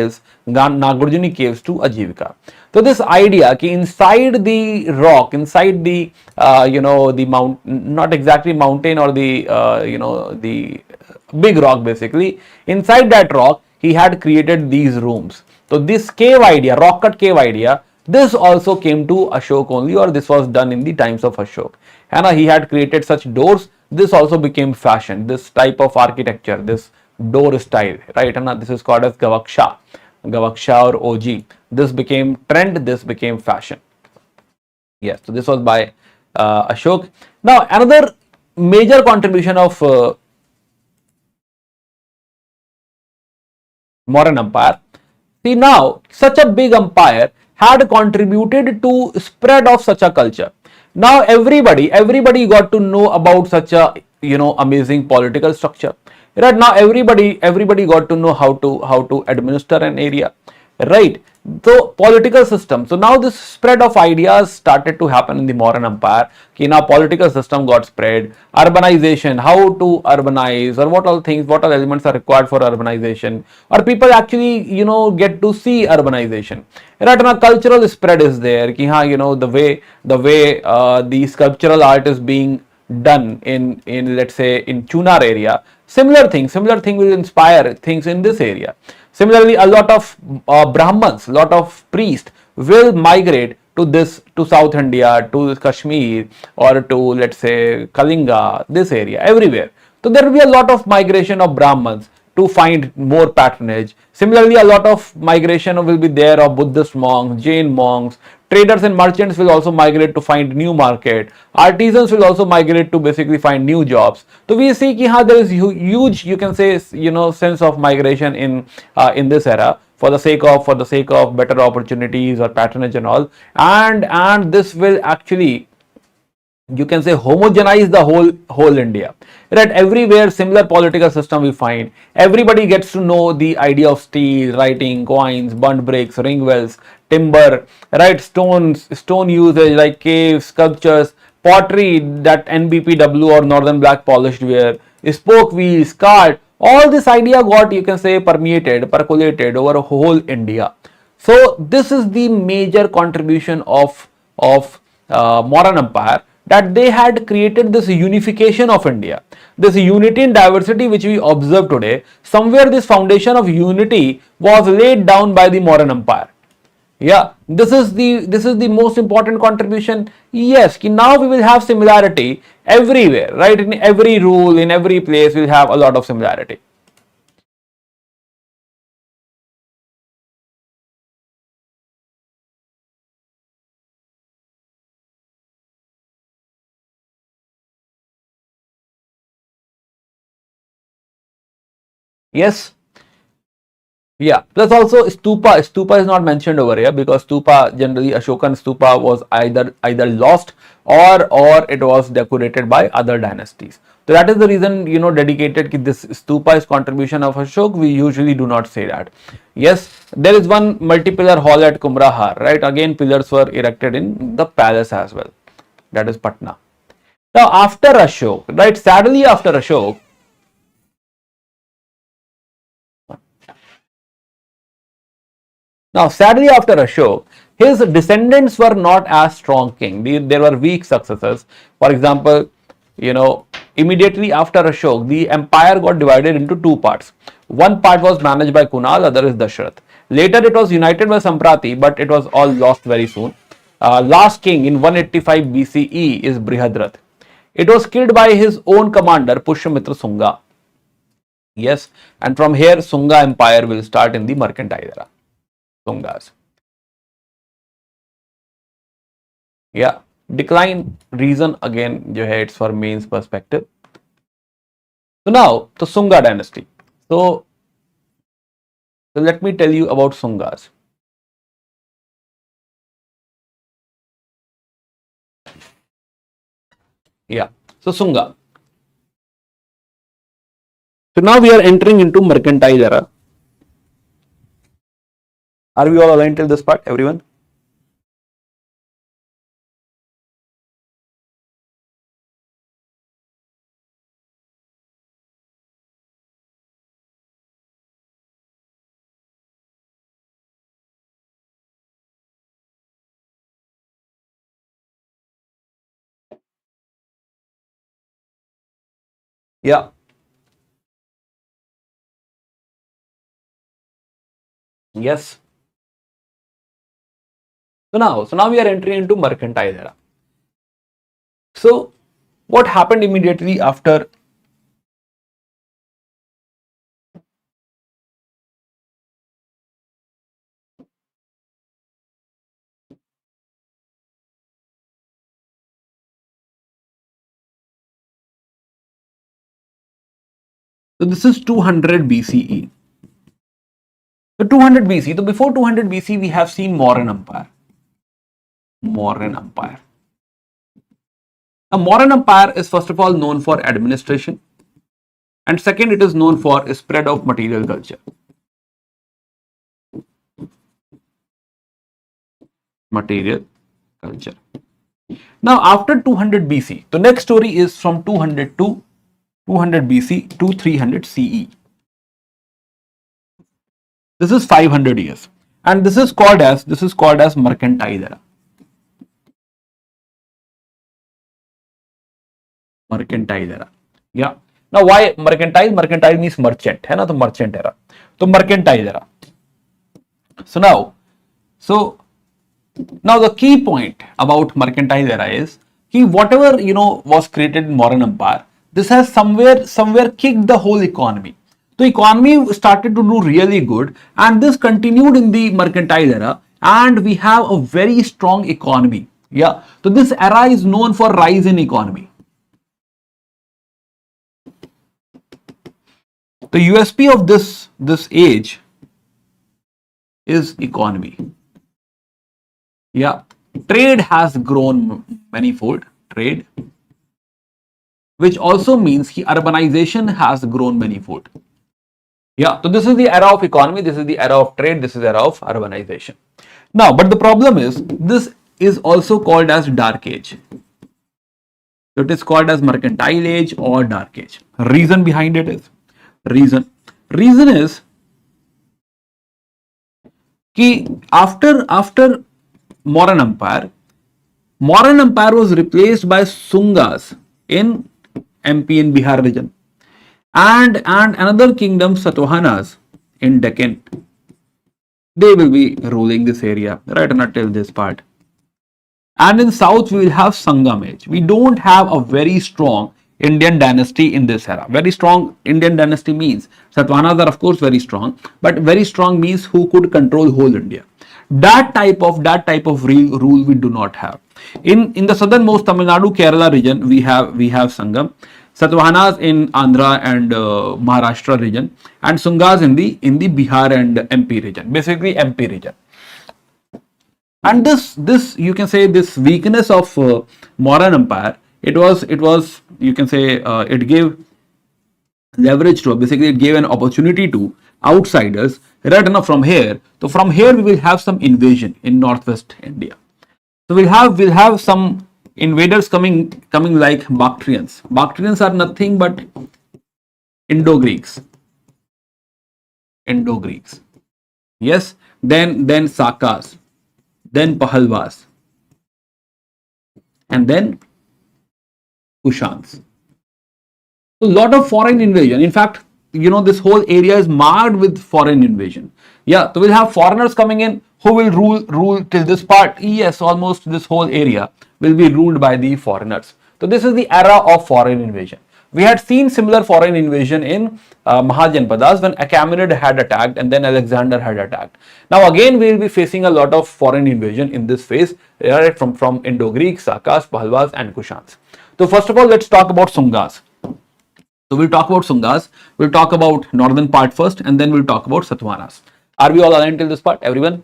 caves to Ajivika. So this idea that inside the rock, inside the the not exactly mountain or the big rock basically, inside that rock he had created these rooms. So this cave idea, rock cut cave idea, this also came to Ashok only, or this was done in the times of Ashok. And he had created such doors. This also became fashion. This type of architecture, this door style, right? And this is called as Gavaksha or OG. This became trend. This became fashion. Yes, so this was by Ashok. Now, another major contribution of Mauryan Empire. See, now such a big empire had contributed to spread of such a culture. Now everybody got to know about such a amazing political structure. Right now, everybody got to know how to administer an area, right? So political system. So now this spread of ideas started to happen in the Mauryan Empire. Okay, now political system got spread. Urbanization, how to urbanize, or what all things, what all elements are required for urbanization, or people actually get to see urbanization. Right now, cultural spread is there. Ki, the sculptural art is being done in let's say in Chunar area. Similar thing will inspire things in this area. Similarly, a lot of Brahmins, lot of priests will migrate to South India, to Kashmir, or to let's say Kalinga, this area, everywhere. So there will be a lot of migration of Brahmins to find more patronage. Similarly, a lot of migration will be there of Buddhist monks, Jain monks. Traders and merchants will also migrate to find new market. Artisans will also migrate to basically find new jobs. So we see that there is huge, you can say, sense of migration in this era for the sake of better opportunities or patronage and all. And this will actually, you can say, homogenize the whole India. Right, everywhere similar political system we find. Everybody gets to know the idea of steel, writing, coins, burnt bricks, ring wells, timber, right, stone usage like caves, sculptures, pottery, that NBPW or northern black polished ware, spoke wheels, cart. All this idea got, you can say, percolated over a whole India. So this is the major contribution of Mauryan Empire, that they had created this unification of India, this unity in diversity which we observe today. Somewhere this foundation of unity was laid down by the Mauryan Empire. Yeah, this is the most important contribution. Yes, now we will have similarity everywhere, right? In every rule, in every place, we'll have a lot of similarity. Yes. Yeah, plus also stupa. Stupa is not mentioned over here because stupa, generally Ashokan stupa, was either lost or it was decorated by other dynasties. So that is the reason dedicated ki this stupa is contribution of Ashok. We usually do not say that. Yes, there is one multi-pillar hall at Kumrahar, right? Again, pillars were erected in the palace as well. That is Patna. Now after Ashok, right? Sadly after Ashok. Now, sadly, after Ashok, his descendants were not as strong king. There were weak successors. For example, immediately after Ashok, the empire got divided into two parts. One part was managed by Kunal, other is Dashrath. Later, it was united by Samprati, but it was all lost very soon. Last king in 185 BCE is Brihadrath. It was killed by his own commander, Pushyamitra Sunga. Yes, and from here, Sunga Empire will start in the mercantile era. Sungas. Yeah, decline reason again जो है it's for mains perspective. So now the Sunga dynasty. So let me tell you about Sungas. Yeah, so Sunga. So now we are entering into mercantile era. Are we all aligned till this part, everyone? Yeah. Yes. So now we are entering into mercantile era. So what happened immediately after? So this is 200 BCE. So 200 BC. So before 200 BC, we have seen Mauryan Empire. Mauryan Empire. Now, Mauryan Empire is first of all known for administration, and second, it is known for spread of material culture. Material culture. Now, after 200 BC, the next story is from 200 BC to 300 CE. This is 500 years, and this is called as mercantile era. Mercantile era. Yeah. Now, why mercantile? Mercantile means merchant, है ना? तो merchant era. तो mercantile era. So now the key point about mercantile era is whatever was created in Mauryan Empire, this has somewhere kicked the whole economy. The economy started to do really good, and this continued in the mercantile era, and we have a very strong economy. Yeah. So this era is known for rise in economy. The USP of this age is economy. Yeah, trade has grown manifold, trade, which also means urbanization has grown manifold. Yeah, so this is the era of economy, this is the era of trade, this is the era of urbanization. Now, but the problem is, this is also called as dark age. So it is called as mercantile age or dark age. Reason behind it is, reason is after Mauryan Empire was replaced by Sungas in MP and Bihar region, and another kingdom, Satavahanas in Deccan. They will be ruling this area right until this part. And in south we will have Sangam age. We don't have a very strong Indian dynasty in this era. Very strong Indian dynasty means Satavahanas are of course very strong, but very strong means who could control whole India. That type of rule we do not have. In the southernmost Tamil Nadu, Kerala region, we have Sangam, Satavahanas in Andhra and Maharashtra region, and Sungas in the Bihar and MP region, basically MP region. And this you can say this weakness of Mauryan Empire, it was you can say it gave leverage to, basically it gave an opportunity to outsiders right now from here. So from here we will have some invasion in northwest India. So we'll have some invaders coming like Bactrians. Bactrians are nothing but Indo-Greeks. Yes. Then Sakas, then Pahalwas, and then Kushans. So a lot of foreign invasion. In fact, this whole area is marred with foreign invasion. Yeah, so we'll have foreigners coming in who will rule till this part. Yes, almost this whole area will be ruled by the foreigners. So this is the era of foreign invasion. We had seen similar foreign invasion in Mahajanapadas when Achaemenid had attacked and then Alexander had attacked. Now again we will be facing a lot of foreign invasion in this phase, right, from Indo-Greeks, Sakas, Pahalwas and Kushans. So first of all, let's talk about Sungas. So we'll talk about Sungas, we'll talk about northern part first, and then we'll talk about Satavahanas. Are we all aligned till this part, everyone?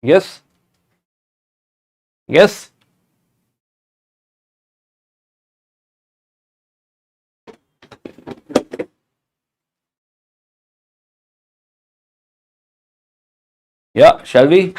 Yes? Yes? Yeah, shall we?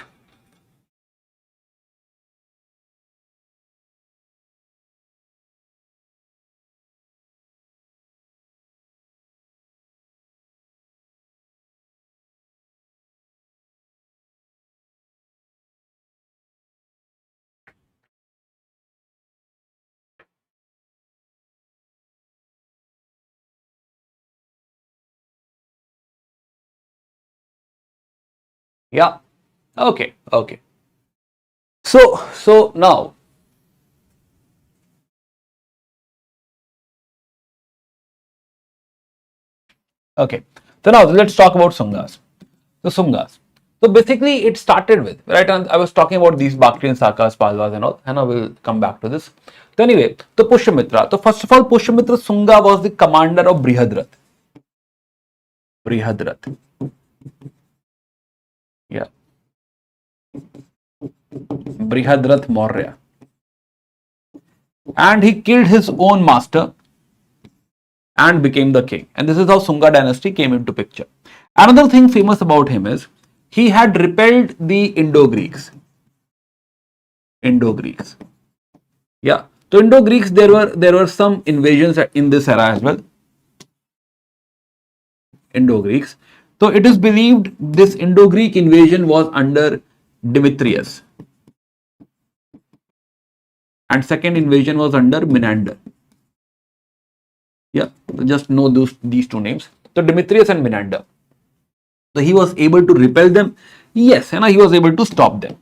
Yeah. Okay. So now, okay. So now let's talk about Sungas. So So basically it started with, right, and I was talking about these Bactrian Sakas, Palwas and all, and I will come back to this. So anyway, the Pushyamitra. So first of all, Pushyamitra Sunga was the commander of Brihadrath. Brihadrath. Yeah. Brihadrath Maurya. And he killed his own master and became the king. And this is how Sunga dynasty came into picture. Another thing famous about him is he had repelled the Indo-Greeks. Indo-Greeks. Yeah. So Indo-Greeks, there were some invasions in this era as well. Indo-Greeks. So it is believed this Indo-Greek invasion was under Demetrius. And second invasion was under Menander. Yeah, so just know these two names. So Demetrius and Menander. So he was able to repel them. Yes, and he was able to stop them.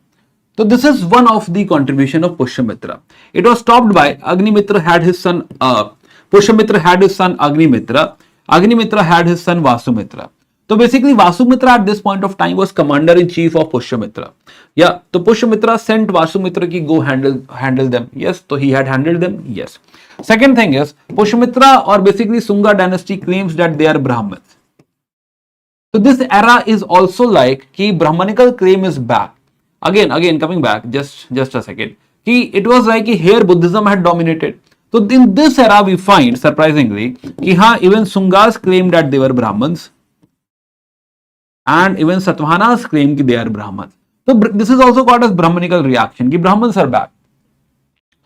So this is one of the contribution of Pushyamitra. It was stopped by Agnimitra had his son. Pushyamitra had his son Agnimitra. Agnimitra had his son Vasumitra. So basically Vasumitra at this point of time was commander in chief of Pushyamitra. Yeah, so Pushyamitra sent Vasumitra ki go handle them. Yes, so he had handled them. Yes. Second thing is Pushyamitra or basically Sunga dynasty claims that they are Brahmins. So this era is also like ki Brahmanical claim is back. Again coming back, just a second. It was like here Buddhism had dominated. So in this era we find surprisingly even Sungas claimed that they were Brahmins. And even Satavahanas claim that they are Brahmins. So this is also called as Brahmanical reaction. Ki Brahmins are back.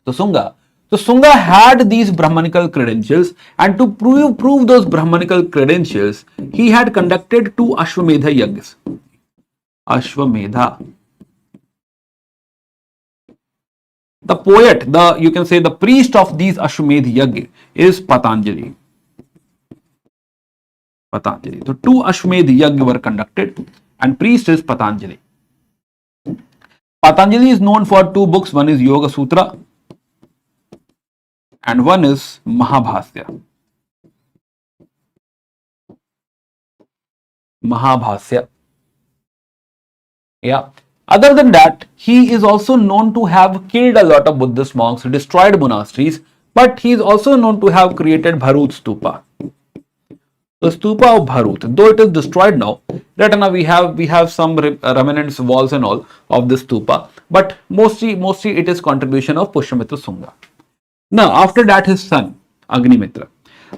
So Sunga had these Brahmanical credentials, and to prove those Brahmanical credentials, he had conducted two Ashwamedha Yagas. Ashwamedha. The poet, you can say the priest of these Ashwamedha Yaga is Patanjali. Patanjali. So two Ashwamedha Yaga were conducted, and priest is Patanjali. Patanjali is known for two books. One is Yoga Sutra and one is Mahabhasya. Mahabhasya. Yeah. Other than that, he is also known to have killed a lot of Buddhist monks, destroyed monasteries, but he is also known to have created Bharut Stupa. The Stupa of Bharut, though it is destroyed now, right now we have some remnants, walls and all of this Stupa, but mostly it is contribution of Pushyamitra Sunga. Now after that his son Agnimitra.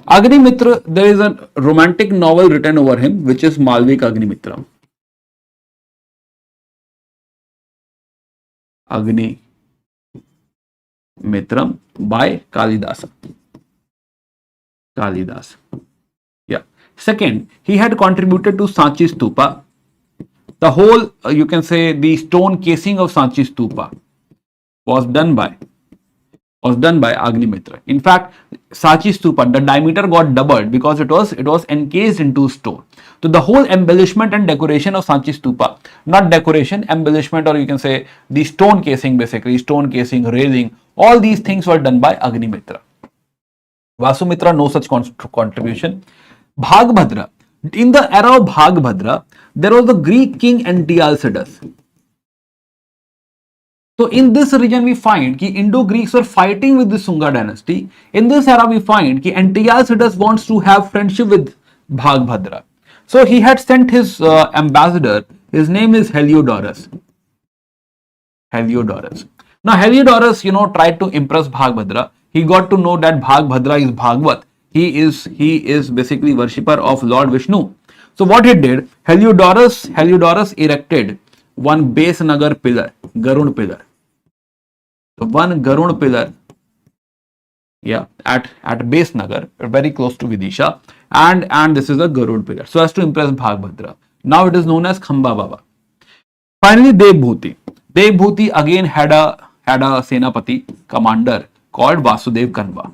Agnimitra, there is a romantic novel written over him which is Malvik Agnimitram. Agnimitram by Kalidasa. Yeah. Second, he had contributed to Sanchi Stupa. The whole, you can say, the stone casing of Sanchi Stupa was done by Agnimitra. In fact, Sanchi Stupa, the diameter got doubled because it was encased into stone. So the whole embellishment and decoration of Sanchi Stupa, not decoration, embellishment, or you can say the stone casing, basically stone casing, railing, all these things were done by Agnimitra. Vasumitra, no such contribution. Bhagbhadra. In the era of Bhagbhadra, there was the Greek king Antialcidas. So in this region we find that Indo-Greeks were fighting with the Sunga dynasty. In this era we find that Antialcidas wants to have friendship with Bhagbhadra. So he had sent his ambassador. His name is Heliodorus. Now Heliodorus, tried to impress Bhagbhadra. He got to know that Bhagbhadra is Bhagvat. He is basically worshipper of Lord Vishnu. So what he did, Heliodorus erected one base Nagar pillar, Garud pillar. So one Garud pillar, yeah, at base Nagar, very close to Vidisha, and this is a Garud pillar. So as to impress Bhagbhadra. Now it is known as Khamba Baba. Finally, Devbhuti. Devbhuti again had a Senapati commander called Vasudev Kanva.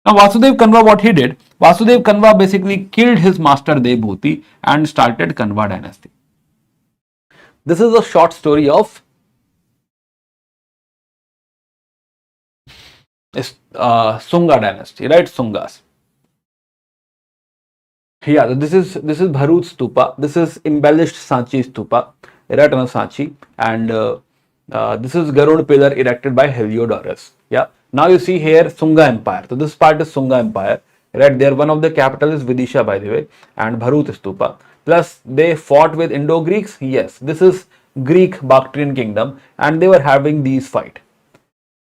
Now Vasudev Kanva, what he did, Vasudev Kanva basically killed his master Devbhuti and started Kanva dynasty. This is a short story of Sunga dynasty, right? Sungas. Yeah, this is Bharut Stupa. This is embellished Sanchi Stupa, right on Sanchi, and this is Garud pillar erected by Heliodorus. Yeah. Now you see here Sunga Empire. So this part is Sunga Empire, right there. One of the capital is Vidisha, by the way, and Bharut Stupa. Plus they fought with Indo-Greeks. Yes, this is Greek Bactrian kingdom, and they were having these fight.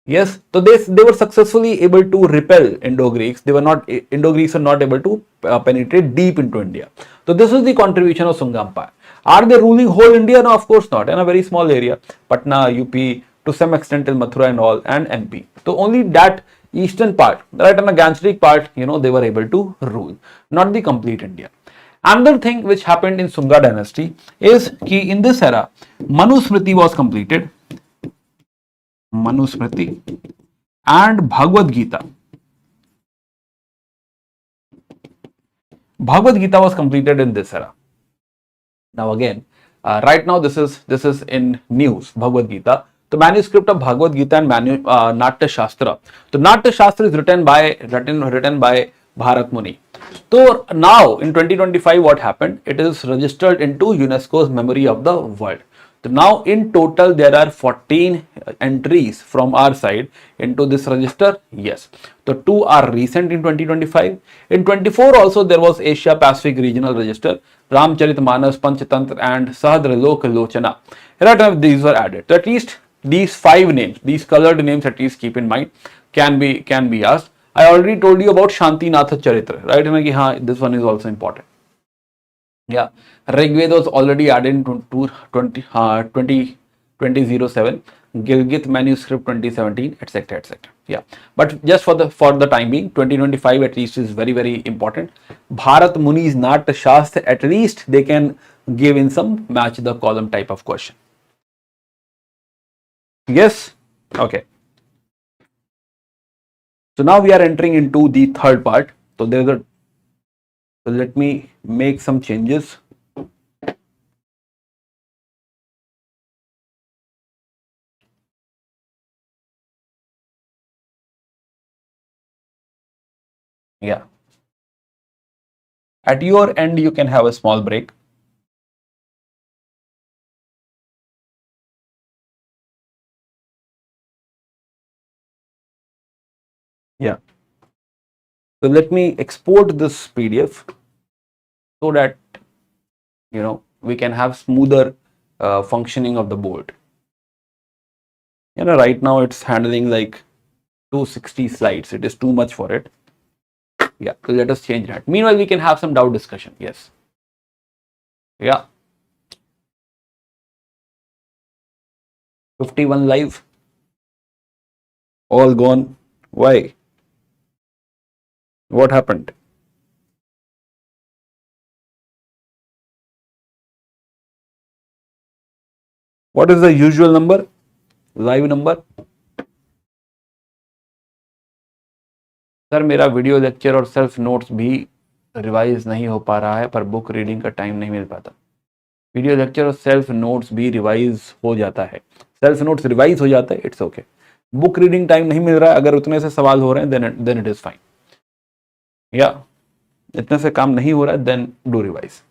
Yes, so they were successfully able to repel Indo-Greeks. They were not Indo-Greeks were not able to penetrate deep into India. So this is the contribution of Sunga Empire. Are they ruling whole India? No, of course not. In a very small area, Patna, UP, to some extent till Mathura and all, and MP. So only that eastern part, right, and the Gangetic part, they were able to rule, not the complete India. Another thing which happened in Sunga dynasty is ki in this era, Manusmriti was completed. Manusmriti and Bhagavad Gita. Bhagavad Gita was completed in this era. Now again, right now this is in news. Bhagavad Gita, the manuscript of Bhagavad Gita and Natya Shastra. So Natya Shastra is written by Bharat Muni. So now in 2025, what happened? It is registered into UNESCO's Memory of the World. So now in total there are 14 entries from our side into this register. Yes. So 2 are recent in 2025. In 24 also there was Asia Pacific Regional Register, Ramcharitmanas, Panchatantra and Sahadralok Lochana. Right, these were added. So at least these 5 names, these colored names at least keep in mind, can be asked. I already told you about Shantinatha Charitra, right? This one is also important. Yeah, Rig Veda was already added in 2007, Gilgit manuscript 2017, etc., etc. Yeah, but just for the time being, 2025 at least is very important. Bharat Muni's Natya Shastra, at least they can give in some match the column type of question. Yes, okay. So now we are entering into the third part. So let me make some changes. Yeah. At your end, you can have a small break. Yeah. So let me export this PDF so that we can have smoother functioning of the board. Right now it's handling like 260 slides. It is too much for it. Yeah, so let us change that. Meanwhile, we can have some doubt discussion. Yes. Yeah. 51 live. All gone. Why? What happened? What is the usual number? Live number? Sir मेरा video lecture और self notes भी revise नहीं हो पा रहा है, पर book reading का टाइम नहीं मिल पाता. वीडियो लेक्चर और सेल्फ नोट्स भी रिवाइज हो जाता है, सेल्फ नोट्स रिवाइज हो जाता है, it's okay. Book reading time नहीं मिल रहा है, अगर उतने से सवाल हो रहे हैं देन इट इज फाइन. या इतने से काम नहीं हो रहा है देन डू रिवाइज,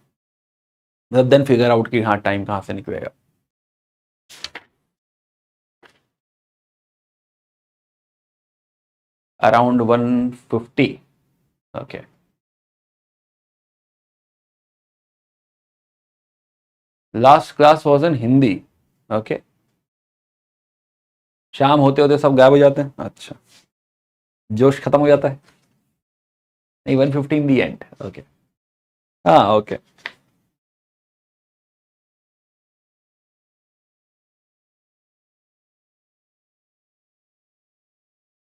मतलब देन फिगर आउट कि हाँ टाइम कहाँ से निकलेगा. Around 150. Okay. Last class was in Hindi. Okay. शाम होते होते सब गायब हो जाते हैं. अच्छा, जोश खत्म हो जाता है. नहीं, 150 in the end. Okay. हाँ, okay.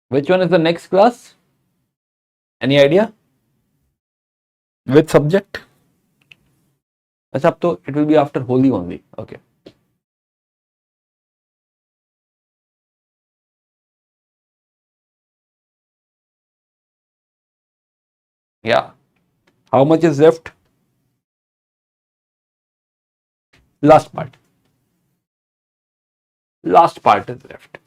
Which one is the next class? Any idea? Which subject? अच्छा, अब तो it will be after Holi only. Okay. Yeah. How much is left? Last part. Last part is left.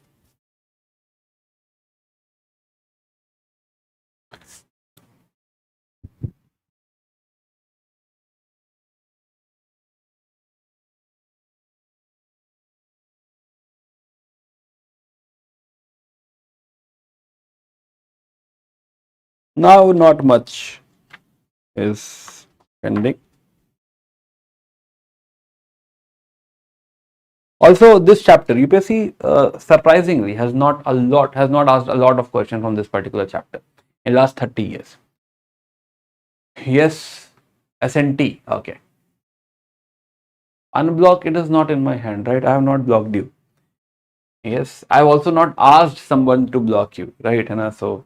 Now not much is pending. Also, this chapter, UPSC surprisingly has not asked a lot of questions from this particular chapter in last 30 years. Yes, SNT, okay. Unblock, it is not in my hand, right? I have not blocked you. Yes, I have also not asked someone to block you, right? And so,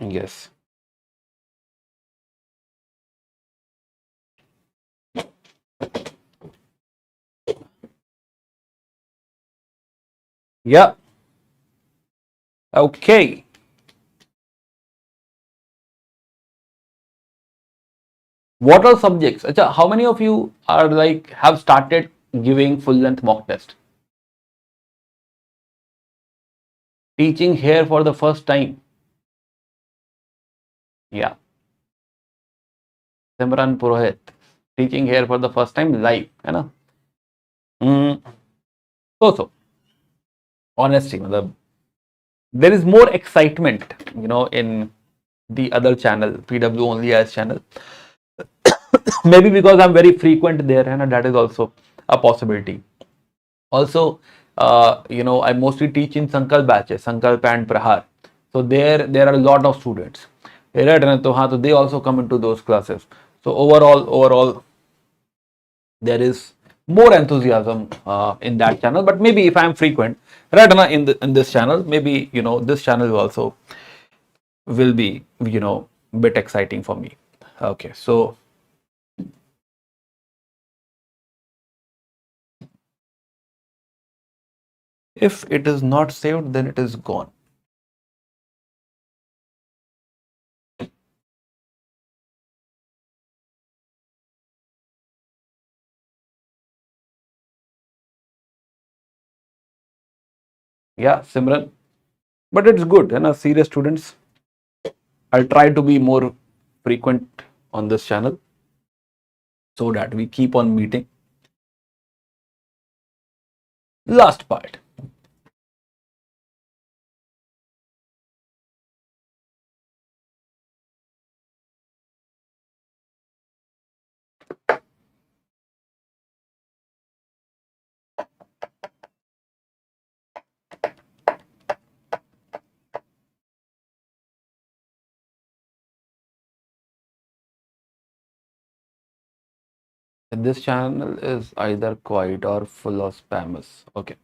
yes. Yeah, okay. What are subjects? Acha, how many of you are like have started giving full length mock test? Teaching here for the first time. Yeah. Simran Purohit teaching here for the first time live, है ना? So honesty, मतलब there is more excitement, in the other channel, PW only as channel. Maybe because I'm very frequent there, and that is also a possibility. Also, I mostly teach in Sankalp batches, Sankalp and Prahar. So there are a lot of students, right? And so they also come into those classes. So overall, there is more enthusiasm in that channel. But maybe if I am frequent, right, in this channel, maybe this channel also will be bit exciting for me. Okay, so if it is not saved, then it is gone. Yeah, Simran, but it's good, serious students. I'll try to be more frequent on this channel so that we keep on meeting. Last part. This channel is either quiet or full of spammers. Okay,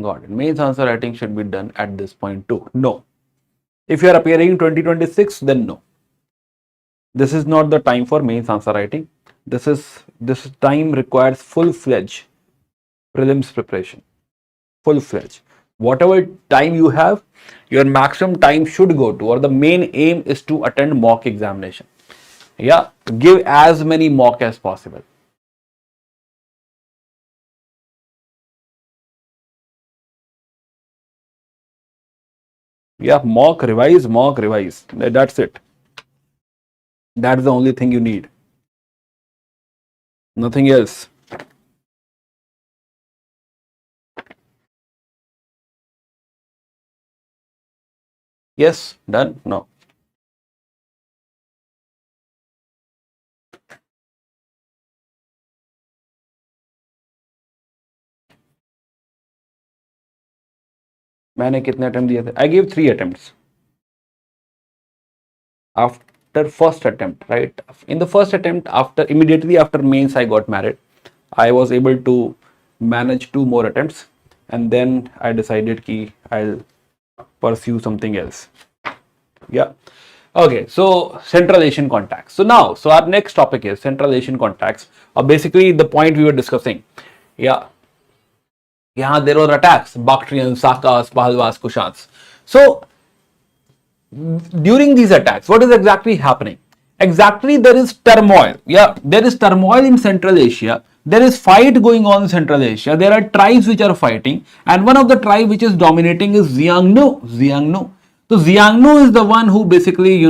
got it. Mains answer writing should be done at this point too. No. If you are appearing in 2026, then no. This is not the time for mains answer writing. This time requires full-fledged prelims preparation. Full-fledged. Whatever time you have, your maximum time should go to, or the main aim is to attend mock examination. Yeah, give as many mock as possible. Yeah, mock, revise. That's it. That's the only thing you need. Nothing else. Yes, done? No. मैंने कितने attempt दिए थे? I gave 3 attempts. After first attempt, right? In the first attempt, immediately after mains, I got married. I was able to manage 2 more attempts, and then I decided ki I'll pursue something else. Yeah. Okay, so Central Asian contacts. So our next topic is Central Asian contacts, or basically the point we were discussing. Yeah. Yeah, there were attacks, Bactrians, Sakas, Pahalwas, Kushans. So during these attacks, what is exactly happening? Exactly, there is turmoil. Yeah, there is turmoil in Central Asia. There is fight going on in Central Asia. There are tribes which are fighting, and one of the tribe which is dominating is Xiongnu. So Xiongnu is the one who basically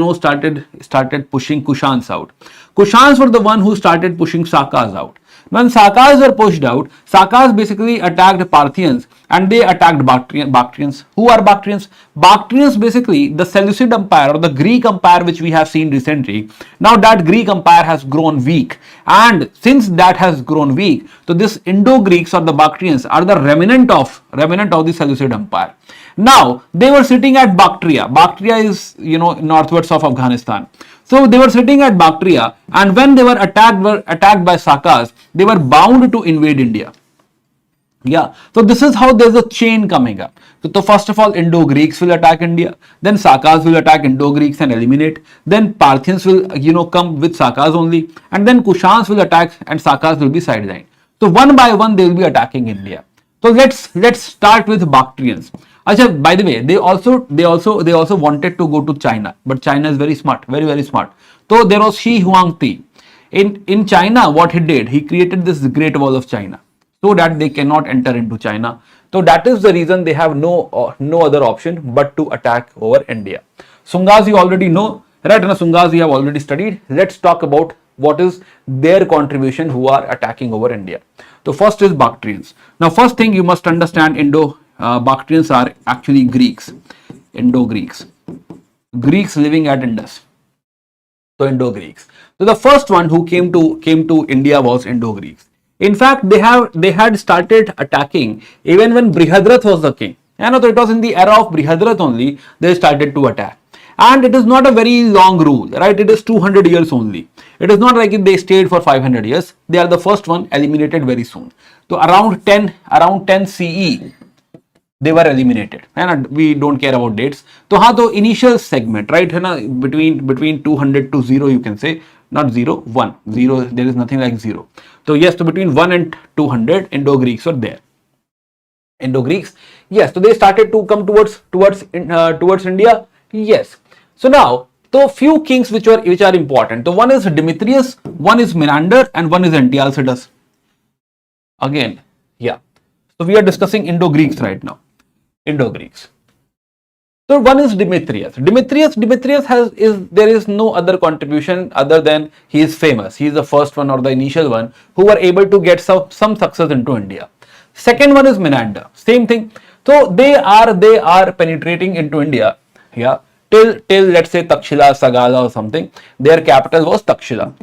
started pushing Kushans out. Kushans were the one who started pushing Sakas out. When Sakas were pushed out, Sakas basically attacked Parthians and they attacked Bactrians. Who are Bactrians? Bactrians basically the Seleucid Empire or the Greek Empire which we have seen recently. Now that Greek Empire has grown weak, and since that has grown weak, so this Indo-Greeks or the Bactrians are the remnant of the Seleucid Empire. Now they were sitting at Bactria. Bactria is northwards of Afghanistan. So they were sitting at Bactria, and when they were attacked by Sakas, they were bound to invade India. Yeah, so this is how there's a chain coming up. So first of all, Indo-Greeks will attack India, then Sakas will attack Indo-Greeks and eliminate, then Parthians will come with Sakas only, and then Kushans will attack and Sakas will be sidelined. So one by one they will be attacking India. So let's start with Bactrians. Achha, by the way, they also wanted to go to China, but China is very smart, very smart. So there was Shi Huangdi. In China, what he did, he created this Great Wall of China so that they cannot enter into China. So that is the reason they have no other option but to attack over India. Sungas you already know, right? And Sungas we have already studied. Let's talk about what is their contribution who are attacking over India. So first is Bactrians. Now first thing you must understand, Bactrians are actually Greeks, Indo-Greeks, Greeks living at Indus. So Indo-Greeks. So the first one who came to India was Indo-Greeks. In fact, they had started attacking even when Brihadrath was the king. So it was in the era of Brihadrath only they started to attack. And it is not a very long rule, right? It is 200 years only. It is not like if they stayed for 500 years. They are the first one eliminated very soon. So around 10 CE, they were eliminated, and we don't care about dates. So the initial segment, right, between 200 to 0, you can say, not 0, 1, 0, there is nothing like 0. So yes, so between 1 and 200, Indo-Greeks were there. Indo-Greeks, yes, so they started to come towards India, yes. So now, so few kings which are important. So one is Demetrius, one is Menander, and one is Antialcidas. Again, yeah. So we are discussing Indo-Greeks right now. Indo-Greeks. So one is Demetrius. Demetrius there is no other contribution other than he is famous. He is the first one or the initial one who were able to get some success into India. Second one is Menander. Same thing. So they are penetrating into India. Yeah. Till let's say Takshila, Sagala or something. Their capital was Takshila.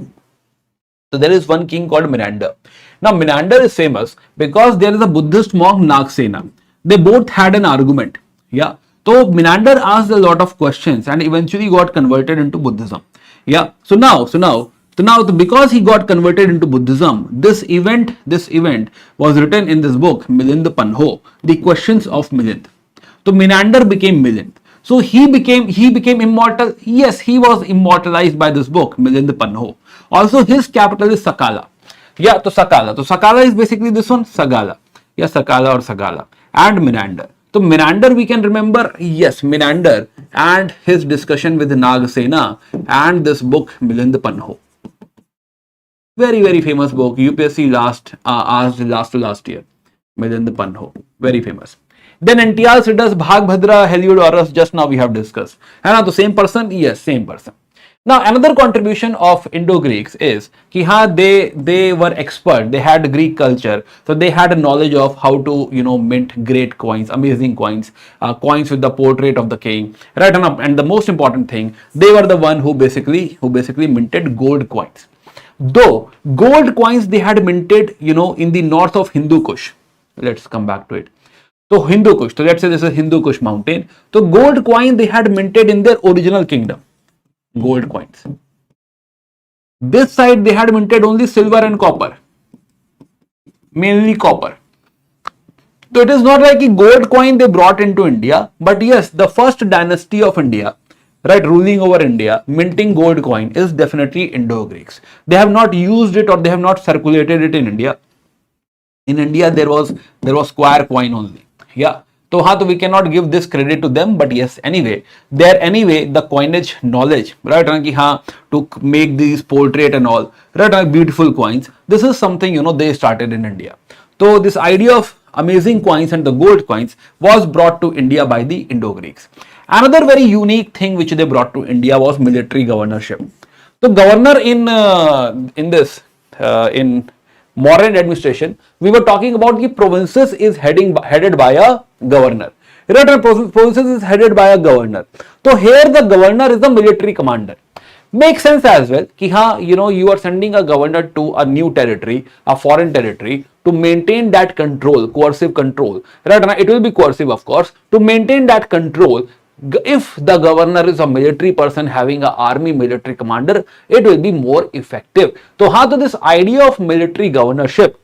So there is one king called Menander. Now Menander is famous because there is a Buddhist monk Nagsena. They both had an argument. Yeah. So Menander asked a lot of questions and eventually got converted into Buddhism. Yeah. So now because he got converted into Buddhism, this event was written in this book, Milind Panho, The Questions of Milind. So Menander became Milind. So he became immortal. Yes, he was immortalized by this book, Milind Panho. Also his capital is Sakala. Yeah, so Sakala. So Sakala is basically this one, Sagala. Yeah, Sakala or Sagala. And Menander. So Menander we can remember, yes, Menander and his discussion with Nagasena and this book Milind Panho. Very famous book. UPSC asked last year. Milind Panho. Very famous. Then Antialcidas, Bhagbhadra, Heliodorus, just now we have discussed. And the same person? Yes, same person. Now another contribution of Indo-Greeks is that they were expert. They had Greek culture, so they had a knowledge of how to mint great coins, amazing coins, coins with the portrait of the king, right? And the most important thing, they were the one who basically minted gold coins. Though gold coins they had minted in the north of Hindu Kush. Let's come back to it. So Hindu Kush. So let's say this is Hindu Kush mountain. So gold coin they had minted in their original kingdom. Gold coins. This side they had minted only silver and copper, mainly copper. So it is not like a gold coin they brought into India, but yes, the first dynasty of India, right, ruling over India, minting gold coin is definitely Indo-Greeks. They have not used it or they have not circulated it in India. In India there was square coin only. Yeah. So we cannot give this credit to them, but yes, anyway, the coinage knowledge, right, to make these portrait and all, right, beautiful coins. This is something they started in India. So this idea of amazing coins and the gold coins was brought to India by the Indo-Greeks. Another very unique thing which they brought to India was military governorship. So governor in Mauryan administration, we were talking about the provinces is headed by a governor. Right, and provinces is headed by a governor. So here the governor is the military commander. Makes sense as well ki haan, you are sending a governor to a new territory, a foreign territory, to maintain that control, coercive control. Right, and it will be coercive, of course. To maintain that control, if the governor is a military person having an army military commander, it will be more effective. So this idea of military governorship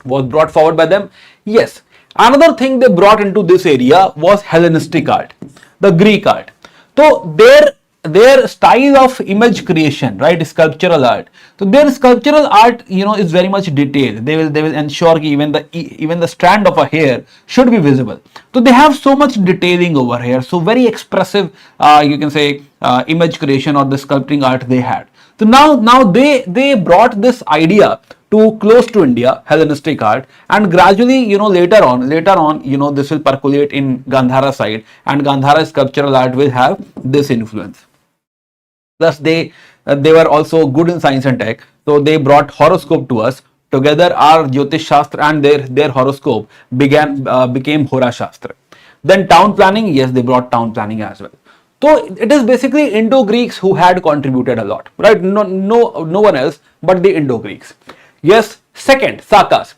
was brought forward by them. Yes. Another thing they brought into this area was Hellenistic art, the Greek art. So their style of image creation, right, sculptural art. So their sculptural art, is very much detailed. They will ensure even the strand of a hair should be visible. So they have so much detailing over here. So very expressive, you can say, image creation or the sculpting art they had. So now they brought this idea to close to India, Hellenistic art, and gradually, later on, this will percolate in Gandhara side, and Gandhara sculptural art will have this influence. Plus, they were also good in science and tech, so they brought horoscope to us. Together, our Jyotish Shastra and their horoscope became Hora Shastra. Then town planning, yes, they brought town planning as well. So it is basically Indo-Greeks who had contributed a lot, right? No one else but the Indo-Greeks. Yes, second, Sakas.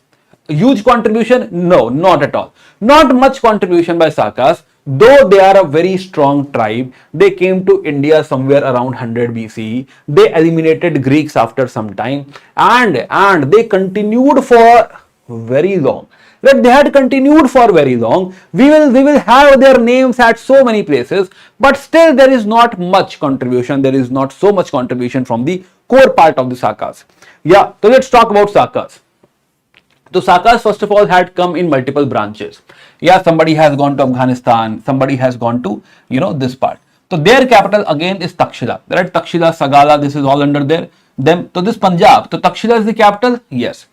Huge contribution? No, not at all. Not much contribution by Sakas, though they are a very strong tribe. They came to India somewhere around 100 BCE. They eliminated Greeks after some time, and they continued for very long. That they had continued for very long. We will have their names at so many places, but still there is not much contribution. There is not so much contribution from the core part of the Sakas. Yeah, so let's talk about Sakas. So Sakas first of all had come in multiple branches. Yeah, somebody has gone to Afghanistan, somebody has gone to, this part. So their capital again is Takshila, right? Takshila, Sagala, this is all under them. So this Punjab, so Takshila is the capital? Yes.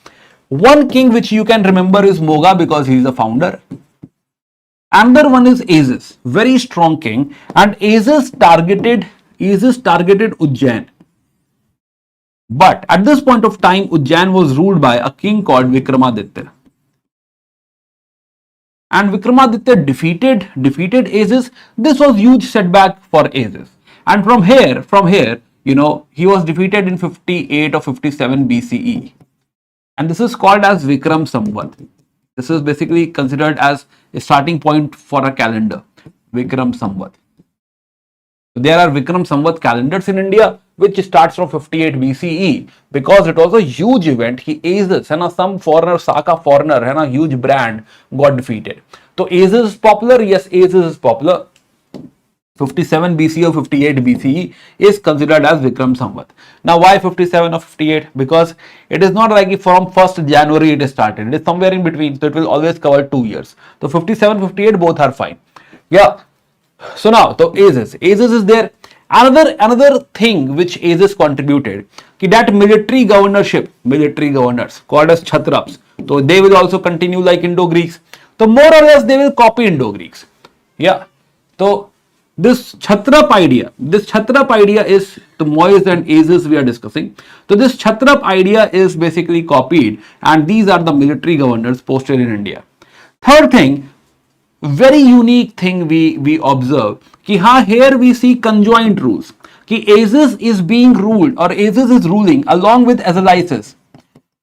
One king which you can remember is Moga because he is the founder. Another one is Aziz, very strong king, and Aziz targeted Ujjain. But at this point of time, Ujjain was ruled by a king called Vikramaditya. And Vikramaditya defeated Aziz. This was huge setback for Aziz. And from here, he was defeated in 58 or 57 BCE. And this is called as Vikram Samvat. This is basically considered as a starting point for a calendar, Vikram Samvat. There are Vikram Samvat calendars in India, which starts from 58 BCE because it was a huge event. Aziz and some foreigner, Saka foreigner, and a huge brand got defeated. So Aziz is popular. Yes, Aziz is popular. 57 BCE or 58 BCE is considered as Vikram Samvat. Now, why 57 or 58? Because it is not like from 1st January it is started. It is somewhere in between. So it will always cover 2 years. So 57, 58 both are fine. Yeah. So now, so Aziz is there. Another thing which Aziz contributed, that military governors called as Chhatraps. So they will also continue like Indo-Greeks. So more or less they will copy Indo-Greeks. Yeah. So this Chhatrap idea is the Moise and Aziz we are discussing. So this Chhatrap idea is basically copied, and these are the military governors posted in India. Third thing, very unique thing we observe, here we see conjoint rules. Aziz is being ruled, or Aziz is ruling along with Azalisis.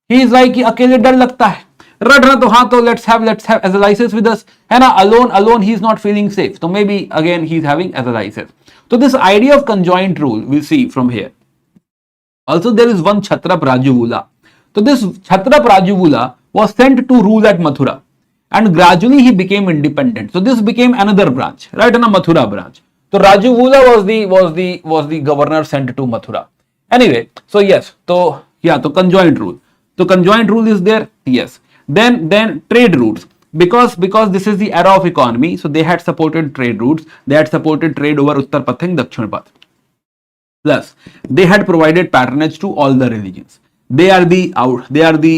He is like akele dar lagta hai. Let's have Azalisis with us. And alone he is not feeling safe. So maybe again he is having Azalisis. So this idea of conjoint rule we'll see from here. Also there is one Chhatrap Rajuvula. So this Chhatrap Rajuvula was sent to rule at Mathura, and gradually he became independent. So this became another branch, right? And a Mathura branch. So Rajuvula was the governor sent to Mathura. Anyway, so yes, so conjoint rule. So conjoint rule is there, yes. Then trade routes, because this is the era of economy, so they had supported trade routes. They had supported trade over Uttar Path and Dakshina Path. Plus, they had provided patronage to all the religions. They are the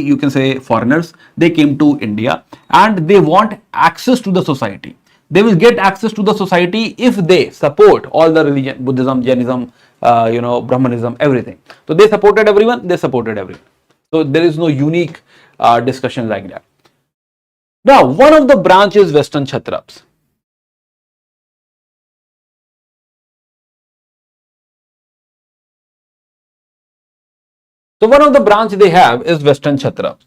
you can say foreigners. They came to India and they want access to the society. They will get access to the society if they support all the religion, Buddhism, Jainism, Brahmanism, everything. So they supported everyone. So there is no unique discussion like that. Now, one of the branches is Western Kshatraps. So one of the branch they have is Western Kshatraps.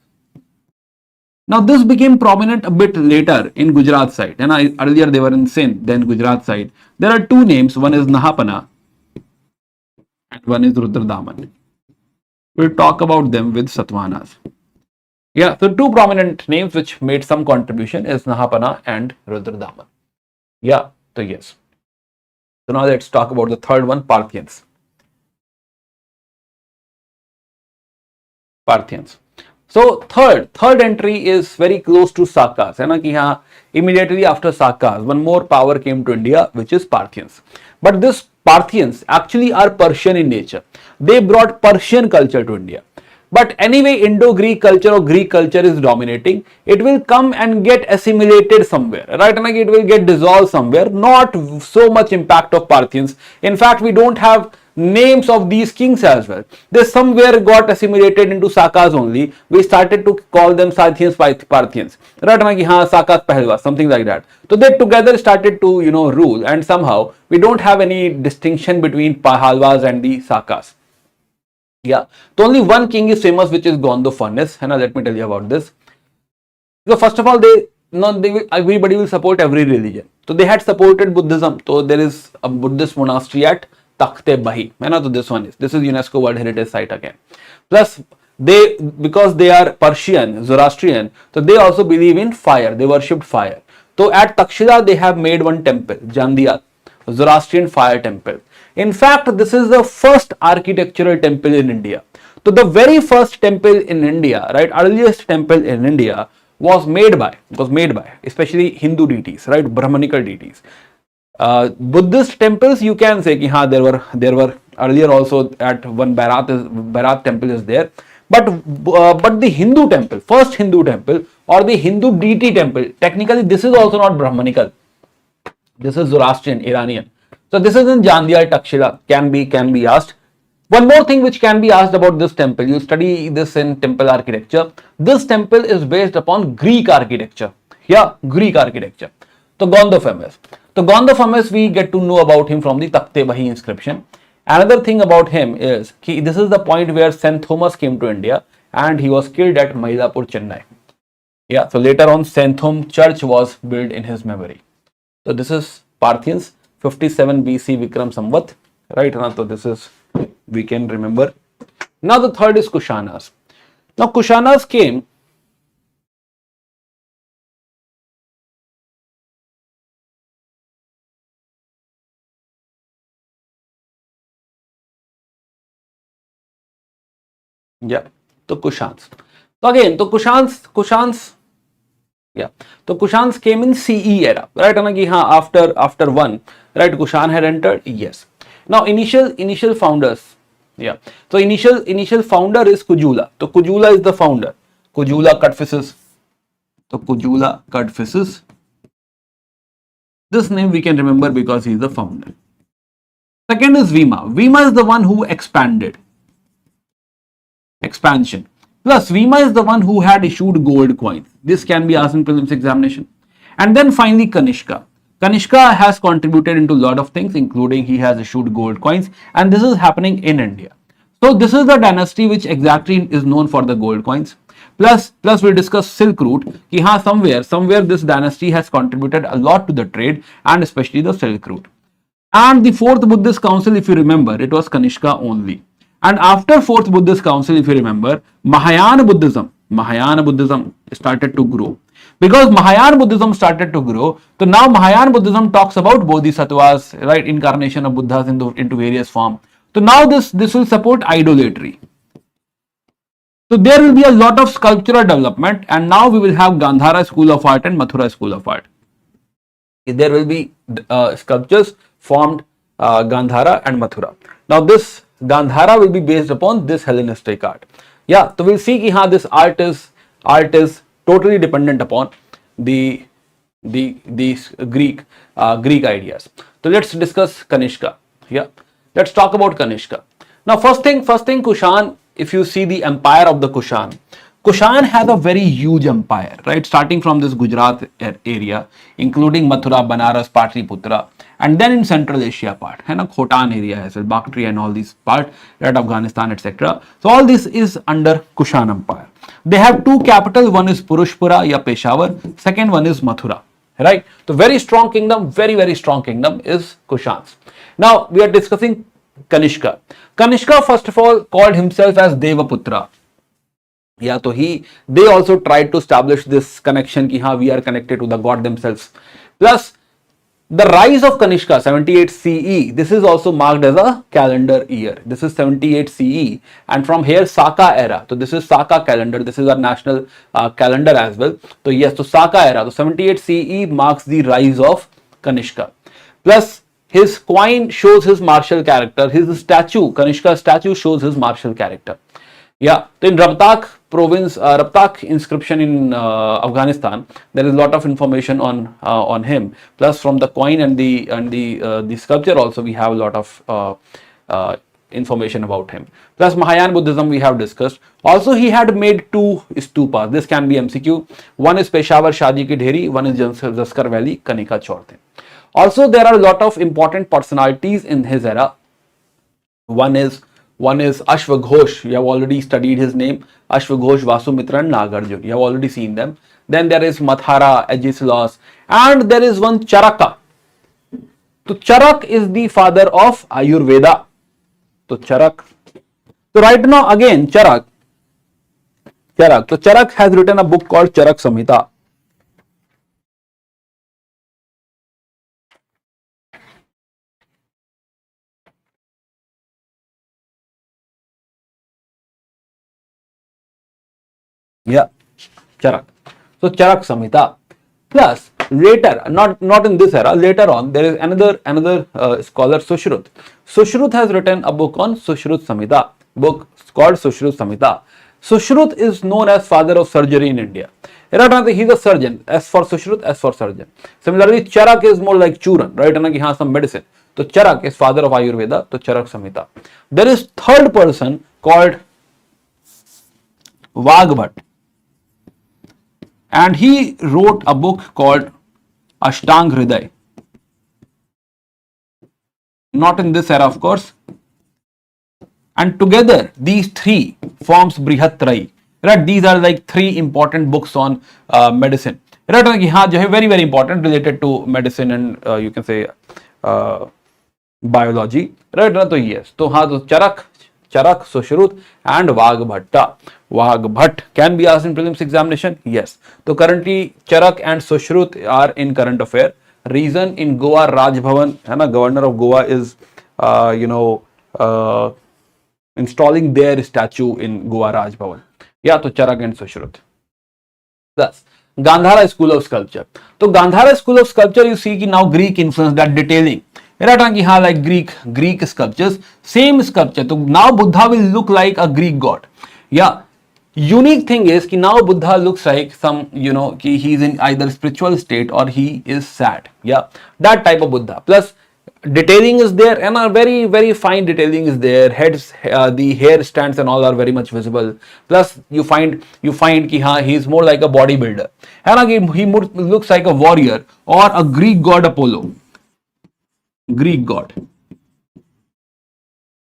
Now this became prominent a bit later in Gujarat side, and earlier they were in Sindh, then Gujarat side. There are two names, one is Nahapana and one is Rudradaman. We'll talk about them with Satavahanas. Yeah, so two prominent names which made some contribution is Nahapana and Rudradaman. Yeah, so yes. So now let's talk about the third one, Parthians. Parthians. So third entry is very close to Sakas. है ना कि हाँ, immediately after Sakas, one more power came to India, which is Parthians. But this Parthians actually are Persian in nature. They brought Persian culture to India. But anyway, Indo-Greek culture or Greek culture is dominating. It will come and get assimilated somewhere, right? And it will get dissolved somewhere. Not so much impact of Parthians. In fact, we don't have names of these kings as well. They somewhere got assimilated into Sakas only. We started to call them Scythians, Parthians, right? And Sakas Pahlwa, something like that. So they together started to rule, and somehow we don't have any distinction between Pahalwas and the Sakas. Yeah, so only one king is famous, which is Gondophanes. Let me tell you about this. So first of all, everybody will support every religion. So they had supported Buddhism. So there is a Buddhist monastery at Takhte Bahi. So this is UNESCO World Heritage Site again. Plus because they are Persian, Zoroastrian, so they also believe in fire. They worshipped fire. So at Takshila they have made one temple, Jandial, Zoroastrian fire temple. In fact, this is the first architectural temple in India. So the very first temple in India, right, earliest temple in India was made by especially Hindu deities, right, Brahmanical deities. Buddhist temples, you can say ki, there were earlier also at one Bharat temple is there. But the Hindu temple, first Hindu temple or the Hindu deity temple, technically this is also not Brahmanical. This is Zoroastrian, Iranian. So this is in Jandial, Takshila, can be asked. One more thing which can be asked about this temple, you study this in temple architecture. This temple is based upon Greek architecture. Yeah, Greek architecture. So Gondophanes. So Gondophanes, we get to know about him from the Takhte Bahi inscription. Another thing about him is this is the point where St. Thomas came to India and he was killed at Mailapur, Chennai. Yeah, so later on St. Thom church was built in his memory. So this is Parthians, 57 BC Vikram Samvat, right? So this is, we can remember. Now the third is Kushanas. Now Kushanas came so Kushans. So again, Kushans came in CE era, right? After one, right? Kushan had entered, yes. Now initial founders, so initial founder is Kujula. So Kujula is the founder. Kujula Kadphises. So Kujula Kadphises. This name we can remember because he is the founder. Second is Vima. Vima is the one who expanded. Expansion. Plus Vima is the one who had issued gold coins. This can be asked in prelims examination. And then finally Kanishka. Kanishka has contributed into a lot of things, including he has issued gold coins, and this is happening in India. So this is the dynasty which exactly is known for the gold coins. Plus we'll discuss Silk Route. Somewhere this dynasty has contributed a lot to the trade and especially the Silk Route. And the fourth Buddhist council, if you remember, it was Kanishka only. And after fourth Buddhist council, if you remember, Mahayana Buddhism started to grow. Because Mahayana Buddhism started to grow, so now Mahayana Buddhism talks about bodhisattvas, right, incarnation of Buddhas into various forms. So now this will support idolatry. So there will be a lot of sculptural development, and now we will have Gandhara School of Art and Mathura School of Art. There will be sculptures formed Gandhara and Mathura. Now this Gandhara will be based upon this Hellenistic art. Yeah, so we'll see that this art is totally dependent upon the Greek ideas. So let's discuss Kanishka. Yeah, let's talk about Kanishka. Now first thing, Kushan if you see the empire of the Kushan has a very huge empire, right? Starting from this Gujarat area, including Mathura, Banaras, Patliputra, and then in Central Asia part, and a Khotan area as well, Bactria and all these part, right, Afghanistan, etc. So all this is under Kushan Empire. They have two capitals, one is Purushpura, ya Peshawar, second one is Mathura, right? So very strong kingdom, very strong kingdom is Kushans. Now we are discussing Kanishka. Kanishka first of all called himself as Devaputra. Yeah, so they also tried to establish this connection ki haan, we are connected to the god themselves. Plus the rise of Kanishka 78 CE, this is also marked as a calendar year. This is 78 CE, and from here Saka era. So this is Saka calendar. This is our national calendar as well. So yes, so Saka era. So 78 CE marks the rise of Kanishka. Plus his coin shows his martial character. His statue, Kanishka statue, shows his martial character. Yeah, so in Raptak province, Raptak inscription in Afghanistan, there is a lot of information on him. Plus, from the coin and the sculpture also, we have a lot of information about him. Plus, Mahayana Buddhism we have discussed. Also, he had made two stupas. This can be MCQ. One is Peshawar Shaji Ki Dheri. One is Zaskar Valley Kanika Chorte. Also, there are a lot of important personalities in his era. One is Ashwaghosh. You have already studied his name. Ashwaghosh, Vasumitra and Nagarjun. You have already seen them. Then there is Mathara, Agesilaus, and there is one Charaka. So Charak is the father of Ayurveda. So Charak. So right now again Charak. So Charak has written a book called Charak Samhita. Yeah, Charak. So Charak Samhita. Plus later, not in this era, later on there is another scholar, Sushrut. Sushrut has written a book on Sushrut Samhita. Book called Sushrut Samhita. Sushrut is known as father of surgery in India. He is a surgeon. As for Sushrut, as for surgeon. Similarly, Charak is more like Churan, right? And he has some medicine. So Charak is father of Ayurveda. So Charak Samhita. There is third person called Vagbhat. And he wrote a book called Ashtang Hriday. Not in this era, of course. And together, these three forms Brihatrai. Right? These are like three important books on medicine. Right? Very important related to medicine and you can say biology. Right? So yes. So Charak, Sushrut and Vagbhatta. Vagbhat can be asked in prelims examination. Yes. So currently Charak and Sushrut are in current affair. Reason in Goa Raj Bhavan, governor of Goa is installing their statue in Goa Raj Bhavan. Yeah, so Charak and Sushrut. Thus, Gandhara school of sculpture. So Gandhara school of sculpture, you see now Greek influence, that detailing. Like Greek sculptures, same sculpture. So now Buddha will look like a Greek god. Yeah. Unique thing is कि now Buddha looks like some, कि he is in either spiritual state or he is sad. Yeah, that type of Buddha. Plus detailing is there and a very fine detailing is there. Heads, the hair stands and all are very much visible. Plus you find कि he is more like a bodybuilder. And he looks like a warrior or a Greek god Apollo. Greek god.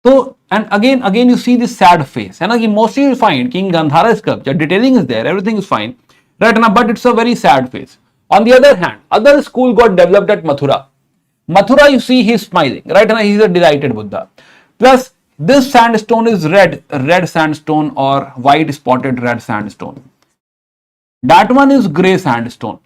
So, and again you see this sad face. And again, mostly you find King Gandhara sculpture, detailing is there, everything is fine. Right now, but it's a very sad face. On the other hand, other school got developed at Mathura. Mathura, you see, he's smiling. Right now, he's a delighted Buddha. Plus, this sandstone is red sandstone or white spotted red sandstone. That one is grey sandstone.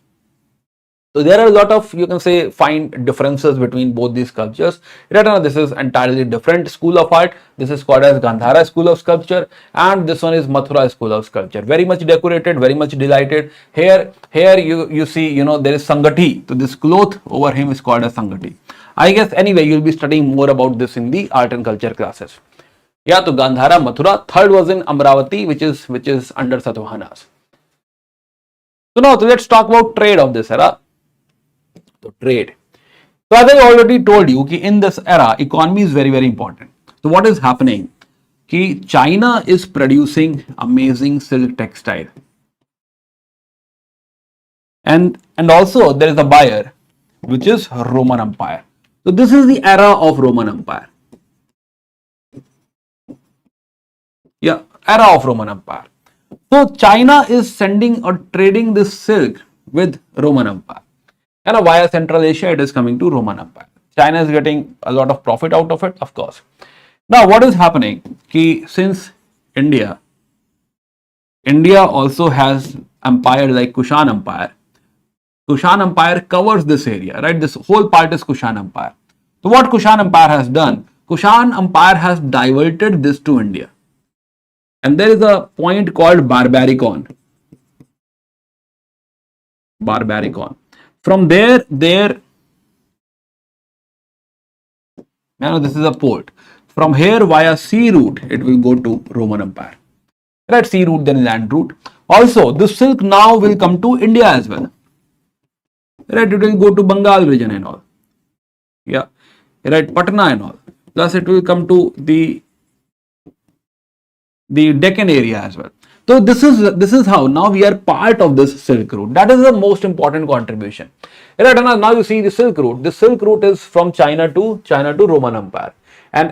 So there are a lot of, you can say, fine differences between both these sculptures. Right now, this is entirely different school of art. This is called as Gandhara school of sculpture, and this one is Mathura school of sculpture. Very much decorated, very much delighted. Here you see, there is Sangati. So this cloth over him is called as Sangati. I guess anyway, you'll be studying more about this in the art and culture classes. Yeah, so Gandhara, Mathura. Third was in Amravati, which is under Satavahanas. So now, let's talk about trade of this era. So trade. So as I already told you, in this era, economy is very important. So what is happening? कि China is producing amazing silk textile. And also there is a buyer, which is Roman Empire. So this is the era of Roman Empire. Yeah, era of Roman Empire. So China is sending or trading this silk with Roman Empire. And via Central Asia, it is coming to Roman Empire. China is getting a lot of profit out of it, of course. Now, what is happening? Ki since India also has empire like Kushan Empire. Kushan Empire covers this area, right? This whole part is Kushan Empire. So what Kushan Empire has done? Kushan Empire has diverted this to India. And there is a point called Barbaricon. Barbaricon. From there, this is a port. From here, via sea route, it will go to Roman Empire. Right, sea route, then land route. Also, this silk now will come to India as well. Right, it will go to Bengal region and all. Yeah, right, Patna and all. Plus, it will come to the Deccan area as well. So this is how now we are part of this Silk Route. That is the most important contribution. Right, and now you see the Silk Route. The Silk Route is from China to Roman Empire. And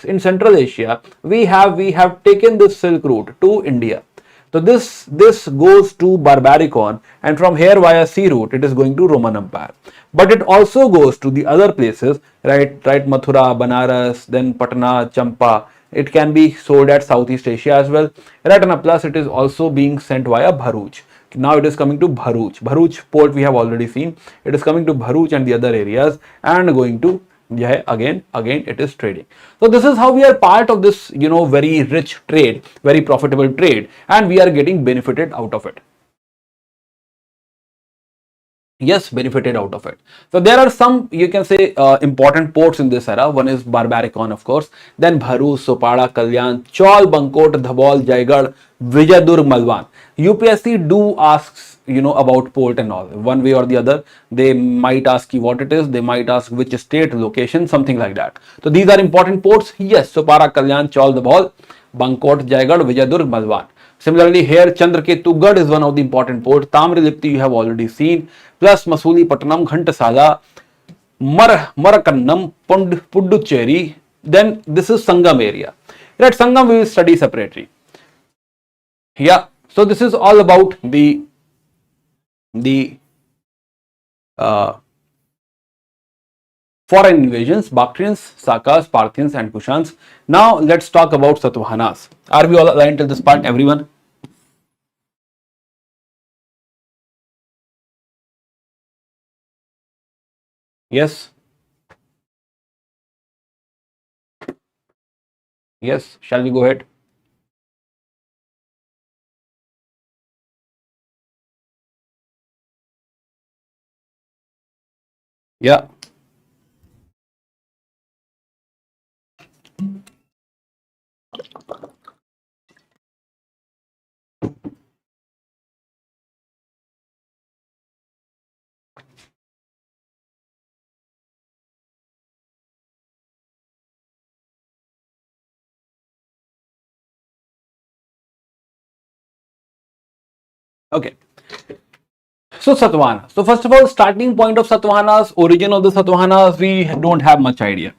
in Central Asia, we have taken this Silk Route to India. So this goes to Barbaricon, and from here via sea route it is going to Roman Empire. But it also goes to the other places, right? Mathura, Banaras, then Patna, Champa. It can be sold at Southeast Asia as well, right? And plus it is also being sent via Bharuch. Now it is coming to Bharuch. Bharuch port we have already seen. It is coming to Bharuch and the other areas and going to again it is trading. So this is how we are part of this, very rich trade, very profitable trade, and we are getting benefited out of it. Yes, benefited out of it. So there are some, you can say, important ports in this era. One is Barbaricon, of course, then Bharuch, Sopada, Kalyan, Chaul, Bankot, Dhabol, Jaigarh, Vijayadurg, Malwan. UPSC do asks, about port and all. One way or the other, they might ask you what it is, they might ask which state, location, something like that. So these are important ports. Yes, Sopada, Kalyan, Chaul, Dhabol, Bankot, Jaigarh, Vijayadurg, Malwan. Similarly, here Chandraketugarh is one of the important ports. Tamrilipti you have already seen. Plus Masulipatanam, Ghantasala, Marakannam, Puducherry. Then this is Sangam area. Right, Sangam we will study separately. Yeah, so this is all about the foreign invasions, Bactrians, Sakas, Parthians and Kushans. Now let's talk about Satavahanas. Are we all aligned till this part, everyone? Yes? Yes, shall we go ahead? Yeah. Okay. So Satavahana. So first of all, starting point of Satavahanas, origin of the Satavahanas, we don't have much idea.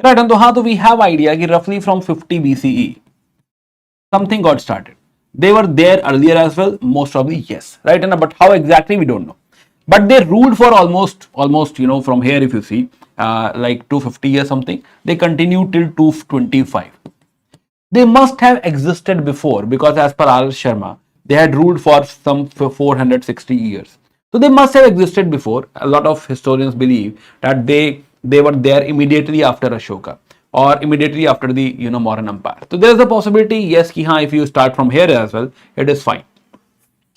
Right, and so we have idea that roughly from 50 BCE, something got started. They were there earlier as well, most probably yes, right? And but how exactly we don't know. But they ruled for almost from here if you see, like 250 years something. They continued till 225. They must have existed before because as per R. Sharma, they had ruled for some 460 years. So they must have existed before. A lot of historians believe that they were there immediately after Ashoka or immediately after the Mauryan Empire. So there is a possibility, yes, if you start from here as well, it is fine.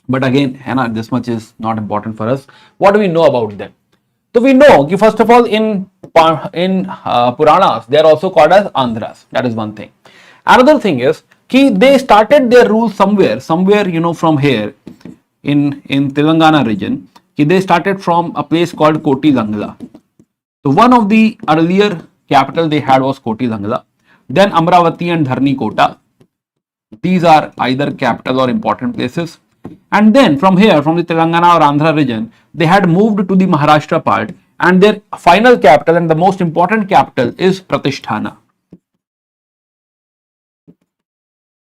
But again, this much is not important for us. What do we know about them? So we know, first of all, in Puranas, they are also called as Andhras. That is one thing. Another thing is, they started their rule somewhere, from here in Telangana region. They started from a place called Koti Langla. So one of the earlier capital they had was Koti Langla. Then Amravati and Dharni Kota. These are either capital or important places. And then from here, from the Telangana or Andhra region, they had moved to the Maharashtra part, and their final capital and the most important capital is Pratisthana.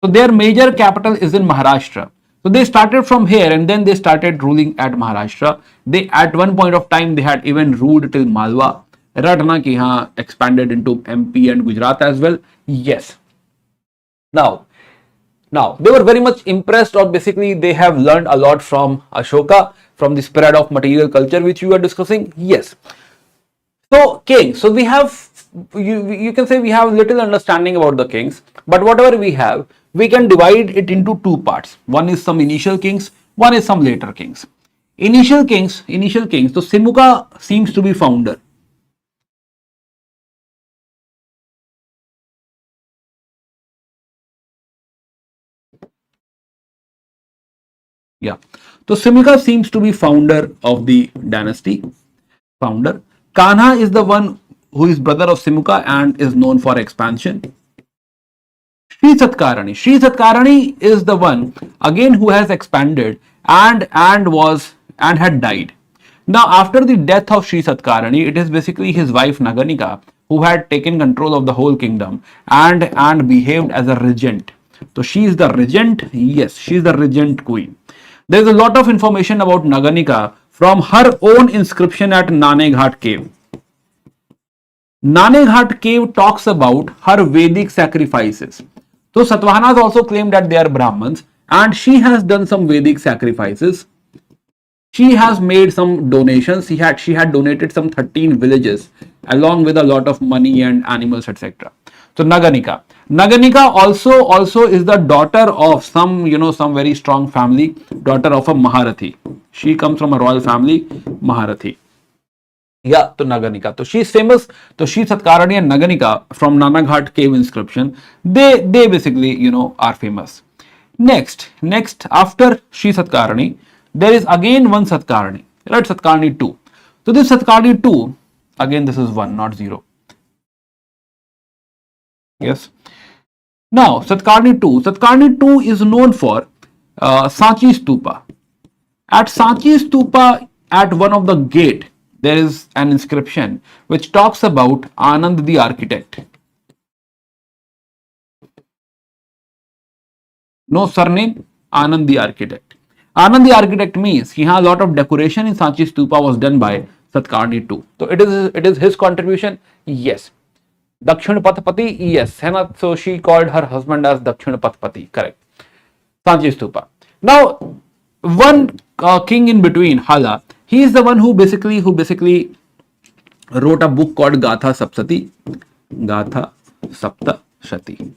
So their major capital is in Maharashtra. So they started from here and then they started ruling at Maharashtra. They at one point of time they had even ruled till Malwa. Ratna ki haan expanded into MP and Gujarat as well. Yes. Now they were very much impressed, or basically they have learned a lot from Ashoka, from the spread of material culture which we were discussing. Yes. So kings. So we have, you can say we have little understanding about the kings, but whatever we have, we can divide it into two parts. One is some initial kings, one is some later kings. Initial kings. So Simuka seems to be founder. Yeah. So Simuka seems to be founder of the dynasty. Founder. Kanha is the one who is brother of Simuka and is known for expansion. Sri Satkarani is the one again who has expanded and had died. Now after the death of Sri Satkarani, it is basically his wife Naganika who had taken control of the whole kingdom and behaved as a regent. So she is the regent. Yes, she is the regent queen. There is a lot of information about Naganika from her own inscription at Naneghat cave. Naneghat cave talks about her Vedic sacrifices. So Satavahanas also claim that they are Brahmins, and she has done some Vedic sacrifices. She has made some donations. She had donated some 13 villages along with a lot of money and animals, etc. So Naganika also is the daughter of some very strong family, daughter of a Maharathi. She comes from a royal family, Maharathi. Yeah, to Naganika. So she is famous. So Sri Satkarani and Naganika from Nanaghat cave inscription, they basically are famous. Next after Sri Satkarani, there is again one Satkarani, right? Satkarani 2. So this Satkarani 2, again this is 1, not 0. Yes. Now Satkarni 2 is known for Sanchi Stupa. At Sanchi Stupa, at one of the gate, there is an inscription which talks about Anand the architect. No surname, Anand the architect. Anand the architect means a lot of decoration in Sanchi Stupa was done by Satkarni 2. So it is his contribution. Yes. Dakshin Pathpati, yes. So she called her husband as Dakshin Pathpati, correct. Sanchi Stupa. Now, one king in between, Hala, he is the one who basically wrote a book called Gatha Saptati. Gatha Saptashati.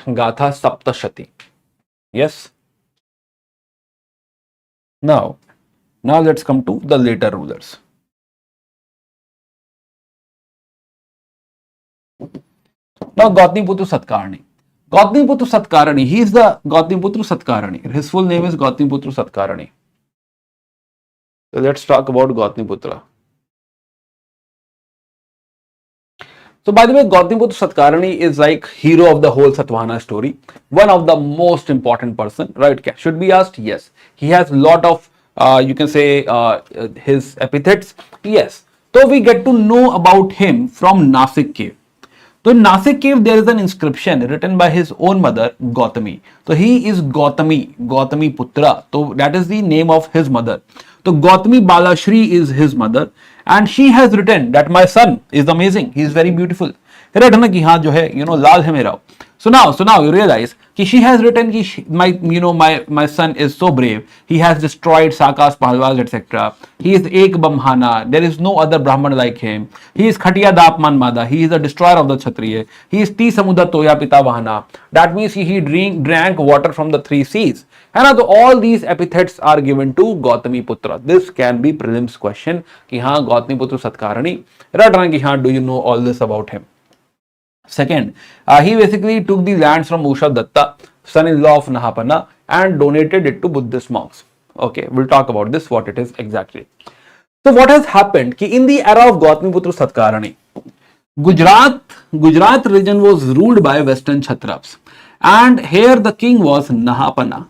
Gatha Saptashati. Yes. Now let's come to the later rulers. Now Gautamiputra Satkarani. He is the Gautamiputra Satkarani. His full name is Gautamiputra Satkarani. So let's talk about Gautamiputra. So by the way, Gautamiputra Satkarani is like hero of the whole Satavahana story. One of the most important person, right? Should be asked? Yes. He has a lot of, you can say, his epithets. Yes. So we get to know about him from Nasik cave. So in Nasik cave, there is an inscription written by his own mother, Gautami. So he is Gautami Putra. So that is the name of his mother. So Gautami Balashri is his mother, and she has written that my son is amazing. He is very beautiful. Lal hai mera. So now you realize that she has written that my son is so brave. He has destroyed Sakas, Pahalwas, etc. He is Ek Bamhana. There is no other Brahman like him. He is Khatiya Dapman Mada. He is the destroyer of the Kshatriya. He is Ti Samudra Toya Pita Vahana. That means he drank water from the 3 seas. And all these epithets are given to Gautami Putra. This can be prelims question. Ki haan, Gautami Putra Satkarani. Ki haan, do you know all this about him? Second, he basically took the lands from Usha Datta, son-in-law of Nahapana, and donated it to Buddhist monks. Okay, we'll talk about this, what it is exactly. So what has happened? Ki in the era of Gautamiputra Satkarani, Gujarat region was ruled by Western Kshatriyas, and here the king was Nahapana.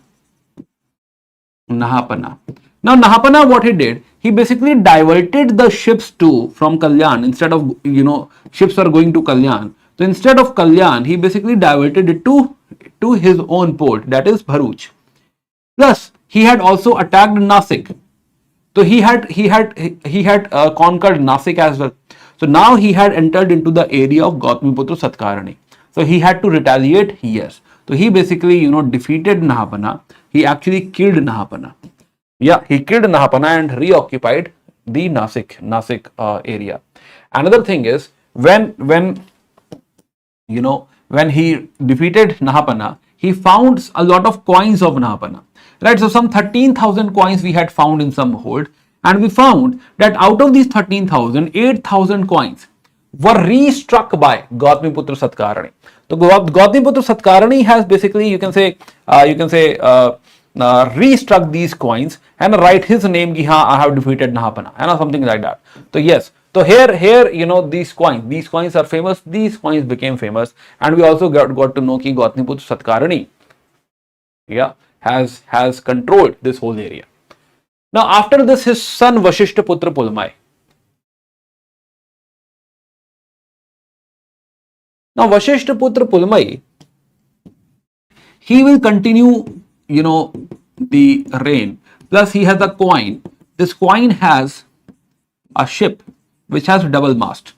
Nahapana. Now Nahapana, what he did, he basically diverted the ships from Kalyan. Instead of, ships are going to Kalyan. So instead of Kalyan, he basically diverted it to his own port, that is Bharuch. Plus, he had also attacked Nasik. So he had conquered Nasik as well. So now he had entered into the area of Gautamiputra Satkarni. So he had to retaliate. Yes. So he basically defeated Nahapana. He actually killed Nahapana. Yeah, he killed Nahapana and reoccupied the Nasik area. Another thing is when he defeated Nahapana, he found a lot of coins of Nahapana. Right, so some 13,000 coins we had found in some hold, and we found that out of these 13,000, 8,000 coins were restruck by Gautamiputra Satkarni. So Gautamiputra Satkarni has basically, you can say, restruck these coins and write his name, ki, I have defeated Nahapana, and something like that. So yes, so here these coins are famous. These coins became famous, and we also got to know ki Gautamiputra Satkarni, has controlled this whole area. Now after this, his son Vashishtaputra Pulmai. Now Vashishtaputra Pulmai, he will continue, the reign. Plus he has a coin. This coin has a ship which has double mast,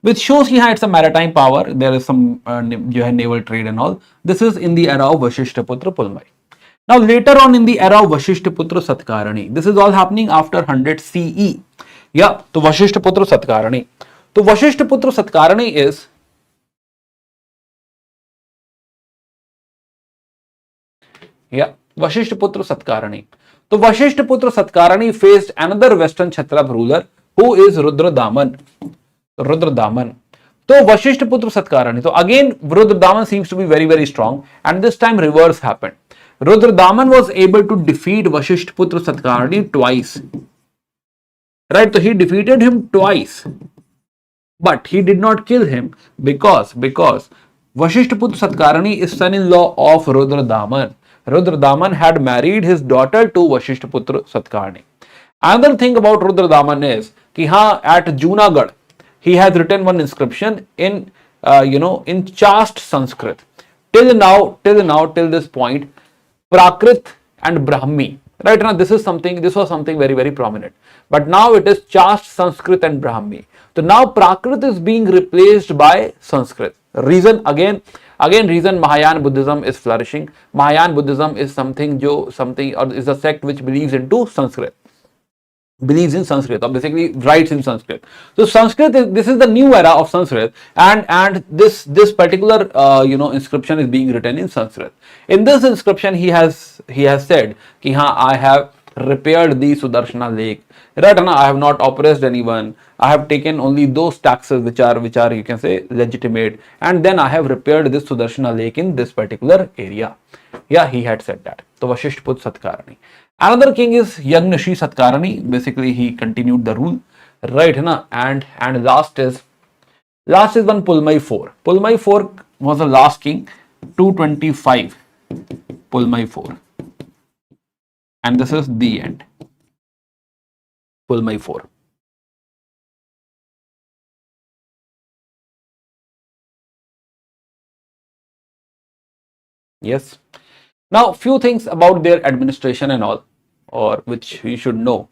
which shows he had some maritime power. There is some naval trade and all. This is in the era of Vashishtaputra Pulmai. Now later on in the era of Vashishtaputra Satkarni, this is all happening after 100 CE. Yeah, so Vashishtaputra Satkarni. So Vashishtaputra Satkarni is Vashishtaputra Satkarni. So Vashishtaputra Satkarni faced another Western Kshatriya ruler who is Rudradaman. Rudradaman. So Vashishtaputra Satkarni. So again, Rudradaman seems to be very, very strong, and this time reverse happened. Rudradaman was able to defeat Vashishtaputra Satkarni twice. Right, so he defeated him twice, but he did not kill him because Vashishtaputra Satkarni is son-in-law of Rudradaman. Rudradaman had married his daughter to Vashishtaputra Satkarni. Another thing about Rudradaman is that at Junagadh, he has written one inscription in chaste Sanskrit. Till this point, Prakrit and Brahmi. Right now, this was something very, very prominent. But now it is chaste Sanskrit and Brahmi. So now Prakrit is being replaced by Sanskrit. Reason Mahayana Buddhism is flourishing. Mahayana Buddhism is is a sect which believes in Sanskrit, or basically writes in Sanskrit. So Sanskrit this is the new era of Sanskrit, and this particular inscription is being written in Sanskrit. In this inscription, he has said ki I have repaired the Sudarshana lake. Right now, I have not oppressed anyone. I have taken only those taxes which are you can say legitimate, and then I have repaired this Sudarshana lake in this particular area. Yeah, he had said that. So Vashishtaputra Satkarni. Another king is Yagnashi Satkarni. Basically, he continued the rule, right? And last is one Pulmai IV. Pulmai IV was the last king, 225. Pulmai IV, and this is the end. Pulmai IV. Yes. Now, few things about their administration and all, or which you should know.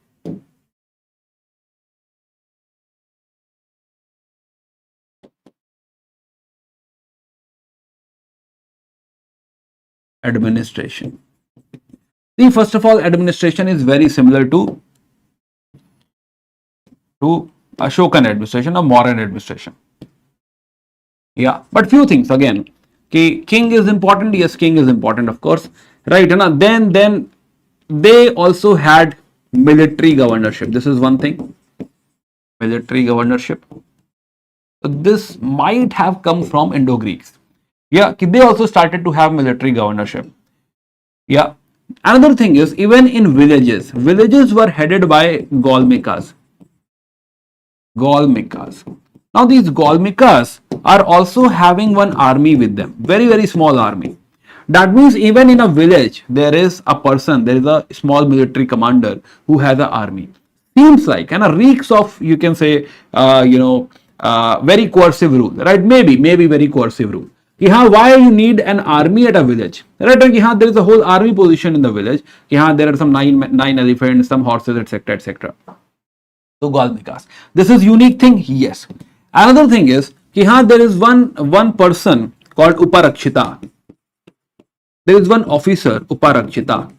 Administration. See, first of all, administration is very similar to Ashokan administration or Mauryan administration. Yeah, but few things again. King is important. Yes, king is important, of course, right? And then they also had military governorship. This is one thing. Military governorship. So this might have come from Indo-Greeks. Yeah, they also started to have military governorship. Yeah. Another thing is, even in villages were headed by Golmikas. Now Now these Golmikas are also having one army with them, very, very small army. That means even in a village, there is a person, there is a small military commander who has an army. Seems like, and a reeks of, you can say, very coercive rule, right? Maybe very coercive rule. Why you need an army at a village, right? There is a whole army position in the village. There are some nine elephants, some horses, etc., etc. So Golmikas. This is unique thing, yes. Another thing is, there is one person called Uparakshita. There is one officer, Uparakshita,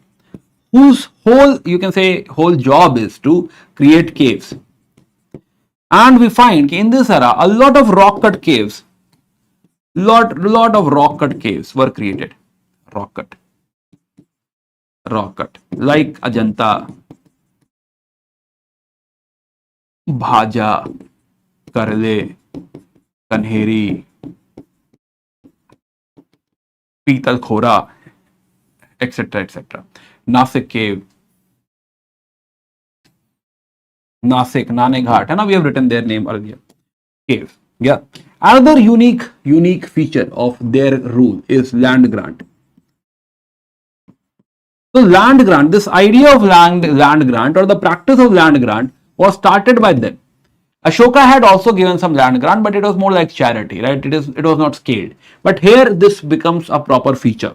whose whole job is to create caves. And we find in this era a lot of rock cut caves. Lot of rock cut caves were created. Rock cut. Like Ajanta, Bhaja, Karle, Kanheri, Pital Khora, etc., etc. Nasik cave, Nasik, Naneghat, and we have written their name earlier. Caves. Yeah. Another unique feature of their rule is land grant. So land grant, this idea of land grant or the practice of land grant was started by them. Ashoka had also given some land grant, but it was more like charity, right? It was not scaled. But here this becomes a proper feature.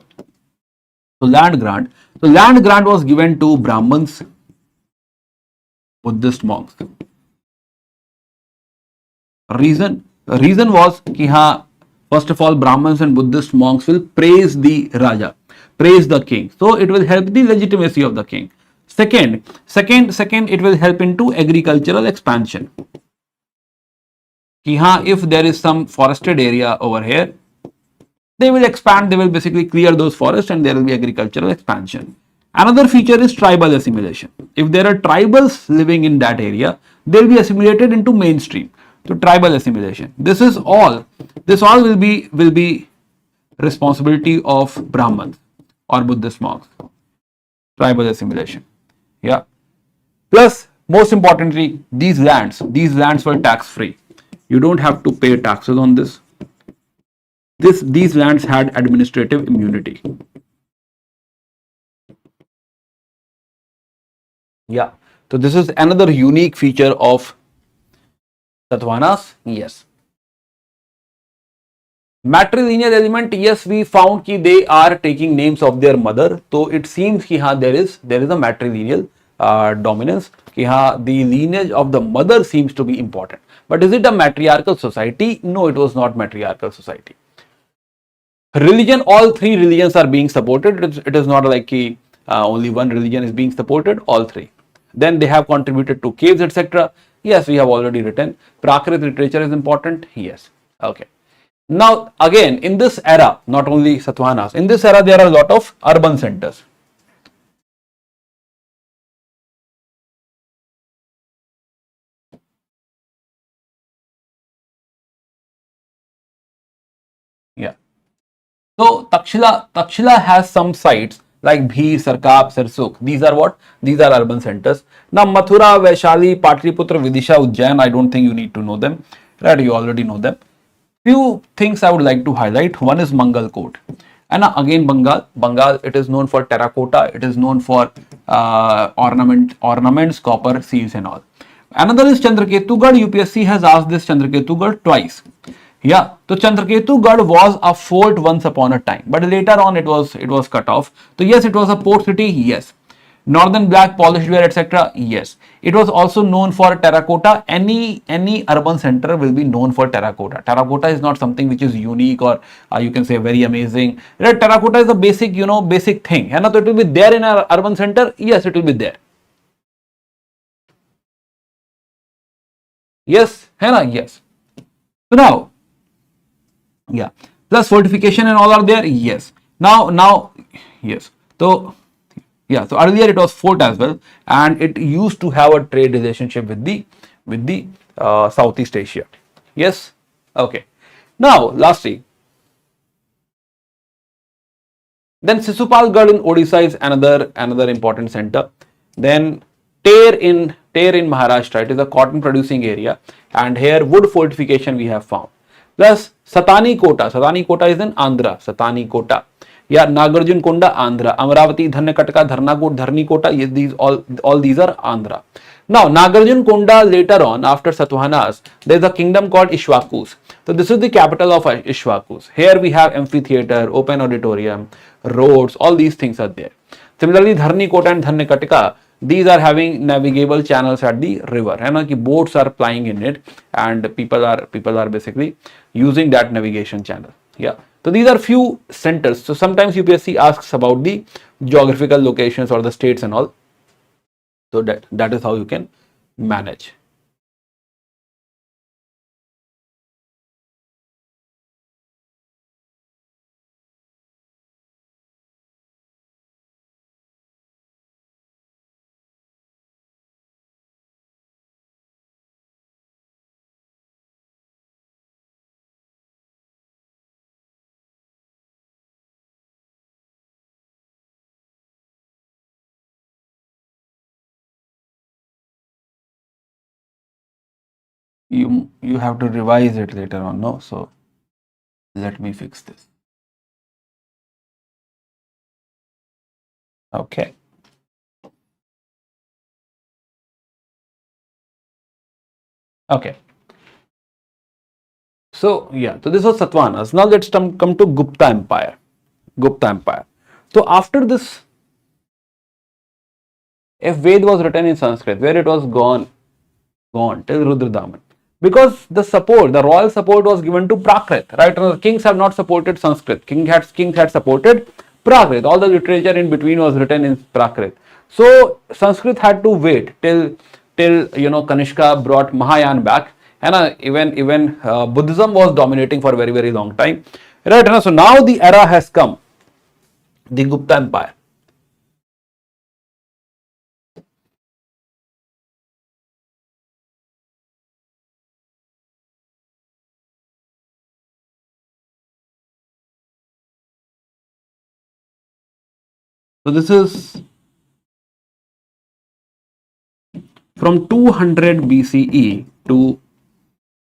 So land grant. So land grant was given to Brahmins, Buddhist monks. Reason was that first of all, Brahmins and Buddhist monks will praise the Raja, praise the king. So it will help the legitimacy of the king. Second, it will help into agricultural expansion. If there is some forested area over here, they will expand, they will basically clear those forests and there will be agricultural expansion. Another feature is tribal assimilation. If there are tribals living in that area, they will be assimilated into mainstream. So tribal assimilation. This all will be responsibility of Brahmins or Buddhist monks. Tribal assimilation. Yeah. Plus, most importantly, these lands were tax free. You don't have to pay taxes on this. These lands had administrative immunity. Yeah. So this is another unique feature of Satavahanas. Yes. Matrilineal element, yes, we found that they are taking names of their mother. So it seems that there is a matrilineal dominance. The lineage of the mother seems to be important. But is it a matriarchal society? No, it was not matriarchal society. Religion, all three religions are being supported. It is not like only one religion is being supported, all three. Then they have contributed to caves, etc. Yes, we have already written. Prakrit literature is important. Yes. Okay. Now, again, in this era, not only Satavahanas, in this era, there are a lot of urban centers. Yeah. So, Takshila has some sites like Bhir, Sarkap, Sarsuk. These are what? These are urban centers. Now, Mathura, Vaishali, Patliputra, Vidisha, Ujjain, I don't think you need to know them. Right, you already know them. Few things I would like to highlight. One is Mangal Court. And again, Bengal, it is known for terracotta. It is known for ornaments, copper, seals and all. Another is Chandraketugad. UPSC has asked this Chandraketugad twice. Yeah, so Chandraketugad was a fort once upon a time, but later on it was cut off. So yes, it was a port city. Yes. Northern black polished ware, etc. Yes. It was also known for terracotta. Any urban center will be known for terracotta. Terracotta is not something which is unique or you can say very amazing. Right? Terracotta is a basic thing. And so it will be there in an urban center. Yes, it will be there. Yes, Hannah. Yes. So now, yeah, plus fortification and all are there. Yes. Now, yes. So yeah, so earlier it was fort as well, and it used to have a trade relationship with the Southeast Asia. Yes. Okay. Now, lastly, then Sisupalgarh in Odisha is another important center. Then Ter in Ter in Maharashtra. It is a cotton producing area, and here wood fortification we have found. Plus Satani Kota. Satani Kota is in Andhra. Satani Kota. Yeah, Nagarjun Konda, Andhra. Amravati, Dharnakatka, Dharnakot, Dharni Kota. Yes, these all these are Andhra. Now, Nagarjun Konda later on, after Satavahanas, there is a kingdom called Ishwakus. So, this is the capital of Ishwakus. Here we have amphitheater, open auditorium, roads, all these things are there. Similarly, Dharni Kota and Dharnakatka, these are having navigable channels at the river. And boats are plying in it, and people are basically using that navigation channel. Yeah. So these are few centers. So sometimes UPSC asks about the geographical locations or the states and all. So that is how you can manage. You have to revise it later on, no? So let me fix this. Okay. Okay. So yeah, so this was Satavahanas. Now let's come to Gupta Empire. Gupta Empire. So after this, if Ved was written in Sanskrit, where it was gone till Rudradaman. Because the royal support was given to Prakrit, right? The kings have not supported Sanskrit. Kings had supported Prakrit. All the literature in between was written in Prakrit. So Sanskrit had to wait till Kanishka brought Mahayana back, and even Buddhism was dominating for a very, very long time, right? So now the era has come, the Gupta Empire. So this is from 200 BCE to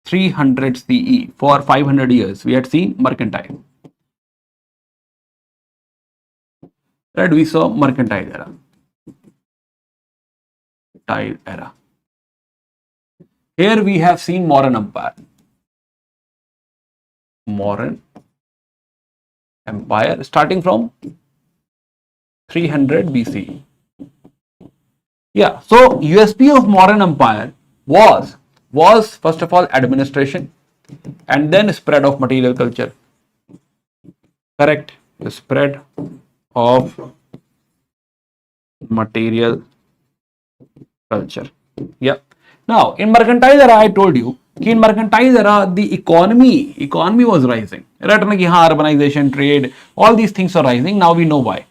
300 CE. For 500 years, we had seen mercantile. Right, we saw mercantile era. Tile era. Here we have seen Mauryan Empire. Mauryan Empire starting from 300 BCE. Yeah, so USP of Mauryan Empire was first of all administration, and then spread of material culture. Correct, the spread of material culture. Yeah. Now in mercantile era, I told you in mercantile era the economy was rising. Right? Urbanization, trade, all these things are rising. Now we know why.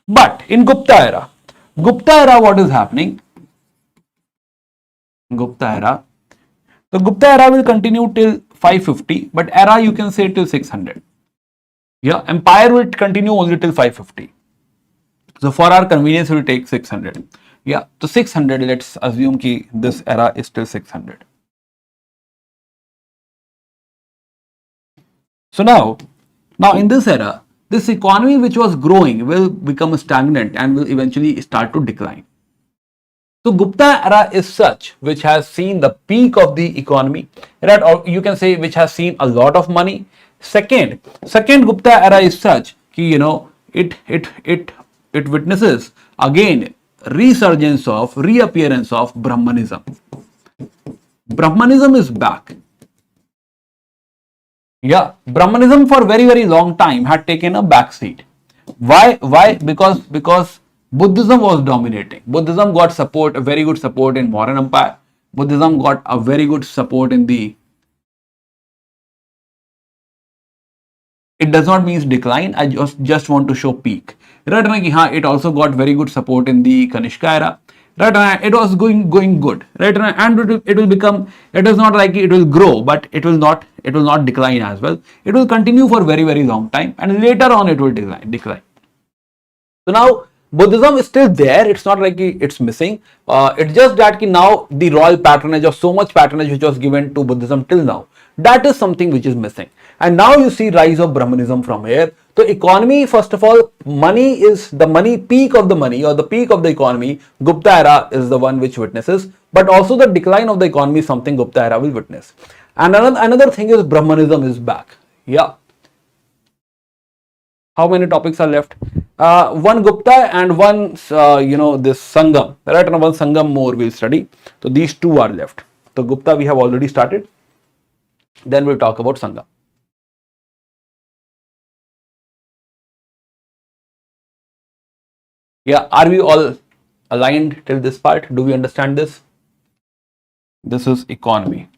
But in Gupta era, what is happening? Gupta era. The Gupta era will continue till 550, but era you can say till 600. Yeah, empire will continue only till 550. So for our convenience, we will take 600. Yeah, so 600, let's assume that this era is till 600. So now in this era, this economy which was growing will become stagnant and will eventually start to decline. So Gupta era is such which has seen the peak of the economy, right? Or you can say which has seen a lot of money. Second Gupta era is such that it witnesses again reappearance of Brahmanism. Brahmanism is back. Yeah, Brahmanism for very, very long time had taken a back seat. Why? Because Buddhism was dominating. Buddhism got support, a very good support in Mauryan Empire. Buddhism got a very good support in the. It does not mean decline. I just want to show peak. Right? It also got very good support in the Kanishka era. Right? It was going good. Right? And it will become. It is not like it will grow, but it will not decline as well. It will continue for very, very long time, and later on it will decline. So Buddhism is still there. It's not like it's missing. It's just that now the royal patronage or so much patronage which was given to Buddhism till now, that is something which is missing. And now you see rise of Brahmanism from here. So economy, first of all, money is the money, peak of the money or the peak of the economy. Gupta era is the one which witnesses, but also the decline of the economy is something Gupta era will witness. And another thing is Brahmanism is back. Yeah. How many topics are left? One Gupta and one, this Sangam. Right, and one Sangam more we'll study. So these two are left. So Gupta we have already started. Then we'll talk about Sangam. Yeah, are we all aligned till this part? Do we understand this? This is economy.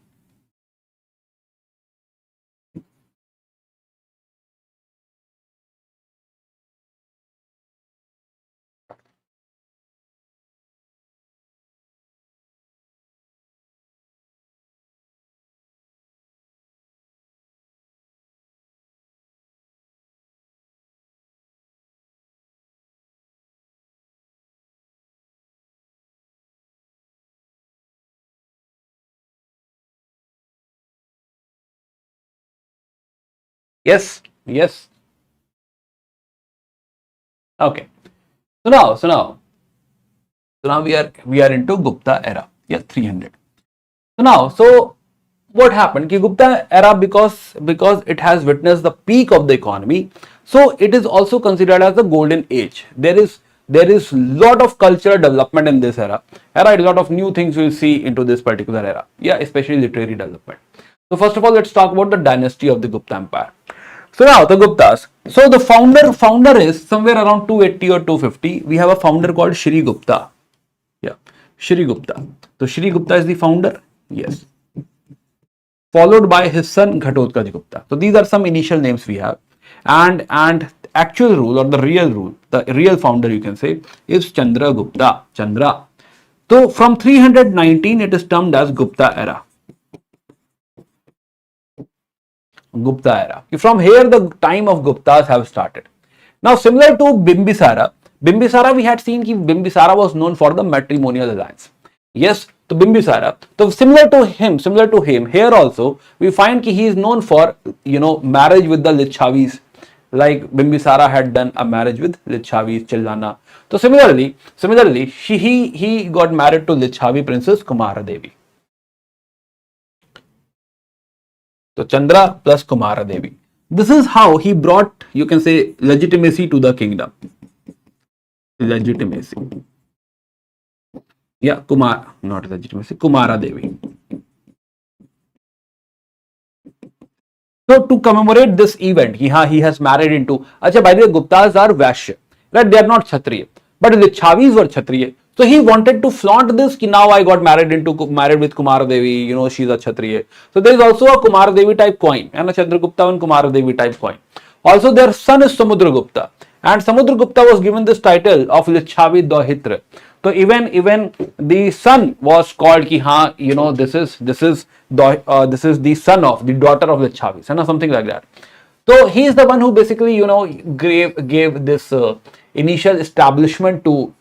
Yes, yes. Okay. So now we are into Gupta era. Yeah, 300. So what happened? Ki Gupta era, because it has witnessed the peak of the economy, so it is also considered as the golden age. There is lot of cultural development in this era. Right, a lot of new things we'll see into this particular era. Yeah, especially literary development. So first of all, let's talk about the dynasty of the Gupta Empire. So now the Guptas. So the founder is somewhere around 280 or 250. We have a founder called Shri Gupta. Yeah, Shri Gupta. So Shri Gupta is the founder. Yes. Followed by his son Ghatotkacha Gupta. So these are some initial names we have. And actual rule or the real founder you can say is Chandra Gupta. Chandra. So from 319 it is termed as Gupta era. Gupta era. From here the time of Guptas have started. Now similar to Bimbisara we had seen that Bimbisara was known for the matrimonial alliance. Yes, so Bimbisara. So similar to him, here also we find that he is known for marriage with the Licchavis. Like Bimbisara had done a marriage with Licchavis, Chillana. So similarly, he got married to Licchavi princess Kumara Devi. So Chandra plus Kumara Devi. This is how he brought, you can say, legitimacy to the kingdom. Legitimacy. Yeah, not legitimacy, Kumara Devi. So to commemorate this event, he has married into, by the way, Guptas are Vaishya, right? They are not Kshatriya, but the Chavis were Kshatriya. So he wanted to flaunt this, ki now I got married with Kumara Devi, she's a Kshatriya. So there is also a Kumara Devi type coin, and a Chandragupta and Kumara Devi type coin. Also their son is Samudragupta, and Samudragupta was given this title of Licchavi Dohitra. So even the son was called ki this is the son of the daughter of Licchavis, and something like that. So he is the one who basically gave this initial establishment to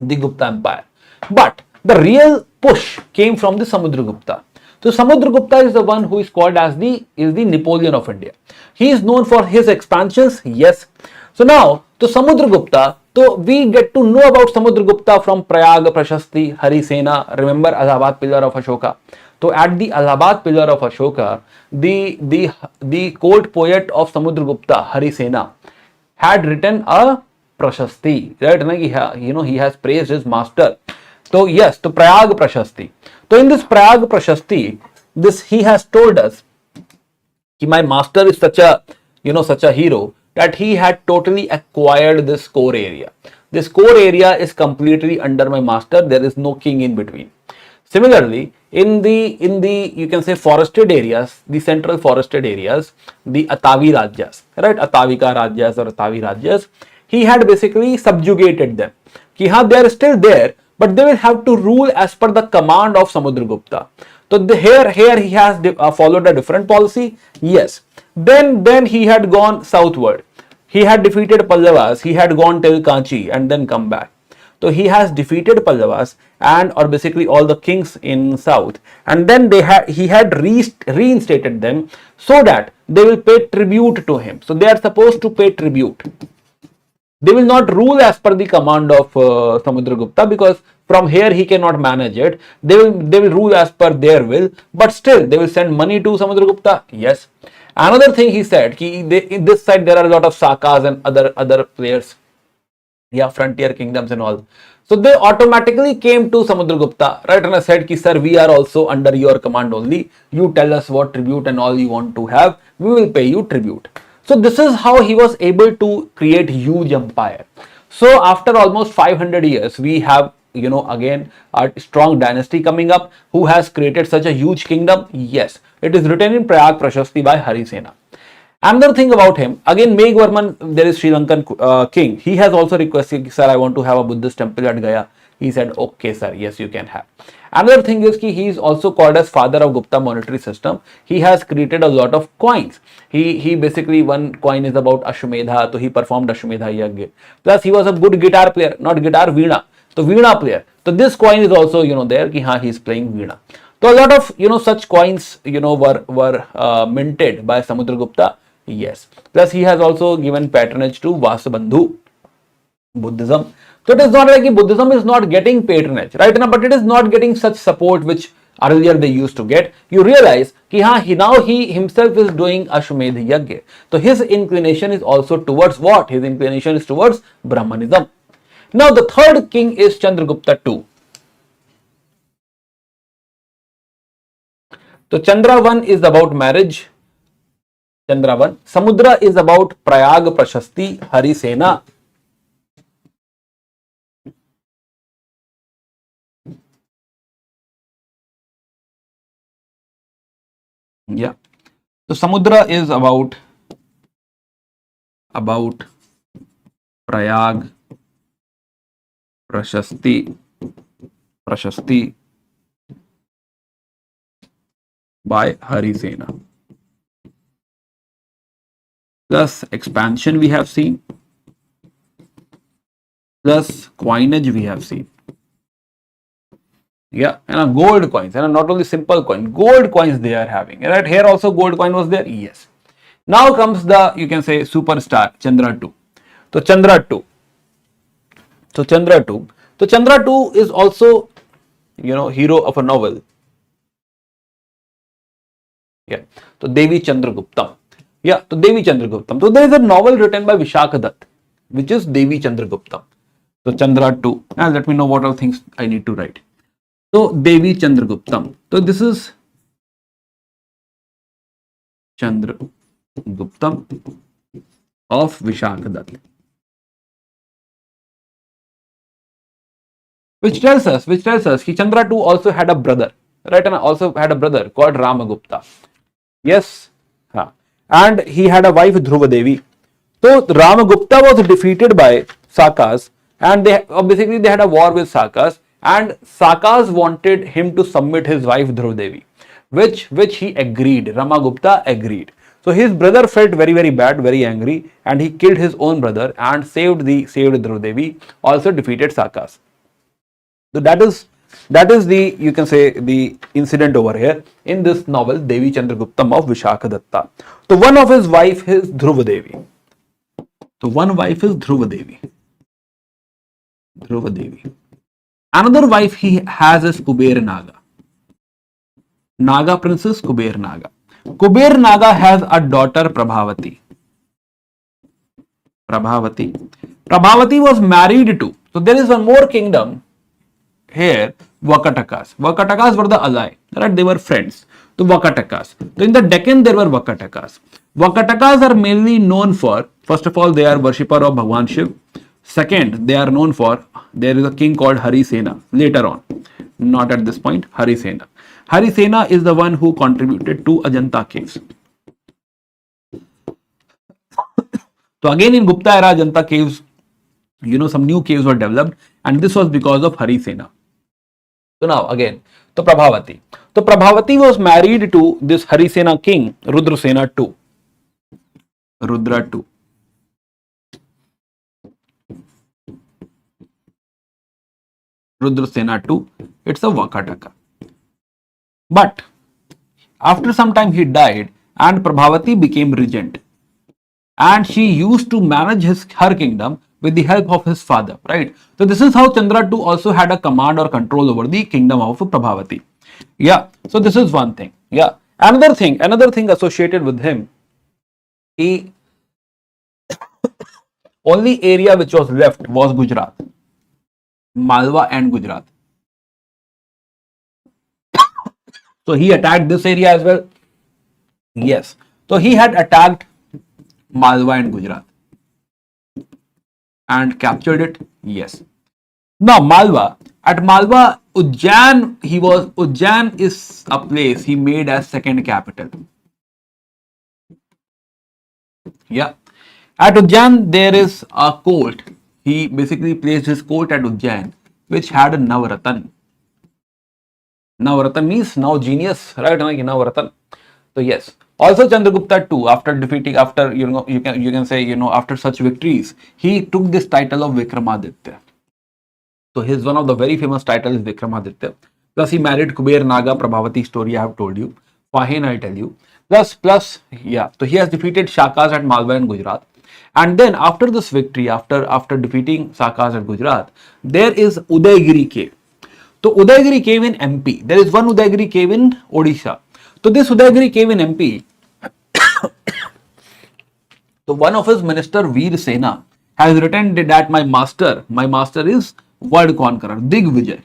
the Gupta Empire. But the real push came from the Samudragupta. So Samudragupta is the one who is called as the Napoleon of India. He is known for his expansions. Yes. So now to Samudragupta, so we get to know about Samudragupta from Prayag, Prashasti, Harisena. Remember Allahabad Pillar of Ashoka. So at the Allahabad Pillar of Ashoka, the court poet of Samudragupta, Harisena, had written a Prashasti, right? He has praised his master. So yes, to Prayag Prashasti. So in this Prayag Prashasti, he has told us that my master is such a hero that he had totally acquired this core area. This core area is completely under my master. There is no king in between. Similarly, in the you can say forested areas, the central forested areas, the Atavi Rajas, right? Atavika Rajas or Atavi Rajas, he had basically subjugated them. They are still there, but they will have to rule as per the command of Samudragupta. So here he has followed a different policy. Yes. Then he had gone southward He had defeated Pallavas, he had gone till Kanchi and then come back. So he has defeated Pallavas and or basically all the kings in south, and then he had reinstated them so that they will pay tribute to him. So they are supposed to pay tribute. They will not rule as per the command of Samudragupta, because from here he cannot manage it. They will rule as per their will, but still they will send money to Samudragupta. Yes. Another thing he said, in this side there are a lot of Sakas and other players, yeah, frontier kingdoms and all. So they automatically came to Samudragupta, right, and I said, ki, sir, we are also under your command only. You tell us what tribute and all you want to have, we will pay you tribute. So this is how he was able to create huge empire. So after almost 500 years, we have, again a strong dynasty coming up who has created such a huge kingdom. Yes, it is written in Prayag Prashasti by Harisena. Another thing about him, again, Meghvarman, there is Sri Lankan king. He has also requested, sir, I want to have a Buddhist temple at Gaya. He said, okay, sir, yes, you can have. Another thing is he is also called as father of Gupta monetary system. He has created a lot of coins. He basically, one coin is about Ashwamedha, so he performed Ashwamedha Yagya. Plus, he was a good guitar player, not guitar, Veena. So Veena player. So this coin is also, there, ki haan, he is playing Veena. So a lot of, such coins, were minted by Samudragupta. Yes. Plus, he has also given patronage to Vasubandhu Buddhism. So it is not like Buddhism is not getting patronage, right? But it is not getting such support which earlier they used to get. You realize that he himself is doing Ashwamedha Yagya. So his inclination is also towards what? His inclination is towards Brahmanism. Now the third king is Chandragupta II. So Chandra 1 is about marriage. Chandra 1. Samudra is about Prayag Prashasti Harisena. Yeah. So Samudra is about Prayag Prashasti by Harisena. Plus expansion we have seen, plus coinage we have seen. Yeah, and gold coins, and not only simple coin, gold coins they are having. Right here also gold coin was there. Yes. Now comes the, you can say, superstar Chandra 2. So Chandra 2. So Chandra 2. So Chandra 2 is also, hero of a novel. Yeah. So Devi Chandraguptam. Yeah, so Devi Chandraguptam. So there is a novel written by Vishakha Dutt, which is Devi Chandraguptam. So Chandra 2. Now let me know what all things I need to write. So Devi Chandraguptam. So this is Chandraguptam of Vishakha Dutt. Which tells us that Chandra 2 also had a brother, right? And also had a brother called Ramagupta. Yes. And he had a wife, Dhruva Devi. So Ramagupta was defeated by Sakas, and they had a war with Sakas, and Sakas wanted him to submit his wife Dhruva Devi, which he agreed. Ramagupta agreed. So his brother felt very, very bad, very angry, and he killed his own brother and saved Dhruva Devi, also defeated Sakas. So that is the, you can say, the incident over here in this novel Devi Chandraguptam of Vishakha Datta. So one of his wife is Dhruva Devi. So one wife is Dhruva Devi. Another wife he has is Kuber Naga. Naga princess Kuber Naga. Kuber Naga has a daughter Prabhavati. Prabhavati was married to. So there is one more kingdom here, Vakatakas. Vakatakas were the ally, right? They were friends. So Vakatakas. So in the Deccan there were Vakatakas. Vakatakas are mainly known for, first of all, they are worshipper of Bhagwan Shiv. Second, they are known for, there is a king called Harisena. Later on, not at this point, Harisena. Harisena is the one who contributed to Ajanta caves. So again in Gupta era, Ajanta caves, some new caves were developed, and this was because of Harisena. So now again, so Prabhavati. So Prabhavati was married to this Harisena king, Rudrasena II. Rudra II. Rudrasena II, it's a Vakataka. But after some time he died and Prabhavati became regent. And she used to manage her kingdom with the help of his father, right? So this is how Chandra II also had a command or control over the kingdom of Prabhavati. Yeah, so this is one thing. Yeah, another thing associated with him, he only area which was left was Gujarat, Malwa and Gujarat. So he attacked this area as well. Yes, so he had attacked Malwa and Gujarat and captured it. Yes. Now Malwa, at Malwa, Ujjain is a place he made as second capital. Yeah. At Ujjain there is a court. He basically placed his court at Ujjain, which had a Navratan. Navratan means now genius, right? Navratan. So yes. Also Chandragupta too, after defeating, after you can say after such victories, he took this title of Vikramaditya. So his one of the very famous titles is Vikramaditya. Plus he married Kuber Naga, Prabhavati story I have told you. Fahin I'll tell you. Plus yeah. So he has defeated Shakas at Malwa and Gujarat. And then after this victory, after defeating Shakas at Gujarat, there is Udaygiri cave. So Udaygiri cave in MP. There is one Udaygiri cave in Odisha. So this Udaygiri cave in MP, so one of his minister Veer Sena has written that my master is world conqueror, Digvijay.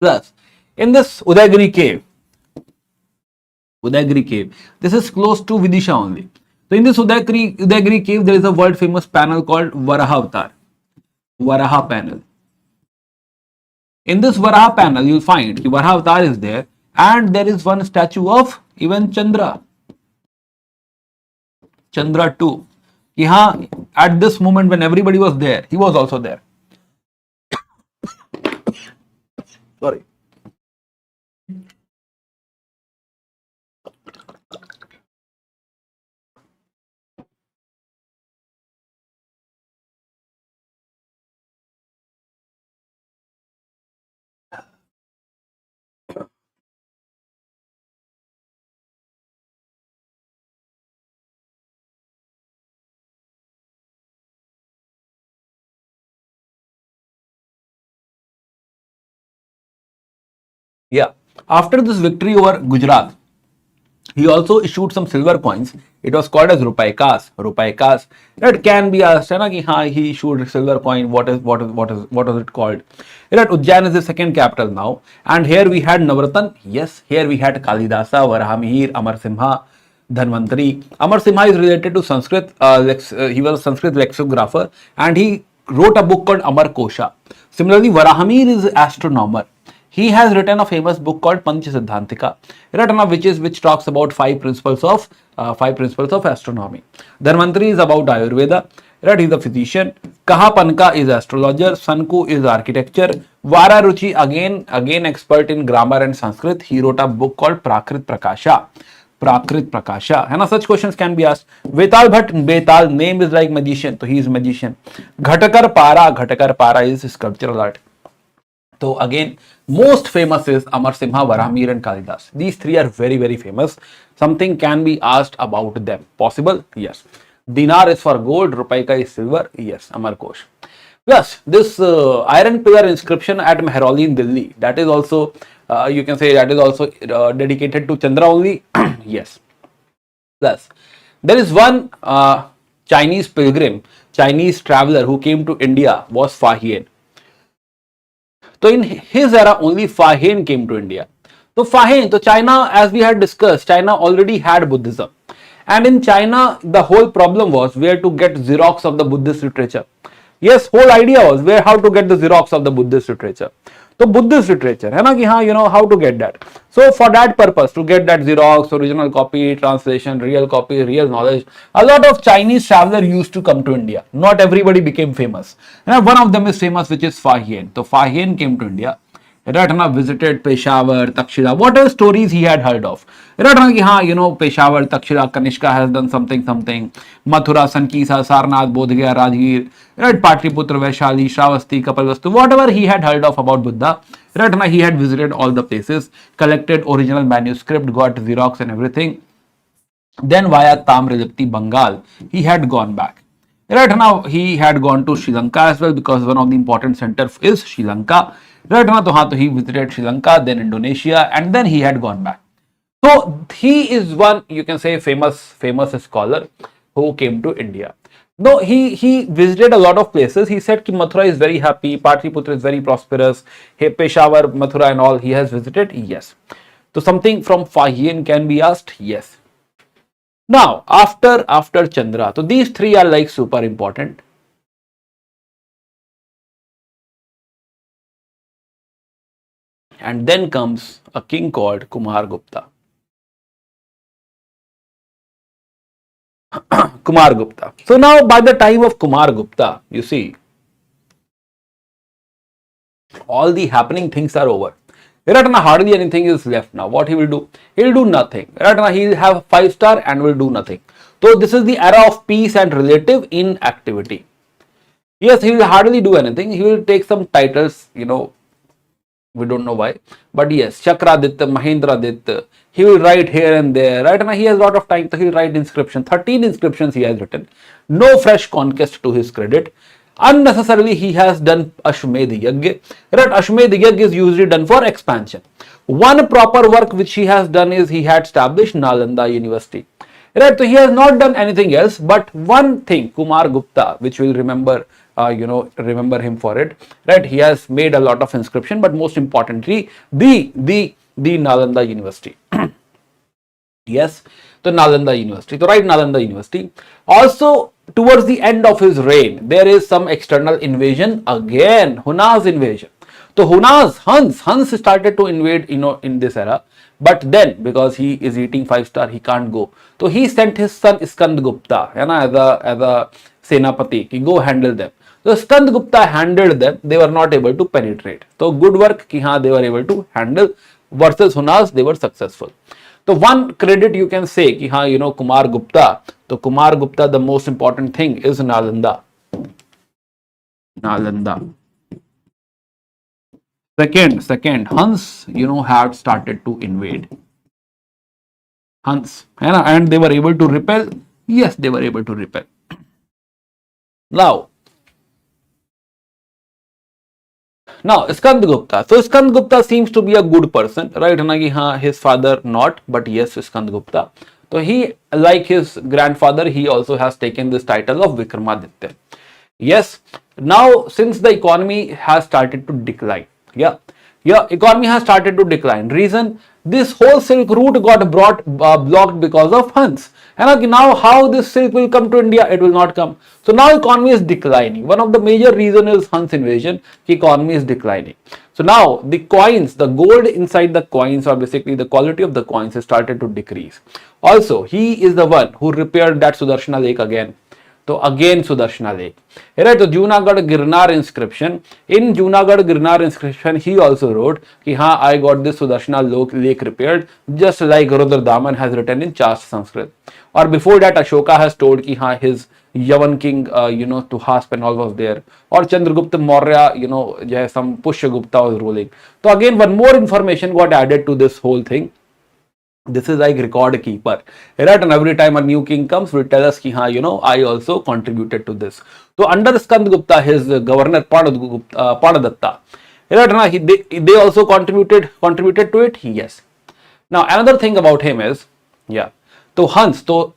Plus, in this Udaygiri cave, this is close to Vidisha only. So in this Udaygiri cave, there is a world famous panel called Varaha Avatar, Varaha panel. In this Varaha panel, you'll find Varaha Avatar is there, and there is one statue of even Chandra too. At this moment when everybody was there, he was also there. Sorry. Yeah. After this victory over Gujarat, he also issued some silver coins. It was called as Rupaikas. That can be asked, he issued silver coin. What was it called? That Ujjain is the second capital now. And here we had Navratan. Yes, here we had Kalidasa, Varahamihir, Amarsimha, Dhanvantari. Amarsimha is related to Sanskrit. He was a Sanskrit lexicographer and he wrote a book called Amar Kosha. Similarly, Varahamihir is an astronomer. He has written a famous book called Panch Siddhantika, which talks about five principles of astronomy. Dhanvantari is about Ayurveda. He is a physician. Kahapanka is astrologer. Sanku is architecture. Vararuchi again expert in grammar and Sanskrit. He wrote a book called Prakrit Prakasha. Such questions can be asked. Vetal Bhatt, Betal, name is like magician, so he is magician. Ghatakar Para is sculptural art. So again, most famous is Amarsimha, Varahamihir and Kalidas. These three are very, very famous. Something can be asked about them. Possible? Yes. Dinar is for gold, Rupaika is silver. Yes, Amar Kosh. Plus, this iron pillar inscription at Mehrauli in Delhi, that is also, you can say that is also dedicated to Chandra only. Yes. Plus, there is one Chinese pilgrim, Chinese traveler who came to India was Fa Hien. So in his era, only Fa Hien came to India. So China, as we had discussed, China already had Buddhism. And in China, the whole problem was where to get Xerox of the Buddhist literature. Yes, whole idea was how to get the Xerox of the Buddhist literature. So Buddhist literature, how to get that. So for that purpose, to get that Xerox, original copy, translation, real copy, real knowledge, a lot of Chinese travelers used to come to India. Not everybody became famous. And one of them is famous, which is Fa Hien. So Fa Hien came to India. right na, visited Peshawar, Takshila, whatever stories he had heard of, right na, ki haan, you know, Peshawar, Takshila, Kanishka has done something, Mathura, Sankisa, Sarnath, Bodhgaya, Rajgir, right, Patliputra, Vaishali, Shravasti, Kapilvastu, whatever he had heard of about Buddha, right na, he had visited all the places, collected original manuscript, got Xerox and everything. Then via Tamrilipti, Bengal, he had gone back. Right now, he had gone to Sri Lanka as well, because one of the important centers is Sri Lanka. Right now, to he visited Sri Lanka, then Indonesia, and then he had gone back. So he is one, you can say, famous scholar who came to India. No, he visited a lot of places. He said that Mathura is very happy, Patliputra is very prosperous, Peshawar, Mathura and all he has visited. Yes. So something from Fahian can be asked. Yes. Now, after Chandra, so these three are like super important. And then comes a king called Kumar Gupta. Kumar Gupta. So now by the time of Kumar Gupta, you see, all the happening things are over. Right now, hardly anything is left now. What he will do? He will do nothing. Right now, he will have 5-star and will do nothing. So this is the era of peace and relative inactivity. Yes, he will hardly do anything. He will take some titles, you know, we don't know why, but yes, Chakraditya, Mahindraditya, he will write here and there, right? And he has a lot of time, so he will write inscription. 13 inscriptions he has written. No fresh conquest to his credit. Unnecessarily, he has done Ashwamedh Yagya. Right? Ashwamedh Yagya is usually done for expansion. One proper work which he has done is he had established Nalanda University. Right? So he has not done anything else, but one thing, Kumar Gupta, which will remember, remember him for it. Right? He has made a lot of inscription, but most importantly, the Nalanda University. Yes, the Nalanda University. So right, Nalanda University. Also, towards the end of his reign, there is some external invasion again, Hunaz invasion. So Huns started to invade, in this era. But then, because he is eating 5-star, he can't go. So he sent his son Skand Gupta, as a Senapati, he go handle them. So Skand Gupta handled them. They were not able to penetrate. So good work, they were able to handle. Versus Hunaz, they were successful. So one credit you can say, Kumar Gupta. So Kumar Gupta, the most important thing is Nalanda. Nalanda. Second, Huns, had started to invade. Huns, and they were able to repel. Yes, they were able to repel. Now, Skand Gupta. So Skand Gupta seems to be a good person, right? His father not, but yes, Skand Gupta. So he, like his grandfather, he also has taken this title of Vikramaditya. Yes. Now, since the economy has started to decline, economy has started to decline. Reason, this whole silk route got blocked because of Huns. And now how this silk will come to India? It will not come. So now economy is declining. One of the major reason is Huns invasion. The economy is declining. So now the coins, the gold inside the coins, or basically the quality of the coins, has started to decrease. Also, he is the one who repaired that Sudarshana Lake again. So again Sudarshana Lake. Right, so Junagadh Girnar inscription. In Junagadh Girnar inscription, he also wrote, I got this Sudarshana Lake repaired, just like Rudra Daman has written in Chast Sanskrit. Or before that, Ashoka has told his Yavan king, Tuhasp and all was there. Or Chandragupta Maurya, some Pushya Gupta was ruling. So again, one more information got added to this whole thing. This is like record keeper, right? And every time a new king comes, will tell us, I also contributed to this. So under Skand Gupta, his governor Padadatta, right? They also contributed to it. Yes. Now another thing about him is, so Huns, so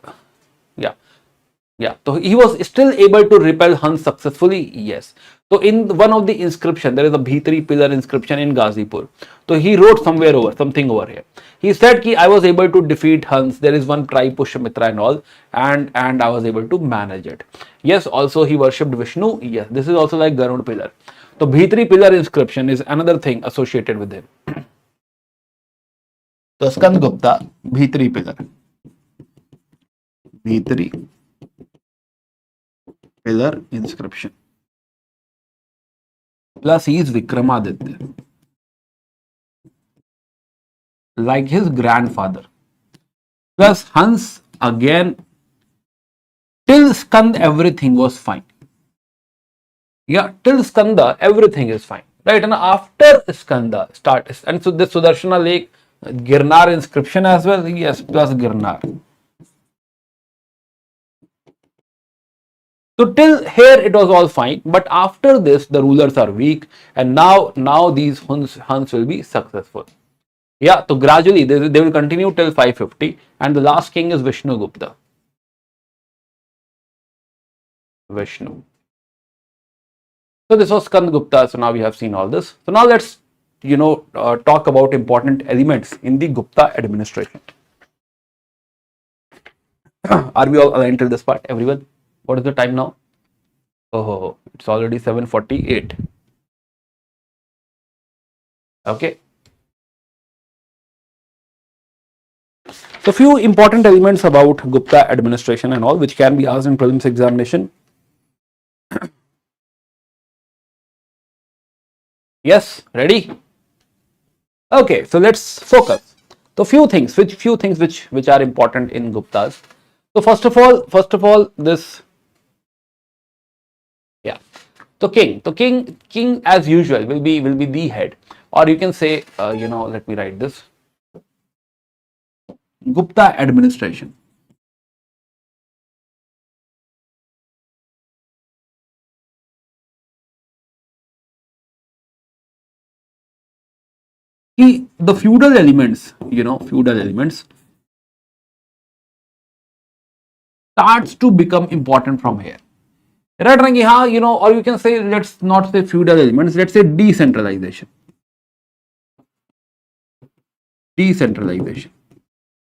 he was still able to repel Huns successfully. Yes. So in one of the inscription, there is a Bhitri pillar inscription in Ghazipur. So he wrote something over here. He said I was able to defeat Huns. There is one tribe Pushyamitra and all, and I was able to manage it. Yes. Also he worshipped Vishnu. Yes. This is also like Garud pillar. So Bhitri pillar inscription is another thing associated with him. So Skand Gupta, Bhitri pillar. Bhitri pillar inscription. Plus he is Vikramaditya. like his grandfather. Plus Hans again, till Skand everything was fine. Yeah, till Skanda everything is fine, right? And after Skanda and so this Sudarshana Lake, Girnar inscription as well, yes, plus Girnar. So till here it was all fine, but after this the rulers are weak, and now these Huns will be successful. Yeah, so gradually they will continue till 550, and the last king is Vishnu Gupta. Vishnu. So this was Skand Gupta. So now we have seen all this. So now let's talk about important elements in the Gupta administration. Are we all aligned till this part, everyone? What is the time now? Oh, it's already 7:48. Okay. So few important elements about Gupta administration and all, which can be asked in prelims examination. Yes, ready? Okay, so let's focus. So few things which are important in Guptas. So first of all, this, yeah. So king as usual will be the head, or you can say, let me write this. Gupta administration. The feudal elements, starts to become important from here. Right, Rangi, or you can say, let's not say feudal elements, let's say decentralization.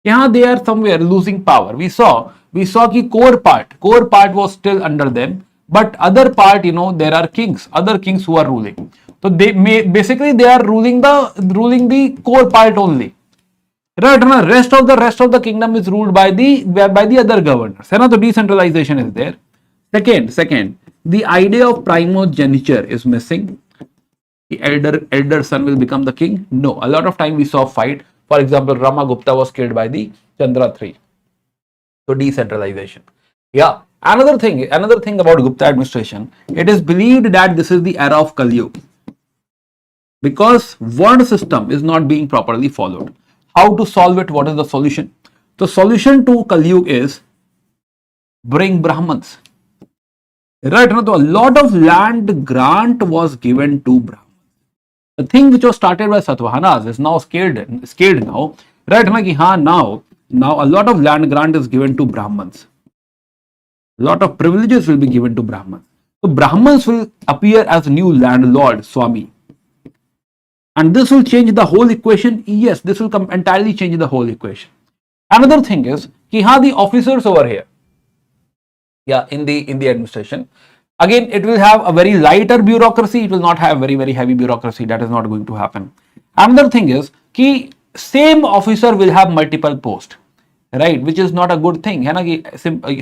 Yeah, they are somewhere losing power. We saw ki core part was still under them, but other part, there are other kings who are ruling. So they are ruling the core part only. Right, rest of the kingdom is ruled by the other governors. So decentralization is there. Second, the idea of primogeniture is missing. The elder son will become the king. No, a lot of time we saw fight. For example, Ramagupta was killed by the Chandra III. So decentralization. Yeah. Another thing about Gupta administration, it is believed that this is the era of Kali Yuga, because Varna system is not being properly followed. How to solve it? What is the solution? The solution to Kali Yuga is bring Brahmins. Right, so a lot of land grant was given to Brahmins. The thing which was started by Satavahanas is now scaled now. Right, now a lot of land grant is given to Brahmins. A lot of privileges will be given to Brahmins. So Brahmins will appear as new landlord, Swami. And this will change the whole equation. Yes, this will entirely change the whole equation. Another thing is, the officers over here, yeah, in the administration, again, it will have a very lighter bureaucracy. It will not have very, very heavy bureaucracy. That is not going to happen. Another thing is, same officer will have multiple posts, right? Which is not a good thing.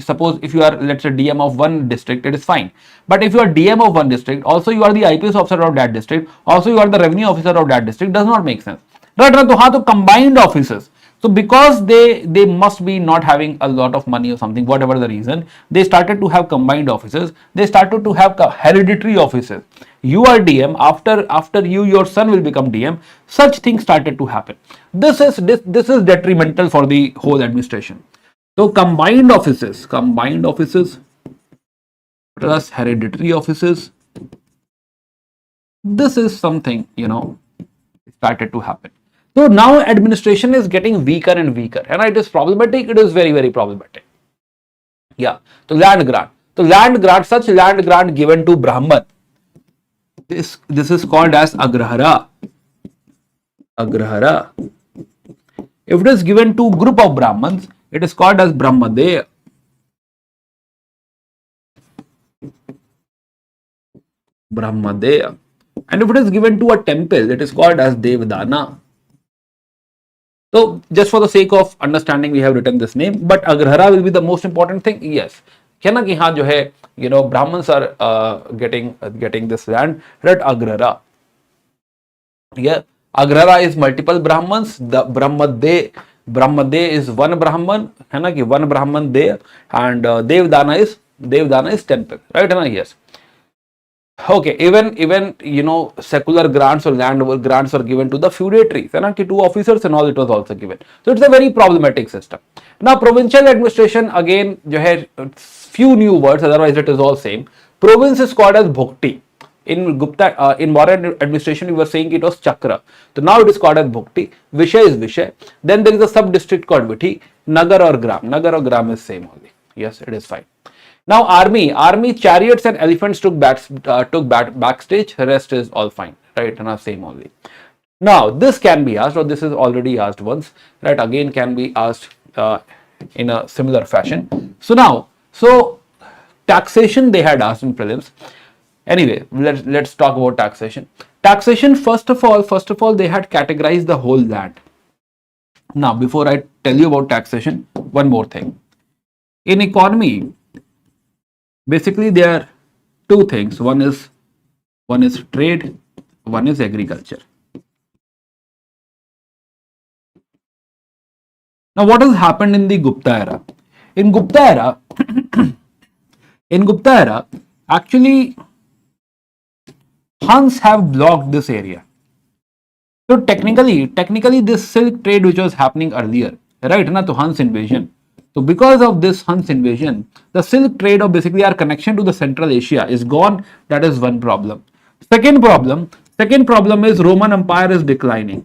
Suppose if you are, let's say, DM of one district, it is fine. But if you are DM of one district, also you are the IPS officer of that district, also you are the revenue officer of that district, does not make sense. Right? So combined offices. So because they must be not having a lot of money or something, whatever the reason, they started to have combined offices. They started to have hereditary offices. You are DM, after you, your son will become DM. Such things started to happen. This is detrimental for the whole administration. So combined offices plus hereditary offices. This is something, started to happen. So now administration is getting weaker and weaker, and it is problematic. It is very, very problematic. Yeah. So land grant. Such land grant given to Brahman. This is called as Agrahara. If it is given to group of Brahmans, it is called as Brahmadeya. And if it is given to a temple, it is called as Devdana. So just for the sake of understanding, we have written this name, but Agrahara will be the most important thing. Yes, Brahmins are getting this land, right? Agrahara. Yeah. Agrara is multiple Brahmans. The Brahmade is one Brahman, है ना कि one Brahman there, and Devdana is temple, right? है ना? Yes. Okay, even you know secular grants or land grants were given to the feudatories, and to officers and all, it was also given. So it's a very problematic system. Now provincial administration, again जो है few new words, otherwise it is all same. Province is called as Bhukti. In Gupta, in Mauryan administration, we were saying it was Chakra. So now it is called as Bhukti. Vishay is Vishay. Then there is a sub district called Vithi. Nagar or Gram. Nagar or Gram is same only. Yes, it is fine. Now army, chariots and elephants took backstage. Rest is all fine, right? And same only. Now this can be asked, or this is already asked once, right? Again can be asked in a similar fashion. So taxation they had asked in prelims. Anyway, let's talk about taxation. Taxation, first of all, they had categorized the whole land. Now, before I tell you about taxation, one more thing. In economy, basically there are two things. One is trade, one is agriculture. Now, what has happened in the Gupta era? In Gupta era, actually, Huns have blocked this area. So technically this silk trade which was happening earlier, right, na, to Huns invasion. So because of this Huns invasion, the silk trade, or basically our connection to the Central Asia, is gone. That is one problem. Second problem is Roman Empire is declining.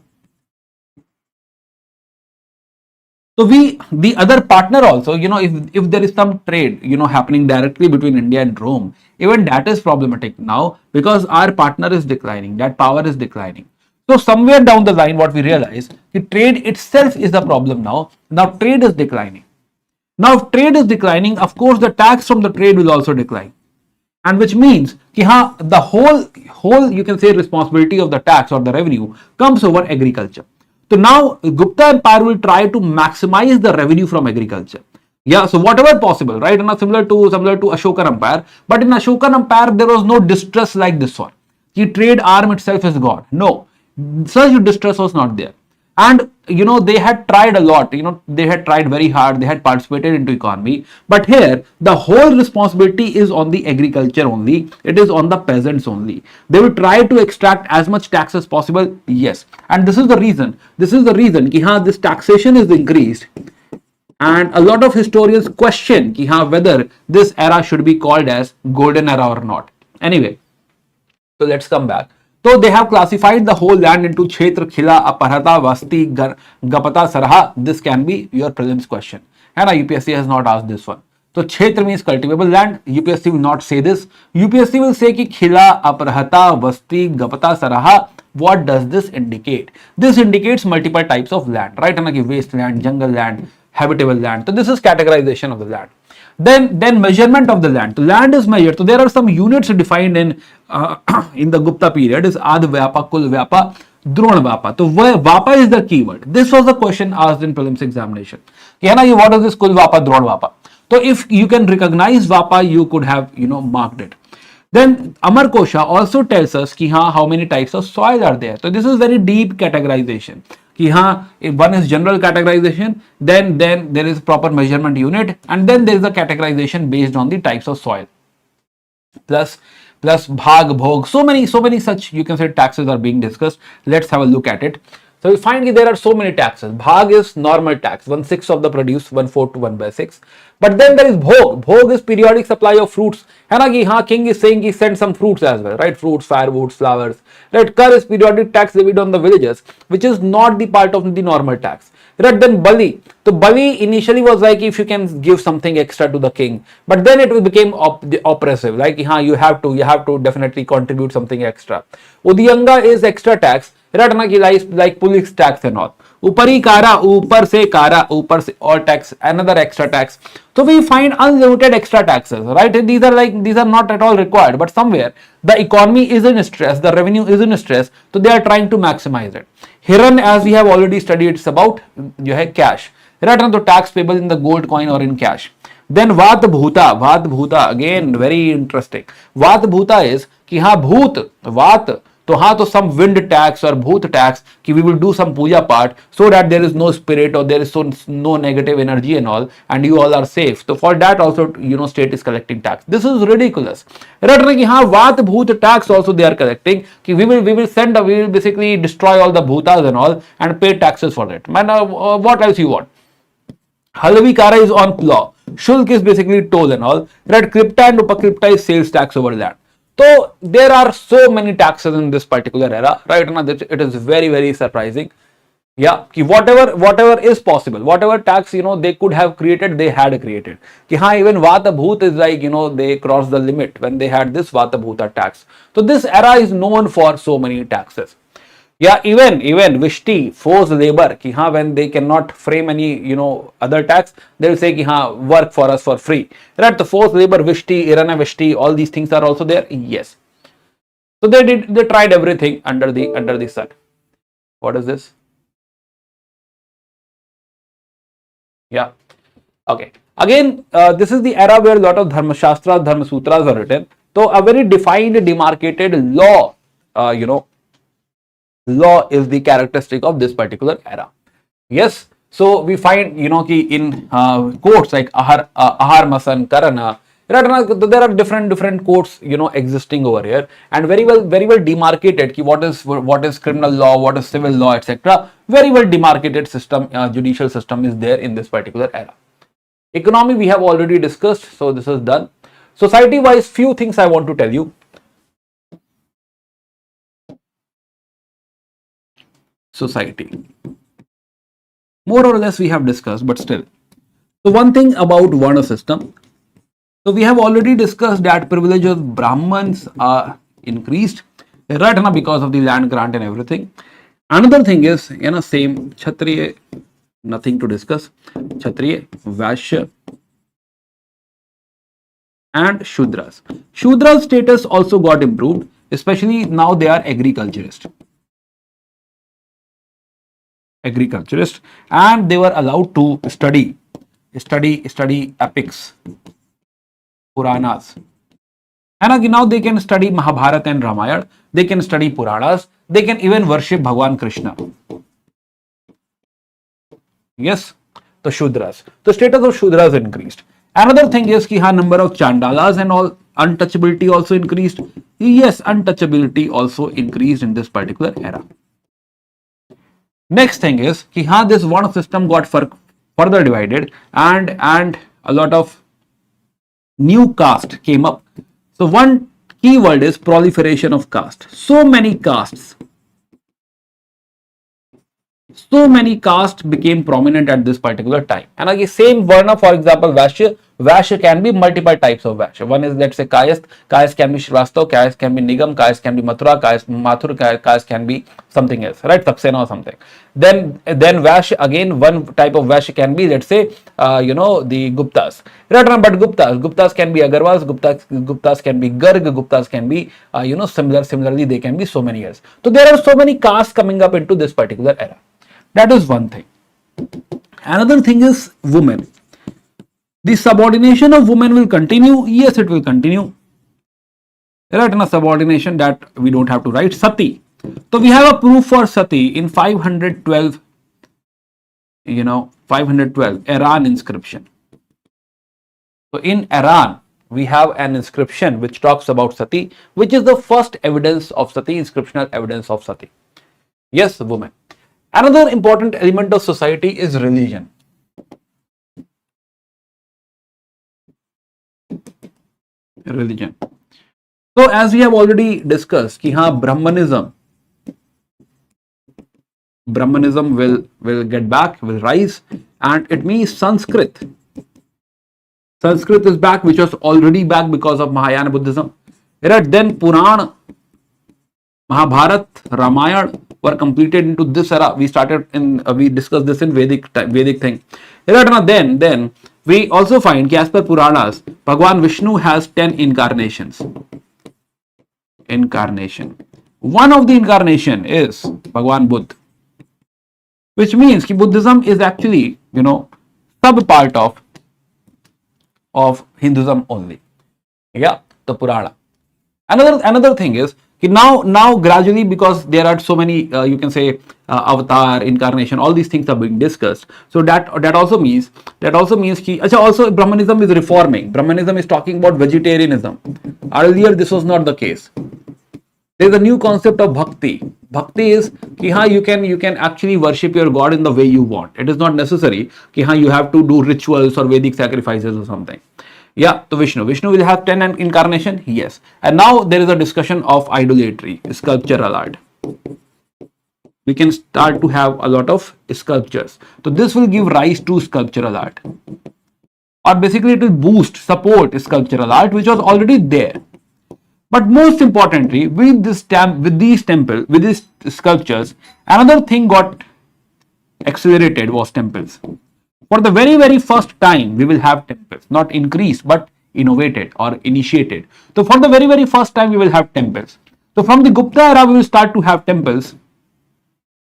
So the other partner also, you know, if there is some trade, you know, happening directly between India and Rome, even that is problematic now because our partner is declining, that power is declining. So somewhere down the line, what we realize, the trade itself is the problem now. Now trade is declining. Now if trade is declining, of course the tax from the trade will also decline. And which means that the whole you can say responsibility of the tax or the revenue comes over agriculture. So now Gupta Empire will try to maximize the revenue from agriculture. Yeah, so whatever possible, right? And similar to Ashoka Empire, but in Ashoka Empire there was no distress like this one. The trade arm itself is gone. No, such distress was not there. And you know, they had tried a lot, you know, they had tried very hard, they had participated into economy, but here the whole responsibility is on the agriculture only, it is on the peasants only. They will try to extract as much tax as possible, yes, and this is the reason this taxation is increased. And a lot of historians question whether this era should be called as golden era or not. Anyway, so let's come back. So they have classified the whole land into Kshetra, Khila, Aparhata, Vasti, Gapata, Saraha. This can be your prelims question. And UPSC has not asked this one. So Kshetra means cultivable land. UPSC will not say this. UPSC will say ki Khila, Aparhata, Vasti, Gapata, Saraha. What does this indicate? This indicates multiple types of land, right? And wasteland, jungle land, habitable land. So this is categorization of the land. Then measurement of the land. So land is measured. So there are some units defined in the Gupta period. Is Ad Vyapa, Kul Vyapa, Drona Vyapa. So Vyapa is the keyword. This was the question asked in prelims examination. What is this Kul Vyapa, Drona Vyapa? So if you can recognize Vyapa, you could have, you know, marked it. Then Amar Kosha also tells us how many types of soil are there. So this is very deep categorization. One is general categorization, then there is proper measurement unit, and then there is a categorization based on the types of soil. Plus bhag, bhog, so many such, you can say, taxes are being discussed. Let's have a look at it. So we find there are so many taxes. Bhag is normal tax, 1/6 of the produce, 1/4 to 1/6. But then there is bhog. Bhog is periodic supply of fruits. King is saying he sent some fruits as well, right? Fruits, firewoods, flowers. Right? Kar is periodic tax levied on the villages, which is not the part of the normal tax. Right? Then Bali. So Bali initially was like if you can give something extra to the king, but then it became oppressive. Like you have to definitely contribute something extra. Udiyanga is extra tax. Like police tax and all. Upari kara, upar se all tax, another extra tax. So we find unlimited extra taxes, right? These are not at all required, but somewhere the economy is in stress, the revenue is in stress, so they are trying to maximize it. Hiran, as we have already studied, it's about cash. Right? So tax payable in the gold coin or in cash. Then Vat Bhuta, again very interesting. Vat Bhuta is Bhoot, Vat, तो हाँ, तो some wind tax or bhoot tax कि we will do some puja part so that there is no spirit or there is no negative energy and all, and you all are safe. So for that also, you know, state is collecting tax. This is ridiculous. Right? कि हाँ, vaat bhoot tax also they are collecting कि we will basically destroy all the bhutas and all and pay taxes for it. Man, what else you want? Halvikara is on law. Shulk is basically toll and all. Right? Crypta and Upakrypta is sales tax over that. So there are so many taxes in this particular era. Right now, it is very, very surprising. Yeah, कि whatever is possible, whatever tax, you know, they could have created, they had created. कि हाँ, even Vata Bhoot is like, you know, they crossed the limit when they had this Vata Bhuta tax. So this era is known for so many taxes. Yeah, even Vishti, forced labor, कि हाँ, when they cannot frame any, you know, other tax, they will say कि हाँ, work for us for free. Right? The forced labor, Vishti, Irana Vishti, all these things are also there. Yes. So they tried everything under the sun. What is this? Yeah. Okay. Again, this is the era where a lot of Dharma Shastras, Dharma Sutras are written. So a very defined, demarcated law, you know, law is the characteristic of this particular era. Yes. So we find, you know, ki in courts like Ahar Masan, Karana, there are different courts, you know, existing over here, and very well demarcated ki what is criminal law, what is civil law, etc. Very well demarcated system, judicial system is there in this particular era. Economy we have already discussed, so this is done. Society wise, few things I want to tell you. Society, more or less we have discussed, but still. So one thing about Varna system. So we have already discussed that privileges of Brahmins are increased, right now, because of the land grant and everything. Another thing is, you know, same Kshatriya, nothing to discuss. Kshatriya, Vaishya, and Shudras. Shudras status also got improved, especially now they are agriculturists, and they were allowed to study epics, Puranas. And now they can study Mahabharata and Ramayana, they can study Puranas, they can even worship Bhagwan Krishna. Yes, the Shudras. The status of Shudras increased. Another thing is ki number of Chandalas and all, untouchability also increased. Yes, untouchability also increased in this particular era. Next thing is ki this one system got further divided, and a lot of new caste came up. So one key word is proliferation of caste. So many castes became prominent at this particular time. And again, same Varna, for example, Vaishya can be multiple types of Vaishya. One is, let's say, Kayast can be Shrivastav, Kayast can be Nigam, Kayast can be Mathura, Mathur, Kayast can be something else, right? Saxena or something. Then Vaishya, again, one type of Vaishya can be, let's say, you know, the Guptas. Right? But Guptas can be Agarwals, Guptas can be Garg, Guptas can be, you know, similarly, they can be so many else. So there are so many castes coming up into this particular era. That is one thing. Another thing is women. The subordination of women will continue. Yes, it will continue. Right, in a subordination that we don't have to write. Sati. So we have a proof for Sati in 512, you know, 512 Iran inscription. So in Iran, we have an inscription which talks about Sati, which is the first evidence of Sati, inscriptional evidence of Sati. Yes, women. Another important element of society is religion. So as we have already discussed, ki Brahmanism will get back, will rise, and it means Sanskrit. Sanskrit is back, which was already back because of Mahayana Buddhism. Right? Then Purana, Mahabharata, Ramayana were completed into this era. We discussed this in Vedic thing. Right? Then we also find that as per Puranas, Bhagwan Vishnu has 10 incarnations. One of the incarnation is Bhagwan Buddha, which means that Buddhism is actually, you know, sub part of Hinduism only. Yeah, the Purana. Another thing is now gradually, because there are so many you can say avatar, incarnation, all these things are being discussed. So that also means ki, acha, also Brahmanism is reforming. Brahmanism is talking about vegetarianism. Earlier this was not the case. There is a new concept of bhakti. Bhakti is ki you can actually worship your God in the way you want. It is not necessary ki you have to do rituals or Vedic sacrifices or something. Yeah, so Vishnu will have 10 incarnation, yes. And now there is a discussion of idolatry, sculptural art. We can start to have a lot of sculptures. So this will give rise to sculptural art, or basically it will boost, support sculptural art, which was already there. But most importantly, with these sculptures, another thing got accelerated was temples. For the very, very first time, we will have temples, not increased, but innovated or initiated. So for the very, very first time, we will have temples. So from the Gupta era, we will start to have temples.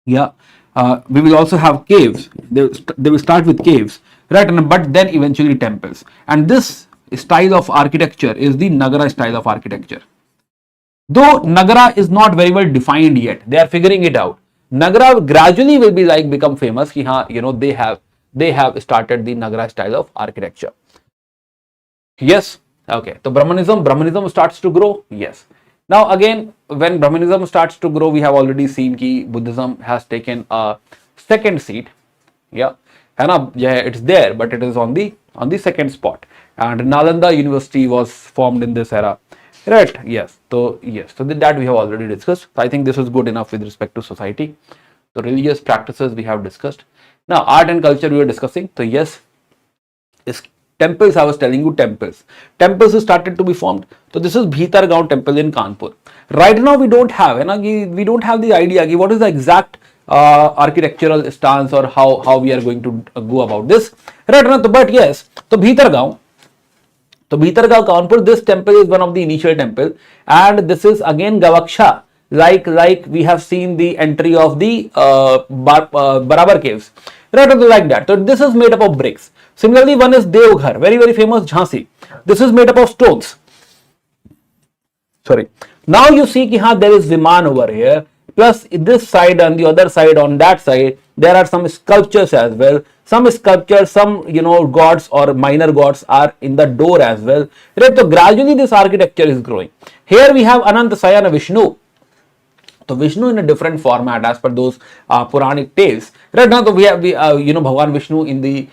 Yeah, we will also have caves. They will start with caves, right? But then eventually temples. And this style of architecture is the Nagara style of architecture. Though Nagara is not very well defined yet, they are figuring it out. Nagara gradually will be like become famous. Ki haan, they have started the Nagara style of architecture. Yes. Okay. So Brahmanism starts to grow. Yes. Now again, when Brahmanism starts to grow, we have already seen ki Buddhism has taken a second seat. Yeah. It's there, but it is on the second spot. And Nalanda University was formed in this era. Right. Yes. So that we have already discussed. So I think this is good enough with respect to society. So religious practices we have discussed. Now art and culture we were discussing. So yes, temples, I was telling you, temples started to be formed. So this is Bhitargaon temple in Kanpur. Right now we don't have the idea what is the exact architectural stance or how we are going to go about this. Right now, but yes, so Bhitargaon, Kanpur, this temple is one of the initial temple, and this is again Gavaksha, like we have seen the entry of the Barabar caves, right? Like that. So this is made up of bricks. Similarly, one is Devghar, very, very famous Jhansi. This is made up of stones. Sorry. Now you see ki there is Viman over here. Plus this side and the other side, on that side, there are some sculptures as well. Some sculptures, some gods or minor gods are in the door as well. Right? So gradually this architecture is growing. Here we have Ananta Sayana Vishnu. So Vishnu in a different format as per those Puranic tales. Right now, so we have Bhagavan Vishnu in the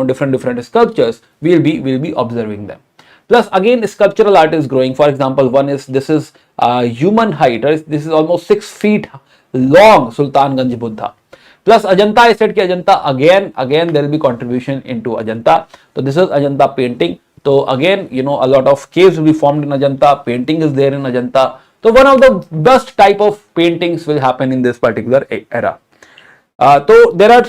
different sculptures. We'll be observing them. Plus again, sculptural art is growing. For example, this is human height. Right? This is almost 6 feet long Sultanganj Buddha. Plus Ajanta, I said ki Ajanta, again there will be contribution into Ajanta. So this is Ajanta painting. So again, a lot of caves will be formed in Ajanta. Painting is there in Ajanta. So one of the best type of paintings will happen in this particular era. So there are,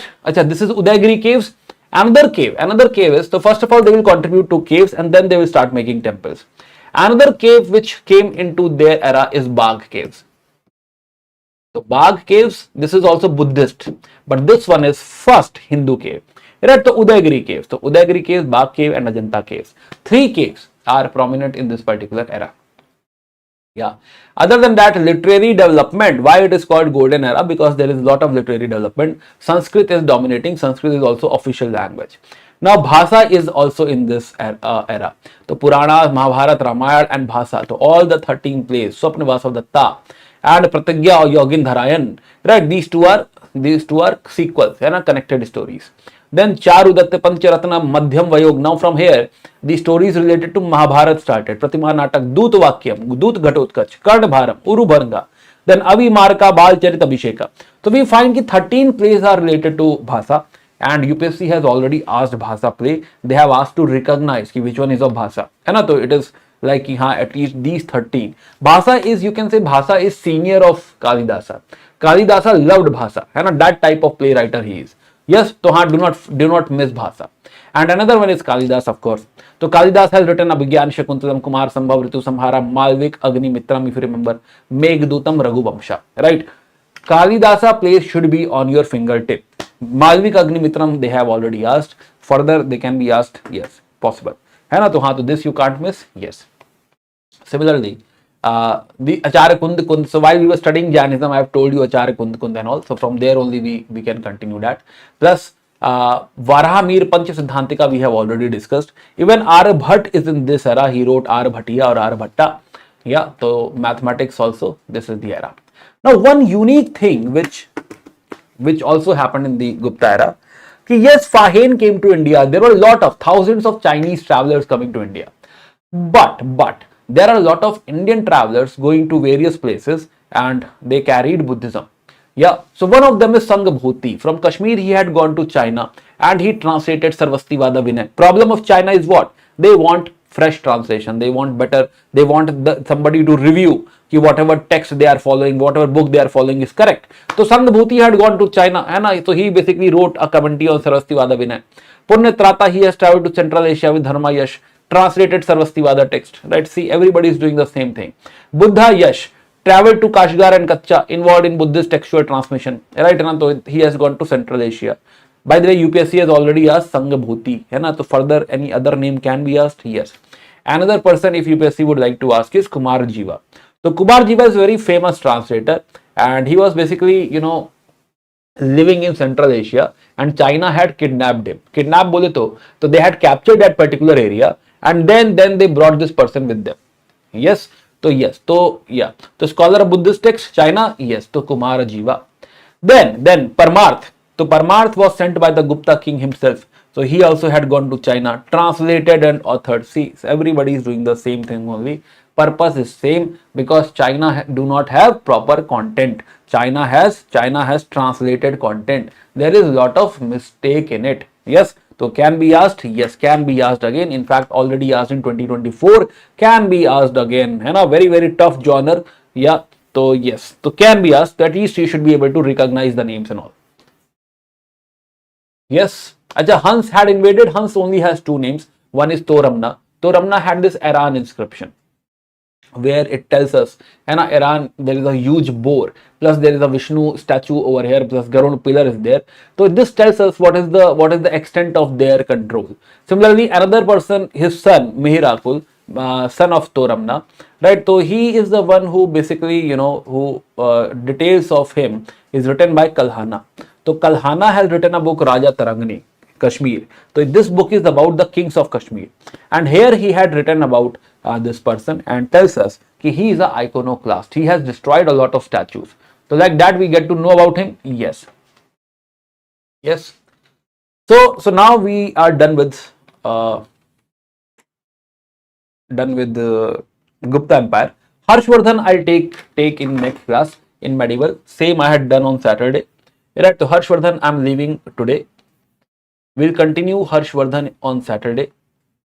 this is Udaigiri caves. Another cave is, so first of all they will contribute to caves and then they will start making temples. Another cave which came into their era is Bagh caves. So Bagh caves, this is also Buddhist, but this one is first Hindu cave. Right, so Udaigiri caves. So Udaigiri caves, Bagh cave and Ajanta caves. 3 caves are prominent in this particular era. Yeah. Other than that, literary development, why it is called golden era? Because there is a lot of literary development. Sanskrit is dominating. Sanskrit is also official language. Now Bhasa is also in this era. So Purana, Mahabharata, Ramayana and Bhasa. So all the 13 plays, Swapna Vasa Datta and Pratigya or Yogin Dharayan, right? These two are sequels, connected stories. Then Charu Datta Pancharatna Madhyam Vayog. Now from here, the stories related to Mahabharata started. Pratima Natak, Dut Vakyam, Dut Ghatotkach, Karna Bharam, Uru Bharanga. Then Avi Marka, Bal Charit Abhisheka. So we find that 13 plays are related to Bhasa, and UPSC has already asked Bhasa play. They have asked to recognize which one is of Bhasa. So it is like at least these 13. Bhasa is, you can say Bhasa is senior of Kalidasa. Kalidasa loved Bhasa. That type of playwriter he is. Yes, so do not miss Bhasa. And another one is Kalidas, of course. So Kalidas has written Abhigyan, Shakuntalam, Kumar, Sambhav, Ritu, Samhara, Malvik, Agni, Mitram, if you remember, Meghdutam, Raghuvamsha, right? Kalidasa plays should be on your fingertip. Malvik, Agni, Mitram, they have already asked. Further, they can be asked, yes, possible. So this you can't miss, yes. Similarly, the Acharya Kund. So while we were studying Jainism, I have told you Acharya Kund and all. So from there only we can continue that. Plus Varahamir Panch Siddhantika we have already discussed. Even Aryabhat is in this era. He wrote Aryabhatiya or Aryabhatta. Yeah, so mathematics also, this is the era. Now one unique thing which also happened in the Gupta era, yes, Fahen came to India. There were a lot of thousands of Chinese travelers coming to India. But there are a lot of Indian travelers going to various places and they carried Buddhism. Yeah, so one of them is Sangam. From Kashmir, he had gone to China and he translated Sarvastivada Vinay. Problem of China is what? They want fresh translation. They want better. They want somebody to review कि whatever text they are following, whatever book they are following is correct. So Sangam had gone to China, and so he basically wrote a commentary on Sarvastivada Vinay. Punyatrata, he has traveled to Central Asia with Dharma Yash, translated Sarvastivada text. Right? See, everybody is doing the same thing. Buddha Yash traveled to Kashgar and Kachcha, involved in Buddhist textual transmission. Right? So he has gone to Central Asia. By the way, UPSC has already asked Sangabhuti. So further, any other name can be asked? Yes. Another person, if UPSC would like to ask, is Kumar Jiva. So Kumar Jiva is a very famous translator, and he was basically, living in Central Asia, and China had kidnapped him. Kidnap bole to, so they had captured that particular area, and then they brought this person with them. Yes. So yes. So yeah. So scholar of Buddhist text, China. Yes. So Kumar Jiva. Then Parmarth. So Parmarth was sent by the Gupta king himself. So he also had gone to China, translated and authored. See, everybody is doing the same thing only. Purpose is same, because China do not have proper content. China has translated content. There is a lot of mistake in it. Yes. So can be asked? Yes, can be asked again. In fact, already asked in 2024. Can be asked again. Very, very tough genre. Yeah. So yes. So can be asked. At least you should be able to recognize the names and all. Yes. Acha, Hans had invaded. Hans only has two names. One is Toramna. Toramna had this Iran inscription, where it tells us, Iran, there is a huge boar, plus there is a Vishnu statue over here, plus Garud pillar is there. So this tells us what is the extent of their control. Similarly, another person, his son Mihirakul, son of Toramna, right? So he is the one who basically, who details of him is written by Kalhana. So Kalhana has written a book, Raja Tarangani, Kashmir. So this book is about the kings of Kashmir, and here he had written about this person and tells us that he is an iconoclast. He has destroyed a lot of statues. So like that we get to know about him. Yes. Yes. So now we are done with the Gupta Empire. Harshvardhan I'll take in next class in medieval. Same I had done on Saturday. Right. So Harshvardhan I'm leaving today. We'll continue Harshvardhan on Saturday.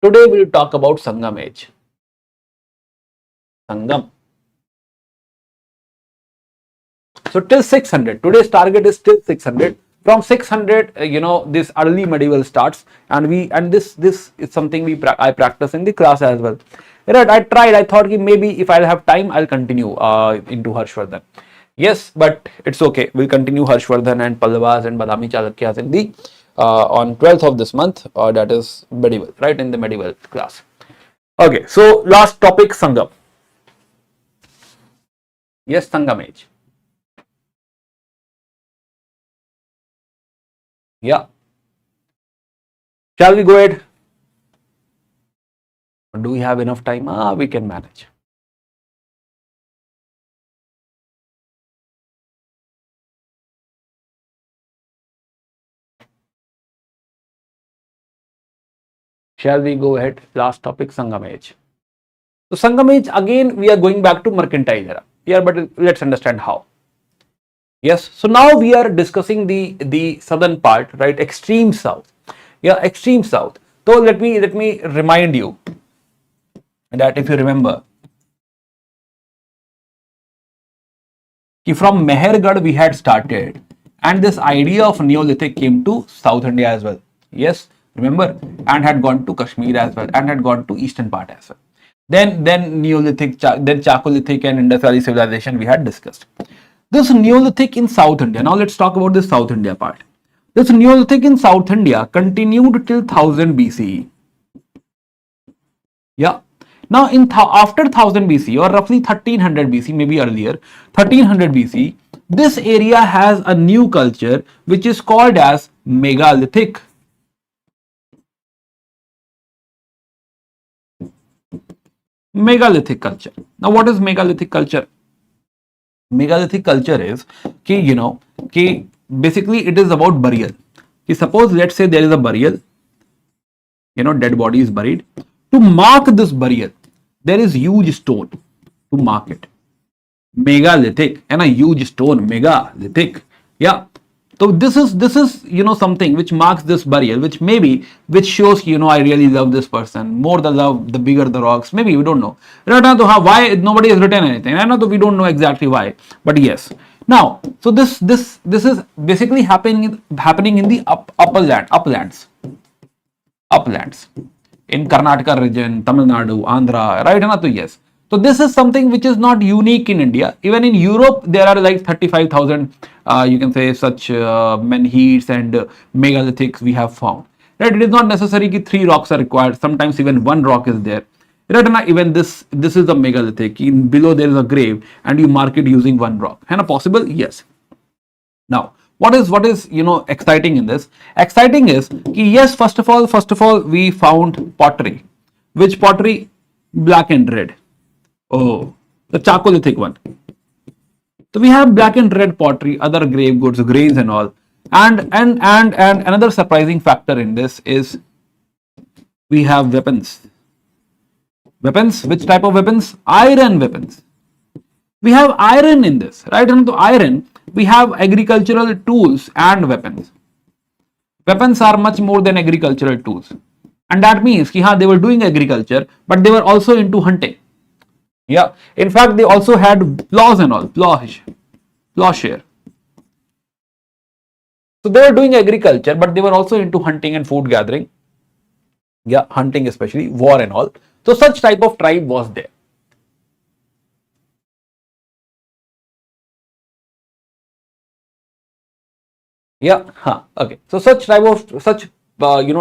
Today we'll talk about Sangam Age. Sangam. So till 600. Today's target is till 600. From 600, this early medieval starts, and this is something I practice in the class as well. Right? I tried. I thought maybe if I'll have time, I'll continue into Harshvardhan. Yes, but it's okay. We'll continue Harshvardhan and Pallavas and Badami Chalukyas in the on 12th of this month, that is medieval, right, in the medieval class. Okay, so last topic, Sangam. Yes, Sangam Age. Yeah. Shall we go ahead? Do we have enough time? We can manage. Shall we go ahead? Last topic, Sangam Age. So Sangam Age, again, we are going back to mercantile era. Yeah, but let's understand how. Yes, so now we are discussing the southern part, right? Extreme south. Yeah, extreme south. So let me remind you that if you remember, from Mehergarh we had started, and this idea of Neolithic came to South India as well. Yes, remember, and had gone to Kashmir as well, and had gone to eastern part as well. Then Neolithic, then Chakolithic and Indus Valley civilization we had discussed. This Neolithic in South India. Now let's talk about the South India part. This Neolithic in South India continued till 1000 BCE. Yeah. Now, after 1000 BC or roughly 1300 BC, maybe earlier, 1300 BC, this area has a new culture which is called as megalithic. Megalithic culture. Now, what is megalithic culture? Megalithic culture is basically it is about burial. Suppose, let's say there is a burial, dead body is buried. To mark this burial, there is huge stone to mark it. Megalithic, and a huge stone, megalithic. Yeah. So this is something which marks this burial, which shows I really love this person. More the love, the bigger the rocks. Maybe we don't know. Why nobody has written anything? I know that we don't know exactly why, but yes. Now, so this is basically happening in the uplands in Karnataka region, Tamil Nadu, Andhra, right? So yes. So this is something which is not unique in India. Even in Europe, there are like 35,000, you can say, such menhirs and megalithics we have found. Right? It is not necessary that 3 rocks are required. Sometimes even 1 rock is there. Right? Even this is a megalithic. Below there is a grave, and you mark it using 1 rock. And possible? Yes. Now, what is exciting in this? Exciting is yes, first of all, we found pottery. Which pottery? Black and red. Oh, the Chakolithic one. So we have black and red pottery, other grave goods, grains and all. And another surprising factor in this is we have weapons. Weapons, which type of weapons? Iron weapons. We have iron in this, right? And to iron, we have agricultural tools and weapons. Weapons are much more than agricultural tools. And that means they were doing agriculture, but they were also into hunting. Yeah, in fact, they also had plows and all, plowshare. So they were doing agriculture, but they were also into hunting and food gathering. Yeah, hunting especially, war and all. So such type of tribe was there. Yeah, okay. So such type of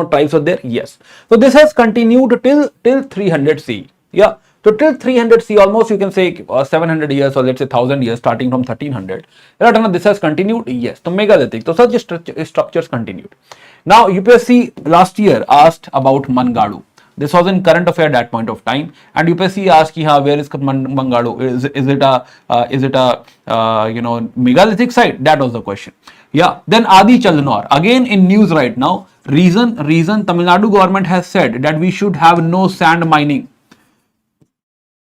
tribes are there. Yes. So this has continued till 300 CE. Yeah. So till 300 CE, almost you can say 700 years, or let's say 1000 years, starting from 1300. Right? This has continued. Yes. So megalithic. So such structures continued. Now UPSC last year asked about Mangadu. This was in current affair at that point of time, and UPSC asked, where is Mangadu? Is it a megalithic site? That was the question. Yeah. Then Adi Chalnor, again in news right now. Reason Tamil Nadu government has said that we should have no sand mining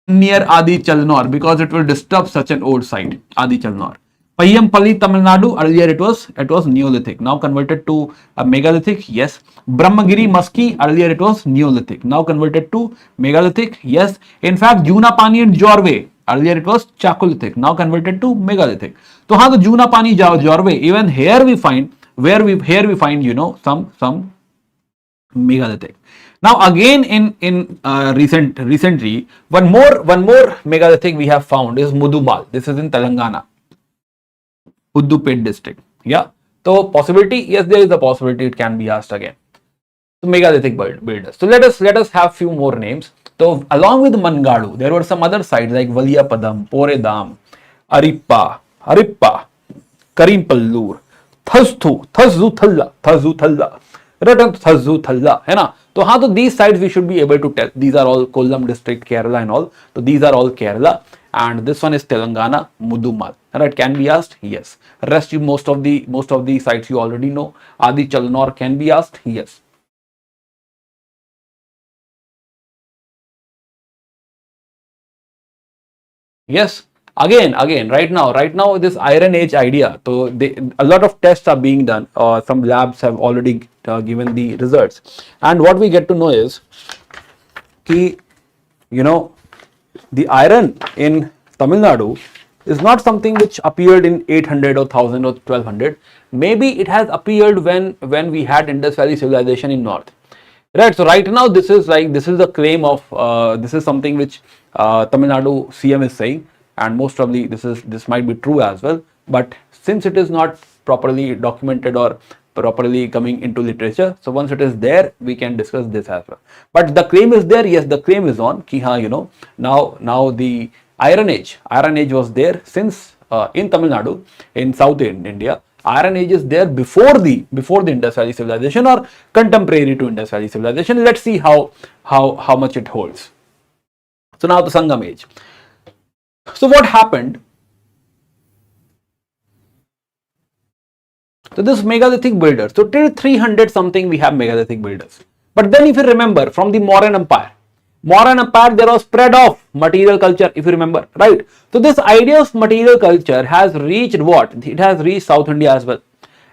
near Adi Chalnor because it will disturb such an old site. Adi Chalnor. Payyamapalli, Tamil Nadu, earlier it was Neolithic, now converted to a megalithic. Yes. Brahmagiri Maski, earlier it was Neolithic, now converted to megalithic. Yes. In fact, Junapani and Jorwe, earlier it was Chakolithic, now converted to megalithic. So the Junapani, Jorwe, even here we find some megalithic. Now again in recently one more megalithic we have found is Mudumal. This is in Telangana, Puddupet district. Yeah. So possibility, yes, there is a possibility it can be asked again. So megalithic builders. So let us have few more names. So along with Mangadu, there were some other sites like Valiyapadam, Poredam, Arippa, Karimpallur, Thazuthalla, है ना. So these sites we should be able to tell. These are all Kollam district, Kerala and all. So these are all Kerala, and this one is Telangana, Mudumal. Right? Can be asked? Yes. Rest most of the sites you already know. Adi Chalnor can be asked? Yes. Yes. Again, right now this Iron Age idea. So a lot of tests are being done. Some labs have already given the results, and what we get to know is, the iron in Tamil Nadu is not something which appeared in 800 or 1000 or 1200. Maybe it has appeared when we had Indus Valley civilization in north. Right. So right now this is the claim of this is something which Tamil Nadu CM is saying. And most probably this might be true as well, but since it is not properly documented or properly coming into literature. So once it is there, we can discuss this as well. But the claim is there. Yes, the claim is on. Ki haan, now the Iron Age was there since in Tamil Nadu, in South India. Iron Age is there before the Indus Valley civilization or contemporary to Indus Valley civilization. Let's see how much it holds. So now the Sangam Age. So what happened? So this megalithic builders. So till 300 something we have megalithic builders. But then if you remember from the Mauryan Empire there was spread of material culture, if you remember, right? So this idea of material culture has reached what? It has reached South India as well,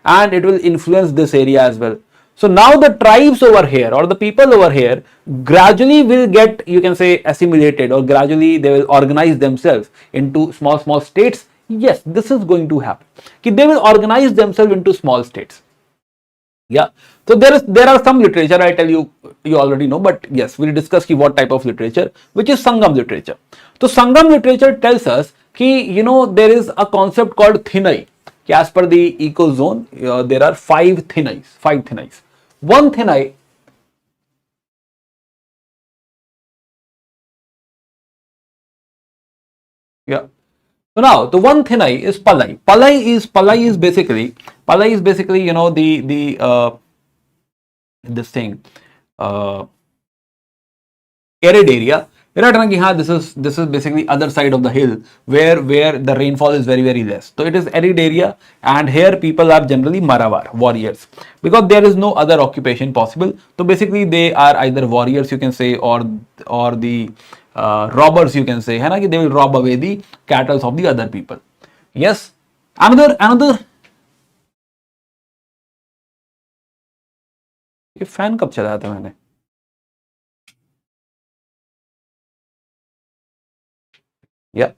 and it will influence this area as well. So now the tribes over here or the people over here gradually will get, you can say, assimilated, or gradually they will organize themselves into small states. Yes, this is going to happen. They will organize themselves into small states. Yeah, so there are some literature, I tell you, you already know, but yes, we'll discuss what type of literature, which is Sangam literature. So Sangam literature tells us there is a concept called thinai. As per the eco zone, there are five thinais. One thinai, yeah. So now the one thinai is Palai. Palai is basically this thing, arid area. This is basically other side of the hill where the rainfall is very less. So it is arid area, and here people are generally Maravar, warriors, because there is no other occupation possible. So basically they are either warriors, you can say, or the robbers, you can say. They will rob away the cattle of the other people. Yes, another. ये fan कब चलाया था मैंने? Yeah.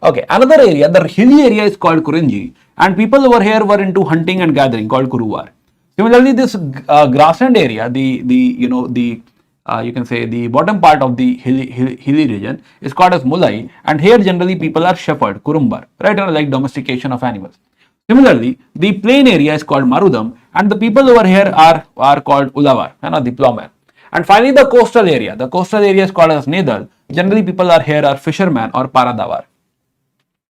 Okay. Another area, the hilly area, is called Kurinji, and people over here were into hunting and gathering, called Kuruvar. Similarly, this grassland area, you can say the bottom part of the hilly region, is called as Mulai, and here generally people are shepherd, Kurumbar, right? Or like domestication of animals. Similarly, the plain area is called Marudam, and the people over here are called Ulavar, the plowman. And finally, the coastal area is called as Nedal. Generally, people are here are fishermen or Paradavar.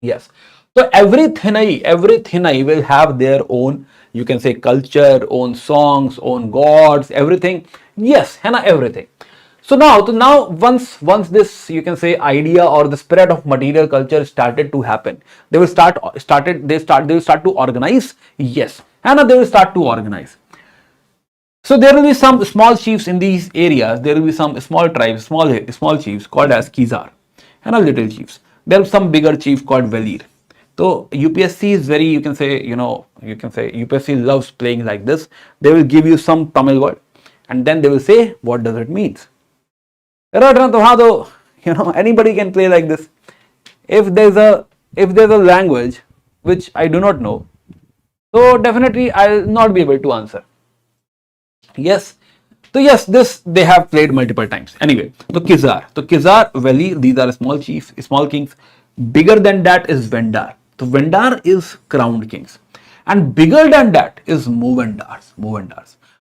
Yes. So every thinai will have their own, you can say, culture, own songs, own gods, everything. Yes, everything. So now once this, you can say, idea or the spread of material culture started to happen, they will start to organize. Yes, they will start to organize. So there will be some small chiefs in these areas. There will be some small tribes, small chiefs called as Kizar, and little chiefs. There is some bigger chief called Velir. So UPSC is very, you can say UPSC loves playing like this. They will give you some Tamil word, and then they will say what does it mean. Anybody can play like this. If there's a language which I do not know, so definitely I will not be able to answer. Yes. So yes, this they have played multiple times. Anyway, so Kizar, Veli, these are small chiefs, small kings. Bigger than that is Vendar. So Vendar is crowned kings, and bigger than that is Movendars.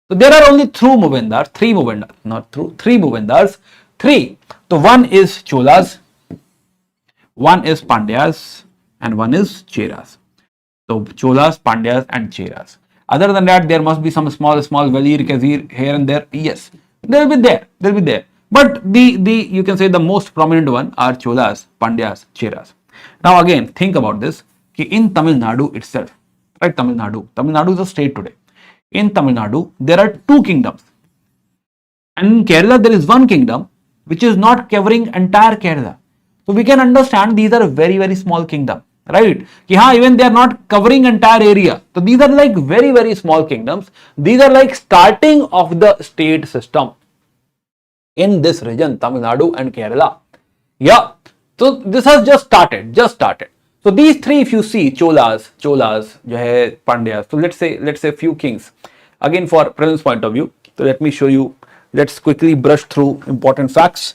So there are only three Movendars. So one is Cholas, one is Pandyas, and one is Cheras. So Cholas, Pandyas, and Cheras. Other than that, there must be some small Velir, Kazir here and there. Yes, they'll be there. But the you can say the most prominent one are Cholas, Pandyas, Cheras. Now again, think about this. In Tamil Nadu itself, right? Tamil Nadu is a state today. In Tamil Nadu, there are two kingdoms, and in Kerala there is one kingdom which is not covering entire Kerala. So we can understand these are very small kingdom. Right? Even they are not covering entire area. So these are like very small kingdoms. These are like starting of the state system in this region, Tamil Nadu and Kerala. Yeah. So this has just started. So these three, if you see, Cholas, Pandyas. So let's say few kings. Again, for prelims point of view. So let me show you. Let's quickly brush through important facts.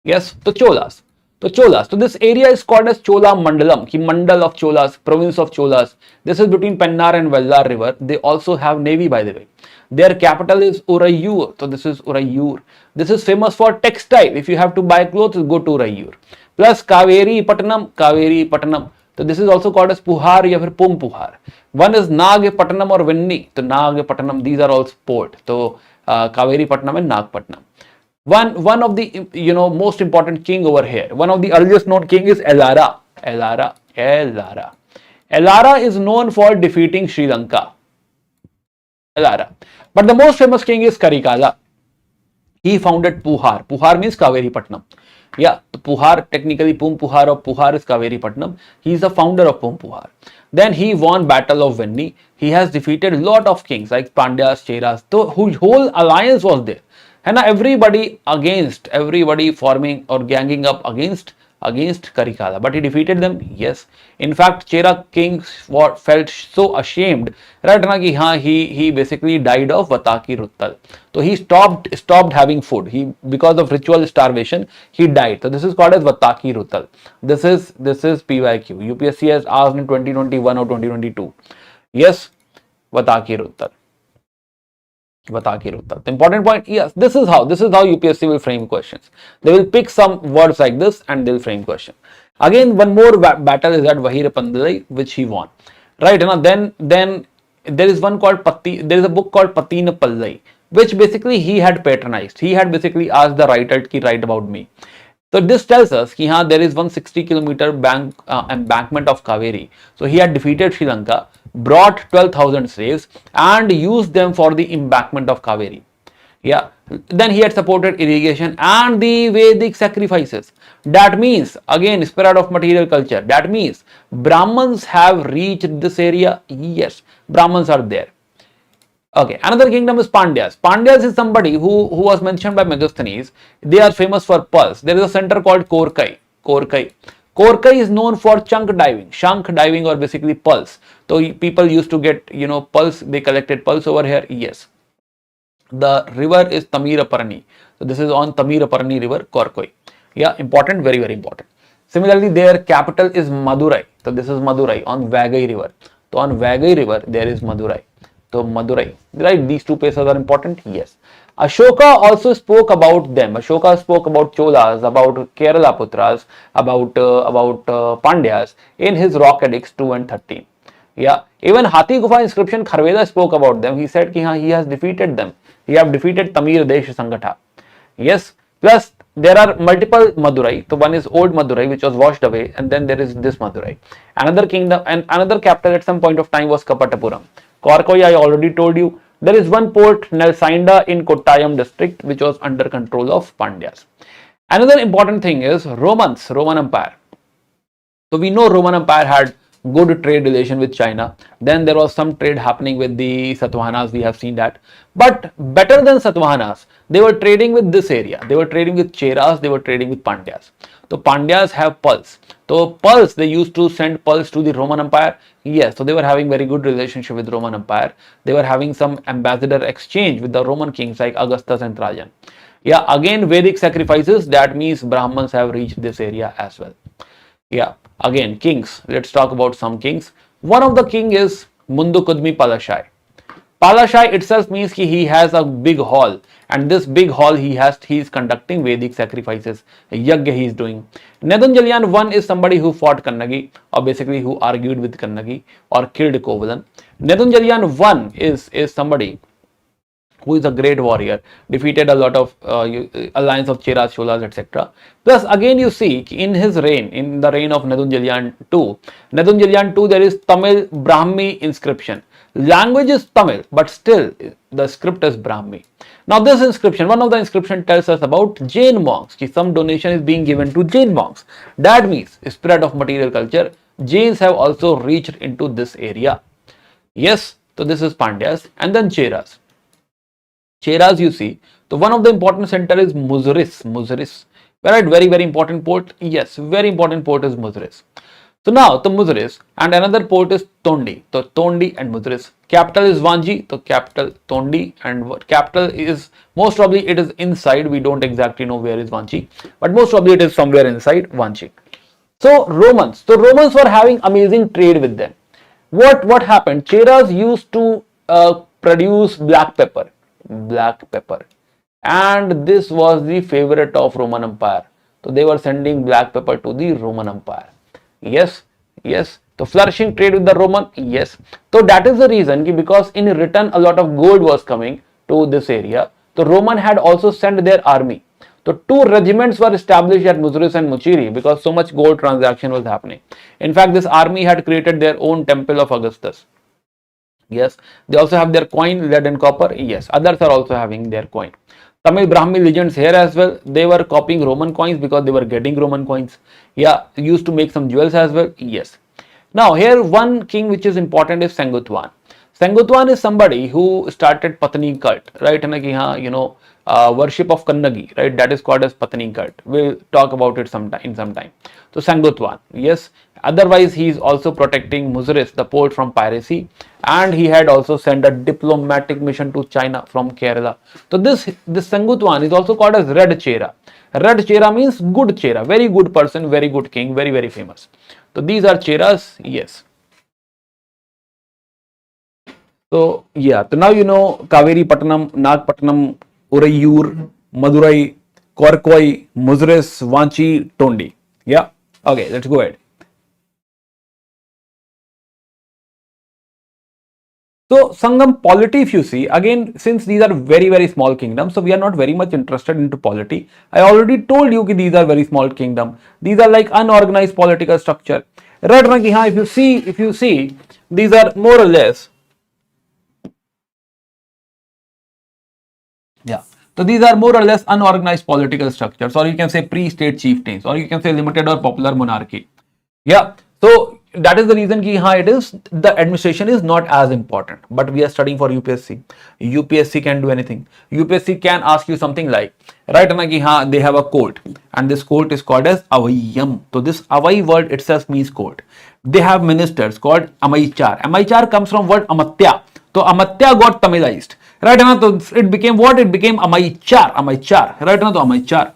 Yes, so Cholas. So Cholas. So this area is called as Chola Mandalam, ki Mandal of Cholas, province of Cholas. This is between Pennar and Vellar river. They also have navy, by the way. Their capital is Urayur. So this is Urayur. This is famous for textile. If you have to buy clothes, go to Urayur. Plus Kaveri Pattanam, Kaveri Pattanam. So this is also called as Puhar or Pum Puhar. One is Nagapattanam or Venni. So Nagapattanam, these are all port. So Kaveri Pattanam and Nagpattanam. One of the most important king over here. One of the earliest known king is Elara. Elara is known for defeating Sri Lanka. Elara. But the most famous king is Karikala. He founded Puhar. Puhar means Kaveri Pattanam. Yeah, Puhar, technically Pum Puhar of Puhar is Kaveri Pattanam. He is the founder of Pum Puhar. Then he won Battle of Venni. He has defeated a lot of kings like Pandyas, Cheras. The whole alliance was there. And everybody forming or ganging up against Karikala. But he defeated them, yes. In fact, Chera kings felt so ashamed, right? He basically died of Vataki Ruttal. So he stopped having food. Because of ritual starvation, he died. So this is called as Vataki Ruttal. This is PYQ. UPSC has asked in 2021 or 2022. Yes, Vataki Ruttal. The important point, yes, this is how UPSC will frame questions. They will pick some words like this and they'll frame question. Again, one more battle is at Vahira Pandalai, which he won. Right, then there is one called there is a book called Patina Pallai, which basically he had patronized. He had basically asked the writer to write about me. So this tells us that there is 160-kilometer embankment of Kaveri. So he had defeated Sri Lanka, brought 12,000 slaves and used them for the embankment of Kaveri. Yeah. Then he had supported irrigation and the Vedic sacrifices. That means, again, spirit of material culture. That means Brahmins have reached this area. Yes, Brahmins are there. Okay, another kingdom is Pandyas. Pandyas is somebody who was mentioned by Megasthenes. They are famous for pearls. There is a center called Korkai. Korkai is known for chunk diving, shank diving, or basically pearls. So people used to get, pearls. They collected pearls over here. Yes. The river is Tamiraparani. So this is on Tamiraparani river, Korkai. Yeah, important, very, very important. Similarly, their capital is Madurai. So this is Madurai on Vagai river. So on Vagai river, there is Madurai. So Madurai, right? These two places are important. Yes. Ashoka also spoke about them. Ashoka spoke about Cholas, about Kerala Putras, about Pandyas in his rock edicts 2 and 13. Yeah. Even Hathi Gufa inscription Kharveda spoke about them. He said he has defeated them. He have defeated Tamir Desh Sangatha. Yes. Plus there are multiple Madurai. So one is old Madurai, which was washed away, and then there is this Madurai. Another kingdom and another capital at some point of time was Kapatapuram. Korkoi, I already told you. There is one port, Nelsinda, in Kottayam district, which was under control of Pandyas. Another important thing is Roman Empire. So we know Roman Empire had good trade relation with China. Then there was some trade happening with the Satavahanas. We have seen that. But better than Satavahanas, they were trading with this area. They were trading with Cheras. They were trading with Pandyas. So Pandyas have pearls. So pearls, they used to send pearls to the Roman Empire. Yes, so they were having very good relationship with Roman Empire. They were having some ambassador exchange with the Roman kings like Augustus and Trajan. Yeah, again Vedic sacrifices. That means Brahmins have reached this area as well. Yeah, again kings. Let's talk about some kings. One of the king is Mundukudmi Palashai. Palashai itself means he has a big hall, and this big hall he is conducting Vedic sacrifices. Yagya he is doing. Nedunjalian 1 is somebody who fought Kannagi, or basically who argued with Kannagi or killed Kovalan. Nedunjalian 1 is somebody who is a great warrior, defeated a lot of alliance of Cheras, Cholas, etc. Plus again you see in his reign, in the reign of Nedunjalian 2, there is Tamil Brahmi inscription. Language is Tamil, but still the script is Brahmi. Now this inscription, one of the inscription tells us about Jain monks. Some donation is being given to Jain monks. That means spirit of material culture. Jains have also reached into this area. Yes, so this is Pandyas, and then Cheras. Cheras you see. So one of the important center is Muziris. Right, very, very important port. Yes, very important port is Muziris. So now the Muziris, and another port is Tondi. So Tondi and Muziris. Capital is Vanji. So capital Tondi, and what capital is, most probably it is inside. We don't exactly know where is Vanchi, but most probably it is somewhere inside Vanchi. So Romans. So Romans were having amazing trade with them. What happened? Cheras used to produce black pepper, and this was the favorite of Roman Empire. So they were sending black pepper to the Roman Empire. Yes, yes. So flourishing trade with the Roman, yes. So that is the reason because in return a lot of gold was coming to this area. The Roman had also sent their army. So two regiments were established at Muziris and Muchiri because so much gold transaction was happening. In fact, this army had created their own temple of Augustus. Yes, they also have their coin, lead and copper. Yes, others are also having their coin. Tamil Brahmi legends here as well. They were copying Roman coins because they were getting Roman coins. Yeah, used to make some jewels as well. Yes. Now here one king which is important is Sengutwan. Sengutwan is somebody who started Patani cult, right? And worship of Kannagi, right? That is called as Patani cult. We'll talk about it in some time. So Sengutwan, yes. Otherwise, he is also protecting Muziris, the port, from piracy, and he had also sent a diplomatic mission to China from Kerala. So this Sengutwan is also called as Red Chera. Red Chera means good Chera, very good person, very good king, very very famous. So these are Cheras, yes. So yeah, so now you know Kaveri Pattanam, Nagpattanam, Urayur, Madurai, Korkoi, Muziris, Vanchi, Tondi. Yeah. Okay, let's go ahead. So Sangam polity, if you see, again, since these are very, very small kingdoms, so we are not very much interested into polity. I already told you that these are very small kingdom. These are like unorganized political structure. Right now, if you see, these are more or less. Yeah. So these are more or less unorganized political structures, or you can say pre-state chieftains, or you can say limited or popular monarchy. Yeah. So that is the reason ki it is the administration is not as important, but we are studying for UPSC. UPSC can do anything. UPSC can ask you something like, right na ki they have a court, and this court is called as Avayam. So this Avai word itself means court. They have ministers called Amaichar. Amaichar comes from word Amatya. So Amatya got Tamilized. Right now, so it became what? It became Amaichar. Amaichar. Right now, Amaichar.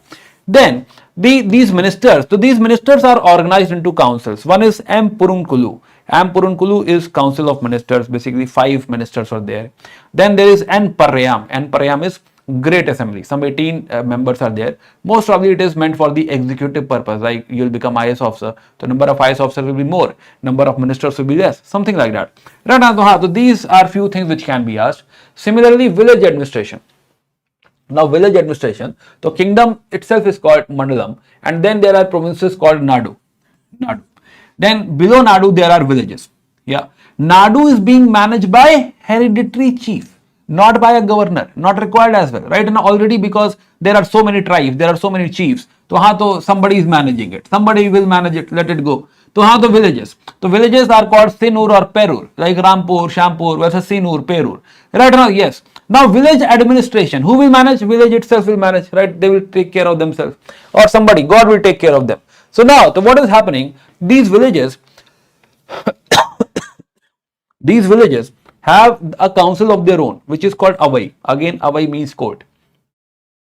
Then these ministers, so these ministers are organized into councils. One is M. Purunkulu. M. Purunkulu is council of ministers. Basically, 5 ministers are there. Then there is N. Parayam. N. Parayam is great assembly. Some 18 members are there. Most probably it is meant for the executive purpose. Like you'll become IS officer. The number of IS officers will be more. Number of ministers will be less. Something like that. Right now, so these are few things which can be asked. Similarly, village administration. Now village administration, the kingdom itself is called Mandalam, and then there are provinces called Nadu. Nadu. Then below Nadu there are villages. Yeah. Nadu is being managed by hereditary chief, not by a governor, not required as well. Right now already because there are so many tribes, there are so many chiefs. So somebody is managing it. Somebody will manage it, let it go. So the villages. The villages are called Sinur or Perur, like Rampur, Shampur versus Sinur, Perur. Right now, yes. Now village administration, who will manage? Village itself will manage, right? They will take care of themselves, or somebody, God will take care of them. So now, what is happening? These villages have a council of their own, which is called Avai. Again, Avai means court,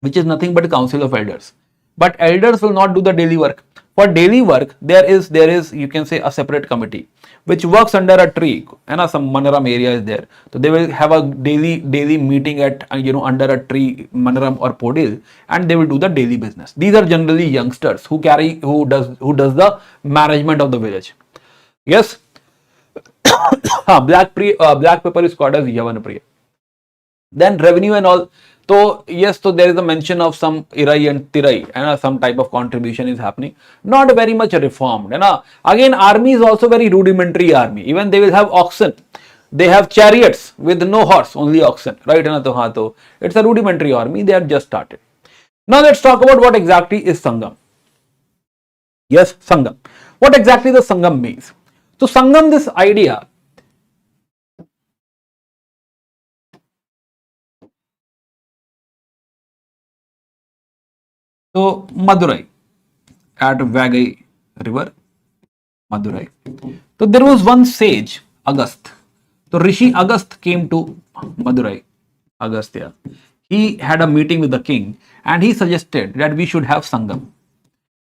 which is nothing but a council of elders. But elders will not do the daily work. For daily work, there is you can say a separate committee which works under a tree, and some Manaram area is there. So they will have a daily meeting at under a tree, Manaram or Podil, and they will do the daily business. These are generally youngsters who does the management of the village. Yes. Black pepper is called as Yavan Priya. Then revenue and all. So yes, so there is a mention of some Irai and Tirai, and some type of contribution is happening. Not very much reformed. Again, army is also very rudimentary army. Even they will have oxen. They have chariots with no horse, only oxen. Right? So it's a rudimentary army. They have just started. Now let's talk about what exactly is Sangam. Yes, Sangam. What exactly the Sangam means? So Sangam, this idea. So Madurai at Vagai river. Madurai. So there was one sage, Agast. So Rishi Agast came to Madurai, Agastya. He had a meeting with the king and he suggested that we should have Sangam.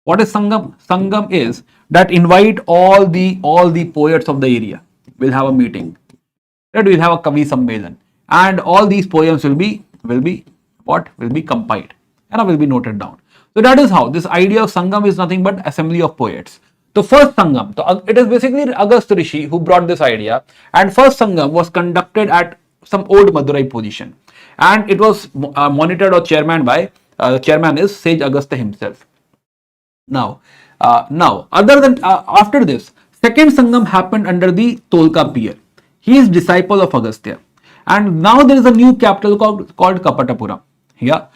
What is Sangam? Sangam is that invite all the poets of the area. We'll have a meeting. Right? We'll have a Kavi Sammelan. And all these poems will be compiled and will be noted down. So that is how this idea of Sangam is nothing but assembly of poets. The first Sangam, so it is basically Agast Rishi who brought this idea, and first Sangam was conducted at some old Madurai position, and it was monitored or chairman by chairman is Sage Agastya himself. Now, other than after this, second Sangam happened under the Tolka Pier. He is disciple of Agastya, and now there is a new capital called Kapatapuram. Yeah,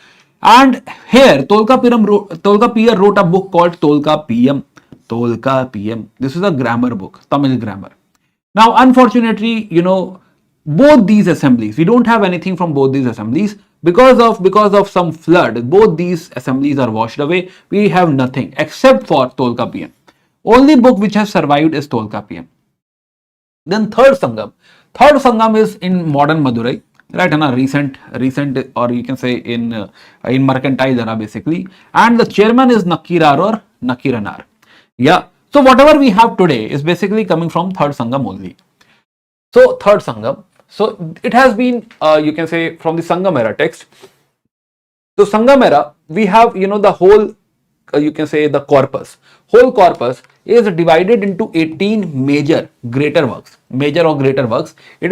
and here Tolka Pier wrote a book called Tolka PM. This is a grammar book, Tamil grammar. Now, unfortunately, both these assemblies, we don't have anything from both these assemblies because of some flood. Both these assemblies are washed away. We have nothing except for Tolka PM. Only book which has survived is Tolka PM. Then third Sangam is in modern Madurai, right? In a recent, or you can say in mercantile era basically, and the chairman is Nakirar or Nakiranar. Yeah. So whatever we have today is basically coming from third Sangam only. So third Sangam. So it has been, you can say, from the Sangam era text. So Sangam era, we have, the whole, you can say the corpus. Whole corpus is divided into 18 major greater works. It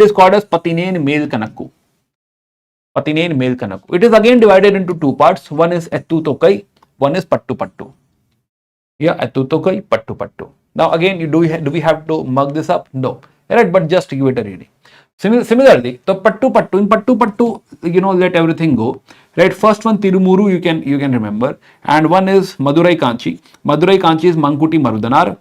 is called as Patinen Mel Kanakku. It is again divided into two parts. One is Ettu Tokai, one is Pattu Pattu. Yeah, Ettu Tokai, Pattu Pattu. Now again, do we have to mug this up? No. Right, but just give it a reading. Similarly, the Pattu Pattu, let everything go. Right, first one Tirumuru you can remember, and one is Madurai Kanchi. Madurai Kanchi is Mankuti Marudanar,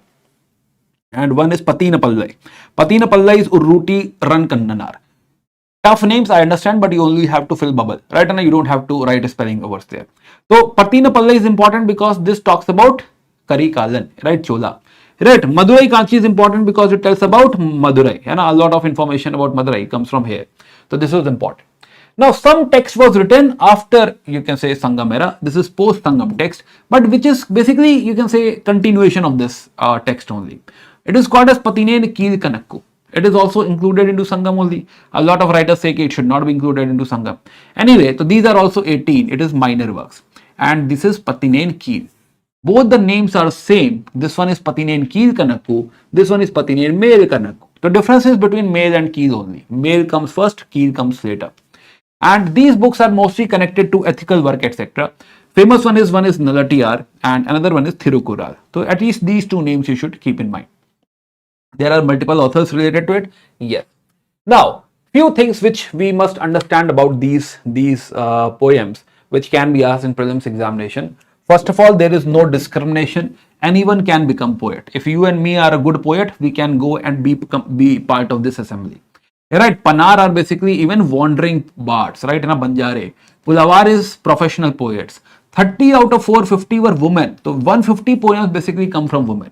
and one is Patina Pallai. Patina Pallai is Urruti Rankannanar. Tough names, I understand, but you only have to fill bubble, right? And you don't have to write a spelling overs there. So Patina Pallai is important because this talks about Karikalan, right? Chola. Right, Madurai Kanchi is important because it tells about Madurai, and a lot of information about Madurai comes from here. So this was important. Now some text was written after, you can say, Sangam era. This is post Sangam text, but which is basically, you can say, continuation of this text only. It is called as Patinen Keel Kanakku. It is also included into Sangam only. A lot of writers say it should not be included into Sangam. Anyway, so these are also 18. It is minor works, and this is Patinen Keel. Both the names are same. This one is Patinen Keel Kanakku. This one is Patinen Mel Kanakku. The difference is between male and keel only. Male comes first, keel comes later. And these books are mostly connected to ethical work, etc. Famous one is Nalatiyar and another one is Thirukural. So at least these two names you should keep in mind. There are multiple authors related to it. Yes. Now, few things which we must understand about these poems which can be asked in prelims examination. First of all, there is no discrimination. Anyone can become poet. If you and me are a good poet, we can go and be part of this assembly. Right, Panar are basically even wandering bards, right, in a Banjare. Pulawar is professional poets. 30 out of 450 were women. So 150 poems basically come from women.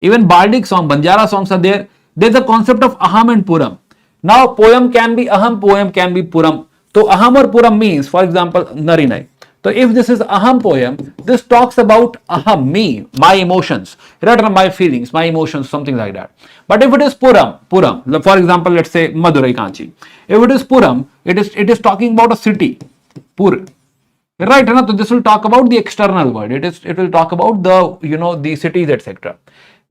Even Bardic song, Banjara songs are there. There's a concept of Aham and Puram. Now poem can be Aham, poem can be Puram. So Aham or Puram means, for example, Narinai. So if this is Aham poem, this talks about Aham, me, my emotions, right, my feelings, my emotions, something like that. But if it is Puram, for example, let's say Madurai Kanchi. If it is Puram, it is talking about a city, Pur. Right, so this will talk about the external world. It will talk about the cities, etc.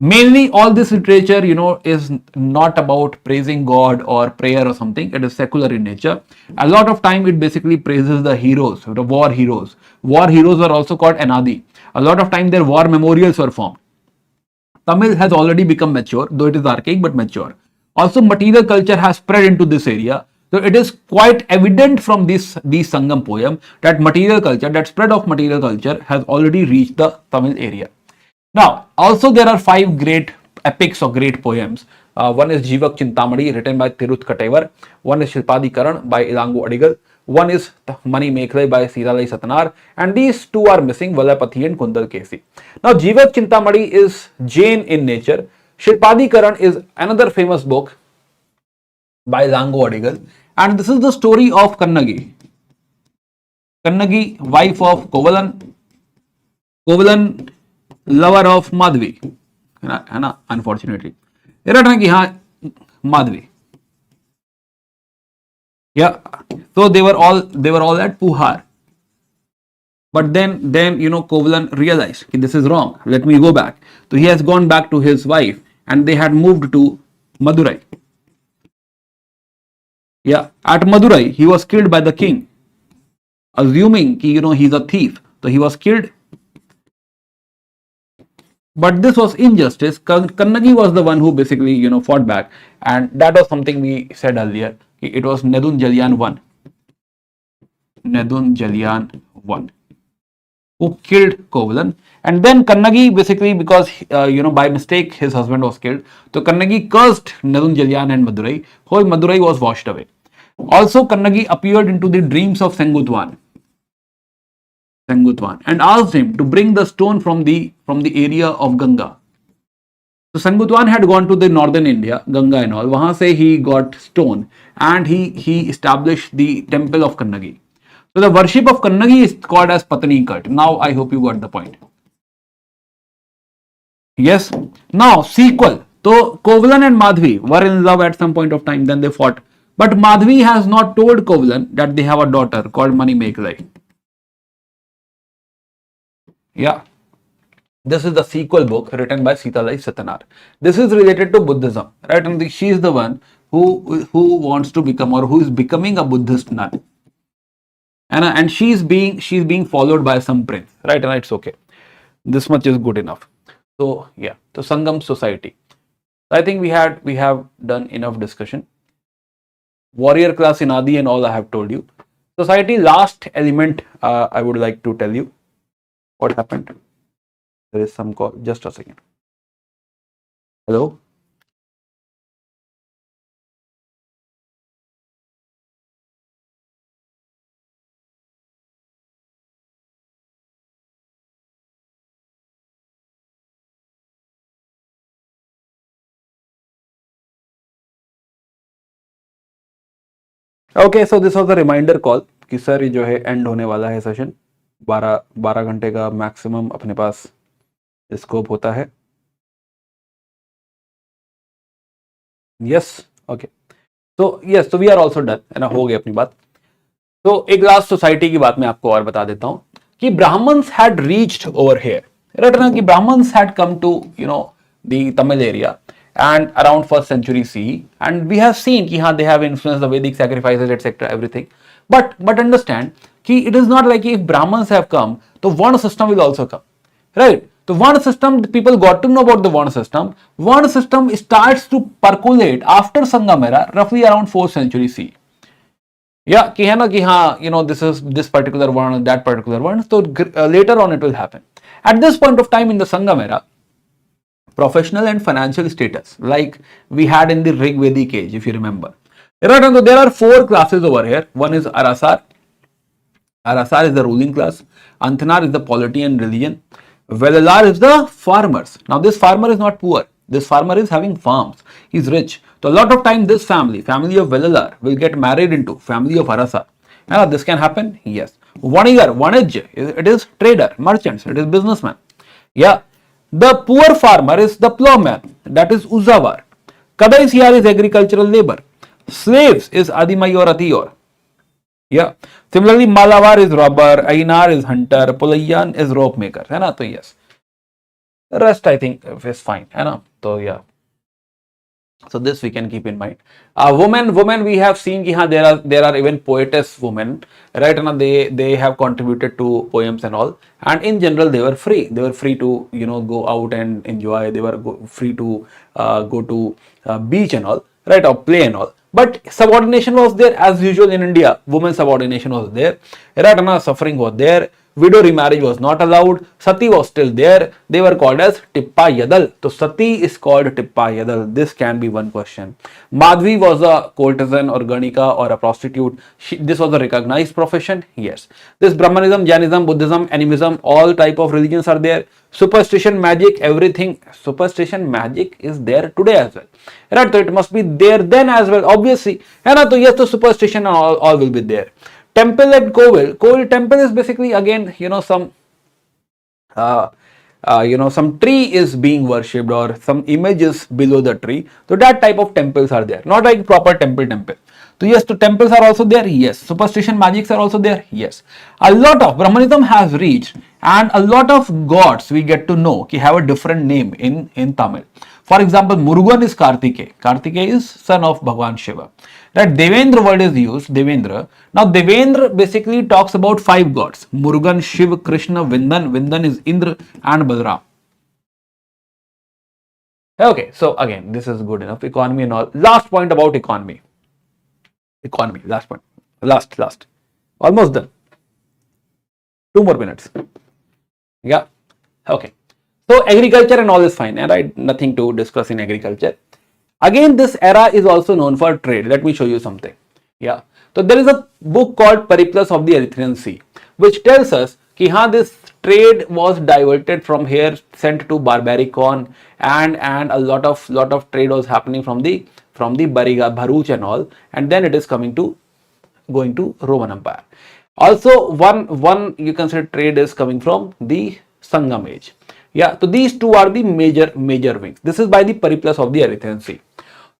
Mainly all this literature, is not about praising God or prayer or something. It is secular in nature. A lot of time it basically praises the heroes, the war heroes. War heroes are also called Anadi. A lot of time their war memorials were formed. Tamil has already become mature, though it is archaic but mature. Also material culture has spread into this area. So it is quite evident from these Sangam poem that material culture, that spread of material culture has already reached the Tamil area. Now, also there are 5 great epics or great poems. One is Jivak Chintamani written by Tirut Katevar. One is Shilpadi Karan by Ilangu Adigal. One is Mani Mekhlai by Siralai Satanar. And these two are missing, Valapathi and Kundal Kesi. Now, Jivak Chintamani is Jain in nature. Shilpadikaran is another famous book by Lango Adigal, and this is the story of Kannagi. Kannagi, wife of Kovalan, Kovalan, lover of Madhvi, है ना, unfortunately. ये रटना कि हाँ Madhvi. Yeah, so they were all at Puhar. But then Kovalan realized this is wrong. Let me go back. So he has gone back to his wife, and they had moved to Madurai. Yeah, at Madurai he was killed by the king, assuming he's a thief. So he was killed. But this was injustice. Kannagi was the one who basically fought back, and that was something we said earlier. It was Nedun Jalyan I who killed Kovalan, and then Kannagi basically, because by mistake his husband was killed, so Kannagi cursed Nedun Jalyan and Madurai. Whole Madurai was washed away. Also, Kannagi appeared into the dreams of Sengutwan and asked him to bring the stone from the area of Ganga. So Sengutwan had gone to the northern India, Ganga and all. Wahan se he got stone, and he established the temple of Kannagi. So the worship of Kannagi is called as Patani Cut. Now I hope you got the point. Yes. Now sequel. So Kovalan and Madhvi were in love at some point of time. Then they fought. But Madhvi has not told Kovalan that they have a daughter called Manimekalai. Yeah. This is the sequel book written by Sitalai Satanar. This is related to Buddhism, right? And she is the one who wants to become, or who is becoming, a Buddhist nun. And she's being followed by some prince, right? And it's okay. This much is good enough. So yeah, so Sangam society. I think we have done enough discussion. Warrior class in Adi and all I have told you. Society, last element I would like to tell you what happened. There is some call. Just a second. Hello. Okay, so this was a reminder call कि sir ये जो है and होने वाला है session. 12 घंटे का maximum अपने पास स्कोप होता है. Yes, okay. तो यस, तो वी आर ऑल्सो डन, है ना, हो गई अपनी बात. तो एक लास्ट सोसाइटी की बात मैं आपको और बता देता हूं कि Brahmins had reached over here, right ना, कि Brahmins had come to the Tamil area and around 1st century CE, and we have seen कि हाँ they have influenced the Vedic sacrifices etc. everything, but understand कि it is not like if Brahmins have come, तो Varna system will also come, right? So Varna system, people got to know about the Varna system. Varna system starts to percolate after Sangam era, roughly around 4th century CE. Yeah, कि है ना कि हाँ this is this particular Varna, that particular Varna. So later on it will happen. At this point of time in the Sangam era, professional and financial status, like we had in the Rig Vedic age, if you remember. Right, so there are 4 classes over here. One is Arasar. Arasar is the ruling class. Anthanar is the polity and religion. Velalar is the farmers. Now this farmer is not poor. This farmer is having farms. He's rich. So a lot of time this family of Velalar will get married into family of Arasar. Now this can happen? Yes. Vanigar, Vanij, it is trader, merchants, it is businessman. Yeah. The poor farmer is the plowman, that is Uzavar. Kadaisiyar is agricultural labor. Slaves is Adimai or Atiyor. Yeah. Similarly, Malavar is robber, Ainar is hunter, Pulayan is rope maker. है ना? तो yes. The rest I think is fine. है ना? तो yeah. So this we can keep in mind. Women we have seen कि हाँ there are even poetess women, right? And they have contributed to poems and all. And in general they were free. They were free to go out and enjoy. They were free to go to beach and all, right? Or play and all. But subordination was there as usual in India. Women's subordination was there, right? And suffering was there. Widow remarriage was not allowed. Sati was still there. They were called as Tippa Yadal. So Sati is called Tippa Yadal. This can be one question. Madhvi was a courtesan or Ganika or a prostitute. This was a recognized profession. Yes. This Brahmanism, Jainism, Buddhism, animism, all type of religions are there. Superstition, magic, everything. Superstition, magic is there today as well. Right? So it must be there then as well, obviously. And so yes, the superstition and all will be there. Temple and Kovil. Kovil temple is basically again, some some tree is being worshipped or some images below the tree. So that type of temples are there. Not like proper temple. So yes, the temples are also there. Yes. Superstition, magics are also there. Yes. A lot of Brahmanism has reached, and a lot of gods we get to know have a different name in Tamil. For example, Murugan is Kartikeya. Kartikeya is son of Bhagwan Shiva. Right, Devendra word is used, Devendra. Now, Devendra basically talks about 5 gods. Murugan, Shiv, Krishna, Vindan. Vindan is Indra and Balaram. Okay, so again, this is good enough. Economy and all. Last point about economy. Economy, last point. Last. Almost done. 2 more minutes. Yeah, okay. So, agriculture and all is fine, right? Nothing to discuss in agriculture. Again, this era is also known for trade. Let me show you something. Yeah. So there is a book called Periplus of the Erythraean Sea, which tells us that this trade was diverted from here, sent to Barbaricon, and a lot of trade was happening from the Bariga, Bharuch and all, and then it is going to Roman Empire. Also, one you can say trade is coming from the Sangam age. Yeah, so these two are the major wings. This is by the Periplus of the Erythraean Sea.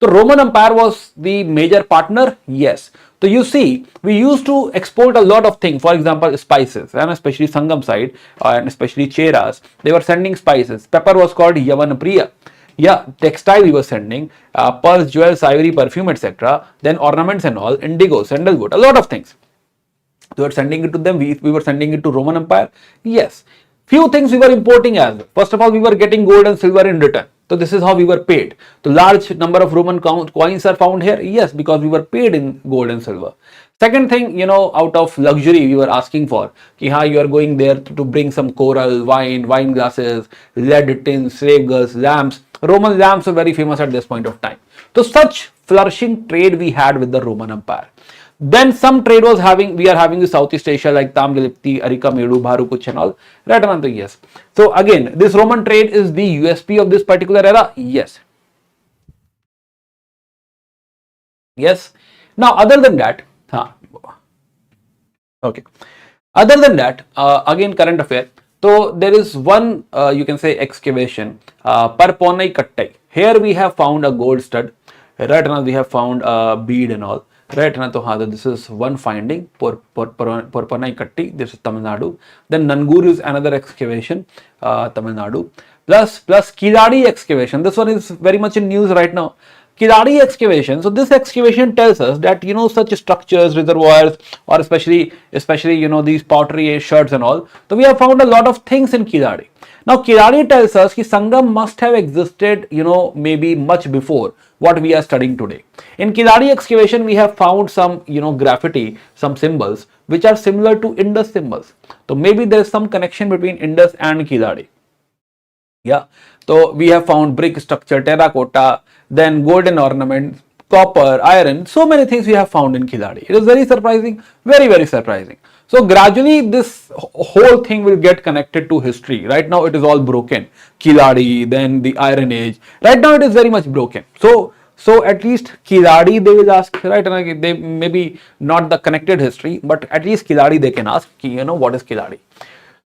So Roman Empire was the major partner. Yes. So you see, we used to export a lot of things. For example, spices, and especially Sangam side, and especially Cheras. They were sending spices. Pepper was called Yavan Priya. Yeah, textile we were sending, pearls, jewels, ivory, perfume, etc. Then ornaments and all, indigo, sandalwood, a lot of things. We were sending it to them. We were sending it to Roman Empire. Yes. Few things we were importing as well. First of all, we were getting gold and silver in return. So this is how we were paid. So large number of Roman coins are found here. Yes, because we were paid in gold and silver. Second thing, out of luxury we were asking for. You are going there to bring some coral, wine glasses, lead tins, slave girls, lamps. Roman lamps were very famous at this point of time. So such flourishing trade we had with the Roman Empire. Then some trade we are having in Southeast Asia like Tamlipti, Arika Medu, Bharukuch and all. Right, Ananta? Yes. So again, this Roman trade is the USP of this particular era. Yes. Yes. Now, other than that, okay. Other than that, again, current affair. So there is one, you can say, excavation, Parponai Kattai. Here we have found a gold stud. Right now we have found a bead and all. Right now, this is one finding, Porpanai Katti, this is Tamil Nadu. Then Nangur is another excavation, Tamil Nadu. Plus Kiladi excavation. This one is very much in news right now. Kiladi excavation. So this excavation tells us that such structures, reservoirs, or especially these pottery sherds and all. So we have found a lot of things in Kiladi. Now Kiladi tells us that Sangam must have existed maybe much before what we are studying today. In Kiladi excavation we have found some graffiti, some symbols which are similar to Indus symbols. So maybe there is some connection between Indus and Kiladi. Yeah. So we have found brick structure, terracotta, then golden ornaments, copper, iron, so many things we have found in Kiladi. It is very surprising, very, very surprising. So gradually this whole thing will get connected to history. Right now it is all broken. Kiladi, then the Iron Age. Right now it is very much broken. So at least Kiladi they will ask, right? And they maybe not the connected history, but at least Kiladi they can ask, what is Kiladi?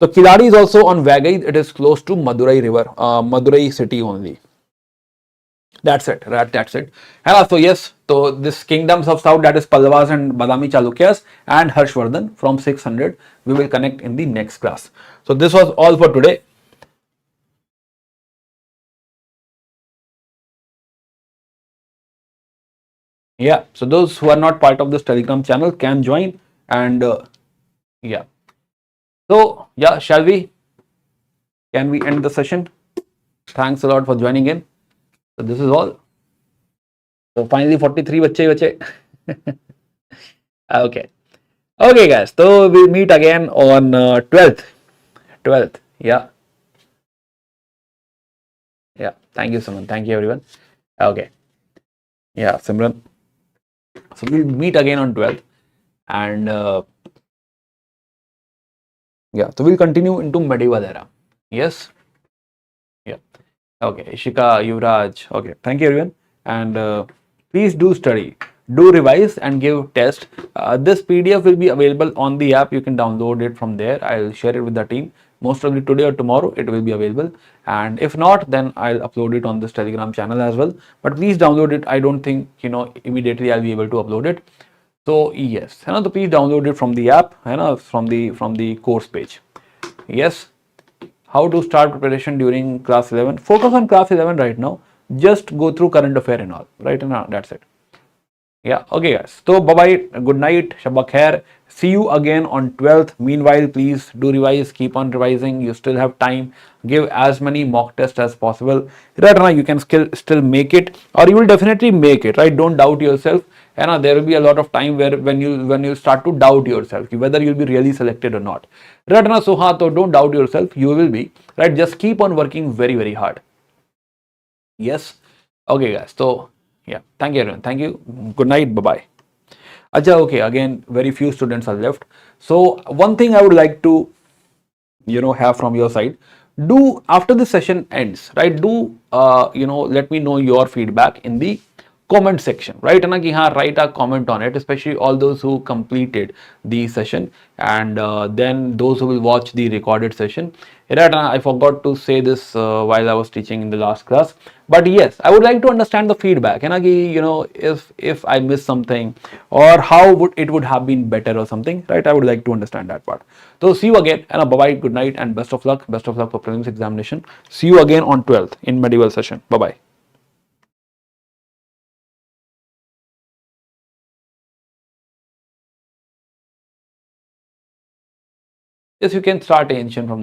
So Kiladi is also on Vagai. It is close to Madurai river, Madurai city only. That's it, right? That's it. And also, yes, so this kingdoms of south, that is Pallavas and Badami Chalukyas and Harshvardhan from 600, we will connect in the next class. So this was all for today. Yeah, so those who are not part of this Telegram channel can join, and yeah. So yeah, shall we? Can we end the session? Thanks a lot for joining in. So this is all. So finally 43 bache. Okay. Okay, guys. So we'll meet again on 12th. 12th. Yeah. Yeah. Thank you, Simran. Thank you, everyone. Okay. Yeah, Simran. So we'll meet again on 12th. And yeah, so we'll continue into medieval era. Yes. Yeah. Okay. Ishika, Yuvraj. Okay. Thank you, everyone. And please do study, do revise, and give test. This PDF will be available on the app. You can download it from there. I'll share it with the team. Most probably today or tomorrow it will be available. And if not, then I'll upload it on this Telegram channel as well. But please download it. I don't think immediately I'll be able to upload it. So yes, so please download it from the app, from the course page. Yes. How to start preparation during class 11? Focus on class 11 right now. Just go through current affair and all. Right now, that's it. Yeah, okay, guys. So, bye bye. Good night. Shabba khair. See you again on 12th. Meanwhile, please do revise. Keep on revising. You still have time. Give as many mock tests as possible. Right now, you can still make it, or you will definitely make it. Right? Don't doubt yourself. And there will be a lot of time where when you start to doubt yourself whether you'll be really selected or not. Right now, so don't doubt yourself. You will be right. Just keep on working very very hard. Yes. Okay, guys. So, yeah. Thank you, everyone. Thank you. Good night. Bye bye. Acha, okay. Again, very few students are left. So, one thing I would like to, have from your side, do after the session ends, right? Do, let me know your feedback in the comment section, right? And write a comment on it, especially all those who completed the session, and then those who will watch the recorded session. Right? I forgot to say this while I was teaching in the last class, but yes, I would like to understand the feedback. And if I missed something, or how would have been better or something, right? I would like to understand that part. So see you again, and bye bye, good night, and best of luck. Best of luck for prelims examination. See you again on 12th in medieval session. Bye bye. Yes, you can start ancient from